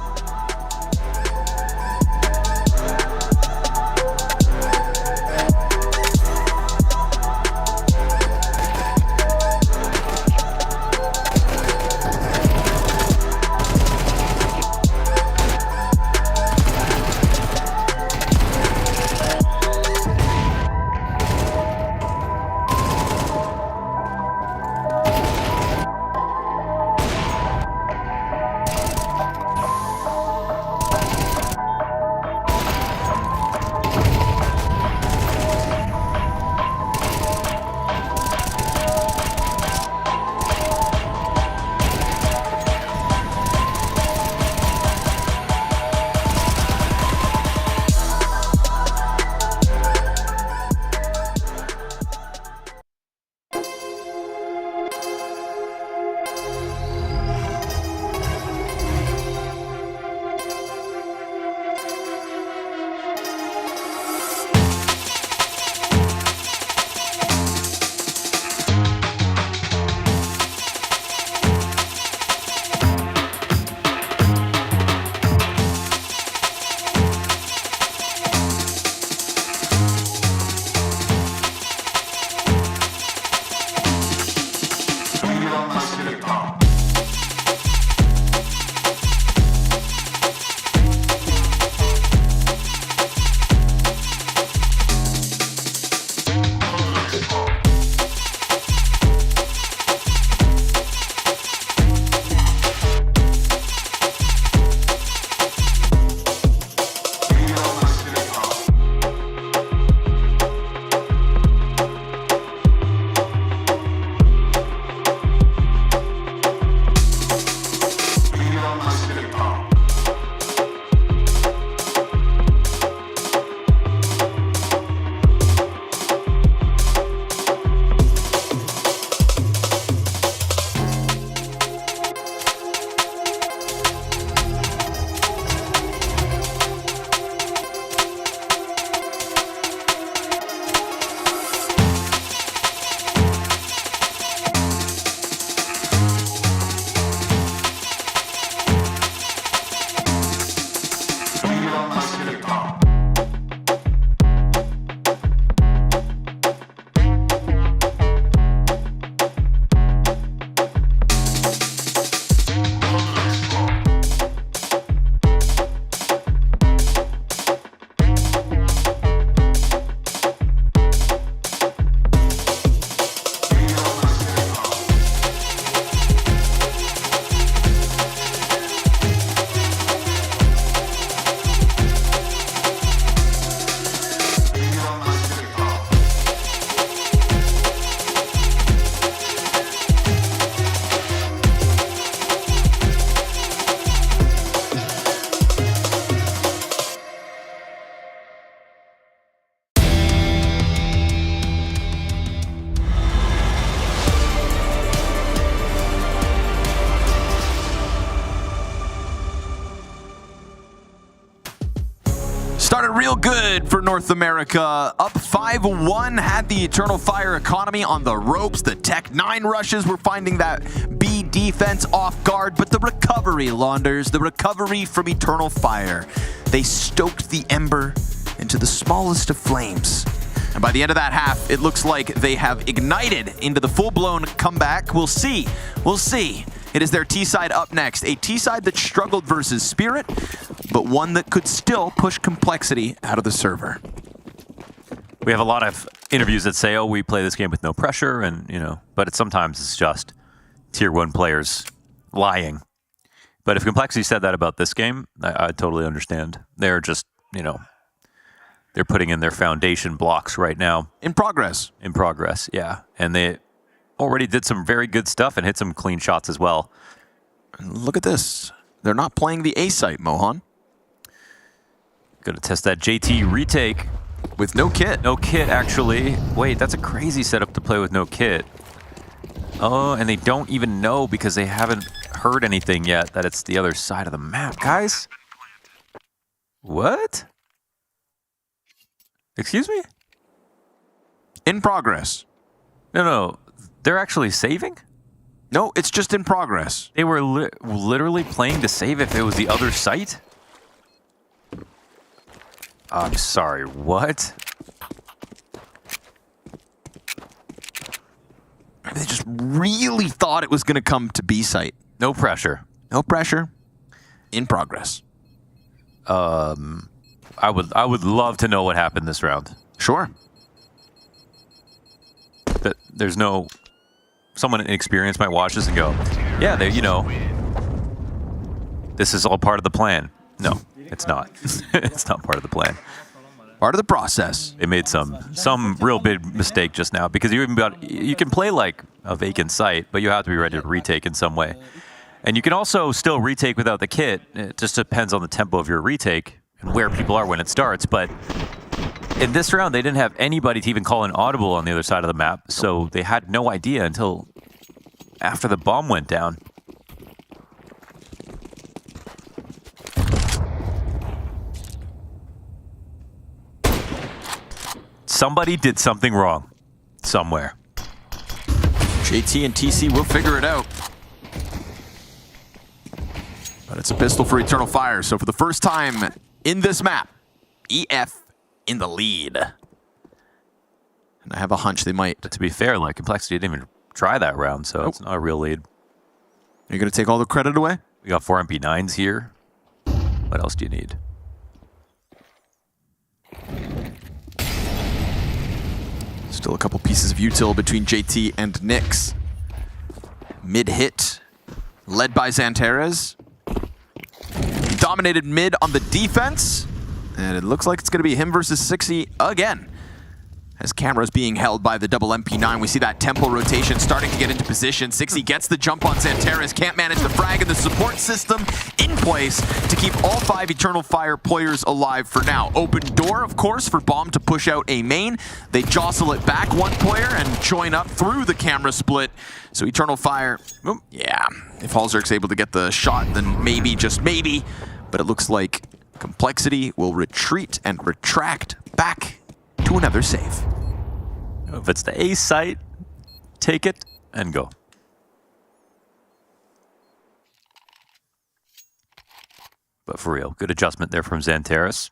Started real good for North America. Up 5-1, had the Eternal Fire economy on the ropes. The Tech 9 rushes were finding that B defense off guard, but the recovery, Launders, the recovery from Eternal Fire. They stoked the ember into the smallest of flames. And by the end of that half, it looks like they have ignited into the full-blown comeback. We'll see. We'll see. It is their T-side up next. A T-side that struggled versus Spirit, but one that could still push complexity out of the server. We have a lot of interviews that say, oh, we play this game with no pressure, and, you know, but sometimes it's just tier 1 players lying. But if Complexity said that about this game, I totally understand. They're just, you know, they're putting in their foundation blocks right now. In progress. In progress, yeah. And they already did some very good stuff and hit some clean shots as well. Look at this. They're not playing the A site, Mohan. Gonna test that JT retake. With no kit. No kit, actually. Wait, that's a crazy setup to play with no kit. Oh, and they don't even know because they haven't heard anything yet that it's the other side of the map. Guys? What? Excuse me? In progress. No. They're actually saving? No, it's just in progress. They were literally playing to save if it was the other site? I'm sorry, what? They just really thought it was going to come to B site. No pressure. No pressure. In progress. I would love to know what happened this round. Sure. But there's no... Someone inexperienced might watch this and go, yeah, they, you know, this is all part of the plan. No, it's not. It's not part of the plan. Part of the process. They made some real big mistake just now because you can play like a vacant site, but you have to be ready to retake in some way. And you can also still retake without the kit. It just depends on the tempo of your retake and where people are when it starts. But in this round, they didn't have anybody to even call an audible on the other side of the map, so they had no idea until after the bomb went down. Somebody did something wrong somewhere. JT and TC will figure it out. But it's a pistol for Eternal Fire, so for the first time in this map, EF in the lead. And I have a hunch they might. But to be fair, like Complexity didn't even try that round, so it's not a real lead. Are you going to take all the credit away? We got 4 MP9s here. What else do you need? Still a couple pieces of util between JT and Nyx. Mid hit, led by Xantares. He dominated mid on the defense. And it looks like it's going to be him versus 60 again. As cameras being held by the double MP9, we see that tempo rotation starting to get into position. 60 gets the jump on Xantares, can't manage the frag, and the support system in place to keep all 5 Eternal Fire players alive for now. Open door, of course, for Bomb to push out a main. They jostle it back one player and join up through the camera split. So Eternal Fire, yeah, if Halzerk's able to get the shot, then maybe, just maybe. But it looks like Complexity will retreat and retract back to another save. If it's the A site, take it and go. But for real, good adjustment there from Xantares.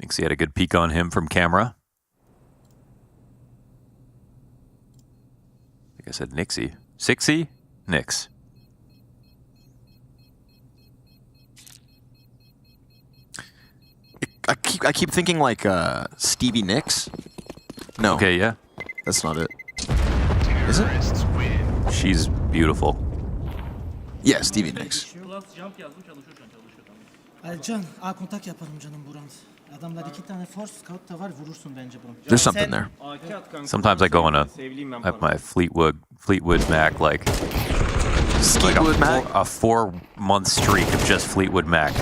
Thinks he had a good peek on him from camera. I think I said Nixie. 60? Nix. I keep thinking like Stevie Nicks. No. Okay, yeah. That's not it. Is it? She's beautiful. Yeah, Stevie Nicks. Can, A kontak yapalım canım Buran. Adamlar 2 tane force scout da var, vurursun bence bunu. There's something there. Sometimes I go on a my Fleetwood Mac like Fleetwood Mac? A 4-month streak of just Fleetwood Mac.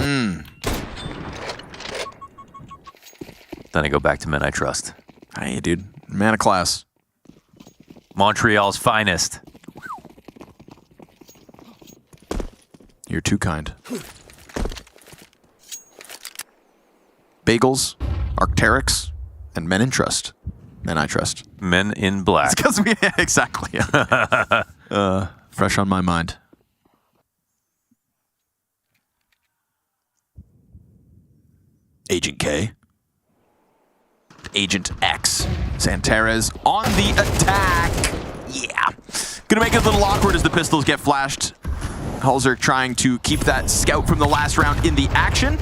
Then I go back to Men I Trust. Hey, dude. Man of class. Montreal's finest. You're too kind. Bagels, Arcteryx, and Men in Trust. Men I Trust. Men in Black. It's because exactly. Fresh on my mind. Agent K. Agent X. Santares on the attack. Yeah. Gonna make it a little awkward as the pistols get flashed. Halzer trying to keep that scout from the last round in the action.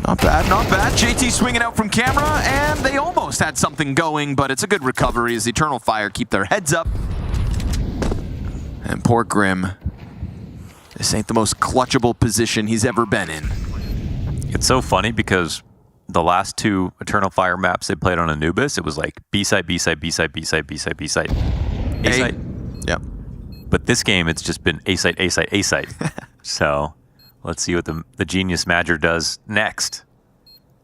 Not bad, not bad. JT swinging out from camera, and they almost had something going, but it's a good recovery as Eternal Fire keep their heads up. And poor Grim. This ain't the most clutchable position he's ever been in. It's so funny because the last 2 Eternal Fire maps they played on Anubis, it was like B-site, B-site, B-site, B-site, B-site, B-site. A-site. Yep. But this game, it's just been A-site, A-site, A-site. So let's see what the genius Madger does next.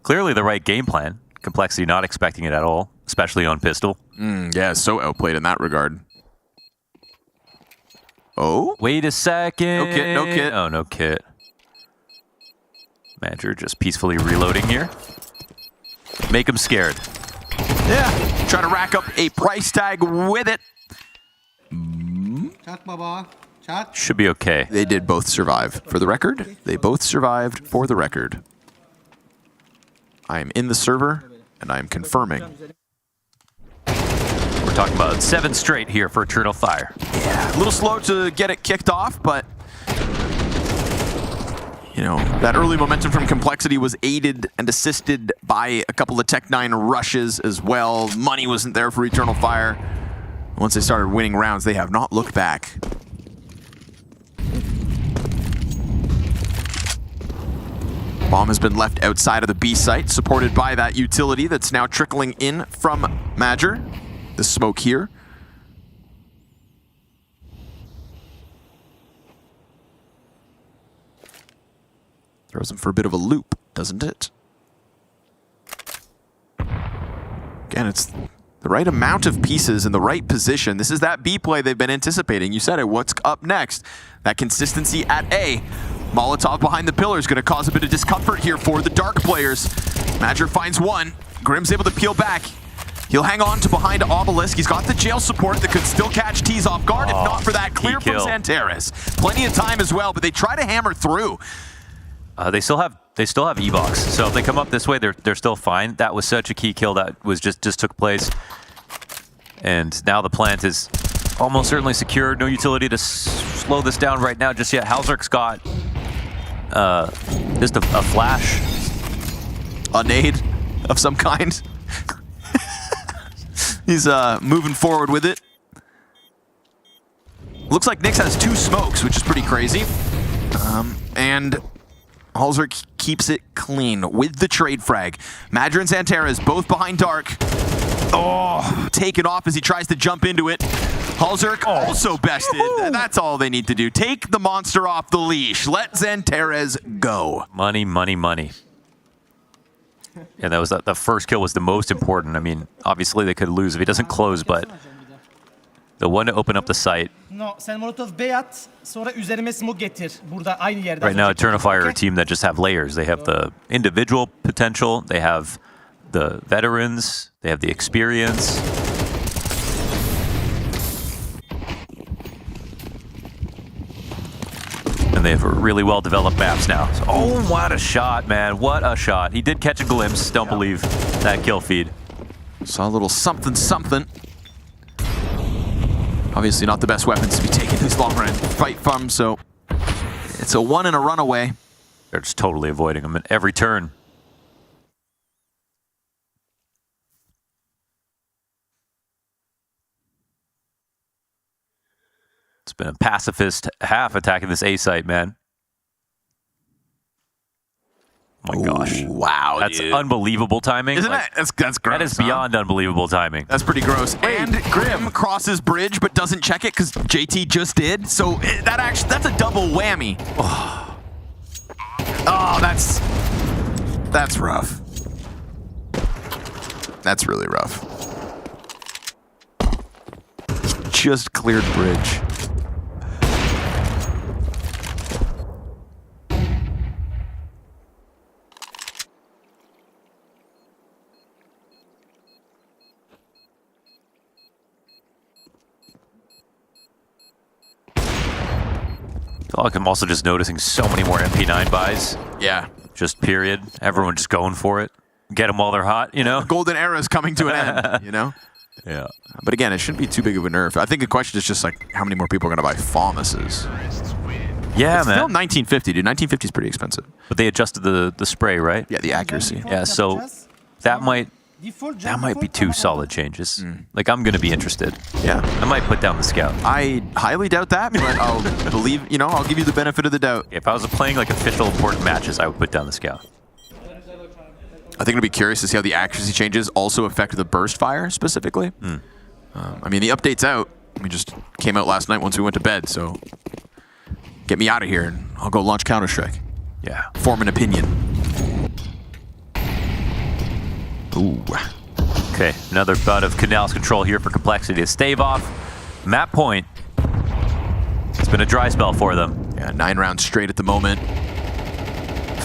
Clearly the right game plan. Complexity not expecting it at all, especially on pistol. Yeah, so outplayed in that regard. Oh? Wait a second. No kit, no kit. Oh, no kit. Madger just peacefully reloading here. Make him scared. Yeah, trying to rack up a price tag with it. Çak baba. Çak. Should be okay. They did both survive. For the record, they both survived for the record. I am in the server, and I am confirming. We're talking about 7 straight here for Eternal Fire. Yeah, a little slow to get it kicked off, but you know, that early momentum from Complexity was aided and assisted by a couple of Tech-9 rushes as well. Money wasn't there for Eternal Fire. Once they started winning rounds, they have not looked back. Bomb has been left outside of the B site, supported by that utility that's now trickling in from Madger. The smoke here. Throws him for a bit of a loop, doesn't it? Again, it's the right amount of pieces in the right position. This is that B play they've been anticipating. You said it, what's up next? That consistency at A. Molotov behind the pillar is going to cause a bit of discomfort here for the Dark players. Madger finds one. Grim's able to peel back. He'll hang on to behind Obelisk. He's got the jail support that could still catch T's off guard, if not for that clear from Santares. Plenty of time as well, but they try to hammer through. They still have E-Box, so if they come up this way, they're still fine. That was such a key kill that was just took place, and now the plant is almost certainly secured. No utility to slow this down right now just yet. Halzer's got just a flash, a nade of some kind. He's moving forward with it. Looks like Nyx has 2 smokes, which is pretty crazy, and Halzer keeps it clean with the trade frag. Madger and Santares both behind Dark. Oh, taken off as he tries to jump into it. Halzer also bested. That's all they need to do. Take the monster off the leash. Let Santares go. Money, money, money. Yeah, that was the first kill was the most important. I mean, obviously they could lose if he doesn't close, but the one to open up the site. No, sen Molotov B at, sonra üzerime smoke getir. Burada aynı yerde. Right now, Eternal Fire are a team that just have layers. They have the individual potential, they have the veterans, they have the experience. And they have really well-developed maps now. So, oh, what a shot, man. What a shot. He did catch a glimpse. Don't believe that kill feed. Saw a little something, something. Obviously not the best weapons to be taking these long-range fight from, so it's a 1 and a runaway. They're just totally avoiding him at every turn. It's been a pacifist half attacking this A site, man. Oh my gosh. Wow, that's dude. Unbelievable timing. Isn't it? That's gross. That is beyond unbelievable timing. That's pretty gross. And Grim crosses bridge but doesn't check it because JT just did. So that's a double whammy. Oh, that's rough. That's really rough. Just cleared bridge. feel like I'm also just noticing so many more MP9 buys. Yeah. Just period. Everyone just going for it. Get them while they're hot, you know? Golden era is coming to an end, you know? Yeah. But again, it shouldn't be too big of a nerf. I think the question is just like, how many more people are going to buy FAMASes? Yeah, it's man. Still 1950, dude. 1950 is pretty expensive. But they adjusted the spray, right? Yeah, the accuracy. Yeah, so that might be two solid changes. Like, I'm gonna be interested. Yeah, I might put down the scout. I highly doubt that, but I'll believe. You know, I'll give you the benefit of the doubt. If I was playing like official important matches, I would put down the scout. I think it'll be curious to see how the accuracy changes also affect the burst fire specifically. I mean, the update's out. We just came out last night once we went to bed, so get me out of here and I'll go launch Counter-Strike. Yeah. Form an opinion. Ooh. Okay, another bout of Canals control here for Complexity to stave off. Map point. It's been a dry spell for them. Yeah, 9 rounds straight at the moment.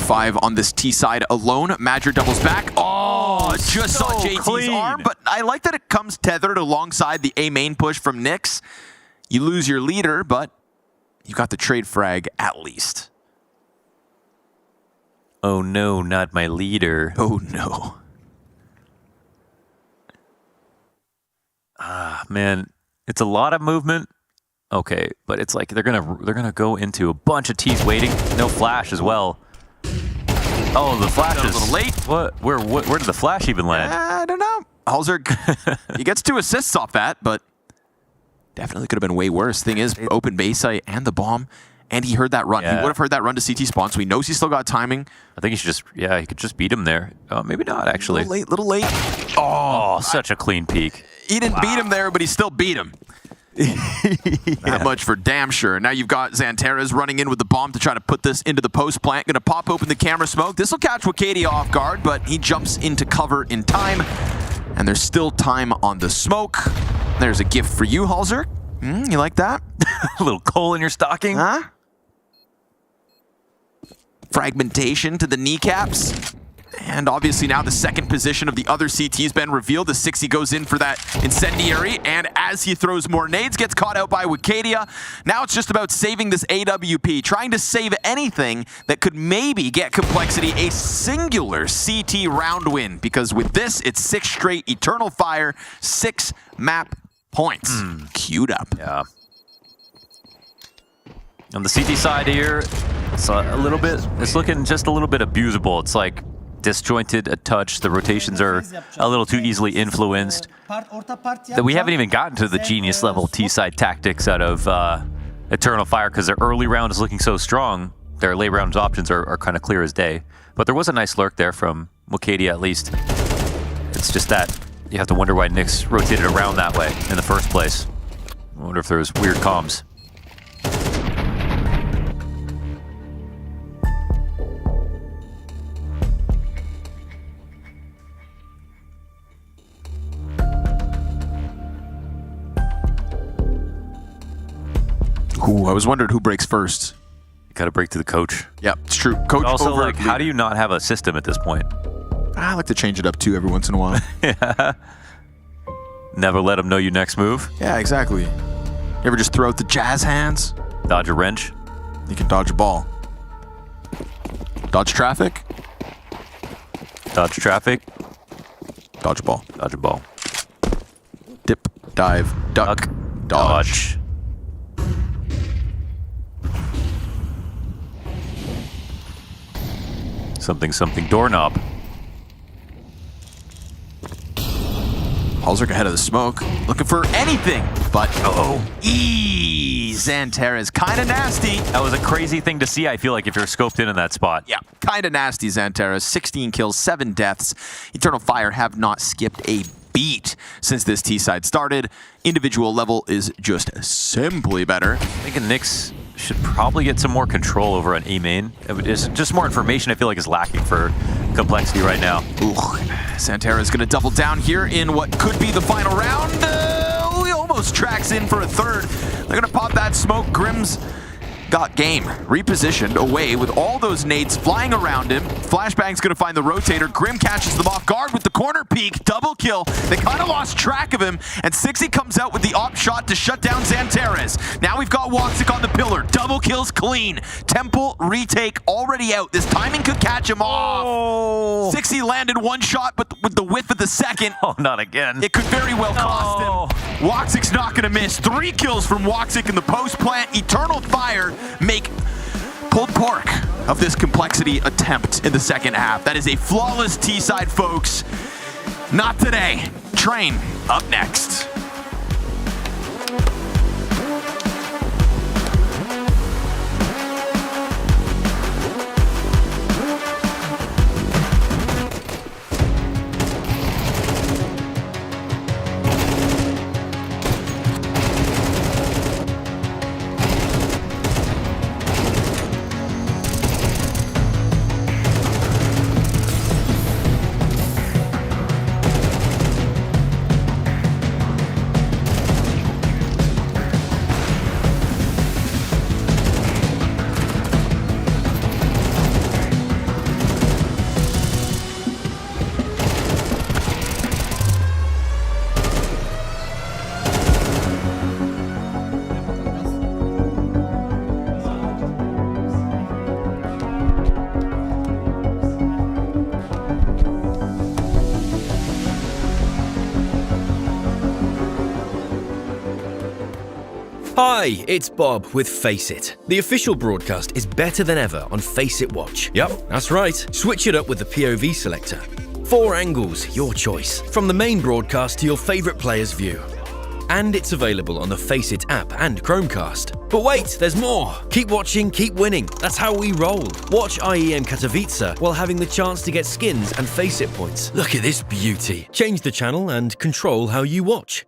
5 on this T side alone. Madger doubles back. Oh, just saw JT's clean. arm, but I like that it comes tethered alongside the A main push from Nyx. You lose your leader, but you got the trade frag at least. Oh no, not my leader. Oh no. Ah, man, it's a lot of movement. Okay, but it's like they're gonna go into a bunch of T's waiting. No flash as well. Oh, the flash is a little late. What? Where did the flash even land? I don't know. Halzer, he gets 2 assists off that, but definitely could have been way worse. Thing is, open base site and the bomb, and he heard that run. Yeah. He would have heard that run to CT spawn, so he knows he's still got timing. I think he should just, he could just beat him there. Maybe not, actually. Little late. Oh, such a clean peek. He didn't beat him there, but he still beat him. That much for damn sure. Now you've got Xanterras running in with the bomb to try to put this into the post plant. Going to pop open the camera smoke. This will catch Wakadia off guard, but he jumps into cover in time. And there's still time on the smoke. There's a gift for you, Halzer. You like that? A little coal in your stocking? Huh? Fragmentation to the kneecaps. And obviously now the second position of the other CT has been revealed. The 60 goes in for that incendiary, and as he throws more nades, gets caught out by Wakadia. Now it's just about saving this AWP, trying to save anything that could maybe get Complexity a singular CT round win, because with this, it's 6 straight Eternal Fire, 6 map points. Queued up. Yeah. On the CT side here, it's it's looking just a little bit abusable. It's like disjointed a touch. The rotations are a little too easily influenced. That we haven't even gotten to the genius level T-side tactics out of Eternal Fire, because their early round is looking so strong. Their late round options are kind of clear as day. But there was a nice lurk there from Wakadia at least. It's just that you have to wonder why Nyx rotated around that way in the first place. I wonder if there's weird comms. Ooh, I was wondering who breaks first. You gotta break to the coach. Yep, it's true. Coach also, over like, how do you not have a system at this point? I like to change it up too every once in a while. Yeah. Never let them know you next move. Yeah, exactly. You ever just throw out the jazz hands? Dodge a wrench. You can dodge a ball. Dodge traffic. Dodge traffic. Dodge a ball. Dodge a ball. Dip, dive, duck, dodge. Something, something, doorknob. Halzer ahead of the smoke, looking for anything, but Xanterra is kind of nasty. That was a crazy thing to see, I feel like, if you're scoped in that spot. Yeah, kind of nasty, Xanterra. 16 kills, 7 deaths. Eternal Fire have not skipped a beat since this T-side started. Individual level is just simply better. I think Nyx should probably get some more control over an A main. It's just more information I feel like is lacking for Complexity right now. Ooh, Xanterra is going to double down here in what could be the final round. He almost tracks in for a third. They're going to pop that smoke. Grimm's got game. Repositioned away with all those nades flying around him. Flashbang's gonna find the rotator. Grim catches them off guard with the corner peek. Double kill. They kind of lost track of him, and Sixy comes out with the op shot to shut down Xantares. Now we've got Woxic on the pillar. Double kills clean. Temple retake already out. This timing could catch him off. Sixy landed one shot, but with the whiff of the second. Oh, not again. It could very well cost him. Woxic's not gonna miss. 3 kills from Woxic in the post plant. Eternal Fire make pulled pork of this complexity attempt in the second half. That is a flawless T-side, folks. Not today. Train up next. Hi, it's Bob with Face It. The official broadcast is better than ever on Face It Watch. Yep, that's right. Switch it up with the POV selector. 4 angles, your choice. From the main broadcast to your favourite player's view. And it's available on the Face It app and Chromecast. But wait, there's more. Keep watching, keep winning. That's how we roll. Watch IEM Katowice while having the chance to get skins and Face It points. Look at this beauty. Change the channel and control how you watch.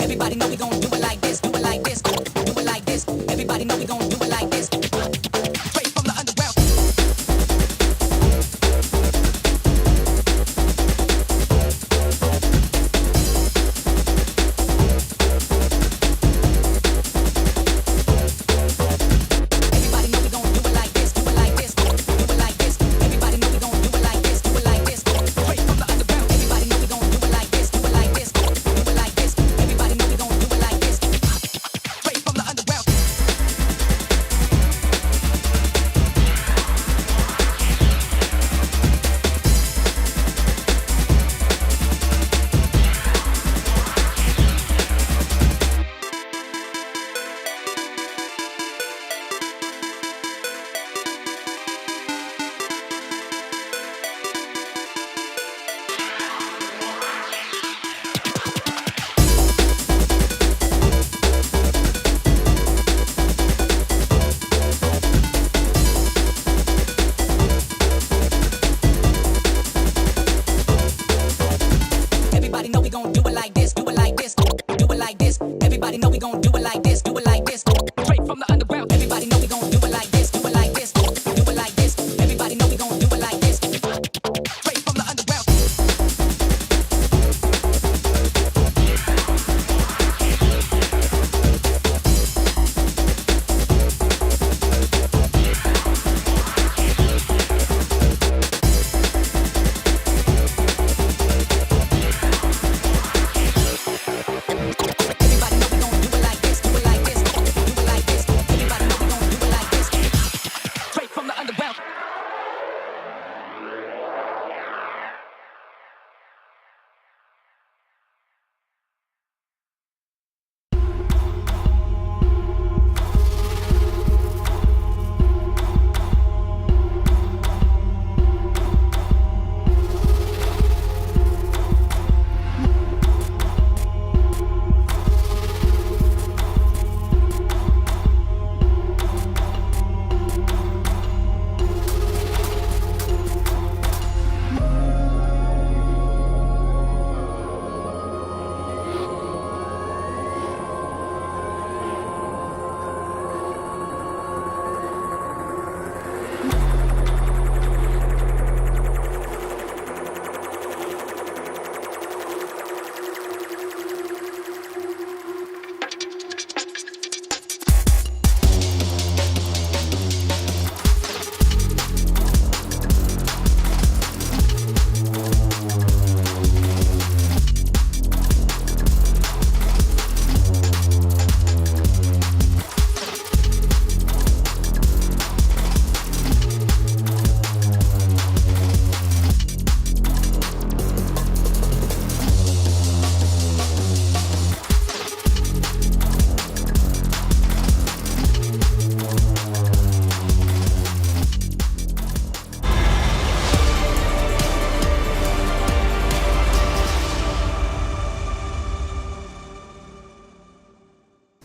Everybody know we gon' do it like this, do it like this, do it like this. Everybody know we gon' do it like this. Straight from the underground. Everybody know we gon' do it like this, do it like this, do it like this. Everybody know we gon' do it like this, do it like this. Straight from the underground. Everybody know we gon' do it like this, do it like this, do it like this. Everybody know we gon' do it like this. Straight from the underground. Everybody know we gon' do it like this, do it like this, do it like this. Everybody know we gon' do it like this, do it like this. Straight from the underground. Everybody know we gon' do it like this, do it like this, do it like this. Everybody know we gon' do it like this. Straight from the underground. Everybody know we gon' do it like this, do it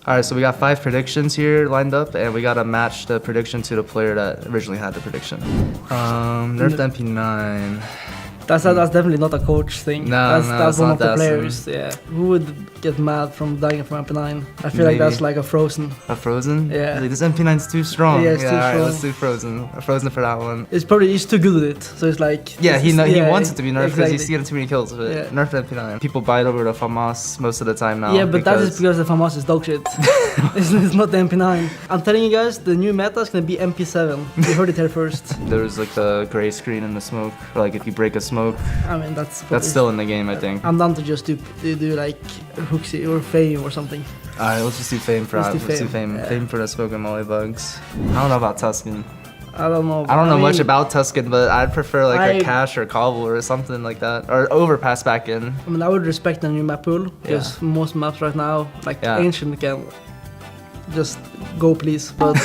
All right, so we got 5 predictions here lined up, and we got to match the prediction to the player that originally had the prediction. Nerfed MP9. That's definitely not a coach thing. That's one of the players. Yeah, who would get mad from dying from MP9? I feel like that's like a Frozen. A Frozen? Yeah. Like, this MP9's too strong. Yeah, it's too all right, strong. let's do Frozen. A Frozen for that one. He's too good at it. So it's like Yeah, he wants it to be nerfed because exactly. he's getting too many kills. But Yeah. nerfed MP9. People buy it over the FAMAS most of the time now. Yeah, but that is because the FAMAS is dog shit. it's not the MP9. I'm telling you guys, the new meta is gonna be MP7. You heard it here first. There's like the gray screen in the smoke. Or like if you break a smoke. I mean, That's still in the game, I think. I'm down to just do like Hooksy or Fame or something. Alright, let's just do Fame for Let's do Let's do Fame. Fame. Yeah. Fame for the smoke and molly bugs. I don't know about Tuscan. I don't know. I don't know much mean, about Tuscan, but I'd prefer like a Cash or Cobble or something like that. Or Overpass back in. I mean, I would respect the new map pool because most maps right now, like Ancient, can just go please. But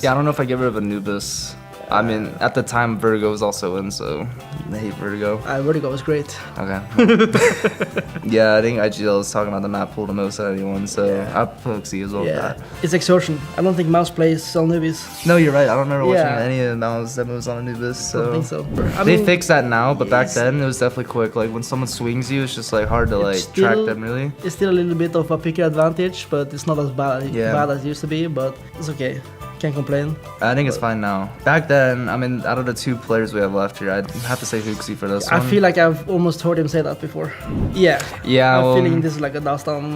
Yeah, I don't know if I get rid of Anubis. I mean, at the time, Vertigo was also in, so I hate Vertigo. Vertigo was great. Okay. Yeah, I think IGL is talking about the map pool the most out of anyone, so I'll put Xi as well for Yeah, that. it's Extortion. I don't think Mouse plays on Nubis. No, you're right. I don't remember watching Yeah. any of the mouse that moves on Anubis. So. I don't think so. I They mean, fixed that now, but back then it was definitely quick. Like when someone swings you, it's just like hard to like track them really. It's still a little bit of a picker advantage, but it's not as bad, Yeah. bad as it used to be, but it's okay. Can't complain. I think it's fine now. Back then, I mean, out of the 2 players we have left here, I'd have to say Hooksy for this I one. feel like I've almost heard him say that before. Yeah. Yeah, I'm well, feeling this is like a Dastan.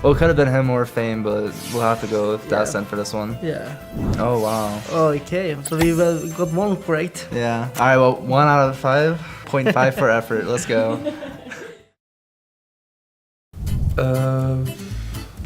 Well, it could have been him or Fame, but we'll have to go with Yeah. Dastan for this one. Yeah. Oh, wow. Okay, so we've got one correct. Yeah. All right, well, 1 out of 5. 0.5 for effort. Let's go.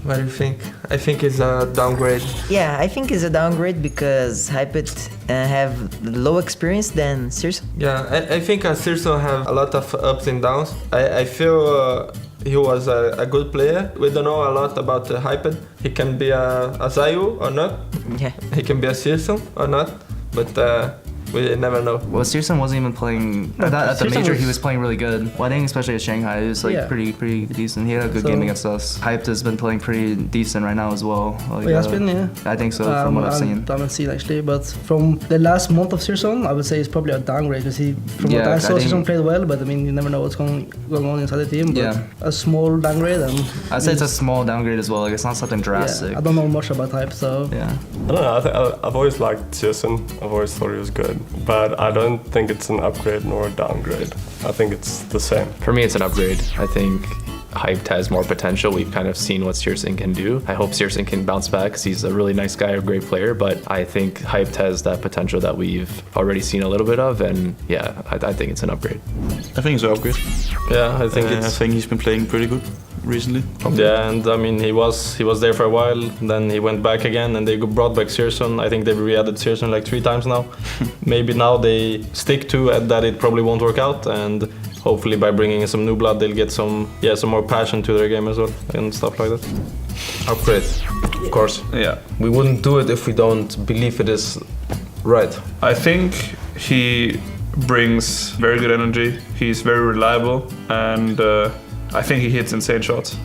What do you think? I think it's a downgrade. Yeah, I think it's a downgrade because Hyped have low experience than Searson. Yeah, I think Searson have a lot of ups and downs. I feel he was a good player. We don't know a lot about Hyped. He can be a Zayu or not. Yeah. He can be a Searson or not, but we never know. Well, Searson wasn't even playing. I thought at the major he was playing really good. Well, I think especially at Shanghai, he was like Yeah. pretty decent. He had a good game against us. Hyped has been playing pretty decent right now as well. Like, He has been, yeah. I think so from what I've seen. I haven't seen actually, but from the last month of Searson, I would say it's probably a downgrade because from what Yeah, I I saw, think- Searson played well, but I mean, you never know what's going on inside the team. But Yeah. a small downgrade. And I'd say it's a small downgrade as well. Like it's not something drastic. Yeah, I don't know much about Hype, so Yeah. I don't know. I've always liked Searson. I've always thought he was good, but I don't think it's an upgrade nor a downgrade. I think it's the same. For me, it's an upgrade. I think Hyped has more potential. We've kind of seen what Searson can do. I hope Searson can bounce back because he's a really nice guy, a great player, but I think Hyped has that potential that we've already seen a little bit of, and yeah, I think it's an upgrade. I think it's an upgrade. Yeah, I think I think he's been playing pretty good recently. Yeah, and I mean he was there for a while, then he went back again, and they brought back Searson. I think they've re-added Searson like 3 times now. Maybe now they stick to it, that it probably won't work out, and hopefully by bringing in some new blood, they'll get some more passion to their game as well and stuff like that. Upgrade, of course. Yeah, we wouldn't do it if we don't believe it is right. I think he brings very good energy. He's very reliable, and I think he hits insane shots.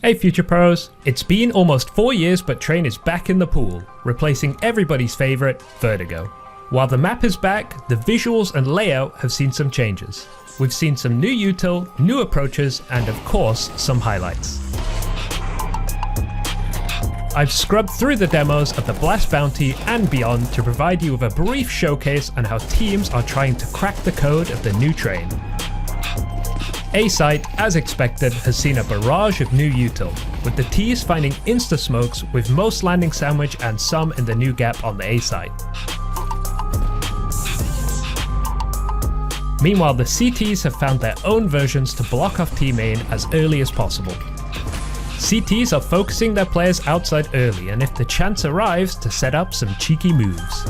Hey Future Pros, it's been almost 4 years, but Train is back in the pool, replacing everybody's favorite, Vertigo. While the map is back, the visuals and layout have seen some changes. We've seen some new util, new approaches, and of course, some highlights. I've scrubbed through the demos of the Blast Bounty and beyond to provide you with a brief showcase on how teams are trying to crack the code of the new Train. A-Site, as expected, has seen a barrage of new util, with the T's finding insta-smokes with most landing sandwich and some in the new gap on the A-Site. Meanwhile, the CTs have found their own versions to block off T-main as early as possible. CTs are focusing their players outside early, and if the chance arrives, to set up some cheeky moves.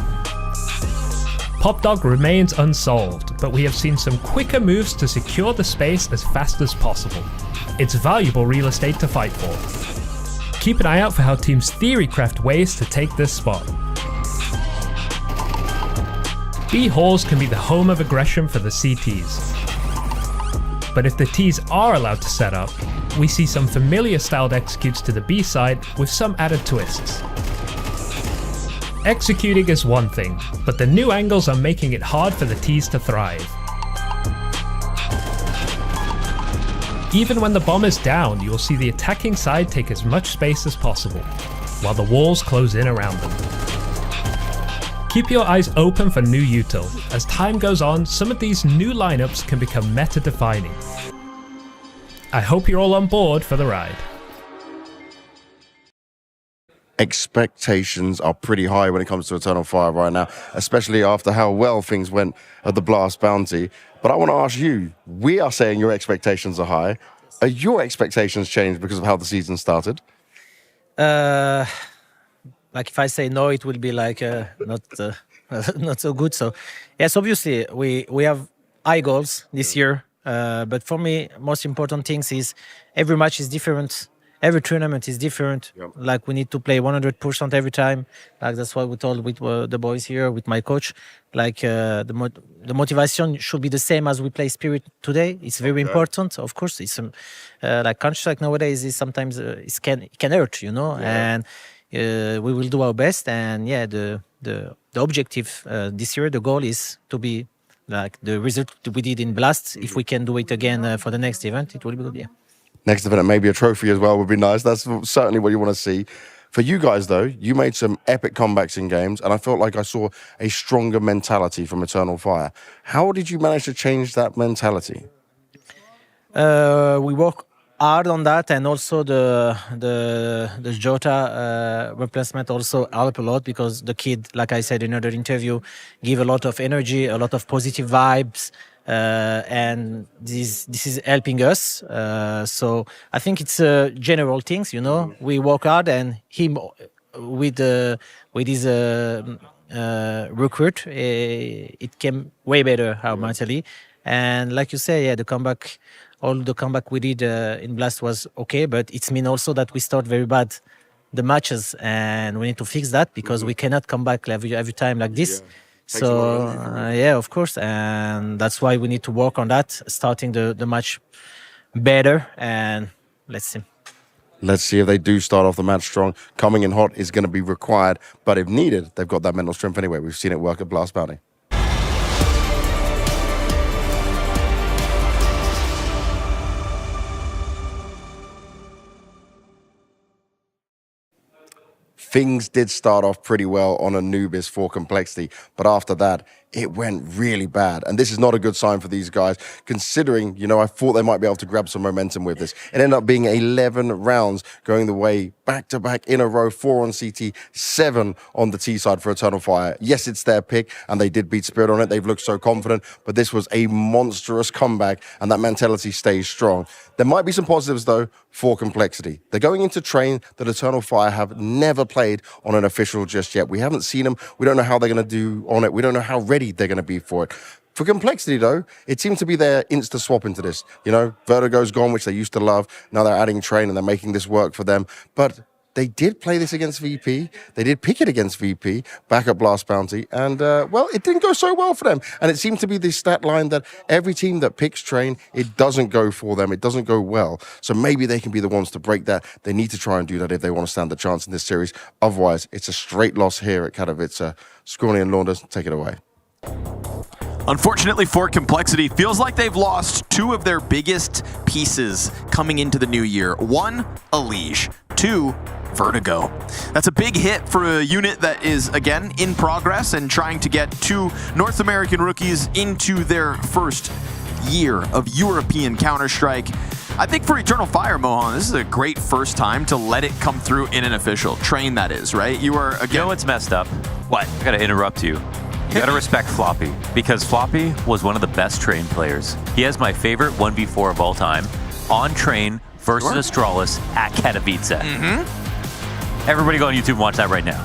Popdog remains unsolved, but we have seen some quicker moves to secure the space as fast as possible. It's valuable real estate to fight for. Keep an eye out for how teams theory craft ways to take this spot. B halls can be the home of aggression for the CTs. But if the Ts are allowed to set up, we see some familiar styled executes to the B side with some added twists. Executing is one thing, but the new angles are making it hard for the T's to thrive. Even when the bomb is down, you'll see the attacking side take as much space as possible, while the walls close in around them. Keep your eyes open for new util. As time goes on, some of these new lineups can become meta-defining. I hope you're all on board for the ride. Expectations are pretty high when it comes to Eternal Fire right now, especially after how well things went at the Blast Bounty. But I want to ask you, we are saying your expectations are high. Are your expectations changed because of how the season started? Like if I say no, it will be like not so good. So yes, obviously we have high goals this year. But for me, most important things is every match is different. Every tournament is different. Yep. Like we need to play 100% every time. Like that's what we told with the boys here, with my coach. Like the motivation should be the same as we play Spirit today. It's very important. Of course, it's like Counter-Strike nowadays is sometimes it can hurt, you know. Yeah. And we will do our best. And yeah, the objective this year, the goal is to be like the result we did in Blast. If we can do it again for the next event, it will be good. Yeah. Next event, maybe a trophy as well would be nice. That's certainly what you want to see. For you guys, though, you made some epic comebacks in games, and I felt like I saw a stronger mentality from Eternal Fire. How did you manage to change that mentality? We work hard on that, and also the Jota replacement also helped a lot because the kid, like I said in another interview, give a lot of energy, a lot of positive vibes. And this is helping us. So I think it's general things, you know. We work hard, and him with his recruit, it came way better mentally. And like you say, yeah, all the comeback we did in Blast was okay, but it's mean also that we start very bad the matches, and we need to fix that because we cannot come back every time like this. Yeah. So yeah, of course, and that's why we need to work on that, starting the match better, and let's see. Let's see if they do start off the match strong. Coming in hot is going to be required, but if needed, they've got that mental strength anyway. We've seen it work at Blast Bounty. Things did start off pretty well on Anubis for Complexity, but after that, it went really bad. And this is not a good sign for these guys, considering, you know, I thought they might be able to grab some momentum with this. It ended up being 11 rounds going the way back-to-back in a row, 4 on CT, 7 on the T side for Eternal Fire. Yes, it's their pick, and they did beat Spirit on it. They've looked so confident, but this was a monstrous comeback, and that mentality stays strong. There might be some positives, though, for Complexity. They're going into train that Eternal Fire have never played on an official just yet. We haven't seen them. We don't know how they're going to do on it. We don't know how ready they're going to be for it. For Complexity, though, it seems to be their insta swap into this. You know, Vertigo's gone, which they used to love. Now they're adding train and they're making this work for them. But they did play this against VP. They did pick it against VP back at Blast Bounty. And, well, it didn't go so well for them. And it seemed to be this stat line that every team that picks train, it doesn't go for them. It doesn't go well. So maybe they can be the ones to break that. They need to try and do that if they want to stand a chance in this series. Otherwise, it's a straight loss here at Katowice. Scrawny and Launders, take it away. Unfortunately for Complexity, feels like they've lost 2 of their biggest pieces coming into the new year. 1, Elige. 2, Vertigo. That's a big hit for a unit that is, again, in progress and trying to get 2 North American rookies into their first year of European Counter-Strike. I think for Eternal Fire, Mohan, this is a great first time to let it come through in an official. Train, that is, right? You are, again... You know what's messed up? What? I gotta interrupt you. You gotta respect Floppy, because Floppy was one of the best train players. He has my favorite 1v4 of all time, on train versus Astralis at Katowice. Everybody go on YouTube and watch that right now.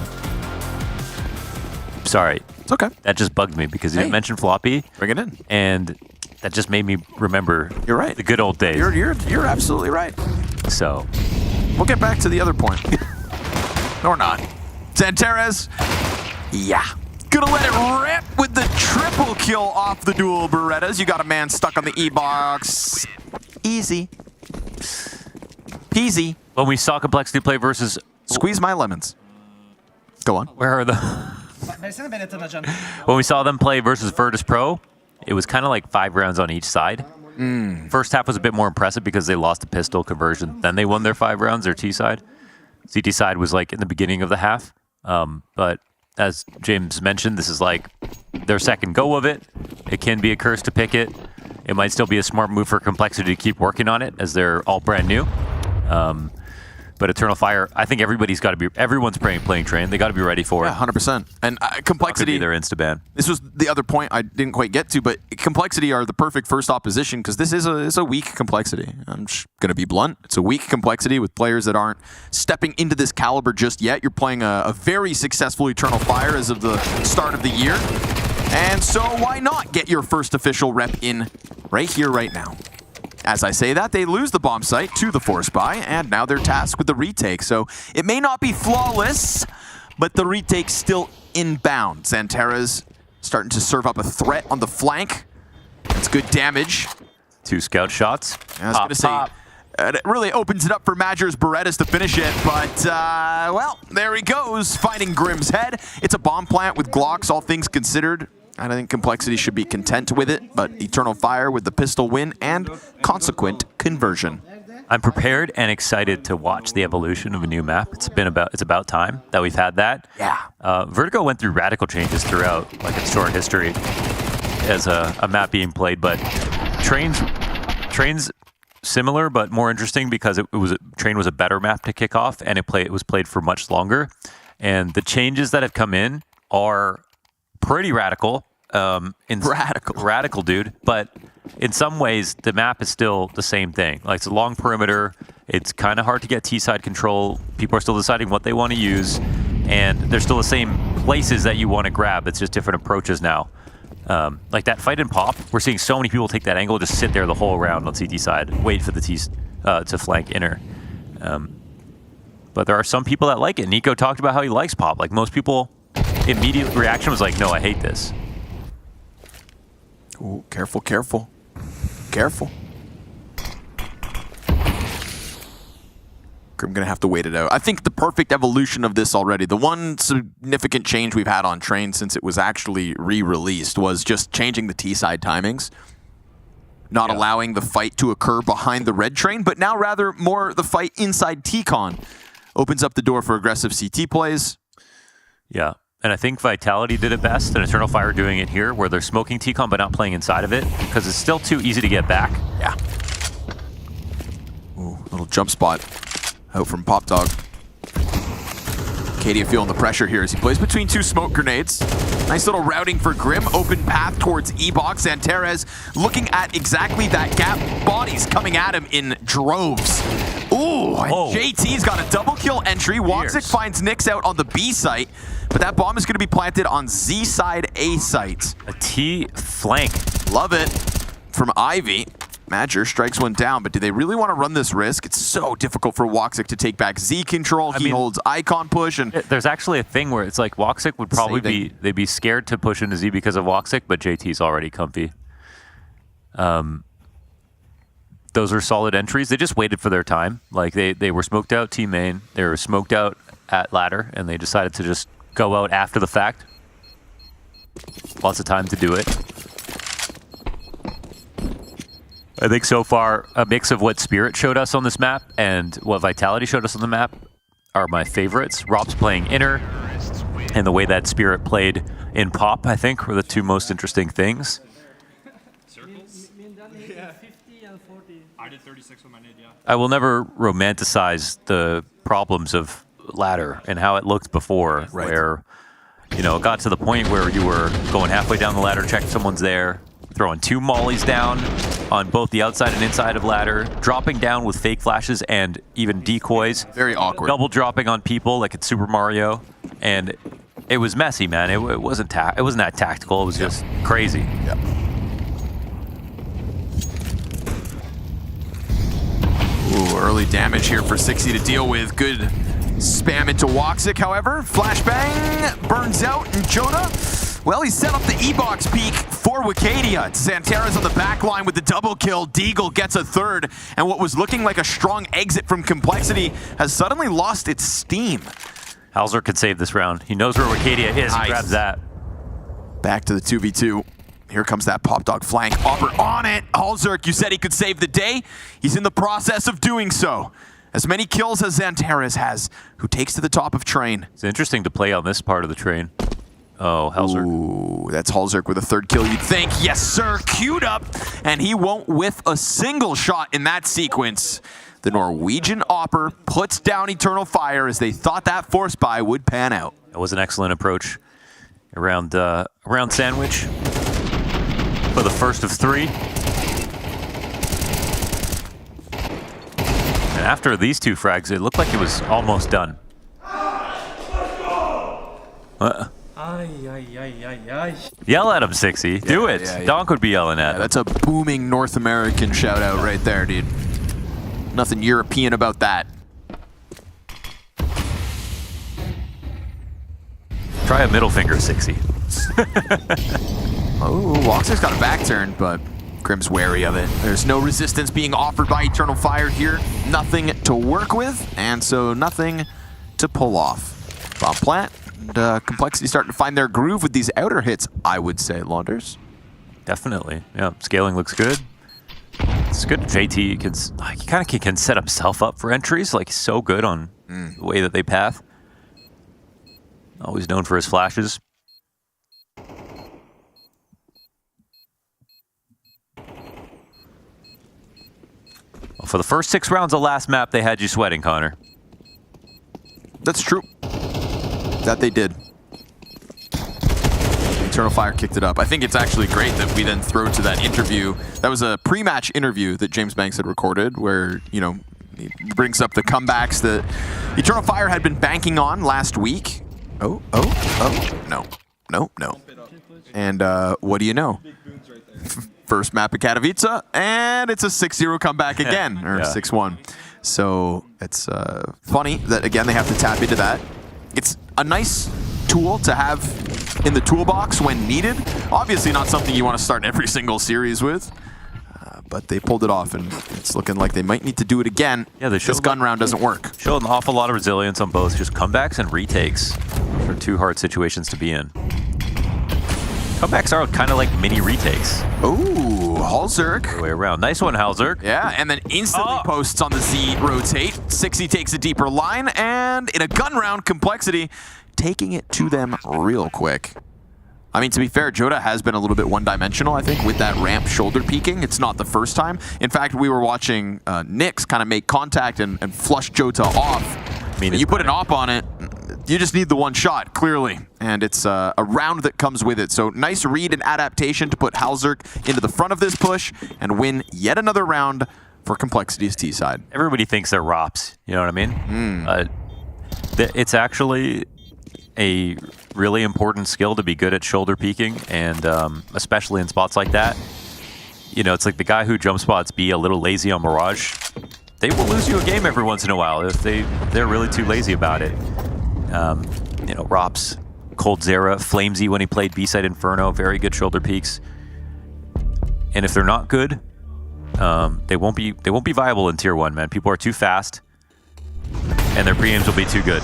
Sorry. It's okay. That just bugged me because you didn't mention Floppy. Bring it in. And that just made me remember You're right. the good old days. You're absolutely right. So, we'll get back to the other point. Or not. Santeres. Yeah. Gonna let it rip with the triple kill off the dual Berettas. You got a man stuck on the E-box. Easy. Peasy. When we saw Complexity play versus... Squeeze my lemons. Go on. Where are the... Versene Benetton Acan. When we saw them play versus Virtus Pro, it was kind of like 5 rounds on each side. First half was a bit more impressive because they lost the pistol conversion. Then they won their 5 rounds, their T side. CT side was like in the beginning of the half. But as James mentioned, this is like their second go of it. It can be a curse to pick it. It might still be a smart move for Complexity to keep working on it as they're all brand new. But Eternal Fire, I think everybody's got to be, everyone's playing Train. They got to be ready for it. 100%. And Complexity, their insta-ban. This was the other point I didn't quite get to, but Complexity are the perfect first opposition because this is a weak Complexity. I'm just going to be blunt. It's a weak Complexity with players that aren't stepping into this caliber just yet. You're playing a very successful Eternal Fire as of the start of the year. And so why not get your first official rep in right here, right now? As I say that, they lose the bomb site to the force buy, and now they're tasked with the retake. So it may not be flawless, but the retake's still inbound. Xantera's starting to serve up a threat on the flank. That's good damage. 2 scout shots. I was going to say, it really opens it up for Major's Berettas to finish it, but, well, there he goes, finding Grimm's head. It's a bomb plant with Glocks, all things considered. I think Complexity should be content with it, but Eternal Fire with the pistol win and consequent conversion. I'm prepared and excited to watch the evolution of a new map. It's about time that we've had that. Yeah. Vertigo went through radical changes throughout like its short history as a map being played, but Train's similar but more interesting because Train was a better map to kick off, and it was played for much longer. And the changes that have come in are pretty radical. Radical, dude. But in some ways, the map is still the same thing. Like, it's a long perimeter. It's kind of hard to get T-side control. People are still deciding what they want to use. And there's still the same places that you want to grab. It's just different approaches now. Like that fight in Pop, we're seeing so many people take that angle, just sit there the whole round on CT side, wait for the T to flank inner. But there are some people that like it. Nico talked about how he likes Pop. Like, most people, immediate reaction was like, no, I hate this. Ooh, careful, careful. Careful. I'm going to have to wait it out. I think the perfect evolution of this already, the one significant change we've had on Train since it was actually re-released was just changing the T-side timings. Not allowing the fight to occur behind the red train, but now rather more the fight inside T-Con. Opens up the door for aggressive CT plays. Yeah. And I think Vitality did it best, and Eternal Fire doing it here, where they're smoking T-Con but not playing inside of it, because it's still too easy to get back. Yeah. Ooh, little jump spot out from Pop Dog. Katie feeling the pressure here as he plays between 2 smoke grenades. Nice little routing for Grim. Open path towards E-Box. Xanterez looking at exactly that gap. Bodies coming at him in droves. Ooh, and JT's got a double kill entry. Woxic finds Nyx out on the B site, but that bomb is going to be planted on Z side A site. A T flank. Love it from Ivy. Major strikes one down, but do they really want to run this risk? It's so difficult for Woxic to take back Z control. He holds icon push, and there's actually a thing where it's like Woxic would probably they'd be scared to push into Z because of Woxic, but JT's already comfy. Those are solid entries. They just waited for their time. Like they were smoked out T main, they were smoked out at ladder, and they decided to just go out after the fact. Lots of time to do it. I think so far, a mix of what Spirit showed us on this map and what Vitality showed us on the map are my favorites. Rob's playing inner, and the way that Spirit played in Pop, I think, were the 2 most interesting things. I did 36 with my nade, yeah. I will never romanticize the problems of ladder and how it looked before, where, you know, it got to the point where you were going halfway down the ladder, check someone's there, throwing 2 mollies down on both the outside and inside of ladder, dropping down with fake flashes and even decoys. Very awkward. Double dropping on people like it's Super Mario, and it was messy, man. It wasn't that tactical. It was just crazy. Yep. Ooh, early damage here for 60 to deal with. Good spam into Woxic, however. Flashbang burns out, and Jonah Well, he set up the E-box peak for Wicadia. Xantera's on the back line with the double kill. Deagle gets a third, and what was looking like a strong exit from Complexity has suddenly lost its steam. Halzer could save this round. He knows where Wicadia is. Nice. He grabs that. Back to the 2v2. Here comes that pop dog flank. Opper on it. Halzerk, you said he could save the day. He's in the process of doing so. As many kills as Xanteras has, who takes to the top of train. It's interesting to play on this part of the train. Oh, Halzerk. Ooh, that's Halzerk with a third kill, you'd think. Yes, sir, queued up, and he won't whiff a single shot in that sequence. The Norwegian Opper puts down Eternal Fire as they thought that force buy would pan out. That was an excellent approach around Sandwich for the first of 3. And after these 2 frags, it looked like it was almost done. Yell at him, Sixy. Do it. Yeah. Donk would be yelling at him. That's a booming North American shout out right there, dude. Nothing European about that. Try a middle finger, Sixy. Oh, Woxer's got a back turn, but Grim's wary of it. There's no resistance being offered by Eternal Fire here. Nothing to work with, and so nothing to pull off. Bomb plant, and Complexity starting to find their groove with these outer hits, I would say, Launders. Definitely. Yeah, scaling looks good. It's good. JT can set himself up for entries. Like, he's so good on the way that they path. Always known for his flashes. Well, for the first 6 rounds of last map, they had you sweating, Connor. That's true. That they did. Eternal Fire kicked it up. I think it's actually great that we then throw to that interview. That was a pre-match interview that James Banks had recorded where, you know, he brings up the comebacks that Eternal Fire had been banking on last week. Oh, no. And what do you know? First map at Katowice, and it's a 6-0 comeback again, or 6-1. So it's funny that, again, they have to tap into that. It's a nice tool to have in the toolbox when needed. Obviously not something you want to start every single series with, but they pulled it off, and it's looking like they might need to do it again. Yeah, this gun round doesn't work. Showed an awful lot of resilience on both, just comebacks and retakes are 2 hard situations to be in. Comebacks are kind of like mini retakes. Ooh, Halzerk. Other way around. Nice one, Halzerk. Yeah, and then instantly posts on the Z rotate. Sixy takes a deeper line, and in a gun round, Complexity taking it to them real quick. I mean, to be fair, Joda has been a little bit one-dimensional, I think, with that ramp shoulder peeking. It's not the first time. In fact, we were watching Nyx kind of make contact and flush Jota off. I mean, you put an op on it, you just need the one shot, clearly. And it's a round that comes with it. So nice read and adaptation to put Halzerk into the front of this push and win yet another round for Complexity's T side. Everybody thinks they're ROPs, you know what I mean? It's actually a really important skill to be good at shoulder peeking, and especially in spots like that. You know, it's like the guy who jump spots B a little lazy on Mirage. They will lose you a game every once in a while if they're really too lazy about it. You know, Rops, Cold Zera, Flamesy when he played B-side Inferno, very good shoulder peeks. And if they're not good, they won't be viable in Tier 1, man. People are too fast, and their pre-aims will be too good.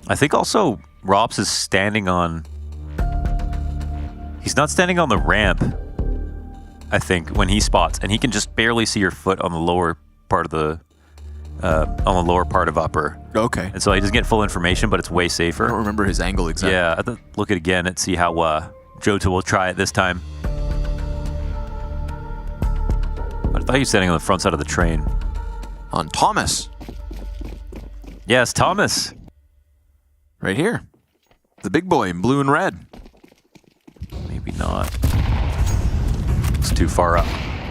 I think also Rops is standing on... He's not standing on the ramp, I think, when he spots, and he can just barely see your foot on the lower part of the upper. Okay. And so he doesn't get full information, but it's way safer. I don't remember his angle exactly. Yeah, I have to look at it again and see how Jota will try it this time. But I thought he was standing on the front side of the train. On Thomas. Yes, Thomas. Right here. The big boy in blue and red. Maybe not. It's too far up.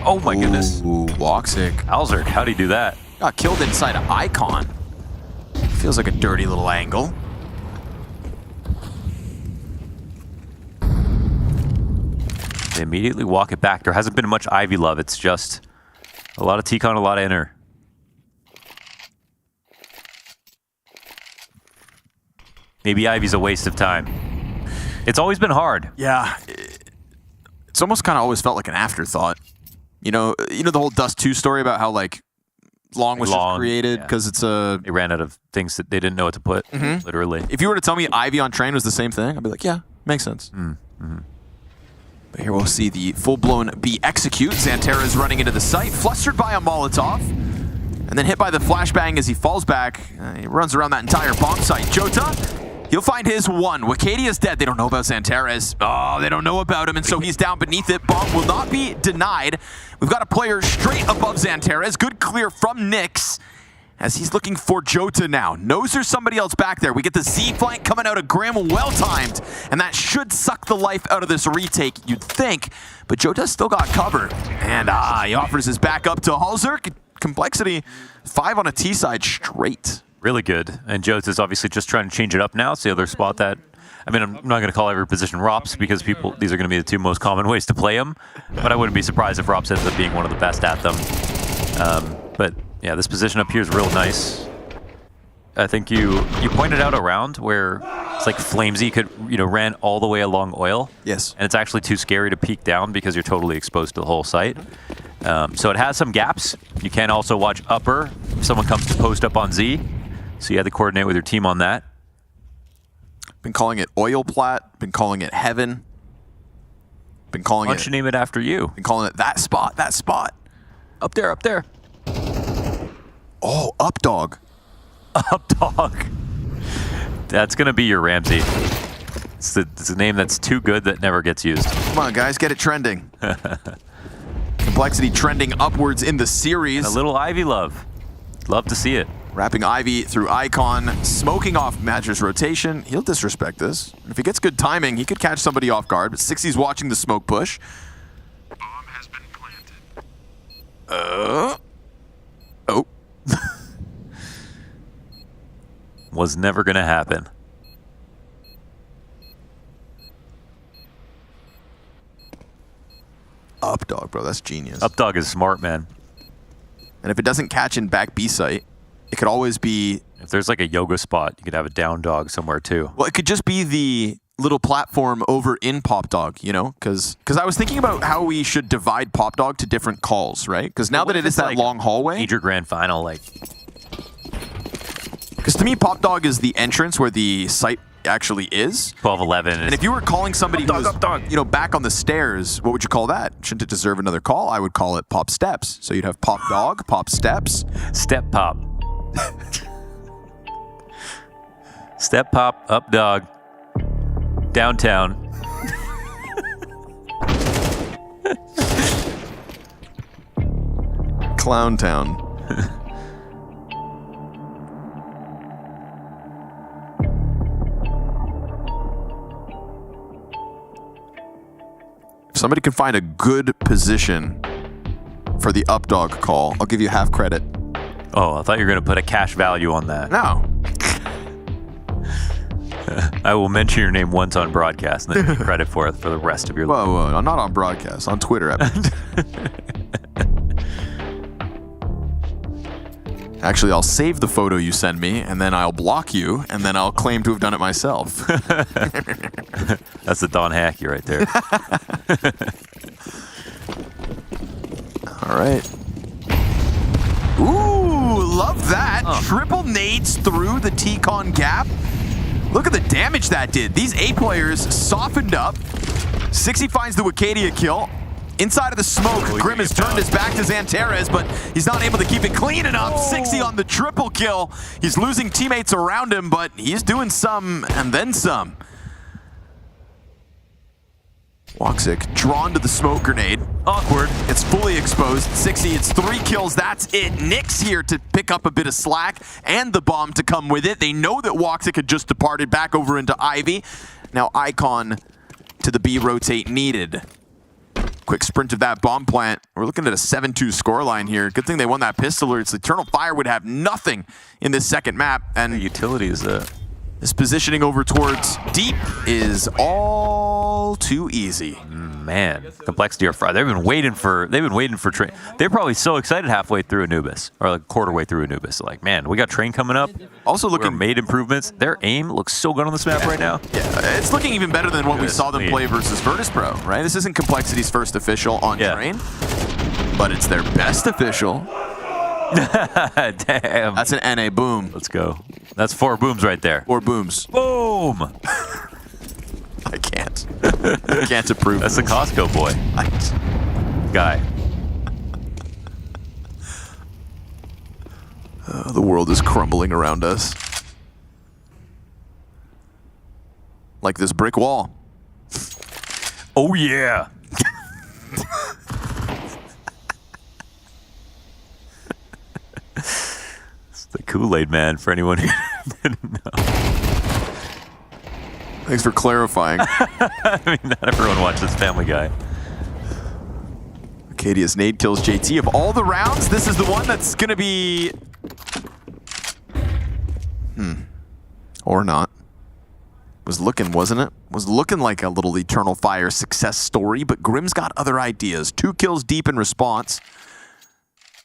Oh my goodness. Ooh, Woxic. Halzerk, how'd he do that? Got killed inside an Icon. Feels like a dirty little angle. They immediately walk it back. There hasn't been much Ivy love. It's just a lot of T-Con, a lot of inner. Maybe Ivy's a waste of time. It's always been hard. Yeah. It's almost kind of always felt like an afterthought. You know the whole Dust 2 story about how like Long was just created because it's a... They ran out of things that they didn't know what to put, literally. If you were to tell me Ivy on Train was the same thing, I'd be like, yeah, makes sense. But here we'll see the full-blown B execute. Xantera is running into the site, flustered by a Molotov, and then hit by the flashbang as he falls back. He runs around that entire bomb site. Jota, he'll find his one. Wakadia is dead. They don't know about Xanteres. Oh, they don't know about him, and so he's down beneath it. Bomb will not be denied. We've got a player straight above Xanteres. Good clear from Nyx as he's looking for Jota now. Knows there's somebody else back there. We get the Z flank coming out of Grim, well-timed, and that should suck the life out of this retake, you'd think, but Jota's still got cover. And he offers his back up to Halzerk. Complexity 5 on a T side straight. Really good. And Jota's obviously just trying to change it up now. It's the other spot that, I mean, I'm not going to call every position ROPS because these are going to be the two most common ways to play them. But I wouldn't be surprised if ROPS ends up being one of the best at them. But yeah, this position up here is real nice. I think you pointed out a round where it's like Flamesy could, ran all the way along oil. Yes. And it's actually too scary to peek down because you're totally exposed to the whole site. So it has some gaps. You can also watch upper if someone comes to post up on Z. So you have to coordinate with your team on that. Been calling it Oil Plat. Been calling it Heaven. Been calling Why don't you name it after you? Been calling it that spot. That spot. Up there, up there. Oh, Up Dog. Up Dog. That's going to be your Ramsey. It's a name that's too good that never gets used. Come on, guys. Get it trending. Complexity trending upwards in the series. And a little Ivy love. Love to see it. Wrapping Ivy through Icon, smoking off Matcher's rotation. He'll disrespect this. If he gets good timing, he could catch somebody off guard, but 60's watching the smoke push. Bomb has been planted. Oh. Was never going to happen. Up Dog, bro. That's genius. Up Dog is smart, man. And if it doesn't catch in back B site, it could always be... If there's like a yoga spot, you could have a down dog somewhere too. Well, it could just be the little platform over in Pop Dog, Because I was thinking about how we should divide Pop Dog to different calls, right? Because now that it is that long hallway... Major Grand Final, Because to me, Pop Dog is the entrance where the site actually is. 12-11. And if you were calling somebody who was, back on the stairs, what would you call that? Shouldn't it deserve another call? I would call it Pop Steps. So you'd have Pop Dog, Pop Steps. Step Pop. Step Pop, Up Dog, downtown. Clown Town. If somebody can find a good position for the Up Dog call, I'll give you half credit. Oh, I thought you were going to put a cash value on that. No. I will mention your name once on broadcast and then give you credit for it for the rest of your life. Whoa, not on broadcast, on Twitter. Actually, I'll save the photo you send me, and then I'll block you, and then I'll claim to have done it myself. That's the Don Hackey right there. All right. Ooh, love that. Triple nades through the T-Con gap. Look at the damage that did. These A players softened up. 60 finds the Wakadia kill. Inside of the smoke, Grim has turned his back to Xanteres, but he's not able to keep it clean enough. 60 on the triple kill. He's losing teammates around him, but he's doing some and then some. Woxic drawn to the smoke grenade. Awkward. It's fully exposed. 60, it's 3 kills. That's it. Nyx here to pick up a bit of slack and the bomb to come with it. They know that Woxic had just departed back over into Ivy. Now Icon to the B rotate needed. Quick sprint of that bomb plant. We're looking at a 7-2 scoreline here. Good thing they won that pistol, or it's Eternal Fire would have nothing in this second map. And the utilities, this positioning over towards deep is all too easy. man, Complexity are fried. They've been waiting for Train. They're probably so excited halfway through Anubis, or like quarter way through Anubis. Like, man, we got Train coming up. Also looking made improvements. Their aim looks so good on this map right now. Yeah, it's looking even better than what we saw them play versus Virtus Pro, right? This isn't Complexity's first official on Train, but it's their best official. Damn. That's an NA boom. Let's go. That's 4 booms right there. 4 booms. Boom. I can't. I can't approve. That's the Costco boy. Guy. The world is crumbling around us. Like this brick wall. Oh yeah. It's the Kool-Aid man for anyone who didn't know. Thanks for clarifying. I mean, not everyone watches Family Guy. Arcadia's nade kills JT. Of all the rounds, this is the one that's gonna be... Or not. Was looking, wasn't it? Was looking like a little Eternal Fire success story, but Grim's got other ideas. 2 kills deep in response.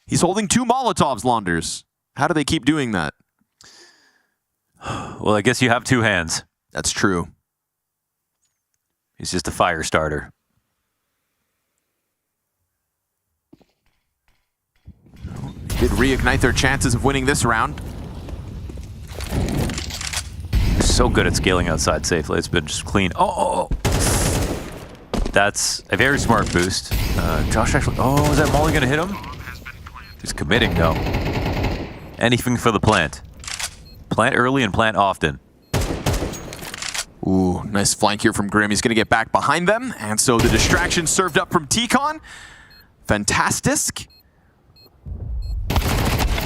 He's holding 2 Molotovs, Launders. How do they keep doing that? Well, I guess you have 2 hands. That's true. He's just a fire starter. Did reignite their chances of winning this round. So good at scaling outside safely. It's been just clean. Oh. That's a very smart boost. Josh actually... Oh, is that Molly going to hit him? He's committing, though. Anything for the plant. Plant early and plant often. Ooh, nice flank here from Grim. He's going to get back behind them. And so the distraction served up from T-Con. Fantastic.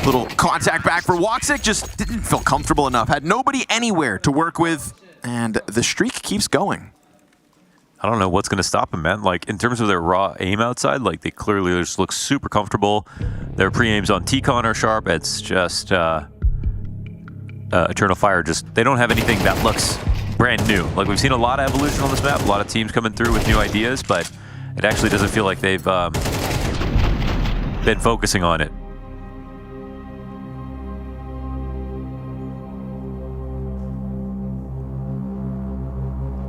Little contact back for Woxic. Just didn't feel comfortable enough. Had nobody anywhere to work with. And the streak keeps going. I don't know what's going to stop him, man. Like, in terms of their raw aim outside, like, they clearly just look super comfortable. Their pre-aims on T-Con are sharp. It's just Eternal Fire. Just, they don't have anything that looks brand new. Like, we've seen a lot of evolution on this map, a lot of teams coming through with new ideas, but it actually doesn't feel like they've been focusing on it.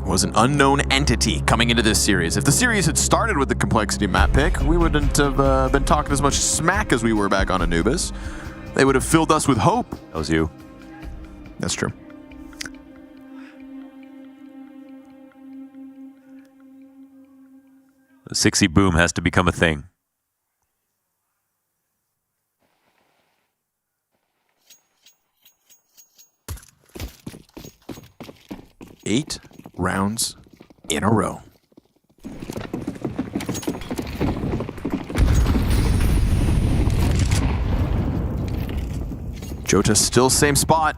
Was an unknown entity coming into this series. If the series had started with the Complexity map pick, we wouldn't have been talking as much smack as we were back on Anubis. They would have filled us with hope. That was you. That's true. The 60 boom has to become a thing. Eight rounds in a row. Jota still same spot.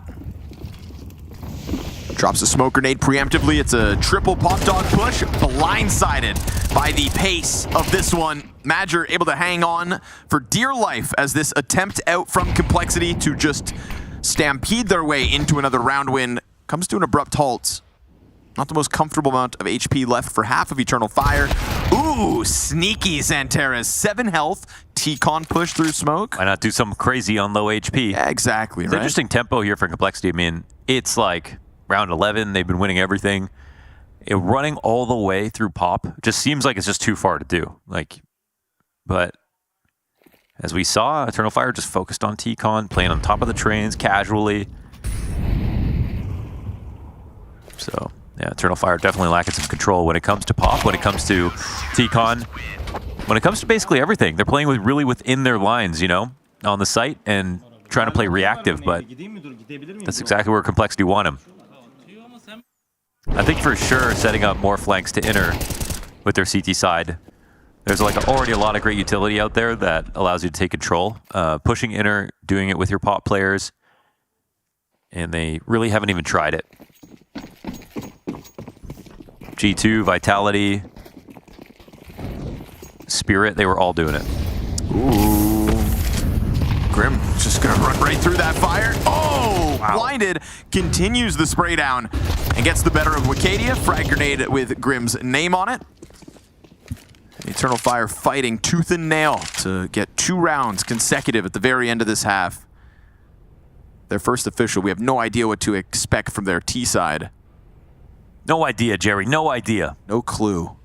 Drops a smoke grenade preemptively. It's a triple pop dog push. Blindsided by the pace of this one. Madger able to hang on for dear life as this attempt out from Complexity to just stampede their way into another round win comes to an abrupt halt. Not the most comfortable amount of HP left for half of Eternal Fire. Ooh, sneaky Xanteras. 7 health. T-Con push through smoke. Why not do something crazy on low HP? Yeah, exactly, It's right? interesting tempo here for Complexity. I mean, it's like round 11. They've been winning everything. Running all the way through pop just seems like it's just too far to do. Like, but as we saw, Eternal Fire just focused on T-Con, playing on top of the trains casually. So... yeah, Eternal Fire definitely lacking some control when it comes to pop, when it comes to T-Con, when it comes to basically everything. They're playing really within their lines, you know, on the site and trying to play reactive, but that's exactly where Complexity want him. I think for sure setting up more flanks to inner with their CT side. There's like already a lot of great utility out there that allows you to take control. Pushing inner, doing it with your pop players, and they really haven't even tried it. G2, Vitality, Spirit, they were all doing it. Ooh. Grim just gonna run right through that fire. Oh, wow. Blinded, continues the spray down and gets the better of Wicadia. Frag grenade with Grim's name on it. Eternal Fire fighting tooth and nail to get 2 rounds consecutive at the very end of this half. Their first official, we have no idea what to expect from their T side. No idea, Jerry, no idea. No clue.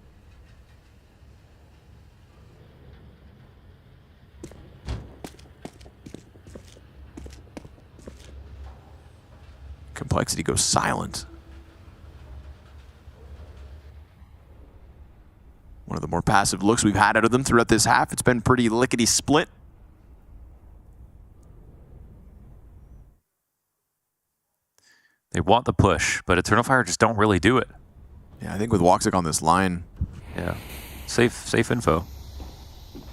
Complexity goes silent. One of the more passive looks we've had out of them throughout this half. It's been pretty lickety-split. They want the push, but Eternal Fire just don't really do it. Yeah, I think with Woxic on this line. Yeah, safe info.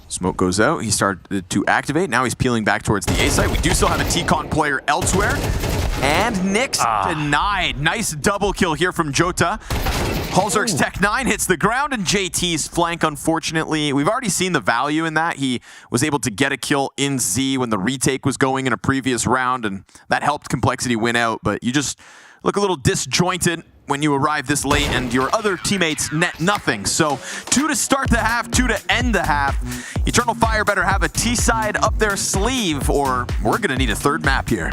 Smoke goes out. He started to activate. Now he's peeling back towards the A site. We do still have a T-Con player elsewhere. And Nyx denied. Nice double kill here from Jota. Halzerk's Tech 9 hits the ground, and JT's flank, unfortunately. We've already seen the value in that. He was able to get a kill in Z when the retake was going in a previous round, and that helped Complexity win out. But you just look a little disjointed when you arrive this late and your other teammates net nothing. So 2 to start the half, 2 to end the half. Eternal Fire better have a T-side up their sleeve, or we're going to need a third map here.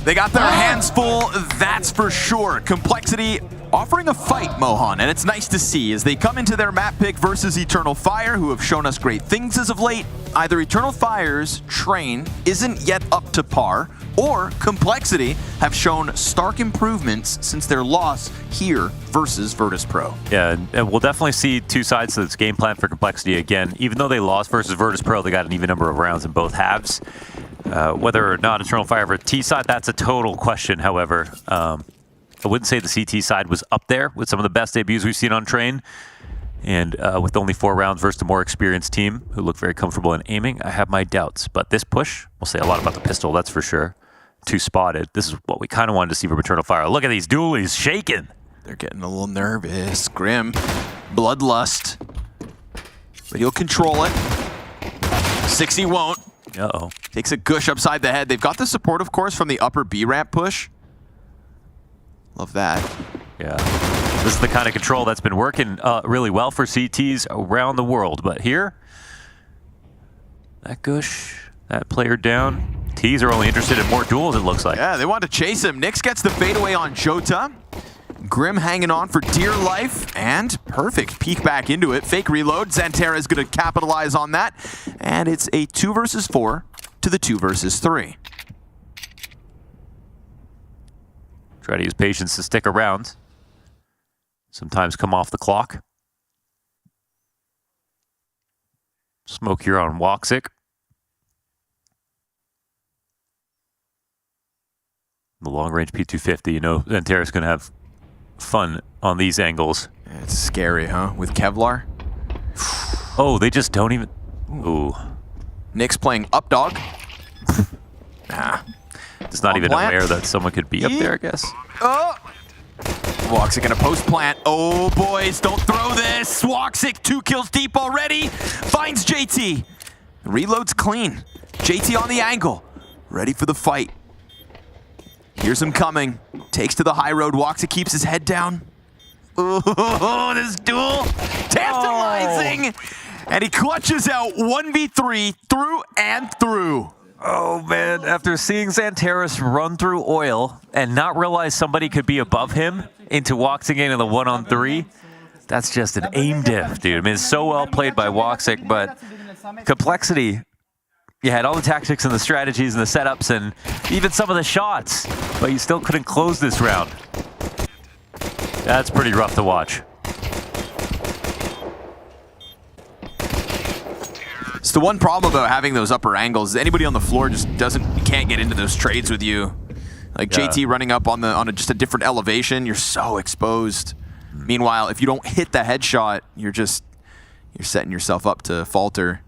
They got their hands full, that's for sure. Complexity offering a fight, Mohan, and it's nice to see as they come into their map pick versus Eternal Fire, who have shown us great things as of late. Either Eternal Fire's train isn't yet up to par, or Complexity have shown stark improvements since their loss here versus Virtus Pro. Yeah, and we'll definitely see two sides to this game plan for Complexity again. Even though they lost versus Virtus Pro, they got an even number of rounds in both halves. Whether or not Eternal Fire for T side, that's a total question, however. I wouldn't say the CT side was up there with some of the best debuts we've seen on Train. And with only 4 rounds versus a more experienced team who look very comfortable in aiming, I have my doubts. But this push will say a lot about the pistol, that's for sure. 2 spotted. This is what we kind of wanted to see from Eternal Fire. Look at these dualies shaking. They're getting a little nervous. Grim, bloodlust. But he'll control it. 60 won't. Uh-oh. Takes a gush upside the head. They've got the support, of course, from the upper B ramp push. Love that. Yeah. This is the kind of control that's been working really well for CTs around the world. But here, that gush, that player down. T's are only interested in more duels, it looks like. Yeah, they want to chase him. Nyx gets the fadeaway on Jota. Grim hanging on for dear life, and perfect peek back into it. Fake reload. Xantera is going to capitalize on that, and it's a 2 versus 4 to the 2 versus 3. Try to use patience to stick around. Sometimes come off the clock. Smoke here on Woxic. The long-range P250, you know, Xantera's going to have fun on these angles. It's scary, huh? With Kevlar. Oh, they just don't even... Ooh. Nyx playing up dog. Nah. It's not even aware that someone could be up there, I guess. Oh! Woxic gonna post plant. Oh, boys, don't throw this. Woxic 2 kills deep already. Finds JT. Reloads clean. JT on the angle. Ready for the fight. Here's him coming. Takes to the high road. Woxic keeps his head down. Oh, this duel. Tantalizing. And he clutches out 1v3 through and through. Oh, man. After seeing Xanteris run through oil and not realize somebody could be above him into Woxic into the 1-on-3, that's just an aim diff, dude. I mean, it's so well played by Woxic, but Complexity, you had all the tactics and the strategies and the setups and even some of the shots, but you still couldn't close this round. That's pretty rough to watch. It's the one problem about having those upper angles. Anybody on the floor just can't get into those trades with you. Like JT running up on just a different elevation, you're so exposed. Meanwhile, if you don't hit the headshot, you're setting yourself up to falter.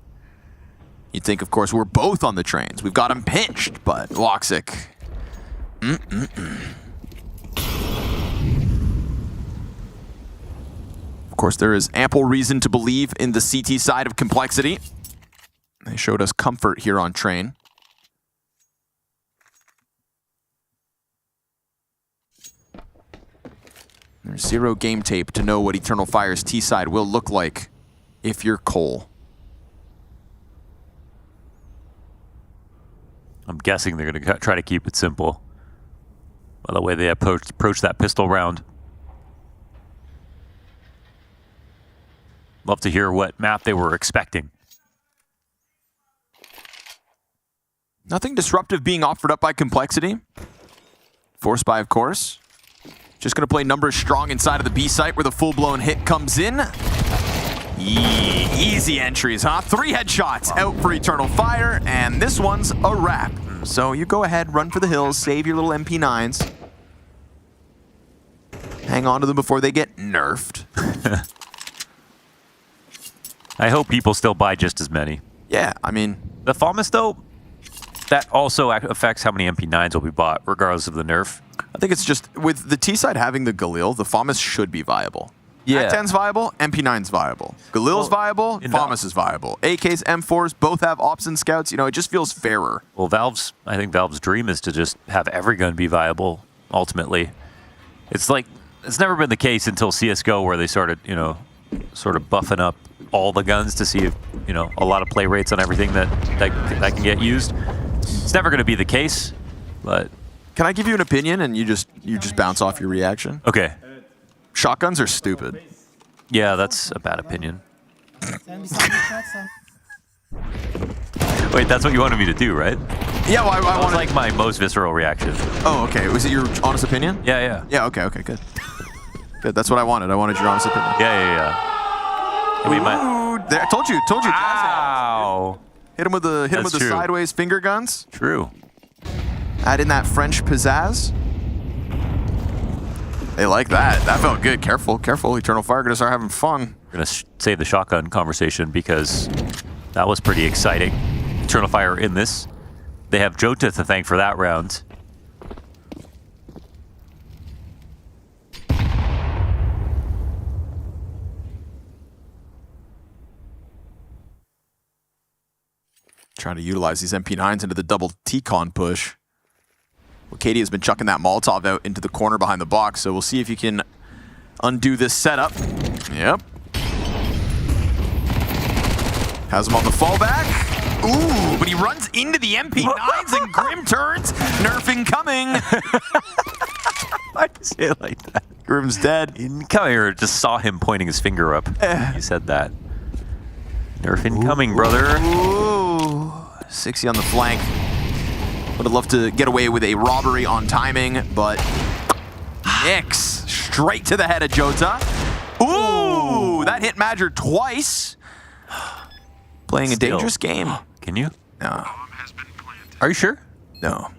You'd think, of course, we're both on the trains. We've got him pinched, but Woxic. Of course, there is ample reason to believe in the CT side of Complexity. They showed us comfort here on Train. There's 0 game tape to know what Eternal Fire's T side will look like if you're Cole. I'm guessing they're going to try to keep it simple. By the way they approach that pistol round. Love to hear what map they were expecting. Nothing disruptive being offered up by Complexity. Forced by, of course. Just going to play numbers strong inside of the B site where the full-blown hit comes in. Easy entries, huh? 3 headshots out for Eternal Fire, and this one's a wrap. So you go ahead, run for the hills, save your little MP9s. Hang on to them before they get nerfed. I hope people still buy just as many. Yeah, I mean... The FAMAS, though, that also affects how many MP9s will be bought, regardless of the nerf. I think it's just, with the T side having the Galil, the FAMAS should be viable. Yeah. At-10's viable, MP9's viable. Galil's viable, FAMAS is viable. AKs, M4s, both have ops and scouts. You know, it just feels fairer. Well, I think Valve's dream is to just have every gun be viable, ultimately. It's like, it's never been the case until CSGO where they started, you know, sort of buffing up all the guns to see if, you know, a lot of play rates on everything that can get used. It's never going to be the case, but Can I give you an opinion and you just bounce off your reaction? Okay. Shotguns are stupid. Yeah, that's a bad opinion. Sen bir saniye açsan. Wait, that's what you wanted me to do, right? Yeah, well, I That was wanted... like my most visceral reaction. Oh, okay. Was it your honest opinion? Yeah. Yeah, okay, good. Good, that's what I wanted. I wanted your honest opinion. Yeah. I mean, There, I told you. Ow. Hit him with the true. sideways finger guns. True. Add in that French pizzazz. They like that. That felt good. Careful. Eternal Fire gonna start having fun. We're going to save the shotgun conversation because that was pretty exciting. Eternal Fire in this. They have Jota to thank for that round. Trying to utilize these MP9s into the double T-con push. Well, Katie has been chucking that Molotov out into the corner behind the box, so we'll see if you can undo this setup. Yep. Has him on the fallback. Ooh, but he runs into the MP9s and Grim turns. Nerf incoming. Why'd you say it like that? Grim's dead. Incoming, or just saw him pointing his finger up. You said that. Nerf incoming, brother. Ooh. 60 on the flank. Would have loved to get away with a robbery on timing, but Nix straight to the head of Jota. Ooh, that hit Madger twice. Playing a dangerous game. Can you? No. Are you sure? No.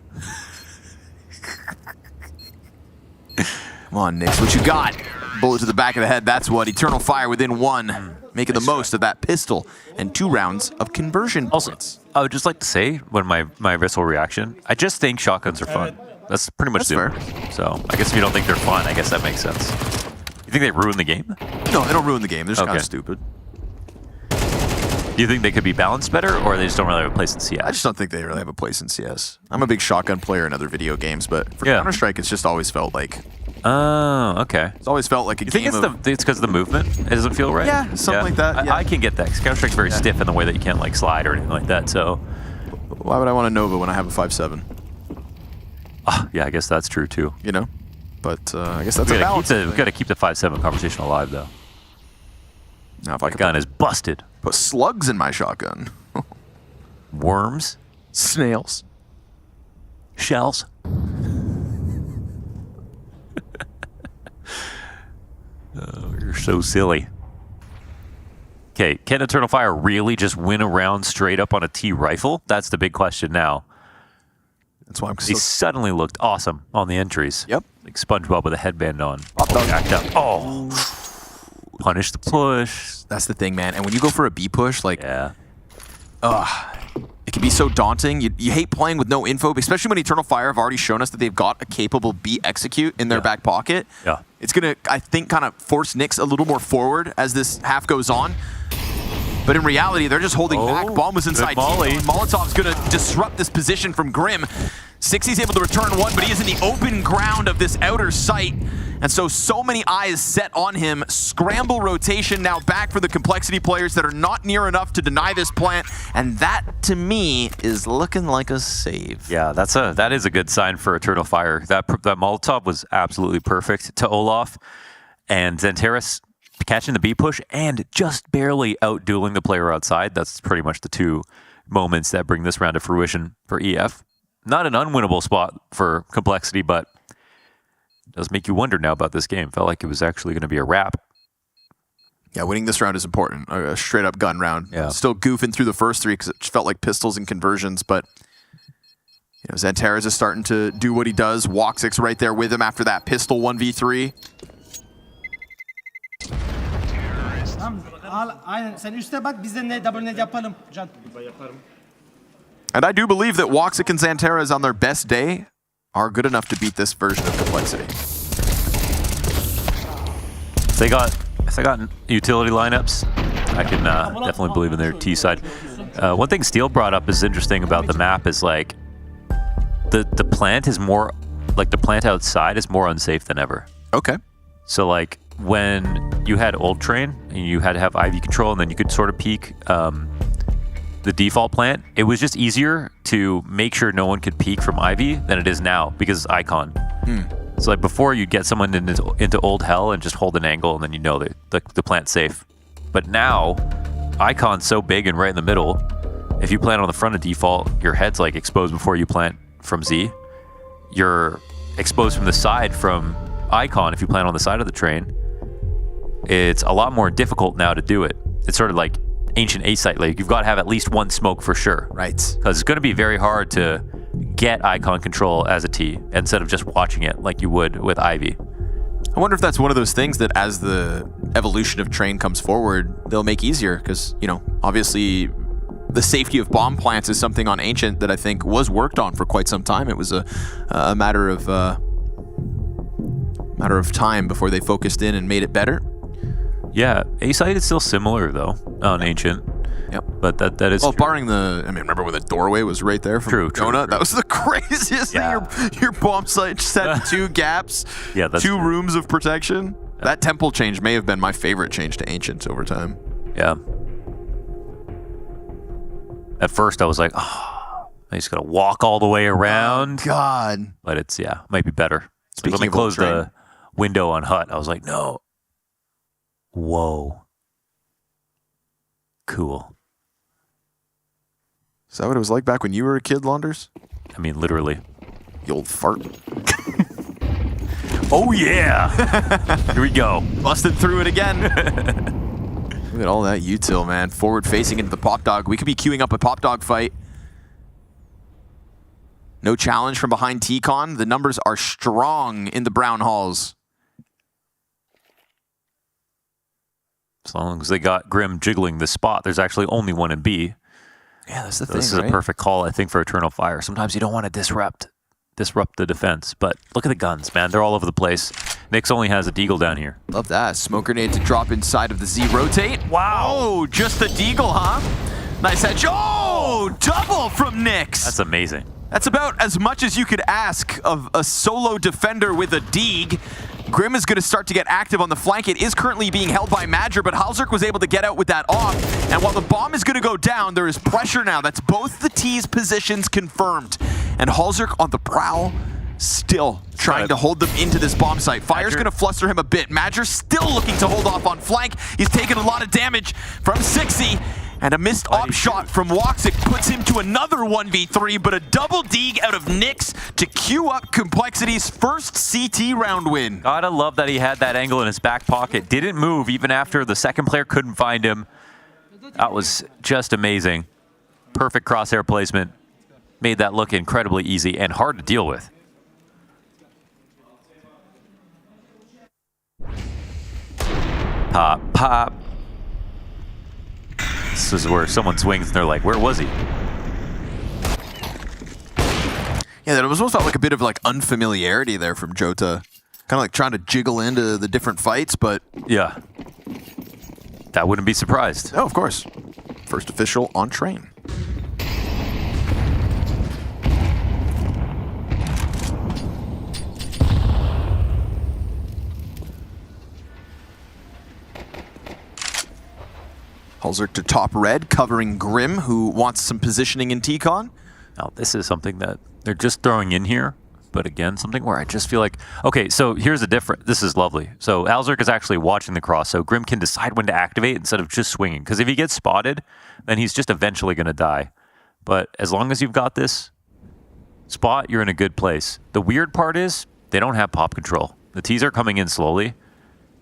Come on, Nix, what you got? Bullet to the back of the head, that's what. Eternal Fire within one. Making the most of that pistol and 2 rounds of conversion points. I would just like to say, when my visceral reaction, I just think shotguns are fun. That's pretty much fair. So I guess if you don't think they're fun, I guess that makes sense. You think they ruin the game? No, they don't ruin the game. They're just kind of stupid. Do you think they could be balanced better, or they just don't really have a place in CS? I just don't think they really have a place in CS. I'm a big shotgun player in other video games, but for Counter-Strike, it's just always felt like... Oh, okay. It's always felt like a you game think it's because of the movement? It doesn't feel right? Yeah, something like that. Yeah. I can get that, because Counter-Strike's very stiff in the way that you can't like slide or anything like that, so... Why would I want a Nova when I have a 5.7? Yeah, I guess that's true, too. You know? But I guess that's a balance. We've got to keep the 5.7 conversation alive, though. Now, if I the gun is busted. Put slugs in my shotgun. Worms. Snails. Shells. Oh, you're so silly. Okay, can Eternal Fire really just win a round straight up on a T rifle? That's the big question now. That's why He suddenly looked awesome on the entries. Yep. Like SpongeBob with a headband on. Jacked up. Oh. Punish the push. That's the thing, man. And when you go for a B push, like... Yeah. It can be so daunting. You hate playing with no info, especially when Eternal Fire have already shown us that they've got a capable B execute in their back pocket. Yeah. It's going to, I think, kind of force Nix a little more forward as this half goes on. But in reality, they're just holding back. Bomb was inside. Molotov's going to disrupt this position from Grim. 60's able to return one, but he is in the open ground of this outer site. And so many eyes set on him. Scramble rotation now back for the Complexity players that are not near enough to deny this plant. And that, to me, is looking like a save. Yeah, that is a good sign for Eternal Fire. That Molotov was absolutely perfect to Olaf. And Xanteris catching the B push and just barely outdueling the player outside. That's pretty much the 2 moments that bring this round to fruition for EF. Not an unwinnable spot for Complexity, but it does make you wonder now about this game. Felt like it was actually going to be a wrap. Yeah, winning this round is important. A straight-up gun round. Yeah. Still goofing through the first 3 because it felt like pistols and conversions, but Xanteris is starting to do what he does. Woxic's right there with him after that pistol 1v3. Aynen. Sen üste bak, biz de ne yapalım Can. And I do believe that Woxic and Xanteris on their best day are good enough to beat this version of Complexity. If they got utility lineups, I can definitely believe in their T side. One thing Steele brought up is interesting about the map is like the plant is more like the plant outside is more unsafe than ever. Okay. So like when you had Old Train and you had to have IV control and then you could sort of peek the default plant, it was just easier to make sure no one could peek from Ivy than it is now because it's Icon. So like before, you'd get someone into old hell and just hold an angle, and then you know that the plant's safe. But now, Icon's so big and right in the middle. If you plant on the front of default, your head's like exposed before you plant from Z. You're exposed from the side from Icon if you plant on the side of the train. It's a lot more difficult now to do it. It's sort of like ancient A-site. Like you've got to have at least one smoke for sure. Right. Because it's going to be very hard to get Icon control as a T instead of just watching it like you would with Ivy. I wonder if that's one of those things that as the evolution of Train comes forward, they'll make easier because, you know, obviously the safety of bomb plants is something on Ancient that I think was worked on for quite some time. It was a matter of time before they focused in and made it better. Yeah, A-site is still similar though on Ancient. Yep. But that is well, true. barring the, I mean, remember when the doorway was right there from Jonah? That was the craziest thing. Your bomb site just had 2 gaps, yeah, that's 2 rooms of protection. Yeah. That temple change may have been my favorite change to Ancients over time. Yeah. At first I was like, oh, I just gotta walk all the way around. Oh, God. But it's, might be better. Speaking when they of closed Train. the window on Hut, I was like, no. Whoa. Cool. Is that what it was like back when you were a kid, Launders? I mean, literally. The old fart. Oh, yeah. Here we go. Busted through it again. Look at all that util, man. Forward facing into the Pop Dog. We could be queuing up a Pop Dog fight. No challenge from behind T-Con. The numbers are strong in the Brown Halls. As long as they got Grim jiggling the spot, there's actually only one in B. Yeah, that's the So thing, this is a perfect call, I think, for Eternal Fire. Sometimes you don't want to disrupt the defense, but look at the guns, man. They're all over the place. Nyx only has a Deagle down here. Love that. Smoke grenade to drop inside of the Z rotate. Wow. Oh, just the Deagle, huh? Nice hedge. Oh, double from Nyx. That's amazing. That's about as much as you could ask of a solo defender with a Deag. Grim is going to start to get active on the flank. It is currently being held by Madger, but Halzerk was able to get out with that off. And while the bomb is going to go down, there is pressure now. That's both the T's positions confirmed. And Halzerk on the prowl, still trying to hold them into this bomb site. Fire's going to fluster him a bit. Madger still looking to hold off on flank. He's taken a lot of damage from Sixy. And a missed op shot from Woxic puts him to another 1v3, but a double Deag out of Nyx to queue up Complexity's first CT round win. Gotta love that he had that angle in his back pocket. Didn't move even after the second player couldn't find him. That was just amazing. Perfect crosshair placement. Made that look incredibly easy and hard to deal with. Pop, pop. This is where someone swings and they're like, where was he? Yeah, that almost felt like a bit of like unfamiliarity there from Jota. Kind of like trying to jiggle into the different fights, but... Yeah. That wouldn't be surprised. Oh, of course. First official on train. Halzerk to top red, covering Grim, who wants some positioning in T-Con. Now, this is something that they're just throwing in here, but again, something where I just feel like, okay, so here's the difference. This is lovely. So Halzerk is actually watching the cross, so Grim can decide when to activate instead of just swinging. Because if he gets spotted, then he's just eventually going to die. But as long as you've got this spot, you're in a good place. The weird part is they don't have pop control. The T's are coming in slowly.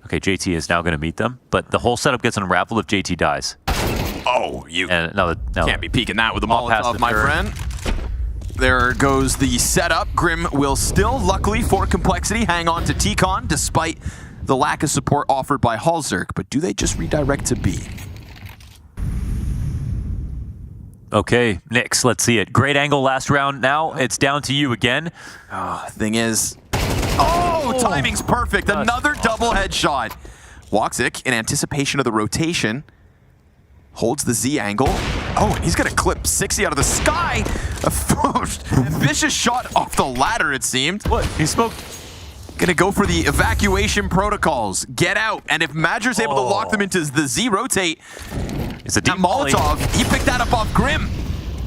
Okay, JT is now going to meet them, but the whole setup gets unraveled if JT dies. Oh, you can't be peeking that with a Molotov, my friend. There goes the setup. Grim will still, luckily for Complexity, hang on to T-Con despite the lack of support offered by Halzerk. But do they just redirect to B? Okay, Nyx, let's see it. Great angle last round. Now it's down to you again. Thing is... Oh, timing's perfect. Another double headshot. Woxic, in anticipation of the rotation, holds the Z angle. Oh, and he's going to clip 60 out of the sky. A vicious shot off the ladder, it seemed. What? He smoked. Going to go for the evacuation protocols. Get out. And if Madger's able to lock them into the Z rotate, It's a deep Molotov, he picked that up off Grim.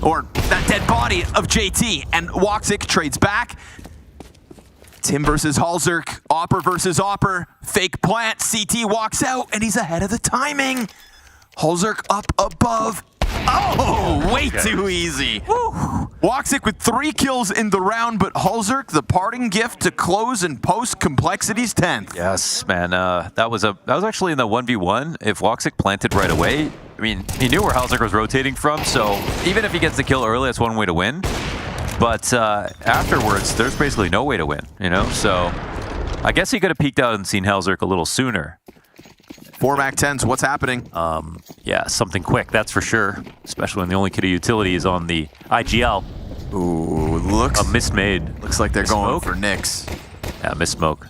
Or that dead body of JT. And Woxic trades back. Tim versus Halzerk. Opper versus Opper. Fake plant. CT walks out, and he's ahead of the timing. Halzerk up above. Oh, way too easy. Woxic with 3 kills in the round, but Halzerk, the parting gift to close and post Complexity's 10th. Yes, man. That was actually in the 1v1. If Woxic planted right away, I mean, he knew where Halzerk was rotating from, so even if he gets the kill early, that's one way to win. But afterwards, there's basically no way to win, you know? So I guess he could have peeked out and seen Halzerk a little sooner. 4 MAC-10s, what's happening? Yeah, something quick, that's for sure. Especially when the only kit of utility is on the IGL. Ooh, looks... A mismade. Looks like they're going for Nyx. Yeah, miss smoke.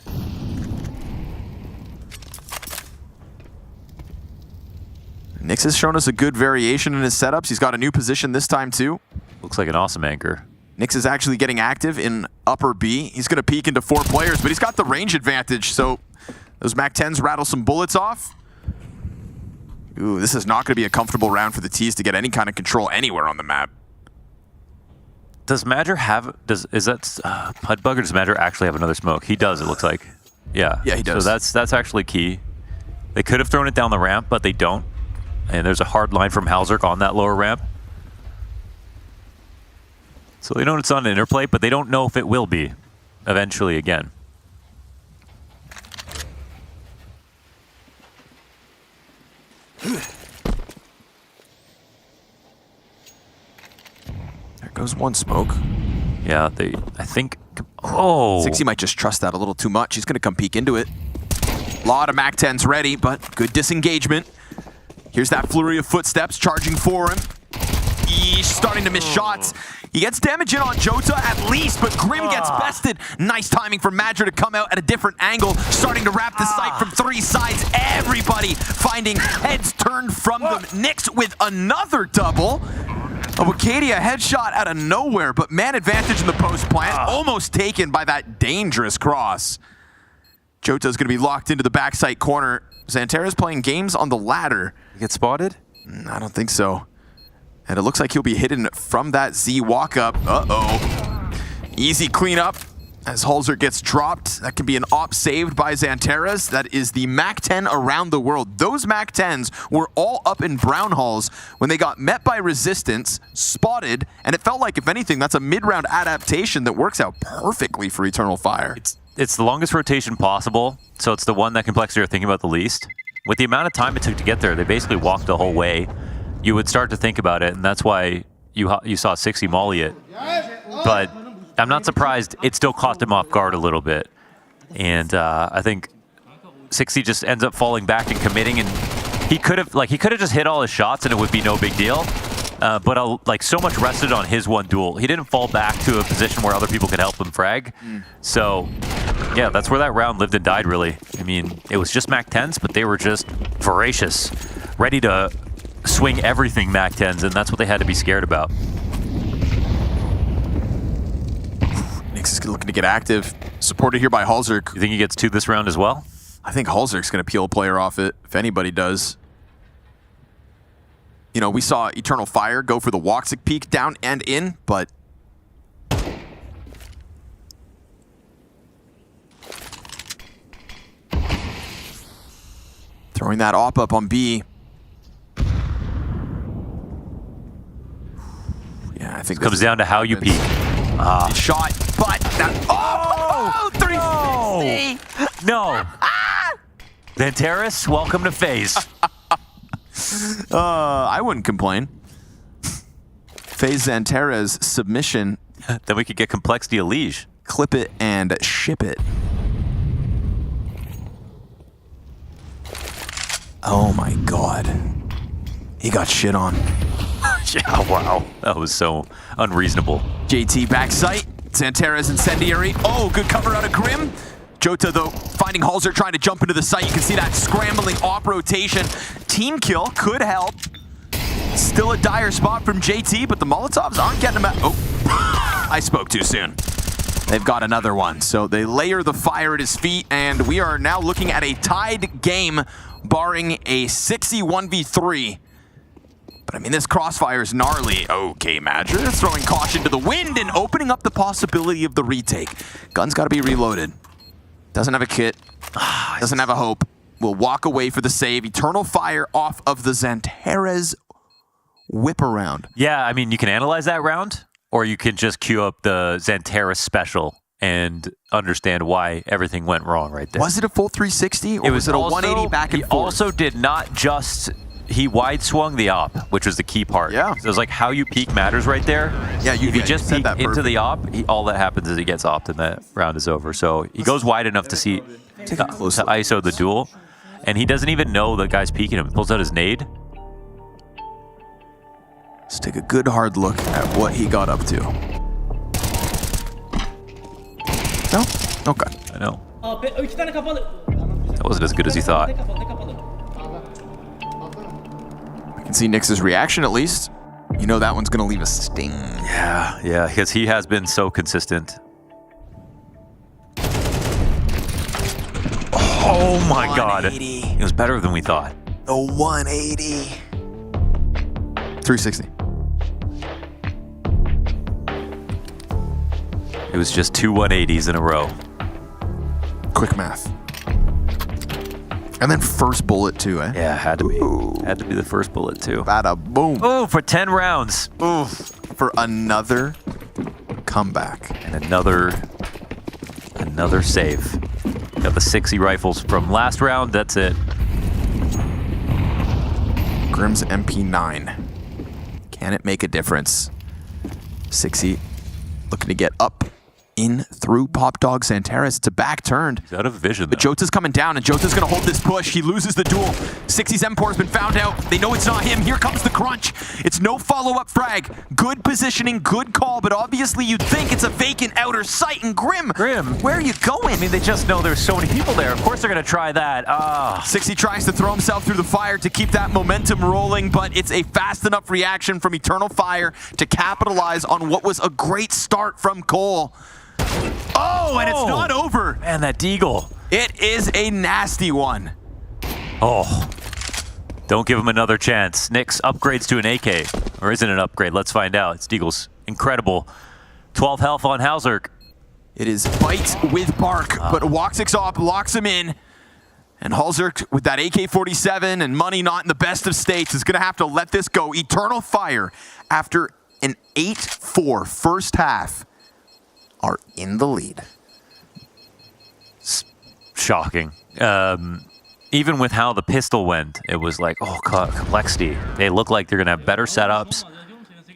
Nyx has shown us a good variation in his setups. He's got a new position this time, too. Looks like an awesome anchor. Nyx is actually getting active in upper B. He's going to peek into 4 players, but he's got the range advantage, so those MAC-10s rattle some bullets off. Ooh, this is not going to be a comfortable round for the T's to get any kind of control anywhere on the map. Does Madger have... Is that Pudbug, or does Madger actually have another smoke? He does, it looks like. Yeah. Yeah, he does. So that's actually key. They could have thrown it down the ramp, but they don't. And there's a hard line from Halzerk on that lower ramp. So they know it's on an interplay, but they don't know if it will be eventually again. There goes one smoke. Yeah, I think... Oh! 60 might just trust that a little too much. He's going to come peek into it. A lot of MAC-10s ready, but good disengagement. Here's that flurry of footsteps charging for him. He's starting to miss shots. He gets damage in on Jota at least, but Grim gets bested. Nice timing for Madger to come out at a different angle, starting to wrap the site from 3 sides. Everybody finding heads turned from them. Nyx with another double. A Wicadia headshot out of nowhere, but man advantage in the post plant. Almost taken by that dangerous cross. Jota's going to be locked into the backside corner. Xantera's playing games on the ladder. Get spotted? I don't think so. And it looks like he'll be hidden from that Z walk-up. Uh-oh. Easy cleanup as Halzerk gets dropped. That can be an op saved by Xantera's. That is the MAC-10 around the world. Those MAC-10s were all up in brown halls when they got met by resistance, spotted, and it felt like, if anything, that's a mid-round adaptation that works out perfectly for Eternal Fire. It's the longest rotation possible, so it's the one that Complexity are thinking about the least. With the amount of time it took to get there, they basically walked the whole way. You would start to think about it, and that's why you saw 60 molly it. But I'm not surprised it still caught them off guard a little bit. And I think 60 just ends up falling back and committing, and he could have just hit all his shots and it would be no big deal. But so much rested on his one duel. He didn't fall back to a position where other people could help him frag. So yeah, that's where that round lived and died, really. I mean, it was just MAC-10s, but they were just voracious, ready to swing everything MAC-10s, and that's what they had to be scared about. Nyx is looking to get active. Supported here by Halzerk. You think he gets 2 this round as well? I think Halzerk's going to peel a player off it, if anybody does. You know, we saw Eternal Fire go for the Woxic peak down and in, but... throwing that op up on B. Yeah, I think it comes down to how you peek. Shot, but that... Oh! 360! No! Xanteras, welcome to FaZe. I wouldn't complain. FaZe Xantera's submission. Then we could get Complexity a liege. Clip it and ship it. Oh my god. He got shit on. Yeah, wow. That was so unreasonable. JT backside. Xantera's incendiary. Oh, good cover out of Grim. Jota, though, finding Halzerk trying to jump into the site. You can see that scrambling op rotation. Team kill could help. Still a dire spot from JT, but the Molotovs aren't getting him out. Oh, I spoke too soon. They've got another one. So they layer the fire at his feet, and we are now looking at a tied game, barring a 6-1v3. But I mean, this crossfire is gnarly. Okay, Madger throwing caution to the wind and opening up the possibility of the retake. Gun's got to be reloaded. Doesn't have a kit. Doesn't have a hope. Will walk away for the save. Eternal Fire off of the Xantares whip around. Yeah, I mean, you can analyze that round, or you can just queue up the Xantares special and understand why everything went wrong right there. Was it a full 360, or was it a 180 back and forth? He also did not just... He wide swung the op, which was the key part. Yeah. So it was like how you peek matters right there. Yeah, if you just said peek that into the op, all that happens is he gets opped and that round is over. So he goes wide enough to see to ISO the duel, and he doesn't even know the guy's peeking him. He pulls out his nade. Let's take a good hard look at what he got up to. No? Okay. I know. That wasn't as good as he thought. I can see Nyx's reaction at least. You know that one's going to leave a sting. Yeah, because he has been so consistent. Oh my god. It was better than we thought. The 180. 360. It was just 2 180s in a row. Quick math. And then first bullet too, eh? Yeah, had to be. Had to be the first bullet too. Bada boom. Oh, for 10 rounds. Oof. For another comeback. And another save. Got the 60 rifles from last round. That's it. Grim's MP9. Can it make a difference? 60 looking to get up in through Pop Dog Xantares. It's a back turned. He's out of vision, But Jota's coming down, and Jota's going to hold this push. He loses the duel. 60's M4 has been found out. They know it's not him. Here comes the crunch. It's no follow-up frag. Good positioning, good call, but obviously you'd think it's a vacant outer sight. And Grim, where are you going? I mean, they just know there's so many people there. Of course they're going to try that. 60 tries to throw himself through the fire to keep that momentum rolling, but it's a fast enough reaction from Eternal Fire to capitalize on what was a great start from Cole. Oh, and it's not over. Man, that deagle. It is a nasty one. Oh, don't give him another chance. Nyx upgrades to an AK. Or is it an upgrade? Let's find out. It's Deagle's incredible. 12 health on Halzerk. It is bite with bark, but Woxic's op locks him in. And Halzerk, with that AK-47 and money not in the best of states, is going to have to let this go. Eternal Fire, after an 8-4 first half, are in the lead. Shocking. Even with how the pistol went, it was like, oh, complexity. They look like they're going to have better setups,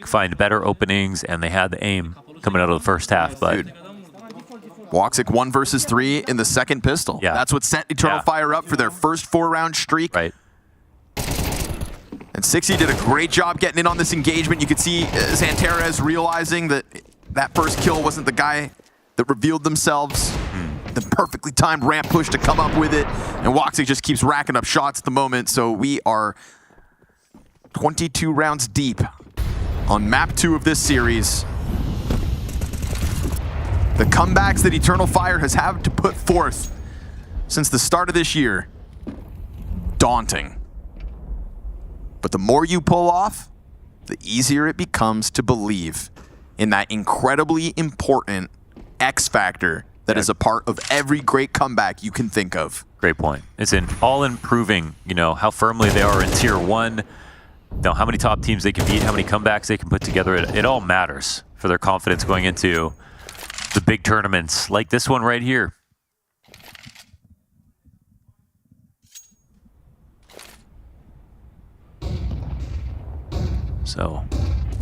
find better openings, and they had the aim coming out of the first half. But Woxic 1 versus 3 in the second pistol. Yeah. That's what set Eternal Fire up for their first 4-round streak. Right. And 60 did a great job getting in on this engagement. You could see Xantares realizing that that first kill wasn't the guy that revealed themselves. The perfectly timed ramp push to come up with it. And Woxic just keeps racking up shots at the moment. So we are 22 rounds deep on map 2 of this series. The comebacks that Eternal Fire has had to put forth since the start of this year, daunting. But the more you pull off, the easier it becomes to believe in that incredibly important X factor that is a part of every great comeback you can think of. Great point. It's all improving, how firmly they are in tier 1, how many top teams they can beat, how many comebacks they can put together. It all matters for their confidence going into the big tournaments like this one right here. So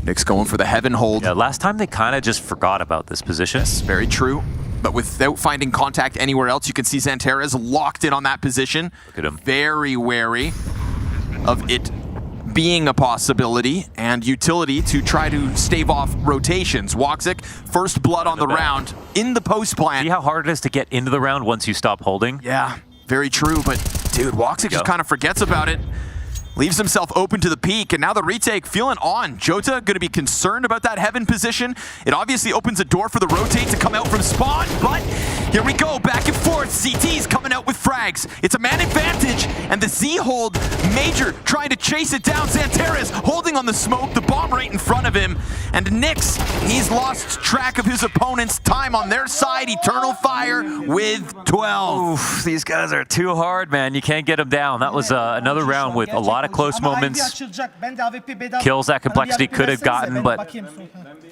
Nyx going for the heaven hold. Yeah, last time they kind of just forgot about this position. Yes, very true. But without finding contact anywhere else, you can see Xantares locked in on that position. Look at him. Very wary of it being a possibility and utility to try to stave off rotations. Woxic, first blood on the round in the post plant. See how hard it is to get into the round once you stop holding? Yeah, very true. But dude, Woxic just kind of forgets about it. Leaves himself open to the peak, and now the retake feeling on. Jota going to be concerned about that heaven position. It obviously opens a door for the rotate to come out from spawn, but Here we go, back and forth. CT's coming out with frags. It's a man advantage, and the Z hold, Major trying to chase it down. Xantares holding on the smoke, the bomb right in front of him. And Nyx, he's lost track of his opponent's time on their side. Eternal Fire with 12. Oof, these guys are too hard, man. You can't get them down. That was another round with a lot of close moments. Kills that Complexity could have gotten, but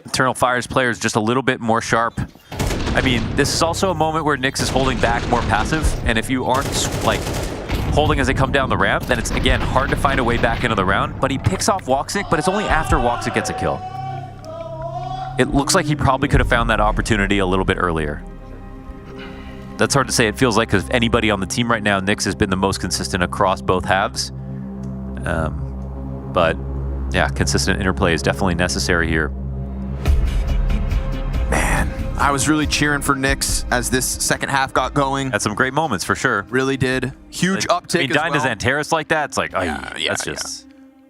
Eternal Fire's players just a little bit more sharp. I mean, this is also a moment where Nyx is holding back more passive, and if you aren't like holding as they come down the ramp, then it's again hard to find a way back into the round. But he picks off Woxic, but it's only after Woxic gets a kill. It looks like he probably could have found that opportunity a little bit earlier. That's hard to say. It feels like because anybody on the team right now, Nyx has been the most consistent across both halves. But yeah, consistent interplay is definitely necessary here. Man, I was really cheering for Nyx as this second half got going. Had some great moments for sure. Really did. Huge uptick. I mean, dying to Xantares like that, it's like, that's just.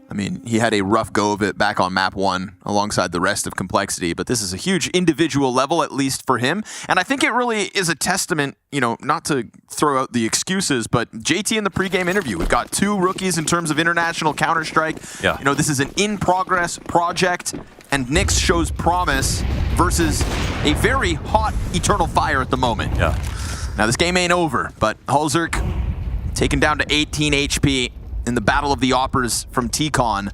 I mean, he had a rough go of it back on map 1 alongside the rest of Complexity, but this is a huge individual level, at least for him. And I think it really is a testament, you know, not to throw out the excuses, but JT in the pregame interview, we've got 2 rookies in terms of international Counter-Strike. Yeah. You know, this is an in-progress project, and Nyx shows promise versus a very hot Eternal Fire at the moment. Yeah. Now, this game ain't over, but Hulzerk taken down to 18 HP. In the Battle of the Oppers from T-Con.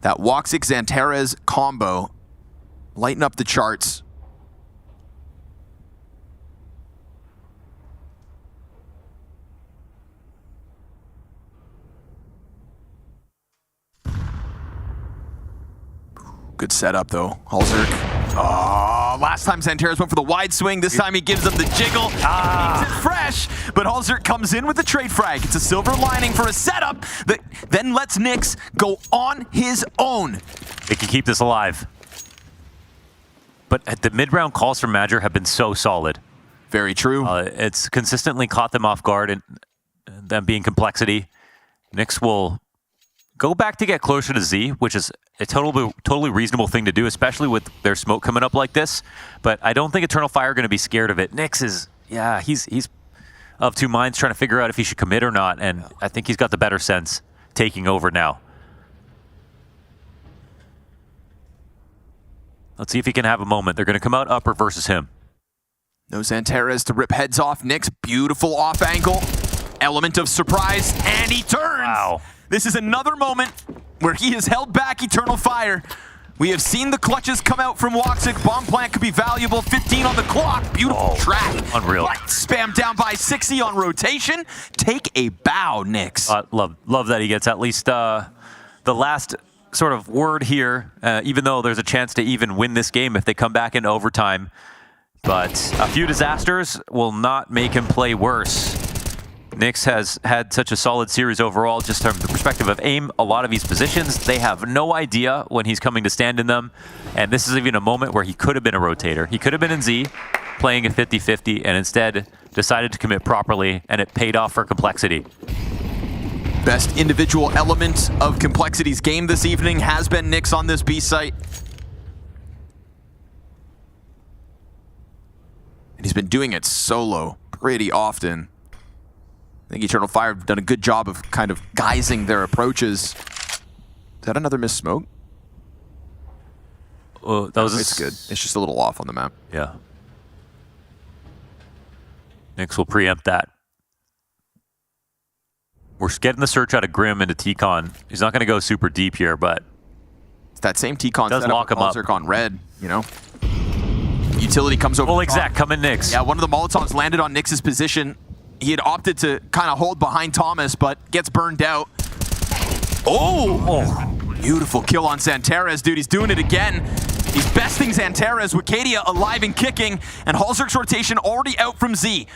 That Woxic Xantares combo lighten up the charts. Good setup though, Hulzerk. Oh, last time Xantares went for the wide swing. This time he gives him the jiggle. Keeps it fresh, but Hulzerk comes in with the trade frag. It's a silver lining for a setup that then lets Nyx go on his own. They can keep this alive. But the mid-round calls from Major have been so solid. Very true. It's consistently caught them off guard, and them being Complexity. Nyx will go back to get closer to Z, which is a totally reasonable thing to do, especially with their smoke coming up like this. But I don't think Eternal Fire are going to be scared of it. Nyx is, yeah, he's of two minds trying to figure out if he should commit or not, and I think he's got the better sense taking over now. Let's see if he can have a moment. They're going to come out upper versus him. No Xantares to rip heads off. Nyx, beautiful off angle. Element of surprise, and he turns. Wow. This is another moment where he has held back Eternal Fire. We have seen the clutches come out from Woxic. Bomb plant could be valuable. 15 on the clock. Beautiful track. Unreal. Right, spam down by 60 on rotation. Take a bow, Nyx. Love that he gets at least the last sort of word here, even though there's a chance to even win this game if they come back into overtime. But a few disasters will not make him play worse. Nyx has had such a solid series overall, just from the perspective of aim. A lot of these positions, they have no idea when he's coming to stand in them. And this is even a moment where he could have been a rotator. He could have been in Z, playing a 50-50, and instead decided to commit properly, and it paid off for Complexity. Best individual element of Complexity's game this evening has been Nyx on this B site. And he's been doing it solo pretty often. I think Eternal Fire have done a good job of kind of guising their approaches. Is that another missed smoke? That was it's good. It's just a little off on the map. Yeah. Nyx will preempt that. We're getting the search out of Grim into T-Con. He's not going to go super deep here, but it's that same T-Con does lock him up. On red, you know. Utility comes over. Full exact, come in Nyx. Yeah, one of the Molotovs landed on Nyx's position. He had opted to kind of hold behind Thomas, but gets burned out. Oh! Beautiful kill on Xantares, dude. He's doing it again. He's besting Xantares with Cadia alive and kicking, and Hulzerk's rotation already out from Z.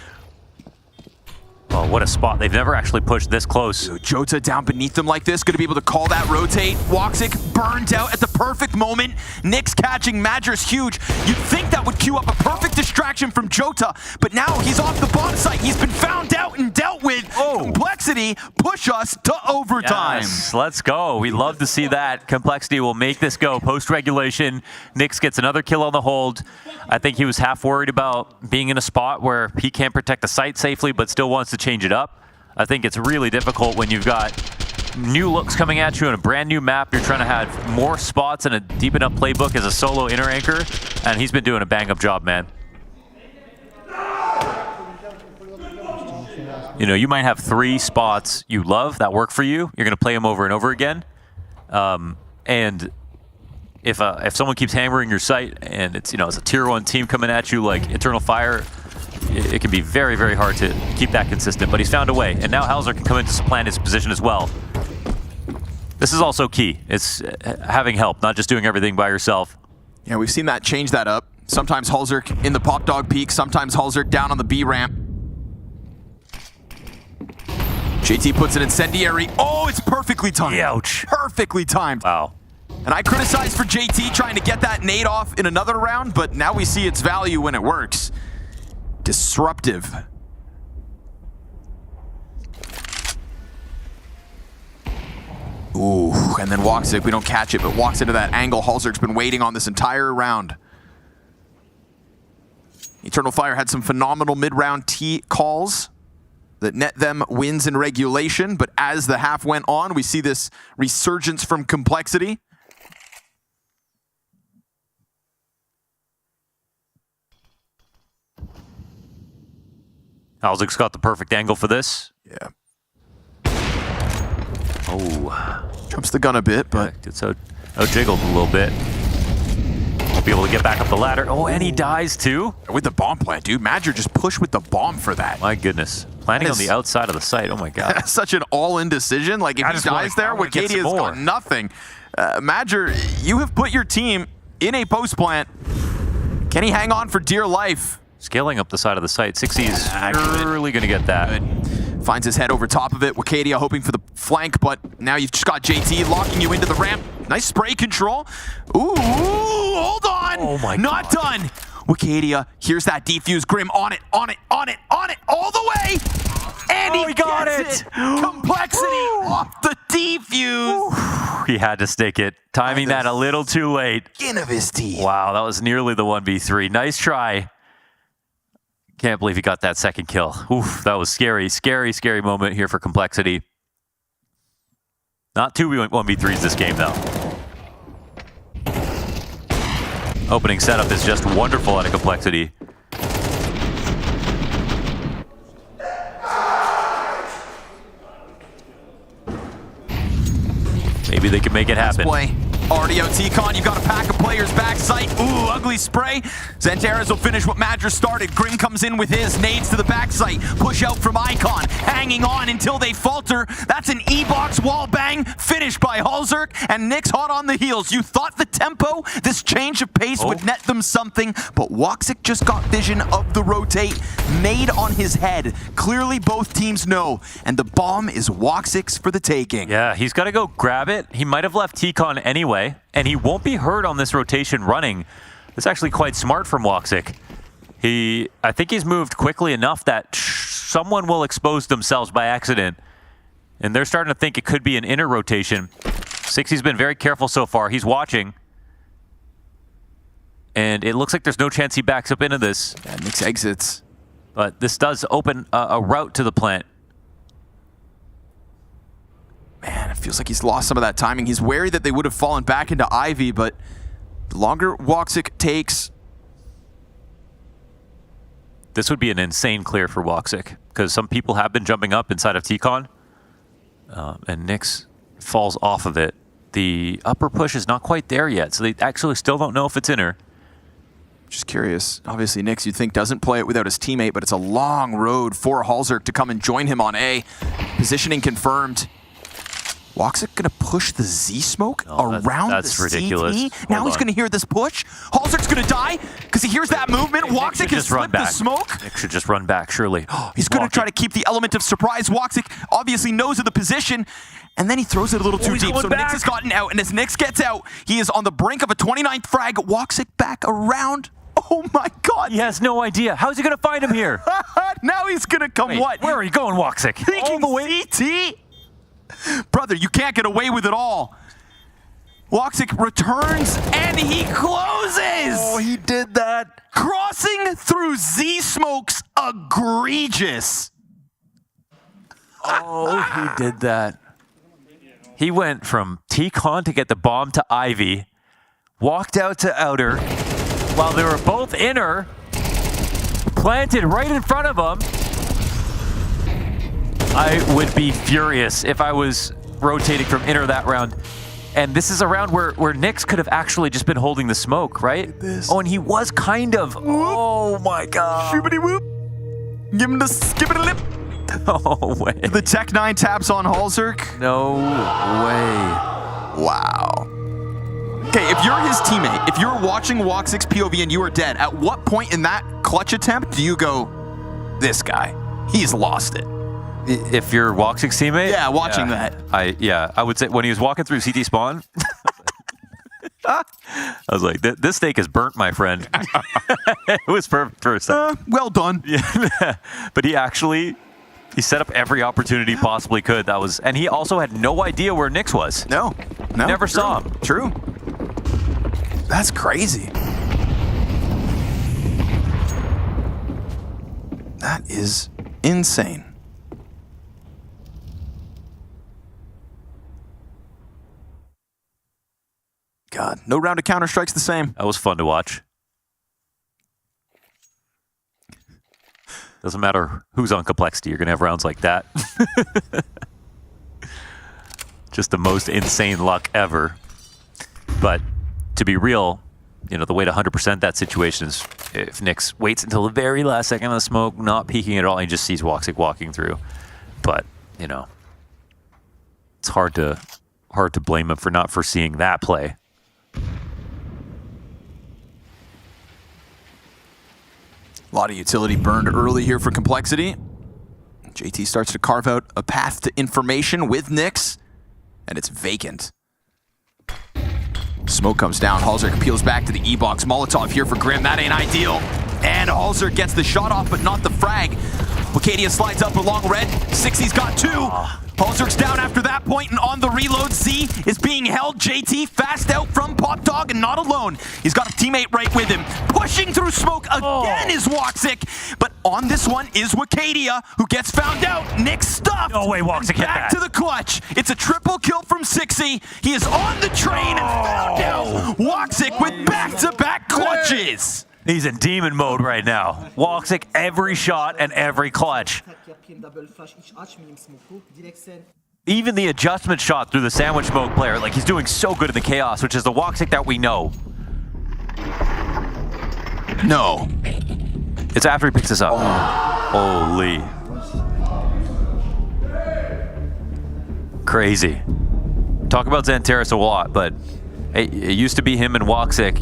Oh, what a spot. They've never actually pushed this close. Jota down beneath them like this, going to be able to call that rotate. Woxic burned out at the perfect moment. Nyx catching Madger's huge. You'd think that would cue up a perfect distraction from Jota, but now he's off the bomb site. He's been found out and dealt with. Complexity push us to overtime. Yes, let's go. We love to see that. Complexity will make this go post-regulation. Nyx gets another kill on the hold. I think he was half worried about being in a spot where he can't protect the site safely, but still wants to change it up. I think it's really difficult when you've got new looks coming at you on a brand new map. You're trying to have more spots and a deep enough playbook as a solo inner anchor, and he's been doing a bang-up job, man. You know, you might have 3 spots you love that work for you. You're going to play them over and over again. And if someone keeps hammering your site and it's, you know, it's a tier 1 team coming at you like Eternal Fire, it can be very, very hard to keep that consistent. But he's found a way. And now Halzer can come in to supplant his position as well. This is also key. It's having help, not just doing everything by yourself. Yeah, we've seen that change that up. Sometimes Halzerk in the pop dog peak, sometimes Halzerk down on the B ramp. JT puts an incendiary. Oh, it's perfectly timed. Ouch. Perfectly timed. Wow. And I criticize for JT trying to get that nade off in another round, but now we see its value when it works. Disruptive. Ooh, and then Woxic, we don't catch it, but walks into that angle Halzerk's been waiting on this entire round. Eternal Fire had some phenomenal mid-round T calls that net them wins in regulation, but as the half went on, we see this resurgence from Complexity. Halzerk's got the perfect angle for this. Yeah. Oh. Jumps the gun a bit, but... It's out-jiggled a little bit. Won't be able to get back up the ladder. Oh, and he dies too? With the bomb plant, dude. Madger just pushed with the bomb for that. My goodness. Planting on the outside of the site. Oh my god. That's such an all-in decision. Like, if he dies there, Wakadia has got nothing. Madger, you have put your team in a post plant. Can he hang on for dear life? Scaling up the side of the site. 60 is surely going to get that. Good. Finds his head over top of it. Wakadia hoping for the flank, but now you've just got JT locking you into the ramp. Nice spray control. Ooh, hold on. Oh my Not God. done. Wakadia, here's that defuse. Grim on it, all the way. And he got it. Complexity off the defuse. He had to stick it. Timing that a little too late. Skin of his teeth. Wow, that was nearly the 1v3. Nice try. Can't believe he got that second kill. Oof, that was scary, scary, scary moment here for Complexity. Not 2 1v3s this game, though. Opening setup is just wonderful out of Complexity. Maybe they can make it happen. RDO T-Con, you've got a pack of players backside. Ooh, ugly spray. Xantares will finish what Madger started. Grim comes in with his nades to the backside. Push out from Icon, hanging on until they falter. That's an E-box wall bang, finished by Halzerk, and Nyx hot on the heels. You thought the tempo, this change of pace would net them something, but Woxic just got vision of the rotate made on his head. Clearly both teams know, and the bomb is Woxic's for the taking. Yeah, he's got to go grab it. He might have left T-Con anyway, and he won't be hurt on this rotation running. It's actually quite smart from Woxic. I think he's moved quickly enough that someone will expose themselves by accident, and they're starting to think it could be an inner rotation. 60's been very careful so far. He's watching, and it looks like there's no chance he backs up into this. Yeah, Nyx exits. But this does open a route to the plant. Man, it feels like he's lost some of that timing. He's wary that they would have fallen back into Ivy, but the longer Woxic takes... This would be an insane clear for Woxic, because some people have been jumping up inside of T-Con, and Nyx falls off of it. The upper push is not quite there yet, so they actually still don't know if it's inner. Just curious. Obviously, Nyx, you'd think, doesn't play it without his teammate, but it's a long road for Halzerk to come and join him on A. Positioning confirmed. Woxic gonna push the Z smoke around that's the ridiculous. CT. Now he's gonna hear this push. Halzer's gonna die because he hears that movement. Woxic has slipped the smoke. Nick should just run back, surely. He's gonna try to keep the element of surprise. Woxic obviously knows of the position, and then he throws it a little too deep. So Nyx has gotten out, and as Nyx gets out, he is on the brink of a 29th frag. Woxic back around. Oh my god! He has no idea. How's he gonna find him here? Now he's gonna come. Wait, what? Where are you going, Woxic? Thinking the way CT? Brother, you can't get away with it all. Woxic returns and he closes! Oh, he did that. Crossing through Z-Smoke's egregious. Oh, he did that. He went from T-Con to get the bomb to Ivy, walked out to outer, while they were both inner, planted right in front of him. I would be furious if I was rotating from inner that round. And this is a round where Nyx could have actually just been holding the smoke, right? Oh, and he was kind of. Whoop. Oh my god. Shibbity whoop. Give him the skibbity lip. No way. The Tech 9 taps on Halzerk. No way. Wow. Okay, if you're his teammate, if you're watching Woxic's POV and you are dead, at what point in that clutch attempt do you go, this guy, he's lost it? If you're Woxic's teammate? Yeah, watching that. I would say when he was walking through CT spawn, I was like, this steak is burnt, my friend. It was perfect for a second. Well done. Yeah. But he set up every opportunity he possibly could. And he also had no idea where Nyx was. No. Never saw him. True. That's crazy. That is insane. God, no round of Counter-Strike's the same. That was fun to watch. Doesn't matter who's on Complexity, you're going to have rounds like that. Just the most insane luck ever. But to be real, the way to 100% that situation is if Nyx waits until the very last second of the smoke, not peeking at all, and he just sees Woxic walking through. But, it's hard to blame him for not foreseeing that play. A lot of utility burned early here for Complexity. JT starts to carve out a path to information with Nyx, and it's vacant. Smoke comes down. Halzerk peels back to the E-box. Molotov here for Grim. That ain't ideal. And Halzerk gets the shot off, but not the frag. Wicadia slides up along red. 60's got two. Halzerk's down after that point, and on the reload, Z is being held. JT fast out from Pop Dog, and not alone. He's got a teammate right with him. Pushing through smoke again is Woxic, but on this one is Wicadia, who gets found out. Nyx stuffed. No way Woxic hit back that. to the clutch. It's a triple kill from 60. He is on the train and found out. Woxic with back-to-back clutches. He's in demon mode right now. Woxic every shot and every clutch. Even the adjustment shot through the sandwich smoke player, like he's doing so good in the chaos, which is the Woxic that we know. No. It's after he picks this up. Holy. Crazy. Talk about Xantares a lot, but it used to be him and Woxic,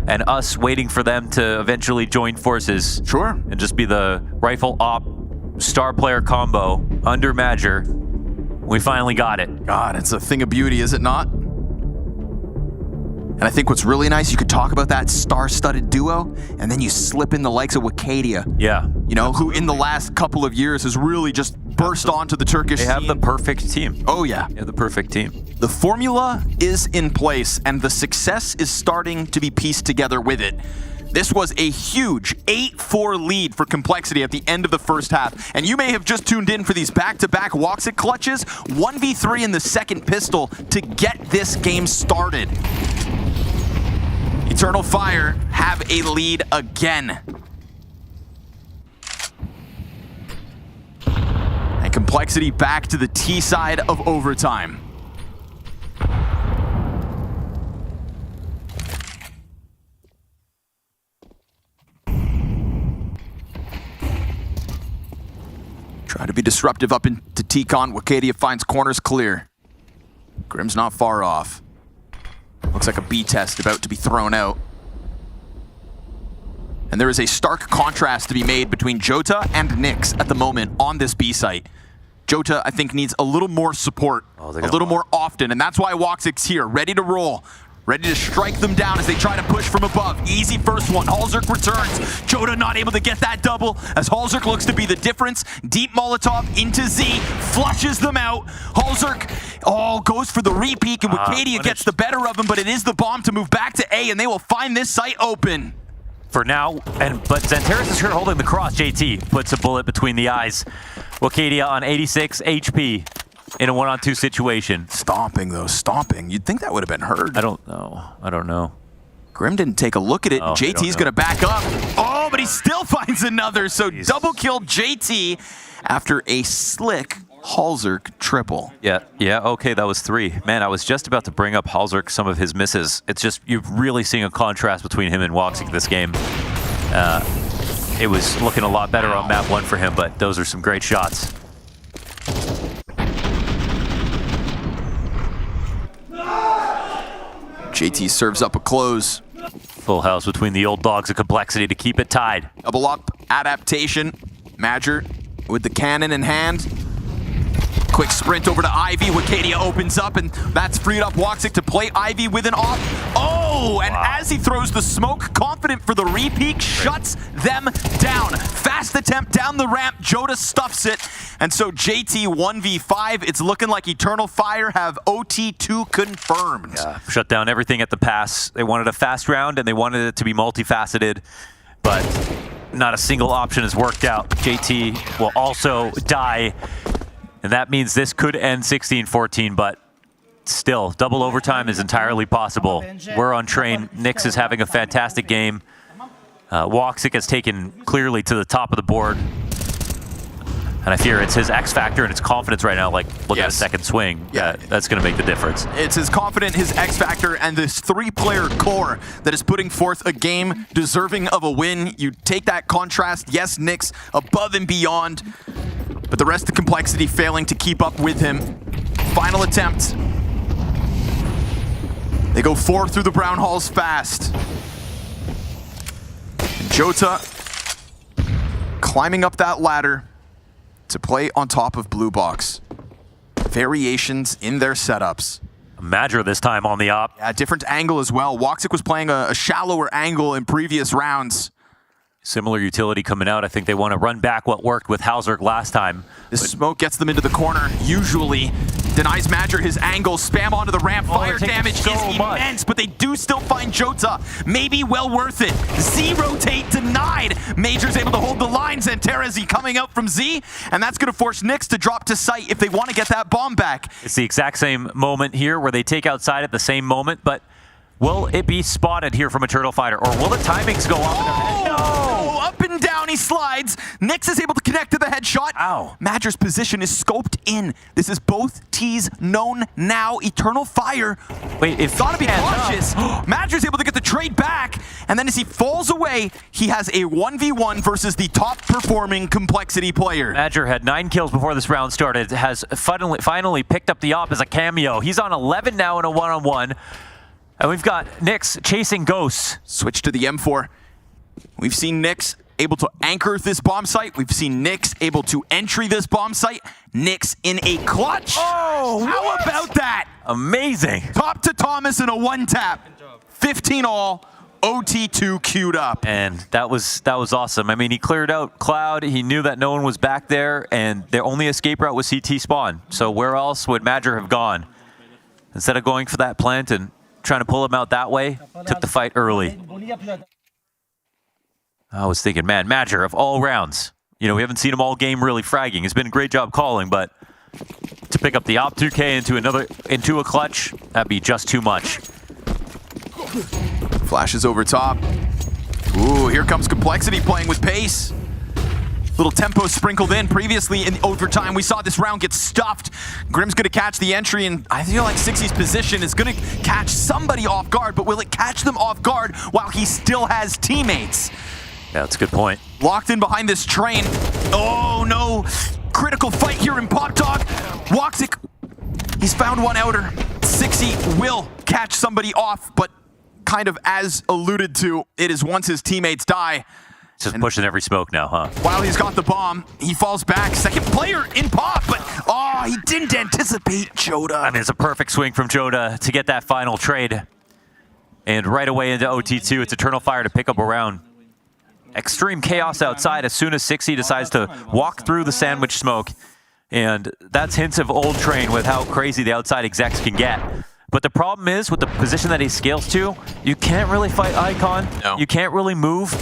and us waiting for them to eventually join forces. Sure. And just be the rifle op star player combo under Madger. We finally got it. God, it's a thing of beauty, is it not? And I think what's really nice, you could talk about that star-studded duo, and then you slip in the likes of Wicadia. Yeah. Who in the last couple of years has really just burst onto the Turkish scene. They have the perfect team. Oh, yeah. They have the perfect team. The formula is in place, and the success is starting to be pieced together with it. This was a huge 8-4 lead for Complexity at the end of the first half. And you may have just tuned in for these back-to-back Woxic clutches, 1v3 in the second pistol to get this game started. Eternal Fire have a lead again. And Complexity back to the T side of overtime. Try to be disruptive up into T-Con. Wicadia finds corners clear. Grim's not far off. Looks like a B test about to be thrown out. And there is a stark contrast to be made between Jota and Nyx at the moment on this B site. Jota, I think, needs a little more support, a little more often, and that's why Woxic's here, ready to roll, ready to strike them down as they try to push from above. Easy first one. Halzerk returns. Jota not able to get that double as Halzerk looks to be the difference. Deep Molotov into Z, flushes them out. Halzerk goes for the repeat, and Wicadia gets the better of him, but it is the bomb to move back to A, and they will find this site open. For now, but Xanteris is here holding the cross. JT puts a bullet between the eyes. Wicadia on 86 HP in a 1-on-2 situation. Stomping though, stomping. You'd think that would have been heard. I don't know. Grim didn't take a look at it. JT's gonna back up. Oh, but he still finds another. So double kill JT after a slick Halzerk triple. Yeah, okay, that was 3. Man, I was just about to bring up Halzerk, some of his misses. It's just, you're really seeing a contrast between him and Woxic this game. It was looking a lot better on map 1 for him, but those are some great shots. JT serves up a close. Full house between the old dogs of complexity to keep it tied. Double up adaptation. Madger with the cannon in hand. Quick sprint over to Ivy. Wicadia opens up, and that's freed up Woxic to play Ivy with an off. Oh, and as he throws the smoke, confident for the repeat, shuts them down. Fast attempt down the ramp. Jota stuffs it. And so JT 1v5. It's looking like Eternal Fire have OT2 confirmed. Yeah, shut down everything at the pass. They wanted a fast round, and they wanted it to be multifaceted, but not a single option has worked out. JT will also die. And that means this could end 16-14, but still, double overtime is entirely possible. We're on train. Nyx is having a fantastic game. Woxic has taken clearly to the top of the board. And I fear it's his X factor and his confidence right now. Like, look at a second swing. Yeah, that's going to make the difference. It's his confidence, his X factor, and this 3-player core that is putting forth a game deserving of a win. You take that contrast. Yes, Nyx above and beyond, but the rest of complexity failing to keep up with him. Final attempt. They go 4 through the brown halls fast. And Jota climbing up that ladder to play on top of Blue Box. Variations in their setups. Madger this time on the op. Yeah, different angle as well. Woxic was playing a shallower angle in previous rounds. Similar utility coming out. I think they want to run back what worked with Halzerk last time. This smoke gets them into the corner, usually. Denies Madger his angle, spam onto the ramp. Fire damage is immense, but they do still find Jota. Maybe well worth it. Z rotate denied. Major's able to hold the line. Xanteris coming out from Z, and that's going to force Nyx to drop to site if they want to get that bomb back. It's the exact same moment here where they take outside at the same moment, but will it be spotted here from Eternal Fighter, or will the timings go off in their head? No! Up and down he slides. Nyx is able to connect to the headshot. Ow. Madger's position is scoped in. This is both T's known now. Eternal Fire. Wait, if gotta be cautious. Madger's able to get the trade back, and then as he falls away, he has a 1v1 versus the top performing complexity player. Madger had 9 kills before this round started, has finally picked up the op as a cameo. He's on 11 now in a 1-on-1. And we've got Nyx chasing ghosts. Switch to the M4. We've seen Nyx able to anchor this bomb site. We've seen Nyx able to entry this bomb site. Nyx in a clutch. Oh, how about that? Amazing. Top to Thomas in a 1-tap. 15 all. OT2 queued up. And that was awesome. I mean, he cleared out Cloud. He knew that no one was back there, and their only escape route was CT spawn. So where else would Madger have gone? Instead of going for that plant and trying to pull him out that way, took the fight early. I was thinking, man, Madger of all rounds. You know, we haven't seen him all game really fragging. He's been a great job calling, but to pick up the op 2K into a clutch, that'd be just too much. Flashes over top. Ooh, here comes Complexity playing with pace. Little tempo sprinkled in. Previously in overtime, we saw this round get stuffed. Grim's going to catch the entry, and I feel like 60's position is going to catch somebody off guard, but will it catch them off guard while he still has teammates? Yeah, that's a good point. Locked in behind this train. Oh, no. Critical fight here in Pop Dog. Woxic He's found one outer. 60 will catch somebody off, but kind of as alluded to, it is once his teammates die. Just pushing every smoke now, huh? While he's got the bomb, he falls back. Second player in pop, but he didn't anticipate Joda. I mean, it's a perfect swing from Joda to get that final trade. And right away into OT2, it's Eternal Fire to pick up a round. Extreme chaos outside as soon as 60 decides to walk through the sandwich smoke. And that's hints of old train with how crazy the outside execs can get. But the problem is, with the position that he scales to, you can't really fight Icon. No. You can't really move.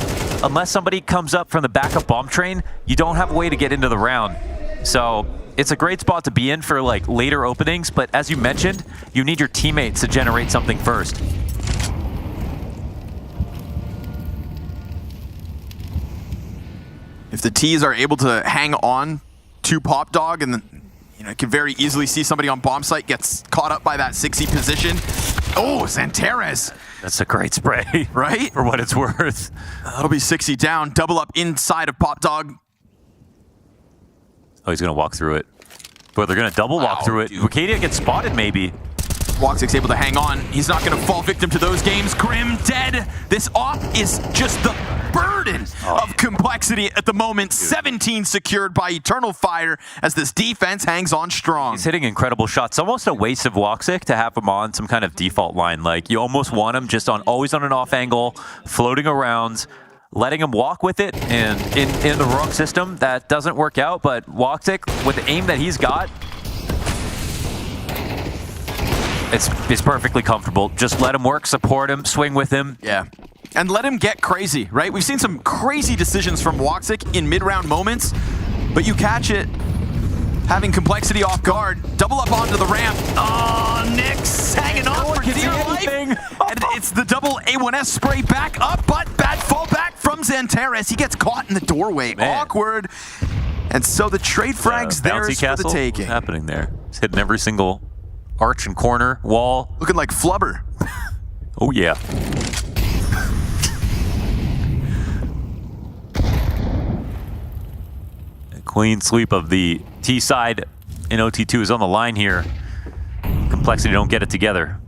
Unless somebody comes up from the backup bomb train, you don't have a way to get into the round. So it's a great spot to be in for like later openings, but as you mentioned, you need your teammates to generate something first. If the T's are able to hang on to Pop Dog, and you can very easily see somebody on bomb site gets caught up by that 60 position. Oh, Zantares. That's a great spray. Right? For what it's worth. That'll be 60 down. Double up inside of Pop Dog. Oh, he's going to walk through it. But they're going to double walk through it. Wicadia gets spotted, maybe. Woxic's able to hang on. He's not going to fall victim to those games. Grim dead. This op is just the burden of complexity at the moment. 17 secured by Eternal Fire as this defense hangs on strong. He's hitting incredible shots. Almost a waste of Woxic to have him on some kind of default line. Like, you almost want him just on always on an off angle, floating around, letting him walk with it. And in the Rook system, that doesn't work out. But Woxic, with the aim that he's got, it's perfectly comfortable. Just let him work, support him, swing with him. Yeah. And let him get crazy, right? We've seen some crazy decisions from Woxic in mid-round moments, but you catch it having complexity off guard. Double up onto the ramp. Oh, Nyx hanging on for dear life. And it's the double A1S spray back up, but bad fallback from Zantares. He gets caught in the doorway. Man. Awkward. And so the trade frag's theirs for the taking. What's happening there? He's hitting every single arch and corner, wall. Looking like Flubber. Oh, yeah. A clean sweep of the T side in OT2 is on the line here. Complexity don't get it together.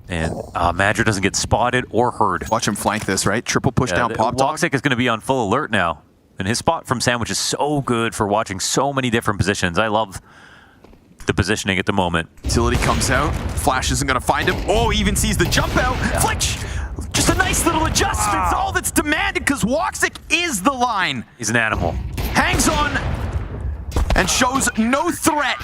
And Madra doesn't get spotted or heard. Watch him flank this, right? Triple push down Pop Dog. Woxic is going to be on full alert now. And his spot from Sandwich is so good for watching so many different positions. I love the positioning at the moment. Utility comes out. Flash isn't going to find him. Oh, he even sees the jump out. Yeah. Fletch! Just a nice little adjustment. It's all that's demanded because Woxic is the line. He's an animal. Hangs on and shows no threat.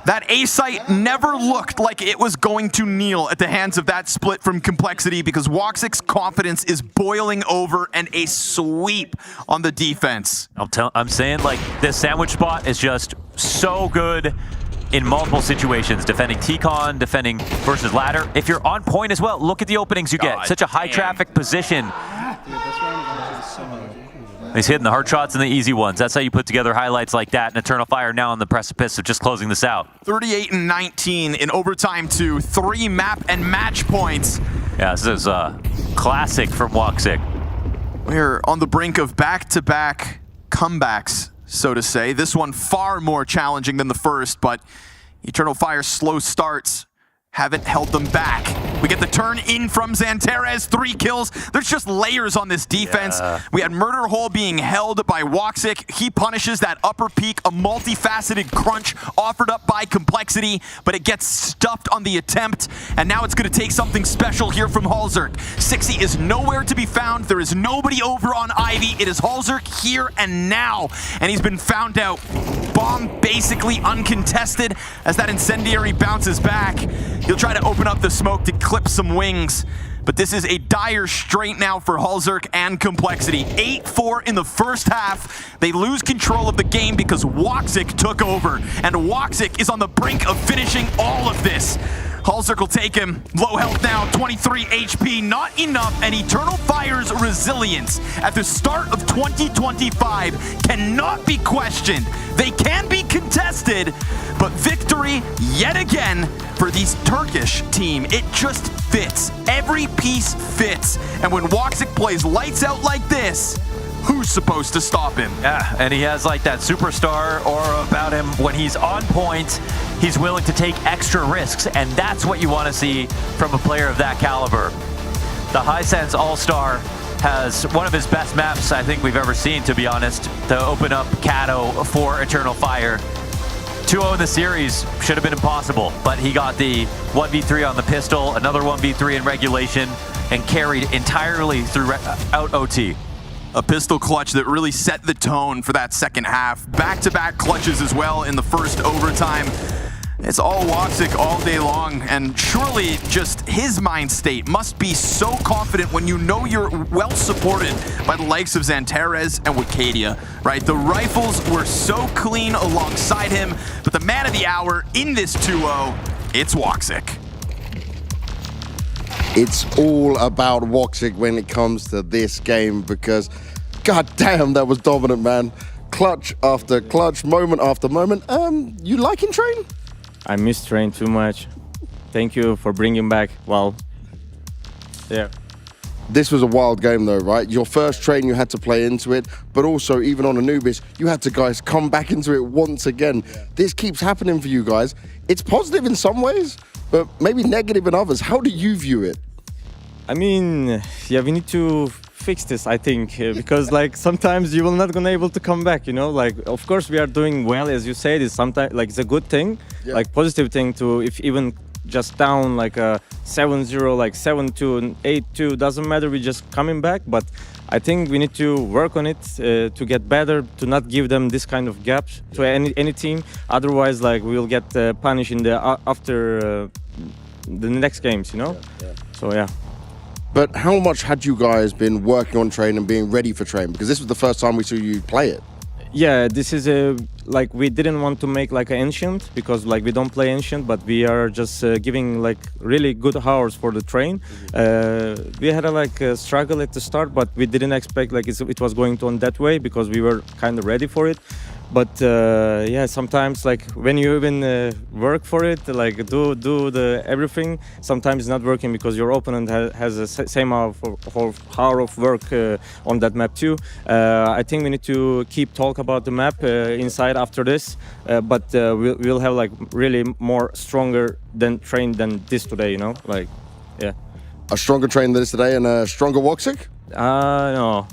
That A site never looked like it was going to kneel at the hands of that split from Complexity because Woxic's confidence is boiling over and a sweep on the defense. I'm saying, like, this sandwich spot is just so good in multiple situations. Defending T-Con, defending versus ladder. If you're on point as well, look at the openings you get. Such a high traffic position. He's hitting the hard shots and the easy ones. That's how you put together highlights like that. And Eternal Fire now on the precipice of just closing this out. 38-19 in overtime to 3 map and match points. Yeah, this is classic from Woxic. We're on the brink of back-to-back comebacks, so to say. This one far more challenging than the first, but Eternal Fire's slow starts haven't held them back. We get the turn in from Zantares, 3 kills. There's just layers on this defense. Yeah. We had Murder Hole being held by Woxic. He punishes that upper peak, a multifaceted crunch offered up by Complexity, but it gets stuffed on the attempt. And now it's going to take something special here from Halzerk. 60 is nowhere to be found. There is nobody over on Ivy. It is Halzerk here and now. And he's been found out. Bomb basically uncontested as that incendiary bounces back. He'll try to open up the smoke to clip some wings, but this is a dire strait now for Halzerk and Complexity. 8-4 in the first half. They lose control of the game because Woxic took over, and Woxic is on the brink of finishing all of this. Halzerk will take him. Low health now, 23 HP, not enough, and Eternal Fire's resilience at the start of 2025 cannot be questioned. They can be contested, but victory yet again for this Turkish team. It just fits. Every piece fits. And when Woxic plays lights out like this, who's supposed to stop him? Yeah, and he has like that superstar aura about him when he's on point. he's willing to take extra risks, and that's what you want to see from a player of that caliber. The Hisense All-Star has one of his best maps I think we've ever seen, to be honest, to open up Kato for Eternal Fire. 2-0 in the series should have been impossible, but he got the 1v3 on the pistol, another 1v3 in regulation, and carried entirely throughout OT. A pistol clutch that really set the tone for that second half. Back-to-back clutches as well in the first overtime. It's all Woxic all day long, and surely just his mind state must be so confident when you know you're well supported by the likes of Xantares and Wicadia, right? The rifles were so clean alongside him, but the man of the hour in this 2-0, it's Woxic. It's all about Woxic when it comes to this game because, god damn, that was dominant, man. Clutch after clutch, moment after moment. You liking Train? I miss Train too much. Thank you for bringing back. Well, yeah. This was a wild game though, right? Your first Train, you had to play into it, but also even on Anubis, you had to, guys, come back into it once again. This keeps happening for you guys. It's positive in some ways, but maybe negative in others. How do you view it? I mean, yeah, we need to fix this, I think, because like sometimes you will not gonna able to come back, you know, like of course we are doing well, as you said, it's sometimes like it's a good thing, like positive thing to, if even just down like a 7-0, like 7-2 and 8-2, doesn't matter, we just coming back. But I think we need to work on it to get better, to not give them this kind of gaps to any team, otherwise like we'll get punished in the after the next games, you know. So yeah. But how much had you guys been working on Train and being ready for Train? Because this was the first time we saw you play it. Yeah, this is like we didn't want to make like an Ancient because like we don't play Ancient, but we are just giving like really good hours for the Train. We had a struggle at the start, but we didn't expect like it was going to on that way because we were kind of ready for it. But yeah, sometimes like when you even work for it, like do the everything, sometimes it's not working because your opponent has the same hour of work on that map too. I think we need to keep talk about the map inside after this, but we'll have like really more stronger Train than this today, you know, like yeah. A stronger Train than this today and a stronger Woxic? No.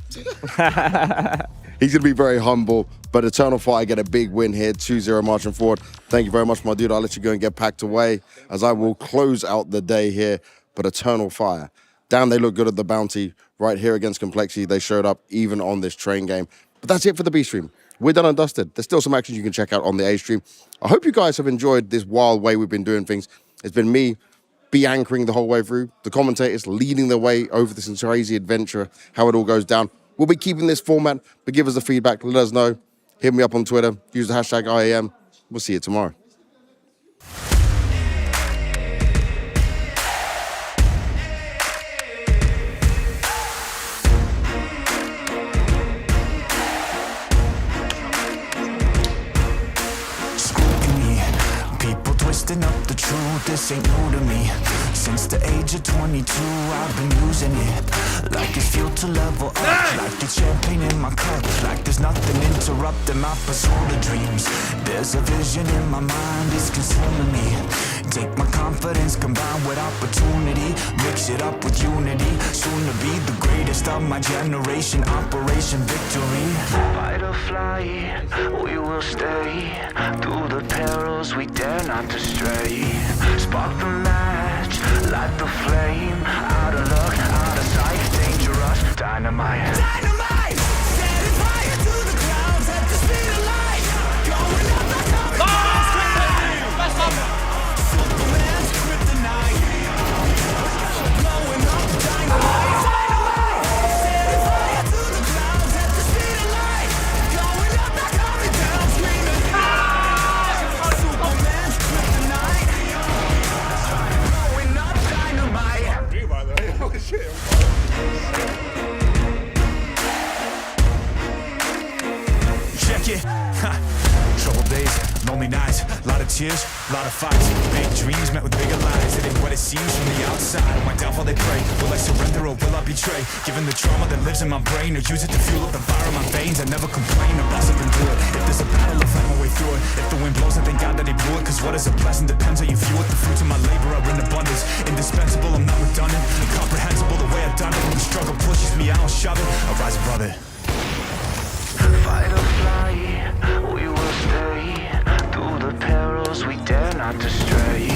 He's going to be very humble, but Eternal Fire get a big win here, 2-0 marching forward. Thank you very much, my dude. I'll let you go and get packed away as I will close out the day here. But Eternal Fire, damn, they look good at the bounty right here against Complexity. They showed up even on this Train game. But that's it for the B stream. We're done and dusted. There's still some action you can check out on the A stream. I hope you guys have enjoyed this wild way we've been doing things. It's been me anchoring the whole way through, the commentators leading the way over this crazy adventure, how it all goes down. We'll be keeping this format, but give us the feedback, let us know. Hit me up on Twitter, use the hashtag IEM. We'll see you tomorrow. Twisting up the truth, this ain't new to me. Since the age of 22, I've been using it like it's fuel to level up, like it's champagne in my cup, like there's nothing interrupting my pursuit of dreams. There's a vision in my mind, it's consuming me. Take my confidence combined with opportunity, mix it up with unity, soon to be the greatest of my generation, Operation Victory. Fight or flight, we will stay, through the perils we dare not to stray. Spark the match, light the flame, out of luck, out of sight, dangerous, dynamite. Dynamite! Setting fire to the clouds at the speed of light, going up like Superman's kryptonite, blowing up dynamite. Dynamite! Setting fire to the clouds at the speed of light, going up like coming down, screaming. Superman's kryptonite, blowing up dynamite. Holy shit. Check it. Troubled days, lonely nights, lot of tears, lot of fights, big dreams met with bigger lies. It ain't what it seems from the outside. Went down while they pray. Will I surrender or will I betray? Given the trauma that lives in my brain, or use it to fuel up the fire in my veins. I never complain or rise up and do it. If there's a battle, I'll fight my way through it. If the wind blows, I thank God that he blew it. Cause what is a blessing depends how you view it. The fruits of my labor are in abundance. Indispensable, I'm not redundant. Incomprehensible the way I've done it. When the struggle pushes me, I don't shove it. I rise above it. Fight or flight, we will stay. Through the perils, we dare not to stray.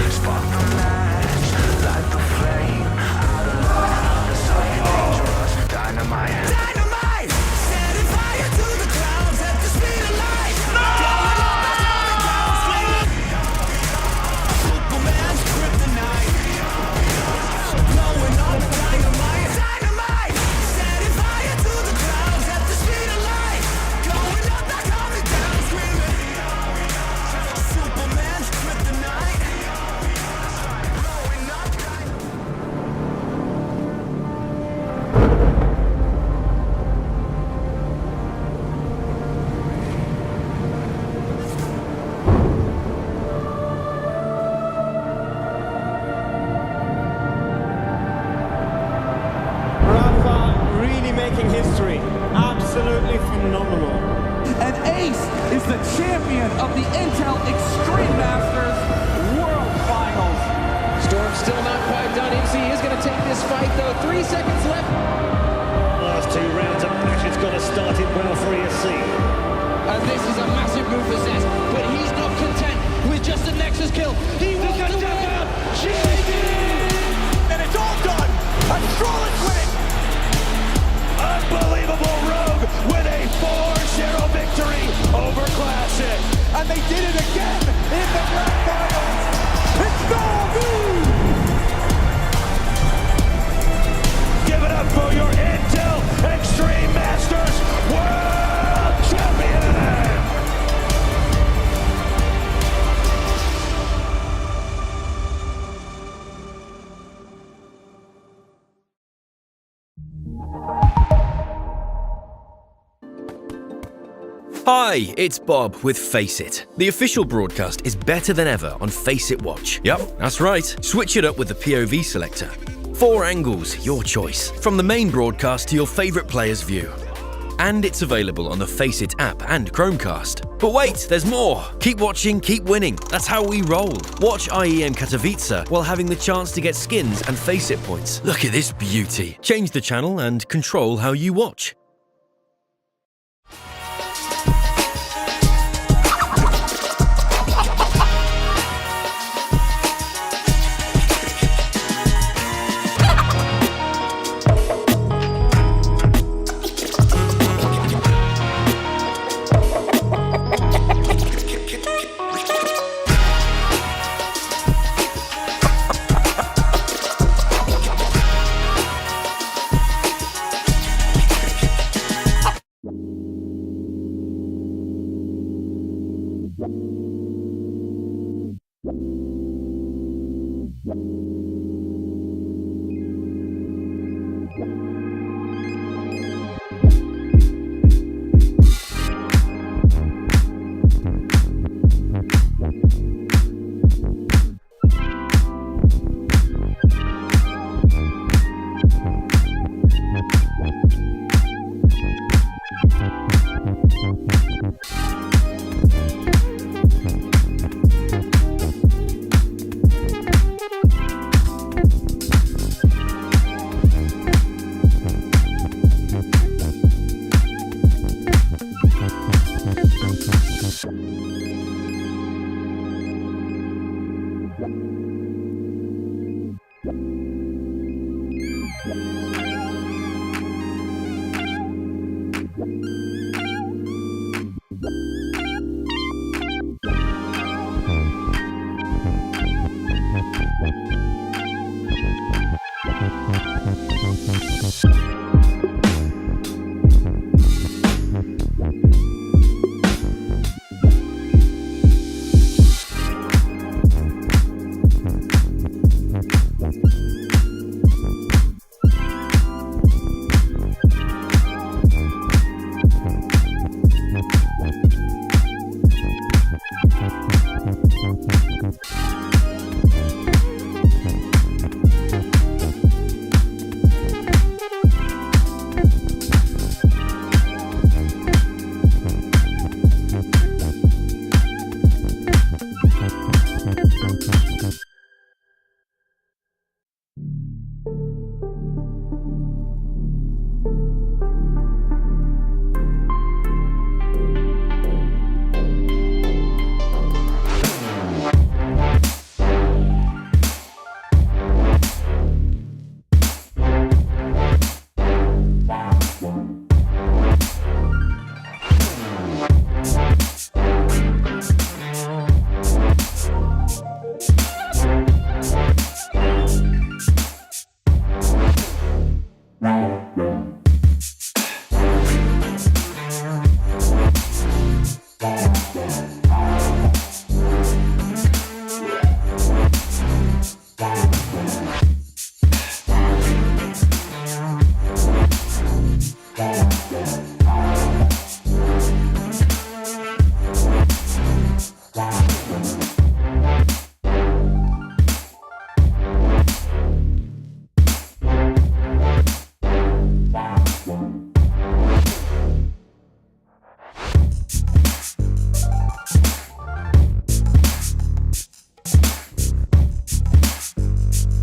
Spark the match, light the flame. Out of love, the something dangerous. Dynamite. Dynamite! Setting fire to the clouds at the speed of light. Blowing up the ground, screaming. Superman's kryptonite. Blowing up the dynamite. Dynamite! Setting fire to the clouds at the speed of light. Going up, not coming down, screaming. Superman's kryptonite. Blowing up Rafa really making history. Absolutely phenomenal. And Ace is the champion of the Intel Extreme Masters World Finals. Storm's still not quite done. MC is going to take this fight, though. 3 seconds left. Last 2 rounds of action's got to start it well for ESC. And this is a massive move for Zez, but he's not content with just a Nexus kill. He wants to win. and it's all done. And Strollin's winning. Unbelievable Rogue with a 4-0 victory over Classic. And they did it again in the grand finals. It's Navu! Give it up for your Intel Extreme Masters World Champion! Hi, it's Bob with Face It. The official broadcast is better than ever on Face It Watch. Yep, that's right. Switch it up with the POV selector. 4 angles, your choice. From the main broadcast to your favourite player's view. And it's available on the Face It app and Chromecast. But wait, there's more. Keep watching, keep winning. That's how we roll. Watch IEM Katowice while having the chance to get skins and Face It points. Look at this beauty. Change the channel and control how you watch.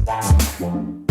Bye.